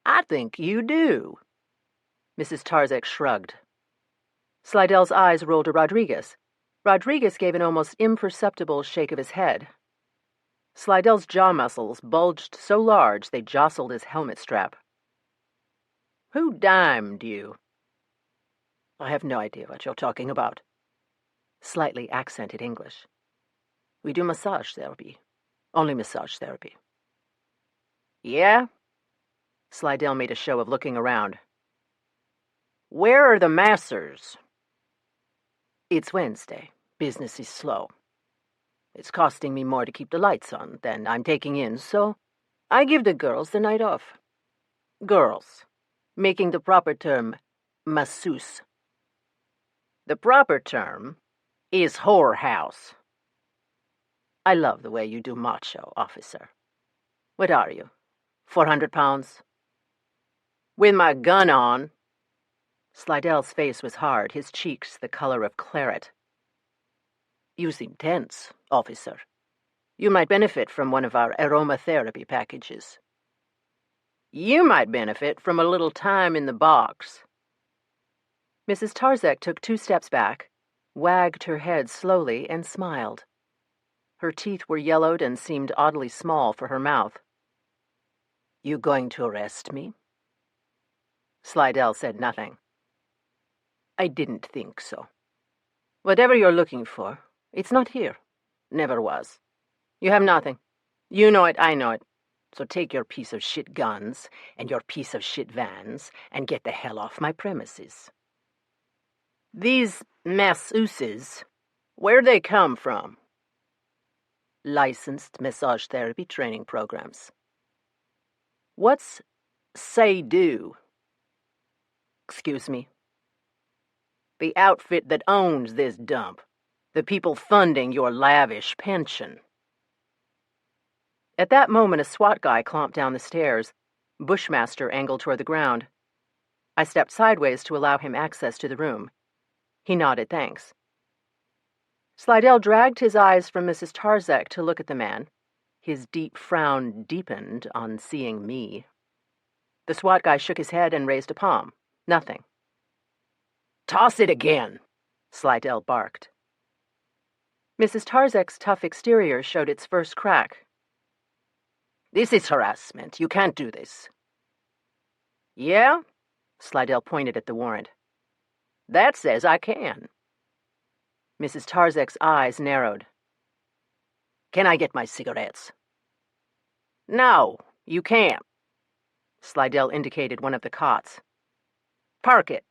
"I think you do." Mrs. Tarzek shrugged. Slidell's eyes rolled to Rodriguez. Rodriguez gave an almost imperceptible shake of his head. Slidell's jaw muscles bulged so large they jostled his helmet strap. "Who dimed you?" "I have no idea what you're talking about." Slightly accented English. "We do massage therapy. Only massage therapy." "Yeah?" Slidell made a show of looking around. "Where are the masseurs?" "It's Wednesday. Business is slow. It's costing me more to keep the lights on than I'm taking in, so I give the girls the night off. Girls, making the proper term masseuse." "The proper term is whorehouse." "I love the way you do macho, officer. What are you, 400 pounds? "With my gun on." Slidell's face was hard, his cheeks the color of claret. "You seem tense, officer. You might benefit from one of our aromatherapy packages." "You might benefit from a little time in the box." Mrs. Tarzek took 2 steps back, wagged her head slowly, and smiled. Her teeth were yellowed and seemed oddly small for her mouth. "You going to arrest me?" Slidell said nothing. "I didn't think so. Whatever you're looking for, it's not here. Never was. You have nothing. You know it, I know it. So take your piece of shit guns and your piece of shit vans and get the hell off my premises." "These masseuses, where'd they come from?" "Licensed massage therapy training programs." "What's say do?" "Excuse me?" "The outfit that owns this dump. The people funding your lavish pension." At that moment, a SWAT guy clomped down the stairs, Bushmaster angled toward the ground. I stepped sideways to allow him access to the room. He nodded thanks. Slidell dragged his eyes from Mrs. Tarzek to look at the man. His deep frown deepened on seeing me. The SWAT guy shook his head and raised a palm. Nothing. "Toss it again," Slidell barked. Mrs. Tarzek's tough exterior showed its first crack. "This is harassment. You can't do this." "Yeah?" Slidell pointed at the warrant. "That says I can." Mrs. Tarzek's eyes narrowed. "Can I get my cigarettes?" "No, you can't." Slidell indicated one of the cots. "Park it."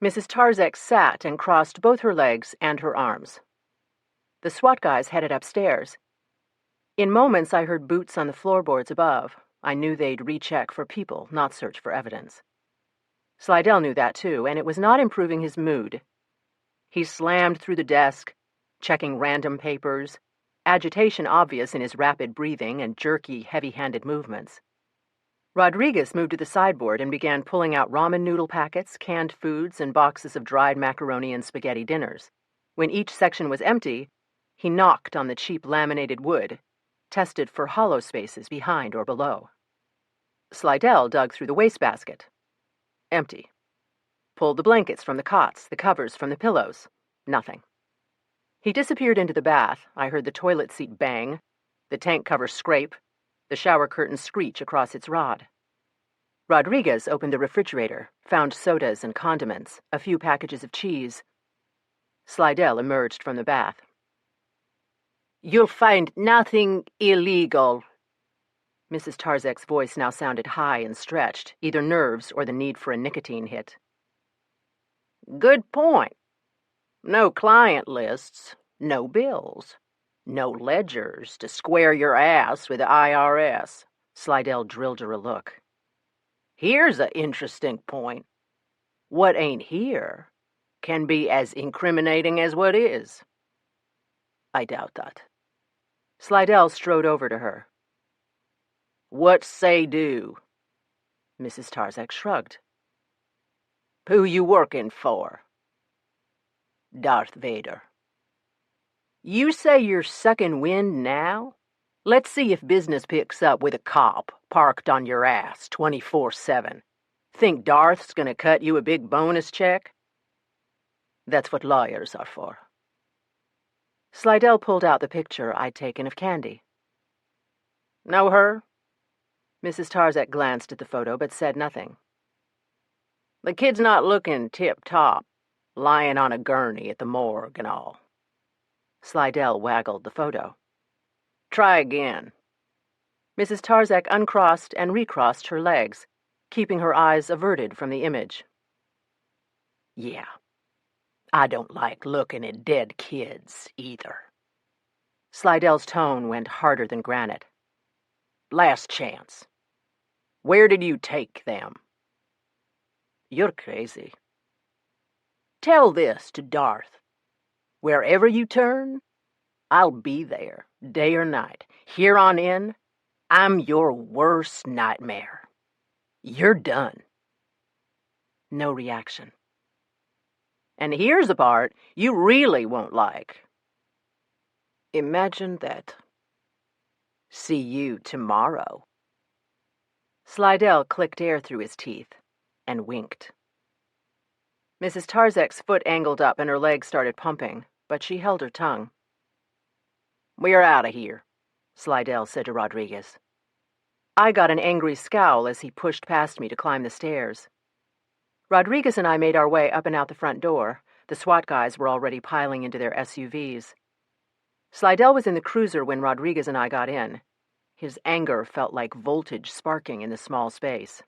Mrs. Tarzek sat and crossed both her legs and her arms. The SWAT guys headed upstairs. In moments, I heard boots on the floorboards above. I knew they'd recheck for people, not search for evidence. Slidell knew that too, and it was not improving his mood. He slammed through the desk, checking random papers, agitation obvious in his rapid breathing and jerky, heavy-handed movements. Rodriguez moved to the sideboard and began pulling out ramen noodle packets, canned foods, and boxes of dried macaroni and spaghetti dinners. When each section was empty, he knocked on the cheap laminated wood, tested for hollow spaces behind or below. Slidell dug through the wastebasket. Empty. Pulled the blankets from the cots, the covers from the pillows. Nothing. He disappeared into the bath. I heard the toilet seat bang, the tank cover scrape, the shower curtain screech across its rod. Rodriguez opened the refrigerator, found sodas and condiments, a few packages of cheese. Slidell emerged from the bath. "You'll find nothing illegal." Mrs. Tarzek's voice now sounded high and stretched, either nerves or the need for a nicotine hit. "Good point. No client lists, no bills, no ledgers to square your ass with the IRS." Slidell drilled her a look. "Here's an interesting point. What ain't here can be as incriminating as what is." "I doubt that." Slidell strode over to her. "What say do?" Mrs. Tarzek shrugged. "Who you working for?" "Darth Vader." "You say you're sucking wind now? Let's see if business picks up with a cop parked on your ass 24/7. Think Darth's gonna cut you a big bonus check?" "That's what lawyers are for." Slidell pulled out the picture I'd taken of Candy. "Know her?" Mrs. Tarzek glanced at the photo but said nothing. "The kid's not looking tip-top, lying on a gurney at the morgue and all." Slidell waggled the photo. "Try again." Mrs. Tarzek uncrossed and recrossed her legs, keeping her eyes averted from the image. "Yeah, I don't like looking at dead kids, either." Slidell's tone went harder than granite. "Last chance. Where did you take them?" "You're crazy." "Tell this to Darth. Wherever you turn, I'll be there, day or night. Here on in, I'm your worst nightmare. You're done." No reaction. "And here's the part you really won't like." "Imagine that." "See you tomorrow." Slidell clicked air through his teeth and winked. Mrs. Tarzek's foot angled up and her legs started pumping, but she held her tongue. "We're out of here," Slidell said to Rodriguez. I got an angry scowl as he pushed past me to climb the stairs. Rodriguez and I made our way up and out the front door. The SWAT guys were already piling into their SUVs. Slidell was in the cruiser when Rodriguez and I got in. His anger felt like voltage sparking in the small space.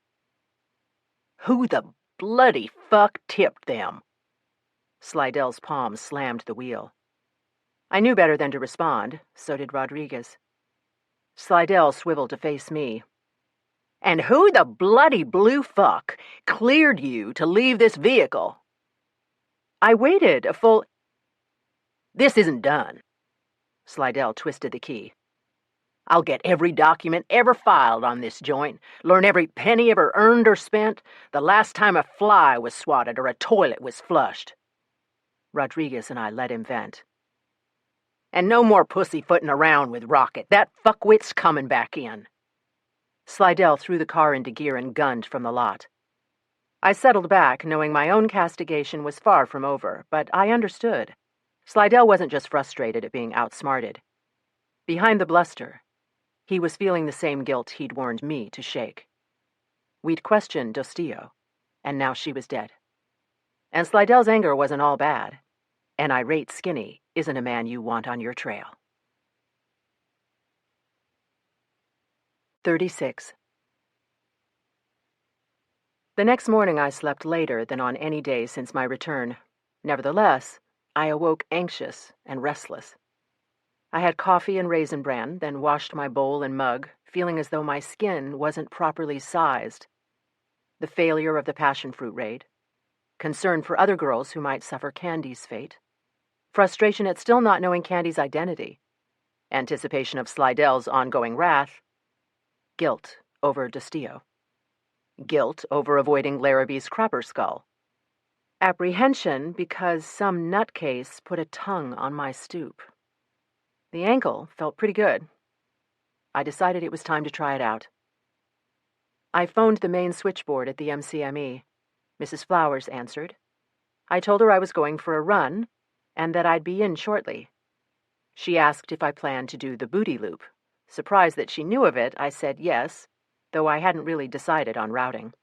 "Who the bloody fuck tipped them?" Slidell's palm slammed the wheel. I knew better than to respond. So did Rodriguez. Slidell swiveled to face me. "And who the bloody blue fuck cleared you to leave this vehicle?" I waited a full... "This isn't done." Slidell twisted the key. "I'll get every document ever filed on this joint, learn every penny ever earned or spent, the last time a fly was swatted or a toilet was flushed." Rodriguez and I let him vent. "And no more pussyfooting around with Rocket. That fuckwit's coming back in." Slidell threw the car into gear and gunned from the lot. I settled back, knowing my own castigation was far from over, but I understood. Slidell wasn't just frustrated at being outsmarted. Behind the bluster, he was feeling the same guilt he'd warned me to shake. We'd questioned Dostio, and now she was dead. And Slidell's anger wasn't all bad. An irate Skinny isn't a man you want on your trail. 36. The next morning I slept later than on any day since my return. Nevertheless, I awoke anxious and restless. I had coffee and raisin bran, then washed my bowl and mug, feeling as though my skin wasn't properly sized. The failure of the passion fruit raid, concern for other girls who might suffer Candy's fate, frustration at still not knowing Candy's identity, anticipation of Slidell's ongoing wrath, guilt over Dostio, guilt over avoiding Larrabee's crapper skull, apprehension because some nutcase put a tongue on my stoop. The ankle felt pretty good. I decided it was time to try it out. I phoned the main switchboard at the MCME. Mrs. Flowers answered. I told her I was going for a run and that I'd be in shortly. She asked if I planned to do the booty loop. Surprised that she knew of it, I said yes, though I hadn't really decided on routing.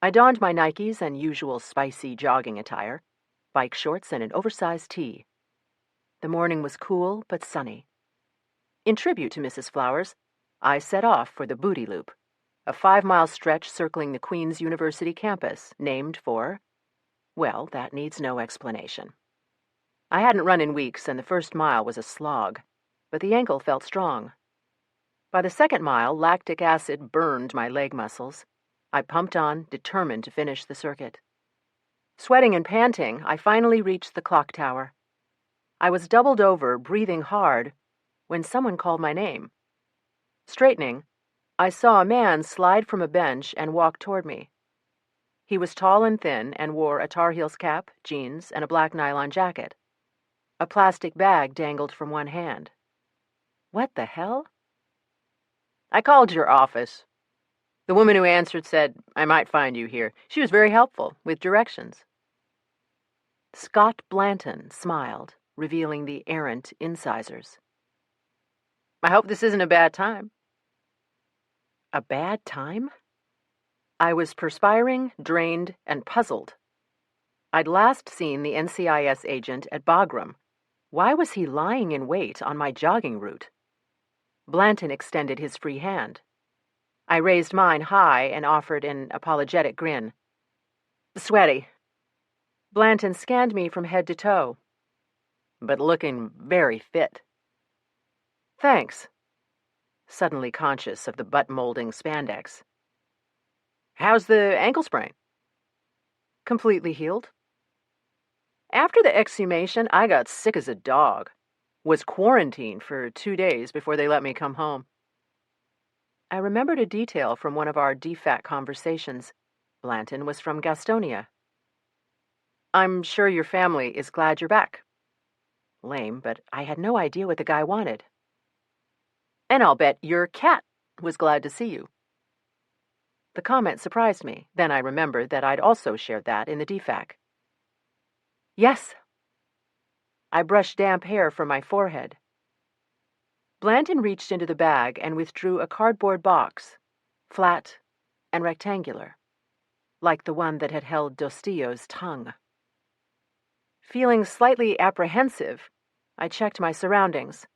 I donned my Nikes and usual spicy jogging attire, bike shorts and an oversized tee. The morning was cool but sunny. In tribute to Mrs. Flowers, I set off for the booty loop, a 5-mile stretch circling the Queen's University campus, named for, well, that needs no explanation. I hadn't run in weeks, and the first mile was a slog, but the ankle felt strong. By the second mile, lactic acid burned my leg muscles. I pumped on, determined to finish the circuit. Sweating and panting, I finally reached the clock tower. I was doubled over, breathing hard, when someone called my name. Straightening, I saw a man slide from a bench and walk toward me. He was tall and thin and wore a Tar Heels cap, jeans, and a black nylon jacket. A plastic bag dangled from one hand. What the hell? I called your office. The woman who answered said I might find you here. She was very helpful, with directions. Scott Blanton smiled, revealing the errant incisors. I hope this isn't a bad time. A bad time? I was perspiring, drained, and puzzled. I'd last seen the NCIS agent at Bagram. Why was he lying in wait on my jogging route? Blanton extended his free hand. I raised mine high and offered an apologetic grin. Sweaty. Blanton scanned me from head to toe, but looking very fit. Thanks. Suddenly conscious of the butt-molding spandex. How's the ankle sprain? Completely healed. After the exhumation, I got sick as a dog. Was quarantined for 2 days before they let me come home. I remembered a detail from one of our DFAC conversations. Blanton was from Gastonia. I'm sure your family is glad you're back. Lame, but I had no idea what the guy wanted. And I'll bet your cat was glad to see you. The comment surprised me. Then I remembered that I'd also shared that in the DFAC. Yes. I brushed damp hair from my forehead. Blanton reached into the bag and withdrew a cardboard box, flat and rectangular, like the one that had held Dostio's tongue. Feeling slightly apprehensive, I checked my surroundings.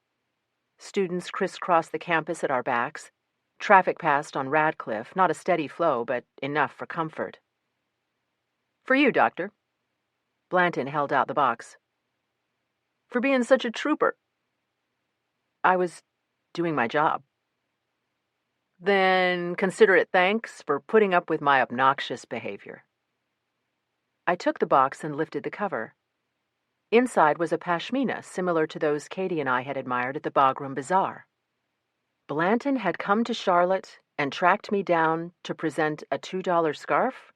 Students crisscrossed the campus at our backs. Traffic passed on Radcliffe, not a steady flow, but enough for comfort. For you, Doctor. Blanton held out the box. For being such a trooper. I was doing my job. Then consider it thanks for putting up with my obnoxious behavior. I took the box and lifted the cover. Inside was a pashmina similar to those Katie and I had admired at the Bagram Bazaar. Blanton had come to Charlotte and tracked me down to present a $2 scarf?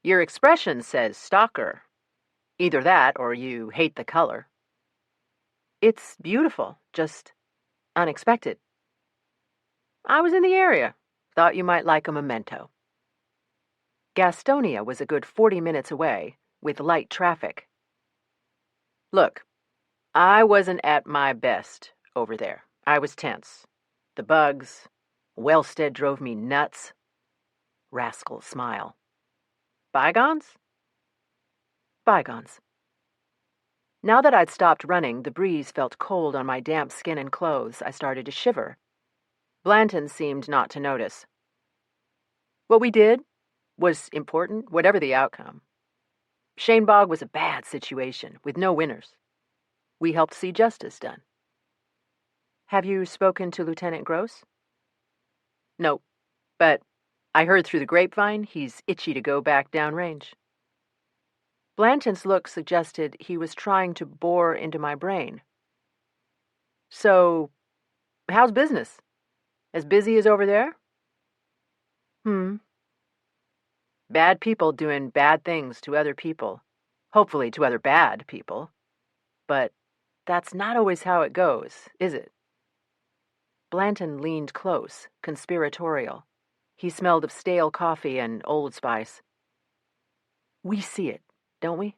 Your expression says stalker. Either that or you hate the color. It's beautiful, just unexpected. I was in the area. Thought you might like a memento. Gastonia was a good 40 minutes away, with light traffic. Look, I wasn't at my best over there. I was tense. The bugs. Wellstead drove me nuts. Rascal smile. Bygones? Bygones. Now that I'd stopped running, the breeze felt cold on my damp skin and clothes. I started to shiver. Blanton seemed not to notice. What we did was important, whatever the outcome. Shanebog was a bad situation, with no winners. We helped see justice done. Have you spoken to Lieutenant Gross? No, but I heard through the grapevine he's itchy to go back downrange. Blanton's look suggested he was trying to bore into my brain. So, how's business? As busy as over there? Bad people doing bad things to other people. Hopefully to other bad people. But that's not always how it goes, is it? Blanton leaned close, conspiratorial. He smelled of stale coffee and Old Spice. We see it, don't we?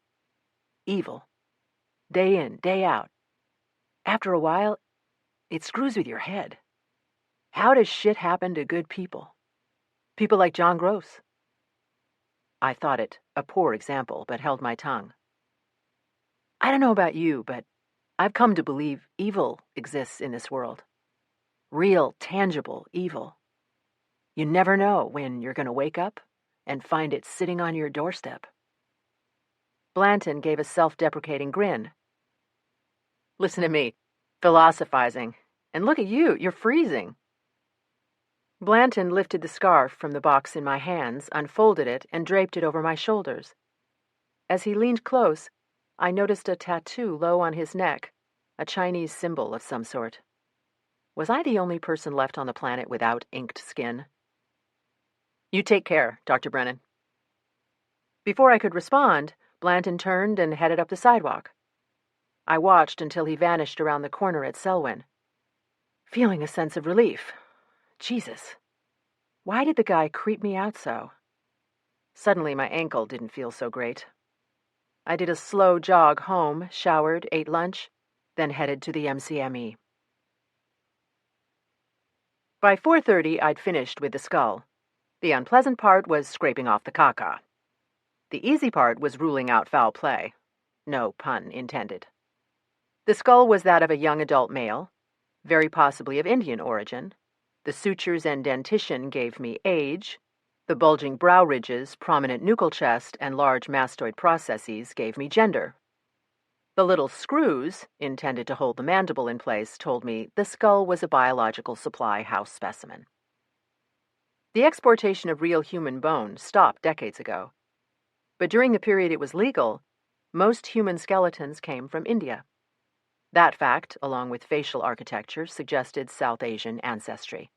Evil. Day in, day out. After a while, it screws with your head. How does shit happen to good people? People like John Gross. I thought it a poor example, but held my tongue. I don't know about you, but I've come to believe evil exists in this world. Real, tangible evil. You never know when you're going to wake up and find it sitting on your doorstep. Blanton gave a self-deprecating grin. Listen to me, philosophizing. And look at you, you're freezing. Blanton lifted the scarf from the box in my hands, unfolded it, and draped it over my shoulders. As he leaned close, I noticed a tattoo low on his neck, a Chinese symbol of some sort. Was I the only person left on the planet without inked skin? You take care, Dr. Brennan. Before I could respond, Blanton turned and headed up the sidewalk. I watched until he vanished around the corner at Selwyn, feeling a sense of relief. Jesus, why did the guy creep me out so? Suddenly my ankle didn't feel so great. I did a slow jog home, showered, ate lunch, then headed to the MCME. By 4:30, I'd finished with the skull. The unpleasant part was scraping off the caca. The easy part was ruling out foul play. No pun intended. The skull was that of a young adult male, very possibly of Indian origin. The sutures and dentition gave me age. The bulging brow ridges, prominent nuchal chest, and large mastoid processes gave me gender. The little screws, intended to hold the mandible in place, told me the skull was a biological supply house specimen. The exportation of real human bone stopped decades ago. But during the period it was legal, most human skeletons came from India. That fact, along with facial architecture, suggested South Asian ancestry.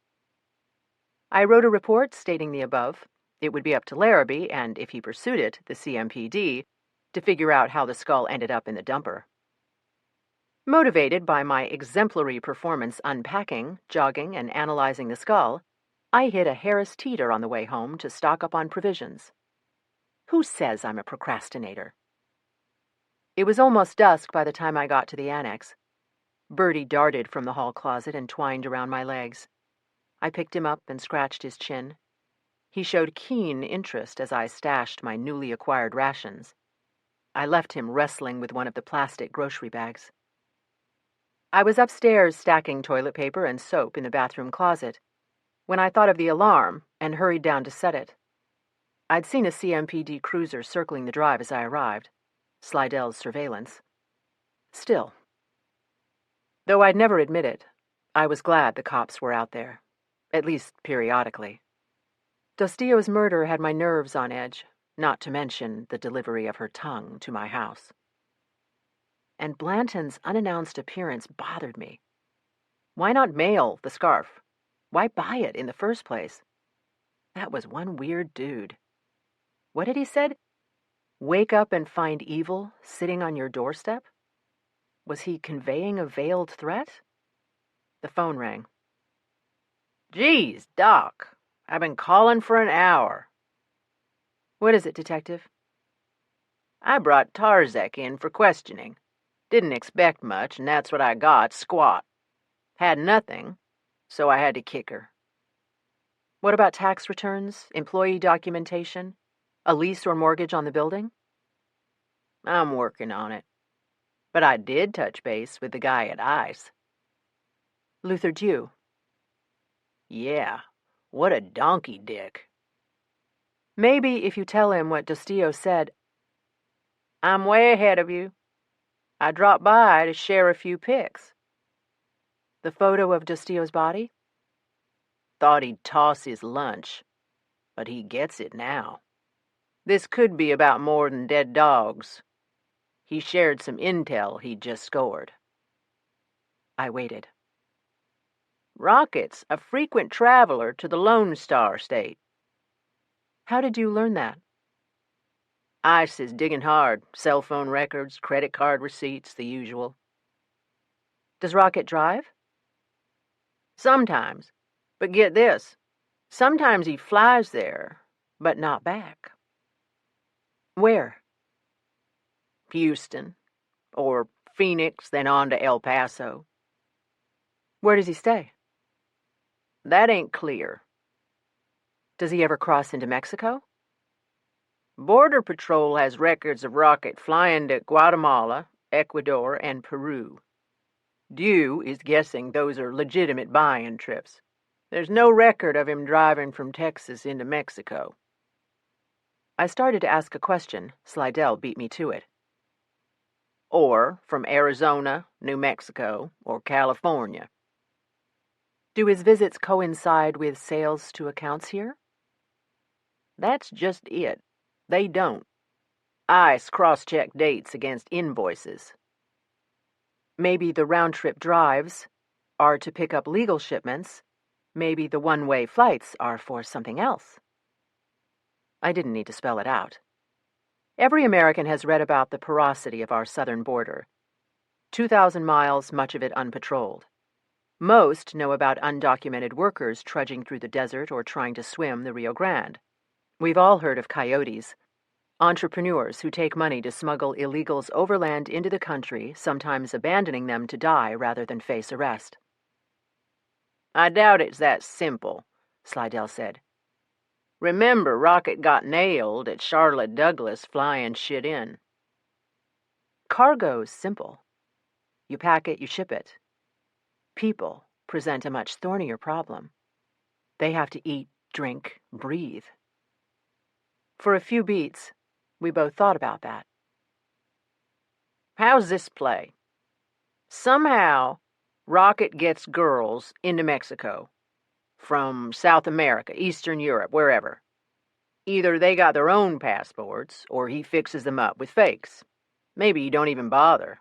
I wrote a report stating the above. It would be up to Larrabee, and if he pursued it, the CMPD, to figure out how the skull ended up in the dumper. Motivated by my exemplary performance unpacking, jogging, and analyzing the skull, I hit a Harris Teeter on the way home to stock up on provisions. Who says I'm a procrastinator? It was almost dusk by the time I got to the annex. Bertie darted from the hall closet and twined around my legs. I picked him up and scratched his chin. He showed keen interest as I stashed my newly acquired rations. I left him wrestling with one of the plastic grocery bags. I was upstairs stacking toilet paper and soap in the bathroom closet when I thought of the alarm and hurried down to set it. I'd seen a CMPD cruiser circling the drive as I arrived. Slidell's surveillance. Still. Though I'd never admit it, I was glad the cops were out there, at least periodically. Dostio's murder had my nerves on edge, not to mention the delivery of her tongue to my house. And Blanton's unannounced appearance bothered me. Why not mail the scarf? Why buy it in the first place? That was one weird dude. What had he said? Wake up and find evil sitting on your doorstep? Was he conveying a veiled threat? The phone rang. Geez, Doc, I've been calling for an hour. What is it, Detective? I brought Tarzek in for questioning. Didn't expect much, and that's what I got, squat. Had nothing, so I had to kick her. What about tax returns, employee documentation, a lease or mortgage on the building? I'm working on it. But I did touch base with the guy at ICE. Luther Dew. Yeah, what a donkey dick. Maybe if you tell him what Dostio said. I'm way ahead of you. I dropped by to share a few pics. The photo of Dostio's body? Thought he'd toss his lunch, but he gets it now. This could be about more than dead dogs. He shared some intel he'd just scored. I waited. Rocket's a frequent traveler to the Lone Star State. How did you learn that? ICE is digging hard. Cell phone records, credit card receipts, the usual. Does Rocket drive? Sometimes. But get this. Sometimes he flies there, but not back. Where? Houston. Or Phoenix, then on to El Paso. Where does he stay? That ain't clear. Does he ever cross into Mexico? Border Patrol has records of Rocket flying to Guatemala, Ecuador, and Peru. Dew is guessing those are legitimate buy-in trips. There's no record of him driving from Texas into Mexico. I started to ask a question. Slidell beat me to it. Or from Arizona, New Mexico, or California. Do his visits coincide with sales to accounts here? That's just it. They don't. ICE cross-check dates against invoices. Maybe the round-trip drives are to pick up legal shipments. Maybe the one-way flights are for something else. I didn't need to spell it out. Every American has read about the porosity of our southern border. 2,000 miles, much of it unpatrolled. Most know about undocumented workers trudging through the desert or trying to swim the Rio Grande. We've all heard of coyotes, entrepreneurs who take money to smuggle illegals overland into the country, sometimes abandoning them to die rather than face arrest. I doubt it's that simple, Slidell said. Remember, Rocket got nailed at Charlotte Douglas flying shit in. Cargo's simple. You pack it, you ship it. People present a much thornier problem. They have to eat, drink, breathe. For a few beats, we both thought about that. How's this play? Somehow, Rocket gets girls into Mexico. From South America, Eastern Europe, wherever. Either they got their own passports, or he fixes them up with fakes. Maybe he don't even bother.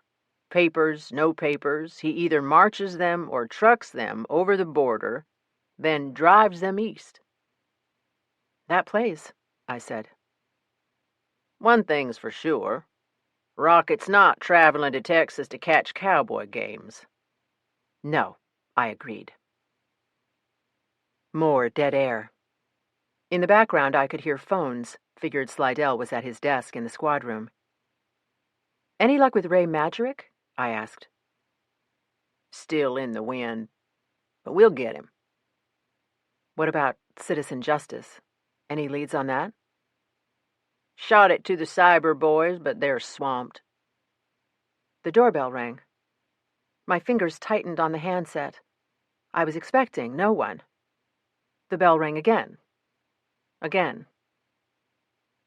Papers, no papers, he either marches them or trucks them over the border, then drives them east. That plays, I said. One thing's for sure. Rocket's not traveling to Texas to catch cowboy games. No, I agreed. More dead air. In the background, I could hear phones. Figured Slidell was at his desk in the squad room. Any luck with Ray Madrick? I asked. Still in the wind, but we'll get him. What about Citizen Justice? Any leads on that? Shot it to the cyber boys, but they're swamped. The doorbell rang. My fingers tightened on the handset. I was expecting no one. The bell rang again. Again.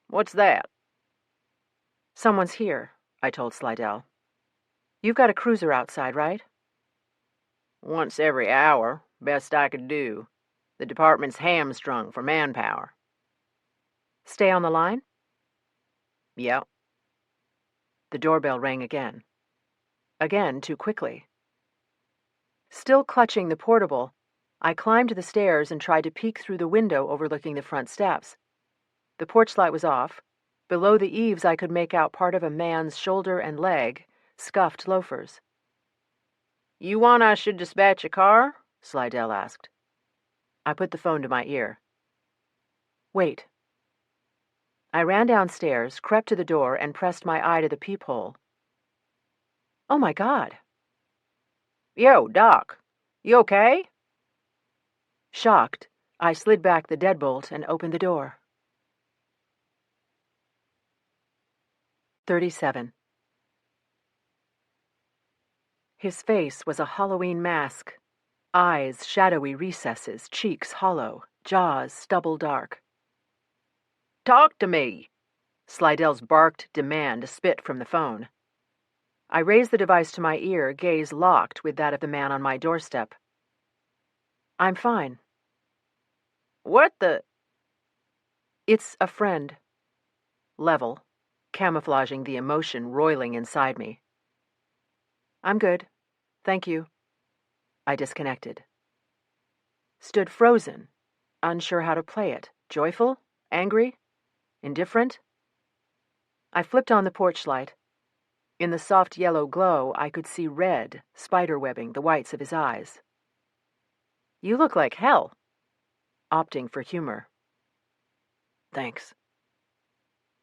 What's that? Someone's here, I told Slidell. You've got a cruiser outside, right? Once every hour, best I could do. The department's hamstrung for manpower. Stay on the line? Yep. The doorbell rang again. Again, too quickly. Still clutching the portable, I climbed the stairs and tried to peek through the window overlooking the front steps. The porch light was off. Below the eaves, I could make out part of a man's shoulder and leg, scuffed loafers. You want I should dispatch a car? Slidell asked. I put the phone to my ear. Wait. I ran downstairs, crept to the door, and pressed my eye to the peephole. Oh, my God. Yo, Doc. You okay? Shocked, I slid back the deadbolt and opened the door. 37. His face was a Halloween mask. Eyes shadowy recesses, cheeks hollow, jaws stubble dark. Talk to me! Slidell's barked demand spit from the phone. I raised the device to my ear, gaze locked with that of the man on my doorstep. I'm fine. What the? It's a friend. Level, camouflaging the emotion roiling inside me. I'm good. Thank you. I disconnected. Stood frozen, unsure how to play it. Joyful? Angry? Indifferent? I flipped on the porch light. In the soft yellow glow, I could see red, spiderwebbing the whites of his eyes. "You look like hell," opting for humor. "Thanks."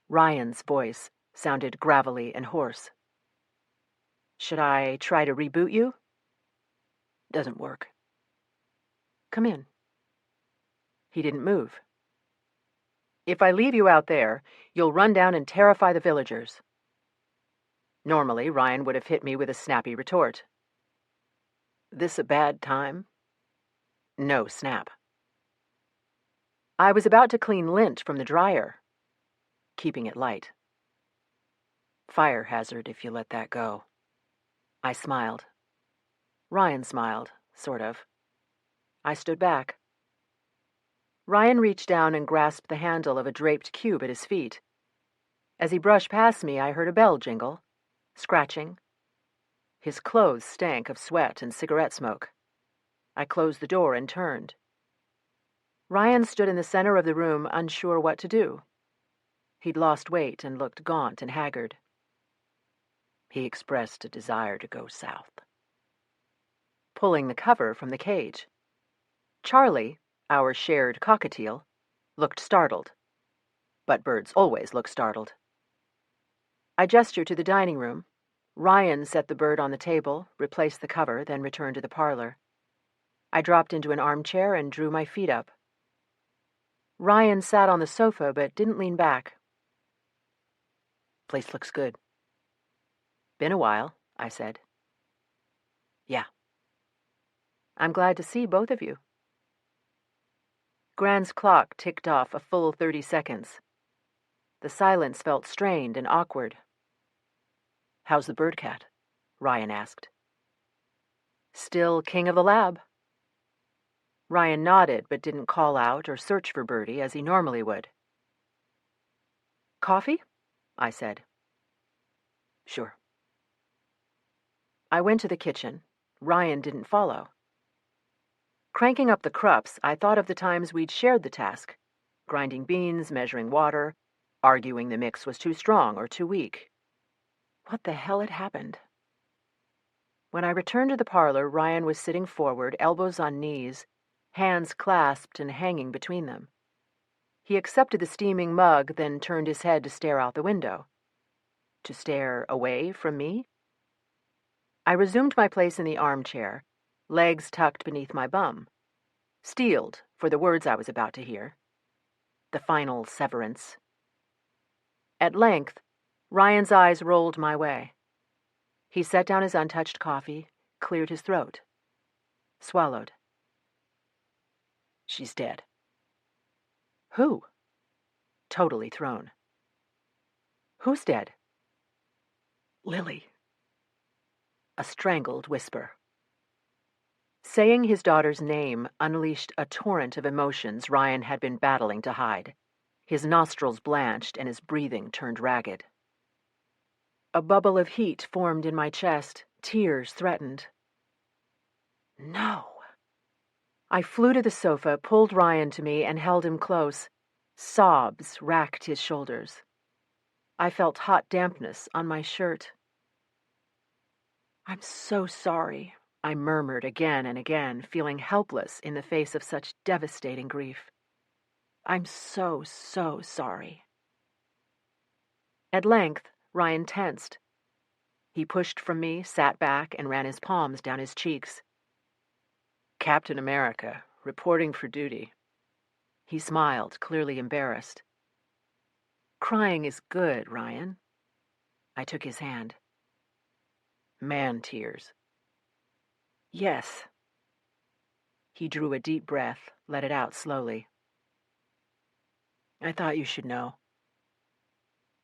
Ryan's voice sounded gravelly and hoarse. "Should I try to reboot you?" "Doesn't work." "Come in." He didn't move. "If I leave you out there, you'll run down and terrify the villagers." Normally, Ryan would have hit me with a snappy retort. "This a bad time?" No snap. I was about to clean lint from the dryer, keeping it light. "Fire hazard if you let that go." I smiled. Ryan smiled, sort of. I stood back. Ryan reached down and grasped the handle of a draped cube at his feet. As he brushed past me, I heard a bell jingle, scratching. His clothes stank of sweat and cigarette smoke. I closed the door and turned. Ryan stood in the center of the room, unsure what to do. He'd lost weight and looked gaunt and haggard. He expressed a desire to go south. Pulling the cover from the cage. Charlie, our shared cockatiel, looked startled. But birds always look startled. I gestured to the dining room. Ryan set the bird on the table, replaced the cover, then returned to the parlor. I dropped into an armchair and drew my feet up. Ryan sat on the sofa but didn't lean back. "Place looks good." "Been a while," I said. "Yeah." "I'm glad to see both of you." Gran's clock ticked off a full 30 seconds. The silence felt strained and awkward. "How's the bird cat?" Ryan asked. "Still king of the lab." Ryan nodded but didn't call out or search for Birdie as he normally would. "Coffee?" I said. "Sure." I went to the kitchen. Ryan didn't follow. Cranking up the Krups, I thought of the times we'd shared the task, grinding beans, measuring water, arguing the mix was too strong or too weak. What the hell had happened? When I returned to the parlor, Ryan was sitting forward, elbows on knees, hands clasped and hanging between them. He accepted the steaming mug, then turned his head to stare out the window. To stare away from me? I resumed my place in the armchair, legs tucked beneath my bum, steeled for the words I was about to hear. The final severance. At length, Ryan's eyes rolled my way. He set down his untouched coffee, cleared his throat, swallowed. "She's dead." "Who?" Totally thrown. "Who's dead?" "Lily." A strangled whisper. Saying his daughter's name unleashed a torrent of emotions Ryan had been battling to hide. His nostrils blanched and his breathing turned ragged. A bubble of heat formed in my chest. Tears threatened. No. I flew to the sofa, pulled Ryan to me, and held him close. Sobs racked his shoulders. I felt hot dampness on my shirt. "I'm so sorry," I murmured again and again, feeling helpless in the face of such devastating grief. "I'm so, so sorry." At length, Ryan tensed. He pushed from me, sat back, and ran his palms down his cheeks. "Captain America, reporting for duty." He smiled, clearly embarrassed. "Crying is good, Ryan." I took his hand. "Man tears." "Yes." He drew a deep breath, let it out slowly. "I thought you should know."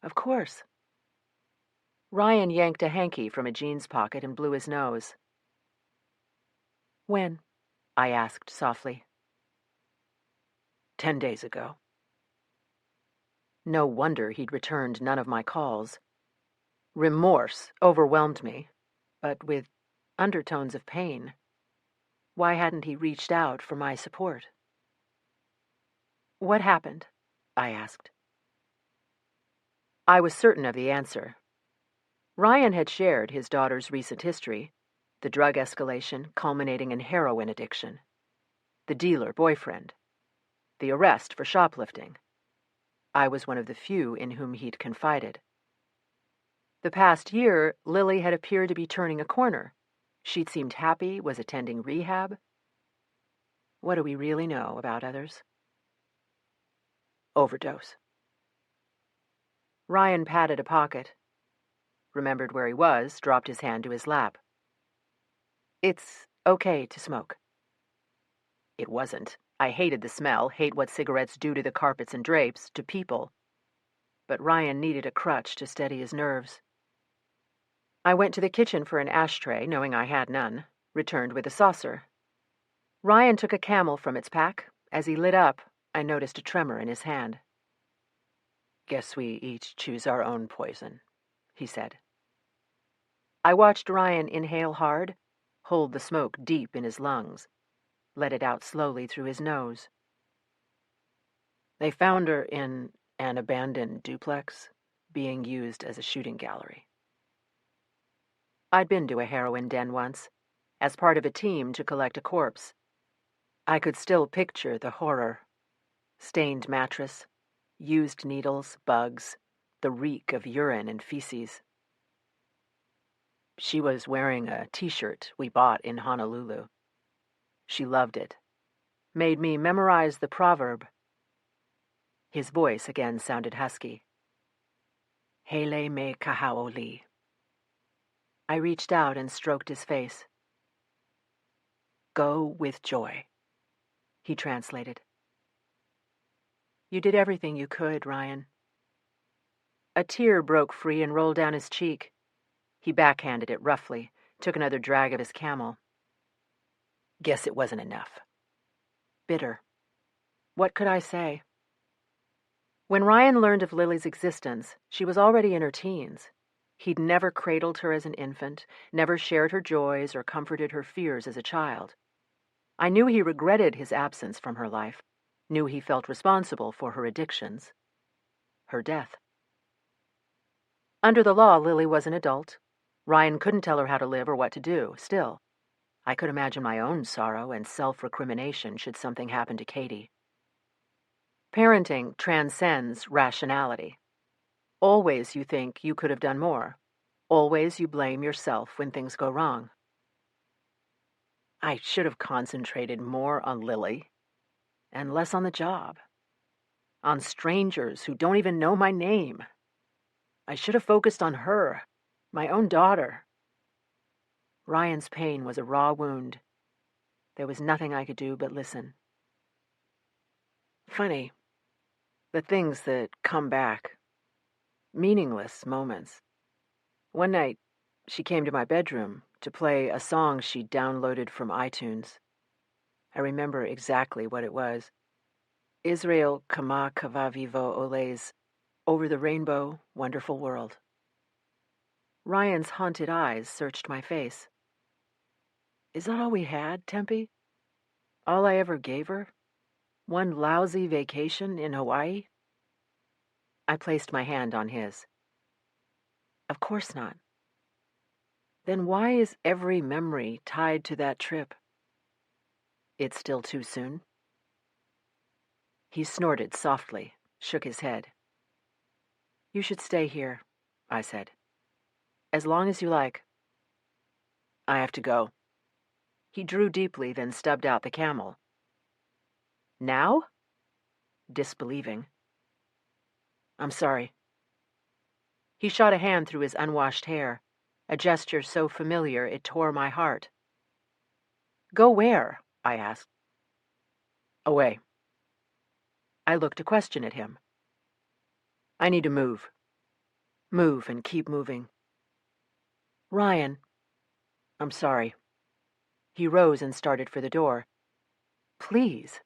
"Of course." Ryan yanked a hanky from a jeans pocket and blew his nose. "When?" I asked softly. 10 days ago." No wonder he'd returned none of my calls. Remorse overwhelmed me, but with undertones of pain. Why hadn't he reached out for my support? "What happened?" I asked. I was certain of the answer. Ryan had shared his daughter's recent history, the drug escalation culminating in heroin addiction, the dealer boyfriend, the arrest for shoplifting. I was one of the few in whom he'd confided. The past year, Lily had appeared to be turning a corner. She'd seemed happy, was attending rehab. What do we really know about others? Overdose. Ryan patted a pocket, remembered where he was, dropped his hand to his lap. "It's okay to smoke." It wasn't. I hated the smell, hate what cigarettes do to the carpets and drapes, to people. But Ryan needed a crutch to steady his nerves. I went to the kitchen for an ashtray, knowing I had none, returned with a saucer. Ryan took a Camel from its pack. As he lit up, I noticed a tremor in his hand. "Guess we each choose our own poison," he said. I watched Ryan inhale hard, hold the smoke deep in his lungs, let it out slowly through his nose. "They found her in an abandoned duplex, being used as a shooting gallery." I'd been to a heroin den once, as part of a team to collect a corpse. I could still picture the horror. Stained mattress, used needles, bugs, the reek of urine and feces. She was wearing a t-shirt we bought in Honolulu. She loved it. Made me memorize the proverb. His voice again sounded husky. "Hele me kahaoli." I reached out and stroked his face. "Go with joy," he translated. "You did everything you could, Ryan." A tear broke free and rolled down his cheek. He backhanded it roughly, took another drag of his Camel. "Guess it wasn't enough." Bitter. What could I say? When Ryan learned of Lily's existence, she was already in her teens. He'd never cradled her as an infant, never shared her joys or comforted her fears as a child. I knew he regretted his absence from her life, knew he felt responsible for her addictions, her death. Under the law, Lily was an adult. Ryan couldn't tell her how to live or what to do. Still, I could imagine my own sorrow and self-recrimination should something happen to Katie. Parenting transcends rationality. Always you think you could have done more. Always you blame yourself when things go wrong. I should have concentrated more on Lily and less on the job. On strangers who don't even know my name. I should have focused on her, my own daughter. Ryan's pain was a raw wound. There was nothing I could do but listen. Funny, the things that come back. Meaningless moments. One night, she came to my bedroom to play a song she'd downloaded from iTunes. I remember exactly what it was. Israel Kama Kavavivo Ole's Over the Rainbow, Wonderful World. Ryan's haunted eyes searched my face. Is that all we had, Tempe? All I ever gave her? One lousy vacation in Hawaii? I placed my hand on his. Of course not. Then why is every memory tied to that trip? It's still too soon? He snorted softly, shook his head. You should stay here, I said. As long as you like. I have to go. He drew deeply, then stubbed out the Camel. Now? Disbelieving. I'm sorry. He shot a hand through his unwashed hair, a gesture so familiar it tore my heart. Go where? I asked. Away. I looked a question at him. I need to move. Move and keep moving. Ryan. I'm sorry. He rose and started for the door. Please.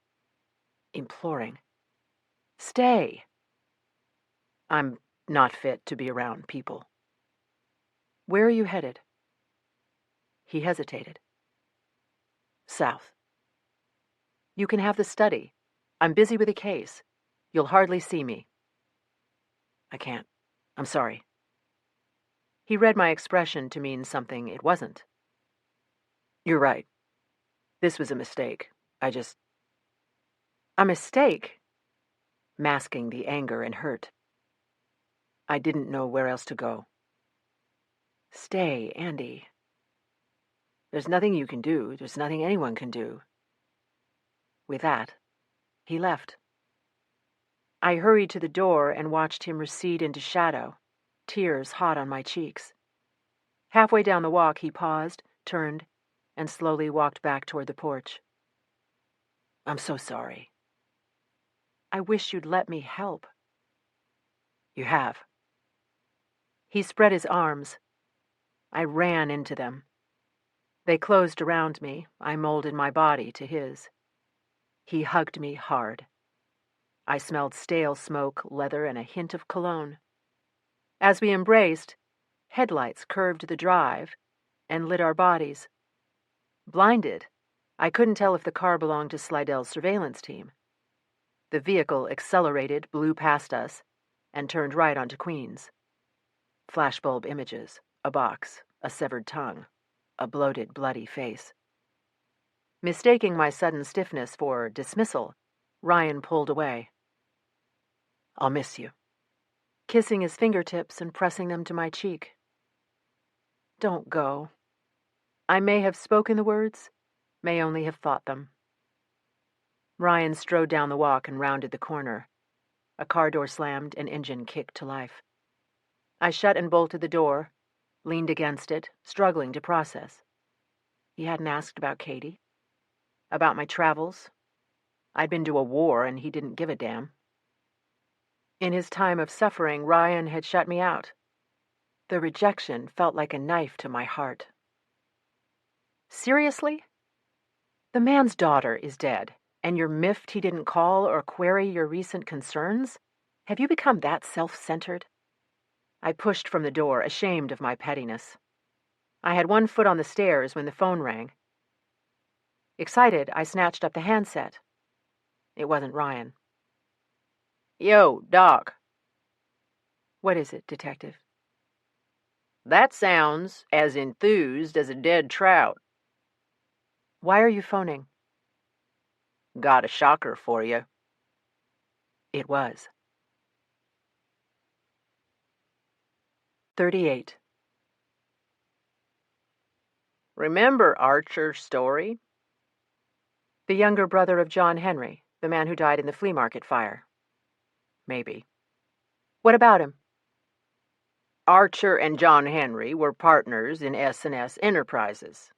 Imploring. Stay. I'm not fit to be around people. Where are you headed? He hesitated. South. You can have the study. I'm busy with a case. You'll hardly see me. I can't. I'm sorry. He read my expression to mean something it wasn't. You're right. This was a mistake. A mistake? Masking the anger and hurt. I didn't know where else to go. Stay, Andy. There's nothing you can do. There's nothing anyone can do. With that, he left. I hurried to the door and watched him recede into shadow, tears hot on my cheeks. Halfway down the walk, he paused, turned, and slowly walked back toward the porch. I'm so sorry. I wish you'd let me help. You have. He spread his arms. I ran into them. They closed around me. I molded my body to his. He hugged me hard. I smelled stale smoke, leather, and a hint of cologne. As we embraced, headlights curved the drive and lit our bodies. Blinded, I couldn't tell if the car belonged to Slidell's surveillance team. The vehicle accelerated, blew past us, and turned right onto Queens. Flashbulb images, a box, a severed tongue, a bloated, bloody face. Mistaking my sudden stiffness for dismissal, Ryan pulled away. I'll miss you. Kissing his fingertips and pressing them to my cheek. Don't go. I may have spoken the words, may only have thought them. Ryan strode down the walk and rounded the corner. A car door slammed, an engine kicked to life. I shut and bolted the door, leaned against it, struggling to process. He hadn't asked about Katie, about my travels. I'd been to a war and he didn't give a damn. In his time of suffering, Ryan had shut me out. The rejection felt like a knife to my heart. Seriously? The man's daughter is dead, and you're miffed he didn't call or query your recent concerns? Have you become that self-centered? I pushed from the door, ashamed of my pettiness. I had one foot on the stairs when the phone rang. Excited, I snatched up the handset. It wasn't Ryan. Yo, Doc. What is it, Detective? That sounds as enthused as a dead trout. Why are you phoning? Got a shocker for you. It was. 38. Remember Archer's story? The younger brother of John Henry, the man who died in the flea market fire. Maybe. What about him? Archer and John Henry were partners in S&S Enterprises.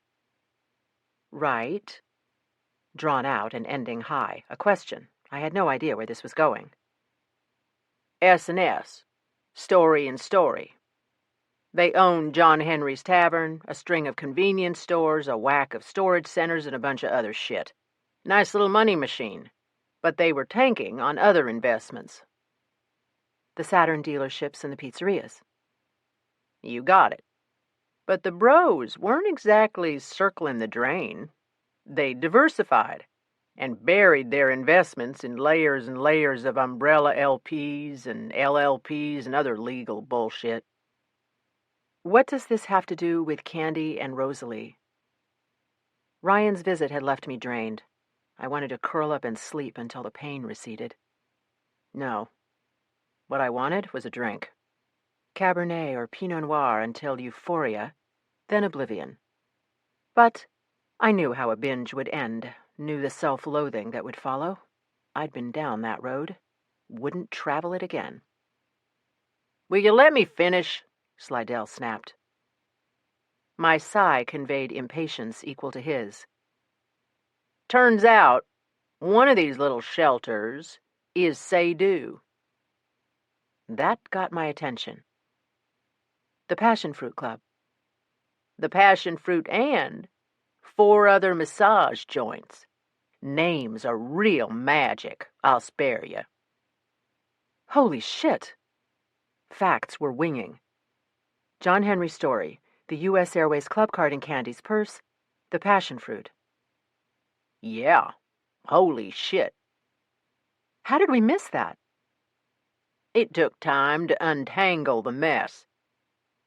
Right. Drawn out and ending high. A question. I had no idea where this was going. S&S. Story and story. They owned John Henry's Tavern, a string of convenience stores, a whack of storage centers, and a bunch of other shit. Nice little money machine. But they were tanking on other investments. The Saturn dealerships and the pizzerias. You got it. But the bros weren't exactly circling the drain. They diversified and buried their investments in layers and layers of umbrella LPs and LLPs and other legal bullshit. What does this have to do with Candy and Rosalie? Ryan's visit had left me drained. I wanted to curl up and sleep until the pain receded. No. What I wanted was a drink. Cabernet or Pinot Noir until euphoria, then oblivion. But I knew how a binge would end, knew the self-loathing that would follow. I'd been down that road. Wouldn't travel it again. Will you let me finish? Slidell snapped. My sigh conveyed impatience equal to his. Turns out, one of these little shelters is Say-Do. That got my attention. The Passion Fruit Club. The Passion Fruit and 4 other massage joints. Names are real magic. I'll spare you. Holy shit! Facts were winging. John Henry Story, the U.S. Airways Club card in Candy's purse, the passion fruit. Yeah. Holy shit. How did we miss that? It took time to untangle the mess.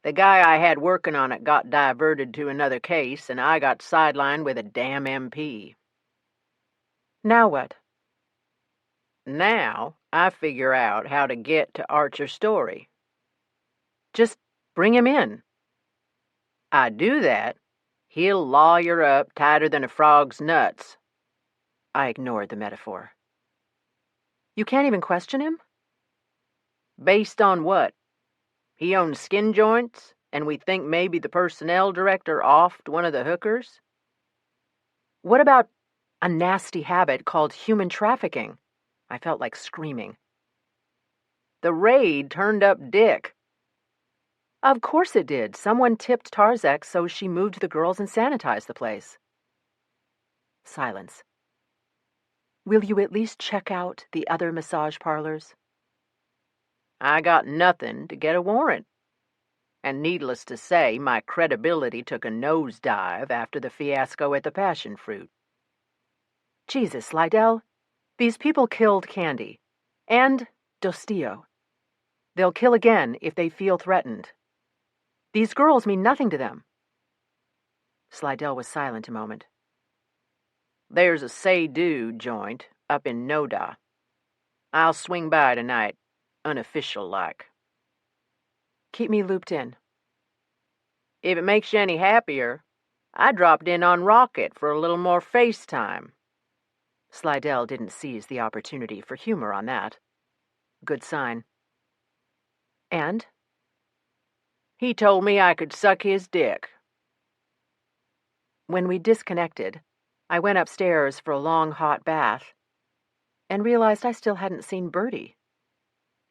The guy I had working on it got diverted to another case, and I got sidelined with a damn MP. Now what? Now I figure out how to get to Archer's story. Just bring him in. I do that, he'll lawyer up tighter than a frog's nuts. I ignored the metaphor. You can't even question him? Based on what? He owns skin joints, and we think maybe the personnel director offed one of the hookers? What about a nasty habit called human trafficking? I felt like screaming. The raid turned up Dick. Of course it did. Someone tipped Tarzek, so she moved the girls and sanitized the place. Silence. Will you at least check out the other massage parlors? I got nothing to get a warrant. And needless to say, my credibility took a nosedive after the fiasco at the Passion Fruit. Jesus, Slidell. These people killed Candy. And Dostio. They'll kill again if they feel threatened. These girls mean nothing to them. Slidell was silent a moment. There's a say-do joint up in Noda. I'll swing by tonight, unofficial-like. Keep me looped in. If it makes you any happier, I dropped in on Rocket for a little more FaceTime. Slidell didn't seize the opportunity for humor on that. Good sign. And? He told me I could suck his dick. When we disconnected, I went upstairs for a long hot bath and realized I still hadn't seen Bertie.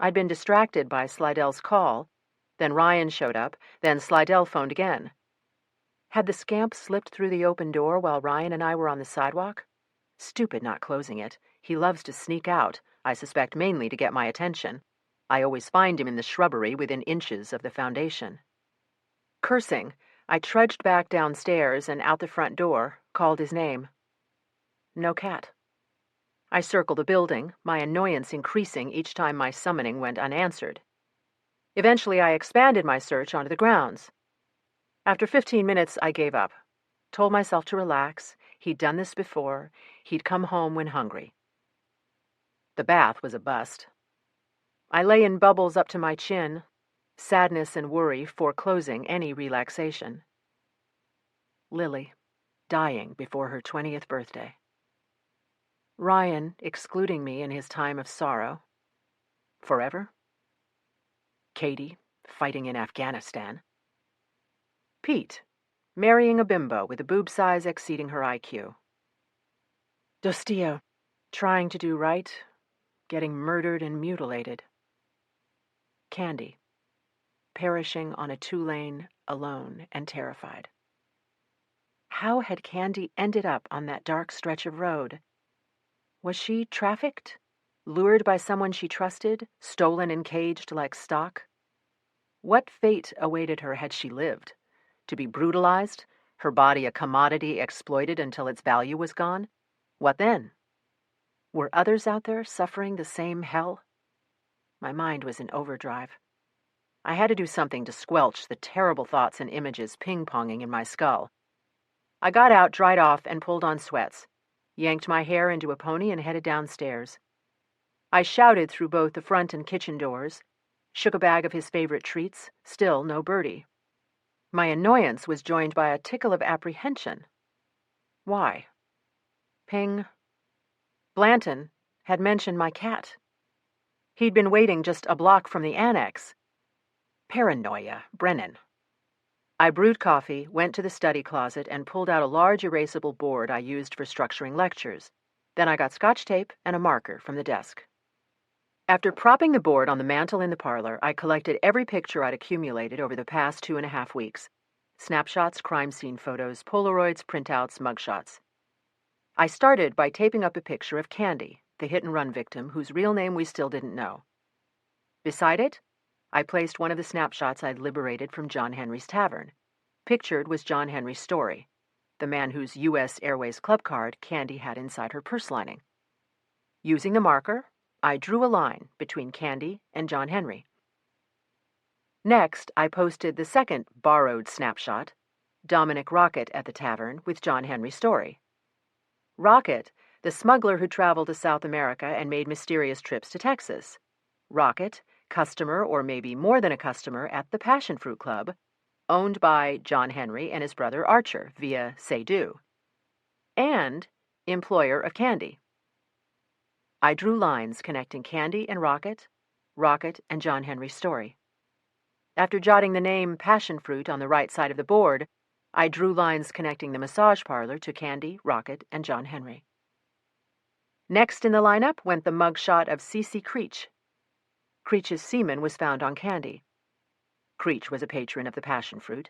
I'd been distracted by Slidell's call, then Ryan showed up, then Slidell phoned again. Had the scamp slipped through the open door while Ryan and I were on the sidewalk? Stupid not closing it. He loves to sneak out, I suspect mainly to get my attention. I always find him in the shrubbery within inches of the foundation. Cursing, I trudged back downstairs and out the front door, called his name. No cat. I circled the building, my annoyance increasing each time my summoning went unanswered. Eventually, I expanded my search onto the grounds. After 15 minutes, I gave up. Told myself to relax. He'd done this before. He'd come home when hungry. The bath was a bust. I lay in bubbles up to my chin, sadness and worry foreclosing any relaxation. Lily, dying before her 20th birthday. Ryan excluding me in his time of sorrow. Forever? Katie, fighting in Afghanistan. Pete, marrying a bimbo with a boob size exceeding her IQ. Dostio, trying to do right, getting murdered and mutilated. Candy, perishing on a 2-lane, alone and terrified. How had Candy ended up on that dark stretch of road? Was she trafficked? Lured by someone she trusted, stolen and caged like stock? What fate awaited her had she lived? To be brutalized, her body a commodity exploited until its value was gone? What then? Were others out there suffering the same hell? My mind was in overdrive. I had to do something to squelch the terrible thoughts and images ping-ponging in my skull. I got out, dried off, and pulled on sweats, yanked my hair into a pony and headed downstairs. I shouted through both the front and kitchen doors, shook a bag of his favorite treats, still no Bertie. My annoyance was joined by a tickle of apprehension. Why? Ping. Blanton had mentioned my cat. He'd been waiting just a block from the annex. Paranoia, Brennan. I brewed coffee, went to the study closet, and pulled out a large erasable board I used for structuring lectures. Then I got Scotch tape and a marker from the desk. After propping the board on the mantel in the parlor, I collected every picture I'd accumulated over the past 2.5 weeks. Snapshots, crime scene photos, Polaroids, printouts, mugshots. I started by taping up a picture of Candy, the hit-and-run victim whose real name we still didn't know. Beside it, I placed one of the snapshots I'd liberated from John Henry's tavern. Pictured was John Henry's story. the man whose U.S. Airways Club card Candy had inside her purse lining. Using the marker, I drew a line between Candy and John Henry. Next, I posted the second borrowed snapshot, Dominic Rocket at the tavern with John Henry's story. Rocket, the smuggler who traveled to South America and made mysterious trips to Texas. Rocket, customer or maybe more than a customer at the Passion Fruit Club, owned by John Henry and his brother Archer via Say-Do. And employer of Candy. I drew lines connecting Candy and Rocket, Rocket and John Henry's story. After jotting the name Passion Fruit on the right side of the board, I drew lines connecting the massage parlor to Candy, Rocket, and John Henry. Next in the lineup went the mugshot of C.C. Creech. Creech's semen was found on Candy. Creech was a patron of the Passion Fruit,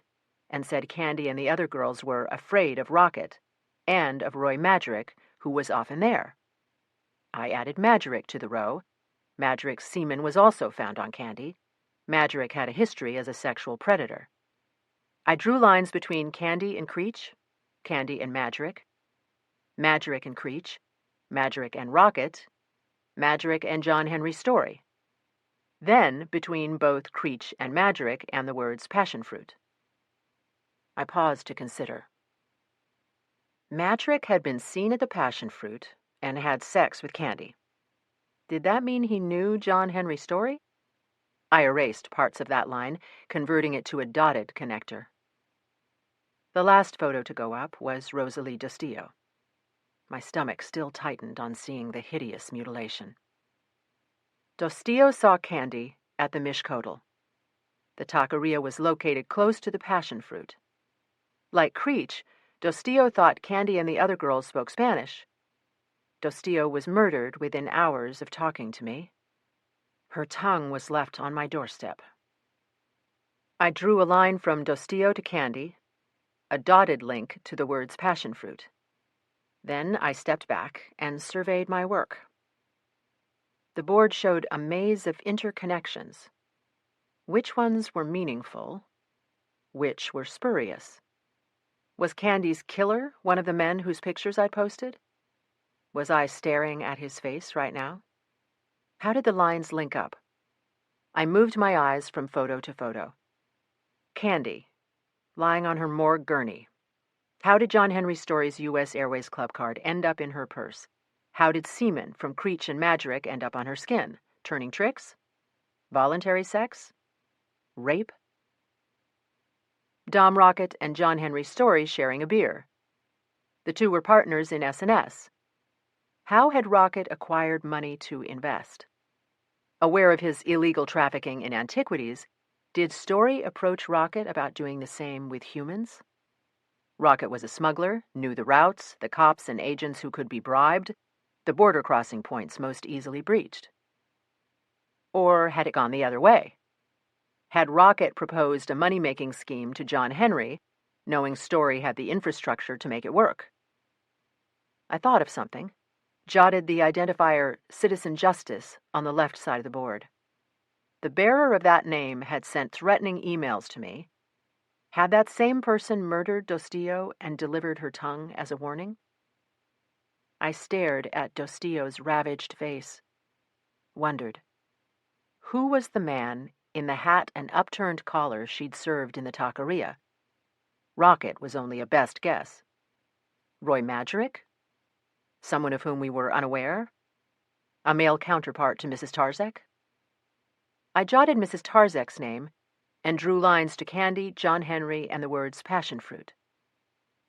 and said Candy and the other girls were afraid of Rocket, and of Roy Madrick, who was often there. I added Madrick to the row. Madrick's semen was also found on Candy. Madrick had a history as a sexual predator. I drew lines between Candy and Creech, Candy and Madrick, Madrick and Creech, Madrick and Rocket, Madrick and John Henry's story. Then between both Creech and Madrick and the words Passion Fruit. I paused to consider. Madrick had been seen at the Passion Fruit and had sex with Candy. Did that mean he knew John Henry's story? I erased parts of that line, converting it to a dotted connector. The last photo to go up was Rosalie Dostio. My stomach still tightened on seeing the hideous mutilation. Dostio saw Candy at the Mishkodal. The taqueria was located close to the Passion Fruit. Like Creech, Dostio thought Candy and the other girls spoke Spanish. Dostio was murdered within hours of talking to me. Her tongue was left on my doorstep. I drew a line from Dostio to Candy, a dotted link to the words Passion Fruit. Then I stepped back and surveyed my work. The board showed a maze of interconnections. Which ones were meaningful? Which were spurious? Was Candy's killer one of the men whose pictures I'd posted? Was I staring at his face right now? How did the lines link up? I moved my eyes from photo to photo. Candy, lying on her morgue gurney. How did John Henry Story's U.S. Airways Club card end up in her purse? How did semen from Creech and Madrick end up on her skin? Turning tricks? Voluntary sex? Rape? Dom Rocket and John Henry Story sharing a beer. The two were partners in S&S. How had Rocket acquired money to invest? Aware of his illegal trafficking in antiquities, did Story approach Rocket about doing the same with humans? Rocket was a smuggler, knew the routes, the cops and agents who could be bribed, the border crossing points most easily breached. Or had it gone the other way? Had Rocket proposed a money-making scheme to John Henry, knowing Story had the infrastructure to make it work? I thought of something, jotted the identifier Citizen Justice on the left side of the board. The bearer of that name had sent threatening emails to me. Had that same person murdered Dostio and delivered her tongue as a warning? I stared at Dostio's ravaged face, wondered. Who was the man in the hat and upturned collar she'd served in the taqueria? Rocket was only a best guess. Roy Madrick? Someone of whom we were unaware? A male counterpart to Mrs. Tarzek? I jotted Mrs. Tarzek's name and drew lines to Candy, John Henry, and the words Passion Fruit.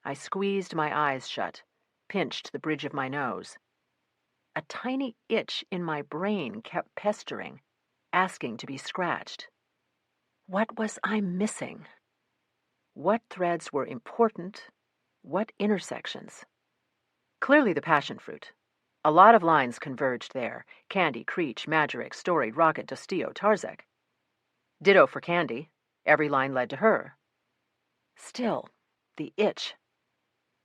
I squeezed my eyes shut, pinched the bridge of my nose. A tiny itch in my brain kept pestering, asking to be scratched. What was I missing? What threads were important? What intersections? Clearly the Passion Fruit. A lot of lines converged there. Candy, Creech, Madrick, Story, Rocket, Dostio, Tarzek. Ditto for Candy. Every line led to her. Still, the itch.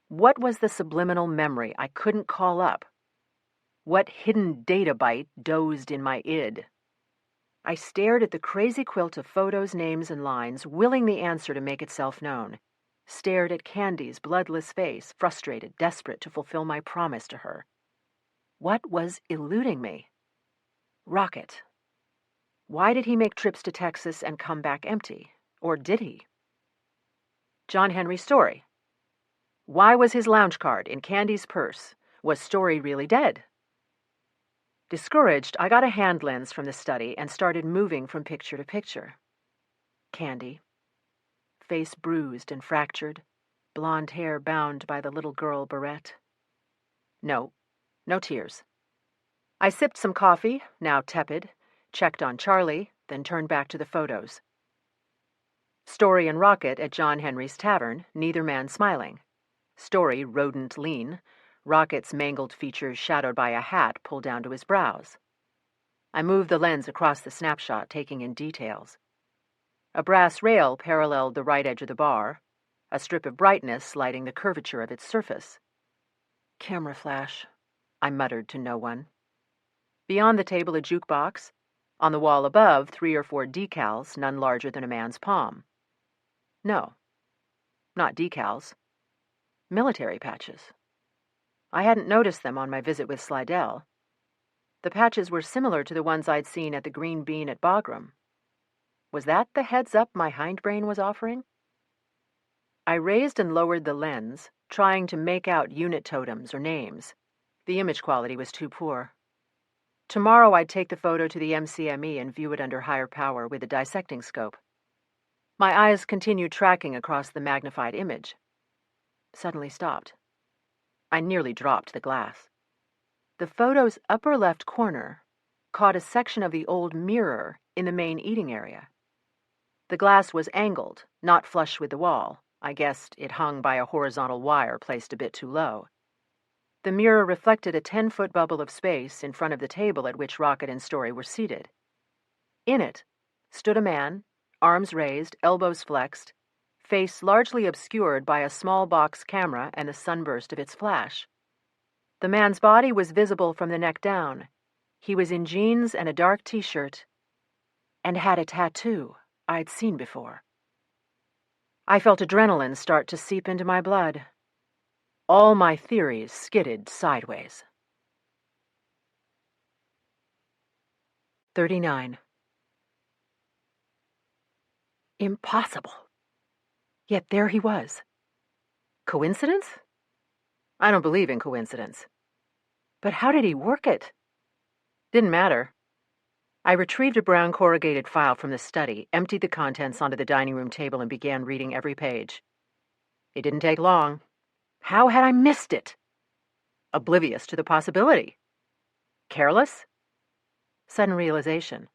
What was the subliminal memory I couldn't call up? What hidden data byte dozed in my id? I stared at the crazy quilt of photos, names, and lines, willing the answer to make itself known. stared at Candy's bloodless face, frustrated, desperate to fulfill my promise to her. What was eluding me? Rocket. Why did he make trips to Texas and come back empty? Or did he? John Henry's story. Why was his lounge card in Candy's purse? Was Story really dead? Discouraged, I got a hand lens from the study and started moving from picture to picture. Candy. Face bruised and fractured, blonde hair bound by the little girl barrette. No tears. I sipped some coffee, now tepid, checked on Charlie, then turned back to the photos. Story and Rocket at John Henry's tavern, neither man smiling. Story rodent lean, Rocket's mangled features shadowed by a hat pulled down to his brows. I moved the lens across the snapshot, taking in details. A brass rail paralleled the right edge of the bar, a strip of brightness lighting the curvature of its surface. Camera flash, I muttered to no one. Beyond the table, a jukebox. On the wall above, 3 or 4 decals, none larger than a man's palm. No, not decals. Military patches. I hadn't noticed them on my visit with Slidell. The patches were similar to the ones I'd seen at the Green Bean at Bagram. Was that the heads-up my hindbrain was offering? I raised and lowered the lens, trying to make out unit totems or names. The image quality was too poor. Tomorrow I'd take the photo to the MCME and view it under higher power with a dissecting scope. My eyes continued tracking across the magnified image. Suddenly stopped. I nearly dropped the glass. The photo's upper left corner caught a section of the old mirror in the main eating area. The glass was angled, not flush with the wall. I guessed it hung by a horizontal wire placed a bit too low. The mirror reflected a 10-foot bubble of space in front of the table at which Rocket and Story were seated. In it stood a man, arms raised, elbows flexed, face largely obscured by a small box camera and the sunburst of its flash. The man's body was visible from the neck down. He was in jeans and a dark t-shirt, and had a tattoo I'd seen before. I felt adrenaline start to seep into my blood. All my theories skidded sideways. 39. Impossible. Yet there he was. Coincidence? I don't believe in coincidence. But how did he work it? Didn't matter. I retrieved a brown corrugated file from the study, emptied the contents onto the dining room table, and began reading every page. It didn't take long. How had I missed it? Oblivious to the possibility. Careless? Sudden realization.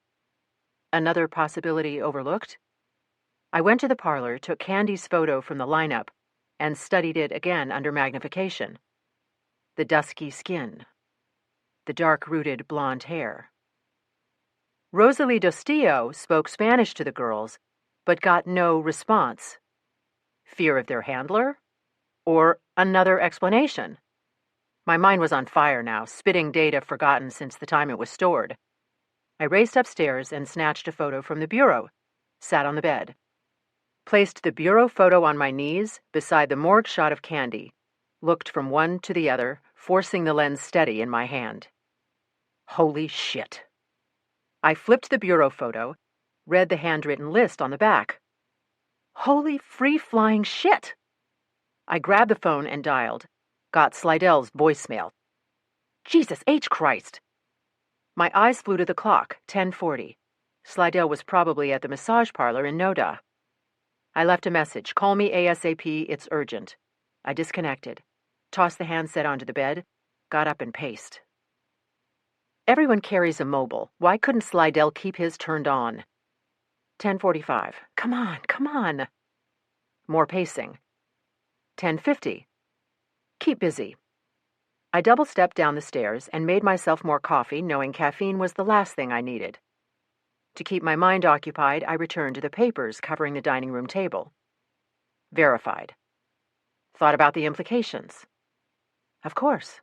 Another possibility overlooked? I went to the parlor, took Candy's photo from the lineup, and studied it again under magnification. The dusky skin. The dark-rooted blonde hair. Rosalie Dostio spoke Spanish to the girls, but got no response. Fear of their handler? Or another explanation? My mind was on fire now, spitting data forgotten since the time it was stored. I raced upstairs and snatched a photo from the bureau, sat on the bed. Placed the bureau photo on my knees beside the morgue shot of Candy, looked from one to the other, forcing the lens steady in my hand. Holy shit. I flipped the bureau photo, read the handwritten list on the back. Holy free-flying shit! I grabbed the phone and dialed. Got Slidell's voicemail. Jesus H. Christ! My eyes flew to the clock, 10:40. Slidell was probably at the massage parlor in Noda. I left a message. Call me ASAP, it's urgent. I disconnected, tossed the handset onto the bed, got up and paced. Everyone carries a mobile. Why couldn't Slidell keep his turned on? 10:45. Come on. More pacing. 10:50. Keep busy. I double-stepped down the stairs and made myself more coffee, knowing caffeine was the last thing I needed. To keep my mind occupied, I returned to the papers covering the dining room table. Verified. Thought about the implications. Of course.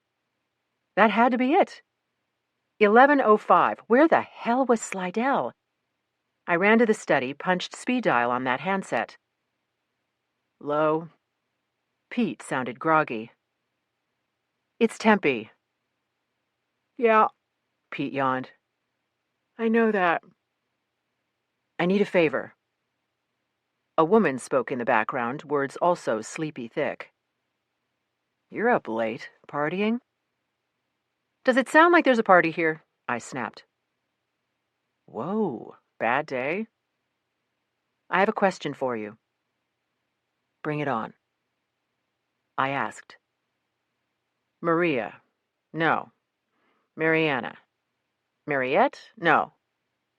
That had to be it. 11:05. Where the hell was Slidell? I ran to the study, punched speed dial on that handset. Low, Pete sounded groggy. "It's Tempe." "Yeah," Pete yawned. "I know that. I need a favor." A woman spoke in the background, words also sleepy thick. "You're up late, partying?" "Does it sound like there's a party here?" I snapped. "Whoa, bad day?" "I have a question for you." "Bring it on." I asked. "Maria. No. Mariana. Mariette? No.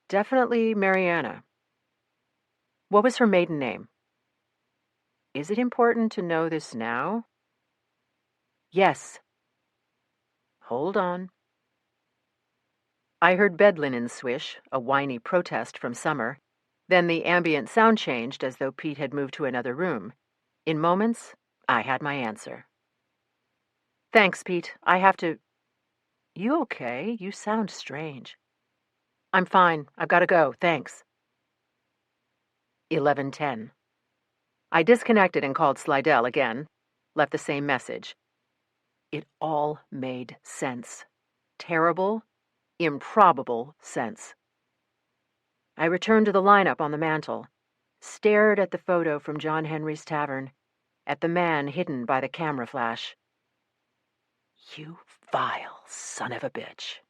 Definitely Mariana." "What was her maiden name?" "Is it important to know this now?" "Yes." "Hold on." I heard bed linen swish, a whiny protest from Summer. Then the ambient sound changed as though Pete had moved to another room. In moments, I had my answer. "Thanks, Pete. I have to—" "You okay? You sound strange." "I'm fine. I've got to go. Thanks." 11:10. I disconnected and called Slidell again. Left the same message. It all made sense. Terrible, improbable sense. I returned to the lineup on the mantel, stared at the photo from John Henry's tavern, at the man hidden by the camera flash. "You vile son of a bitch,"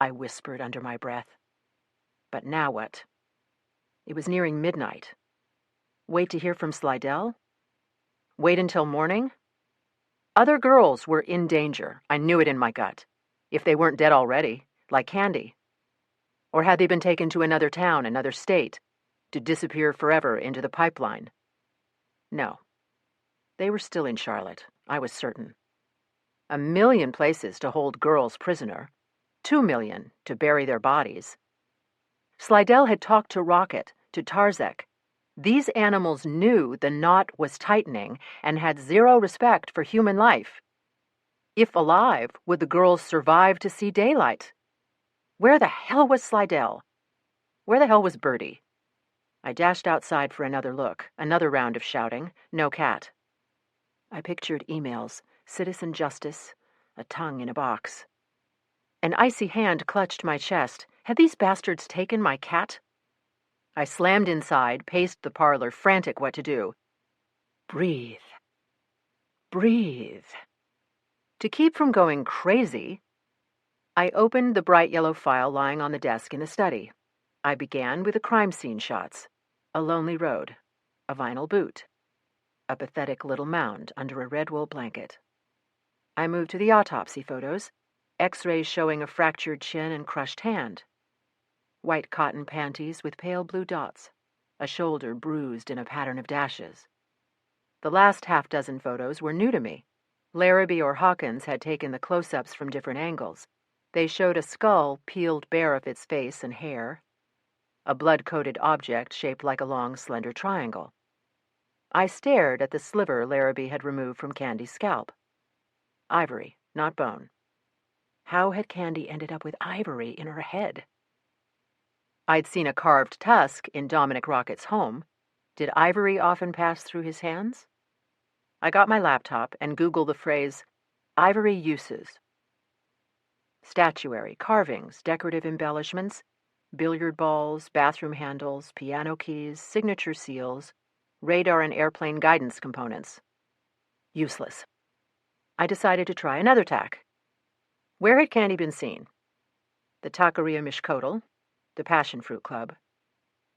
I whispered under my breath. But now what? It was nearing midnight. Wait to hear from Slidell? Wait until morning? Other girls were in danger. I knew it in my gut. If they weren't dead already, like Candy. Or had they been taken to another town, another state, to disappear forever into the pipeline? No. They were still in Charlotte, I was certain. 1,000,000 places to hold girls prisoner. 2,000,000 to bury their bodies. Slidell had talked to Rocket, to Tarzek. These animals knew the knot was tightening and had zero respect for human life. If alive, would the girls survive to see daylight? Where the hell was Slidell? Where the hell was Birdie? I dashed outside for another look, another round of shouting. No cat. I pictured emails, citizen justice, a tongue in a box. An icy hand clutched my chest. Had these bastards taken my cat? I slammed inside, paced the parlor, frantic what to do. Breathe. Breathe. To keep from going crazy, I opened the bright yellow file lying on the desk in the study. I began with the crime scene shots. A lonely road, a vinyl boot, a pathetic little mound under a red wool blanket. I moved to the autopsy photos, X-rays showing a fractured chin and crushed hand. White cotton panties with pale blue dots, a shoulder bruised in a pattern of dashes. The last half-dozen photos were new to me. Larrabee or Hawkins had taken the close-ups from different angles. They showed a skull peeled bare of its face and hair, a blood-coated object shaped like a long, slender triangle. I stared at the sliver Larrabee had removed from Candy's scalp. Ivory, not bone. How had Candy ended up with ivory in her head? I'd seen a carved tusk in Dominic Rocket's home. Did ivory often pass through his hands? I got my laptop and Googled the phrase, ivory uses. Statuary, carvings, decorative embellishments, billiard balls, bathroom handles, piano keys, signature seals, radar and airplane guidance components. Useless. I decided to try another tack. Where had Candy been seen? The Taqueria Mishkotel, the Passion Fruit Club,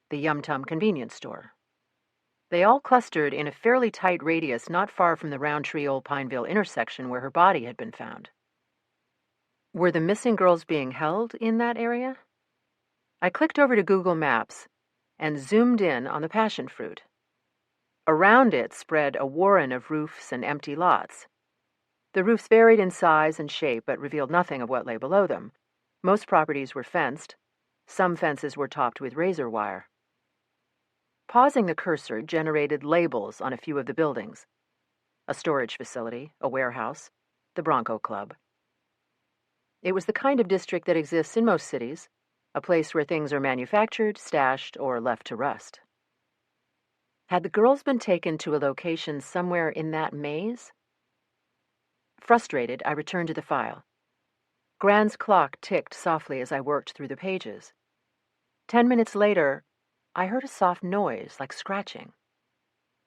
the Yum Tum convenience store. They all clustered in a fairly tight radius not far from the Roundtree Old Pineville intersection where her body had been found. Were the missing girls being held in that area? I clicked over to Google Maps and zoomed in on the passion fruit. Around it spread a warren of roofs and empty lots. The roofs varied in size and shape but revealed nothing of what lay below them. Most properties were fenced. Some fences were topped with razor wire. Pausing the cursor generated labels on a few of the buildings. A storage facility, a warehouse, the Bronco Club. It was the kind of district that exists in most cities, a place where things are manufactured, stashed, or left to rust. Had the girls been taken to a location somewhere in that maze? Frustrated, I returned to the file. Gran's clock ticked softly as I worked through the pages. 10 minutes later, I heard a soft noise like scratching.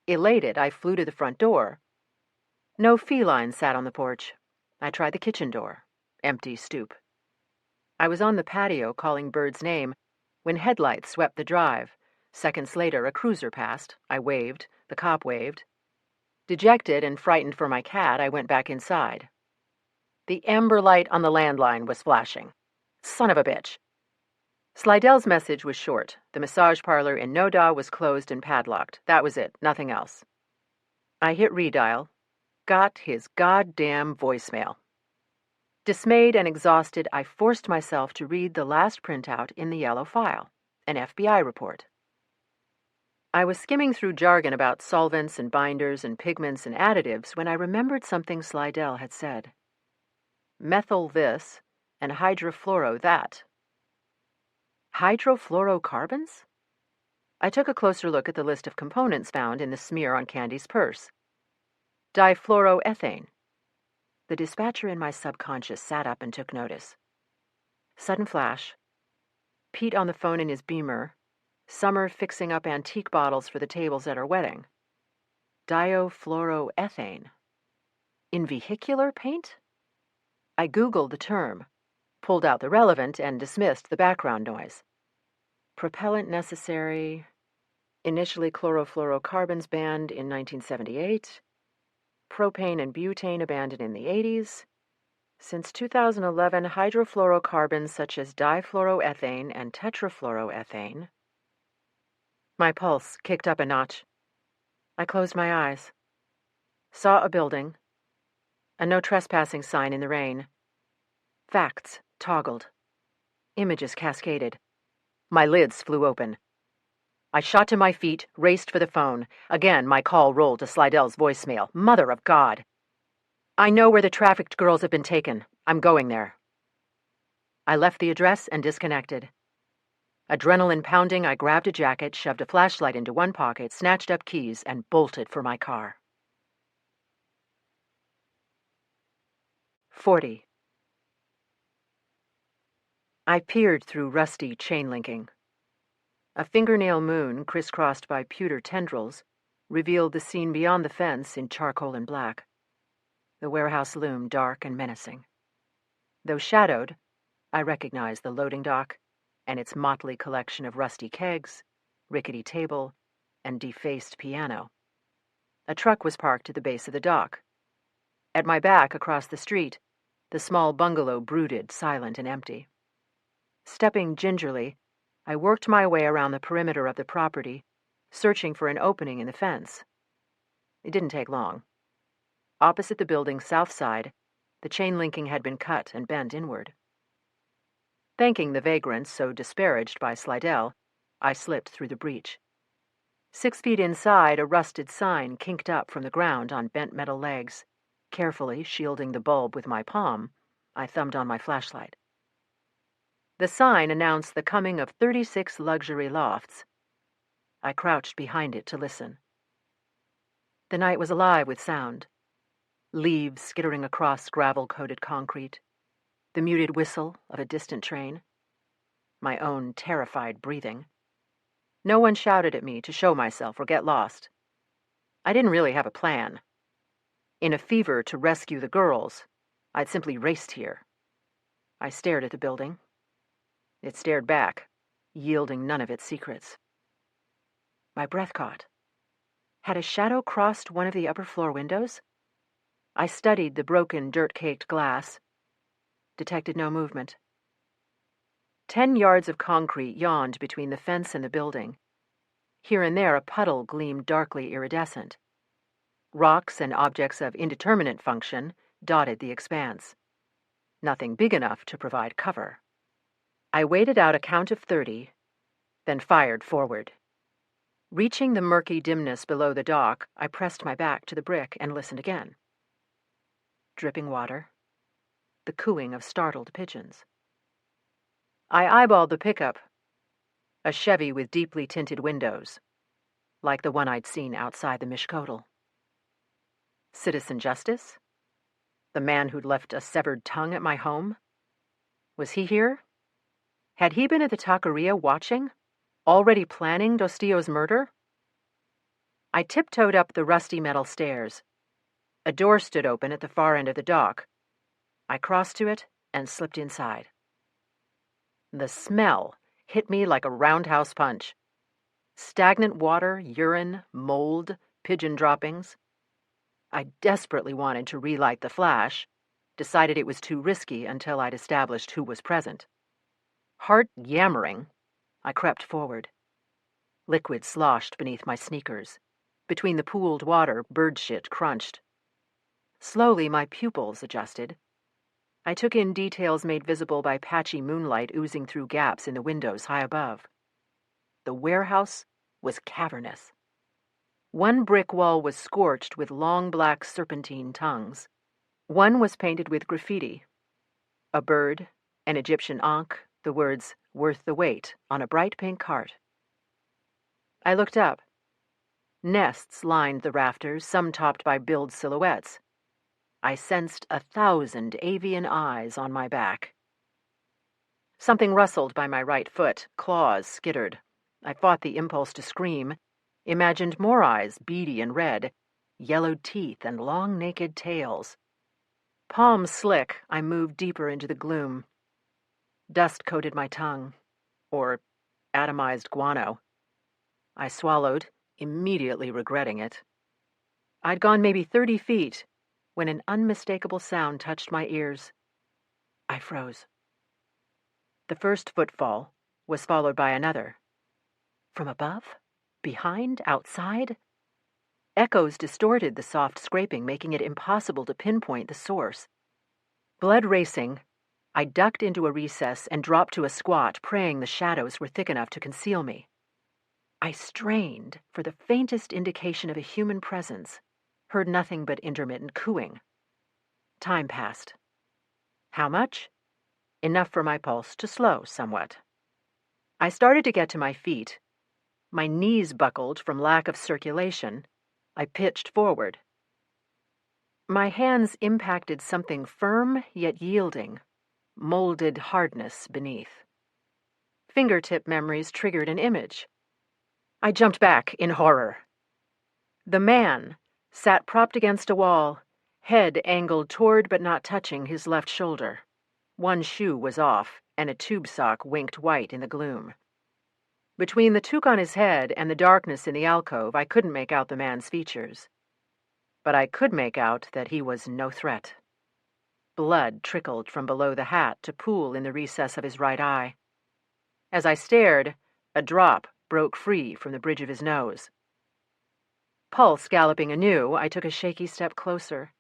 Elated, I flew to the front door. No feline sat on the porch. I tried the kitchen door. Empty stoop. I was on the patio calling Bird's name when headlights swept the drive. Seconds later, a cruiser passed. I waved. The cop waved. Dejected and frightened for my cat, I went back inside. The amber light on the landline was flashing. Son of a bitch. Slidell's message was short. The massage parlor in Noda was closed and padlocked. That was it. Nothing else. I hit redial. Got his goddamn voicemail. Dismayed and exhausted, I forced myself to read the last printout in the yellow file, an FBI report. I was skimming through jargon about solvents and binders and pigments and additives when I remembered something Slidell had said. Methyl this and hydrofluoro that. Hydrofluorocarbons? I took a closer look at the list of components found in the smear on Candy's purse. Difluoroethane. The dispatcher in my subconscious sat up and took notice. Sudden flash. Pete on the phone in his Beamer. Summer fixing up antique bottles for the tables at our wedding. Diofluoroethane. In vehicular paint? I Googled the term, pulled out the relevant, and dismissed the background noise. Propellant necessary. Initially chlorofluorocarbons banned in 1978. Propane and butane abandoned in the 80s. Since 2011, hydrofluorocarbons such as difluoroethane and tetrafluoroethane. My pulse kicked up a notch. I closed my eyes. Saw a building. A no trespassing sign in the rain. Facts toggled. Images cascaded. My lids flew open. I shot to my feet, raced for the phone. Again, my call rolled to Slidell's voicemail. Mother of God. I know where the trafficked girls have been taken. I'm going there. I left the address and disconnected. Adrenaline pounding, I grabbed a jacket, shoved a flashlight into one pocket, snatched up keys, and bolted for my car. 40. I peered through rusty chain linking. A fingernail moon, crisscrossed by pewter tendrils, revealed the scene beyond the fence in charcoal and black. The warehouse loomed dark and menacing. Though shadowed, I recognized the loading dock and its motley collection of rusty kegs, rickety table, and defaced piano. A truck was parked at the base of the dock. At my back, across the street, the small bungalow brooded, silent and empty. Stepping gingerly, I worked my way around the perimeter of the property, searching for an opening in the fence. It didn't take long. Opposite the building's south side, the chain linking had been cut and bent inward. Thanking the vagrants so disparaged by Slidell, I slipped through the breach. 6 feet inside, a rusted sign kinked up from the ground on bent metal legs. Carefully shielding the bulb with my palm, I thumbed on my flashlight. The sign announced the coming of 36 luxury lofts. I crouched behind it to listen. The night was alive with sound. Leaves skittering across gravel-coated concrete. The muted whistle of a distant train. My own terrified breathing. No one shouted at me to show myself or get lost. I didn't really have a plan. In a fever to rescue the girls, I'd simply raced here. I stared at the building. It stared back, yielding none of its secrets. My breath caught. Had a shadow crossed one of the upper floor windows? I studied the broken, dirt-caked glass. Detected no movement. 10 yards of concrete yawned between the fence and the building. Here and there a puddle gleamed darkly iridescent. Rocks and objects of indeterminate function dotted the expanse. Nothing big enough to provide cover. I waited out a count of 30, then fired forward. Reaching the murky dimness below the dock, I pressed my back to the brick and listened again. Dripping water. The cooing of startled pigeons. I eyeballed the pickup. A Chevy with deeply tinted windows. like the one I'd seen outside the Mishkotel. Citizen Justice? The man who'd left a severed tongue at my home? Was he here? Had he been at the taqueria watching? Already planning Dostio's murder? I tiptoed up the rusty metal stairs. A door stood open at the far end of the dock. I crossed to it and slipped inside. The smell hit me like a roundhouse punch. Stagnant water, urine, mold, pigeon droppings. I desperately wanted to relight the flash, decided it was too risky until I'd established who was present. Heart yammering, I crept forward. Liquid sloshed beneath my sneakers. Between the pooled water, bird shit crunched. Slowly, my pupils adjusted. I took in details made visible by patchy moonlight oozing through gaps in the windows high above. The warehouse was cavernous. One brick wall was scorched with long black serpentine tongues. One was painted with graffiti. A bird, an Egyptian ankh, the words, "worth the wait," on a bright pink heart. I looked up. Nests lined the rafters, some topped by billed silhouettes. I sensed 1,000 avian eyes on my back. Something rustled by my right foot, claws skittered. I fought the impulse to scream, imagined more eyes, beady and red, yellowed teeth and long naked tails. Palms slick, I moved deeper into the gloom. Dust coated my tongue, or atomized guano. I swallowed, immediately regretting it. I'd gone maybe 30 feet when an unmistakable sound touched my ears. I froze. The first footfall was followed by another. From above? Behind? Outside? Echoes distorted the soft scraping, making it impossible to pinpoint the source. Blood racing, I ducked into a recess and dropped to a squat, praying the shadows were thick enough to conceal me. I strained for the faintest indication of a human presence, heard nothing but intermittent cooing. Time passed. How much? Enough for my pulse to slow somewhat. I started to get to my feet. My knees buckled from lack of circulation. I pitched forward. My hands impacted something firm yet yielding, molded hardness beneath. Fingertip memories triggered an image. I jumped back in horror. The man sat propped against a wall, head angled toward but not touching his left shoulder. One shoe was off, and a tube sock winked white in the gloom. Between the toque on his head and the darkness in the alcove, I couldn't make out the man's features. But I could make out that he was no threat. Blood trickled from below the hat to pool in the recess of his right eye. As I stared, a drop broke free from the bridge of his nose. Pulse galloping anew, I took a shaky step closer.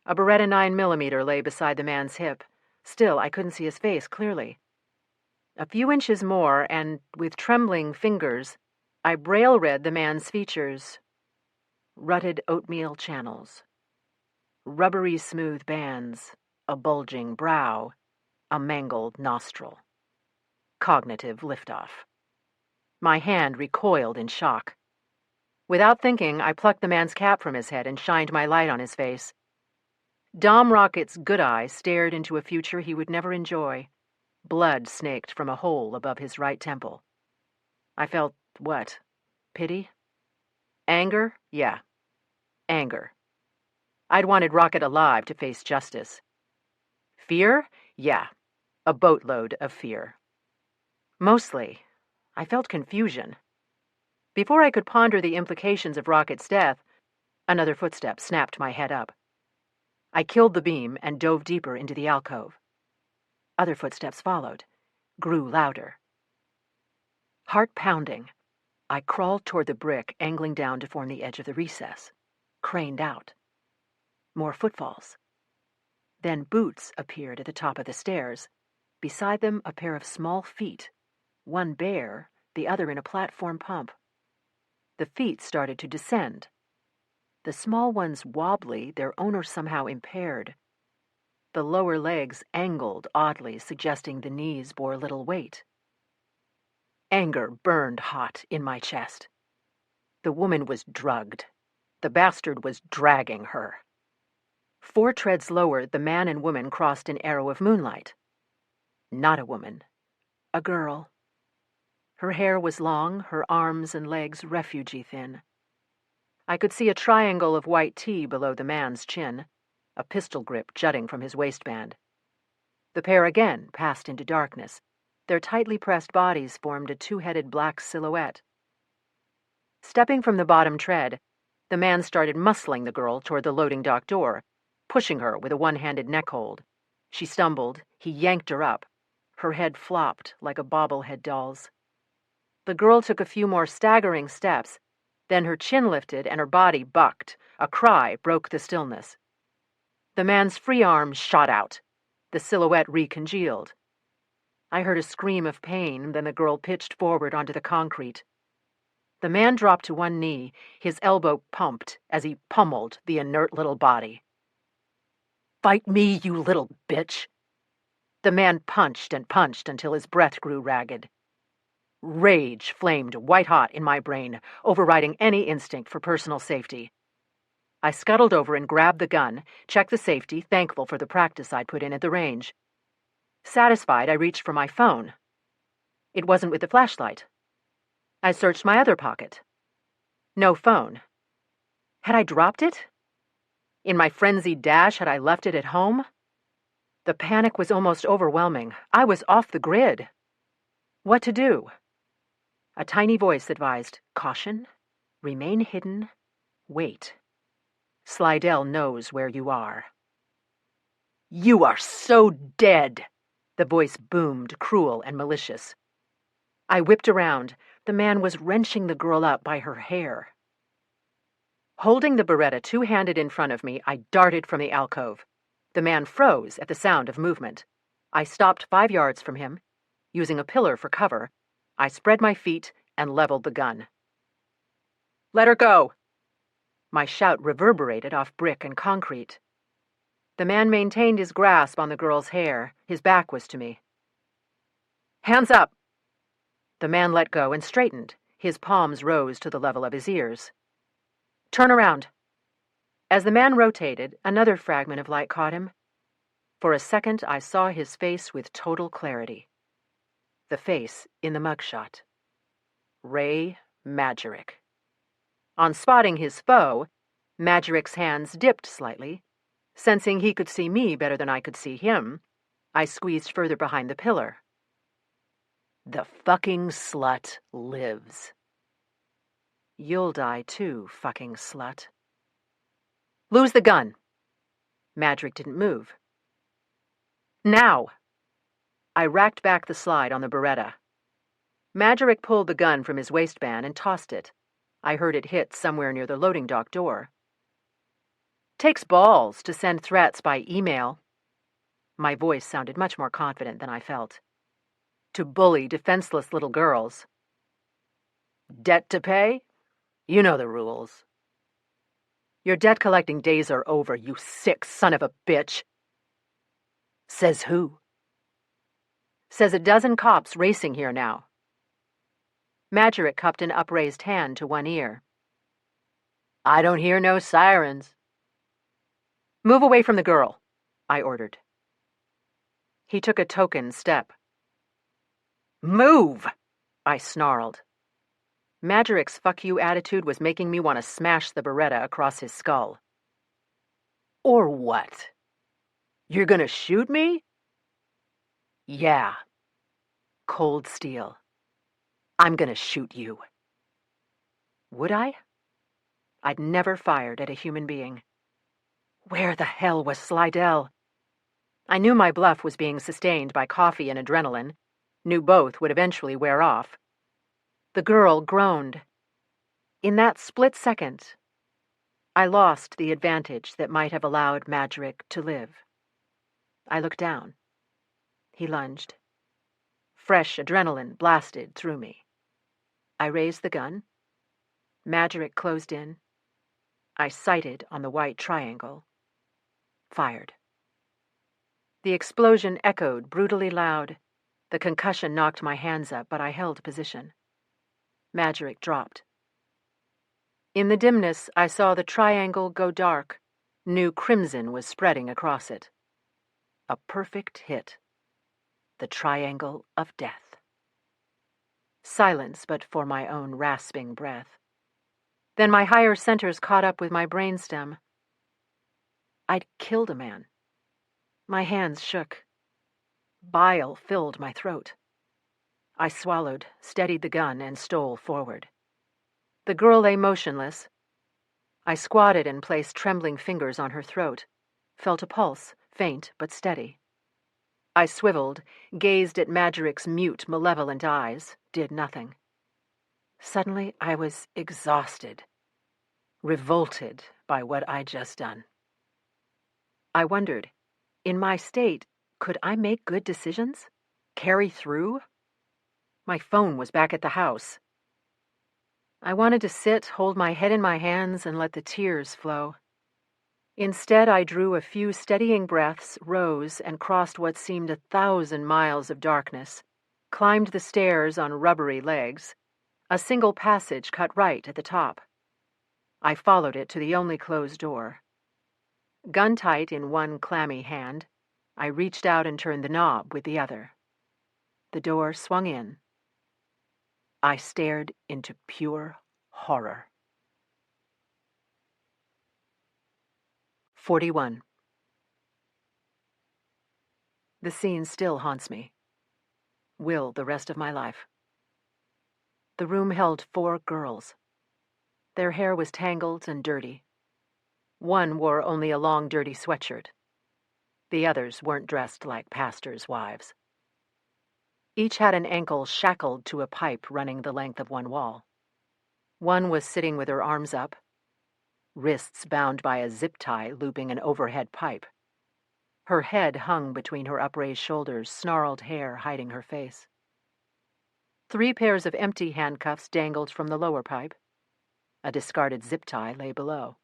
A Beretta 9mm lay beside the man's hip. Still, I couldn't see his face clearly. A few inches more, and, with trembling fingers, I braille-read the man's features. Rutted oatmeal channels. Rubbery smooth bands. A bulging brow. A mangled nostril. Cognitive liftoff. My hand recoiled in shock. Without thinking, I plucked the man's cap from his head and shined my light on his face. Dom Rocket's good eye stared into a future he would never enjoy. Blood snaked from a hole above his right temple. I felt, what? Pity? Anger? Yeah. Anger. I'd wanted Rocket alive to face justice. Fear? Yeah. A boatload of fear. Mostly, I felt confusion. Before I could ponder the implications of Rocket's death, another footstep snapped my head up. I killed the beam and dove deeper into the alcove. Other footsteps followed, grew louder. Heart pounding, I crawled toward the brick angling down to form the edge of the recess, craned out. More footfalls. Then boots appeared at the top of the stairs. Beside them, a pair of small feet, one bare, the other in a platform pump. The feet started to descend. The small ones wobbly, their owner somehow impaired. The lower legs angled oddly, suggesting the knees bore little weight. Anger burned hot in my chest. The woman was drugged. The bastard was dragging her. 4 treads lower, the man and woman crossed an arrow of moonlight. Not a woman. A girl. Her hair was long, her arms and legs refugee thin. I could see a triangle of white tea below the man's chin, a pistol grip jutting from his waistband. The pair again passed into darkness. Their tightly pressed bodies formed a 2-headed black silhouette. Stepping from the bottom tread, the man started muscling the girl toward the loading dock door, pushing her with a one-handed neck hold. She stumbled. He yanked her up. Her head flopped like a bobblehead doll's. The girl took a few more staggering steps, then her chin lifted and her body bucked. A cry broke the stillness. The man's free arm shot out. The silhouette recongealed. I heard a scream of pain, then the girl pitched forward onto the concrete. The man dropped to one knee, his elbow pumped as he pummeled the inert little body. "Fight me, you little bitch!" The man punched and punched until his breath grew ragged. Rage flamed white-hot in my brain, overriding any instinct for personal safety. I scuttled over and grabbed the gun, checked the safety, thankful for the practice I'd put in at the range. Satisfied, I reached for my phone. It wasn't with the flashlight. I searched my other pocket. No phone. Had I dropped it? In my frenzied dash, had I left it at home? The panic was almost overwhelming. I was off the grid. What to do? A tiny voice advised, "Caution, remain hidden, wait. Slidell knows where you are." "You are so dead," the voice boomed, cruel and malicious. I whipped around. The man was wrenching the girl up by her hair. Holding the Beretta 2-handed in front of me, I darted from the alcove. The man froze at the sound of movement. I stopped 5 yards from him. Using a pillar for cover, I spread my feet and leveled the gun. "Let her go!" My shout reverberated off brick and concrete. The man maintained his grasp on the girl's hair. His back was to me. "Hands up!" The man let go and straightened. His palms rose to the level of his ears. "Turn around." As the man rotated, another fragment of light caught him. For a second, I saw his face with total clarity. The face in the mugshot. Ray Majerick. On spotting his foe, Majerick's hands dipped slightly. Sensing he could see me better than I could see him, I squeezed further behind the pillar. The fucking slut lives. You'll die too, fucking slut. Lose the gun. Majerick didn't move. Now! I racked back the slide on the Beretta. Majerick pulled the gun from his waistband and tossed it. I heard it hit somewhere near the loading dock door. Takes balls to send threats by email. My voice sounded much more confident than I felt. To bully defenseless little girls. Debt to pay? You know the rules. Your debt-collecting days are over, you sick son of a bitch. Says who? Says a dozen cops racing here now. Majerick cupped an upraised hand to one ear. I don't hear no sirens. Move away from the girl, I ordered. He took a token step. Move! I snarled. Majerick's fuck you attitude was making me want to smash the Beretta across his skull. Or what? You're gonna shoot me? Yeah. Cold steel. I'm gonna shoot you. Would I? I'd never fired at a human being. Where the hell was Slidell? I knew my bluff was being sustained by coffee and adrenaline, knew both would eventually wear off. The girl groaned. In that split second, I lost the advantage that might have allowed Majerick to live. I looked down. He lunged. Fresh adrenaline blasted through me. I raised the gun. Majerick closed in. I sighted on the white triangle. Fired. The explosion echoed brutally loud. The concussion knocked my hands up, but I held position. Majerick dropped. In the dimness, I saw the triangle go dark. New crimson was spreading across it. A perfect hit. The triangle of death. Silence but for my own rasping breath. Then my higher centers caught up with my brainstem. I'd killed a man. My hands shook. Bile filled my throat. I swallowed, steadied the gun, and stole forward. The girl lay motionless. I squatted and placed trembling fingers on her throat, felt a pulse, faint but steady. I swiveled, gazed at Magiric's mute, malevolent eyes, did nothing. Suddenly I was exhausted, revolted by what I'd just done. I wondered, in my state, could I make good decisions? Carry through? My phone was back at the house. I wanted to sit, hold my head in my hands, and let the tears flow. Instead, I drew a few steadying breaths, rose, and crossed what seemed 1,000 miles of darkness, climbed the stairs on rubbery legs. A single passage cut right at the top. I followed it to the only closed door. Gun tight in one clammy hand, I reached out and turned the knob with the other. The door swung in. I stared into pure horror. 41. The scene still haunts me. Will the rest of my life. The room held 4 girls. Their hair was tangled and dirty. One wore only a long, dirty sweatshirt. The others weren't dressed like pastors' wives. Each had an ankle shackled to a pipe running the length of one wall. One was sitting with her arms up, wrists bound by a zip tie looping an overhead pipe. Her head hung between her upraised shoulders, snarled hair hiding her face. 3 pairs of empty handcuffs dangled from the lower pipe. A discarded zip tie lay below.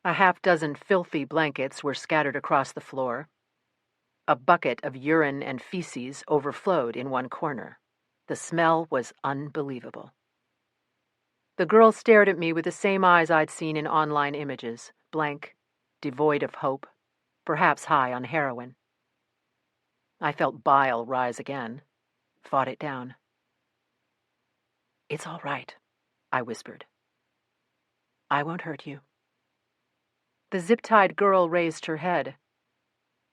A half-dozen filthy blankets were scattered across the floor. A bucket of urine and feces overflowed in one corner. The smell was unbelievable. The girl stared at me with the same eyes I'd seen in online images, blank, devoid of hope, perhaps high on heroin. I felt bile rise again, fought it down. "It's all right," I whispered. "I won't hurt you." The zip-tied girl raised her head.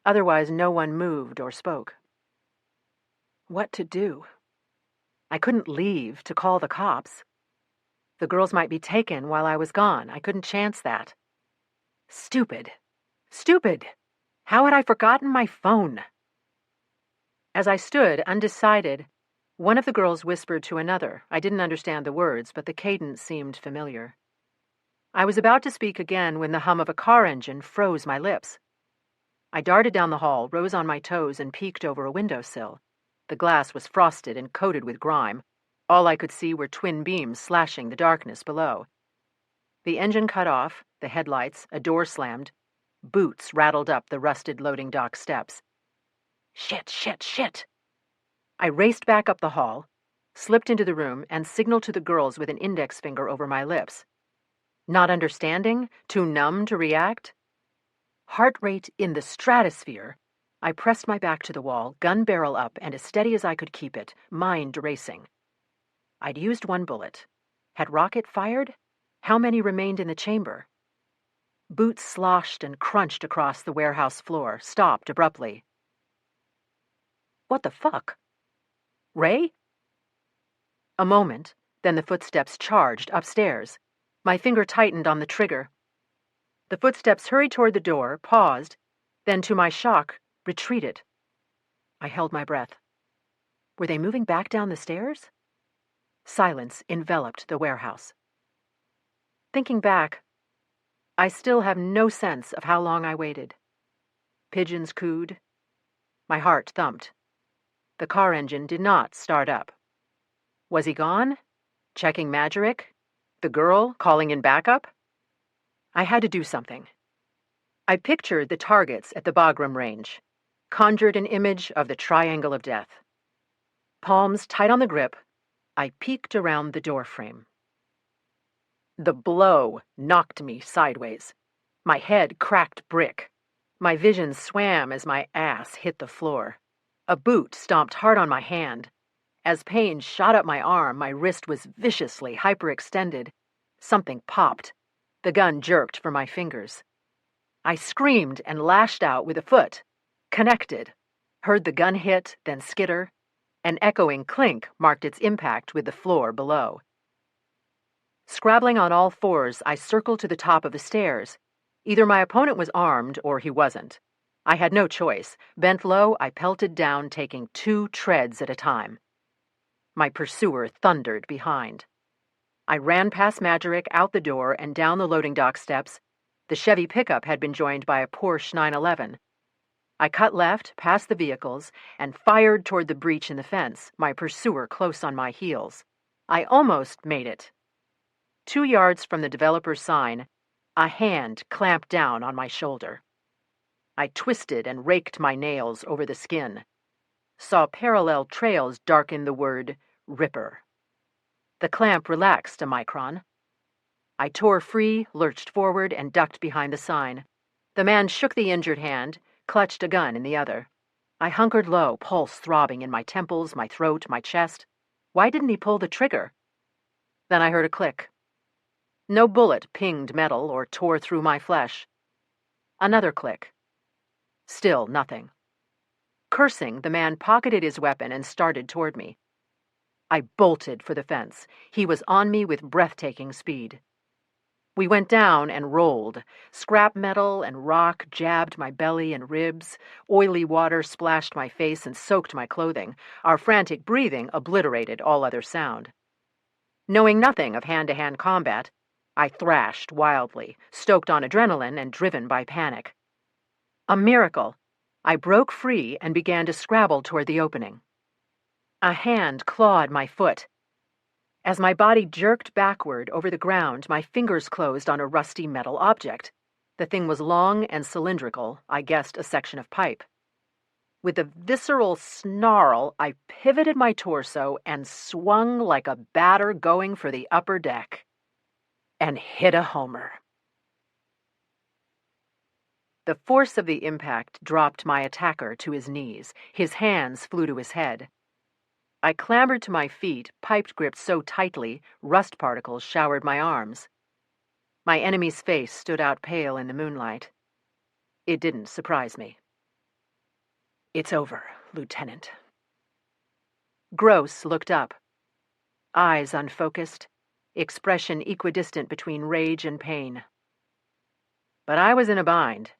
Otherwise, no one moved or spoke. What to do? I couldn't leave to call the cops. The girls might be taken while I was gone. I couldn't chance that. Stupid. Stupid! How had I forgotten my phone? As I stood, undecided, one of the girls whispered to another. I didn't understand the words, but the cadence seemed familiar. I was about to speak again when the hum of a car engine froze my lips. I darted down the hall, rose on my toes, and peeked over a windowsill. The glass was frosted and coated with grime. All I could see were twin beams slashing the darkness below. The engine cut off, the headlights, a door slammed. Boots rattled up the rusted loading dock steps. Shit, shit, shit! I raced back up the hall, slipped into the room, and signaled to the girls with an index finger over my lips. Not understanding? Too numb to react? Heart rate in the stratosphere, I pressed my back to the wall, gun barrel up and as steady as I could keep it, mind racing. I'd used 1 bullet. Had rocket fired? How many remained in the chamber? Boots sloshed and crunched across the warehouse floor, stopped abruptly. What the fuck? Ray? A moment, then the footsteps charged upstairs. My finger tightened on the trigger. The footsteps hurried toward the door, paused, then, to my shock, retreated. I held my breath. Were they moving back down the stairs? Silence enveloped the warehouse. Thinking back, I still have no sense of how long I waited. Pigeons cooed. My heart thumped. The car engine did not start up. Was he gone? Checking Magiric? The girl calling in backup? I had to do something. I pictured the targets at the Bagram range, conjured an image of the triangle of death. Palms tight on the grip, I peeked around the doorframe. The blow knocked me sideways. My head cracked brick. My vision swam as my ass hit the floor. A boot stomped hard on my hand. As pain shot up my arm, my wrist was viciously hyperextended. Something popped. The gun jerked from my fingers. I screamed and lashed out with a foot. Connected. Heard the gun hit, then skitter. An echoing clink marked its impact with the floor below. Scrabbling on all fours, I circled to the top of the stairs. Either my opponent was armed or he wasn't. I had no choice. Bent low, I pelted down, taking 2 treads at a time. My pursuer thundered behind. I ran past Majerick, out the door, and down the loading dock steps. The Chevy pickup had been joined by a Porsche 911. I cut left, past the vehicles, and fired toward the breach in the fence, my pursuer close on my heels. I almost made it. 2 yards from the developer's sign, a hand clamped down on my shoulder. I twisted and raked my nails over the skin. Saw parallel trails darken the word Ripper. The clamp relaxed a micron. I tore free, lurched forward, and ducked behind the sign. The man shook the injured hand, clutched a gun in the other. I hunkered low, pulse throbbing in my temples, my throat, my chest. Why didn't he pull the trigger? Then I heard a click. No bullet pinged metal or tore through my flesh. Another click. Still nothing. Cursing, the man pocketed his weapon and started toward me. I bolted for the fence. He was on me with breathtaking speed. We went down and rolled. Scrap metal and rock jabbed my belly and ribs. Oily water splashed my face and soaked my clothing. Our frantic breathing obliterated all other sound. Knowing nothing of hand-to-hand combat, I thrashed wildly, stoked on adrenaline and driven by panic. A miracle! I broke free and began to scrabble toward the opening. A hand clawed my foot. As my body jerked backward over the ground, my fingers closed on a rusty metal object. The thing was long and cylindrical, I guessed a section of pipe. With a visceral snarl, I pivoted my torso and swung like a batter going for the upper deck. And hit a homer. The force of the impact dropped my attacker to his knees. His hands flew to his head. I clambered to my feet, pipe gripped so tightly, rust particles showered my arms. My enemy's face stood out pale in the moonlight. It didn't surprise me. "It's over, Lieutenant." Gross looked up. Eyes unfocused, expression equidistant between rage and pain. But I was in a bind.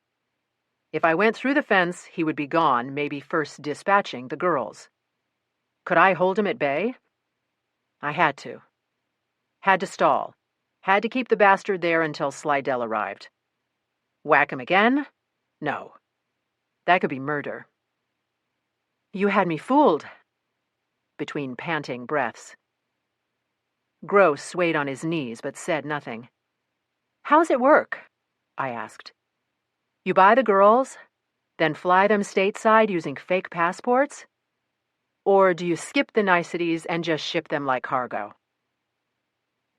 If I went through the fence, he would be gone, maybe first dispatching the girls. Could I hold him at bay? I had to. Had to stall. Had to keep the bastard there until Slidell arrived. Whack him again? No. That could be murder. "You had me fooled," between panting breaths. Gross swayed on his knees but said nothing. "How's it work?" I asked. "You buy the girls, then fly them stateside using fake passports? Or do you skip the niceties and just ship them like cargo?"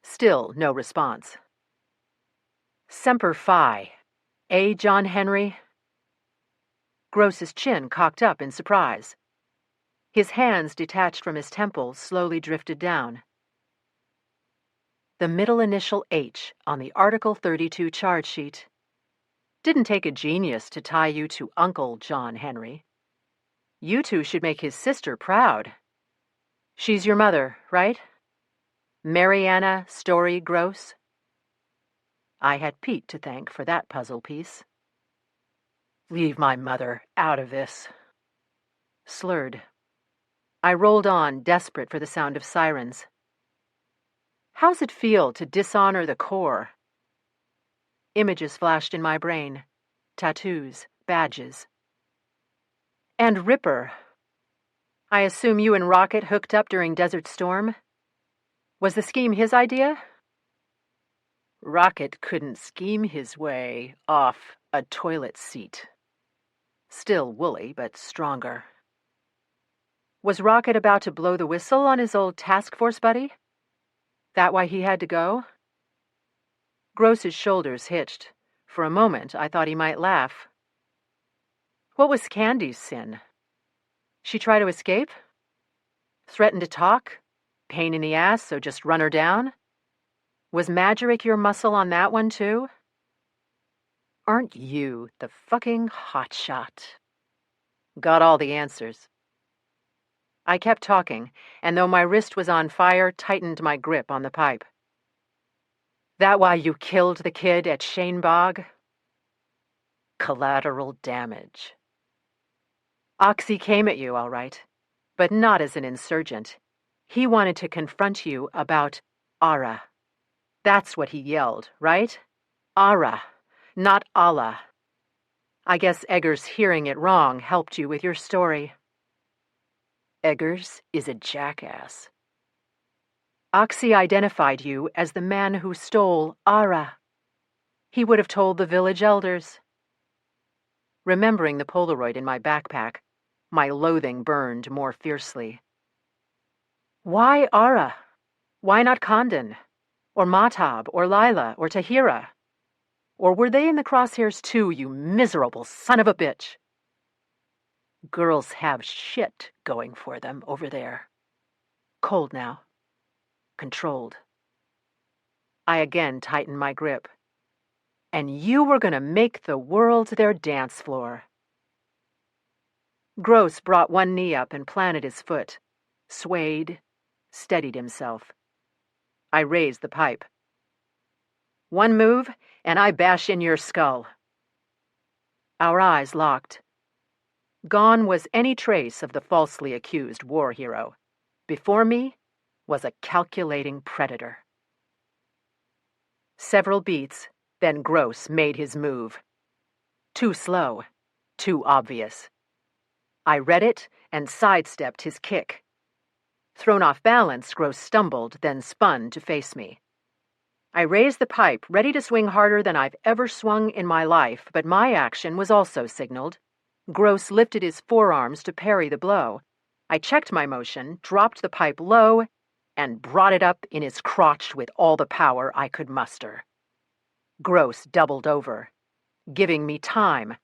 Still no response. "Semper Fi. John Henry?" Gross's chin cocked up in surprise. His hands, detached from his temples, slowly drifted down. The middle initial H on the Article 32 charge sheet. Didn't take a genius to tie you to Uncle John Henry. You two should make his sister proud. She's your mother, right? Mariana Story Gross? I had Pete to thank for that puzzle piece. "Leave my mother out of this." Slurred. I rolled on, desperate for the sound of sirens. How's it feel to dishonor the Corps? Images flashed in my brain. Tattoos, badges. And Ripper. I assume you and Rocket hooked up during Desert Storm? Was the scheme his idea? Rocket couldn't scheme his way off a toilet seat. Still woolly, but stronger. Was Rocket about to blow the whistle on his old task force buddy? That why he had to go? Gross's shoulders hitched. For a moment, I thought he might laugh. What was Candy's sin? She try to escape? Threaten to talk? Pain in the ass, so just run her down? Was Magerick your muscle on that one, too? Aren't you the fucking hotshot? Got all the answers. I kept talking, and though my wrist was on fire, tightened my grip on the pipe. That why you killed the kid at Shanebog? Collateral damage. Oxy came at you, all right, but not as an insurgent. He wanted to confront you about Ara. That's what he yelled, right? Ara, not Allah. I guess Eggers hearing it wrong helped you with your story. Eggers is a jackass. Oxy identified you as the man who stole Ara. He would have told the village elders. Remembering the Polaroid in my backpack, my loathing burned more fiercely. Why Ara? Why not Condon? Or Mahtab? Or Lila? Or Tahira? Or were they in the crosshairs too, you miserable son of a bitch? Girls have shit going for them over there. Cold now. Controlled. I again tightened my grip. And you were going to make the world their dance floor. Gross brought one knee up and planted his foot, swayed, steadied himself. I raised the pipe. One move, and I bash in your skull. Our eyes locked. Gone was any trace of the falsely accused war hero. Before me was a calculating predator. Several beats, then Gross made his move. Too slow, too obvious. I read it and sidestepped his kick. Thrown off balance, Gross stumbled, then spun to face me. I raised the pipe, ready to swing harder than I've ever swung in my life, but my action was also signaled. Gross lifted his forearms to parry the blow. I checked my motion, dropped the pipe low, and brought it up in his crotch with all the power I could muster. Gross doubled over, giving me time.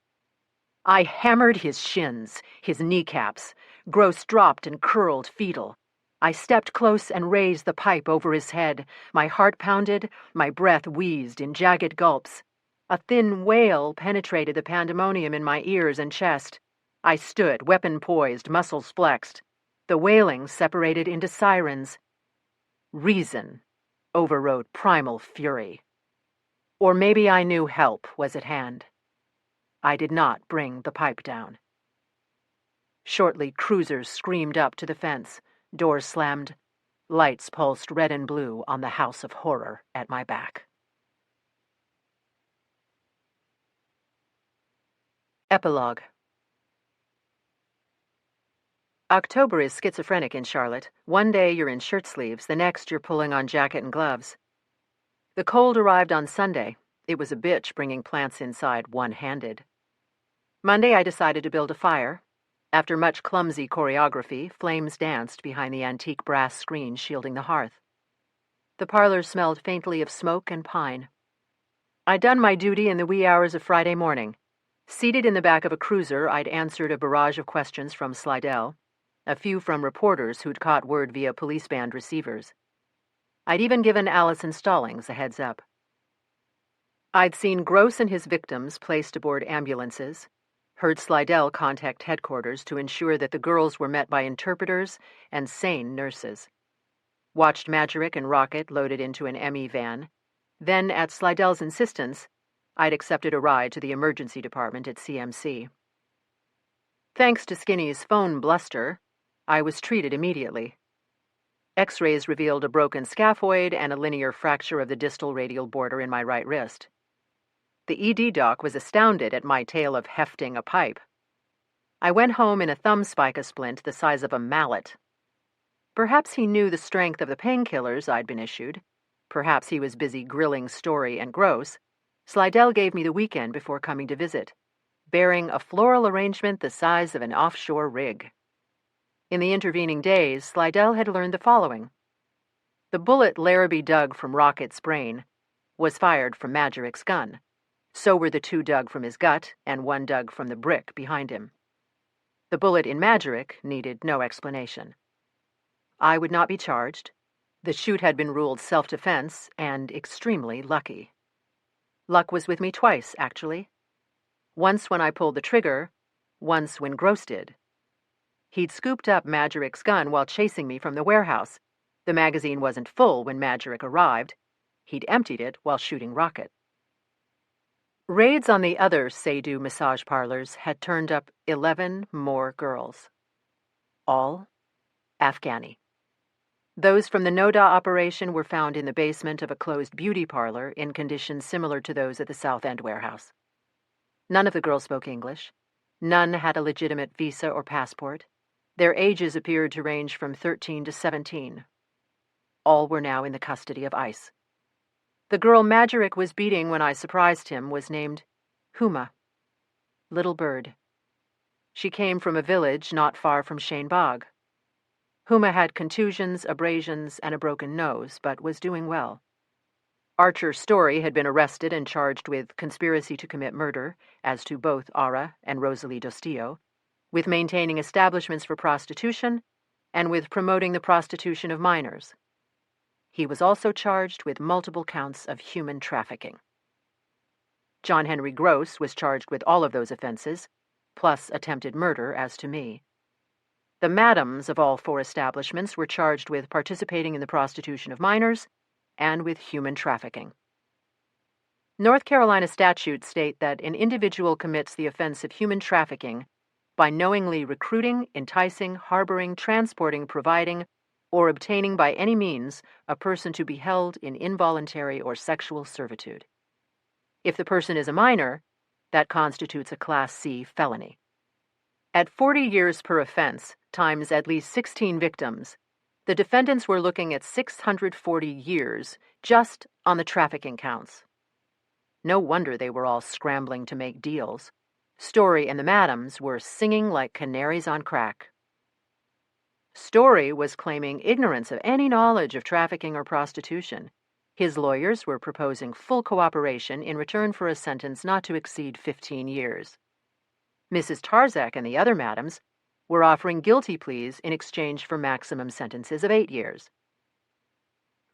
I hammered his shins, his kneecaps. Gross dropped and curled fetal. I stepped close and raised the pipe over his head. My heart pounded, my breath wheezed in jagged gulps. A thin wail penetrated the pandemonium in my ears and chest. I stood, weapon poised, muscles flexed. The wailing separated into sirens. Reason overrode primal fury. Or maybe I knew help was at hand. I did not bring the pipe down. Shortly, cruisers screamed up to the fence. Doors slammed. Lights pulsed red and blue on the house of horror at my back. Epilogue. October is schizophrenic in Charlotte. One day you're in shirt sleeves, the next you're pulling on jacket and gloves. The cold arrived on Sunday. It was a bitch bringing plants inside one-handed. Monday I decided to build a fire. After much clumsy choreography, flames danced behind the antique brass screen shielding the hearth. The parlor smelled faintly of smoke and pine. I'd done my duty in the wee hours of Friday morning. Seated in the back of a cruiser, I'd answered a barrage of questions from Slidell, a few from reporters who'd caught word via police band receivers. I'd even given Allison Stallings a heads up. I'd seen Gross and his victims placed aboard ambulances, heard Slidell contact headquarters to ensure that the girls were met by interpreters and sane nurses. Watched Magerick and Rocket loaded into an ME van. Then, at Slidell's insistence, I'd accepted a ride to the emergency department at CMC. Thanks to Skinny's phone bluster, I was treated immediately. X-rays revealed a broken scaphoid and a linear fracture of the distal radial border in my right wrist. The ED doc was astounded at my tale of hefting a pipe. I went home in a thumb spica splint the size of a mallet. Perhaps he knew the strength of the painkillers I'd been issued. Perhaps he was busy grilling Story and Gross. Slidell gave me the weekend before coming to visit, bearing a floral arrangement the size of an offshore rig. In the intervening days, Slidell had learned the following. The bullet Larrabee dug from Rocket's brain was fired from Magic's gun. So were the 2 dug from his gut and 1 dug from the brick behind him. The bullet in Magic needed no explanation. I would not be charged. The shoot had been ruled self-defense and extremely lucky. Luck was with me twice, actually. Once when I pulled the trigger, once when Gross did. He'd scooped up Magic's gun while chasing me from the warehouse. The magazine wasn't full when Magic arrived. He'd emptied it while shooting rocket. Raids on the other Say-Do massage parlors had turned up 11 more girls. All Afghani. Those from the Noda operation were found in the basement of a closed beauty parlor in conditions similar to those at the South End warehouse. None of the girls spoke English. None had a legitimate visa or passport. Their ages appeared to range from 13 to 17. All were now in the custody of ICE. The girl Magic was beating when I surprised him was named Huma, Little Bird. She came from a village not far from Shainbag. Huma had contusions, abrasions, and a broken nose, but was doing well. Archer Story had been arrested and charged with conspiracy to commit murder, as to both Ara and Rosalie Dostio, with maintaining establishments for prostitution, and with promoting the prostitution of minors. He was also charged with multiple counts of human trafficking. John Henry Gross was charged with all of those offenses, plus attempted murder as to me. The madams of all 4 establishments were charged with participating in the prostitution of minors and with human trafficking. North Carolina statutes state that an individual commits the offense of human trafficking by knowingly recruiting, enticing, harboring, transporting, providing, or obtaining by any means a person to be held in involuntary or sexual servitude. If the person is a minor, that constitutes a Class C felony. At 40 years per offense, times at least 16 victims, the defendants were looking at 640 years just on the trafficking counts. No wonder they were all scrambling to make deals. Story and the madams were singing like canaries on crack. Story was claiming ignorance of any knowledge of trafficking or prostitution. His lawyers were proposing full cooperation in return for a sentence not to exceed 15 years. Mrs. Tarzak and the other madams were offering guilty pleas in exchange for maximum sentences of 8 years.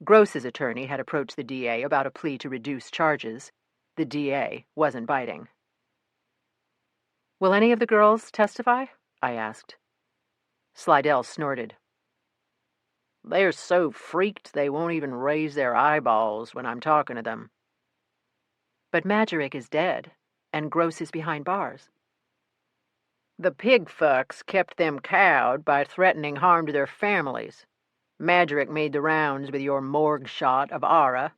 Gross's attorney had approached the DA about a plea to reduce charges. The DA wasn't biting. "Will any of the girls testify?" I asked. Slidell snorted. "They're so freaked they won't even raise their eyeballs when I'm talking to them." "But Magic is dead, and Gross is behind bars." "The pig fucks kept them cowed by threatening harm to their families. Magic made the rounds with your morgue shot of Ara,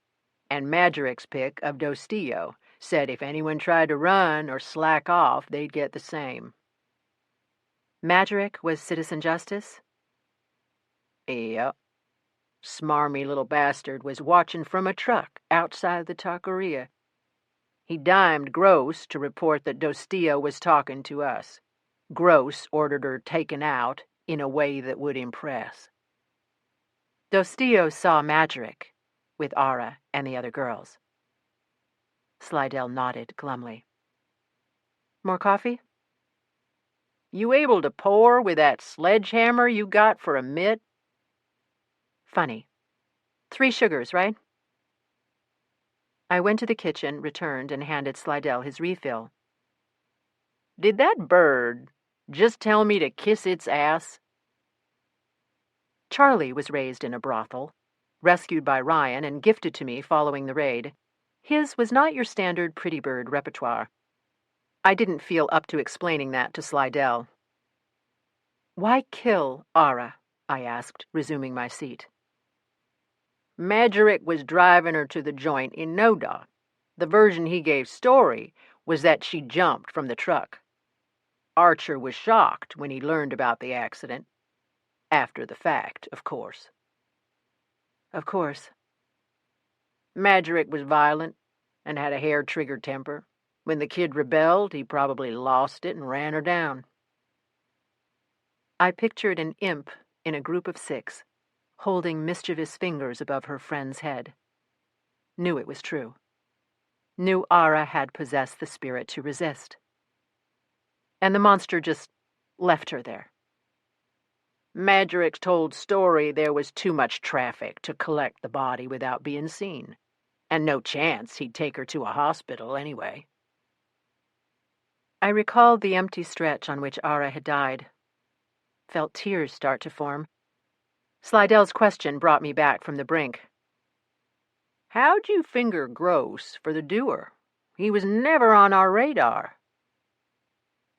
and Magic's pick of Dostio, said if anyone tried to run or slack off, they'd get the same." Magic was citizen justice? Yep. Smarmy little bastard was watching from a truck outside the taqueria. He dimed Gross to report that Dostio was talking to us. Gross ordered her taken out in a way that would impress. Dostio saw Magic with Ara and the other girls. Slidell nodded glumly. "More coffee?" "You able to pour with that sledgehammer you got for a mitt?" "Funny. 3 sugars, right?" I went to the kitchen, returned, and handed Slidell his refill. "Did that bird just tell me to kiss its ass?" Charlie was raised in a brothel, rescued by Ryan and gifted to me following the raid. His was not your standard pretty bird repertoire. I didn't feel up to explaining that to Slidell. "Why kill Ara?" I asked, resuming my seat. "Magic was driving her to the joint in Noda. The version he gave Story was that she jumped from the truck. Archer was shocked when he learned about the accident. After the fact, of course." "Of course." "Magic was violent and had a hair-trigger temper. When the kid rebelled, he probably lost it and ran her down." I pictured an imp in a group of 6, holding mischievous fingers above her friend's head. Knew it was true. Knew Ara had possessed the spirit to resist. And the monster just left her there. Madrick told Story there was too much traffic to collect the body without being seen, and no chance he'd take her to a hospital anyway. I recalled the empty stretch on which Ara had died. Felt tears start to form. Slidell's question brought me back from the brink. How'd you finger Gross for the doer? He was never on our radar.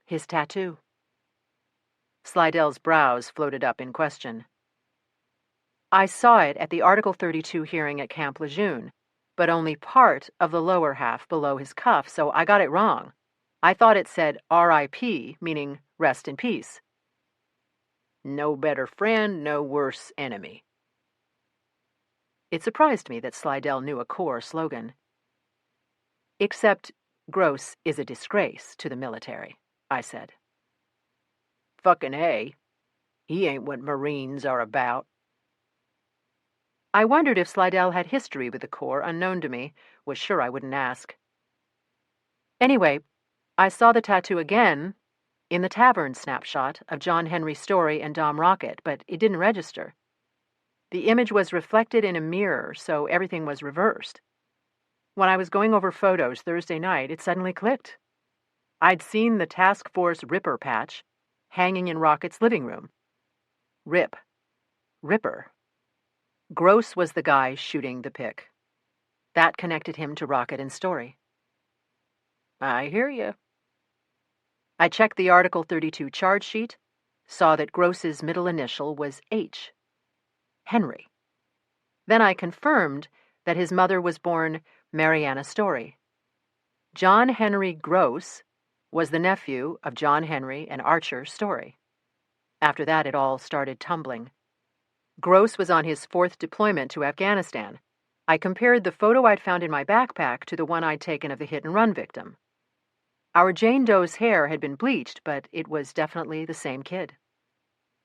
His tattoo. Slidell's brows floated up in question. I saw it at the Article 32 hearing at Camp Lejeune, but only part of the lower half below his cuff, so I got it wrong. I thought it said R.I.P., meaning rest in peace. No better friend, no worse enemy. It surprised me that Slidell knew a core slogan. Except Gross is a disgrace to the military, I said. Fucking A. He ain't what Marines are about. I wondered if Slidell had history with the Corps unknown to me. Was sure I wouldn't ask. Anyway, I saw the tattoo again in the tavern snapshot of John Henry Story and Dom Rocket, but it didn't register. The image was reflected in a mirror, so everything was reversed. When I was going over photos Thursday night, it suddenly clicked. I'd seen the Task Force Ripper patch hanging in Rocket's living room. Rip. Ripper. Gross was the guy shooting the pic. That connected him to Rocket and Story. I hear you. I checked the Article 32 charge sheet, saw that Gross's middle initial was H. Henry. Then I confirmed that his mother was born Mariana Story. John Henry Gross was the nephew of John Henry and Archer Story. After that, it all started tumbling. Gross was on his 4th deployment to Afghanistan. I compared the photo I'd found in my backpack to the one I'd taken of the hit-and-run victim. Our Jane Doe's hair had been bleached, but it was definitely the same kid.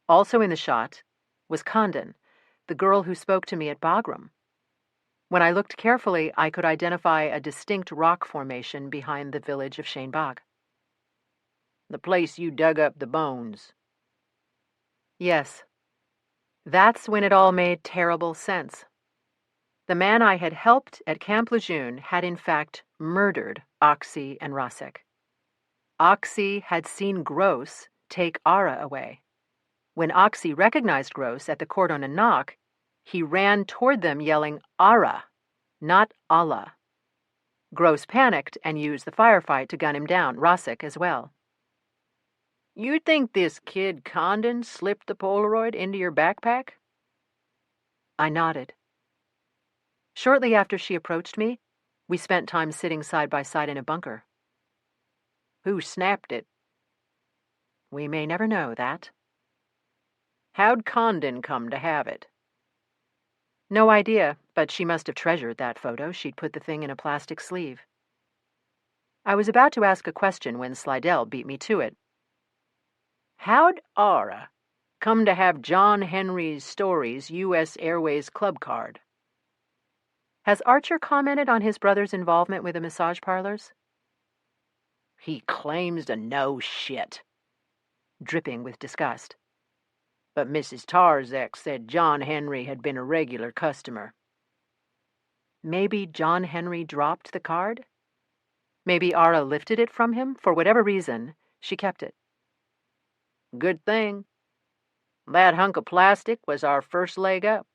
Also in the shot was Condon, the girl who spoke to me at Bagram. When I looked carefully, I could identify a distinct rock formation behind the village of Shainbag. The place you dug up the bones. Yes. That's when it all made terrible sense. The man I had helped at Camp Lejeune had in fact murdered Oxy and Rasek. Oxy had seen Gross take Ara away. When Oxy recognized Gross at the cordon and knock, he ran toward them yelling Ara, not Allah. Gross panicked and used the firefight to gun him down, Rasek as well. You think this kid Condon slipped the Polaroid into your backpack? I nodded. Shortly after she approached me, we spent time sitting side by side in a bunker. Who snapped it? We may never know that. How'd Condon come to have it? No idea, but she must have treasured that photo. She'd put the thing in a plastic sleeve. I was about to ask a question when Slidell beat me to it. How'd Ara come to have John Henry Story's U.S. Airways club card? Has Archer commented on his brother's involvement with the massage parlors? He claims to know shit. Dripping with disgust. But Mrs. Tarzek said John Henry had been a regular customer. Maybe John Henry dropped the card? Maybe Ara lifted it from him? For whatever reason, she kept it. Good thing. That hunk of plastic was our first leg up.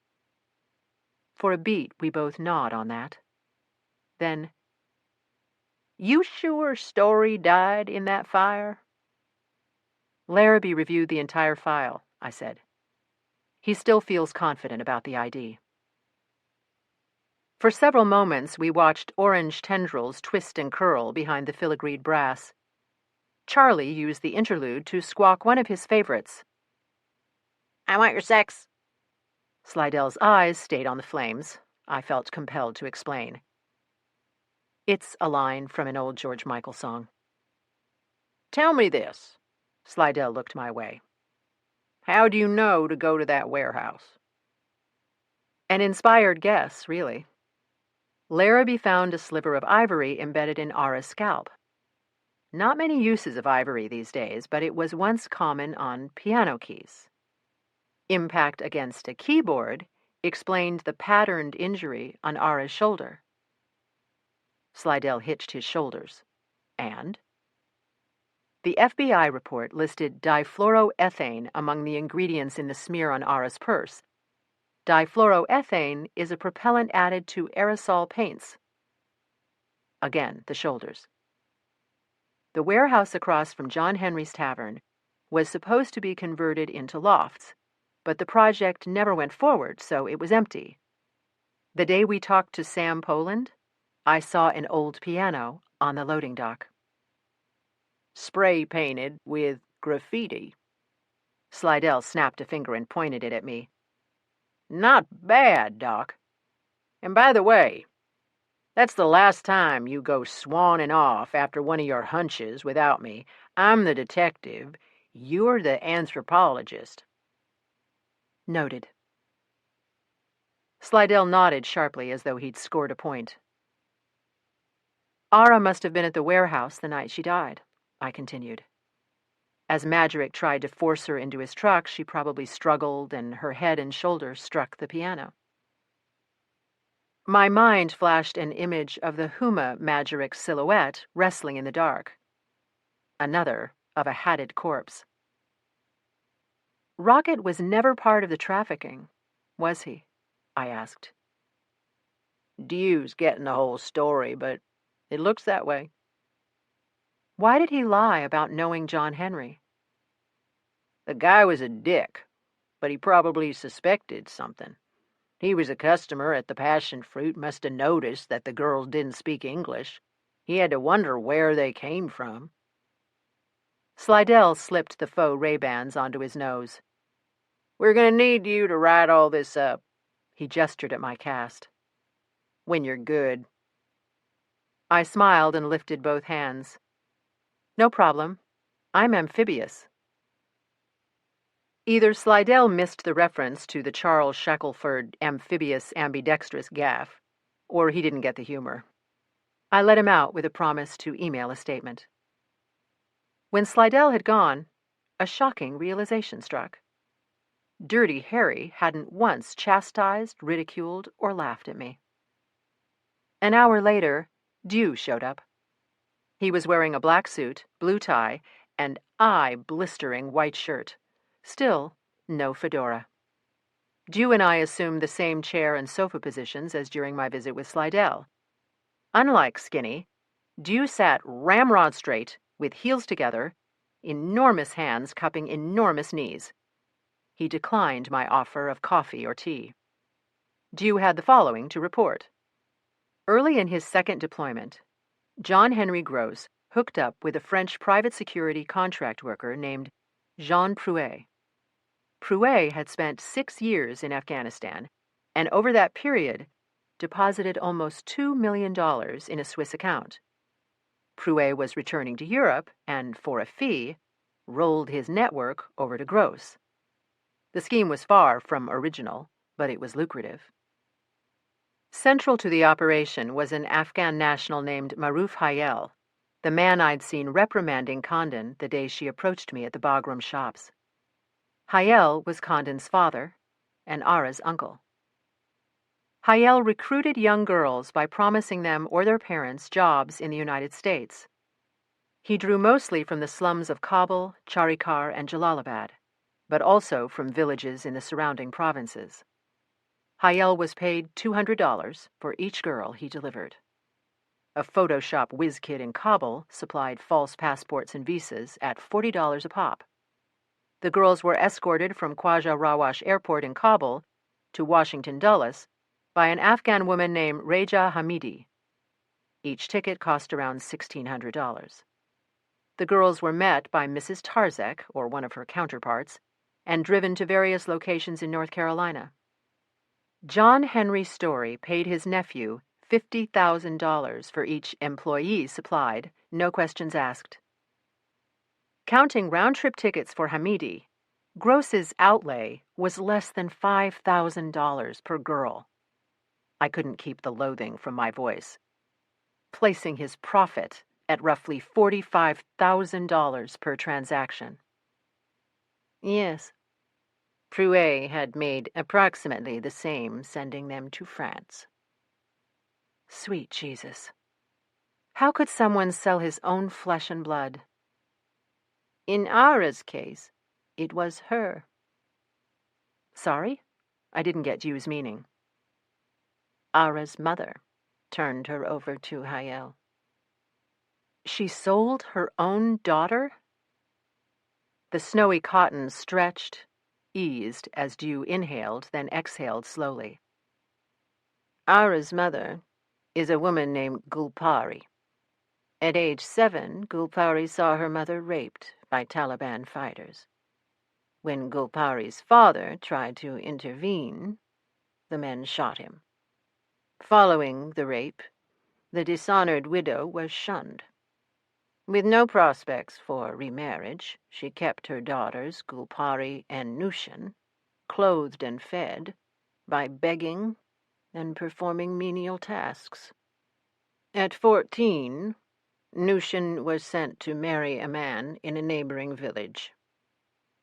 For a beat, we both nod on that. Then, you sure Story died in that fire? Larrabee reviewed the entire file, I said. He still feels confident about the ID. For several moments, we watched orange tendrils twist and curl behind the filigreed brass. Charlie used the interlude to squawk one of his favorites. I want your sex. Slidell's eyes stayed on the flames. I felt compelled to explain. It's a line from an old George Michael song. Tell me this. Slidell looked my way. How do you know to go to that warehouse? An inspired guess, really. Larrabee found a sliver of ivory embedded in Ara's scalp. Not many uses of ivory these days, but it was once common on piano keys. Impact against a keyboard explained the patterned injury on Ara's shoulder. Slidell hitched his shoulders. And? The FBI report listed difluoroethane among the ingredients in the smear on Ara's purse. Difluoroethane is a propellant added to aerosol paints. Again, the shoulders. The warehouse across from John Henry's Tavern was supposed to be converted into lofts, but the project never went forward, so it was empty. The day we talked to Sam Poland, I saw an old piano on the loading dock. Spray painted with graffiti. Slidell snapped a finger and pointed it at me. Not bad, Doc. And by the way, that's the last time you go swanning off after one of your hunches without me. I'm the detective. You're the anthropologist. Noted. Slidell nodded sharply as though he'd scored a point. Ara must have been at the warehouse the night she died, I continued. As Madrick tried to force her into his truck, she probably struggled and her head and shoulders struck the piano. My mind flashed an image of the Huma Madrick silhouette wrestling in the dark. Another of a hatted corpse. Rocket was never part of the trafficking, was he? I asked. Dew's getting the whole story, but it looks that way. Why did he lie about knowing John Henry? The guy was a dick, but he probably suspected something. He was a customer at the Passion Fruit, must have noticed that the girls didn't speak English. He had to wonder where they came from. Slidell slipped the faux Ray-Bans onto his nose. We're going to need you to write all this up. He gestured at my cast. When you're good. I smiled and lifted both hands. No problem. I'm amphibious. Either Slidell missed the reference to the Charles Shackelford amphibious ambidextrous gaffe, or he didn't get the humor. I let him out with a promise to email a statement. When Slidell had gone, a shocking realization struck. Dirty Harry hadn't once chastised, ridiculed, or laughed at me. An hour later, Dew showed up. He was wearing a black suit, blue tie, and eye-blistering white shirt. Still, no fedora. Dew and I assumed the same chair and sofa positions as during my visit with Slidell. Unlike Skinny, Dew sat ramrod straight, with heels together, enormous hands cupping enormous knees. He declined my offer of coffee or tea. Dew had the following to report. Early in his second deployment, John Henry Gross hooked up with a French private security contract worker named Jean Prouet. Prouet had spent 6 years in Afghanistan, and over that period, deposited almost $2 million in a Swiss account. Prouet was returning to Europe and, for a fee, rolled his network over to Gross. The scheme was far from original, but it was lucrative. Central to the operation was an Afghan national named Maruf Hayel, the man I'd seen reprimanding Condon the day she approached me at the Bagram shops. Hayel was Condon's father and Ara's uncle. Hayel recruited young girls by promising them or their parents jobs in the United States. He drew mostly from the slums of Kabul, Charikar, and Jalalabad, but also from villages in the surrounding provinces. Hayel was paid $200 for each girl he delivered. A Photoshop whiz kid in Kabul supplied false passports and visas at $40 a pop. The girls were escorted from Khwaja Rawash Airport in Kabul to Washington Dulles by an Afghan woman named Reja Hamidi. Each ticket cost around $1,600. The girls were met by Mrs. Tarzek, or one of her counterparts, and driven to various locations in North Carolina. John Henry Story paid his nephew $50,000 for each employee supplied, no questions asked. Counting round-trip tickets for Hamidi, Gross's outlay was less than $5,000 per girl. I couldn't keep the loathing from my voice. Placing his profit at roughly $45,000 per transaction. Yes. Prouet had made approximately the same, sending them to France. Sweet Jesus. How could someone sell his own flesh and blood? In Ara's case, it was her. Sorry? I didn't get Du's meaning. Ara's mother turned her over to Hayel. She sold her own daughter? The snowy cotton stretched, eased as Du inhaled, then exhaled slowly. Ara's mother is a woman named Gulpari. At age 7, Gulpari saw her mother raped by Taliban fighters. When Gulpari's father tried to intervene, the men shot him. Following the rape, the dishonored widow was shunned. With no prospects for remarriage, she kept her daughters, Gulpari and Nushin, clothed and fed by begging and performing menial tasks. At 14, Nushin was sent to marry a man in a neighboring village.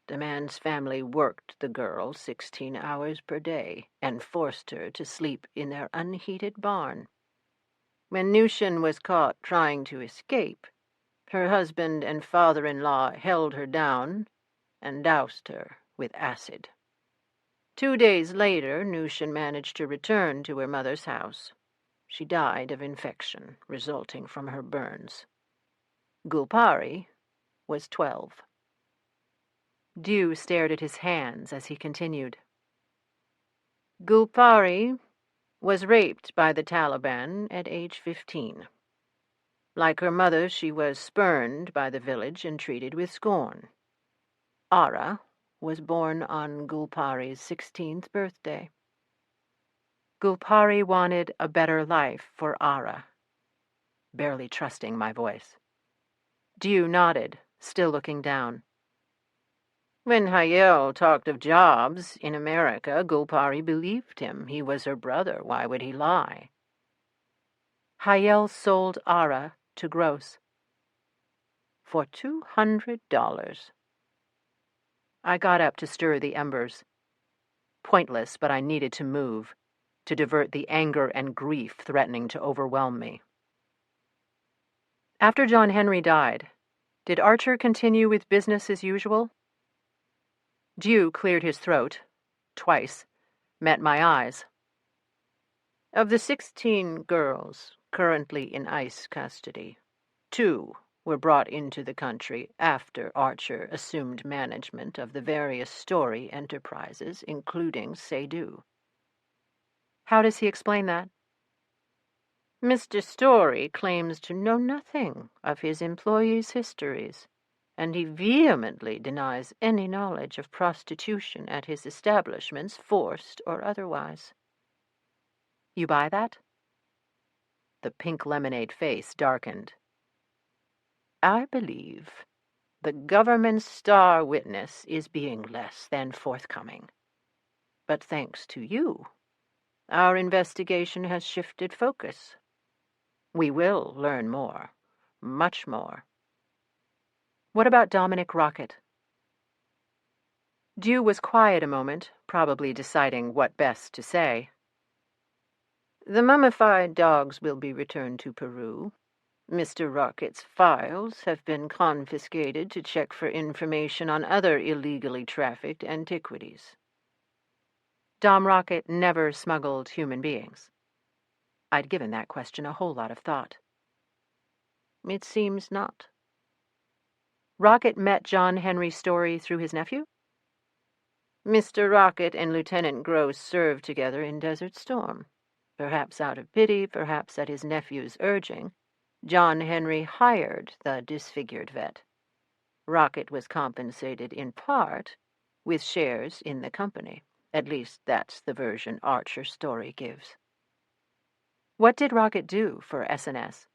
The man's family worked the girl 16 hours per day and forced her to sleep in their unheated barn. When Nushin was caught trying to escape, her husband and father-in-law held her down and doused her with acid. 2 days later, Nushin managed to return to her mother's house. She died of infection resulting from her burns. Gulpari was 12. Du stared at his hands as he continued. Gulpari was raped by the Taliban at age 15. Like her mother, she was spurned by the village and treated with scorn. Ara was born on Gulpari's 16th birthday. Gulpari wanted a better life for Ara. Barely trusting my voice. Du nodded, still looking down. When Hayel talked of jobs in America, Gulpari believed him. He was her brother. Why would he lie? Hayel sold Ara to Gross. For $200. I got up to stir the embers. Pointless, but I needed to move, to divert the anger and grief threatening to overwhelm me. After John Henry died, did Archer continue with business as usual? Du cleared his throat, twice, met my eyes. Of the 16 girls currently in ICE custody, 2 were brought into the country after Archer assumed management of the various story enterprises, including Seydu. How does he explain that? Mr. Story claims to know nothing of his employees' histories, and he vehemently denies any knowledge of prostitution at his establishments, forced or otherwise. You buy that? The pink lemonade face darkened. I believe the government's star witness is being less than forthcoming. But thanks to you, our investigation has shifted focus. We will learn more, much more. What about Dominic Rocket? Du was quiet a moment, probably deciding what best to say. The mummified dogs will be returned to Peru. Mr. Rocket's files have been confiscated to check for information on other illegally trafficked antiquities. Dom Rocket never smuggled human beings. I'd given that question a whole lot of thought. It seems not. Rocket met John Henry Story through his nephew? Mr. Rocket and Lieutenant Gross served together in Desert Storm. Perhaps out of pity, perhaps at his nephew's urging, John Henry hired the disfigured vet. Rocket was compensated in part with shares in the company. At least that's the version Archer Story gives. What did Rocket do for SNS?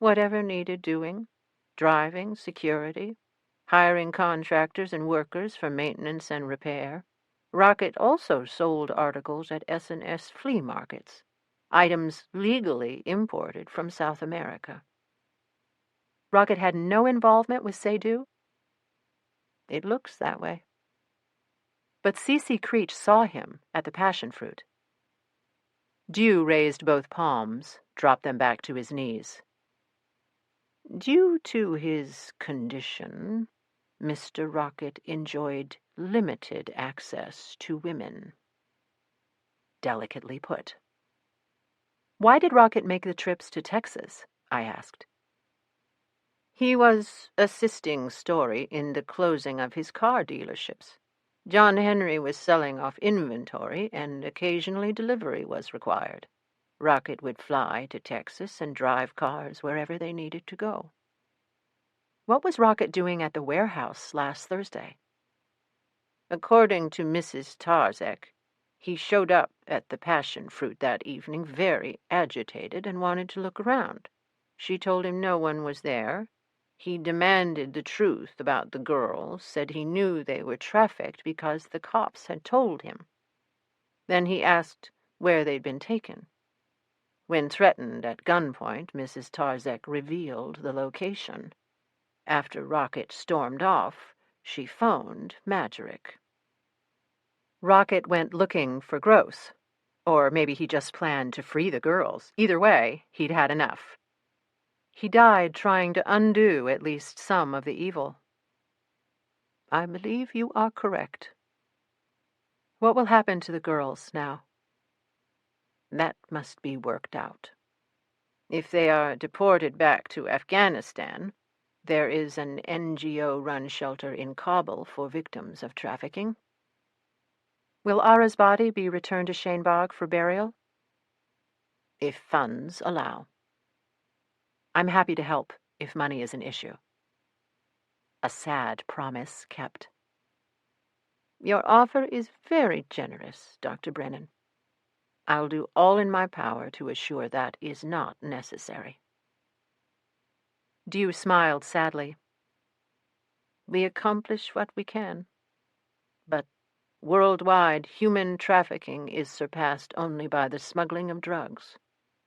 Whatever needed doing. Driving, security, hiring contractors and workers for maintenance and repair. Rocket also sold articles at S&S flea markets, items legally imported from South America. Rocket had no involvement with Seydu? It looks that way. But C.C. Creech saw him at the passion fruit. Dew raised both palms, dropped them back to his knees. Due to his condition, Mr. Rocket enjoyed limited access to women. Delicately put. Why did Rocket make the trips to Texas? I asked. He was assisting Story in the closing of his car dealerships. John Henry was selling off inventory, and occasionally delivery was required. Rocket would fly to Texas and drive cars wherever they needed to go. What was Rocket doing at the warehouse last Thursday? According to Mrs. Tarzek, he showed up at the passion fruit that evening very agitated and wanted to look around. She told him no one was there. He demanded the truth about the girls, said he knew they were trafficked because the cops had told him. Then he asked where they'd been taken. When threatened at gunpoint, Mrs. Tarzek revealed the location. After Rocket stormed off, she phoned Majerick. Rocket went looking for Gross. Or maybe he just planned to free the girls. Either way, he'd had enough. He died trying to undo at least some of the evil. I believe you are correct. What will happen to the girls now? That must be worked out. If they are deported back to Afghanistan, there is an NGO-run shelter in Kabul for victims of trafficking. Will Ara's body be returned to Shanebog for burial? If funds allow. I'm happy to help if money is an issue. A sad promise kept. Your offer is very generous, Dr. Brennan. I'll do all in my power to assure that is not necessary. Dew smiled sadly. We accomplish what we can. But worldwide, human trafficking is surpassed only by the smuggling of drugs.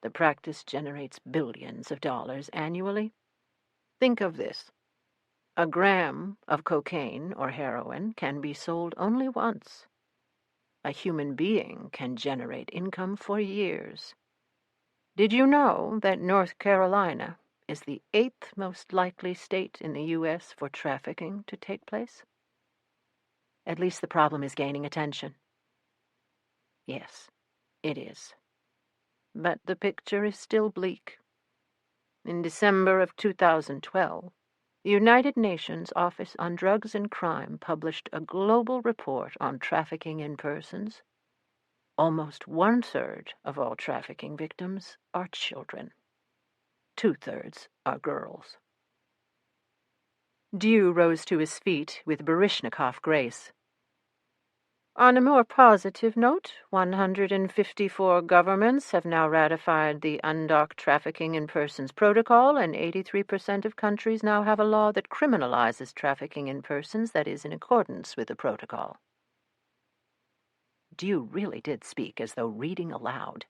The practice generates billions of dollars annually. Think of this. A gram of cocaine or heroin can be sold only once. A human being can generate income for years. Did you know that North Carolina is the 8th most likely state in the U.S. for trafficking to take place? At least the problem is gaining attention. Yes, it is. But the picture is still bleak. In December of 2012, the United Nations Office on Drugs and Crime published a global report on trafficking in persons. Almost 1/3 of all trafficking victims are children. 2/3 are girls. Dew rose to his feet with Baryshnikov grace. On a more positive note, 154 governments have now ratified the Undock Trafficking in Persons Protocol, and 83% of countries now have a law that criminalizes trafficking in persons that is in accordance with the protocol. Dew really did speak as though reading aloud.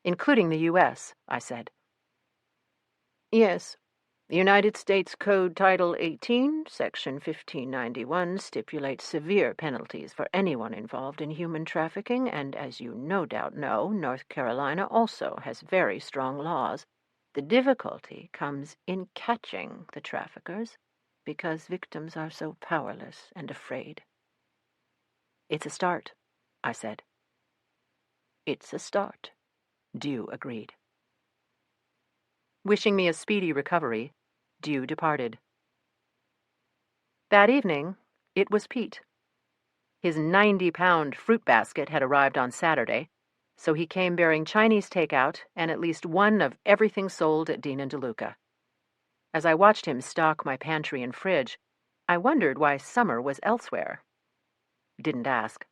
Including the U.S., I said. Yes. The United States Code Title 18, Section 1591, stipulates severe penalties for anyone involved in human trafficking, and as you no doubt know, North Carolina also has very strong laws. The difficulty comes in catching the traffickers, because victims are so powerless and afraid. It's a start, I said. It's a start, Dew agreed. Wishing me a speedy recovery, Dew departed. That evening, it was Pete. His 90-pound fruit basket had arrived on Saturday, so he came bearing Chinese takeout and at least one of everything sold at Dean and DeLuca. As I watched him stock my pantry and fridge, I wondered why Summer was elsewhere. Didn't ask.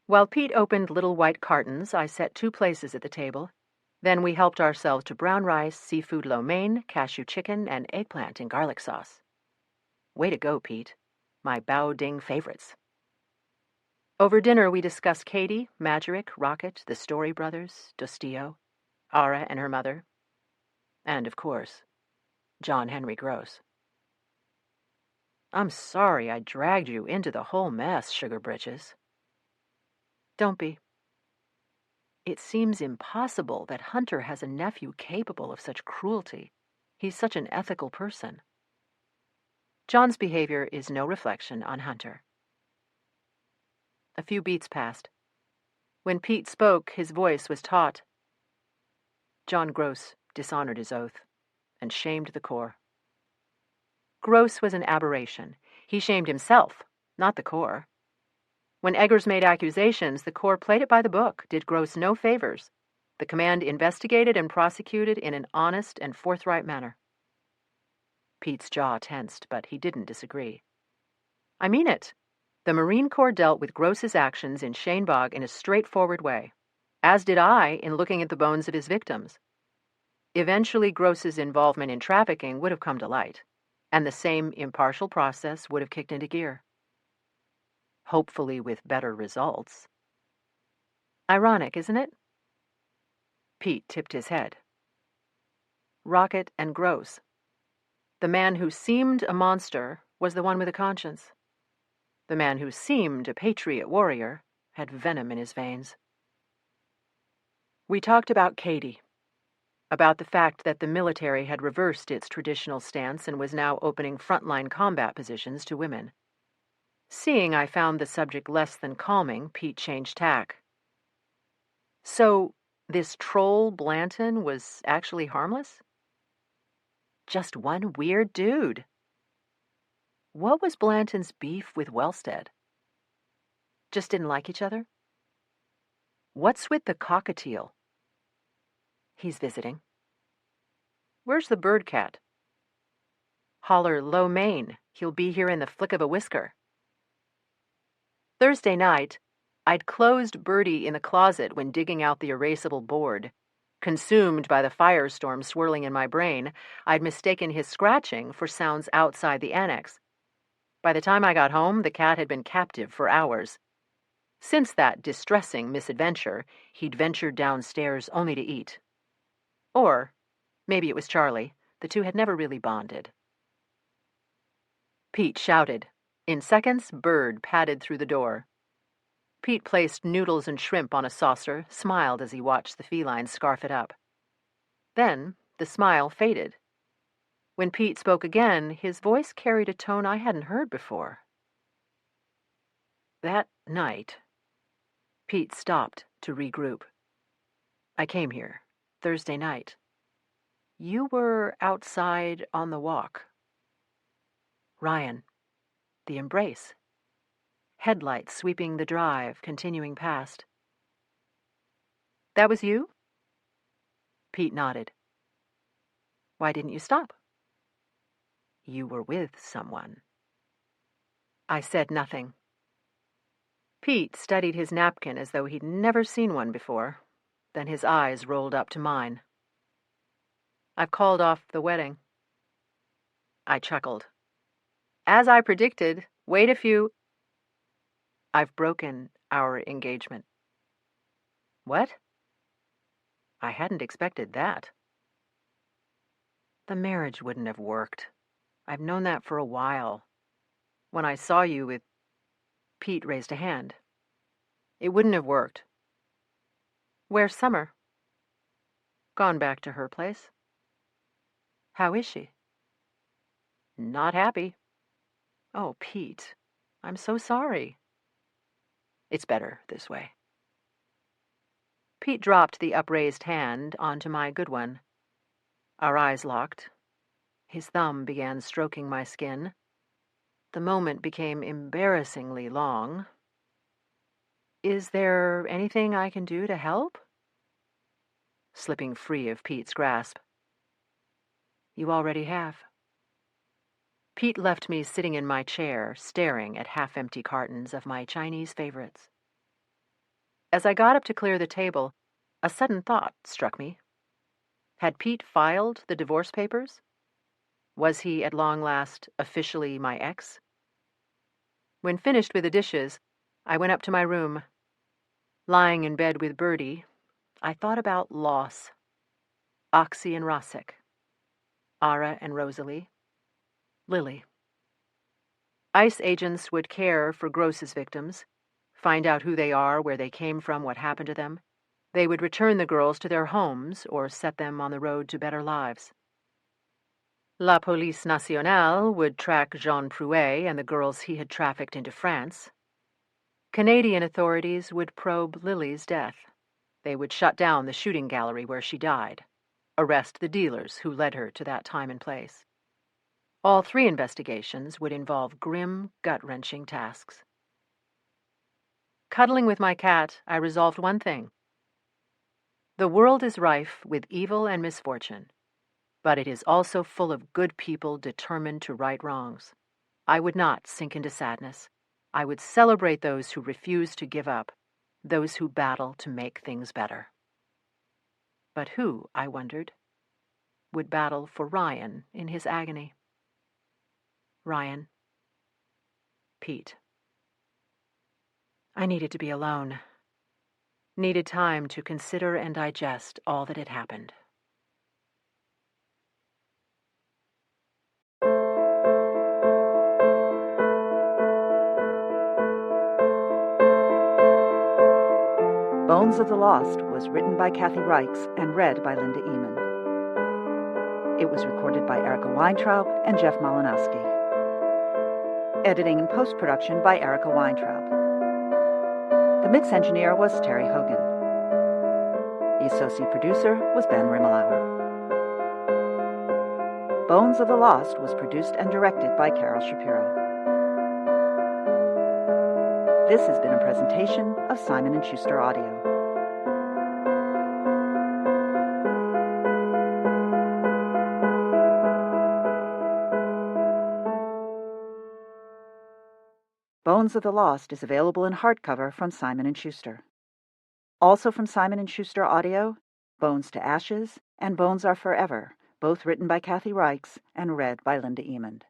While Pete opened little white cartons, I set 2 places at the table. Then we helped ourselves to brown rice, seafood lo mein, cashew chicken, and eggplant in garlic sauce. Way to go, Pete. My Bao Ding favorites. Over dinner, we discussed Katie, Majerick, Rocket, the Story Brothers, Dostio, Ara and her mother, and, of course, John Henry Gross. I'm sorry I dragged you into the whole mess, Sugar Britches. Don't be. It seems impossible that Hunter has a nephew capable of such cruelty. He's such an ethical person. John's behavior is no reflection on Hunter. A few beats passed. When Pete spoke, his voice was taut. John Gross dishonored his oath and shamed the Corps. Gross was an aberration. He shamed himself, not the Corps. When Eggers made accusations, the Corps played it by the book, did Gross no favors. The command investigated and prosecuted in an honest and forthright manner. Pete's jaw tensed, but he didn't disagree. I mean it. The Marine Corps dealt with Gross's actions in Cheyne Bog in a straightforward way, as did I in looking at the bones of his victims. Eventually, Gross's involvement in trafficking would have come to light, and the same impartial process would have kicked into gear. Hopefully with better results. Ironic, isn't it? Pete tipped his head. Rocket and Gross. The man who seemed a monster was the one with a conscience. The man who seemed a patriot warrior had venom in his veins. We talked about Katie, about the fact that the military had reversed its traditional stance and was now opening frontline combat positions to women. Seeing I found the subject less than calming, Pete changed tack. So, this troll Blanton was actually harmless? Just one weird dude. What was Blanton's beef with Wellstead? Just didn't like each other? What's with the cockatiel? He's visiting. Where's the bird cat? Holler lo mein. He'll be here in the flick of a whisker. Thursday night, I'd closed Birdie in the closet when digging out the erasable board. Consumed by the firestorm swirling in my brain, I'd mistaken his scratching for sounds outside the annex. By the time I got home, the cat had been captive for hours. Since that distressing misadventure, he'd ventured downstairs only to eat. Or maybe it was Charlie. The two had never really bonded. Pete shouted. In seconds, Bird padded through the door. Pete placed noodles and shrimp on a saucer, smiled as he watched the feline scarf it up. Then the smile faded. When Pete spoke again, his voice carried a tone I hadn't heard before. That night, Pete stopped to regroup. I came here, Thursday night. You were outside on the walk. Ryan, the embrace. Headlights sweeping the drive, continuing past. That was you? Pete nodded. Why didn't you stop? You were with someone. I said nothing. Pete studied his napkin as though he'd never seen one before. Then his eyes rolled up to mine. I've called off the wedding. I chuckled. As I predicted, wait a few. I've broken our engagement. What? I hadn't expected that. The marriage wouldn't have worked. I've known that for a while. When I saw you with... Pete raised a hand. It wouldn't have worked. Where's Summer? Gone back to her place. How is she? Not happy. Oh, Pete, I'm so sorry. It's better this way. Pete dropped the upraised hand onto my good one. Our eyes locked. His thumb began stroking my skin. The moment became embarrassingly long. Is there anything I can do to help? Slipping free of Pete's grasp. You already have. Pete left me sitting in my chair, staring at half-empty cartons of my Chinese favorites. As I got up to clear the table, a sudden thought struck me. Had Pete filed the divorce papers? Was he, at long last, officially my ex? When finished with the dishes, I went up to my room. Lying in bed with Birdie, I thought about loss. Oxy and Rosik. Ara and Rosalie. Lily. ICE agents would care for Gross's victims, find out who they are, where they came from, what happened to them. They would return the girls to their homes or set them on the road to better lives. La Police Nationale would track Jean Prouet and the girls he had trafficked into France. Canadian authorities would probe Lily's death. They would shut down the shooting gallery where she died, arrest the dealers who led her to that time and place. All three investigations would involve grim, gut-wrenching tasks. Cuddling with my cat, I resolved one thing. The world is rife with evil and misfortune, but it is also full of good people determined to right wrongs. I would not sink into sadness. I would celebrate those who refuse to give up, those who battle to make things better. But who, I wondered, would battle for Ryan in his agony? Ryan. Pete. I needed to be alone. Needed time to consider and digest all that had happened. Bones of the Lost was written by Kathy Reichs and read by Linda Eamon. It was recorded by Erica Weintraub and Jeff Malinowski. Editing and post-production by Erica Weintraub. The mix engineer was Terry Hogan. The associate producer was Ben Rimmelauer. Bones of the Lost was produced and directed by Carol Shapiro. This has been a presentation of Simon & Schuster Audio. Bones of the Lost is available in hardcover from Simon & Schuster. Also from Simon & Schuster Audio, Bones to Ashes and Bones Are Forever, both written by Kathy Reichs and read by Linda Eamon.